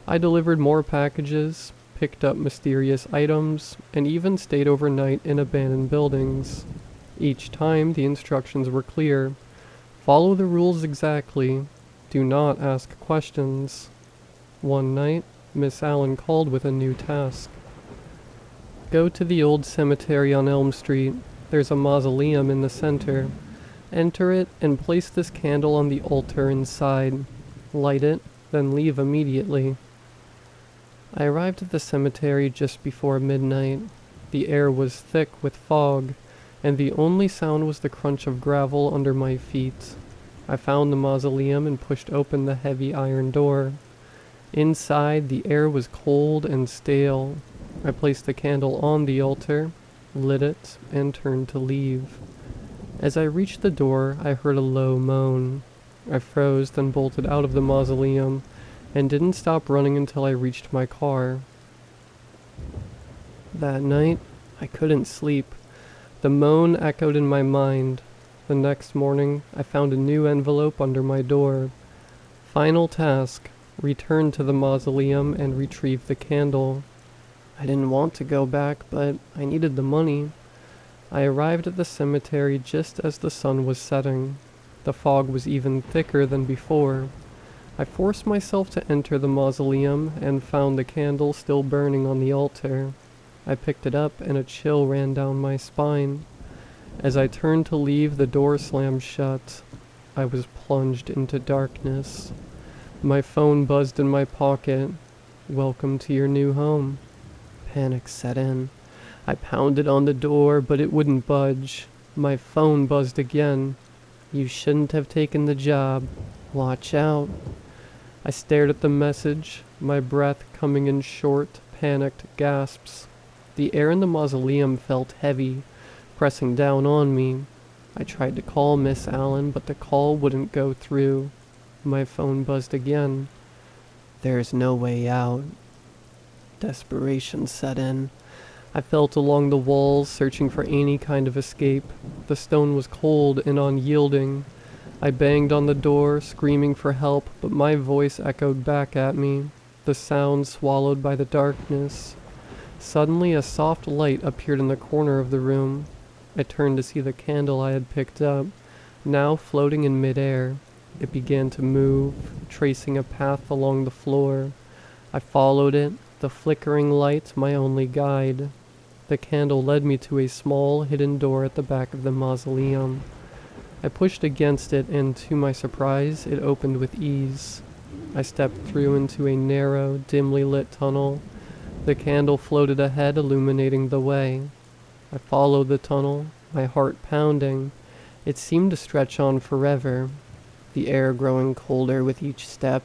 I delivered more packages, picked up mysterious items, and even stayed overnight in abandoned buildings. Each time, the instructions were clear. Follow the rules exactly. Do not ask questions. One night, Miss Allen called with a new task. Go to the old cemetery on Elm Street. There's a mausoleum in the center. Enter it and place this candle on the altar inside. Light it, then leave immediately. I arrived at the cemetery just before midnight. The air was thick with fog, and the only sound was the crunch of gravel under my feet. I found the mausoleum and pushed open the heavy iron door. Inside, the air was cold and stale. I placed the candle on the altar, lit it, and turned to leave. As I reached the door, I heard a low moan. I froze, then bolted out of the mausoleum, and didn't stop running until I reached my car. That night, I couldn't sleep. The moan echoed in my mind. The next morning, I found a new envelope under my door. Final task: return to the mausoleum and retrieve the candle. I didn't want to go back, but I needed the money. I arrived at the cemetery just as the sun was setting. The fog was even thicker than before. I forced myself to enter the mausoleum and found the candle still burning on the altar. I picked it up and a chill ran down my spine. As I turned to leave, the door slammed shut. I was plunged into darkness. My phone buzzed in my pocket. Welcome to your new home. Panic set in. I pounded on the door, but it wouldn't budge. My phone buzzed again. You shouldn't have taken the job. Watch out. I stared at the message, my breath coming in short, panicked gasps. The air in the mausoleum felt heavy, pressing down on me. I tried to call Miss Allen, but the call wouldn't go through. My phone buzzed again. There's no way out. Desperation set in. I felt along the walls, searching for any kind of escape. The stone was cold and unyielding. I banged on the door, screaming for help, but my voice echoed back at me, the sound swallowed by the darkness. Suddenly, a soft light appeared in the corner of the room. I turned to see the candle I had picked up, now floating in midair. It began to move, tracing a path along the floor. I followed it, the flickering light my only guide. The candle led me to a small, hidden door at the back of the mausoleum. I pushed against it, and to my surprise, it opened with ease. I stepped through into a narrow, dimly lit tunnel. The candle floated ahead, illuminating the way. I followed the tunnel, my heart pounding. It seemed to stretch on forever, the air growing colder with each step.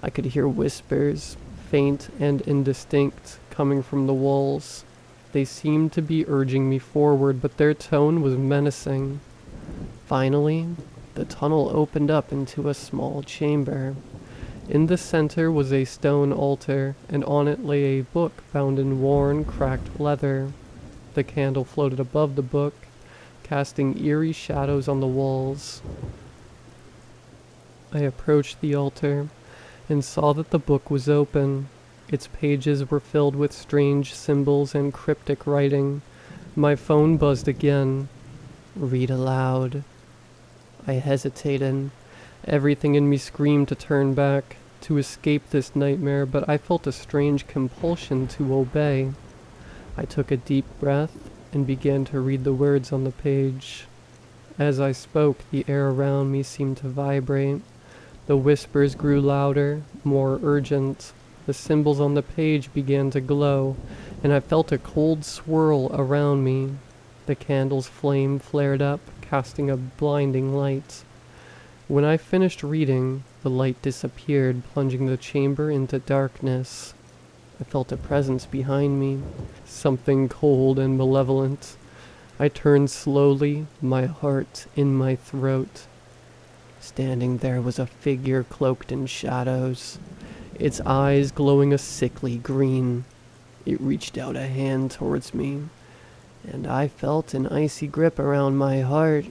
I could hear whispers, faint and indistinct, coming from the walls. They seemed to be urging me forward, but their tone was menacing. Finally, the tunnel opened up into a small chamber. In the center was a stone altar, and on it lay a book bound in worn, cracked leather. The candle floated above the book, casting eerie shadows on the walls. I approached the altar and saw that the book was open. Its pages were filled with strange symbols and cryptic writing. My phone buzzed again. Read aloud. I hesitated. Everything in me screamed to turn back, to escape this nightmare, but I felt a strange compulsion to obey. I took a deep breath and began to read the words on the page. As I spoke, the air around me seemed to vibrate. The whispers grew louder, more urgent. The symbols on the page began to glow, and I felt a cold swirl around me. The candle's flame flared up, casting a blinding light. When I finished reading, the light disappeared, plunging the chamber into darkness. I felt a presence behind me, something cold and malevolent. I turned slowly, my heart in my throat. Standing there was a figure cloaked in shadows, its eyes glowing a sickly green. It reached out a hand towards me, and I felt an icy grip around my heart.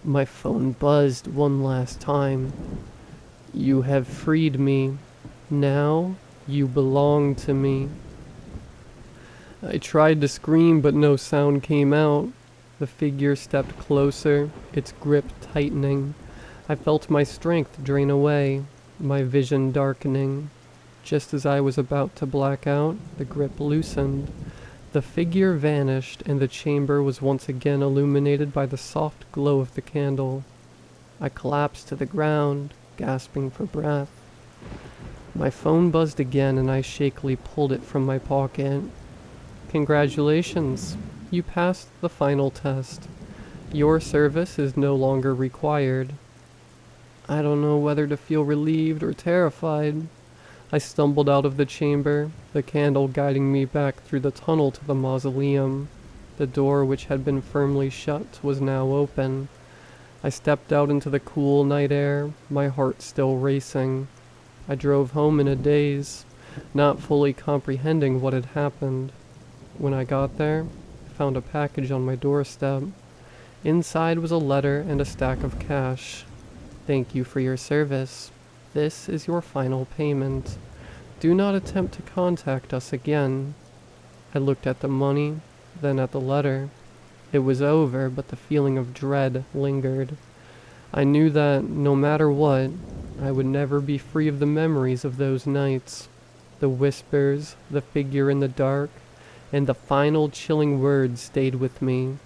My phone buzzed one last time. You have freed me. Now you belong to me. I tried to scream, but no sound came out. The figure stepped closer, its grip tightening. I felt my strength drain away, my vision darkening. Just as I was about to black out, the grip loosened. The figure vanished, and the chamber was once again illuminated by the soft glow of the candle. I collapsed to the ground, gasping for breath. My phone buzzed again, and I shakily pulled it from my pocket. Congratulations, you passed the final test. Your service is no longer required. I don't know whether to feel relieved or terrified. I stumbled out of the chamber, the candle guiding me back through the tunnel to the mausoleum. The door, which had been firmly shut, was now open. I stepped out into the cool night air, my heart still racing. I drove home in a daze, not fully comprehending what had happened. When I got there, I found a package on my doorstep. Inside was a letter and a stack of cash. Thank you for your service. This is your final payment. Do not attempt to contact us again. I looked at the money, then at the letter. It was over, but the feeling of dread lingered. I knew that, no matter what, I would never be free of the memories of those nights. The whispers, the figure in the dark, and the final chilling words stayed with me.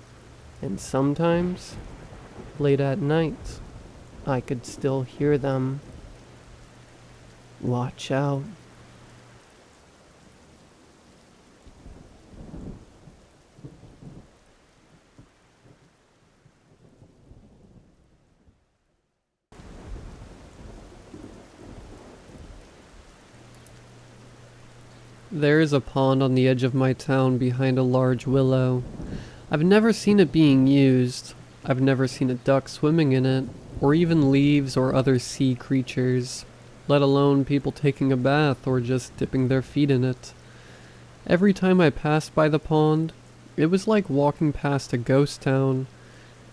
And sometimes, late at night, I could still hear them. Watch out. There is a pond on the edge of my town behind a large willow. I've never seen it being used. I've never seen a duck swimming in it, or even leaves or other sea creatures, let alone people taking a bath or just dipping their feet in it. Every time I passed by the pond, it was like walking past a ghost town.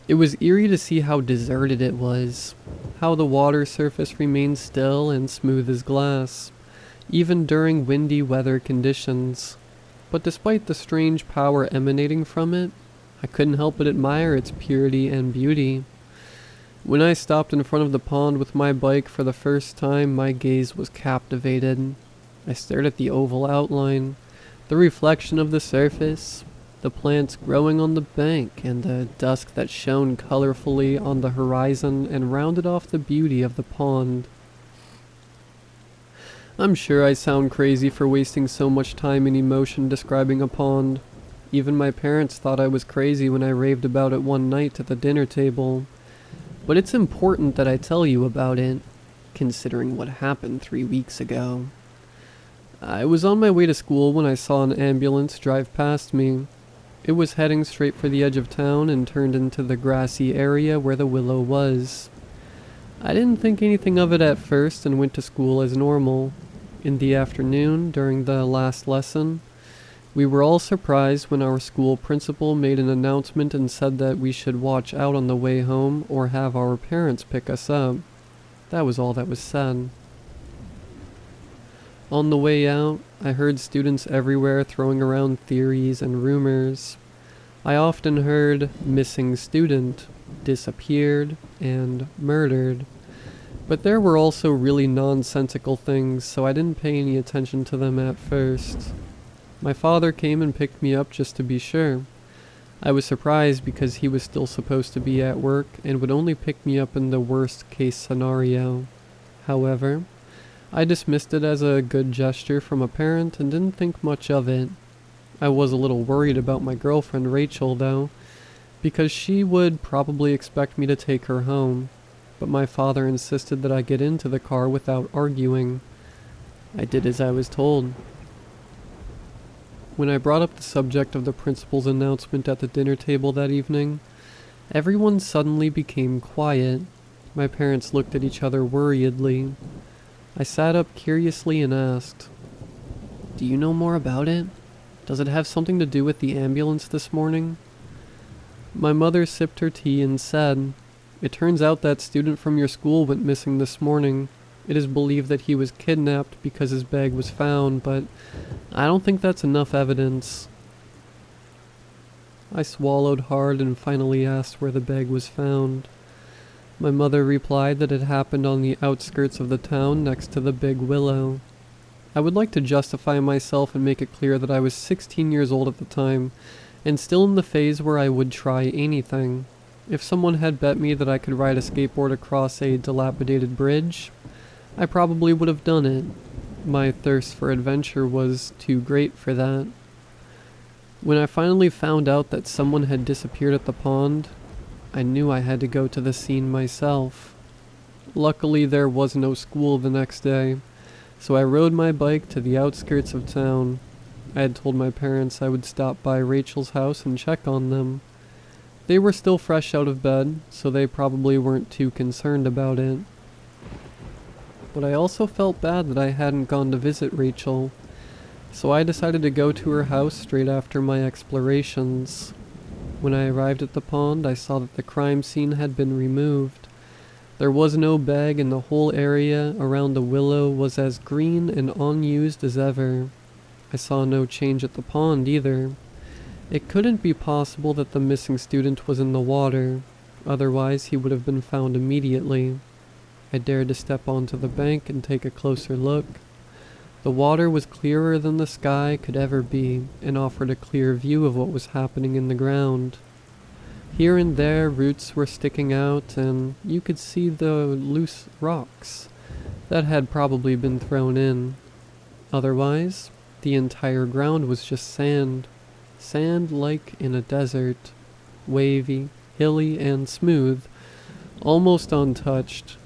It was eerie to see how deserted it was, how the water surface remained still and smooth as glass, even during windy weather conditions. But despite the strange power emanating from it, I couldn't help but admire its purity and beauty. When I stopped in front of the pond with my bike for the first time, my gaze was captivated. I stared at the oval outline, the reflection of the surface, the plants growing on the bank, and the dusk that shone colorfully on the horizon and rounded off the beauty of the pond. I'm sure I sound crazy for wasting so much time and emotion describing a pond. Even my parents thought I was crazy when I raved about it one night at the dinner table. But it's important that I tell you about it, considering what happened 3 weeks ago. I was on my way to school when I saw an ambulance drive past me. It was heading straight for the edge of town and turned into the grassy area where the willow was. I didn't think anything of it at first and went to school as normal. In the afternoon, during the last lesson, we were all surprised when our school principal made an announcement and said that we should watch out on the way home or have our parents pick us up. That was all that was said. On the way out, I heard students everywhere throwing around theories and rumors. I often heard missing student, disappeared, and murdered. But there were also really nonsensical things, so I didn't pay any attention to them at first. My father came and picked me up just to be sure. I was surprised because he was still supposed to be at work and would only pick me up in the worst case scenario. However, I dismissed it as a good gesture from a parent and didn't think much of it. I was a little worried about my girlfriend Rachel though, because she would probably expect me to take her home. But my father insisted that I get into the car without arguing. I did as I was told. When I brought up the subject of the principal's announcement at the dinner table that evening, everyone suddenly became quiet. My parents looked at each other worriedly. I sat up curiously and asked, "Do you know more about it? Does it have something to do with the ambulance this morning?" My mother sipped her tea and said, "It turns out that student from your school went missing this morning. It is believed that he was kidnapped because his bag was found, but I don't think that's enough evidence." I swallowed hard and finally asked where the bag was found. My mother replied that it happened on the outskirts of the town next to the big willow. I would like to justify myself and make it clear that I was 16 years old at the time, and still in the phase where I would try anything. If someone had bet me that I could ride a skateboard across a dilapidated bridge, I probably would have done it. My thirst for adventure was too great for that. When I finally found out that someone had disappeared at the pond, I knew I had to go to the scene myself. Luckily, there was no school the next day, so I rode my bike to the outskirts of town. I had told my parents I would stop by Rachel's house and check on them. They were still fresh out of bed, so they probably weren't too concerned about it. But I also felt bad that I hadn't gone to visit Rachel, so I decided to go to her house straight after my explorations. When I arrived at the pond, I saw that the crime scene had been removed. There was no bag and the whole area around the willow was as green and unused as ever. I saw no change at the pond either. It couldn't be possible that the missing student was in the water, otherwise he would have been found immediately. I dared to step onto the bank and take a closer look. The water was clearer than the sky could ever be, and offered a clear view of what was happening in the ground. Here and there roots were sticking out, and you could see the loose rocks that had probably been thrown in. Otherwise, the entire ground was just sand. Sand like in a desert, wavy, hilly, and smooth, almost untouched.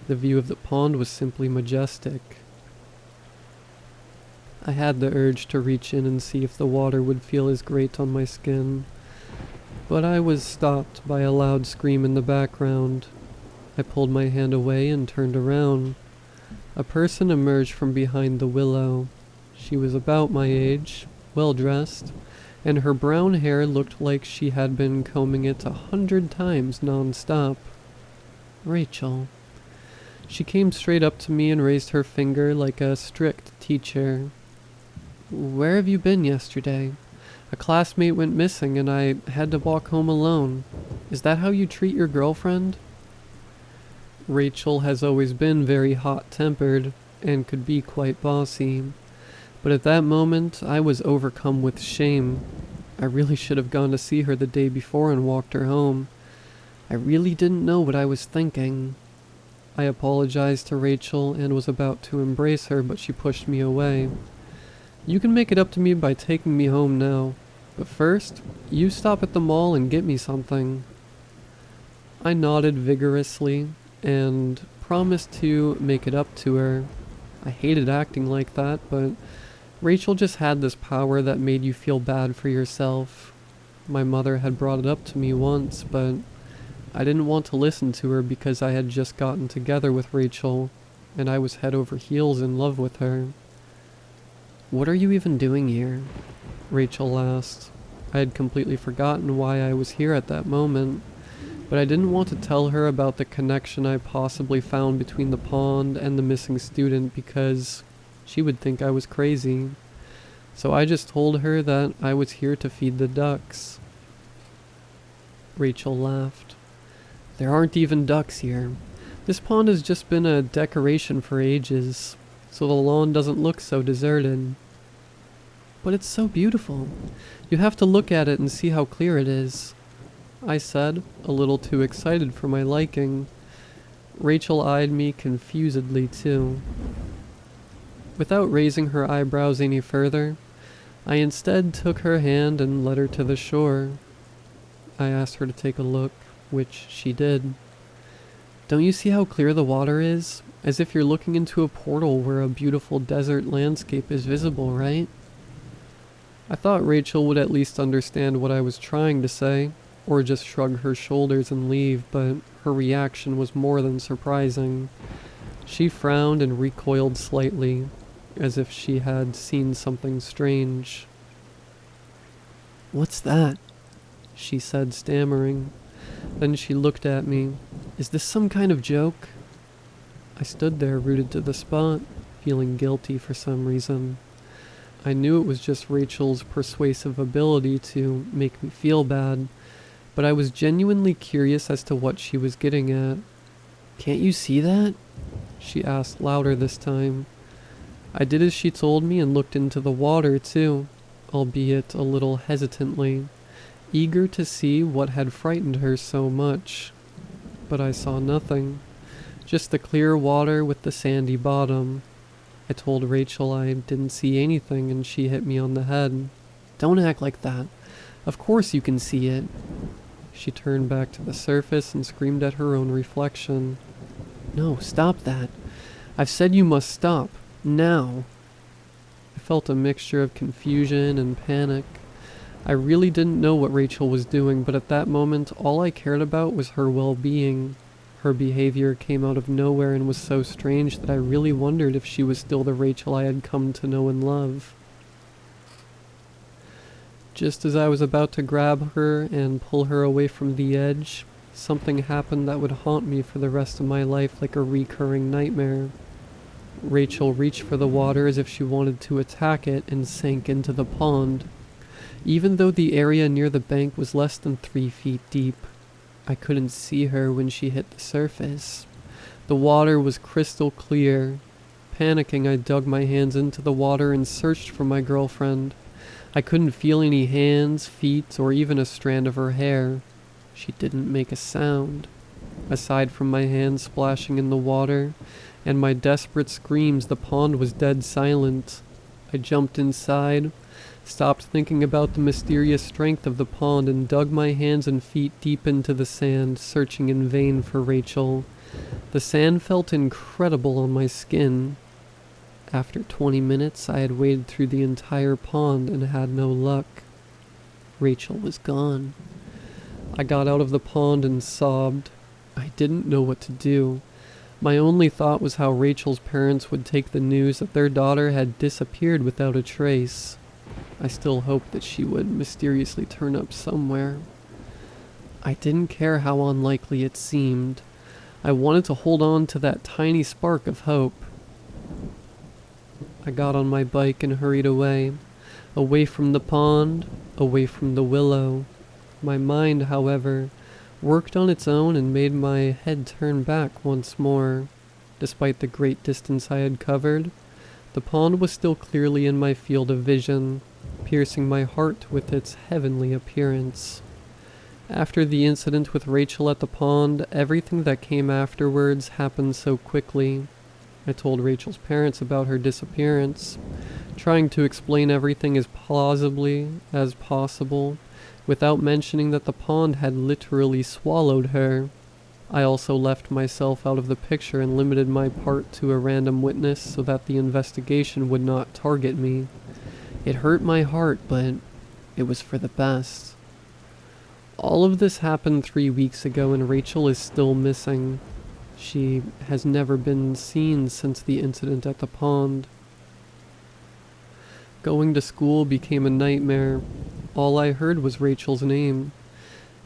The view of the pond was simply majestic. I had the urge to reach in and see if the water would feel as great on my skin, but I was stopped by a loud scream in the background. I pulled my hand away and turned around. A person emerged from behind the willow. She was about my age, well dressed, and her brown hair looked like she had been combing it 100 times non-stop. Rachel. She came straight up to me and raised her finger like a strict teacher. Where have you been yesterday? A classmate went missing and I had to walk home alone. Is that how you treat your girlfriend? Rachel has always been very hot-tempered and could be quite bossy. But at that moment, I was overcome with shame. I really should have gone to see her the day before and walked her home. I really didn't know what I was thinking. I apologized to Rachel and was about to embrace her, but she pushed me away. You can make it up to me by taking me home now. But first, you stop at the mall and get me something. I nodded vigorously and promised to make it up to her. I hated acting like that, but Rachel just had this power that made you feel bad for yourself. My mother had brought it up to me once, but I didn't want to listen to her because I had just gotten together with Rachel, and I was head over heels in love with her. What are you even doing here? Rachel asked. I had completely forgotten why I was here at that moment, but I didn't want to tell her about the connection I possibly found between the pond and the missing student because she would think I was crazy. So I just told her that I was here to feed the ducks. Rachel laughed. There aren't even ducks here. This pond has just been a decoration for ages, so the lawn doesn't look so deserted. But it's so beautiful. You have to look at it and see how clear it is, I said, a little too excited for my liking. Rachel eyed me confusedly too. Without raising her eyebrows any further, I instead took her hand and led her to the shore. I asked her to take a look, which she did. Don't you see how clear the water is? As if you're looking into a portal where a beautiful desert landscape is visible, right? I thought Rachel would at least understand what I was trying to say, or just shrug her shoulders and leave, but her reaction was more than surprising. She frowned and recoiled slightly, as if she had seen something strange. What's that? She said, stammering. Then she looked at me. Is this some kind of joke? I stood there rooted to the spot, feeling guilty for some reason. I knew it was just Rachel's persuasive ability to make me feel bad, but I was genuinely curious as to what she was getting at. Can't you see that? She asked louder this time. I did as she told me and looked into the water too, albeit a little hesitantly, eager to see what had frightened her so much. But I saw nothing, just the clear water with the sandy bottom. I told Rachel I didn't see anything and she hit me on the head. Don't act like that. Of course you can see it. She turned back to the surface and screamed at her own reflection. No, stop that. I've said you must stop. Now. I felt a mixture of confusion and panic. I really didn't know what Rachel was doing, but at that moment all I cared about was her well-being. Her behavior came out of nowhere and was so strange that I really wondered if she was still the Rachel I had come to know and love. Just as I was about to grab her and pull her away from the edge, something happened that would haunt me for the rest of my life like a recurring nightmare. Rachel reached for the water as if she wanted to attack it and sank into the pond. Even though the area near the bank was less than 3 feet deep, I couldn't see her when she hit the surface. The water was crystal clear. Panicking, I dug my hands into the water and searched for my girlfriend. I couldn't feel any hands, feet, or even a strand of her hair. She didn't make a sound. Aside from my hands splashing in the water and my desperate screams, the pond was dead silent. I jumped inside, stopped thinking about the mysterious strength of the pond, and dug my hands and feet deep into the sand, searching in vain for Rachel. The sand felt incredible on my skin. After 20 minutes, I had waded through the entire pond and had no luck. Rachel was gone. I got out of the pond and sobbed. I didn't know what to do. My only thought was how Rachel's parents would take the news that their daughter had disappeared without a trace. I still hoped that she would mysteriously turn up somewhere. I didn't care how unlikely it seemed. I wanted to hold on to that tiny spark of hope. I got on my bike and hurried away from the pond, away from the willow. My mind, however, worked on its own and made my head turn back once more. Despite the great distance I had covered, the pond was still clearly in my field of vision, piercing my heart with its heavenly appearance. After the incident with Rachel at the pond, everything that came afterwards happened so quickly. I told Rachel's parents about her disappearance, trying to explain everything as plausibly as possible, without mentioning that the pond had literally swallowed her. I also left myself out of the picture and limited my part to a random witness so that the investigation would not target me. It hurt my heart, but it was for the best. All of this happened 3 weeks ago, and Rachel is still missing. She has never been seen since the incident at the pond. Going to school became a nightmare. All I heard was Rachel's name.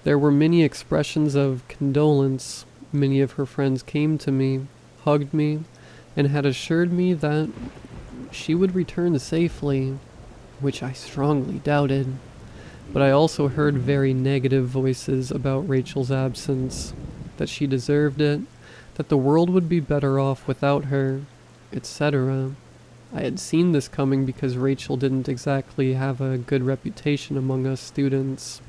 There were many expressions of condolence. Many of her friends came to me, hugged me, and had assured me that she would return safely, which I strongly doubted. But I also heard very negative voices about Rachel's absence, that she deserved it, that the world would be better off without her, etc. I had seen this coming because Rachel didn't exactly have a good reputation among us students.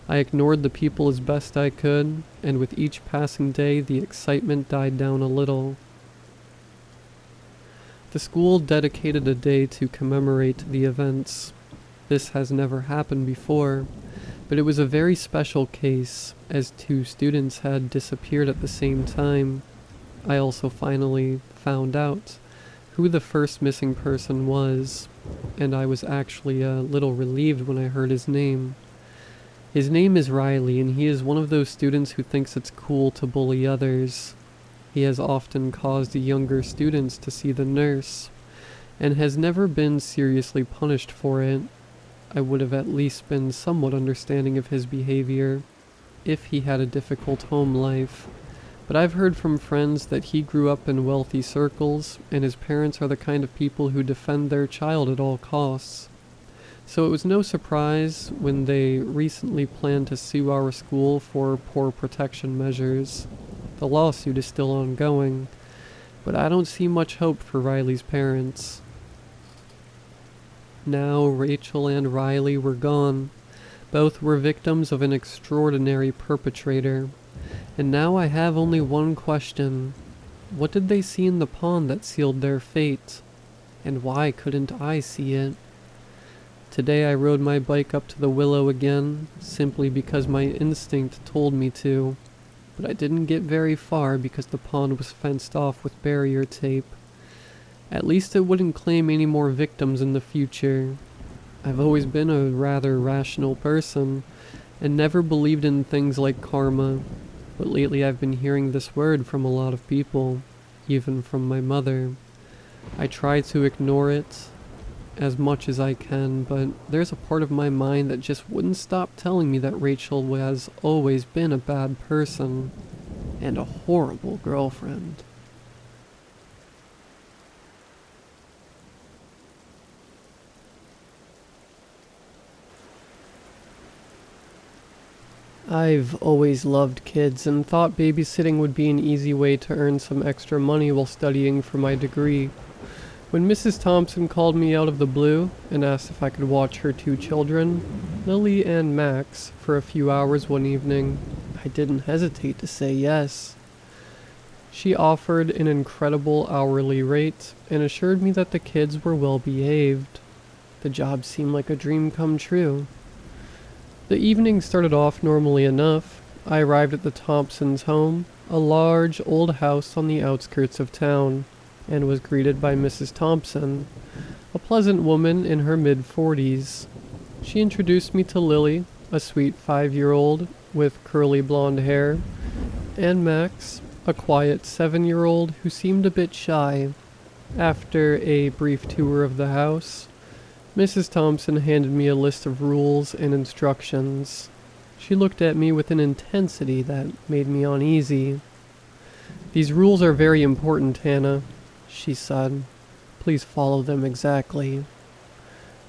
I ignored the people as best I could, and with each passing day the excitement died down a little. The school dedicated a day to commemorate the events. This has never happened before, but it was a very special case, as 2 students had disappeared at the same time. I also finally found out who the first missing person was, and I was actually a little relieved when I heard his name. His name is Riley, and he is one of those students who thinks it's cool to bully others. He has often caused younger students to see the nurse, and has never been seriously punished for it. I would have at least been somewhat understanding of his behavior if he had a difficult home life. But I've heard from friends that he grew up in wealthy circles, and his parents are the kind of people who defend their child at all costs. So it was no surprise when they recently planned to sue our school for poor protection measures. The lawsuit is still ongoing, but I don't see much hope for Riley's parents. Now Rachel and Riley were gone. Both were victims of an extraordinary perpetrator. And now I have only one question. What did they see in the pond that sealed their fate? And why couldn't I see it? Today I rode my bike up to the willow again, simply because my instinct told me to. But I didn't get very far because the pond was fenced off with barrier tape. At least it wouldn't claim any more victims in the future. I've always been a rather rational person, and never believed in things like karma, but lately I've been hearing this word from a lot of people, even from my mother. I try to ignore it as much as I can, but there's a part of my mind that just wouldn't stop telling me that Rachel has always been a bad person, and a horrible girlfriend. I've always loved kids and thought babysitting would be an easy way to earn some extra money while studying for my degree. When Mrs. Thompson called me out of the blue and asked if I could watch her two children, Lily and Max, for a few hours one evening, I didn't hesitate to say yes. She offered an incredible hourly rate and assured me that the kids were well behaved. The job seemed like a dream come true. The evening started off normally enough. I arrived at the Thompsons' home, a large old house on the outskirts of town, and was greeted by Mrs. Thompson, a pleasant woman in her mid-40s. She introduced me to Lily, a sweet 5-year-old with curly blonde hair, and Max, a quiet 7-year-old who seemed a bit shy. After a brief tour of the house, Mrs. Thompson handed me a list of rules and instructions. She looked at me with an intensity that made me uneasy. "These rules are very important, Hannah," she said. "Please follow them exactly."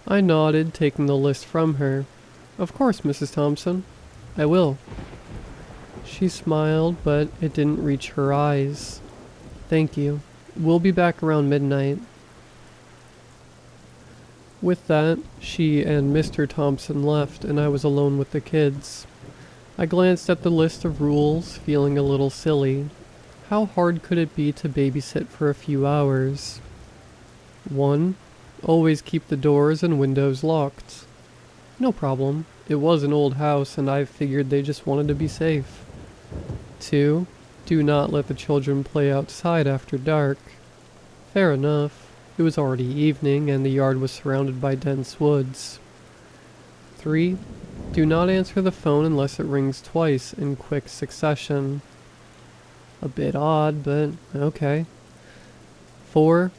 I nodded, taking the list from her. "Of course, Mrs. Thompson. I will." She smiled, but it didn't reach her eyes. "Thank you. We'll be back around midnight." With that, she and Mr. Thompson left, and I was alone with the kids. I glanced at the list of rules, feeling a little silly. How hard could it be to babysit for a few hours? 1. Always keep the doors and windows locked. No problem. It was an old house, and I figured they just wanted to be safe. 2. Do not let the children play outside after dark. Fair enough. It was already evening, and the yard was surrounded by dense woods. 3. Do not answer the phone unless it rings twice in quick succession. A bit odd, but okay. 4.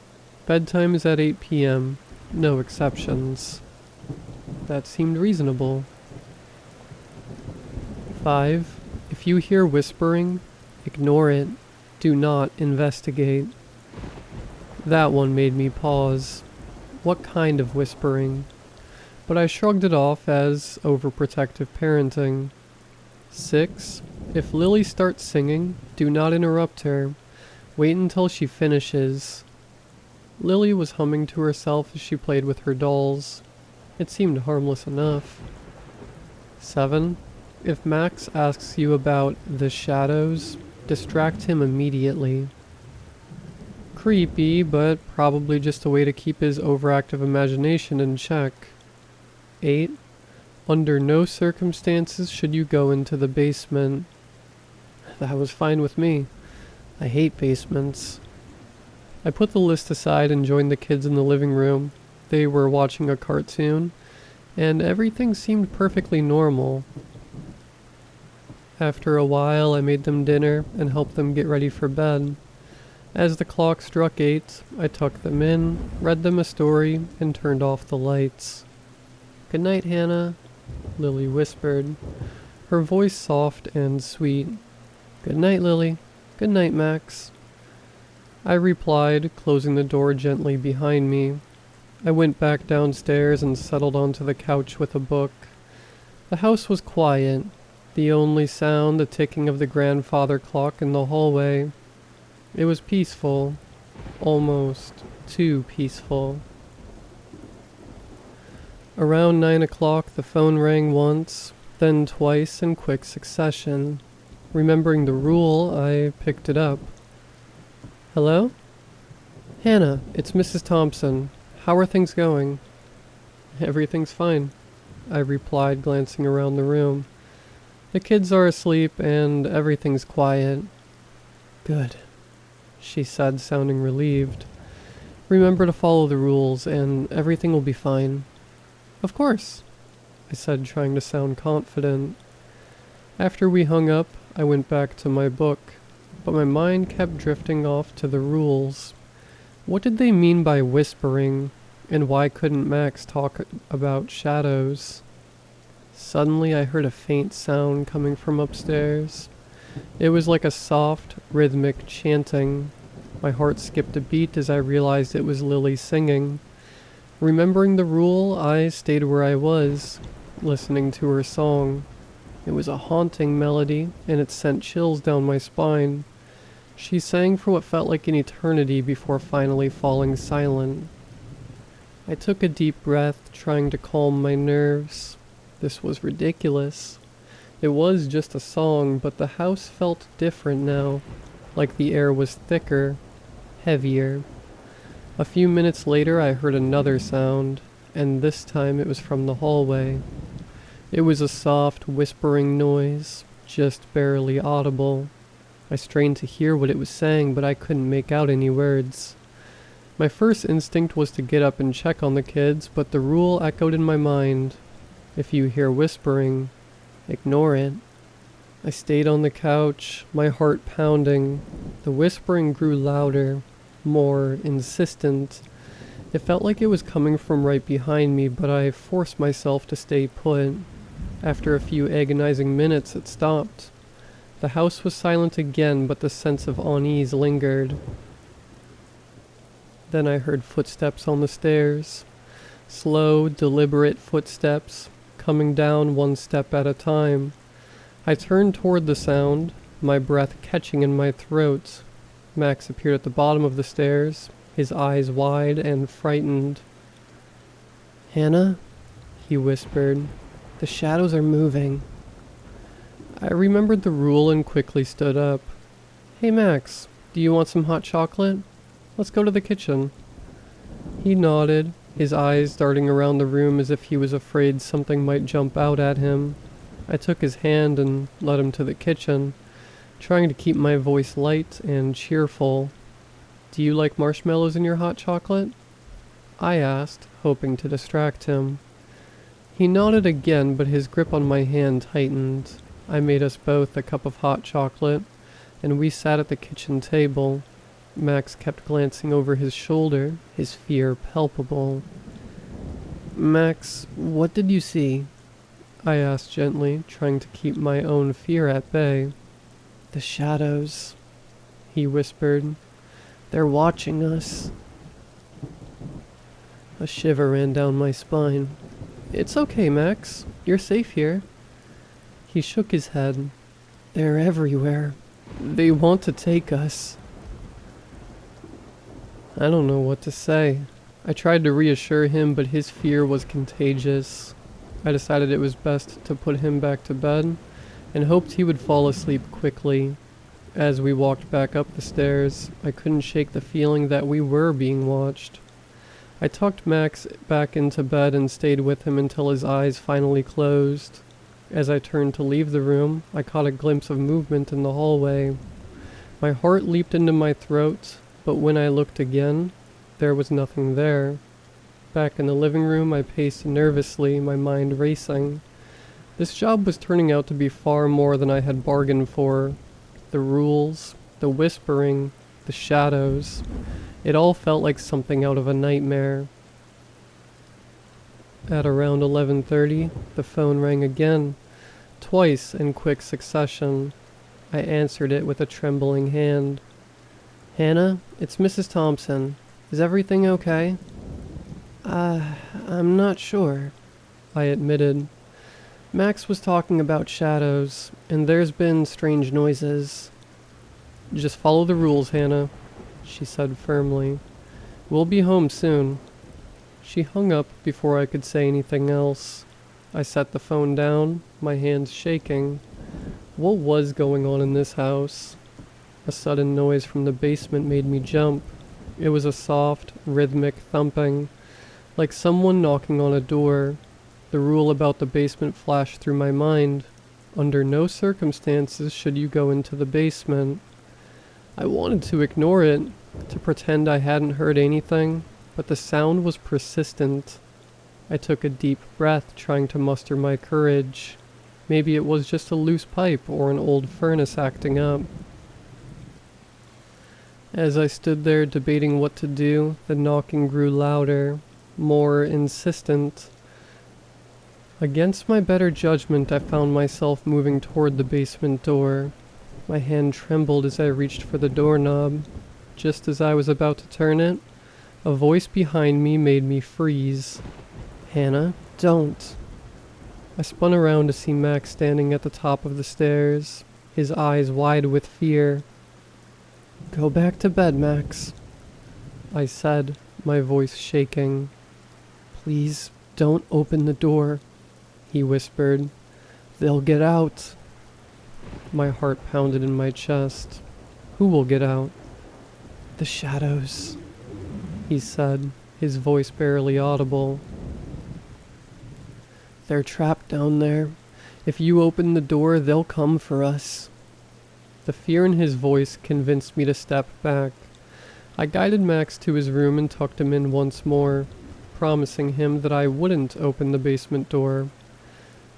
Bedtime is at 8 p.m. No exceptions. That seemed reasonable. 5. If you hear whispering, ignore it. Do not investigate. That one made me pause. What kind of whispering? But I shrugged it off as overprotective parenting. 6. If Lily starts singing, do not interrupt her. Wait until she finishes. Lily was humming to herself as she played with her dolls. It seemed harmless enough. 7. If Max asks you about the shadows, distract him immediately. Creepy, but probably just a way to keep his overactive imagination in check. 8. Under no circumstances should you go into the basement. That was fine with me. I hate basements. I put the list aside and joined the kids in the living room. They were watching a cartoon, and everything seemed perfectly normal. After a while, I made them dinner and helped them get ready for bed. As the clock struck 8, I tucked them in, read them a story, and turned off the lights. "Good night, Hannah," Lily whispered, her voice soft and sweet. "Good night, Lily. Good night, Max." I replied, closing the door gently behind me. I went back downstairs and settled onto the couch with a book. The house was quiet, the only sound the ticking of the grandfather clock in the hallway. It was peaceful, almost too peaceful. Around 9 o'clock, the phone rang once, then twice in quick succession. Remembering the rule, I picked it up. "Hello? Hannah, it's Mrs. Thompson. How are things going?" "Everything's fine," I replied, glancing around the room. "The kids are asleep and everything's quiet." "Good," she said, sounding relieved. "Remember to follow the rules and everything will be fine." "Of course," I said, trying to sound confident. After we hung up, I went back to my book, but my mind kept drifting off to the rules. What did they mean by whispering, and why couldn't Max talk about shadows? Suddenly I heard a faint sound coming from upstairs. It was like a soft, rhythmic chanting. My heart skipped a beat as I realized it was Lily singing. Remembering the rule, I stayed where I was, listening to her song. It was a haunting melody, and it sent chills down my spine. She sang for what felt like an eternity before finally falling silent. I took a deep breath, trying to calm my nerves. This was ridiculous. It was just a song, but the house felt different now, like the air was thicker, heavier. A few minutes later I heard another sound, and this time it was from the hallway. It was a soft, whispering noise, just barely audible. I strained to hear what it was saying, but I couldn't make out any words. My first instinct was to get up and check on the kids, but the rule echoed in my mind. If you hear whispering, ignore it. I stayed on the couch, my heart pounding. The whispering grew louder, more insistent. It felt like it was coming from right behind me, but I forced myself to stay put. After a few agonizing minutes, it stopped. The house was silent again, but the sense of unease lingered. Then I heard footsteps on the stairs. Slow, deliberate footsteps, coming down one step at a time. I turned toward the sound, my breath catching in my throat. Max appeared at the bottom of the stairs, his eyes wide and frightened. "Hannah?" he whispered. "The shadows are moving." I remembered the rule and quickly stood up. "Hey Max, do you want some hot chocolate? Let's go to the kitchen." He nodded, his eyes darting around the room as if he was afraid something might jump out at him. I took his hand and led him to the kitchen, trying to keep my voice light and cheerful. "Do you like marshmallows in your hot chocolate?" I asked, hoping to distract him. He nodded again, but his grip on my hand tightened. I made us both a cup of hot chocolate, and we sat at the kitchen table. Max kept glancing over his shoulder, his fear palpable. "Max, what did you see?" I asked gently, trying to keep my own fear at bay. "The shadows," he whispered. "They're watching us." A shiver ran down my spine. "It's okay, Max. You're safe here." He shook his head. "They're everywhere. They want to take us." I don't know what to say. I tried to reassure him, but his fear was contagious. I decided it was best to put him back to bed, and hoped he would fall asleep quickly. As we walked back up the stairs, I couldn't shake the feeling that we were being watched. I tucked Max back into bed and stayed with him until his eyes finally closed. As I turned to leave the room, I caught a glimpse of movement in the hallway. My heart leaped into my throat, but when I looked again, there was nothing there. Back in the living room, I paced nervously, my mind racing. This job was turning out to be far more than I had bargained for. The rules, the whispering, the shadows. It all felt like something out of a nightmare. At around 11:30, the phone rang again, twice in quick succession. I answered it with a trembling hand. "Hannah, it's Mrs. Thompson. Is everything okay?" I'm not sure," I admitted. "Max was talking about shadows, and there's been strange noises." "Just follow the rules, Hannah," she said firmly. "We'll be home soon." She hung up before I could say anything else. I set the phone down, my hands shaking. What was going on in this house? A sudden noise from the basement made me jump. It was a soft, rhythmic thumping, like someone knocking on a door. The rule about the basement flashed through my mind. Under no circumstances should you go into the basement. I wanted to ignore it, to pretend I hadn't heard anything, but the sound was persistent. I took a deep breath, trying to muster my courage. Maybe it was just a loose pipe or an old furnace acting up. As I stood there debating what to do, the knocking grew louder, more insistent. Against my better judgment, I found myself moving toward the basement door. My hand trembled as I reached for the doorknob. Just as I was about to turn it, a voice behind me made me freeze. "Hannah, don't." I spun around to see Max standing at the top of the stairs, his eyes wide with fear. "Go back to bed, Max," I said, my voice shaking. "Please don't open the door," he whispered. "They'll get out." My heart pounded in my chest. "Who will get out?" "The shadows," he said, his voice barely audible. "They're trapped down there. If you open the door, they'll come for us." The fear in his voice convinced me to step back. I guided Max to his room and tucked him in once more, promising him that I wouldn't open the basement door.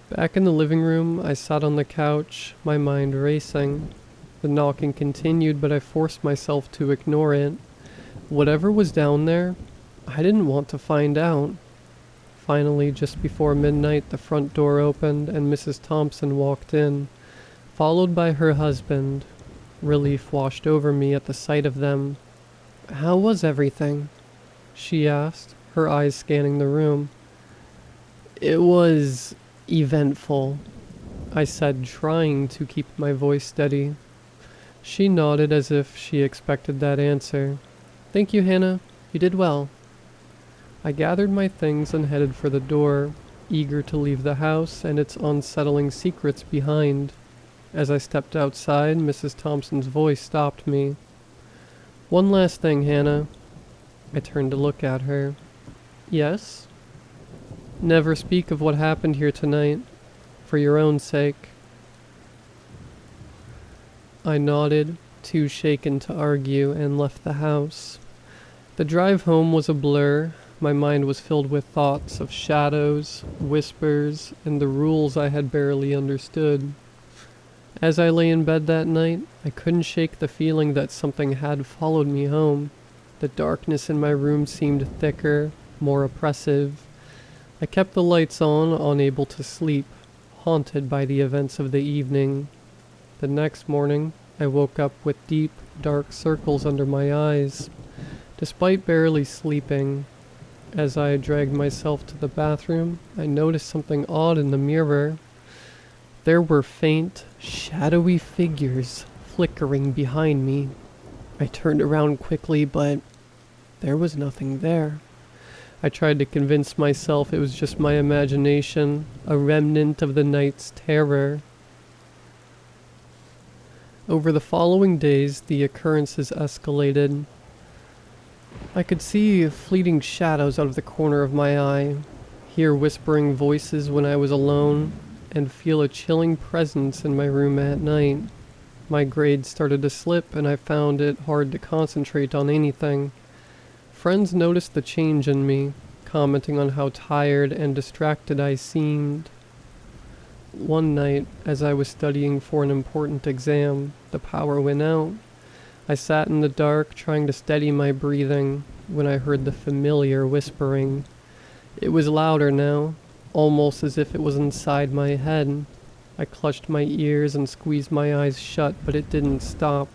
Back in the living room, I sat on the couch, my mind racing. The knocking continued, but I forced myself to ignore it. Whatever was down there, I didn't want to find out. Finally, just before midnight, the front door opened and Mrs. Thompson walked in, followed by her husband. Relief washed over me at the sight of them. "How was everything?" she asked, her eyes scanning the room. "It was eventful," I said, trying to keep my voice steady. She nodded as if she expected that answer. "Thank you, Hannah. You did well." I gathered my things and headed for the door, eager to leave the house and its unsettling secrets behind. As I stepped outside, Mrs. Thompson's voice stopped me. "One last thing, Hannah." I turned to look at her. "Yes?" "Never speak of what happened here tonight, for your own sake." I nodded, too shaken to argue, and left the house. The drive home was a blur. My mind was filled with thoughts of shadows, whispers, and the rules I had barely understood. As I lay in bed that night, I couldn't shake the feeling that something had followed me home. The darkness in my room seemed thicker, more oppressive. I kept the lights on, unable to sleep, haunted by the events of the evening. The next morning, I woke up with deep, dark circles under my eyes. Despite barely sleeping, as I dragged myself to the bathroom, I noticed something odd in the mirror. There were faint, shadowy figures flickering behind me. I turned around quickly, but there was nothing there. I tried to convince myself it was just my imagination, a remnant of the night's terror. Over the following days, the occurrences escalated. I could see fleeting shadows out of the corner of my eye, hear whispering voices when I was alone, and feel a chilling presence in my room at night. My grades started to slip, and I found it hard to concentrate on anything. Friends noticed the change in me, commenting on how tired and distracted I seemed. One night, as I was studying for an important exam, the power went out. I sat in the dark, trying to steady my breathing, when I heard the familiar whispering. It was louder now, almost as if it was inside my head. I clutched my ears and squeezed my eyes shut, but it didn't stop.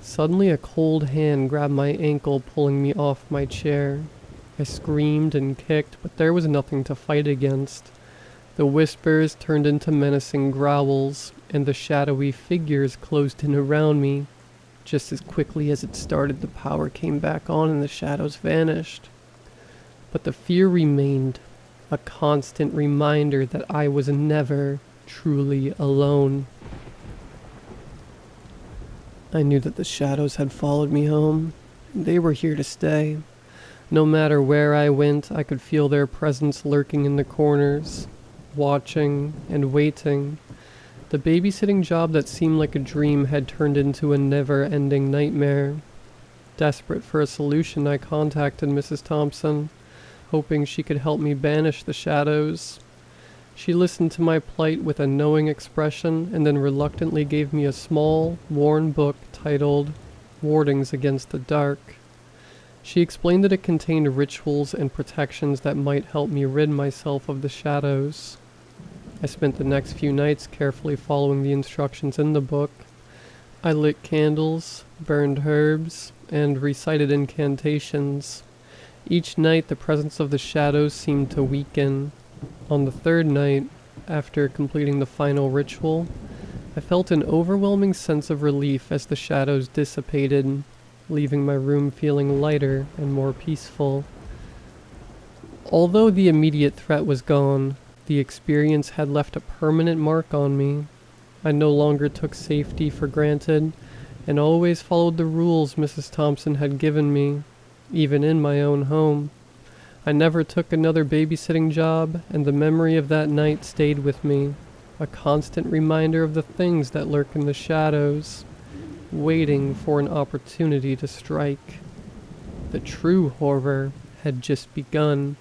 Suddenly a cold hand grabbed my ankle, pulling me off my chair. I screamed and kicked, but there was nothing to fight against. The whispers turned into menacing growls, and the shadowy figures closed in around me. Just as quickly as it started, the power came back on and the shadows vanished. But the fear remained, a constant reminder that I was never truly alone. I knew that the shadows had followed me home. They were here to stay. No matter where I went, I could feel their presence lurking in the corners, watching and waiting. The babysitting job that seemed like a dream had turned into a never-ending nightmare. Desperate for a solution, I contacted Mrs. Thompson, hoping she could help me banish the shadows. She listened to my plight with a knowing expression and then reluctantly gave me a small, worn book titled Wardings Against the Dark. She explained that it contained rituals and protections that might help me rid myself of the shadows. I spent the next few nights carefully following the instructions in the book. I lit candles, burned herbs, and recited incantations. Each night the presence of the shadows seemed to weaken. On the third night, After completing the final ritual, I felt an overwhelming sense of relief as the shadows dissipated, leaving my room feeling lighter and more peaceful. Although the immediate threat was gone, the experience had left a permanent mark on me. I no longer took safety for granted and always followed the rules Mrs. Thompson had given me, even in my own home. I never took another babysitting job, and the memory of that night stayed with me, a constant reminder of the things that lurk in the shadows, waiting for an opportunity to strike. The true horror had just begun,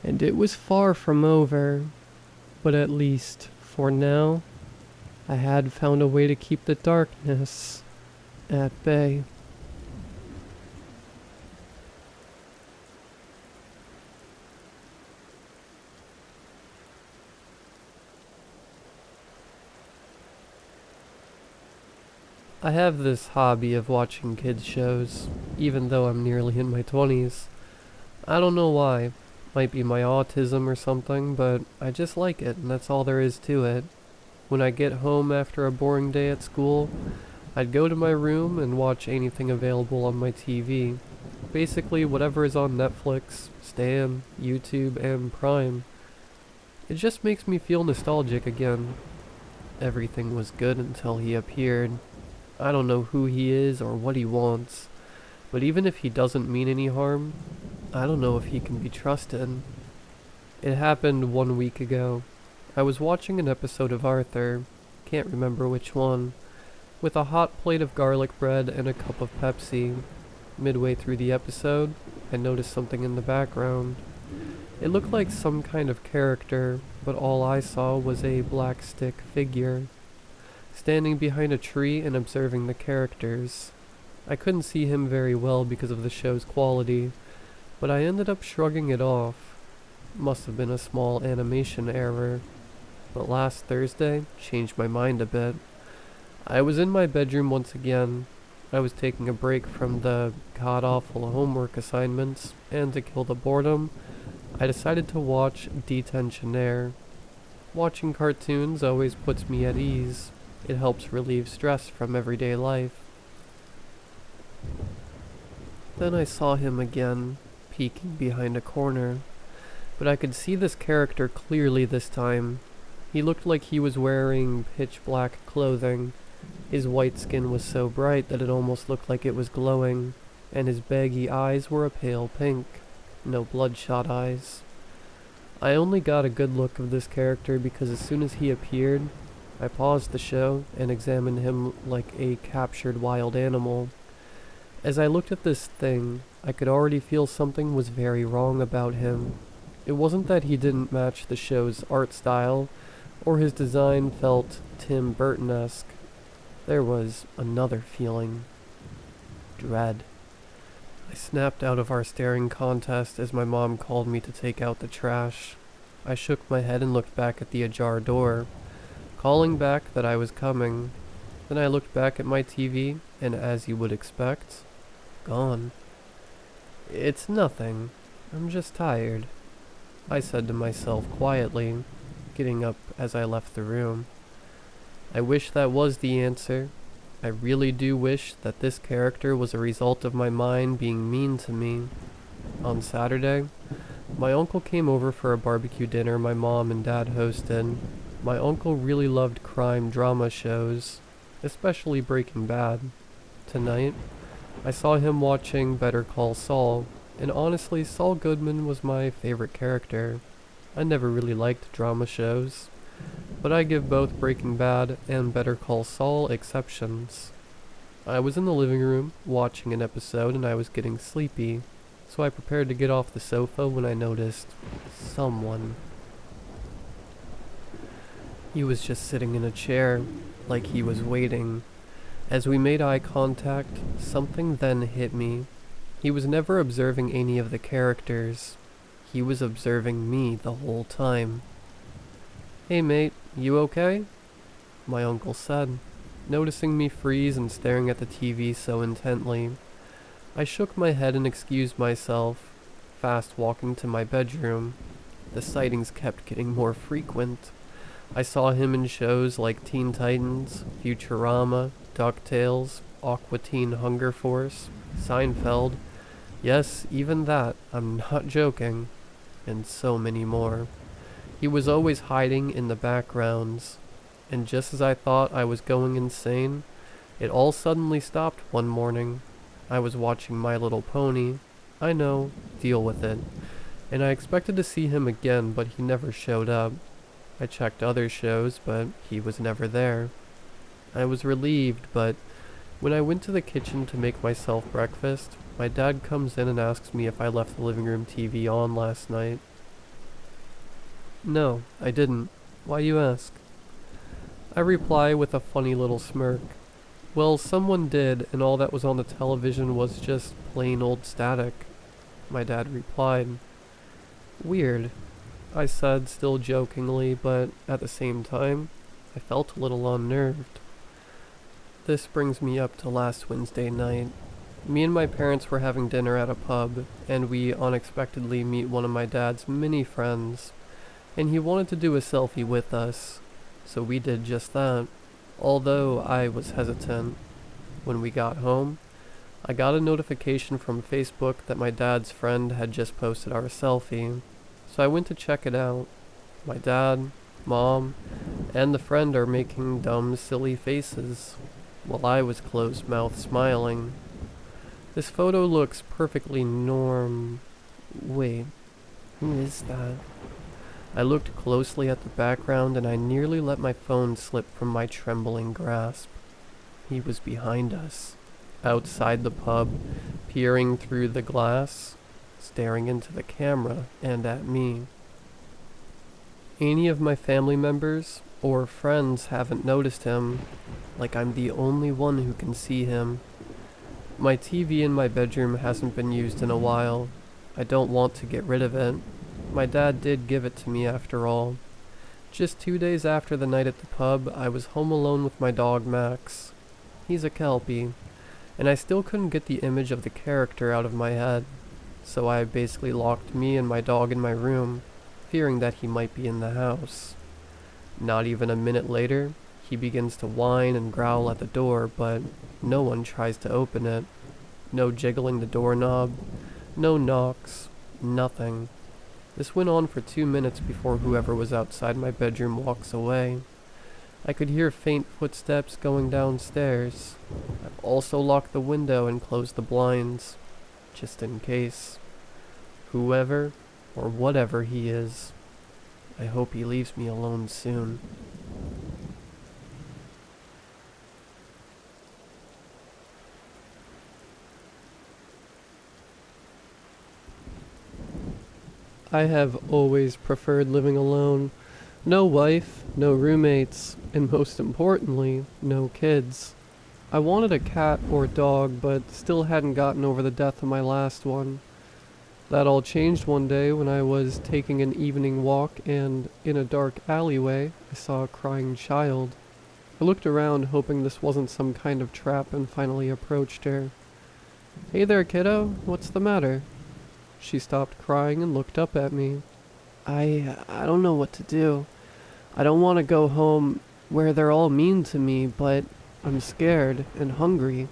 and it was far from over, but at least, for now, I had found a way to keep the darkness at bay. I have this hobby of watching kids shows, even though I'm nearly in my 20s. I don't know why. Might be my autism or something, but I just like it, and that's all there is to it. When I get home after a boring day at school, I'd go to my room and watch anything available on my TV. Basically whatever is on Netflix, Stan, YouTube, and Prime. It just makes me feel nostalgic again. Everything was good until he appeared. I don't know who he is or what he wants, but even if he doesn't mean any harm, I don't know if he can be trusted. It happened 1 week ago. I was watching an episode of Arthur, can't remember which one, with a hot plate of garlic bread and a cup of Pepsi. Midway through the episode, I noticed something in the background. It looked like some kind of character, but all I saw was a black stick figure, standing behind a tree and observing the characters. I couldn't see him very well because of the show's quality, but I ended up shrugging it off. Must have been a small animation error. But last Thursday changed my mind a bit. I was in my bedroom once again. I was taking a break from the god-awful homework assignments, and to kill the boredom, I decided to watch Detentionaire. Watching cartoons always puts me at ease. It helps relieve stress from everyday life. Then I saw him again, peeking behind a corner. But I could see this character clearly this time. He looked like he was wearing pitch black clothing. His white skin was so bright that it almost looked like it was glowing, and his baggy eyes were a pale pink. No bloodshot eyes. I only got a good look of this character because as soon as he appeared, I paused the show and examined him like a captured wild animal. As I looked at this thing, I could already feel something was very wrong about him. It wasn't that he didn't match the show's art style, or his design felt Tim Burton-esque. There was another feeling. Dread. I snapped out of our staring contest as my mom called me to take out the trash. I shook my head and looked back at the ajar door, calling back that I was coming. Then I looked back at my TV, and as you would expect, gone. It's nothing. I'm just tired, I said to myself quietly, getting up as I left the room. I wish that was the answer. I really do wish that this character was a result of my mind being mean to me. On Saturday, my uncle came over for a barbecue dinner my mom and dad hosted. My uncle really loved crime drama shows, especially Breaking Bad. Tonight, I saw him watching Better Call Saul, and honestly, Saul Goodman was my favorite character. I never really liked drama shows, but I give both Breaking Bad and Better Call Saul exceptions. I was in the living room watching an episode and I was getting sleepy, so I prepared to get off the sofa when I noticed someone. He was just sitting in a chair, like he was waiting. As we made eye contact, something then hit me. He was never observing any of the characters. He was observing me the whole time. "Hey mate, you okay?" my uncle said, noticing me freeze and staring at the TV so intently. I shook my head and excused myself, fast walking to my bedroom. The sightings kept getting more frequent. I saw him in shows like Teen Titans, Futurama, DuckTales, Aqua Teen Hunger Force, Seinfeld, yes, even that, I'm not joking, and so many more. He was always hiding in the backgrounds, and just as I thought I was going insane, it all suddenly stopped one morning. I was watching My Little Pony. I know, deal with it. And I expected to see him again, but he never showed up. I checked other shows, but he was never there. I was relieved, but when I went to the kitchen to make myself breakfast, my dad comes in and asks me if I left the living room TV on last night. No, I didn't. Why you ask? I reply with a funny little smirk. Well, someone did, and all that was on the television was just plain old static. My dad replied. Weird, I said, still jokingly, but at the same time, I felt a little unnerved. This brings me up to last Wednesday night. Me and my parents were having dinner at a pub, and we unexpectedly meet one of my dad's many friends, and he wanted to do a selfie with us, so we did just that. Although I was hesitant. When we got home, I got a notification from Facebook that my dad's friend had just posted our selfie, so I went to check it out. My dad, mom, and the friend are making dumb, silly faces, while I was closed-mouthed smiling. This photo looks perfectly Wait, who is that? I looked closely at the background and I nearly let my phone slip from my trembling grasp. He was behind us, outside the pub, peering through the glass, staring into the camera and at me. Any of my family members or friends haven't noticed him, like I'm the only one who can see him. My TV in my bedroom hasn't been used in a while. I don't want to get rid of it. My dad did give it to me after all. Just 2 days after the night at the pub, I was home alone with my dog Max. He's a Kelpie, and I still couldn't get the image of the character out of my head, so I basically locked me and my dog in my room, fearing that he might be in the house. Not even a minute later, he begins to whine and growl at the door, but no one tries to open it. No jiggling the doorknob, no knocks, nothing. This went on for 2 minutes before whoever was outside my bedroom walks away. I could hear faint footsteps going downstairs. I've also locked the window and closed the blinds, just in case. Whoever or whatever he is, I hope he leaves me alone soon. I have always preferred living alone. No wife, no roommates, and most importantly, no kids. I wanted a cat or dog, but still hadn't gotten over the death of my last one. That all changed one day when I was taking an evening walk and, in a dark alleyway, I saw a crying child. I looked around hoping this wasn't some kind of trap and finally approached her. "Hey there, kiddo, what's the matter?" She stopped crying and looked up at me. I don't know what to do. I don't want to go home where they're all mean to me, but I'm scared and hungry.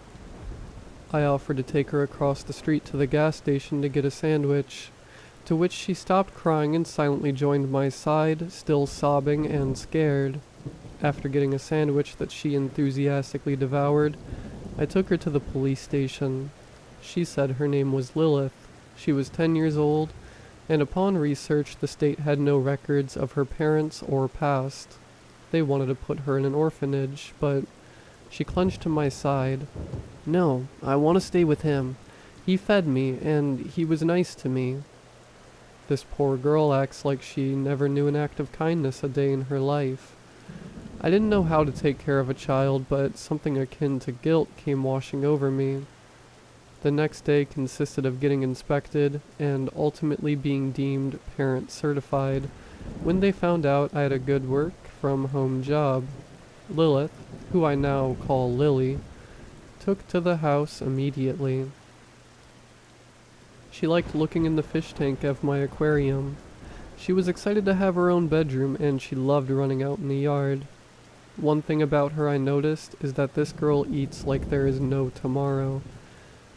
I offered to take her across the street to the gas station to get a sandwich, to which she stopped crying and silently joined my side, still sobbing and scared. After getting a sandwich that she enthusiastically devoured, I took her to the police station. She said her name was Lilith. She was 10 years old, and upon research the state had no records of her parents or past. They wanted to put her in an orphanage, but she clung to my side. "No, I want to stay with him. He fed me, and he was nice to me." This poor girl acts like she never knew an act of kindness a day in her life. I didn't know how to take care of a child, but something akin to guilt came washing over me. The next day consisted of getting inspected and ultimately being deemed parent certified when they found out I had a good work from home job. Lilith, who I now call Lily, took to the house immediately. She liked looking in the fish tank of my aquarium. She was excited to have her own bedroom, and she loved running out in the yard. One thing about her I noticed is that this girl eats like there is no tomorrow.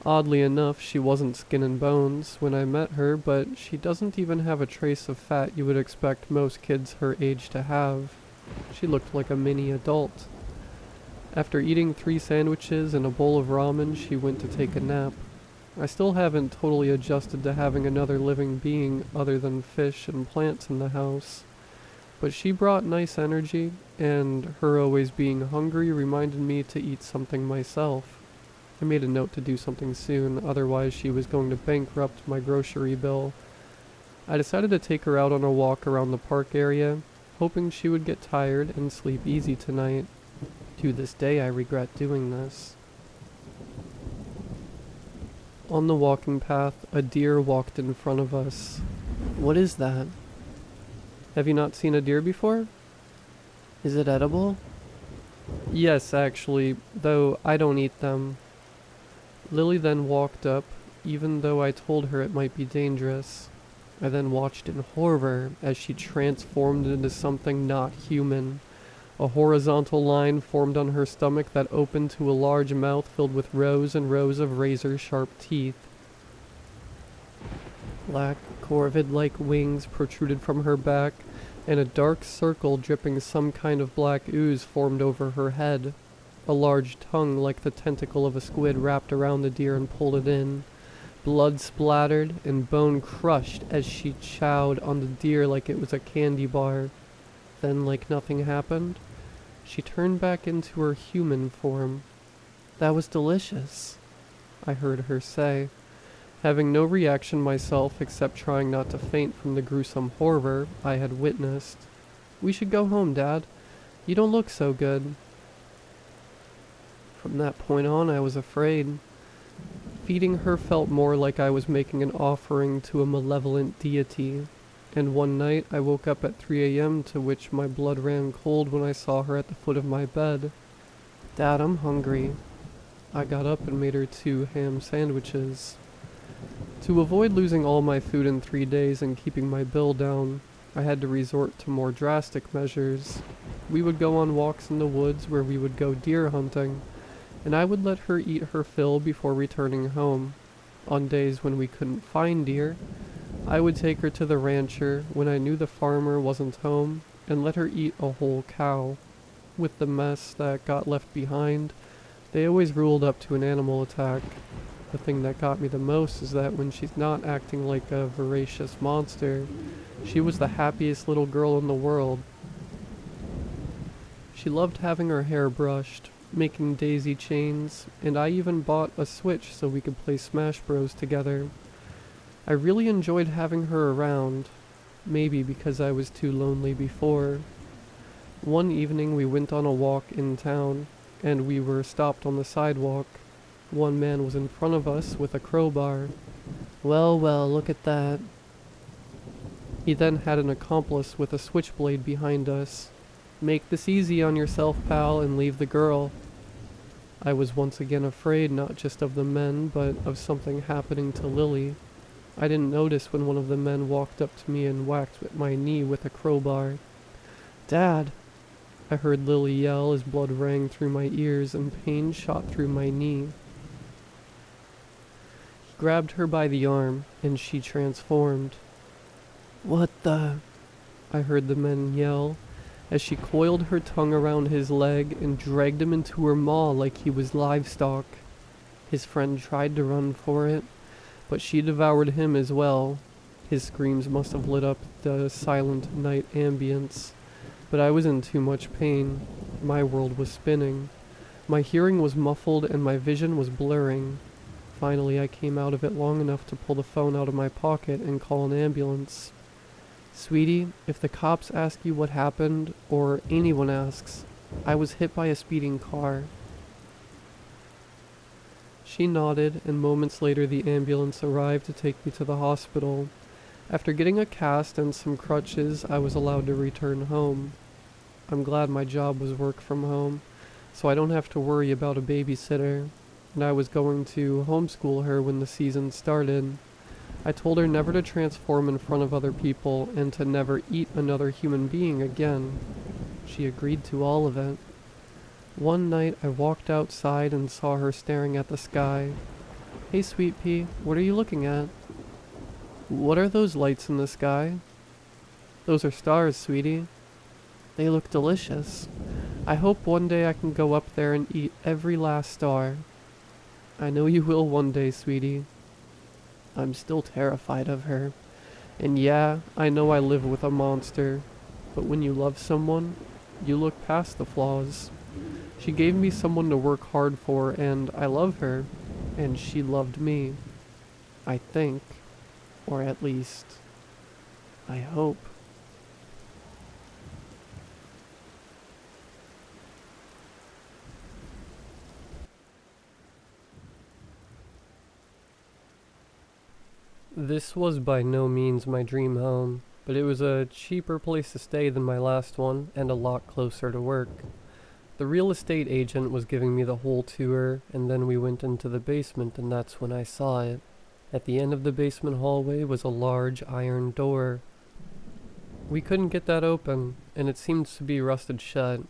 Oddly enough, she wasn't skin and bones when I met her, but she doesn't even have a trace of fat you would expect most kids her age to have. She looked like a mini adult. After eating 3 sandwiches and a bowl of ramen, she went to take a nap. I still haven't totally adjusted to having another living being other than fish and plants in the house. But she brought nice energy, and her always being hungry reminded me to eat something myself. I made a note to do something soon, otherwise she was going to bankrupt my grocery bill. I decided to take her out on a walk around the park area, hoping she would get tired and sleep easy tonight. To this day I regret doing this. On the walking path, a deer walked in front of us. What is that? Have you not seen a deer before? Is it edible? Yes, actually, though I don't eat them. Lily then walked up, even though I told her it might be dangerous. I then watched in horror as she transformed into something not human. A horizontal line formed on her stomach that opened to a large mouth filled with rows and rows of razor-sharp teeth. Black, corvid-like wings protruded from her back, and a dark circle dripping some kind of black ooze formed over her head. A large tongue like the tentacle of a squid wrapped around the deer and pulled it in. Blood splattered and bone crushed as she chowed on the deer like it was a candy bar. Then, like nothing happened, she turned back into her human form. That was delicious, I heard her say. Having no reaction myself except trying not to faint from the gruesome horror I had witnessed. We should go home, Dad. You don't look so good. From that point on, I was afraid. Feeding her felt more like I was making an offering to a malevolent deity. And one night, I woke up at 3 a.m. to which my blood ran cold when I saw her at the foot of my bed. Dad, I'm hungry. I got up and made her 2 ham sandwiches. To avoid losing all my food in 3 days and keeping my bill down, I had to resort to more drastic measures. We would go on walks in the woods where we would go deer hunting, and I would let her eat her fill before returning home. On days when we couldn't find deer, I would take her to the rancher when I knew the farmer wasn't home and let her eat a whole cow. With the mess that got left behind, they always ruled up to an animal attack. The thing that got me the most is that when she's not acting like a voracious monster, she was the happiest little girl in the world. She loved having her hair brushed, making daisy chains, and I even bought a Switch so we could play Smash Bros together. I really enjoyed having her around, maybe because I was too lonely before. One evening we went on a walk in town, and we were stopped on the sidewalk. One man was in front of us with a crowbar. Well, well, look at that. He then had an accomplice with a switchblade behind us. Make this easy on yourself, pal, and leave the girl. I was once again afraid not just of the men, but of something happening to Lily. I didn't notice when one of the men walked up to me and whacked at my knee with a crowbar. Dad! I heard Lily yell as blood rang through my ears and pain shot through my knee. He grabbed her by the arm, and she transformed. What the? I heard the men yell, as she coiled her tongue around his leg and dragged him into her maw like he was livestock. His friend tried to run for it, but she devoured him as well. His screams must have lit up the silent night ambience, but I was in too much pain. My world was spinning. My hearing was muffled and my vision was blurring. Finally, I came out of it long enough to pull the phone out of my pocket and call an ambulance. Sweetie, if the cops ask you what happened, or anyone asks, I was hit by a speeding car. She nodded, and moments later the ambulance arrived to take me to the hospital. After getting a cast and some crutches, I was allowed to return home. I'm glad my job was work from home, so I don't have to worry about a babysitter, and I was going to homeschool her when the season started. I told her never to transform in front of other people and to never eat another human being again. She agreed to all of it. One night I walked outside and saw her staring at the sky. "Hey, Sweet Pea, what are you looking at?" "What are those lights in the sky?" "Those are stars, sweetie." "They look delicious. I hope one day I can go up there and eat every last star." "I know you will one day, sweetie." I'm still terrified of her. And yeah, I know I live with a monster. But when you love someone, you look past the flaws. She gave me someone to work hard for, and I love her. And she loved me. I think. Or at least, I hope. This was by no means my dream home, but it was a cheaper place to stay than my last one, and a lot closer to work. The real estate agent was giving me the whole tour, and then we went into the basement, and that's when I saw it. At the end of the basement hallway was a large iron door. We couldn't get that open, and it seemed to be rusted shut.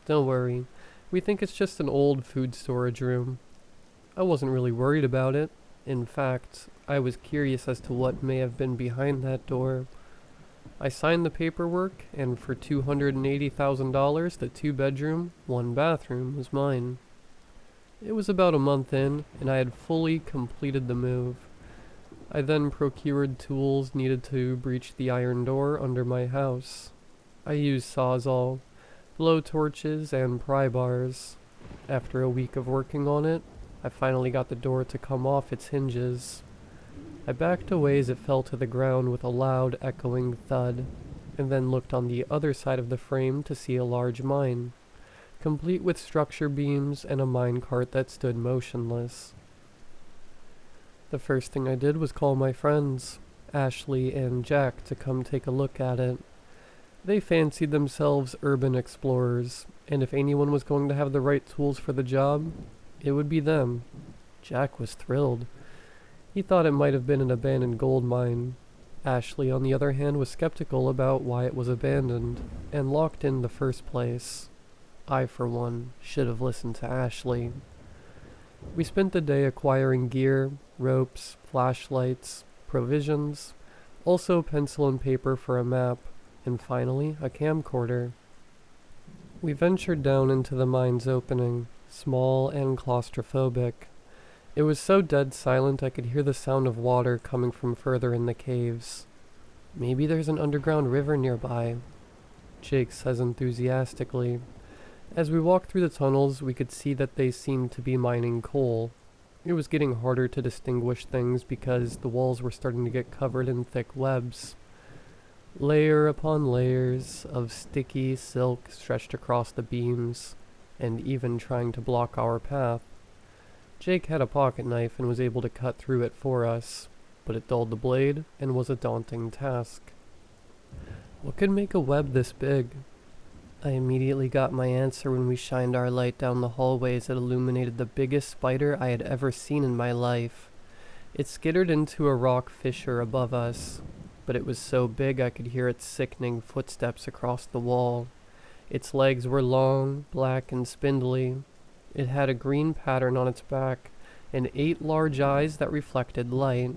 Don't worry, we think it's just an old food storage room. I wasn't really worried about it. In fact, I was curious as to what may have been behind that door. I signed the paperwork, and for $280,000, the 2-bedroom, 1-bathroom was mine. It was about a month in, and I had fully completed the move. I then procured tools needed to breach the iron door under my house. I used Sawzall, blow torches, and pry bars. After a week of working on it, I finally got the door to come off its hinges. I backed away as it fell to the ground with a loud, echoing thud, and then looked on the other side of the frame to see a large mine, complete with structure beams and a mine cart that stood motionless. The first thing I did was call my friends, Ashley and Jack, to come take a look at it. They fancied themselves urban explorers, and if anyone was going to have the right tools for the job, it would be them. Jack was thrilled. He thought it might have been an abandoned gold mine. Ashley, on the other hand, was skeptical about why it was abandoned, and locked in the first place. I, for one, should have listened to Ashley. We spent the day acquiring gear, ropes, flashlights, provisions, also pencil and paper for a map, and finally a camcorder. We ventured down into the mine's opening, small and claustrophobic. It was so dead silent I could hear the sound of water coming from further in the caves. "Maybe there's an underground river nearby," Jake says enthusiastically. As we walked through the tunnels, we could see that they seemed to be mining coal. It was getting harder to distinguish things because the walls were starting to get covered in thick webs. Layer upon layers of sticky silk stretched across the beams, and even trying to block our path. Jake had a pocket knife and was able to cut through it for us, but it dulled the blade and was a daunting task. What could make a web this big? I immediately got my answer when we shined our light down the hallways that illuminated the biggest spider I had ever seen in my life. It skittered into a rock fissure above us, but it was so big I could hear its sickening footsteps across the wall. Its legs were long, black, and spindly. It had a green pattern on its back, and 8 large eyes that reflected light.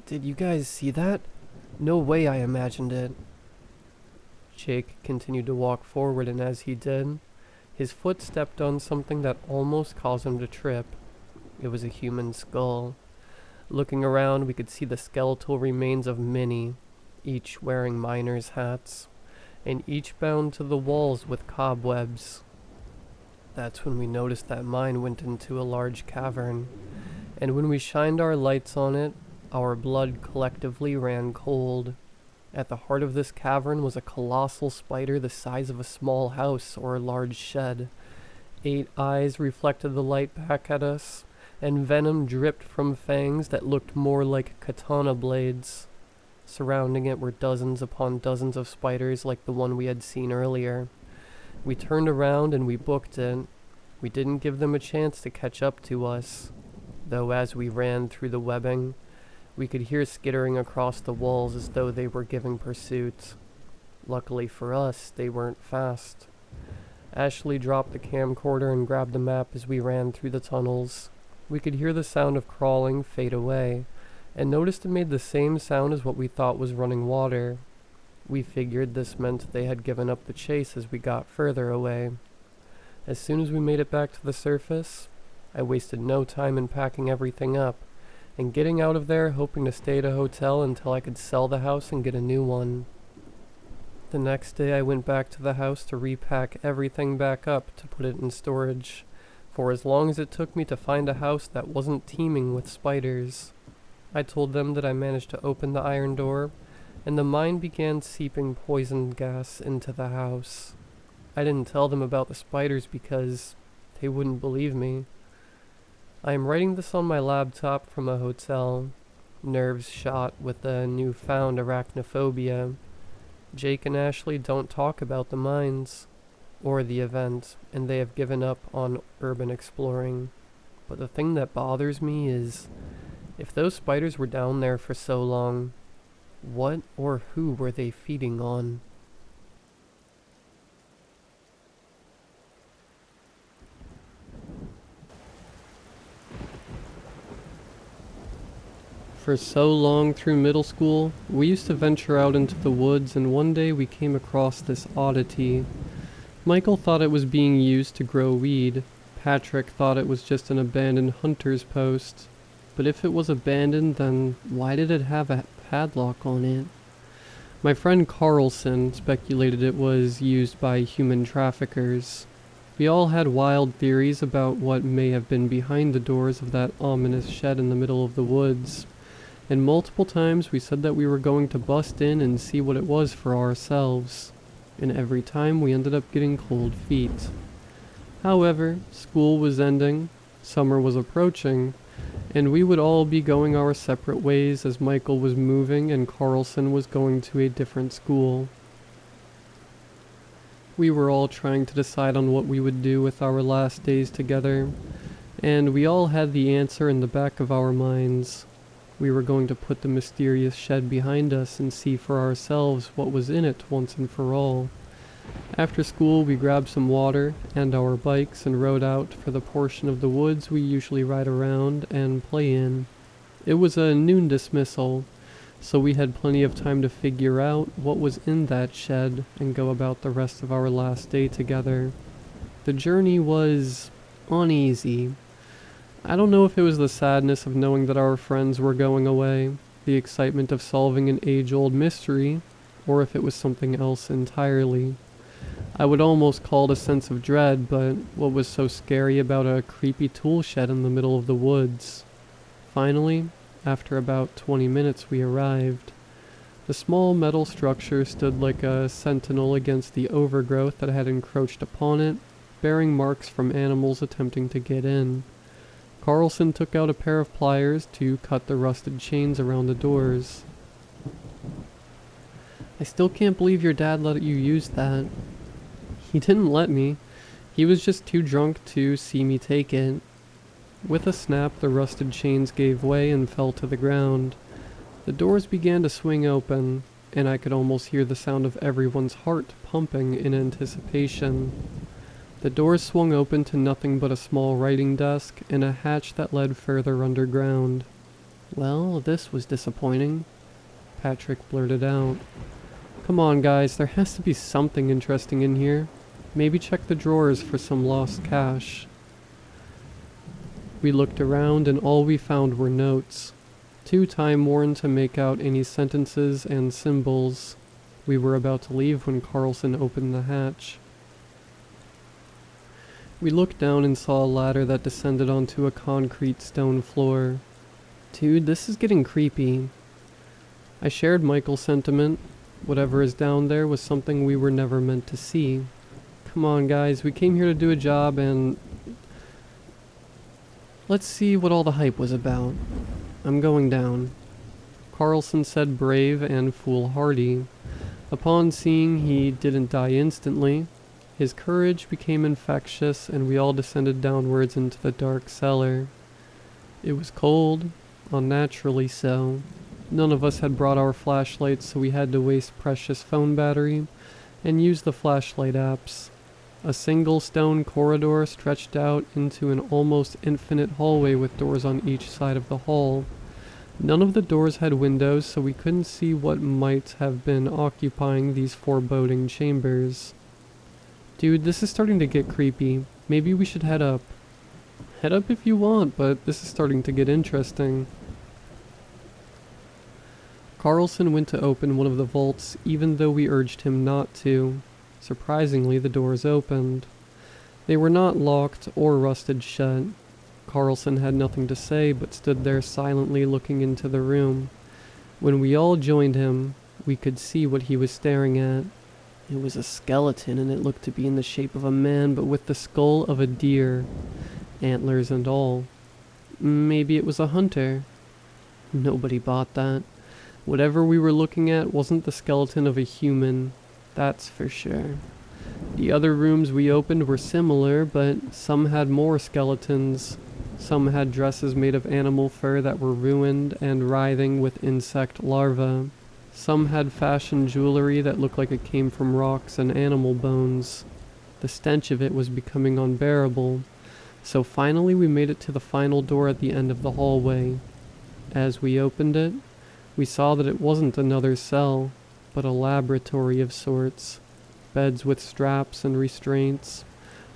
Did you guys see that? No way I imagined it. Jake continued to walk forward, and as he did, his foot stepped on something that almost caused him to trip. It was a human skull. Looking around, we could see the skeletal remains of many, each wearing miners' hats, and each bound to the walls with cobwebs. That's when we noticed that mine went into a large cavern, and when we shined our lights on it, our blood collectively ran cold. At the heart of this cavern was a colossal spider the size of a small house or a large shed. 8 eyes reflected the light back at us, and venom dripped from fangs that looked more like katana blades. Surrounding it were dozens upon dozens of spiders like the one we had seen earlier. We turned around and we booked it. We didn't give them a chance to catch up to us, though as we ran through the webbing, We could hear skittering across the walls as though they were giving pursuit. Luckily for us, they weren't fast. Ashley dropped the camcorder and grabbed the map as we ran through the tunnels. We could hear the sound of crawling fade away, and noticed it made the same sound as what we thought was running water. We figured this meant they had given up the chase as we got further away. As soon as we made it back to the surface, I wasted no time in packing everything up, and getting out of there hoping to stay at a hotel until I could sell the house and get a new one. The next day I went back to the house to repack everything back up to put it in storage, for as long as it took me to find a house that wasn't teeming with spiders. I told them that I managed to open the iron door, and the mine began seeping poison gas into the house. I didn't tell them about the spiders because they wouldn't believe me. I am writing this on my laptop from a hotel, nerves shot with a newfound arachnophobia. Jake and Ashley don't talk about the mines or the event, and they have given up on urban exploring. But the thing that bothers me is, if those spiders were down there for so long, what or who were they feeding on? For so long through middle school, we used to venture out into the woods, and one day we came across this oddity. Michael thought it was being used to grow weed. Patrick thought it was just an abandoned hunter's post. But if it was abandoned, then why did it have a padlock on it? My friend Carlson speculated it was used by human traffickers. We all had wild theories about what may have been behind the doors of that ominous shed in the middle of the woods. And multiple times we said that we were going to bust in and see what it was for ourselves. And every time we ended up getting cold feet. However, school was ending, summer was approaching, and we would all be going our separate ways as Michael was moving and Carlson was going to a different school. We were all trying to decide on what we would do with our last days together, and we all had the answer in the back of our minds. We were going to put the mysterious shed behind us and see for ourselves what was in it once and for all. After school, we grabbed some water and our bikes and rode out for the portion of the woods we usually ride around and play in. It was a noon dismissal, so we had plenty of time to figure out what was in that shed and go about the rest of our last day together. The journey was uneasy. I don't know if it was the sadness of knowing that our friends were going away, the excitement of solving an age-old mystery, or if it was something else entirely. I would almost call it a sense of dread, but what was so scary about a creepy tool shed in the middle of the woods? Finally, after about 20 minutes, we arrived. The small metal structure stood like a sentinel against the overgrowth that had encroached upon it, bearing marks from animals attempting to get in. Carlson took out a pair of pliers to cut the rusted chains around the doors. I still can't believe your dad let you use that. He didn't let me. He was just too drunk to see me take it. With a snap, the rusted chains gave way and fell to the ground. The doors began to swing open, and I could almost hear the sound of everyone's heart pumping in anticipation. The doors swung open to nothing but a small writing desk and a hatch that led further underground. Well, this was disappointing, Patrick blurted out. Come on, guys, there has to be something interesting in here. Maybe check the drawers for some lost cash. We looked around and all we found were notes, too time-worn to make out any sentences and symbols. We were about to leave when Carlson opened the hatch. We looked down and saw a ladder that descended onto a concrete stone floor. Dude, this is getting creepy. I shared Michael's sentiment. Whatever is down there was something we were never meant to see. Come on, guys, we came here to do a job and... let's see what all the hype was about. I'm going down. Carlson said brave and foolhardy. Upon seeing he didn't die instantly, his courage became infectious and we all descended downwards into the dark cellar. It was cold, unnaturally so. None of us had brought our flashlights, so we had to waste precious phone battery and use the flashlight apps. A single stone corridor stretched out into an almost infinite hallway with doors on each side of the hall. None of the doors had windows, so we couldn't see what might have been occupying these foreboding chambers. Dude, this is starting to get creepy. Maybe we should head up. Head up if you want, but this is starting to get interesting. Carlson went to open one of the vaults, even though we urged him not to. Surprisingly, the doors opened. They were not locked or rusted shut. Carlson had nothing to say, but stood there silently looking into the room. When we all joined him, we could see what he was staring at. It was a skeleton, and it looked to be in the shape of a man, but with the skull of a deer. Antlers and all. Maybe it was a hunter. Nobody bought that. Whatever we were looking at wasn't the skeleton of a human, that's for sure. The other rooms we opened were similar, but some had more skeletons. Some had dresses made of animal fur that were ruined and writhing with insect larvae. Some had fashion jewelry that looked like it came from rocks and animal bones. The stench of it was becoming unbearable. So finally we made it to the final door at the end of the hallway. As we opened it, we saw that it wasn't another cell, but a laboratory of sorts. Beds with straps and restraints,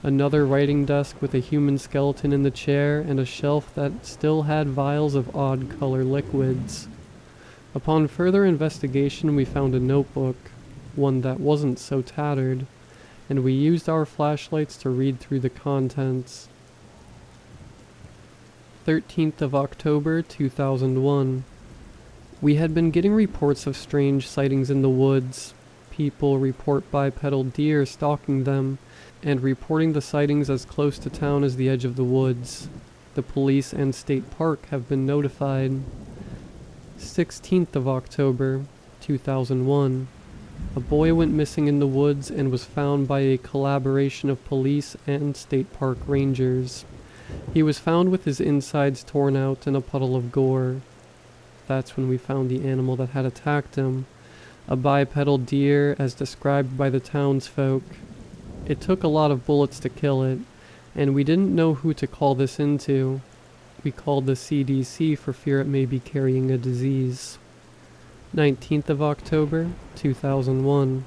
another writing desk with a human skeleton in the chair, and a shelf that still had vials of odd color liquids. Upon further investigation, we found a notebook, one that wasn't so tattered, and we used our flashlights to read through the contents. 13th of October, 2001. We had been getting reports of strange sightings in the woods. People report bipedal deer stalking them, and reporting the sightings as close to town as the edge of the woods. The police and state park have been notified. 16th of October, 2001. A boy went missing in the woods and was found by a collaboration of police and state park rangers. He was found with his insides torn out in a puddle of gore. That's when we found the animal that had attacked him. A bipedal deer, as described by the townsfolk. It took a lot of bullets to kill it, and we didn't know who to call this into. We called the CDC for fear it may be carrying a disease. 19th of October, 2001.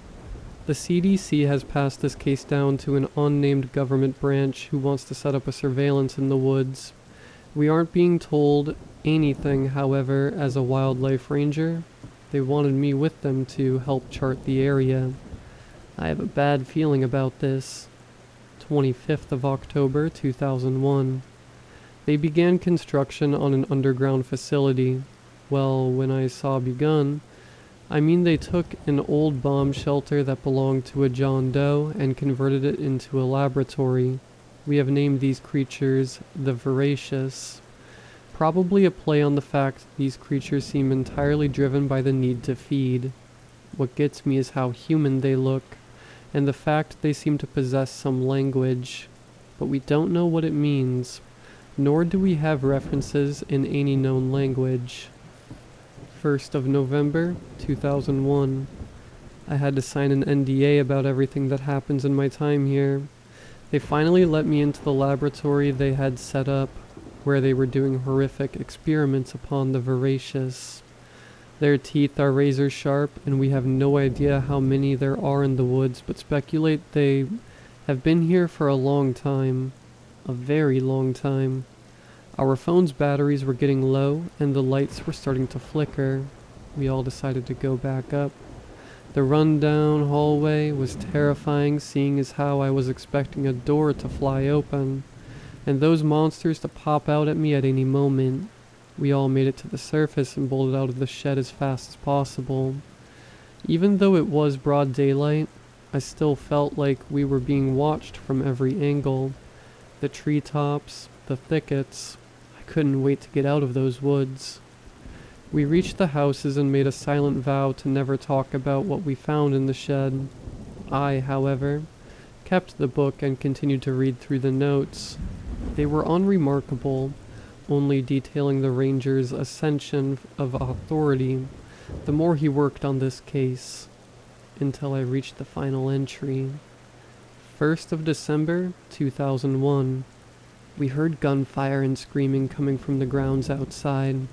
The CDC has passed this case down to an unnamed government branch who wants to set up a surveillance in the woods. We aren't being told anything, however, as a wildlife ranger. They wanted me with them to help chart the area. I have a bad feeling about this. 25th of October, 2001. They began construction on an underground facility. Well, when I saw begun, I mean they took an old bomb shelter that belonged to a John Doe and converted it into a laboratory. We have named these creatures the Voracious. Probably a play on the fact these creatures seem entirely driven by the need to feed. What gets me is how human they look, and the fact they seem to possess some language, but we don't know what it means, nor do we have references in any known language. 1st of November, 2001. I had to sign an NDA about everything that happens in my time here. They finally let me into the laboratory they had set up, where they were doing horrific experiments upon the Voracious. Their teeth are razor sharp, and we have no idea how many there are in the woods, but speculate they have been here for a long time. A very long time. Our phone's batteries were getting low, and the lights were starting to flicker. We all decided to go back up. The run-down hallway was terrifying, seeing as how I was expecting a door to fly open, and those monsters to pop out at me at any moment. We all made it to the surface and bolted out of the shed as fast as possible. Even though it was broad daylight, I still felt like we were being watched from every angle. The treetops, the thickets. I couldn't wait to get out of those woods. We reached the houses and made a silent vow to never talk about what we found in the shed. I, however, kept the book and continued to read through the notes. They were unremarkable. only detailing the ranger's ascension of authority, the more he worked on this case, until I reached the final entry. 1st of December, 2001. We heard gunfire and screaming coming from the grounds outside.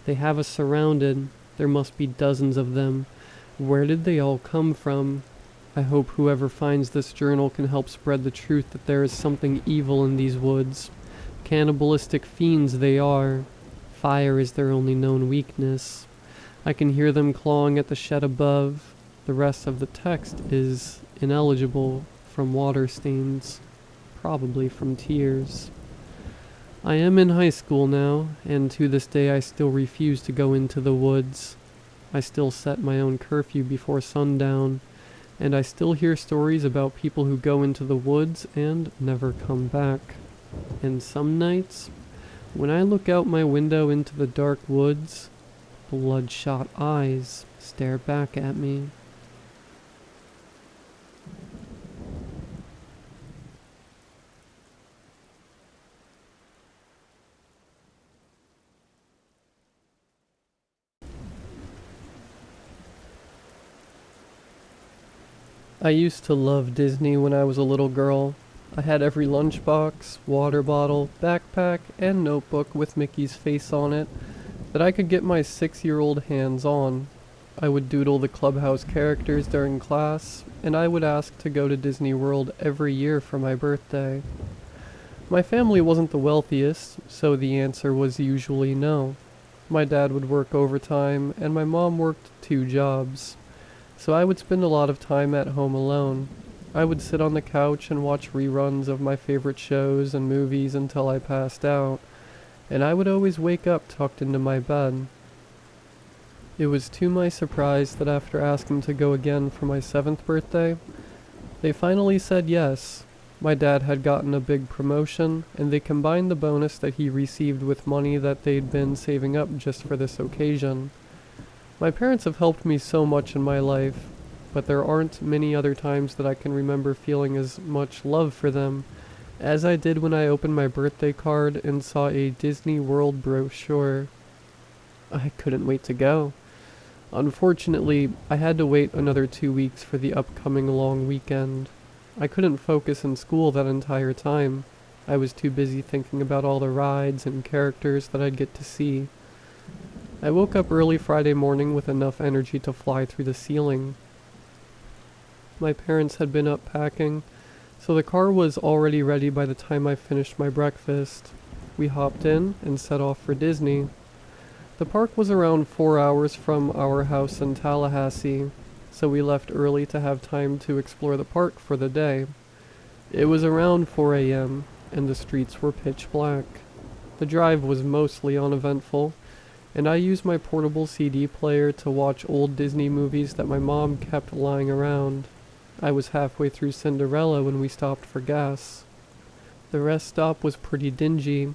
They have us surrounded. There must be dozens of them. Where did they all come from? I hope whoever finds this journal can help spread the truth that there is something evil in these woods. Cannibalistic fiends they are. Fire is their only known weakness. I can hear them clawing at the shed above. The rest of the text is ineligible from water stains, probably from tears. I am in high school now, and to this day I still refuse to go into the woods. I still set my own curfew before sundown, and I still hear stories about people who go into the woods and never come back. And some nights, when I look out my window into the dark woods, bloodshot eyes stare back at me. I used to love Disney when I was a little girl. I had every lunchbox, water bottle, backpack, and notebook with Mickey's face on it that I could get my 6-year-old hands on. I would doodle the clubhouse characters during class, and I would ask to go to Disney World every year for my birthday. My family wasn't the wealthiest, so the answer was usually no. My dad would work overtime, and my mom worked 2 jobs. So I would spend a lot of time at home alone. I would sit on the couch and watch reruns of my favorite shows and movies until I passed out, and I would always wake up tucked into my bed. It was to my surprise that after asking to go again for my 7th birthday, they finally said yes. My dad had gotten a big promotion, and they combined the bonus that he received with money that they'd been saving up just for this occasion. My parents have helped me so much in my life, but there aren't many other times that I can remember feeling as much love for them as I did when I opened my birthday card and saw a Disney World brochure. I couldn't wait to go. Unfortunately, I had to wait another 2 weeks for the upcoming long weekend. I couldn't focus in school that entire time. I was too busy thinking about all the rides and characters that I'd get to see. I woke up early Friday morning with enough energy to fly through the ceiling. My parents had been up packing, so the car was already ready by the time I finished my breakfast. We hopped in and set off for Disney. The park was around 4 hours from our house in Tallahassee, so we left early to have time to explore the park for the day. It was around 4 a.m., and the streets were pitch black. The drive was mostly uneventful, and I used my portable CD player to watch old Disney movies that my mom kept lying around. I was halfway through Cinderella when we stopped for gas. The rest stop was pretty dingy.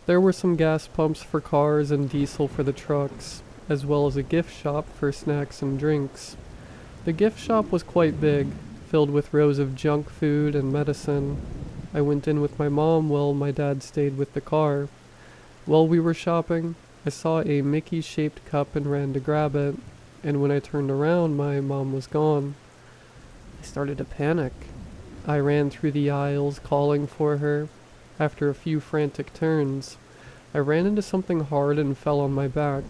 There were some gas pumps for cars and diesel for the trucks, as well as a gift shop for snacks and drinks. The gift shop was quite big, filled with rows of junk food and medicine. I went in with my mom while my dad stayed with the car. While we were shopping, I saw a Mickey-shaped cup and ran to grab it, and when I turned around, my mom was gone. I started to panic. I ran through the aisles, calling for her. After a few frantic turns, I ran into something hard and fell on my back.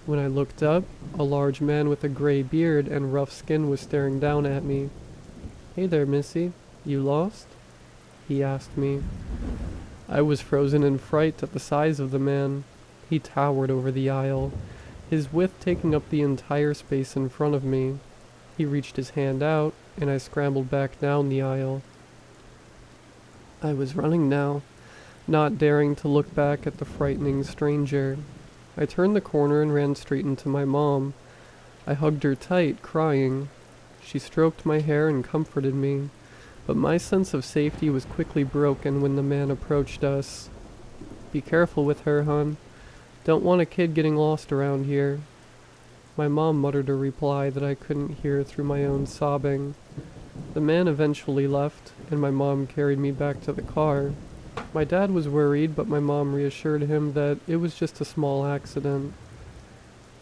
When I looked up, a large man with a gray beard and rough skin was staring down at me. "Hey there, Missy. You lost?" he asked me. I was frozen in fright at the size of the man. He towered over the aisle, his width taking up the entire space in front of me. He reached his hand out, and I scrambled back down the aisle. I was running now, not daring to look back at the frightening stranger. I turned the corner and ran straight into my mom. I hugged her tight, crying. She stroked my hair and comforted me, but my sense of safety was quickly broken when the man approached us. "Be careful with her, hon. Don't want a kid getting lost around here." My mom muttered a reply that I couldn't hear through my own sobbing. The man eventually left, and my mom carried me back to the car. My dad was worried, but my mom reassured him that it was just a small accident.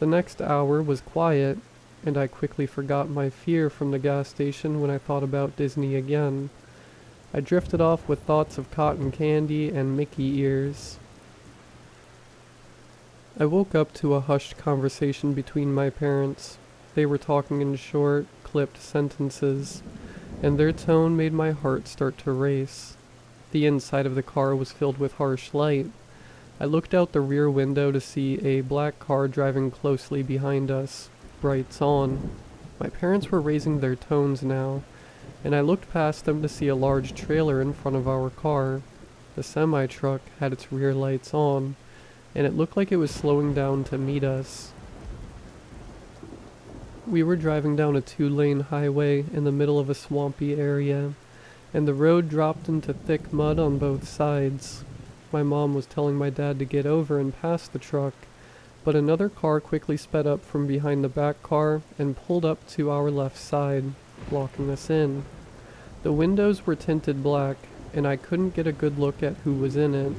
The next hour was quiet, and I quickly forgot my fear from the gas station when I thought about Disney again. I drifted off with thoughts of cotton candy and Mickey ears. I woke up to a hushed conversation between my parents. They were talking in short, clipped sentences, and their tone made my heart start to race. The inside of the car was filled with harsh light. I looked out the rear window to see a black car driving closely behind us, brights on. My parents were raising their tones now, and I looked past them to see a large trailer in front of our car. The semi-truck had its rear lights on, and it looked like it was slowing down to meet us. We were driving down a 2-lane highway in the middle of a swampy area, and the road dropped into thick mud on both sides. My mom was telling my dad to get over and pass the truck, but another car quickly sped up from behind the back car and pulled up to our left side, blocking us in. The windows were tinted black, and I couldn't get a good look at who was in it.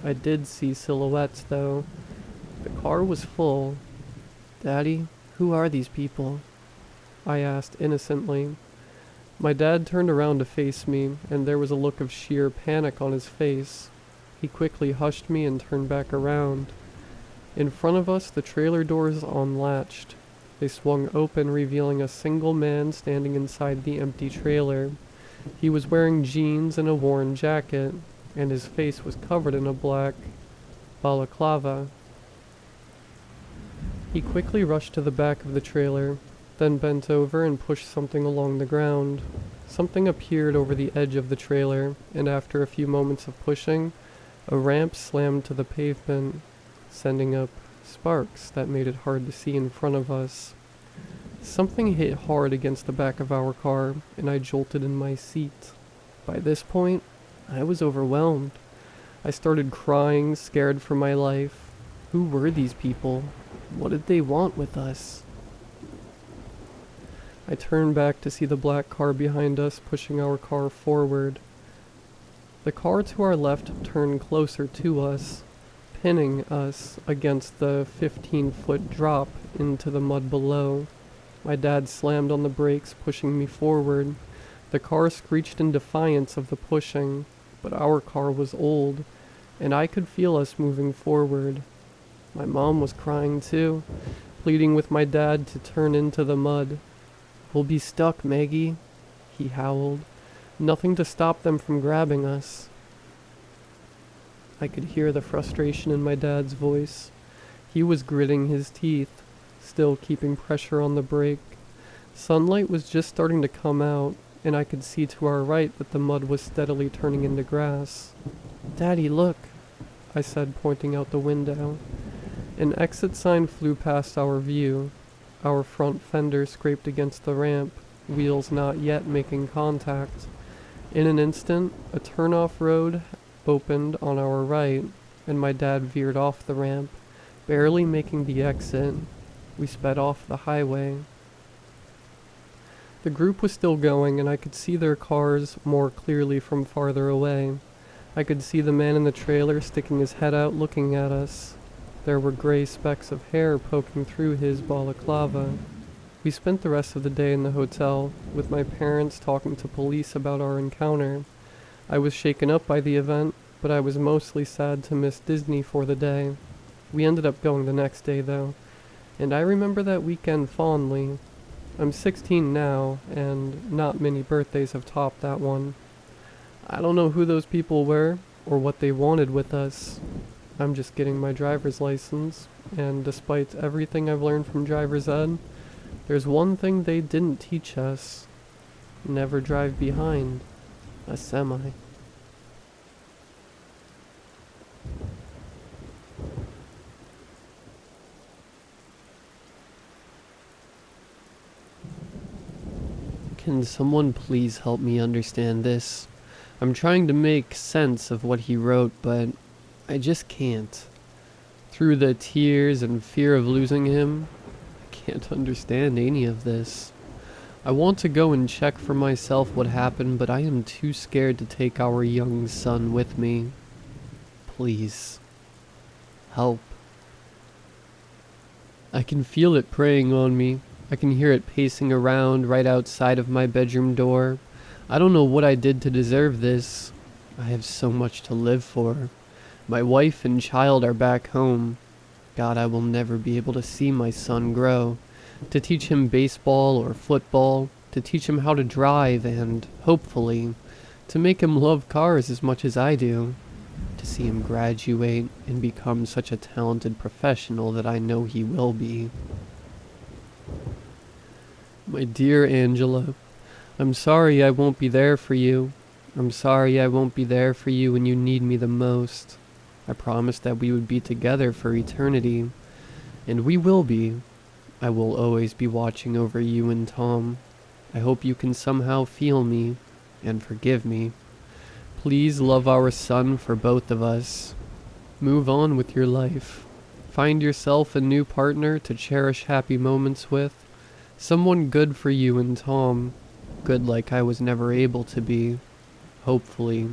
I did see silhouettes, though. The car was full. "Daddy, who are these people?" I asked innocently. My dad turned around to face me, and there was a look of sheer panic on his face. He quickly hushed me and turned back around. In front of us, the trailer doors unlatched. They swung open, revealing a single man standing inside the empty trailer. He was wearing jeans and a worn jacket, and his face was covered in a black balaclava. He quickly rushed to the back of the trailer, then bent over and pushed something along the ground. Something appeared over the edge of the trailer, and after a few moments of pushing, a ramp slammed to the pavement, sending up sparks that made it hard to see in front of us. Something hit hard against the back of our car, and I jolted in my seat. By this point, I was overwhelmed. I started crying, scared for my life. Who were these people? What did they want with us? I turned back to see the black car behind us pushing our car forward. The car to our left turned closer to us, pinning us against the 15-foot drop into the mud below. My dad slammed on the brakes, pushing me forward. The car screeched in defiance of the pushing, but our car was old, and I could feel us moving forward. My mom was crying too, pleading with my dad to turn into the mud. "We'll be stuck, Maggie," he howled. "Nothing to stop them from grabbing us." I could hear the frustration in my dad's voice. He was gritting his teeth, still keeping pressure on the brake. Sunlight was just starting to come out, and I could see to our right that the mud was steadily turning into grass. "Daddy, look," I said, pointing out the window. An exit sign flew past our view. Our front fender scraped against the ramp, wheels not yet making contact. In an instant, a turn-off road opened on our right, and my dad veered off the ramp, barely making the exit. We sped off the highway. The group was still going, and I could see their cars more clearly from farther away. I could see the man in the trailer sticking his head out looking at us. There were gray specks of hair poking through his balaclava. We spent the rest of the day in the hotel, with my parents talking to police about our encounter. I was shaken up by the event, but I was mostly sad to miss Disney for the day. We ended up going the next day, though, and I remember that weekend fondly. I'm 16 now, and not many birthdays have topped that one. I don't know who those people were, or what they wanted with us. I'm just getting my driver's license, and despite everything I've learned from driver's ed, there's one thing they didn't teach us. Never drive behind a semi. Can someone please help me understand this? I'm trying to make sense of what he wrote, but I just can't. Through the tears and fear of losing him, I can't understand any of this. I want to go and check for myself what happened, but I am too scared to take our young son with me. Please. Help. I can feel it preying on me. I can hear it pacing around right outside of my bedroom door. I don't know what I did to deserve this. I have so much to live for. My wife and child are back home. God, I will never be able to see my son grow. To teach him baseball or football. To teach him how to drive and, hopefully, to make him love cars as much as I do. To see him graduate and become such a talented professional that I know he will be. My dear Angela, I'm sorry I won't be there for you. I'm sorry I won't be there for you when you need me the most. I promised that we would be together for eternity, and we will be. I will always be watching over you and Tom. I hope you can somehow feel me and forgive me. Please love our son for both of us. Move on with your life. Find yourself a new partner to cherish happy moments with. Someone good for you and Tom. Good like I was never able to be. Hopefully.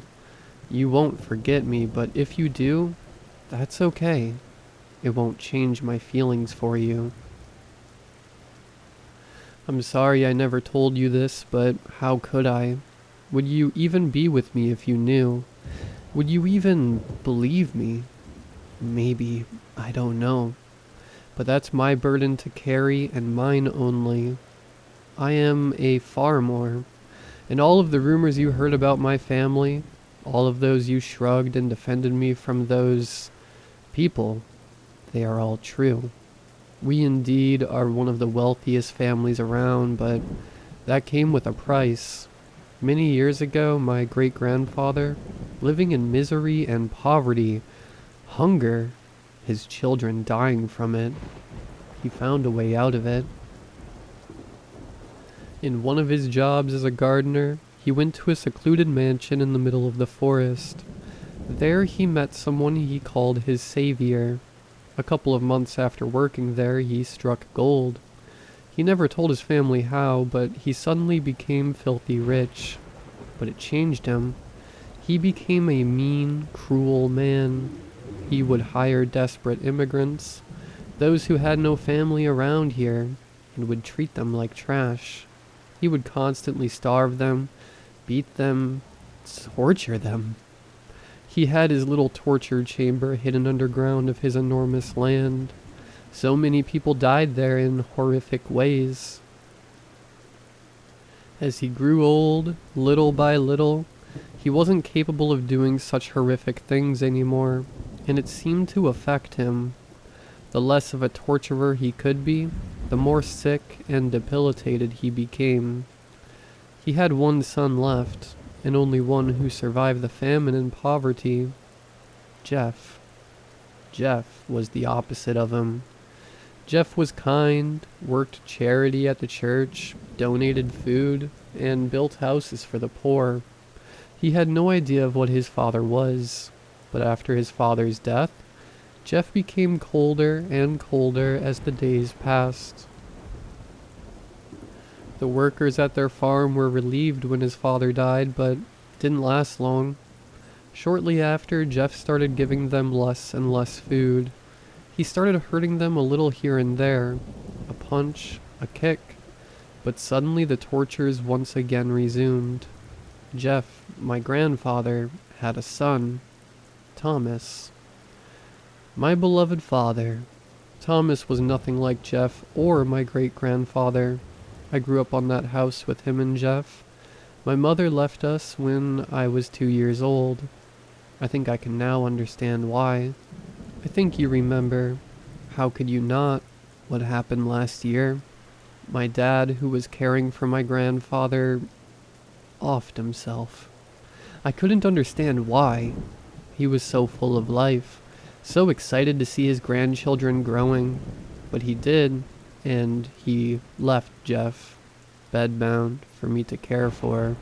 You won't forget me, but if you do, that's okay. It won't change my feelings for you. I'm sorry I never told you this, but how could I? Would you even be with me if you knew? Would you even believe me? Maybe, I don't know. But that's my burden to carry and mine only. I am a farmer, and all of the rumors you heard about my family, all of those you shrugged and defended me from those people, they are all true. We indeed are one of the wealthiest families around, but that came with a price. Many years ago, my great-grandfather, living in misery and poverty, hunger, his children dying from it, he found a way out of it. In one of his jobs as a gardener, he went to a secluded mansion in the middle of the forest. There he met someone he called his savior. A couple of months after working there, he struck gold. He never told his family how, but he suddenly became filthy rich. But it changed him. He became a mean, cruel man. He would hire desperate immigrants, those who had no family around here, and would treat them like trash. He would constantly starve them, beat them, torture them. He had his little torture chamber hidden underground of his enormous land. So many people died there in horrific ways. As he grew old, little by little, he wasn't capable of doing such horrific things anymore, and it seemed to affect him. The less of a torturer he could be, the more sick and debilitated he became. He had one son left, and only one who survived the famine and poverty. Jeff. Jeff was the opposite of him. Jeff was kind, worked charity at the church, donated food, and built houses for the poor. He had no idea of what his father was, but after his father's death, Jeff became colder and colder as the days passed. The workers at their farm were relieved when his father died, but didn't last long. Shortly after, Jeff started giving them less and less food. He started hurting them a little here and there, a punch, a kick, but suddenly the tortures once again resumed. Jeff, my grandfather, had a son, Thomas. My beloved father. Thomas was nothing like Jeff or my great-grandfather. I grew up on that house with him and Jeff. My mother left us when I was 2 years old. I think I can now understand why. I think you remember. How could you not? What happened last year? My dad, who was caring for my grandfather, offed himself. I couldn't understand why. He was so full of life, so excited to see his grandchildren growing. But he did, and he left Jeff, bedbound, for me to care for.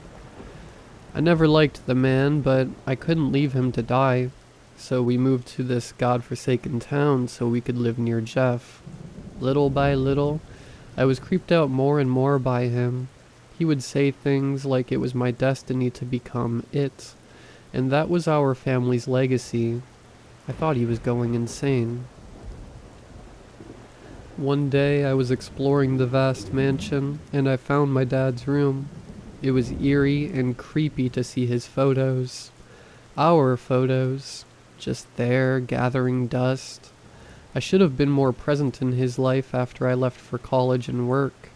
I never liked the man, but I couldn't leave him to die, so we moved to this godforsaken town so we could live near Jeff. Little by little, I was creeped out more and more by him. He would say things like it was my destiny to become it, and that was our family's legacy. I thought he was going insane. One day I was exploring the vast mansion, and I found my dad's room. It was eerie and creepy to see his photos. Our photos. Just there, gathering dust. I should have been more present in his life after I left for college and work.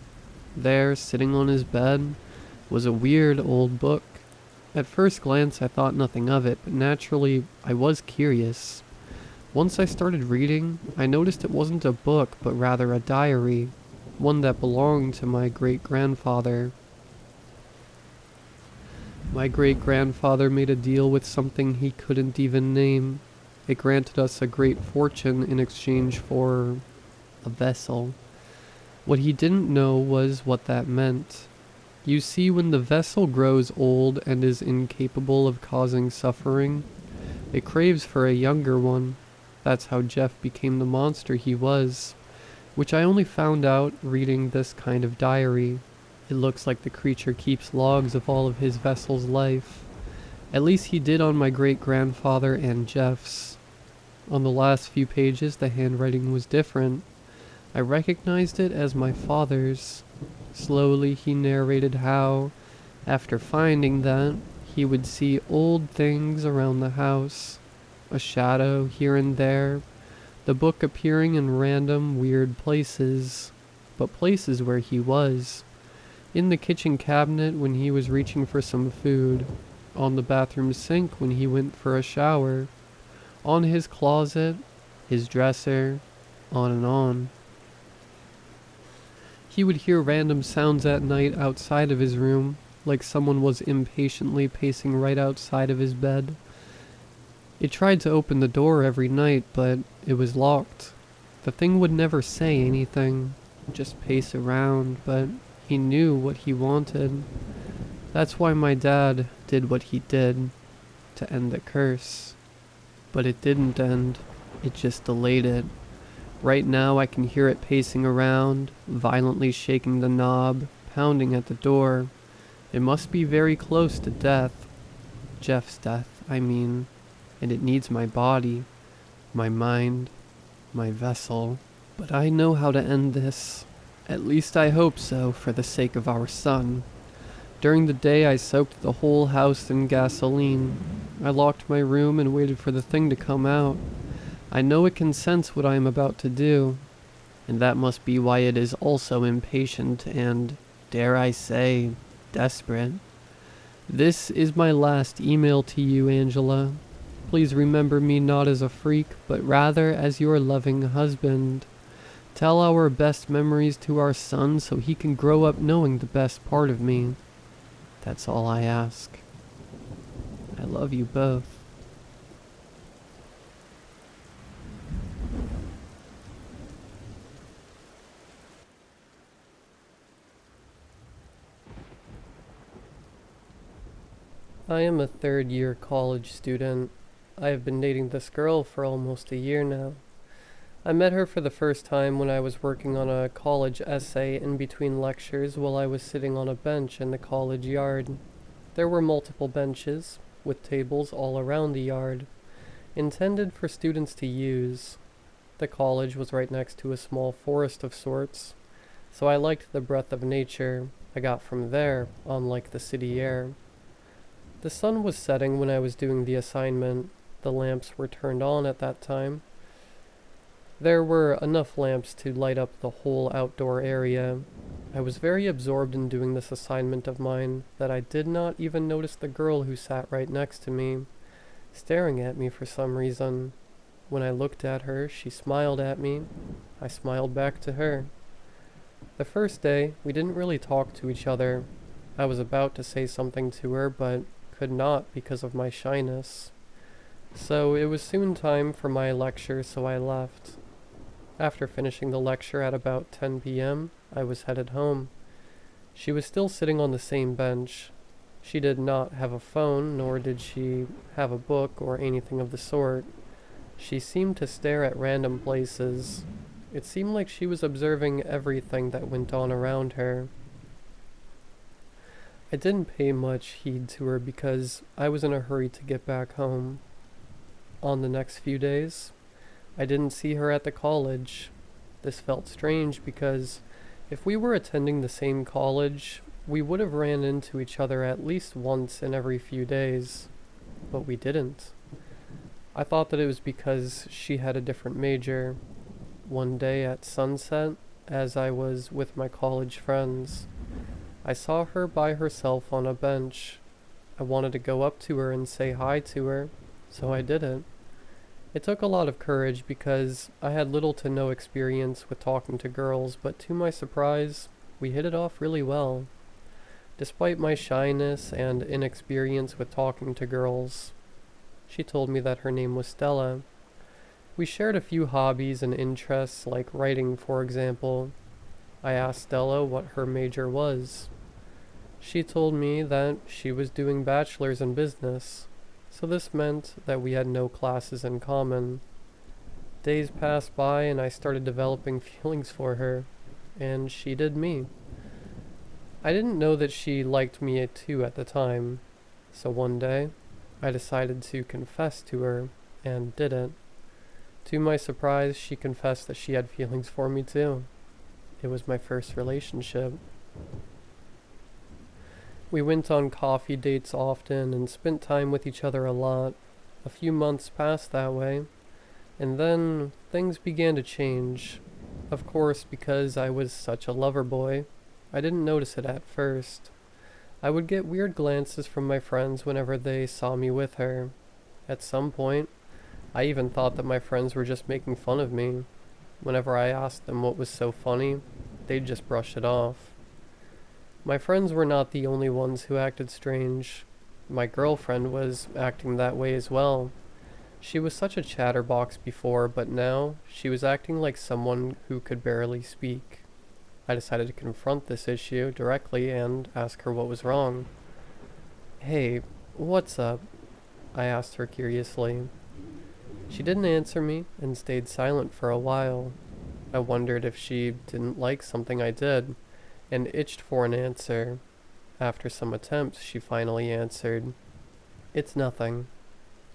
There, sitting on his bed, was a weird old book. At first glance I thought nothing of it, but naturally I was curious. Once I started reading, I noticed it wasn't a book, but rather a diary, one that belonged to my great-grandfather. My great-grandfather made a deal with something he couldn't even name. It granted us a great fortune in exchange for a vessel. What he didn't know was what that meant. You see, when the vessel grows old and is incapable of causing suffering, it craves for a younger one. That's how Jeff became the monster he was, which I only found out reading this kind of diary. It looks like the creature keeps logs of all of his vessel's life. At least he did on my great-grandfather and Jeff's. On the last few pages, the handwriting was different. I recognized it as my father's. Slowly he narrated how, after finding that, he would see old things around the house. A shadow here and there, the book appearing in random weird places, but places where he was. In the kitchen cabinet when he was reaching for some food, on the bathroom sink when he went for a shower, on his closet, his dresser, on and on. He would hear random sounds at night outside of his room, like someone was impatiently pacing right outside of his bed. It tried to open the door every night, but it was locked. The thing would never say anything, just pace around, but he knew what he wanted. That's why my dad did what he did, to end the curse. But it didn't end, it just delayed it. Right now I can hear it pacing around, violently shaking the knob, pounding at the door. It must be very close to death. Jeff's death, I mean. And it needs my body, my mind, my vessel. But I know how to end this. At least I hope so, for the sake of our son. During the day I soaked the whole house in gasoline. I locked my room and waited for the thing to come out. I know it can sense what I am about to do, and that must be why it is also impatient and, dare I say, desperate. This is my last email to you, Angela. Please remember me not as a freak, but rather as your loving husband. Tell our best memories to our son so he can grow up knowing the best part of me. That's all I ask. I love you both. I am a third-year college student. I have been dating this girl for almost a year now. I met her for the first time when I was working on a college essay in between lectures while I was sitting on a bench in the college yard. There were multiple benches, with tables all around the yard, intended for students to use. The college was right next to a small forest of sorts, so I liked the breath of nature I got from there, unlike the city air. The sun was setting when I was doing the assignment. The lamps were turned on at that time. There were enough lamps to light up the whole outdoor area. I was very absorbed in doing this assignment of mine that I did not even notice the girl who sat right next to me, staring at me for some reason. When I looked at her, she smiled at me. I smiled back to her. The first day, we didn't really talk to each other. I was about to say something to her, but could not because of my shyness. So it was soon time for my lecture, so I left. After finishing the lecture at about 10 p.m., I was headed home. She was still sitting on the same bench. She did not have a phone, nor did she have a book or anything of the sort. She seemed to stare at random places. It seemed like she was observing everything that went on around her. I didn't pay much heed to her because I was in a hurry to get back home. On the next few days, I didn't see her at the college. This felt strange because if we were attending the same college, we would have ran into each other at least once in every few days, but we didn't. I thought that it was because she had a different major. One day at sunset, as I was with my college friends, I saw her by herself on a bench. I wanted to go up to her and say hi to her, so I did it. It took a lot of courage because I had little to no experience with talking to girls, but to my surprise, we hit it off really well. Despite my shyness and inexperience with talking to girls, she told me that her name was Stella. We shared a few hobbies and interests, like writing, for example. I asked Stella what her major was. She told me that she was doing bachelor's in business, so this meant that we had no classes in common. Days passed by and I started developing feelings for her, and she did me. I didn't know that she liked me too at the time, so one day I decided to confess to her and did it. To my surprise, she confessed that she had feelings for me too. It was my first relationship. We went on coffee dates often and spent time with each other a lot. A few months passed that way, and then things began to change. Of course, because I was such a lover boy, I didn't notice it at first. I would get weird glances from my friends whenever they saw me with her. At some point, I even thought that my friends were just making fun of me. Whenever I asked them what was so funny, they'd just brush it off. My friends were not the only ones who acted strange. My girlfriend was acting that way as well. She was such a chatterbox before, but now she was acting like someone who could barely speak. I decided to confront this issue directly and ask her what was wrong. "Hey, what's up?" I asked her curiously. She didn't answer me and stayed silent for a while. I wondered if she didn't like something I did, and itched for an answer. After some attempts, she finally answered. "It's nothing,"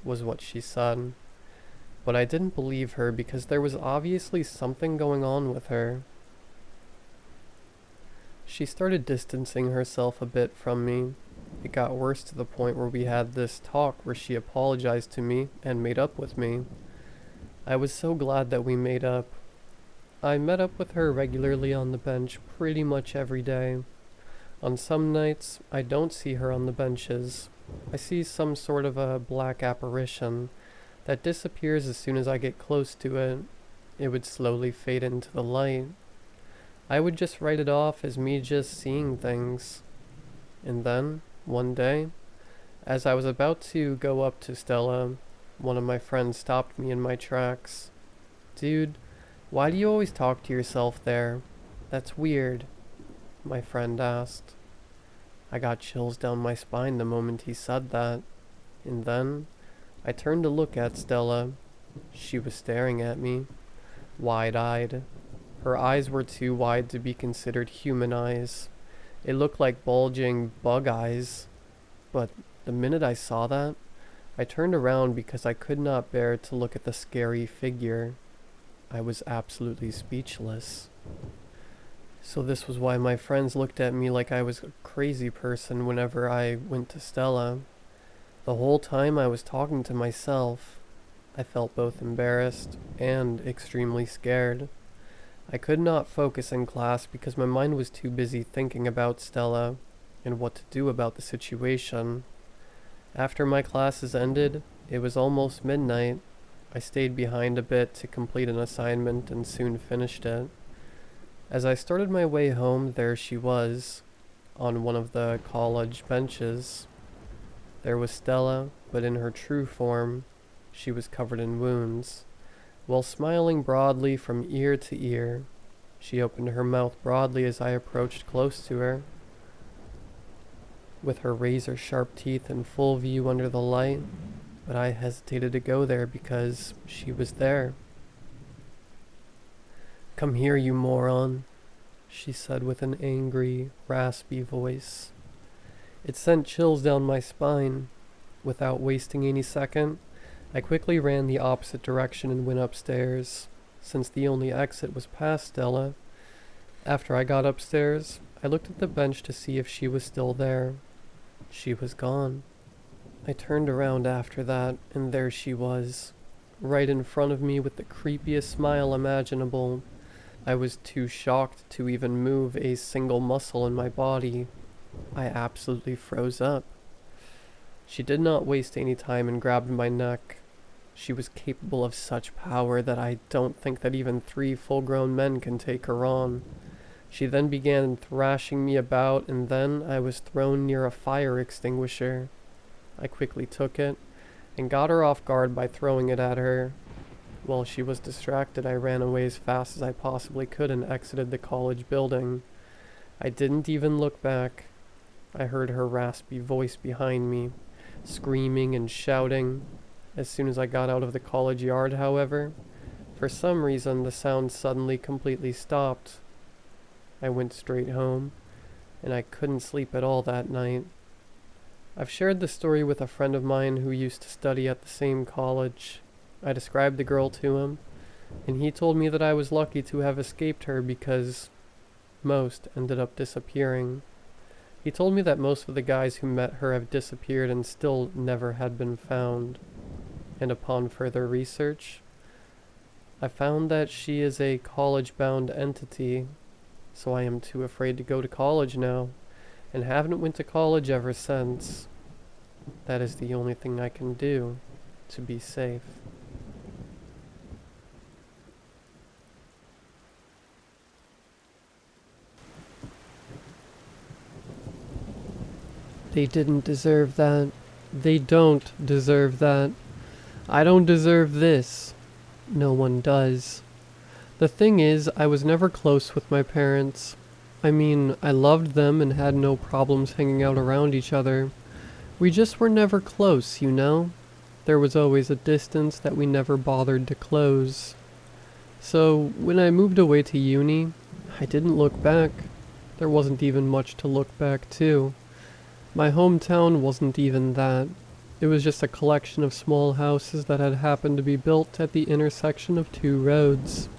was what she said. But I didn't believe her because there was obviously something going on with her. She started distancing herself a bit from me. It got worse to the point where we had this talk where she apologized to me and made up with me. I was so glad that we made up. I met up with her regularly on the bench pretty much every day. On some nights, I don't see her on the benches. I see some sort of a black apparition that disappears as soon as I get close to it. It would slowly fade into the light. I would just write it off as me just seeing things. And then, one day, as I was about to go up to Stella, one of my friends stopped me in my tracks. "Dude, why do you always talk to yourself there? That's weird," my friend asked. I got chills down my spine the moment he said that, and then I turned to look at Stella. She was staring at me, wide-eyed. Her eyes were too wide to be considered human eyes. It looked like bulging bug eyes. But the minute I saw that, I turned around because I could not bear to look at the scary figure. I was absolutely speechless. So this was why my friends looked at me like I was a crazy person whenever I went to Stella. The whole time I was talking to myself. I felt both embarrassed and extremely scared. I could not focus in class because my mind was too busy thinking about Stella and what to do about the situation. After my classes ended, it was almost midnight. I stayed behind a bit to complete an assignment and soon finished it. As I started my way home, there she was, on one of the college benches. There was Stella, but in her true form, she was covered in wounds. While smiling broadly from ear to ear, she opened her mouth broadly as I approached close to her. With her razor-sharp teeth in full view under the light, but I hesitated to go there because she was there. "Come here, you moron," she said with an angry, raspy voice. It sent chills down my spine. Without wasting any second, I quickly ran the opposite direction and went upstairs, since the only exit was past Stella. After I got upstairs, I looked at the bench to see if she was still there. She was gone. I turned around after that, and there she was, right in front of me with the creepiest smile imaginable. I was too shocked to even move a single muscle in my body. I absolutely froze up. She did not waste any time and grabbed my neck. She was capable of such power that I don't think that even 3 full-grown men can take her on. She then began thrashing me about, and then I was thrown near a fire extinguisher. I quickly took it, and got her off guard by throwing it at her. While she was distracted, I ran away as fast as I possibly could and exited the college building. I didn't even look back. I heard her raspy voice behind me, screaming and shouting. As soon as I got out of the college yard, however, for some reason the sound suddenly completely stopped. I went straight home, and I couldn't sleep at all that night. I've shared the story with a friend of mine who used to study at the same college. I described the girl to him, and he told me that I was lucky to have escaped her because most ended up disappearing. He told me that most of the guys who met her have disappeared and still never had been found. And upon further research, I found that she is a college-bound entity, so I am too afraid to go to college now, and haven't went to college ever since. That is the only thing I can do to be safe. They didn't deserve that. They don't deserve that. I don't deserve this. No one does. The thing is, I was never close with my parents. I mean, I loved them and had no problems hanging out around each other. We just were never close, you know? There was always a distance that we never bothered to close. So, when I moved away to uni, I didn't look back. There wasn't even much to look back to. My hometown wasn't even that. It was just a collection of small houses that had happened to be built at the intersection of 2 roads.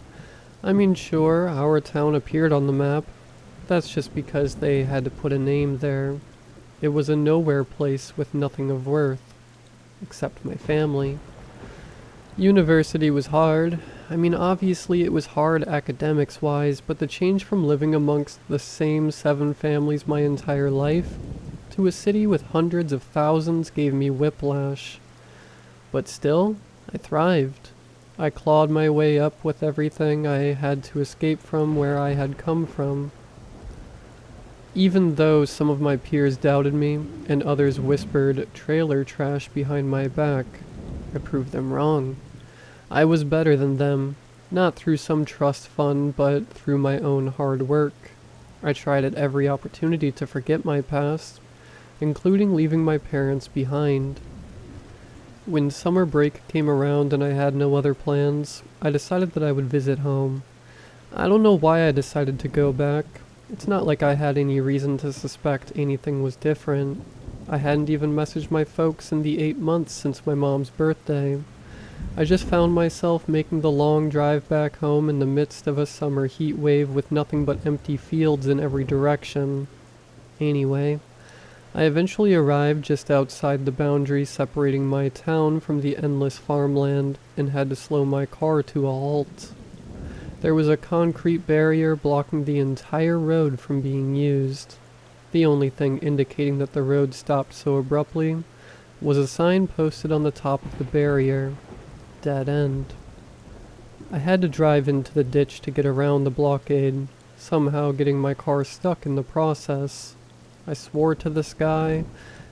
I mean, sure, our town appeared on the map. That's just because they had to put a name there. It was a nowhere place with nothing of worth, except my family. University was hard. I mean, obviously it was hard academics-wise, but the change from living amongst the same 7 families my entire life to a city with hundreds of thousands gave me whiplash. But still, I thrived. I clawed my way up with everything I had to escape from where I had come from. Even though some of my peers doubted me, and others whispered trailer trash behind my back, I proved them wrong. I was better than them, not through some trust fund, but through my own hard work. I tried at every opportunity to forget my past, including leaving my parents behind. When summer break came around and I had no other plans, I decided that I would visit home. I don't know why I decided to go back. It's not like I had any reason to suspect anything was different. I hadn't even messaged my folks in the 8 months since my mom's birthday. I just found myself making the long drive back home in the midst of a summer heat wave with nothing but empty fields in every direction. Anyway, I eventually arrived just outside the boundary separating my town from the endless farmland and had to slow my car to a halt. There was a concrete barrier blocking the entire road from being used. The only thing indicating that the road stopped so abruptly was a sign posted on the top of the barrier. Dead end. I had to drive into the ditch to get around the blockade, somehow getting my car stuck in the process. I swore to the sky,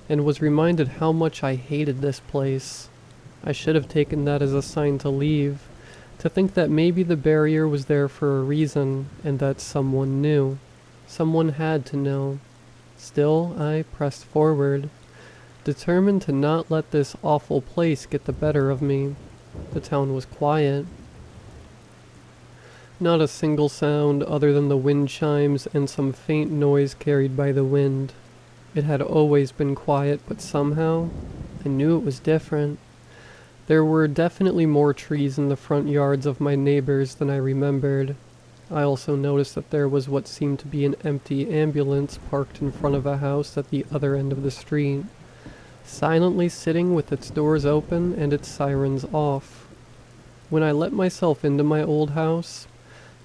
and was reminded how much I hated this place. I should have taken that as a sign to leave, to think that maybe the barrier was there for a reason, and that someone knew. Someone had to know. Still, I pressed forward, determined to not let this awful place get the better of me. The town was quiet. Not a single sound other than the wind chimes and some faint noise carried by the wind. It had always been quiet, but somehow, I knew it was different. There were definitely more trees in the front yards of my neighbors than I remembered. I also noticed that there was what seemed to be an empty ambulance parked in front of a house at the other end of the street, silently sitting with its doors open and its sirens off. When I let myself into my old house,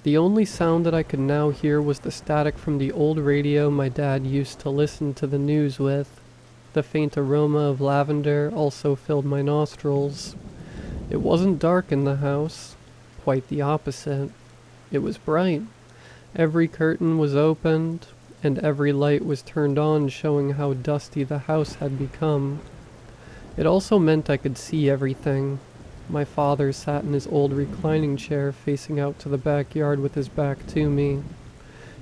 the only sound that I could now hear was the static from the old radio my dad used to listen to the news with. The faint aroma of lavender also filled my nostrils. It wasn't dark in the house, quite the opposite. It was bright. Every curtain was opened, and every light was turned on, showing how dusty the house had become. It also meant I could see everything. My father sat in his old reclining chair facing out to the backyard with his back to me.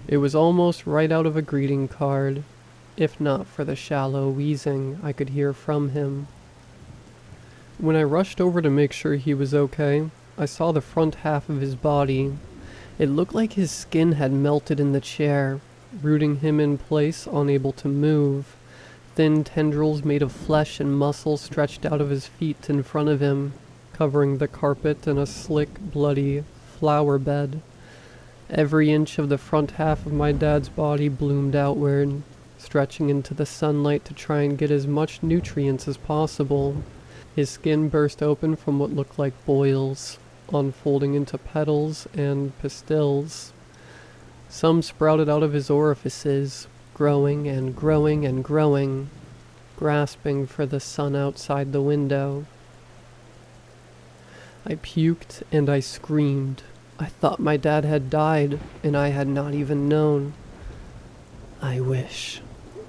It was almost right out of a greeting card, if not for the shallow wheezing I could hear from him. When I rushed over to make sure he was okay, I saw the front half of his body. It looked like his skin had melted in the chair, rooting him in place, unable to move. Thin tendrils made of flesh and muscle stretched out of his feet in front of him, covering the carpet in a slick, bloody flower bed. Every inch of the front half of my dad's body bloomed outward, stretching into the sunlight to try and get as much nutrients as possible. His skin burst open from what looked like boils, unfolding into petals and pistils. Some sprouted out of his orifices, growing and growing and growing, grasping for the sun outside the window. I puked and I screamed. I thought my dad had died, and I had not even known. I wish.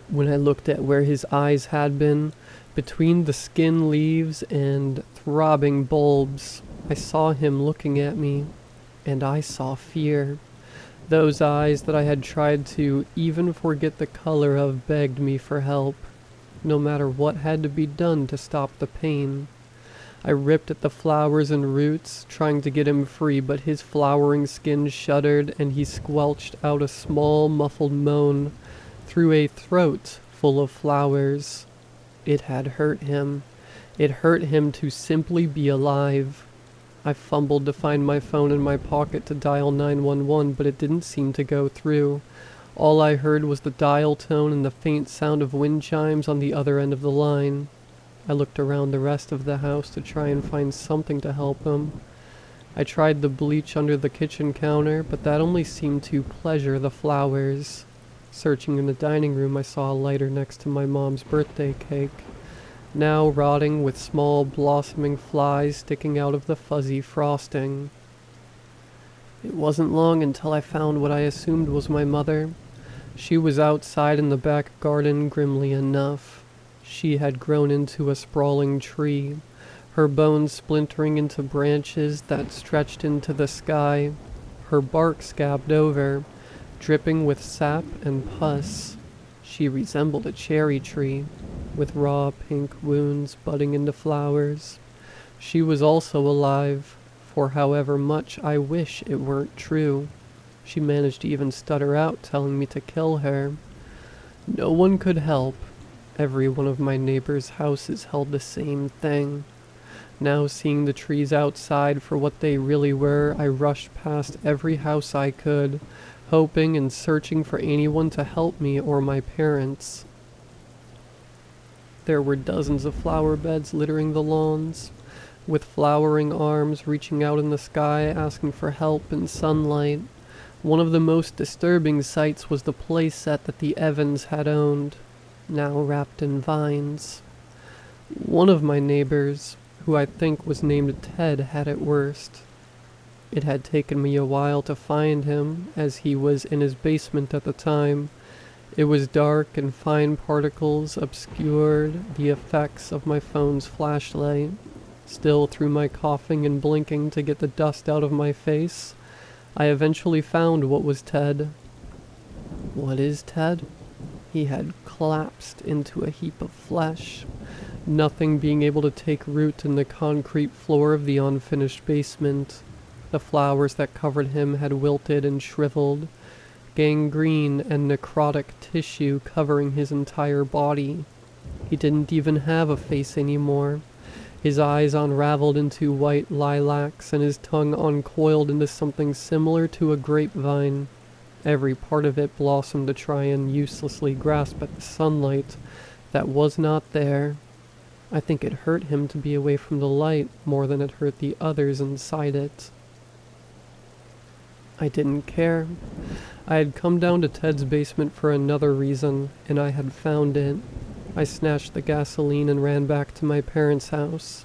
When I looked at where his eyes had been, between the skin leaves and throbbing bulbs, I saw him looking at me, and I saw fear. Those eyes that I had tried to even forget the color of begged me for help, no matter what had to be done to stop the pain. I ripped at the flowers and roots, trying to get him free, but his flowering skin shuddered and he squelched out a small, muffled moan through a throat full of flowers. It had hurt him. It hurt him to simply be alive. I fumbled to find my phone in my pocket to dial 911, but it didn't seem to go through. All I heard was the dial tone and the faint sound of wind chimes on the other end of the line. I looked around the rest of the house to try and find something to help him. I tried the bleach under the kitchen counter, but that only seemed to pleasure the flowers. Searching in the dining room, I saw a lighter next to my mom's birthday cake, now rotting with small blossoming flies sticking out of the fuzzy frosting. It wasn't long until I found what I assumed was my mother. She was outside in the back garden, grimly enough. She had grown into a sprawling tree, her bones splintering into branches that stretched into the sky, her bark scabbed over, dripping with sap and pus. She resembled a cherry tree, with raw pink wounds budding into flowers. She was also alive, for however much I wish it weren't true. She managed to even stutter out, telling me to kill her. No one could help. Every one of my neighbors' houses held the same thing. Now, seeing the trees outside for what they really were, I rushed past every house I could, hoping and searching for anyone to help me or my parents. There were dozens of flower beds littering the lawns, with flowering arms reaching out in the sky asking for help and sunlight. One of the most disturbing sights was the playset that the Evans had owned, now wrapped in vines. One of my neighbors, who I think was named Ted, had it worst. It had taken me a while to find him, as he was in his basement at the time. It was dark and fine particles obscured the effects of my phone's flashlight. Still, through my coughing and blinking to get the dust out of my face, I eventually found what was Ted. What is Ted? He had collapsed into a heap of flesh, nothing being able to take root in the concrete floor of the unfinished basement. The flowers that covered him had wilted and shriveled, gangrene and necrotic tissue covering his entire body. He didn't even have a face anymore. His eyes unraveled into white lilacs and his tongue uncoiled into something similar to a grapevine. Every part of it blossomed to try and uselessly grasp at the sunlight that was not there. I think it hurt him to be away from the light more than it hurt the others inside it. I didn't care. I had come down to Ted's basement for another reason, and I had found it. I snatched the gasoline and ran back to my parents' house.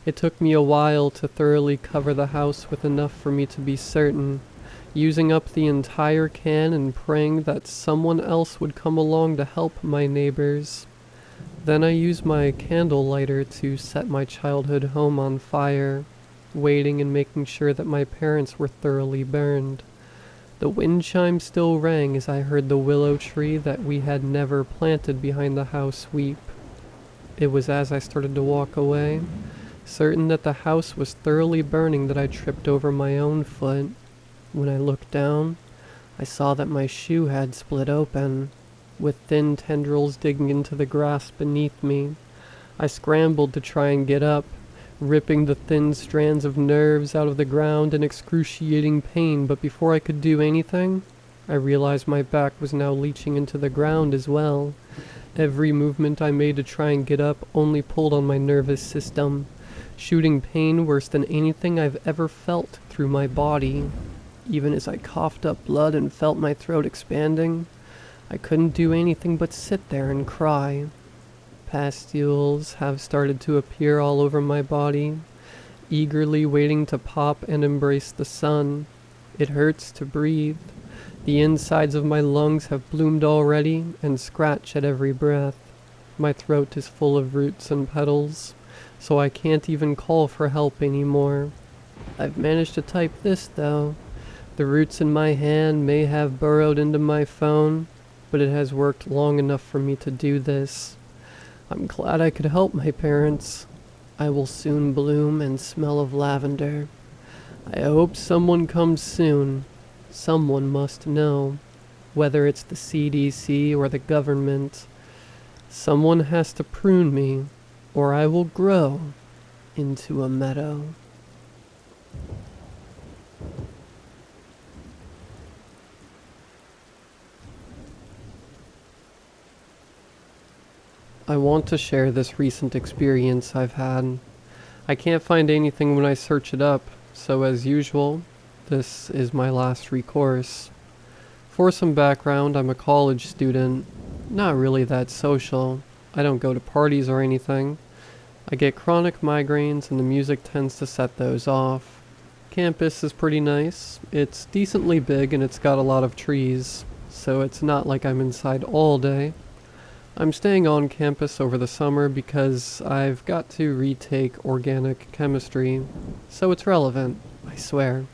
It took me a while to thoroughly cover the house with enough for me to be certain, using up the entire can and praying that someone else would come along to help my neighbors. Then I used my candle lighter to set my childhood home on fire, waiting and making sure that my parents were thoroughly burned. The wind chime still rang as I heard the willow tree that we had never planted behind the house weep. It was as I started to walk away, certain that the house was thoroughly burning, that I tripped over my own foot. When I looked down, I saw that my shoe had split open, with thin tendrils digging into the grass beneath me. I scrambled to try and get up, ripping the thin strands of nerves out of the ground in excruciating pain, but before I could do anything, I realized my back was now leaching into the ground as well. Every movement I made to try and get up only pulled on my nervous system, shooting pain worse than anything I've ever felt through my body. Even as I coughed up blood and felt my throat expanding, I couldn't do anything but sit there and cry. Pastules have started to appear all over my body, eagerly waiting to pop and embrace the sun. It hurts to breathe. The insides of my lungs have bloomed already and scratch at every breath. My throat is full of roots and petals, so I can't even call for help anymore. I've managed to type this, though. The roots in my hand may have burrowed into my phone, but it has worked long enough for me to do this. I'm glad I could help my parents. I will soon bloom and smell of lavender. I hope someone comes soon. Someone must know. Whether it's the CDC or the government. Someone has to prune me, or I will grow into a meadow. I want to share this recent experience I've had. I can't find anything when I search it up, so as usual, this is my last recourse. For some background, I'm a college student, not really that social. I don't go to parties or anything. I get chronic migraines and the music tends to set those off. Campus is pretty nice. It's decently big and it's got a lot of trees, so it's not like I'm inside all day. I'm staying on campus over the summer because I've got to retake organic chemistry, so it's relevant, I swear.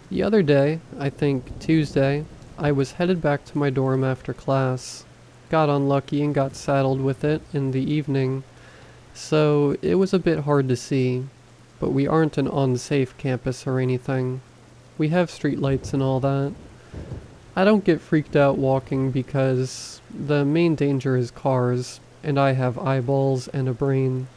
The other day, I think Tuesday, I was headed back to my dorm after class. Got unlucky and got saddled with it in the evening, so it was a bit hard to see, but we aren't an unsafe campus or anything. We have streetlights and all that. I don't get freaked out walking because the main danger is cars, and I have eyeballs and a brain.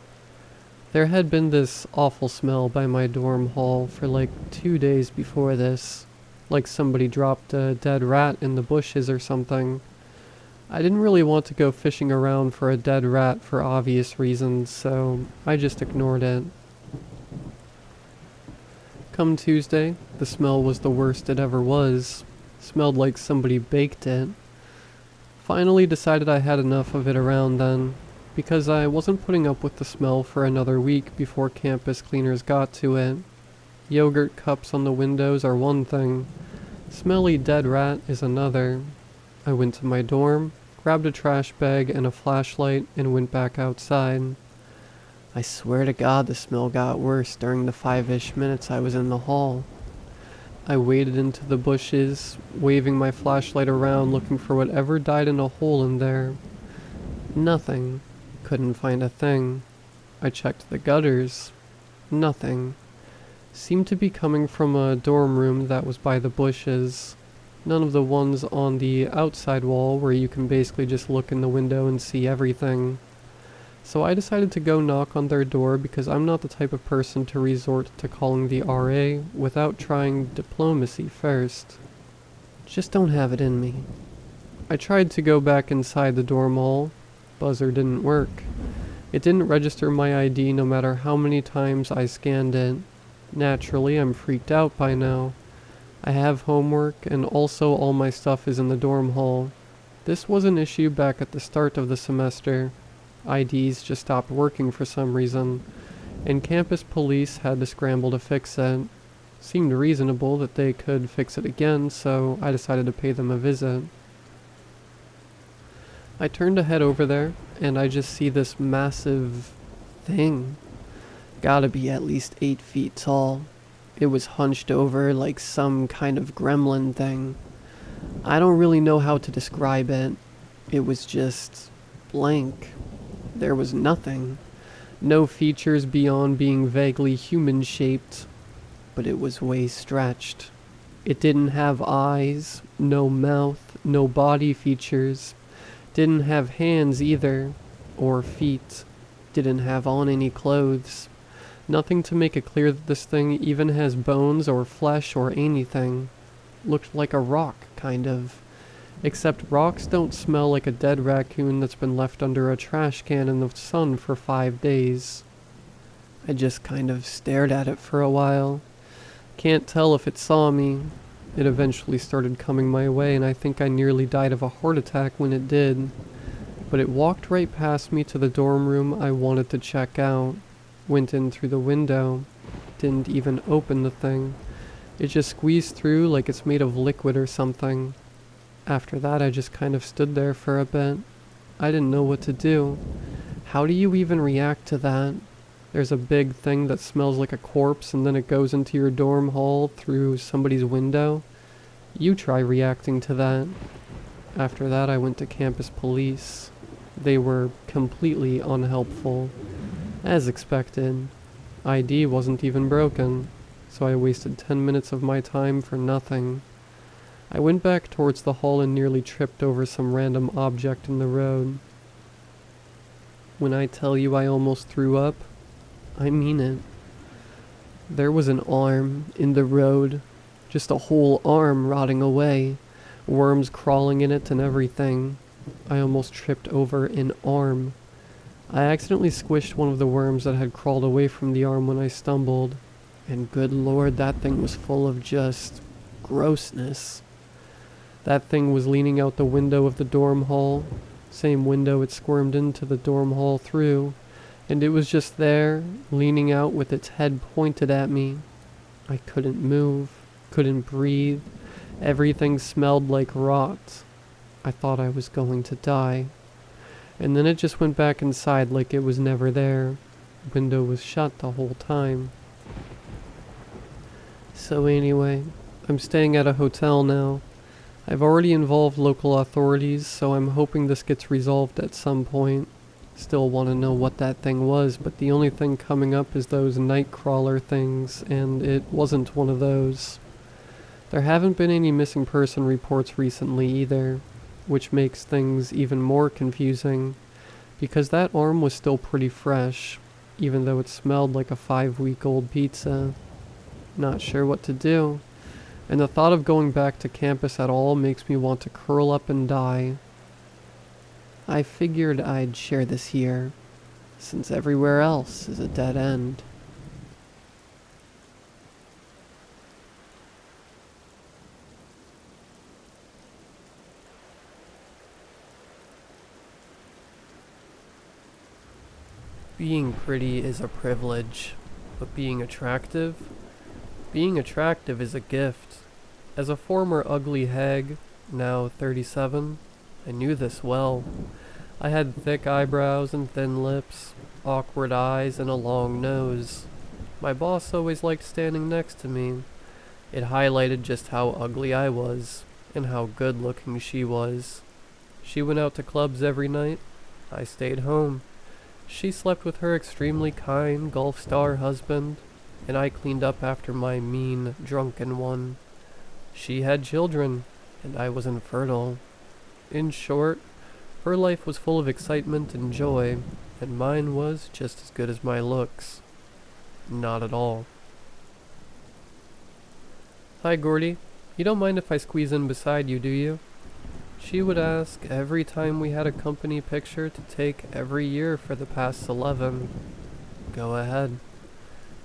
There had been this awful smell by my dorm hall for like 2 days before this, like somebody dropped a dead rat in the bushes or something. I didn't really want to go fishing around for a dead rat for obvious reasons, so I just ignored it. Come Tuesday, the smell was the worst it ever was. Smelled like somebody baked it. Finally decided I had enough of it around then, because I wasn't putting up with the smell for another week before campus cleaners got to it. Yogurt cups on the windows are one thing. Smelly dead rat is another. I went to my dorm, grabbed a trash bag and a flashlight, and went back outside. I swear to God the smell got worse during the 5-ish minutes I was in the hall. I waded into the bushes, waving my flashlight around looking for whatever died in a hole in there. Nothing. Couldn't find a thing. I checked the gutters. Nothing. Seemed to be coming from a dorm room that was by the bushes. None of the ones on the outside wall where you can basically just look in the window and see everything. So I decided to go knock on their door because I'm not the type of person to resort to calling the RA without trying diplomacy first. Just don't have it in me. I tried to go back inside the dorm hall. Buzzer didn't work. It didn't register my ID no matter how many times I scanned it. Naturally, I'm freaked out by now. I have homework, and also all my stuff is in the dorm hall. This was an issue back at the start of the semester. IDs just stopped working for some reason, and campus police had to scramble to fix it. Seemed reasonable that they could fix it again, so I decided to pay them a visit. I turn to head over there, and I just see this massive thing. Gotta be at least 8 feet tall. It was hunched over like some kind of gremlin thing. I don't really know how to describe it. It was just blank. There was nothing. No features beyond being vaguely human-shaped, but it was way stretched. It didn't have eyes, no mouth, no body features. Didn't have hands either, or feet. Didn't have on any clothes. Nothing to make it clear that this thing even has bones or flesh or anything. Looked like a rock, kind of. Except rocks don't smell like a dead raccoon that's been left under a trash can in the sun for 5 days. I just kind of stared at it for a while. Can't tell if it saw me. It eventually started coming my way, and I think I nearly died of a heart attack when it did. But it walked right past me to the dorm room I wanted to check out. Went in through the window. Didn't even open the thing. It just squeezed through like it's made of liquid or something. After that, I just kind of stood there for a bit. I didn't know what to do. How do you even react to that? There's a big thing that smells like a corpse, and then it goes into your dorm hall through somebody's window. You try reacting to that. After that, I went to campus police. They were completely unhelpful. As expected. ID wasn't even broken, so I wasted 10 minutes of my time for nothing. I went back towards the hall and nearly tripped over some random object in the road. When I tell you I almost threw up, I mean it. There was an arm in the road, just a whole arm rotting away, worms crawling in it and everything. I almost tripped over an arm. I accidentally squished one of the worms that had crawled away from the arm when I stumbled, and good lord, that thing was full of just grossness. That thing was leaning out the window of the dorm hall, same window it squirmed into the dorm hall through, and it was just there, leaning out with its head pointed at me. I couldn't move, couldn't breathe. Everything smelled like rot. I thought I was going to die. And then it just went back inside like it was never there. Window was shut the whole time. So anyway, I'm staying at a hotel now. I've already involved local authorities, so I'm hoping this gets resolved at some point. Still want to know what that thing was, but the only thing coming up is those nightcrawler things, and it wasn't one of those. There haven't been any missing person reports recently either, which makes things even more confusing, because that arm was still pretty fresh, even though it smelled like a 5-week-old pizza. Not sure what to do, and the thought of going back to campus at all makes me want to curl up and die. I figured I'd share this here, since everywhere else is a dead end. Being pretty is a privilege, but being attractive is a gift. As a former ugly hag, now 37, I knew this well. I had thick eyebrows and thin lips, awkward eyes, and a long nose. My boss always liked standing next to me. It highlighted just how ugly I was, and how good-looking she was. She went out to clubs every night. I stayed home. She slept with her extremely kind golf star husband, and I cleaned up after my mean, drunken one. She had children, and I was infertile. In short, her life was full of excitement and joy, and mine was just as good as my looks. Not at all. "Hi, Gordy. You don't mind if I squeeze in beside you, do you?" She would ask every time we had a company picture to take every year for the past 11. Go ahead.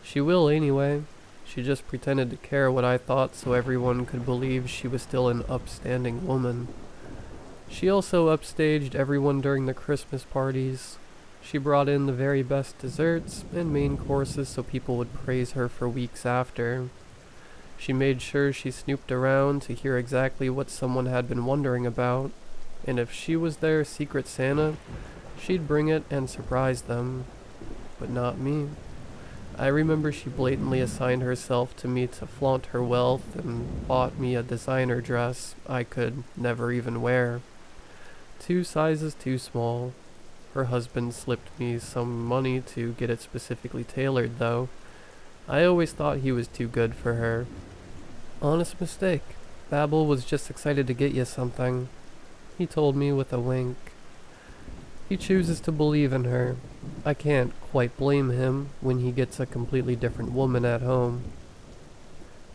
She will anyway. She just pretended to care what I thought so everyone could believe she was still an upstanding woman. She also upstaged everyone during the Christmas parties. She brought in the very best desserts and main courses so people would praise her for weeks after. She made sure she snooped around to hear exactly what someone had been wondering about, and if she was their secret Santa, she'd bring it and surprise them. But not me. I remember she blatantly assigned herself to me to flaunt her wealth and bought me a designer dress I could never even wear. 2 sizes too small. Her husband slipped me some money to get it specifically tailored, though. I always thought he was too good for her. Honest mistake. Babel was just excited to get you something, he told me with a wink. He chooses to believe in her. I can't quite blame him when he gets a completely different woman at home.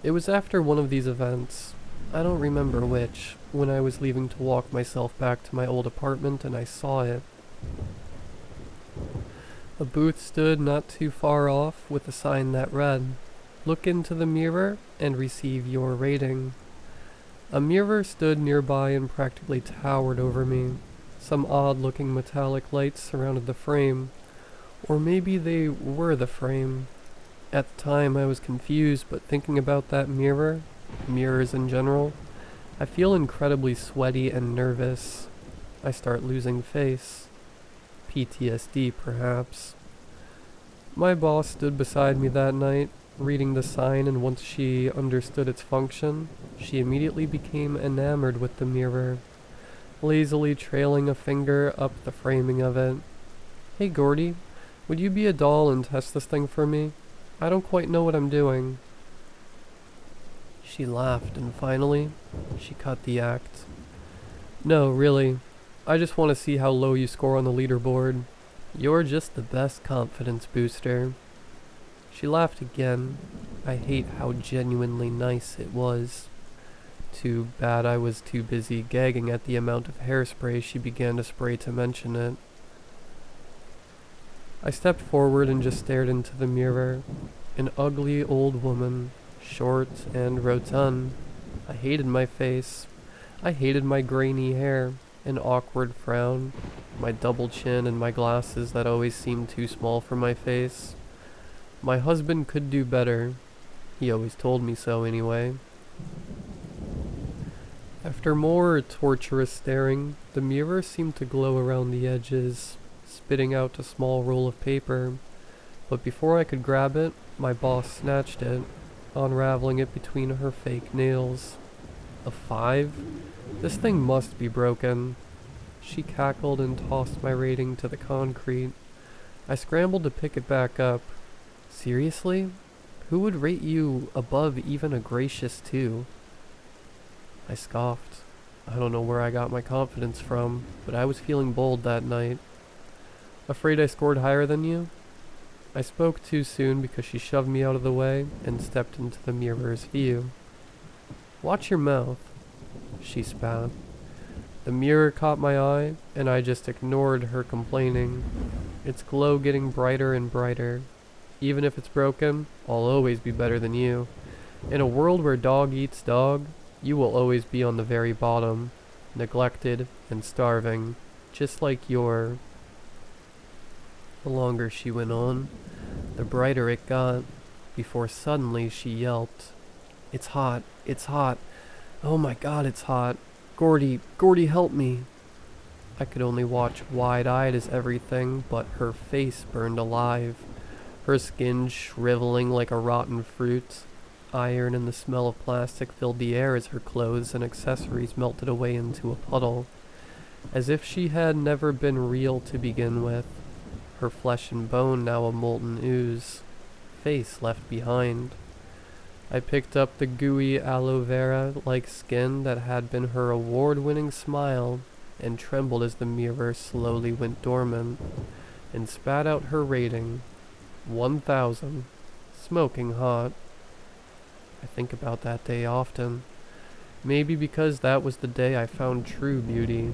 It was after one of these events, I don't remember which, when I was leaving to walk myself back to my old apartment and I saw it. A booth stood not too far off with a sign that read, "Look into the mirror and receive your rating." A mirror stood nearby and practically towered over me. Some odd-looking metallic lights surrounded the frame, or maybe they were the frame. At the time I was confused, but thinking about that mirror, mirrors in general, I feel incredibly sweaty and nervous. I start losing face. PTSD, perhaps. My boss stood beside me that night, reading the sign, and once she understood its function, she immediately became enamored with the mirror, lazily trailing a finger up the framing of it. "Hey, Gordy, would you be a doll and test this thing for me? I don't quite know what I'm doing." She laughed, and finally, she cut the act. "No, really. I just want to see how low you score on the leaderboard. You're just the best confidence booster." She laughed again. I hate how genuinely nice it was. Too bad I was too busy gagging at the amount of hairspray she began to spray to mention it. I stepped forward and just stared into the mirror. An ugly old woman, short and rotund. I hated my face. I hated my grainy hair, an awkward frown, my double chin, and my glasses that always seemed too small for my face. My husband could do better. He always told me so anyway. After more torturous staring, the mirror seemed to glow around the edges, spitting out a small roll of paper. But before I could grab it, my boss snatched it, unraveling it between her fake nails. A 5? This thing must be broken. She cackled and tossed my rating to the concrete. I scrambled to pick it back up. Seriously? Who would rate you above even a gracious 2? I scoffed. I don't know where I got my confidence from, but I was feeling bold that night. "Afraid I scored higher than you?" I spoke too soon because she shoved me out of the way and stepped into the mirror's view. "Watch your mouth," she spat. The mirror caught my eye, and I just ignored her complaining. Its glow getting brighter and brighter. Even if it's broken, I'll always be better than you. In a world where dog eats dog, you will always be on the very bottom, neglected and starving, just like you're. The longer she went on, the brighter it got, before suddenly she yelped. "It's hot, it's hot. Oh my god, it's hot. Gordy, help me." I could only watch wide-eyed as everything but her face burned alive, her skin shriveling like a rotten fruit. Iron and the smell of plastic filled the air as her clothes and accessories melted away into a puddle, as if she had never been real to begin with. Her flesh and bone now a molten ooze, face left behind. I picked up the gooey aloe vera-like skin that had been her award-winning smile, and trembled as the mirror slowly went dormant. and spat out her rating. 1,000. Smoking hot. I think about that day often. Maybe because that was the day I found true beauty.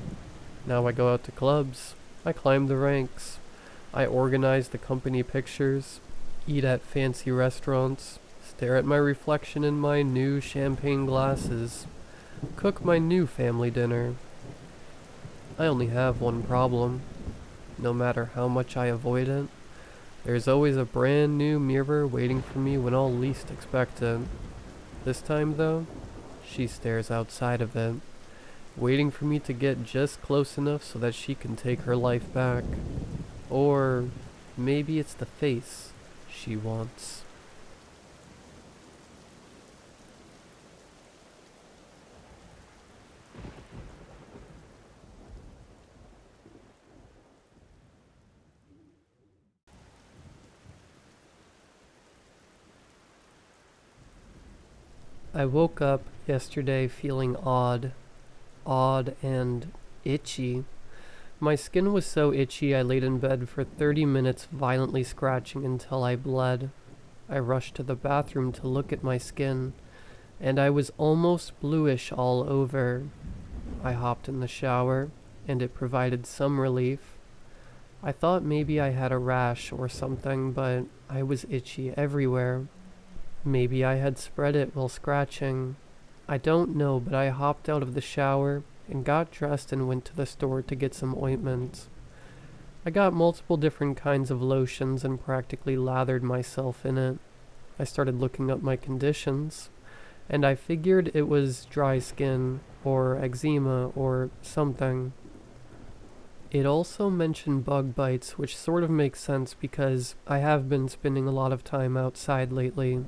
Now I go out to clubs. I climb the ranks. I organize the company pictures, eat at fancy restaurants, stare at my reflection in my new champagne glasses, cook my new family dinner. I only have one problem. No matter how much I avoid it, there's always a brand new mirror waiting for me when I'll least expect it. This time though, she stares outside of it, waiting for me to get just close enough so that she can take her life back. Or maybe it's the face she wants. I woke up yesterday feeling odd and itchy. My skin was so itchy I laid in bed for 30 minutes violently scratching until I bled. I rushed to the bathroom to look at my skin, and I was almost bluish all over. I hopped in the shower, and it provided some relief. I thought maybe I had a rash or something, but I was itchy everywhere. Maybe I had spread it while scratching. I don't know, but I hopped out of the shower and got dressed and went to the store to get some ointment. I got multiple different kinds of lotions and practically lathered myself in it. I started looking up my conditions, and I figured it was dry skin or eczema or something. It also mentioned bug bites, which sort of makes sense because I have been spending a lot of time outside lately.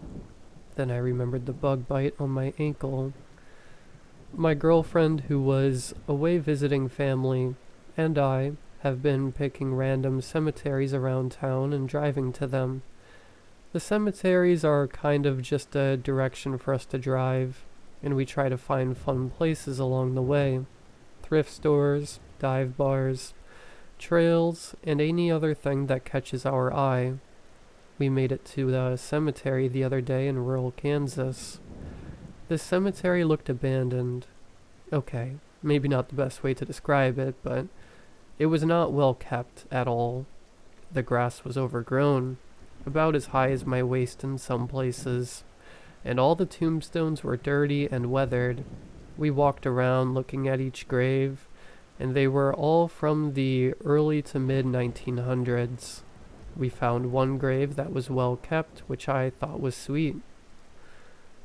Then I remembered the bug bite on my ankle. My girlfriend, who was away visiting family, and I have been picking random cemeteries around town and driving to them. The cemeteries are kind of just a direction for us to drive, and we try to find fun places along the way. Thrift stores, dive bars, trails, and any other thing that catches our eye. We made it to the cemetery the other day in rural Kansas. This cemetery looked abandoned. Okay, maybe not the best way to describe it, but it was not well kept at all. The grass was overgrown, about as high as my waist in some places, and all the tombstones were dirty and weathered. We walked around looking at each grave, and they were all from the early to mid-1900s. We found one grave that was well kept, which I thought was sweet.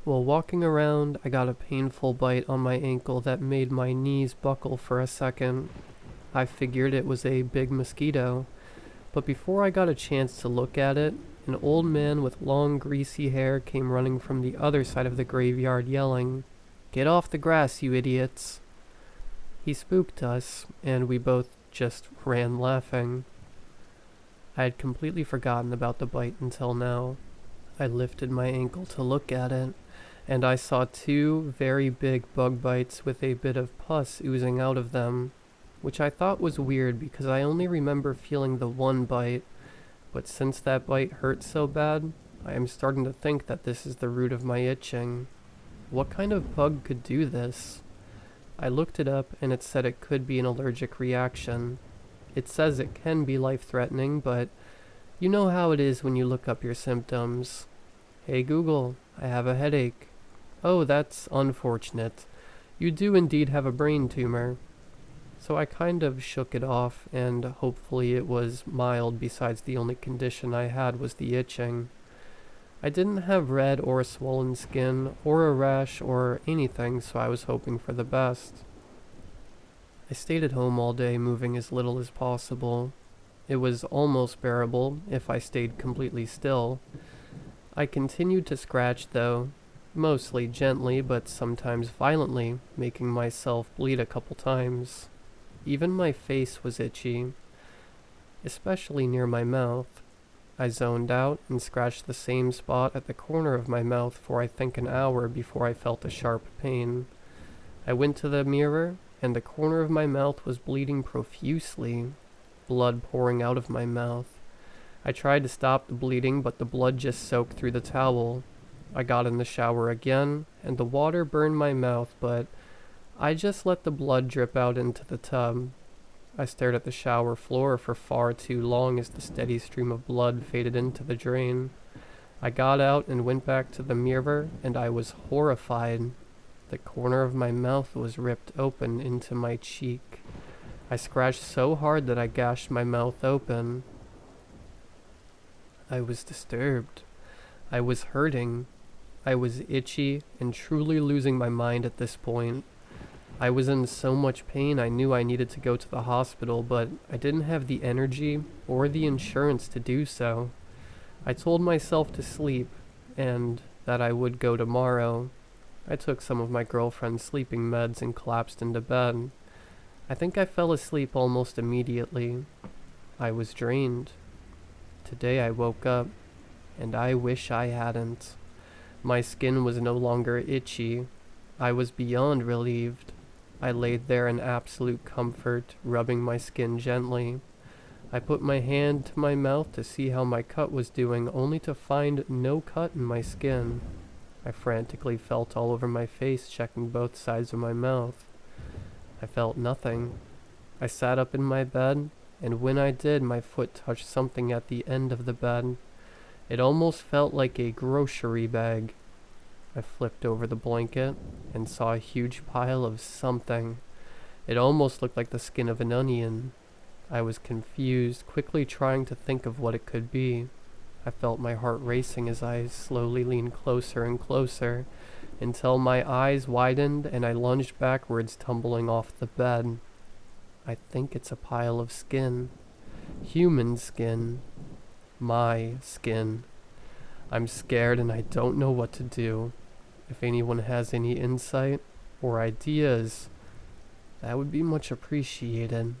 While walking around, I got a painful bite on my ankle that made my knees buckle for a second. I figured it was a big mosquito, but before I got a chance to look at it, an old man with long greasy hair came running from the other side of the graveyard yelling, "Get off the grass, you idiots!" He spooked us, and we both just ran laughing. I had completely forgotten about the bite until now. I lifted my ankle to look at it, and I saw two very big bug bites with a bit of pus oozing out of them, which I thought was weird because I only remember feeling the one bite, but since that bite hurt so bad, I am starting to think that this is the root of my itching. What kind of bug could do this? I looked it up and it said it could be an allergic reaction. It says it can be life-threatening, but you know how it is when you look up your symptoms. Hey Google, I have a headache. Oh, that's unfortunate. You do indeed have a brain tumor. So I kind of shook it off, and hopefully it was mild besides the only condition I had was the itching. I didn't have red or swollen skin, or a rash, or anything, so I was hoping for the best. I stayed at home all day, moving as little as possible. It was almost bearable if I stayed completely still. I continued to scratch though, mostly gently but sometimes violently, making myself bleed a couple times. Even my face was itchy, especially near my mouth. I zoned out and scratched the same spot at the corner of my mouth for I think an hour before I felt a sharp pain. I went to the mirror, and the corner of my mouth was bleeding profusely. blood pouring out of my mouth. I tried to stop the bleeding, but the blood just soaked through the towel. I got in the shower again, and the water burned my mouth, but I just let the blood drip out into the tub. I stared at the shower floor for far too long as the steady stream of blood faded into the drain. I got out and went back to the mirror, and I was horrified. The corner of my mouth was ripped open into my cheek. I scratched so hard that I gashed my mouth open. I was disturbed. I was hurting. I was itchy and truly losing my mind at this point. I was in so much pain I knew I needed to go to the hospital, but I didn't have the energy or the insurance to do so. I told myself to sleep, and that I would go tomorrow. I took some of my girlfriend's sleeping meds and collapsed into bed. I think I fell asleep almost immediately. I was drained. Today I woke up, and I wish I hadn't. My skin was no longer itchy. I was beyond relieved. I laid there in absolute comfort, rubbing my skin gently. I put my hand to my mouth to see how my cut was doing, only to find no cut in my skin. I frantically felt all over my face, checking both sides of my mouth. I felt nothing. I sat up in my bed, and when I did, my foot touched something at the end of the bed. It almost felt like a grocery bag. I flipped over the blanket and saw a huge pile of something. It almost looked like the skin of an onion. I was confused, quickly trying to think of what it could be. I felt my heart racing as I slowly leaned closer and closer, until my eyes widened and I lunged backwards, tumbling off the bed. I think it's a pile of skin. Human skin. My skin. I'm scared and I don't know what to do. If anyone has any insight or ideas, that would be much appreciated.